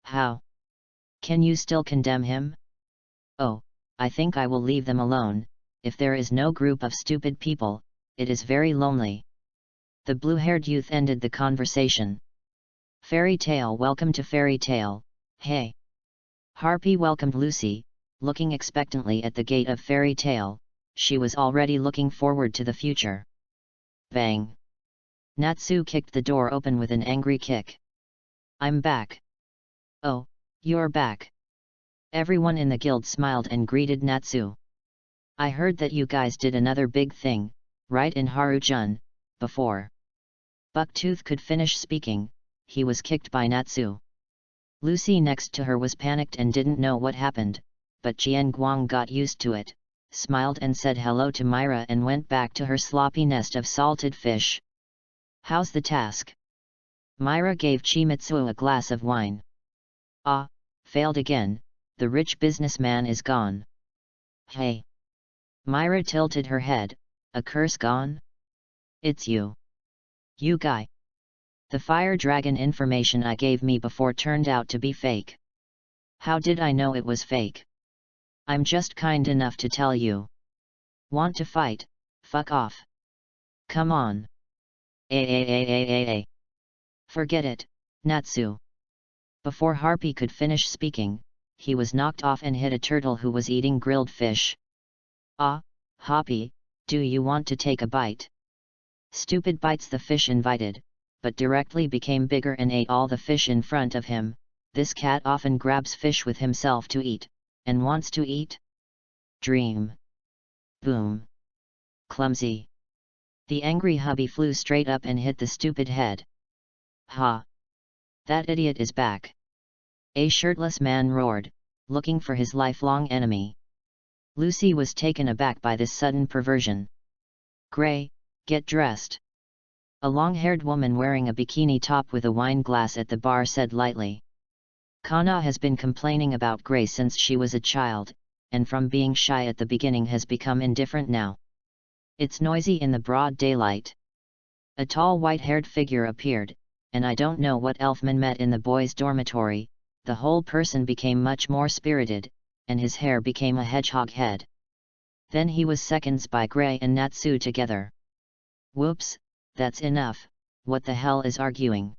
How? Can you still condemn him? Oh, I think I will leave them alone. If there is no group of stupid people, it is very lonely. The blue-haired youth ended the conversation. Fairy tale, welcome to fairy tale, hey. Harpy welcomed Lucy, looking expectantly at the gate of fairy tale. She was already looking forward to the future. Bang! Natsu kicked the door open with an angry kick. I'm back. Oh, you're back. Everyone in the guild smiled and greeted Natsu. I heard that you guys did another big thing, right in Haru-jun, before Bucktooth could finish speaking, he was kicked by Natsu. Lucy next to her was panicked and didn't know what happened, but Qian Guang got used to it, smiled and said hello to Myra and went back to her sloppy nest of salted fish. How's the task? Myra gave Chimitsu a glass of wine. Ah, failed again, the rich businessman is gone. Hey! Myra tilted her head, a curse gone? It's you. You guy. The fire dragon information I gave me before turned out to be fake. How did I know it was fake? I'm just kind enough to tell you. Want to fight? Fuck off. Come on. Forget it, Natsu. Before Harpy could finish speaking, he was knocked off and hit a turtle who was eating grilled fish. Ah, Harpy, do you want to take a bite? Stupid bites the fish invited, but directly became bigger and ate all the fish in front of him. This cat often grabs fish with himself to eat, and wants to eat. Dream. Boom. Clumsy. The angry hubby flew straight up and hit the stupid head. Ha! That idiot is back! A shirtless man roared, looking for his lifelong enemy. Lucy was taken aback by this sudden perversion. Gray, get dressed. A long-haired woman wearing a bikini top with a wine glass at the bar said lightly. Kana has been complaining about Gray since she was a child, and from being shy at the beginning has become indifferent now. It's noisy in the broad daylight. A tall white-haired figure appeared, and I don't know what Elfman met in the boys' dormitory. The whole person became much more spirited, and his hair became a hedgehog head. Then he was seconds by Gray and Natsu together. Whoops, that's enough, what the hell is arguing?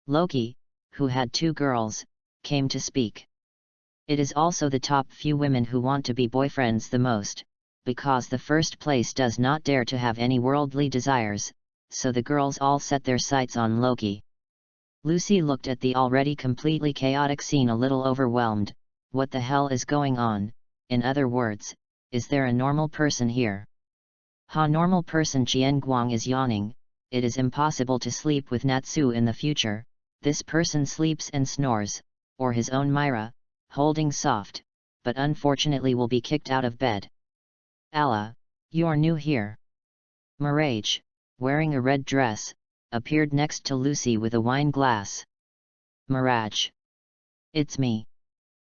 Loki, who had 2 girls, came to speak. It is also the top few women who want to be boyfriends the most, because the first place does not dare to have any worldly desires, so the girls all set their sights on Loki. Lucy looked at the already completely chaotic scene a little overwhelmed. What the hell is going on? In other words, is there a normal person here? Ha, normal person. Qian Guang is yawning. It is impossible to sleep with Natsu in the future. This person sleeps and snores, or his own Myra, holding soft, but unfortunately will be kicked out of bed. Allah, you're new here. Mirage, wearing a red dress, appeared next to Lucy with a wine glass. Mirage. It's me.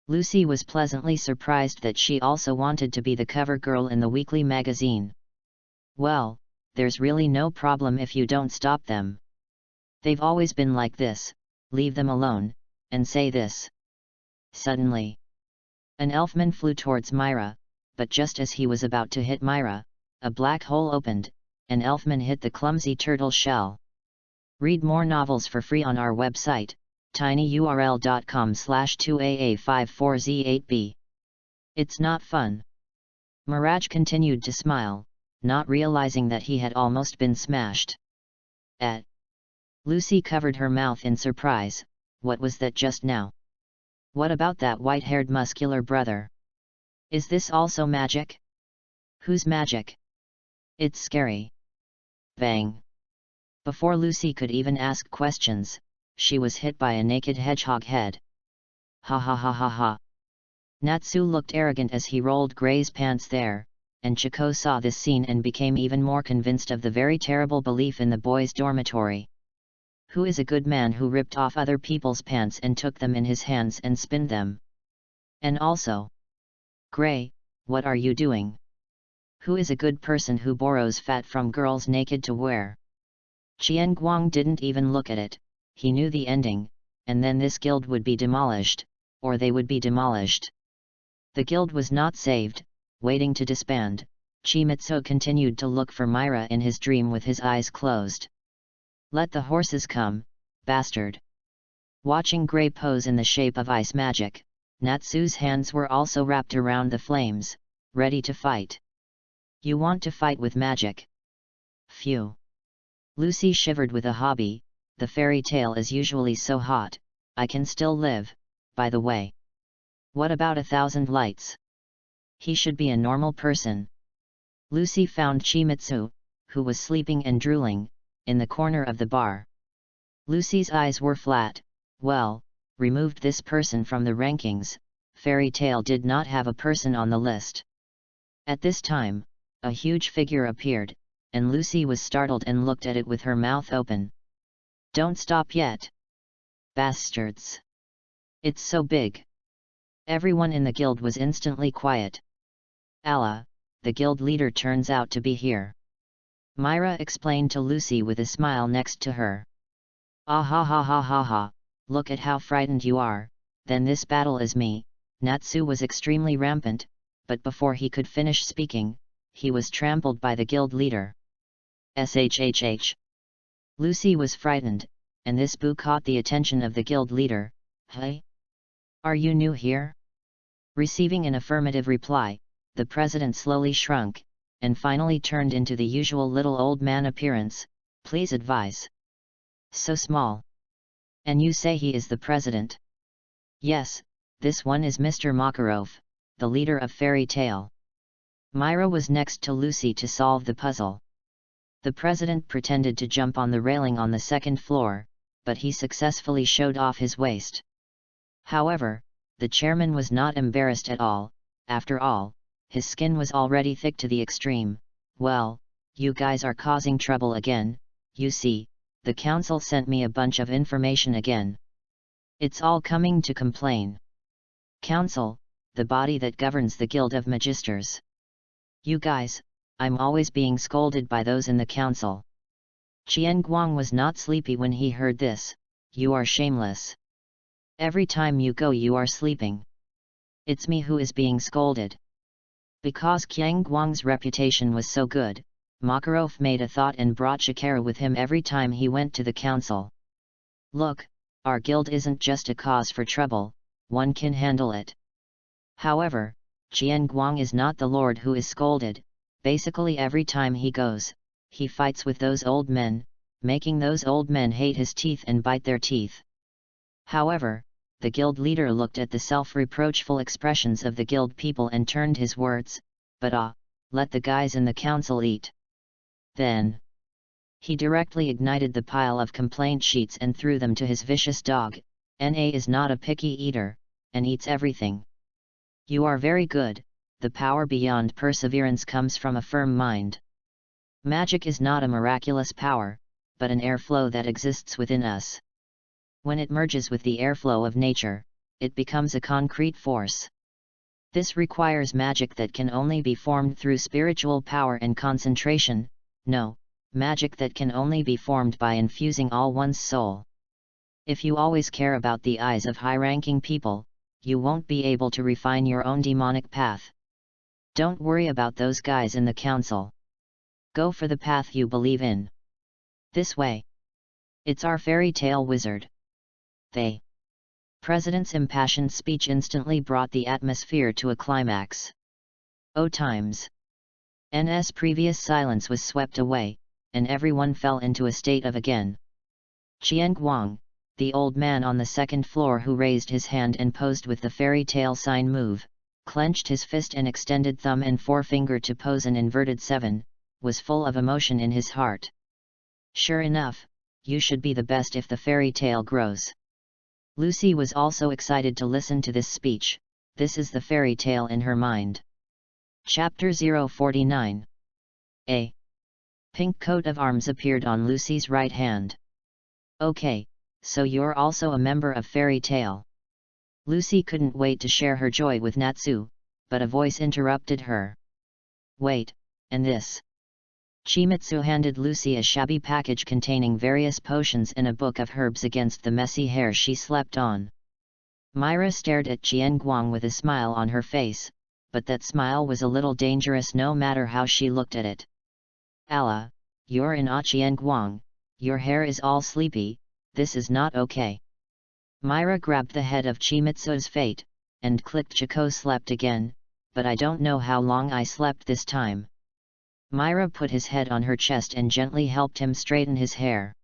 Lucy was pleasantly surprised that she also wanted to be the cover girl in the weekly magazine. Well, there's really no problem if you don't stop them. They've always been like this, leave them alone, and say this. Suddenly, an elfman flew towards Myra, but just as he was about to hit Myra, a black hole opened, and elfman hit the clumsy turtle shell. Read more novels for free on our website, tinyurl.com/2aa54z8b. It's not fun. Mirage continued to smile, not realizing that he had almost been smashed. Lucy covered her mouth in surprise. What was that just now? What about that white-haired muscular brother? Is this also magic? Whose magic? It's scary. Bang! Before Lucy could even ask questions, she was hit by a naked hedgehog head. Ha ha ha ha ha! Natsu looked arrogant as he rolled Gray's pants there, and Chico saw this scene and became even more convinced of the very terrible belief in the boys' dormitory. Who is a good man who ripped off other people's pants and took them in his hands and spinned them? And also, Gray, what are you doing? Who is a good person who borrows fat from girls naked to wear? Qian Guang didn't even look at it. He knew the ending, and then this guild would be demolished, or they would be demolished. The guild was not saved. Waiting to disband, Chimitsu continued to look for Myra in his dream with his eyes closed. Let the horses come, bastard. Watching Gray pose in the shape of ice magic, Natsu's hands were also wrapped around the flames, ready to fight. You want to fight with magic? Phew. Lucy shivered with a hobby. The fairy tale is usually so hot. I can still live, by the way. What about 1,000 lights? He should be a normal person. Lucy found Chimitsu, who was sleeping and drooling, in the corner of the bar. Lucy's eyes were flat. Well, removed this person from the rankings. Fairy tale did not have a person on the list. At this time, a huge figure appeared, and Lucy was startled and looked at it with her mouth open. Don't stop yet. Bastards. It's so big. Everyone in the guild was instantly quiet. Allah, the guild leader turns out to be here. Myra explained to Lucy with a smile next to her. Ah ha ha ha ha ha, look at how frightened you are, then this battle is me. Natsu was extremely rampant, but before he could finish speaking, he was trampled by the guild leader. SHHH. Lucy was frightened, and this boo caught the attention of the guild leader. Hey? Are you new here? Receiving an affirmative reply, the president slowly shrunk, and finally turned into the usual little old man appearance. Please advise. So small. And you say he is the president? Yes, this one is Mr. Makarov, the leader of Fairy Tale. Myra was next to Lucy to solve the puzzle. The president pretended to jump on the railing on the second floor, but he successfully showed off his waist. However, the chairman was not embarrassed at all. After all, his skin was already thick to the extreme. Well, you guys are causing trouble again. You see, the council sent me a bunch of information again. It's all coming to complain. Council, the body that governs the Guild of Magisters. You guys, I'm always being scolded by those in the council. Qian Guang was not sleepy when he heard this. You are shameless. Every time you go you are sleeping. It's me who is being scolded. Because Qian Guang's reputation was so good, Makarov made a thought and brought Shakara with him every time he went to the council. Look, our guild isn't just a cause for trouble, one can handle it. However, Qian Guang is not the lord who is scolded. Basically every time he goes, he fights with those old men, making those old men hate his teeth and bite their teeth. However, the guild leader looked at the self-reproachful expressions of the guild people and turned his words, but let the guys in the council eat. Then, he directly ignited the pile of complaint sheets and threw them to his vicious dog. Na is not a picky eater, and eats everything. You are very good. The power beyond perseverance comes from a firm mind. Magic is not a miraculous power, but an airflow that exists within us. When it merges with the airflow of nature, it becomes a concrete force. This requires magic that can only be formed through spiritual power and concentration. No, magic that can only be formed by infusing all one's soul. If you always care about the eyes of high-ranking people, you won't be able to refine your own demonic path. Don't worry about those guys in the council. Go for the path you believe in. This way. It's our fairy tale wizard. They. President's impassioned speech instantly brought the atmosphere to a climax. Times. NS previous silence was swept away, and everyone fell into a state of again. Qian Guang, the old man on the second floor who raised his hand and posed with the fairy tale sign move, clenched his fist and extended thumb and forefinger to pose an inverted 7, was full of emotion in his heart. Sure enough, you should be the best if the fairy tale grows. Lucy was also excited to listen to this speech. This is the fairy tale in her mind. Chapter 049. A pink coat of arms appeared on Lucy's right hand. Okay, so you're also a member of Fairy Tale. Lucy couldn't wait to share her joy with Natsu, but a voice interrupted her. Wait, and this? Chimitsu handed Lucy a shabby package containing various potions and a book of herbs against the messy hair she slept on. Myra stared at Qian Guang with a smile on her face, but that smile was a little dangerous no matter how she looked at it. Allah, you're in Qian Guang, your hair is all sleepy, this is not okay. Myra grabbed the head of Chimitsu's fate, and clicked Chico slept again, but I don't know how long I slept this time. Myra put his head on her chest and gently helped him straighten his hair.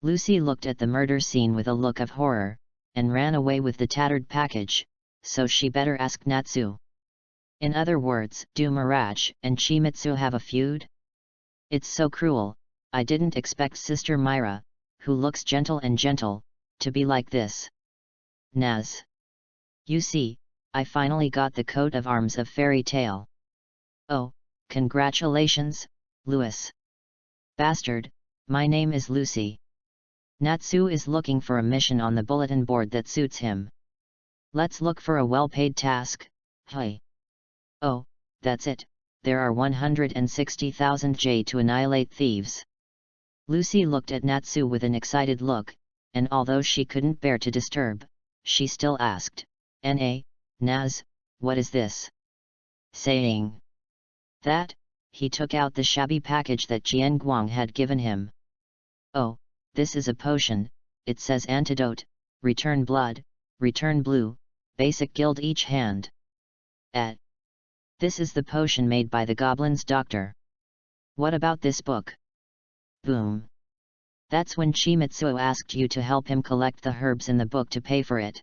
Lucy looked at the murder scene with a look of horror, and ran away with the tattered package, so she better ask Natsu. In other words, do Mirage and Chimitsu have a feud? It's so cruel, I didn't expect Sister Myra, who looks gentle and gentle, to be like this. Naz. You see, I finally got the coat of arms of Fairy Tale. Oh, congratulations, Louis. Bastard, my name is Lucy. Natsu is looking for a mission on the bulletin board that suits him. Let's look for a well-paid task, hey. Oh, that's it, there are 160,000 J to annihilate thieves. Lucy looked at Natsu with an excited look, and although she couldn't bear to disturb, she still asked, Naz, what is this? Saying that, he took out the shabby package that Jian Guang had given him. Oh, this is a potion, it says antidote, return blood, return blue, basic guild each hand. This is the potion made by the goblin's doctor. What about this book? Boom. That's when Chimitsuo asked you to help him collect the herbs in the book to pay for it.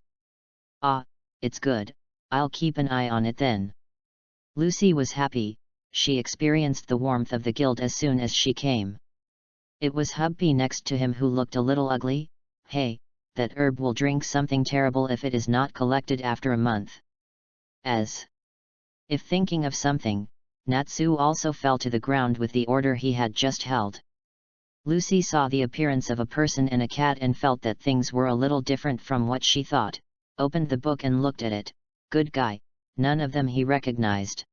Ah, it's good, I'll keep an eye on it then. Lucy was happy, she experienced the warmth of the guild as soon as she came. It was Hubby next to him who looked a little ugly. Hey, that herb will drink something terrible if it is not collected after a month. As if thinking of something, Natsu also fell to the ground with the order he had just held. Lucy saw the appearance of a person and a cat and felt that things were a little different from what she thought, opened the book and looked at it. Good guy, none of them he recognized.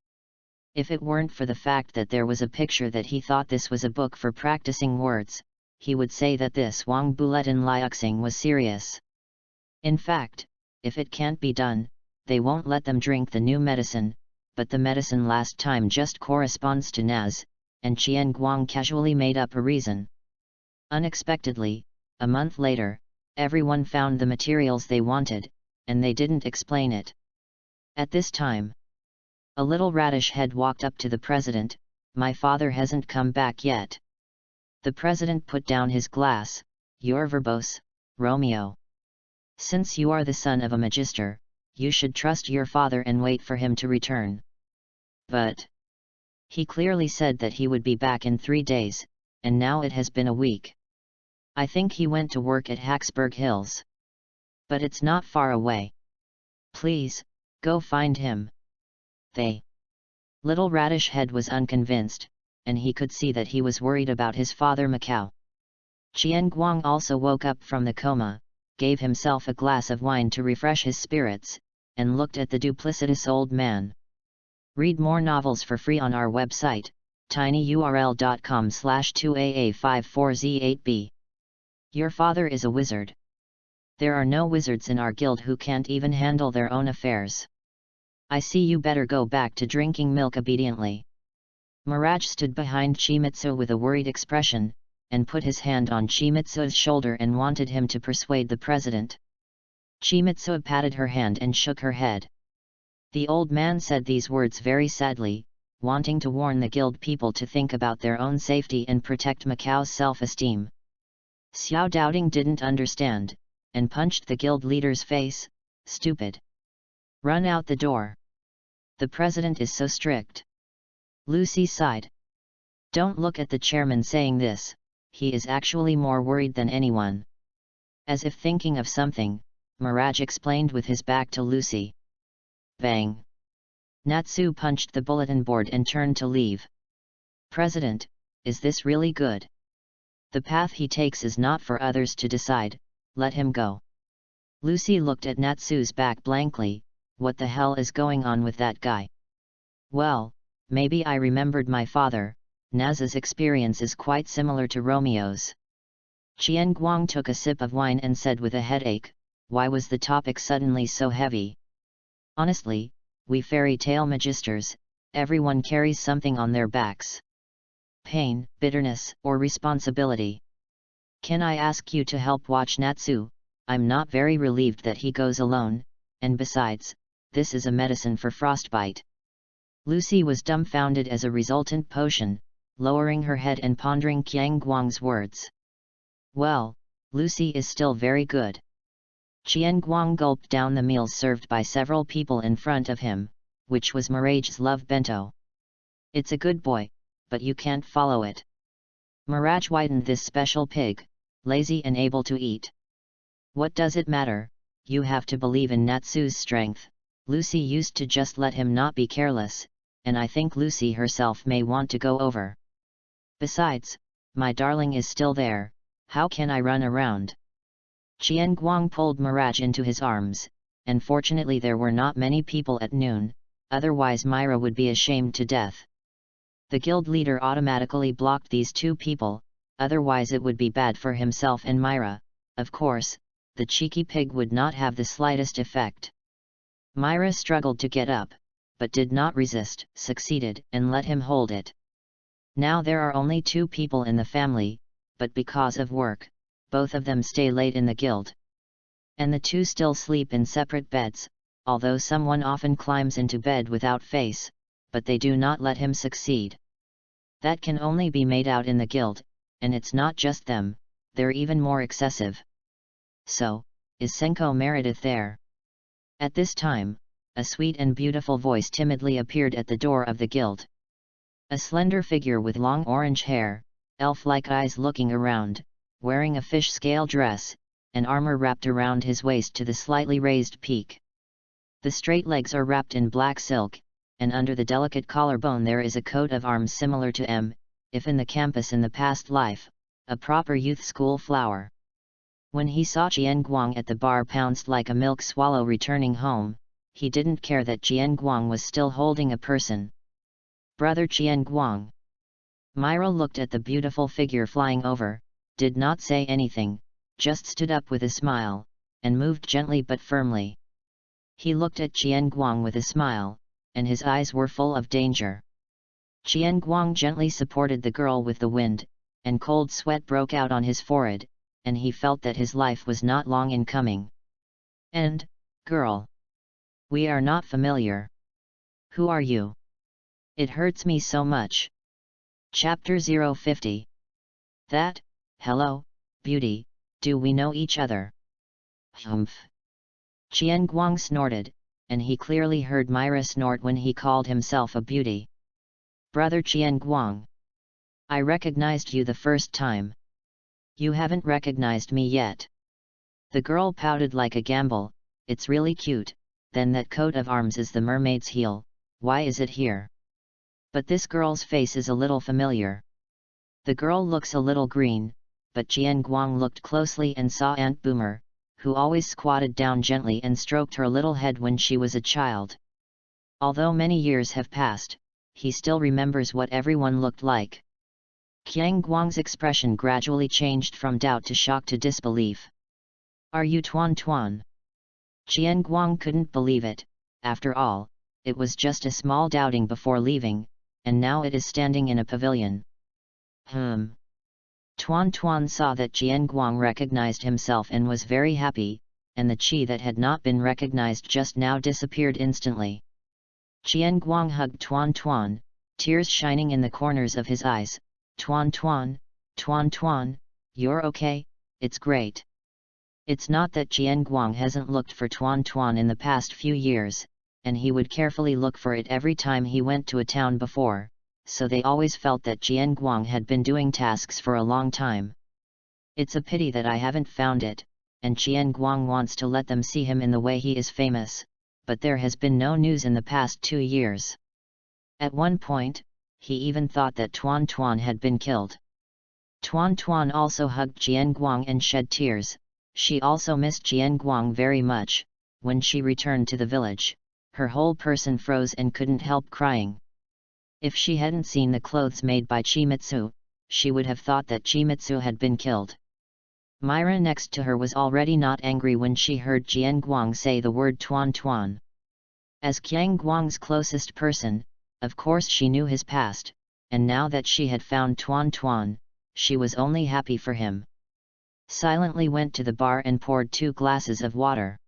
If it weren't for the fact that there was a picture that he thought this was a book for practicing words, he would say that this Wang Bulletin Liuxing was serious. In fact, if it can't be done, they won't let them drink the new medicine, but the medicine last time just corresponds to Naz, and Qian Guang casually made up a reason. Unexpectedly, a month later, everyone found the materials they wanted, and they didn't explain it. At this time, a little radish head walked up to the president. My father hasn't come back yet. The president put down his glass. You're verbose, Romeo. Since you are the son of a magister, you should trust your father and wait for him to return. But he clearly said that he would be back in 3 days, and now it has been a week. I think he went to work at Hacksburg Hills. But it's not far away. Please, go find him. Little Radish Head was unconvinced, and he could see that he was worried about his father Macau. Qian Guang also woke up from the coma, gave himself a glass of wine to refresh his spirits, and looked at the duplicitous old man. Read more novels for free on our website, tinyurl.com/2aa54z8b. Your father is a wizard. There are no wizards in our guild who can't even handle their own affairs. I see you better go back to drinking milk obediently. Mirage stood behind Chimitsu with a worried expression, and put his hand on Chimitsu's shoulder and wanted him to persuade the president. Chimitsu patted her hand and shook her head. The old man said these words very sadly, wanting to warn the guild people to think about their own safety and protect Macau's self-esteem. Xiao Doubting didn't understand, and punched the guild leader's face. Stupid. Run out the door. The president is so strict. Lucy sighed. Don't look at the chairman saying this, he is actually more worried than anyone. As if thinking of something, Mirage explained with his back to Lucy. Bang! Natsu punched the bulletin board and turned to leave. President, is this really good? The path he takes is not for others to decide, let him go. Lucy looked at Natsu's back blankly. What the hell is going on with that guy? Well, maybe I remembered my father. Naz's experience is quite similar to Romeo's. Qian Guang took a sip of wine and said with a headache, why was the topic suddenly so heavy? Honestly, we fairy tale magisters, everyone carries something on their backs. Pain, bitterness, or responsibility. Can I ask you to help watch Natsu? I'm not very relieved that he goes alone, and besides, this is a medicine for frostbite. Lucy was dumbfounded as a resultant potion, lowering her head and pondering Qian Guang's words. Well, Lucy is still very good. Qian Guang gulped down the meals served by several people in front of him, which was Mirage's love bento. It's a good boy, but you can't follow it. Mirage whitened this special pig, lazy and able to eat. What does it matter? You have to believe in Natsu's strength. Lucy used to just let him not be careless, and I think Lucy herself may want to go over. Besides, my darling is still there, how can I run around? Qian Guang pulled Mirage into his arms, and fortunately there were not many people at noon, otherwise Myra would be ashamed to death. The guild leader automatically blocked these two people, otherwise it would be bad for himself and Myra, of course, the cheeky pig would not have the slightest effect. Myra struggled to get up, but did not resist, succeeded, and let him hold it. Now there are only 2 people in the family, but because of work, both of them stay late in the guild. And the 2 still sleep in separate beds, although someone often climbs into bed without face, but they do not let him succeed. That can only be made out in the guild, and it's not just them, they're even more excessive. So, is Senko Meredith there? At this time, a sweet and beautiful voice timidly appeared at the door of the guild. A slender figure with long orange hair, elf-like eyes looking around, wearing a fish-scale dress, and armor wrapped around his waist to the slightly raised peak. The straight legs are wrapped in black silk, and under the delicate collarbone there is a coat of arms similar to if in the campus in the past life, a proper youth school flower. When he saw Jian Guang at the bar pounced like a milk swallow returning home, he didn't care that Jian Guang was still holding a person. Brother Jian Guang. Myra looked at the beautiful figure flying over, did not say anything, just stood up with a smile, and moved gently but firmly. He looked at Jian Guang with a smile, and his eyes were full of danger. Jian Guang gently supported the girl with the wind, and cold sweat broke out on his forehead, and he felt that his life was not long in coming. And, girl. We are not familiar. Who are you? It hurts me so much. Chapter 0-50. That, hello, beauty, do we know each other? Humph. Jian Guang snorted, and he clearly heard Myra snort when he called himself a beauty. Brother Jian Guang. I recognized you the first time. You haven't recognized me yet. The girl pouted like a gamble, it's really cute, then that coat of arms is the mermaid's heel, why is it here? But this girl's face is a little familiar. The girl looks a little green, but Jian Guang looked closely and saw Aunt Boomer, who always squatted down gently and stroked her little head when she was a child. Although many years have passed, he still remembers what everyone looked like. Jian Guang's expression gradually changed from doubt to shock to disbelief. Are you Tuan Tuan? Jian Guang couldn't believe it, after all, it was just a small doubting before leaving, and now it is standing in a pavilion. Tuan Tuan saw that Jian Guang recognized himself and was very happy, and the chi that had not been recognized just now disappeared instantly. Jian Guang hugged Tuan Tuan, tears shining in the corners of his eyes. Tuan Tuan, Tuan Tuan, you're okay, it's great. It's not that Jian Guang hasn't looked for Tuan Tuan in the past few years, and he would carefully look for it every time he went to a town before, so they always felt that Jian Guang had been doing tasks for a long time. It's a pity that I haven't found it, and Jian Guang wants to let them see him in the way he is famous, but there has been no news in the past 2 years. At one point, he even thought that Tuan Tuan had been killed. Tuan Tuan also hugged Jian Guang and shed tears. She also missed Jian Guang very much. When she returned to the village, her whole person froze and couldn't help crying. If she hadn't seen the clothes made by Chimitsu, she would have thought that Chimitsu had been killed. Myra next to her was already not angry when she heard Jian Guang say the word Tuan Tuan. As Jian Guang's closest person, of course she knew his past, and now that she had found Tuan Tuan, she was only happy for him. Silently went to the bar and poured 2 glasses of water.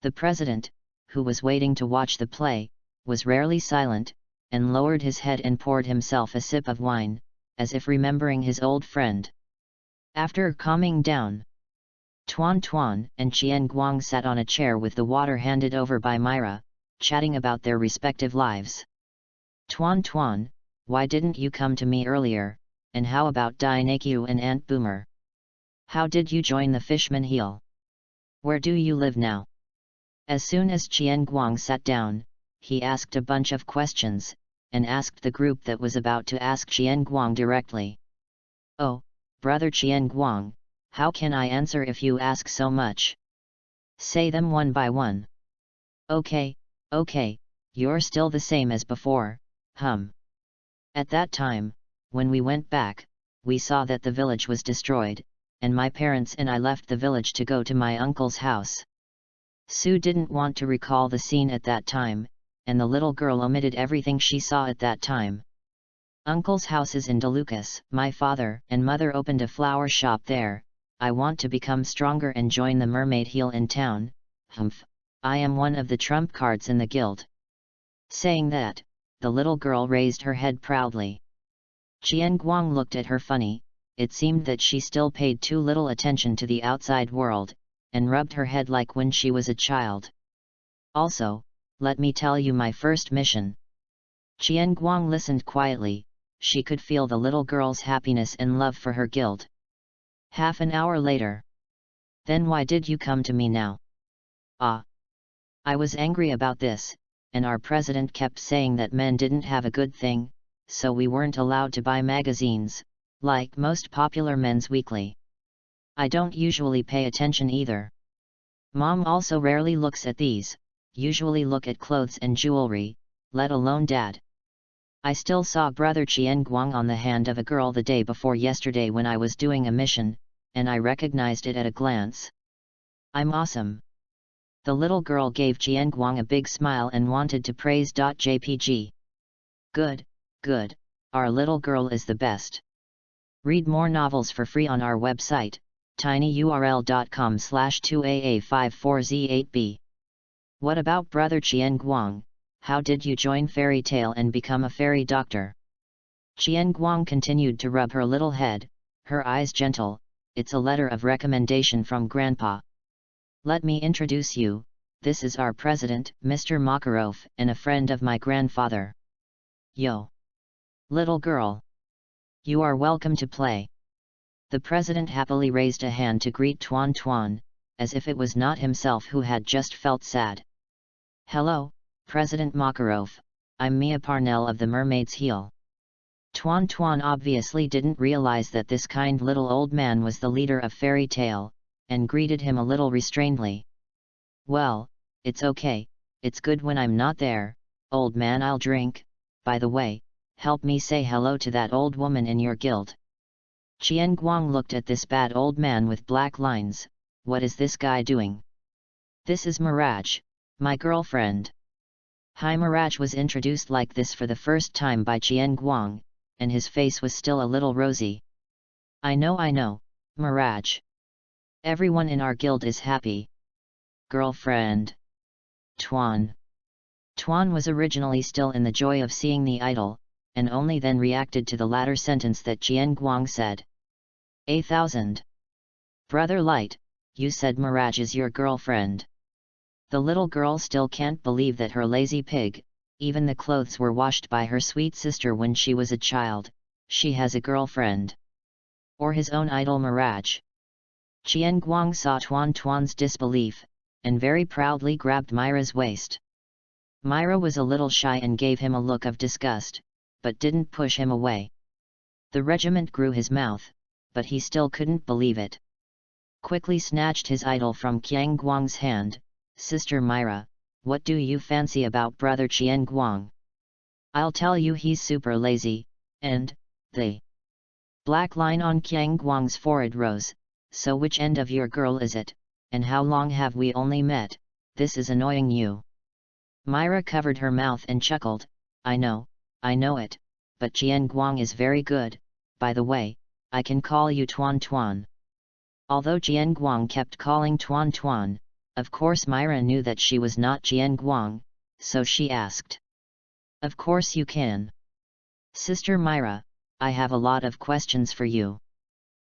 The president, who was waiting to watch the play, was rarely silent, and lowered his head and poured himself a sip of wine, as if remembering his old friend. After calming down, Tuan Tuan and Jian Guang sat on a chair with the water handed over by Myra, chatting about their respective lives. Tuan Tuan, why didn't you come to me earlier, and how about Dainakyu and Aunt Boomer? How did you join the Fishman Heel? Where do you live now? As soon as Jian Guang sat down, he asked a bunch of questions, and asked the group that was about to ask Jian Guang directly. Oh, brother Jian Guang, how can I answer if you ask so much? Say them one by one. Okay, you're still the same as before, At that time, when we went back, we saw that the village was destroyed, and my parents and I left the village to go to my uncle's house. Sue didn't want to recall the scene at that time, and the little girl omitted everything she saw at that time. Uncle's house is in DeLucas. My father and mother opened a flower shop there. I want to become stronger and join the mermaid heel in town. Humph. I am one of the trump cards in the guild. Saying that, the little girl raised her head proudly. Qian Guang looked at her funny. It seemed that she still paid too little attention to the outside world, and rubbed her head like when she was a child. Also, let me tell you my first mission. Qian Guang listened quietly. She could feel the little girl's happiness and love for her guild. Half an hour later. Then why did you come to me now? Ah. I was angry about this, and our president kept saying that men didn't have a good thing, so we weren't allowed to buy magazines, like most popular men's weekly. I don't usually pay attention either. Mom also rarely looks at these, usually look at clothes and jewelry, let alone Dad. I still saw Brother Qian Guang on the hand of a girl the day before yesterday when I was doing a mission, and I recognized it at a glance. I'm awesome. The little girl gave Qian Guang a big smile and wanted to praise. JPG. Good, good, our little girl is the best. Read more novels for free on our website, tinyurl.com/2aa54z8b. What about Brother Qian Guang? How did you join Fairy Tale and become a fairy doctor? Qian Guang continued to rub her little head, her eyes gentle. It's a letter of recommendation from Grandpa. Let me introduce you, this is our president, Mr. Makarov, and a friend of my grandfather. Yo! Little girl! You are welcome to play. The president happily raised a hand to greet Tuan Tuan, as if it was not himself who had just felt sad. Hello, President Makarov, I'm Mia Parnell of the Mermaid's Heel. Tuan Tuan obviously didn't realize that this kind little old man was the leader of Fairy Tale, and greeted him a little restrainedly. Well, it's okay, it's good when I'm not there, old man. I'll drink. By the way, help me say hello to that old woman in your guild. Qian Guang looked at this bad old man with black lines. What is this guy doing? This is Mirage, my girlfriend. Hi. Mirage was introduced like this for the first time by Qian Guang, and his face was still a little rosy. I know, Mirage. Everyone in our guild is happy. Girlfriend. Tuan. Tuan was originally still in the joy of seeing the idol, and only then reacted to the latter sentence that Qian Guang said. 1,000. Brother Light, you said Mirage is your girlfriend. The little girl still can't believe that her lazy pig, even the clothes were washed by her sweet sister when she was a child, she has a girlfriend. Or his own idol Mirage. Qian Guang saw Tuan Tuan's disbelief, and very proudly grabbed Myra's waist. Myra was a little shy and gave him a look of disgust, but didn't push him away. The regiment grew his mouth, but he still couldn't believe it. Quickly snatched his idol from Qian Guang's hand. Sister Myra, what do you fancy about Brother Qian Guang? I'll tell you, he's super lazy, and, the black line on Qian Guang's forehead rose. So which end of your girl is it, and how long have we only met? This is annoying you. Myra covered her mouth and chuckled. I know it, but Qian Guang is very good. By the way, I can call you Tuan Tuan. Although Qian Guang kept calling Tuan Tuan, of course Myra knew that she was not Qian Guang, so she asked. Of course you can. Sister Myra, I have a lot of questions for you.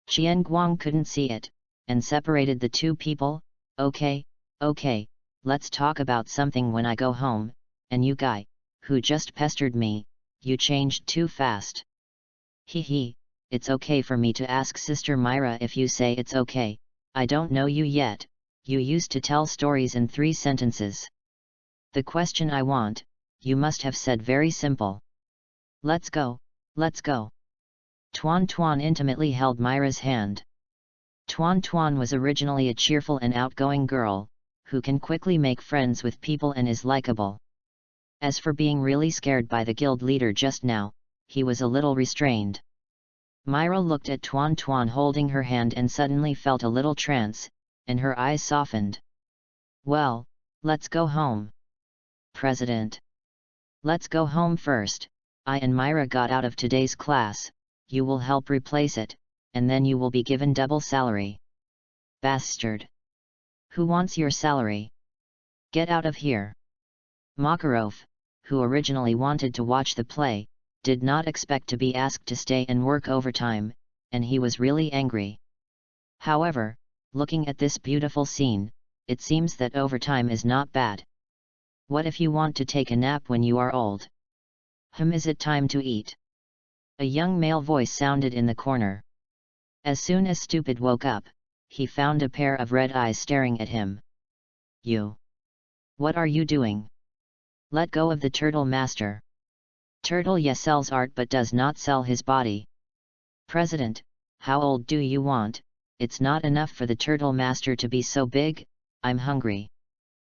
Qian Guang couldn't see it, and separated the two people. Okay, let's talk about something when I go home, and you guy, who just pestered me, you changed too fast. Hee, it's okay for me to ask Sister Myra if you say it's okay. I don't know you yet, you used to tell stories in 3 sentences. The question I want, you must have said very simple. Let's go. Tuan Tuan intimately held Myra's hand. Tuan Tuan was originally a cheerful and outgoing girl, who can quickly make friends with people and is likable. As for being really scared by the guild leader just now, he was a little restrained. Myra looked at Tuan Tuan holding her hand and suddenly felt a little trance, and her eyes softened. Well, let's go home. President. Let's go home first. I and Myra got out of today's class, you will help replace it, and then you will be given double salary. Bastard. Who wants your salary? Get out of here. Makarov, who originally wanted to watch the play, did not expect to be asked to stay and work overtime, and he was really angry. However, looking at this beautiful scene, it seems that overtime is not bad. What if you want to take a nap when you are old? Is it time to eat? A young male voice sounded in the corner. As soon as Stupid woke up, he found a pair of red eyes staring at him. You. What are you doing? Let go of the Turtle Master. Turtle sells art but does not sell his body. President, how old do you want? It's not enough for the Turtle Master to be so big, I'm hungry.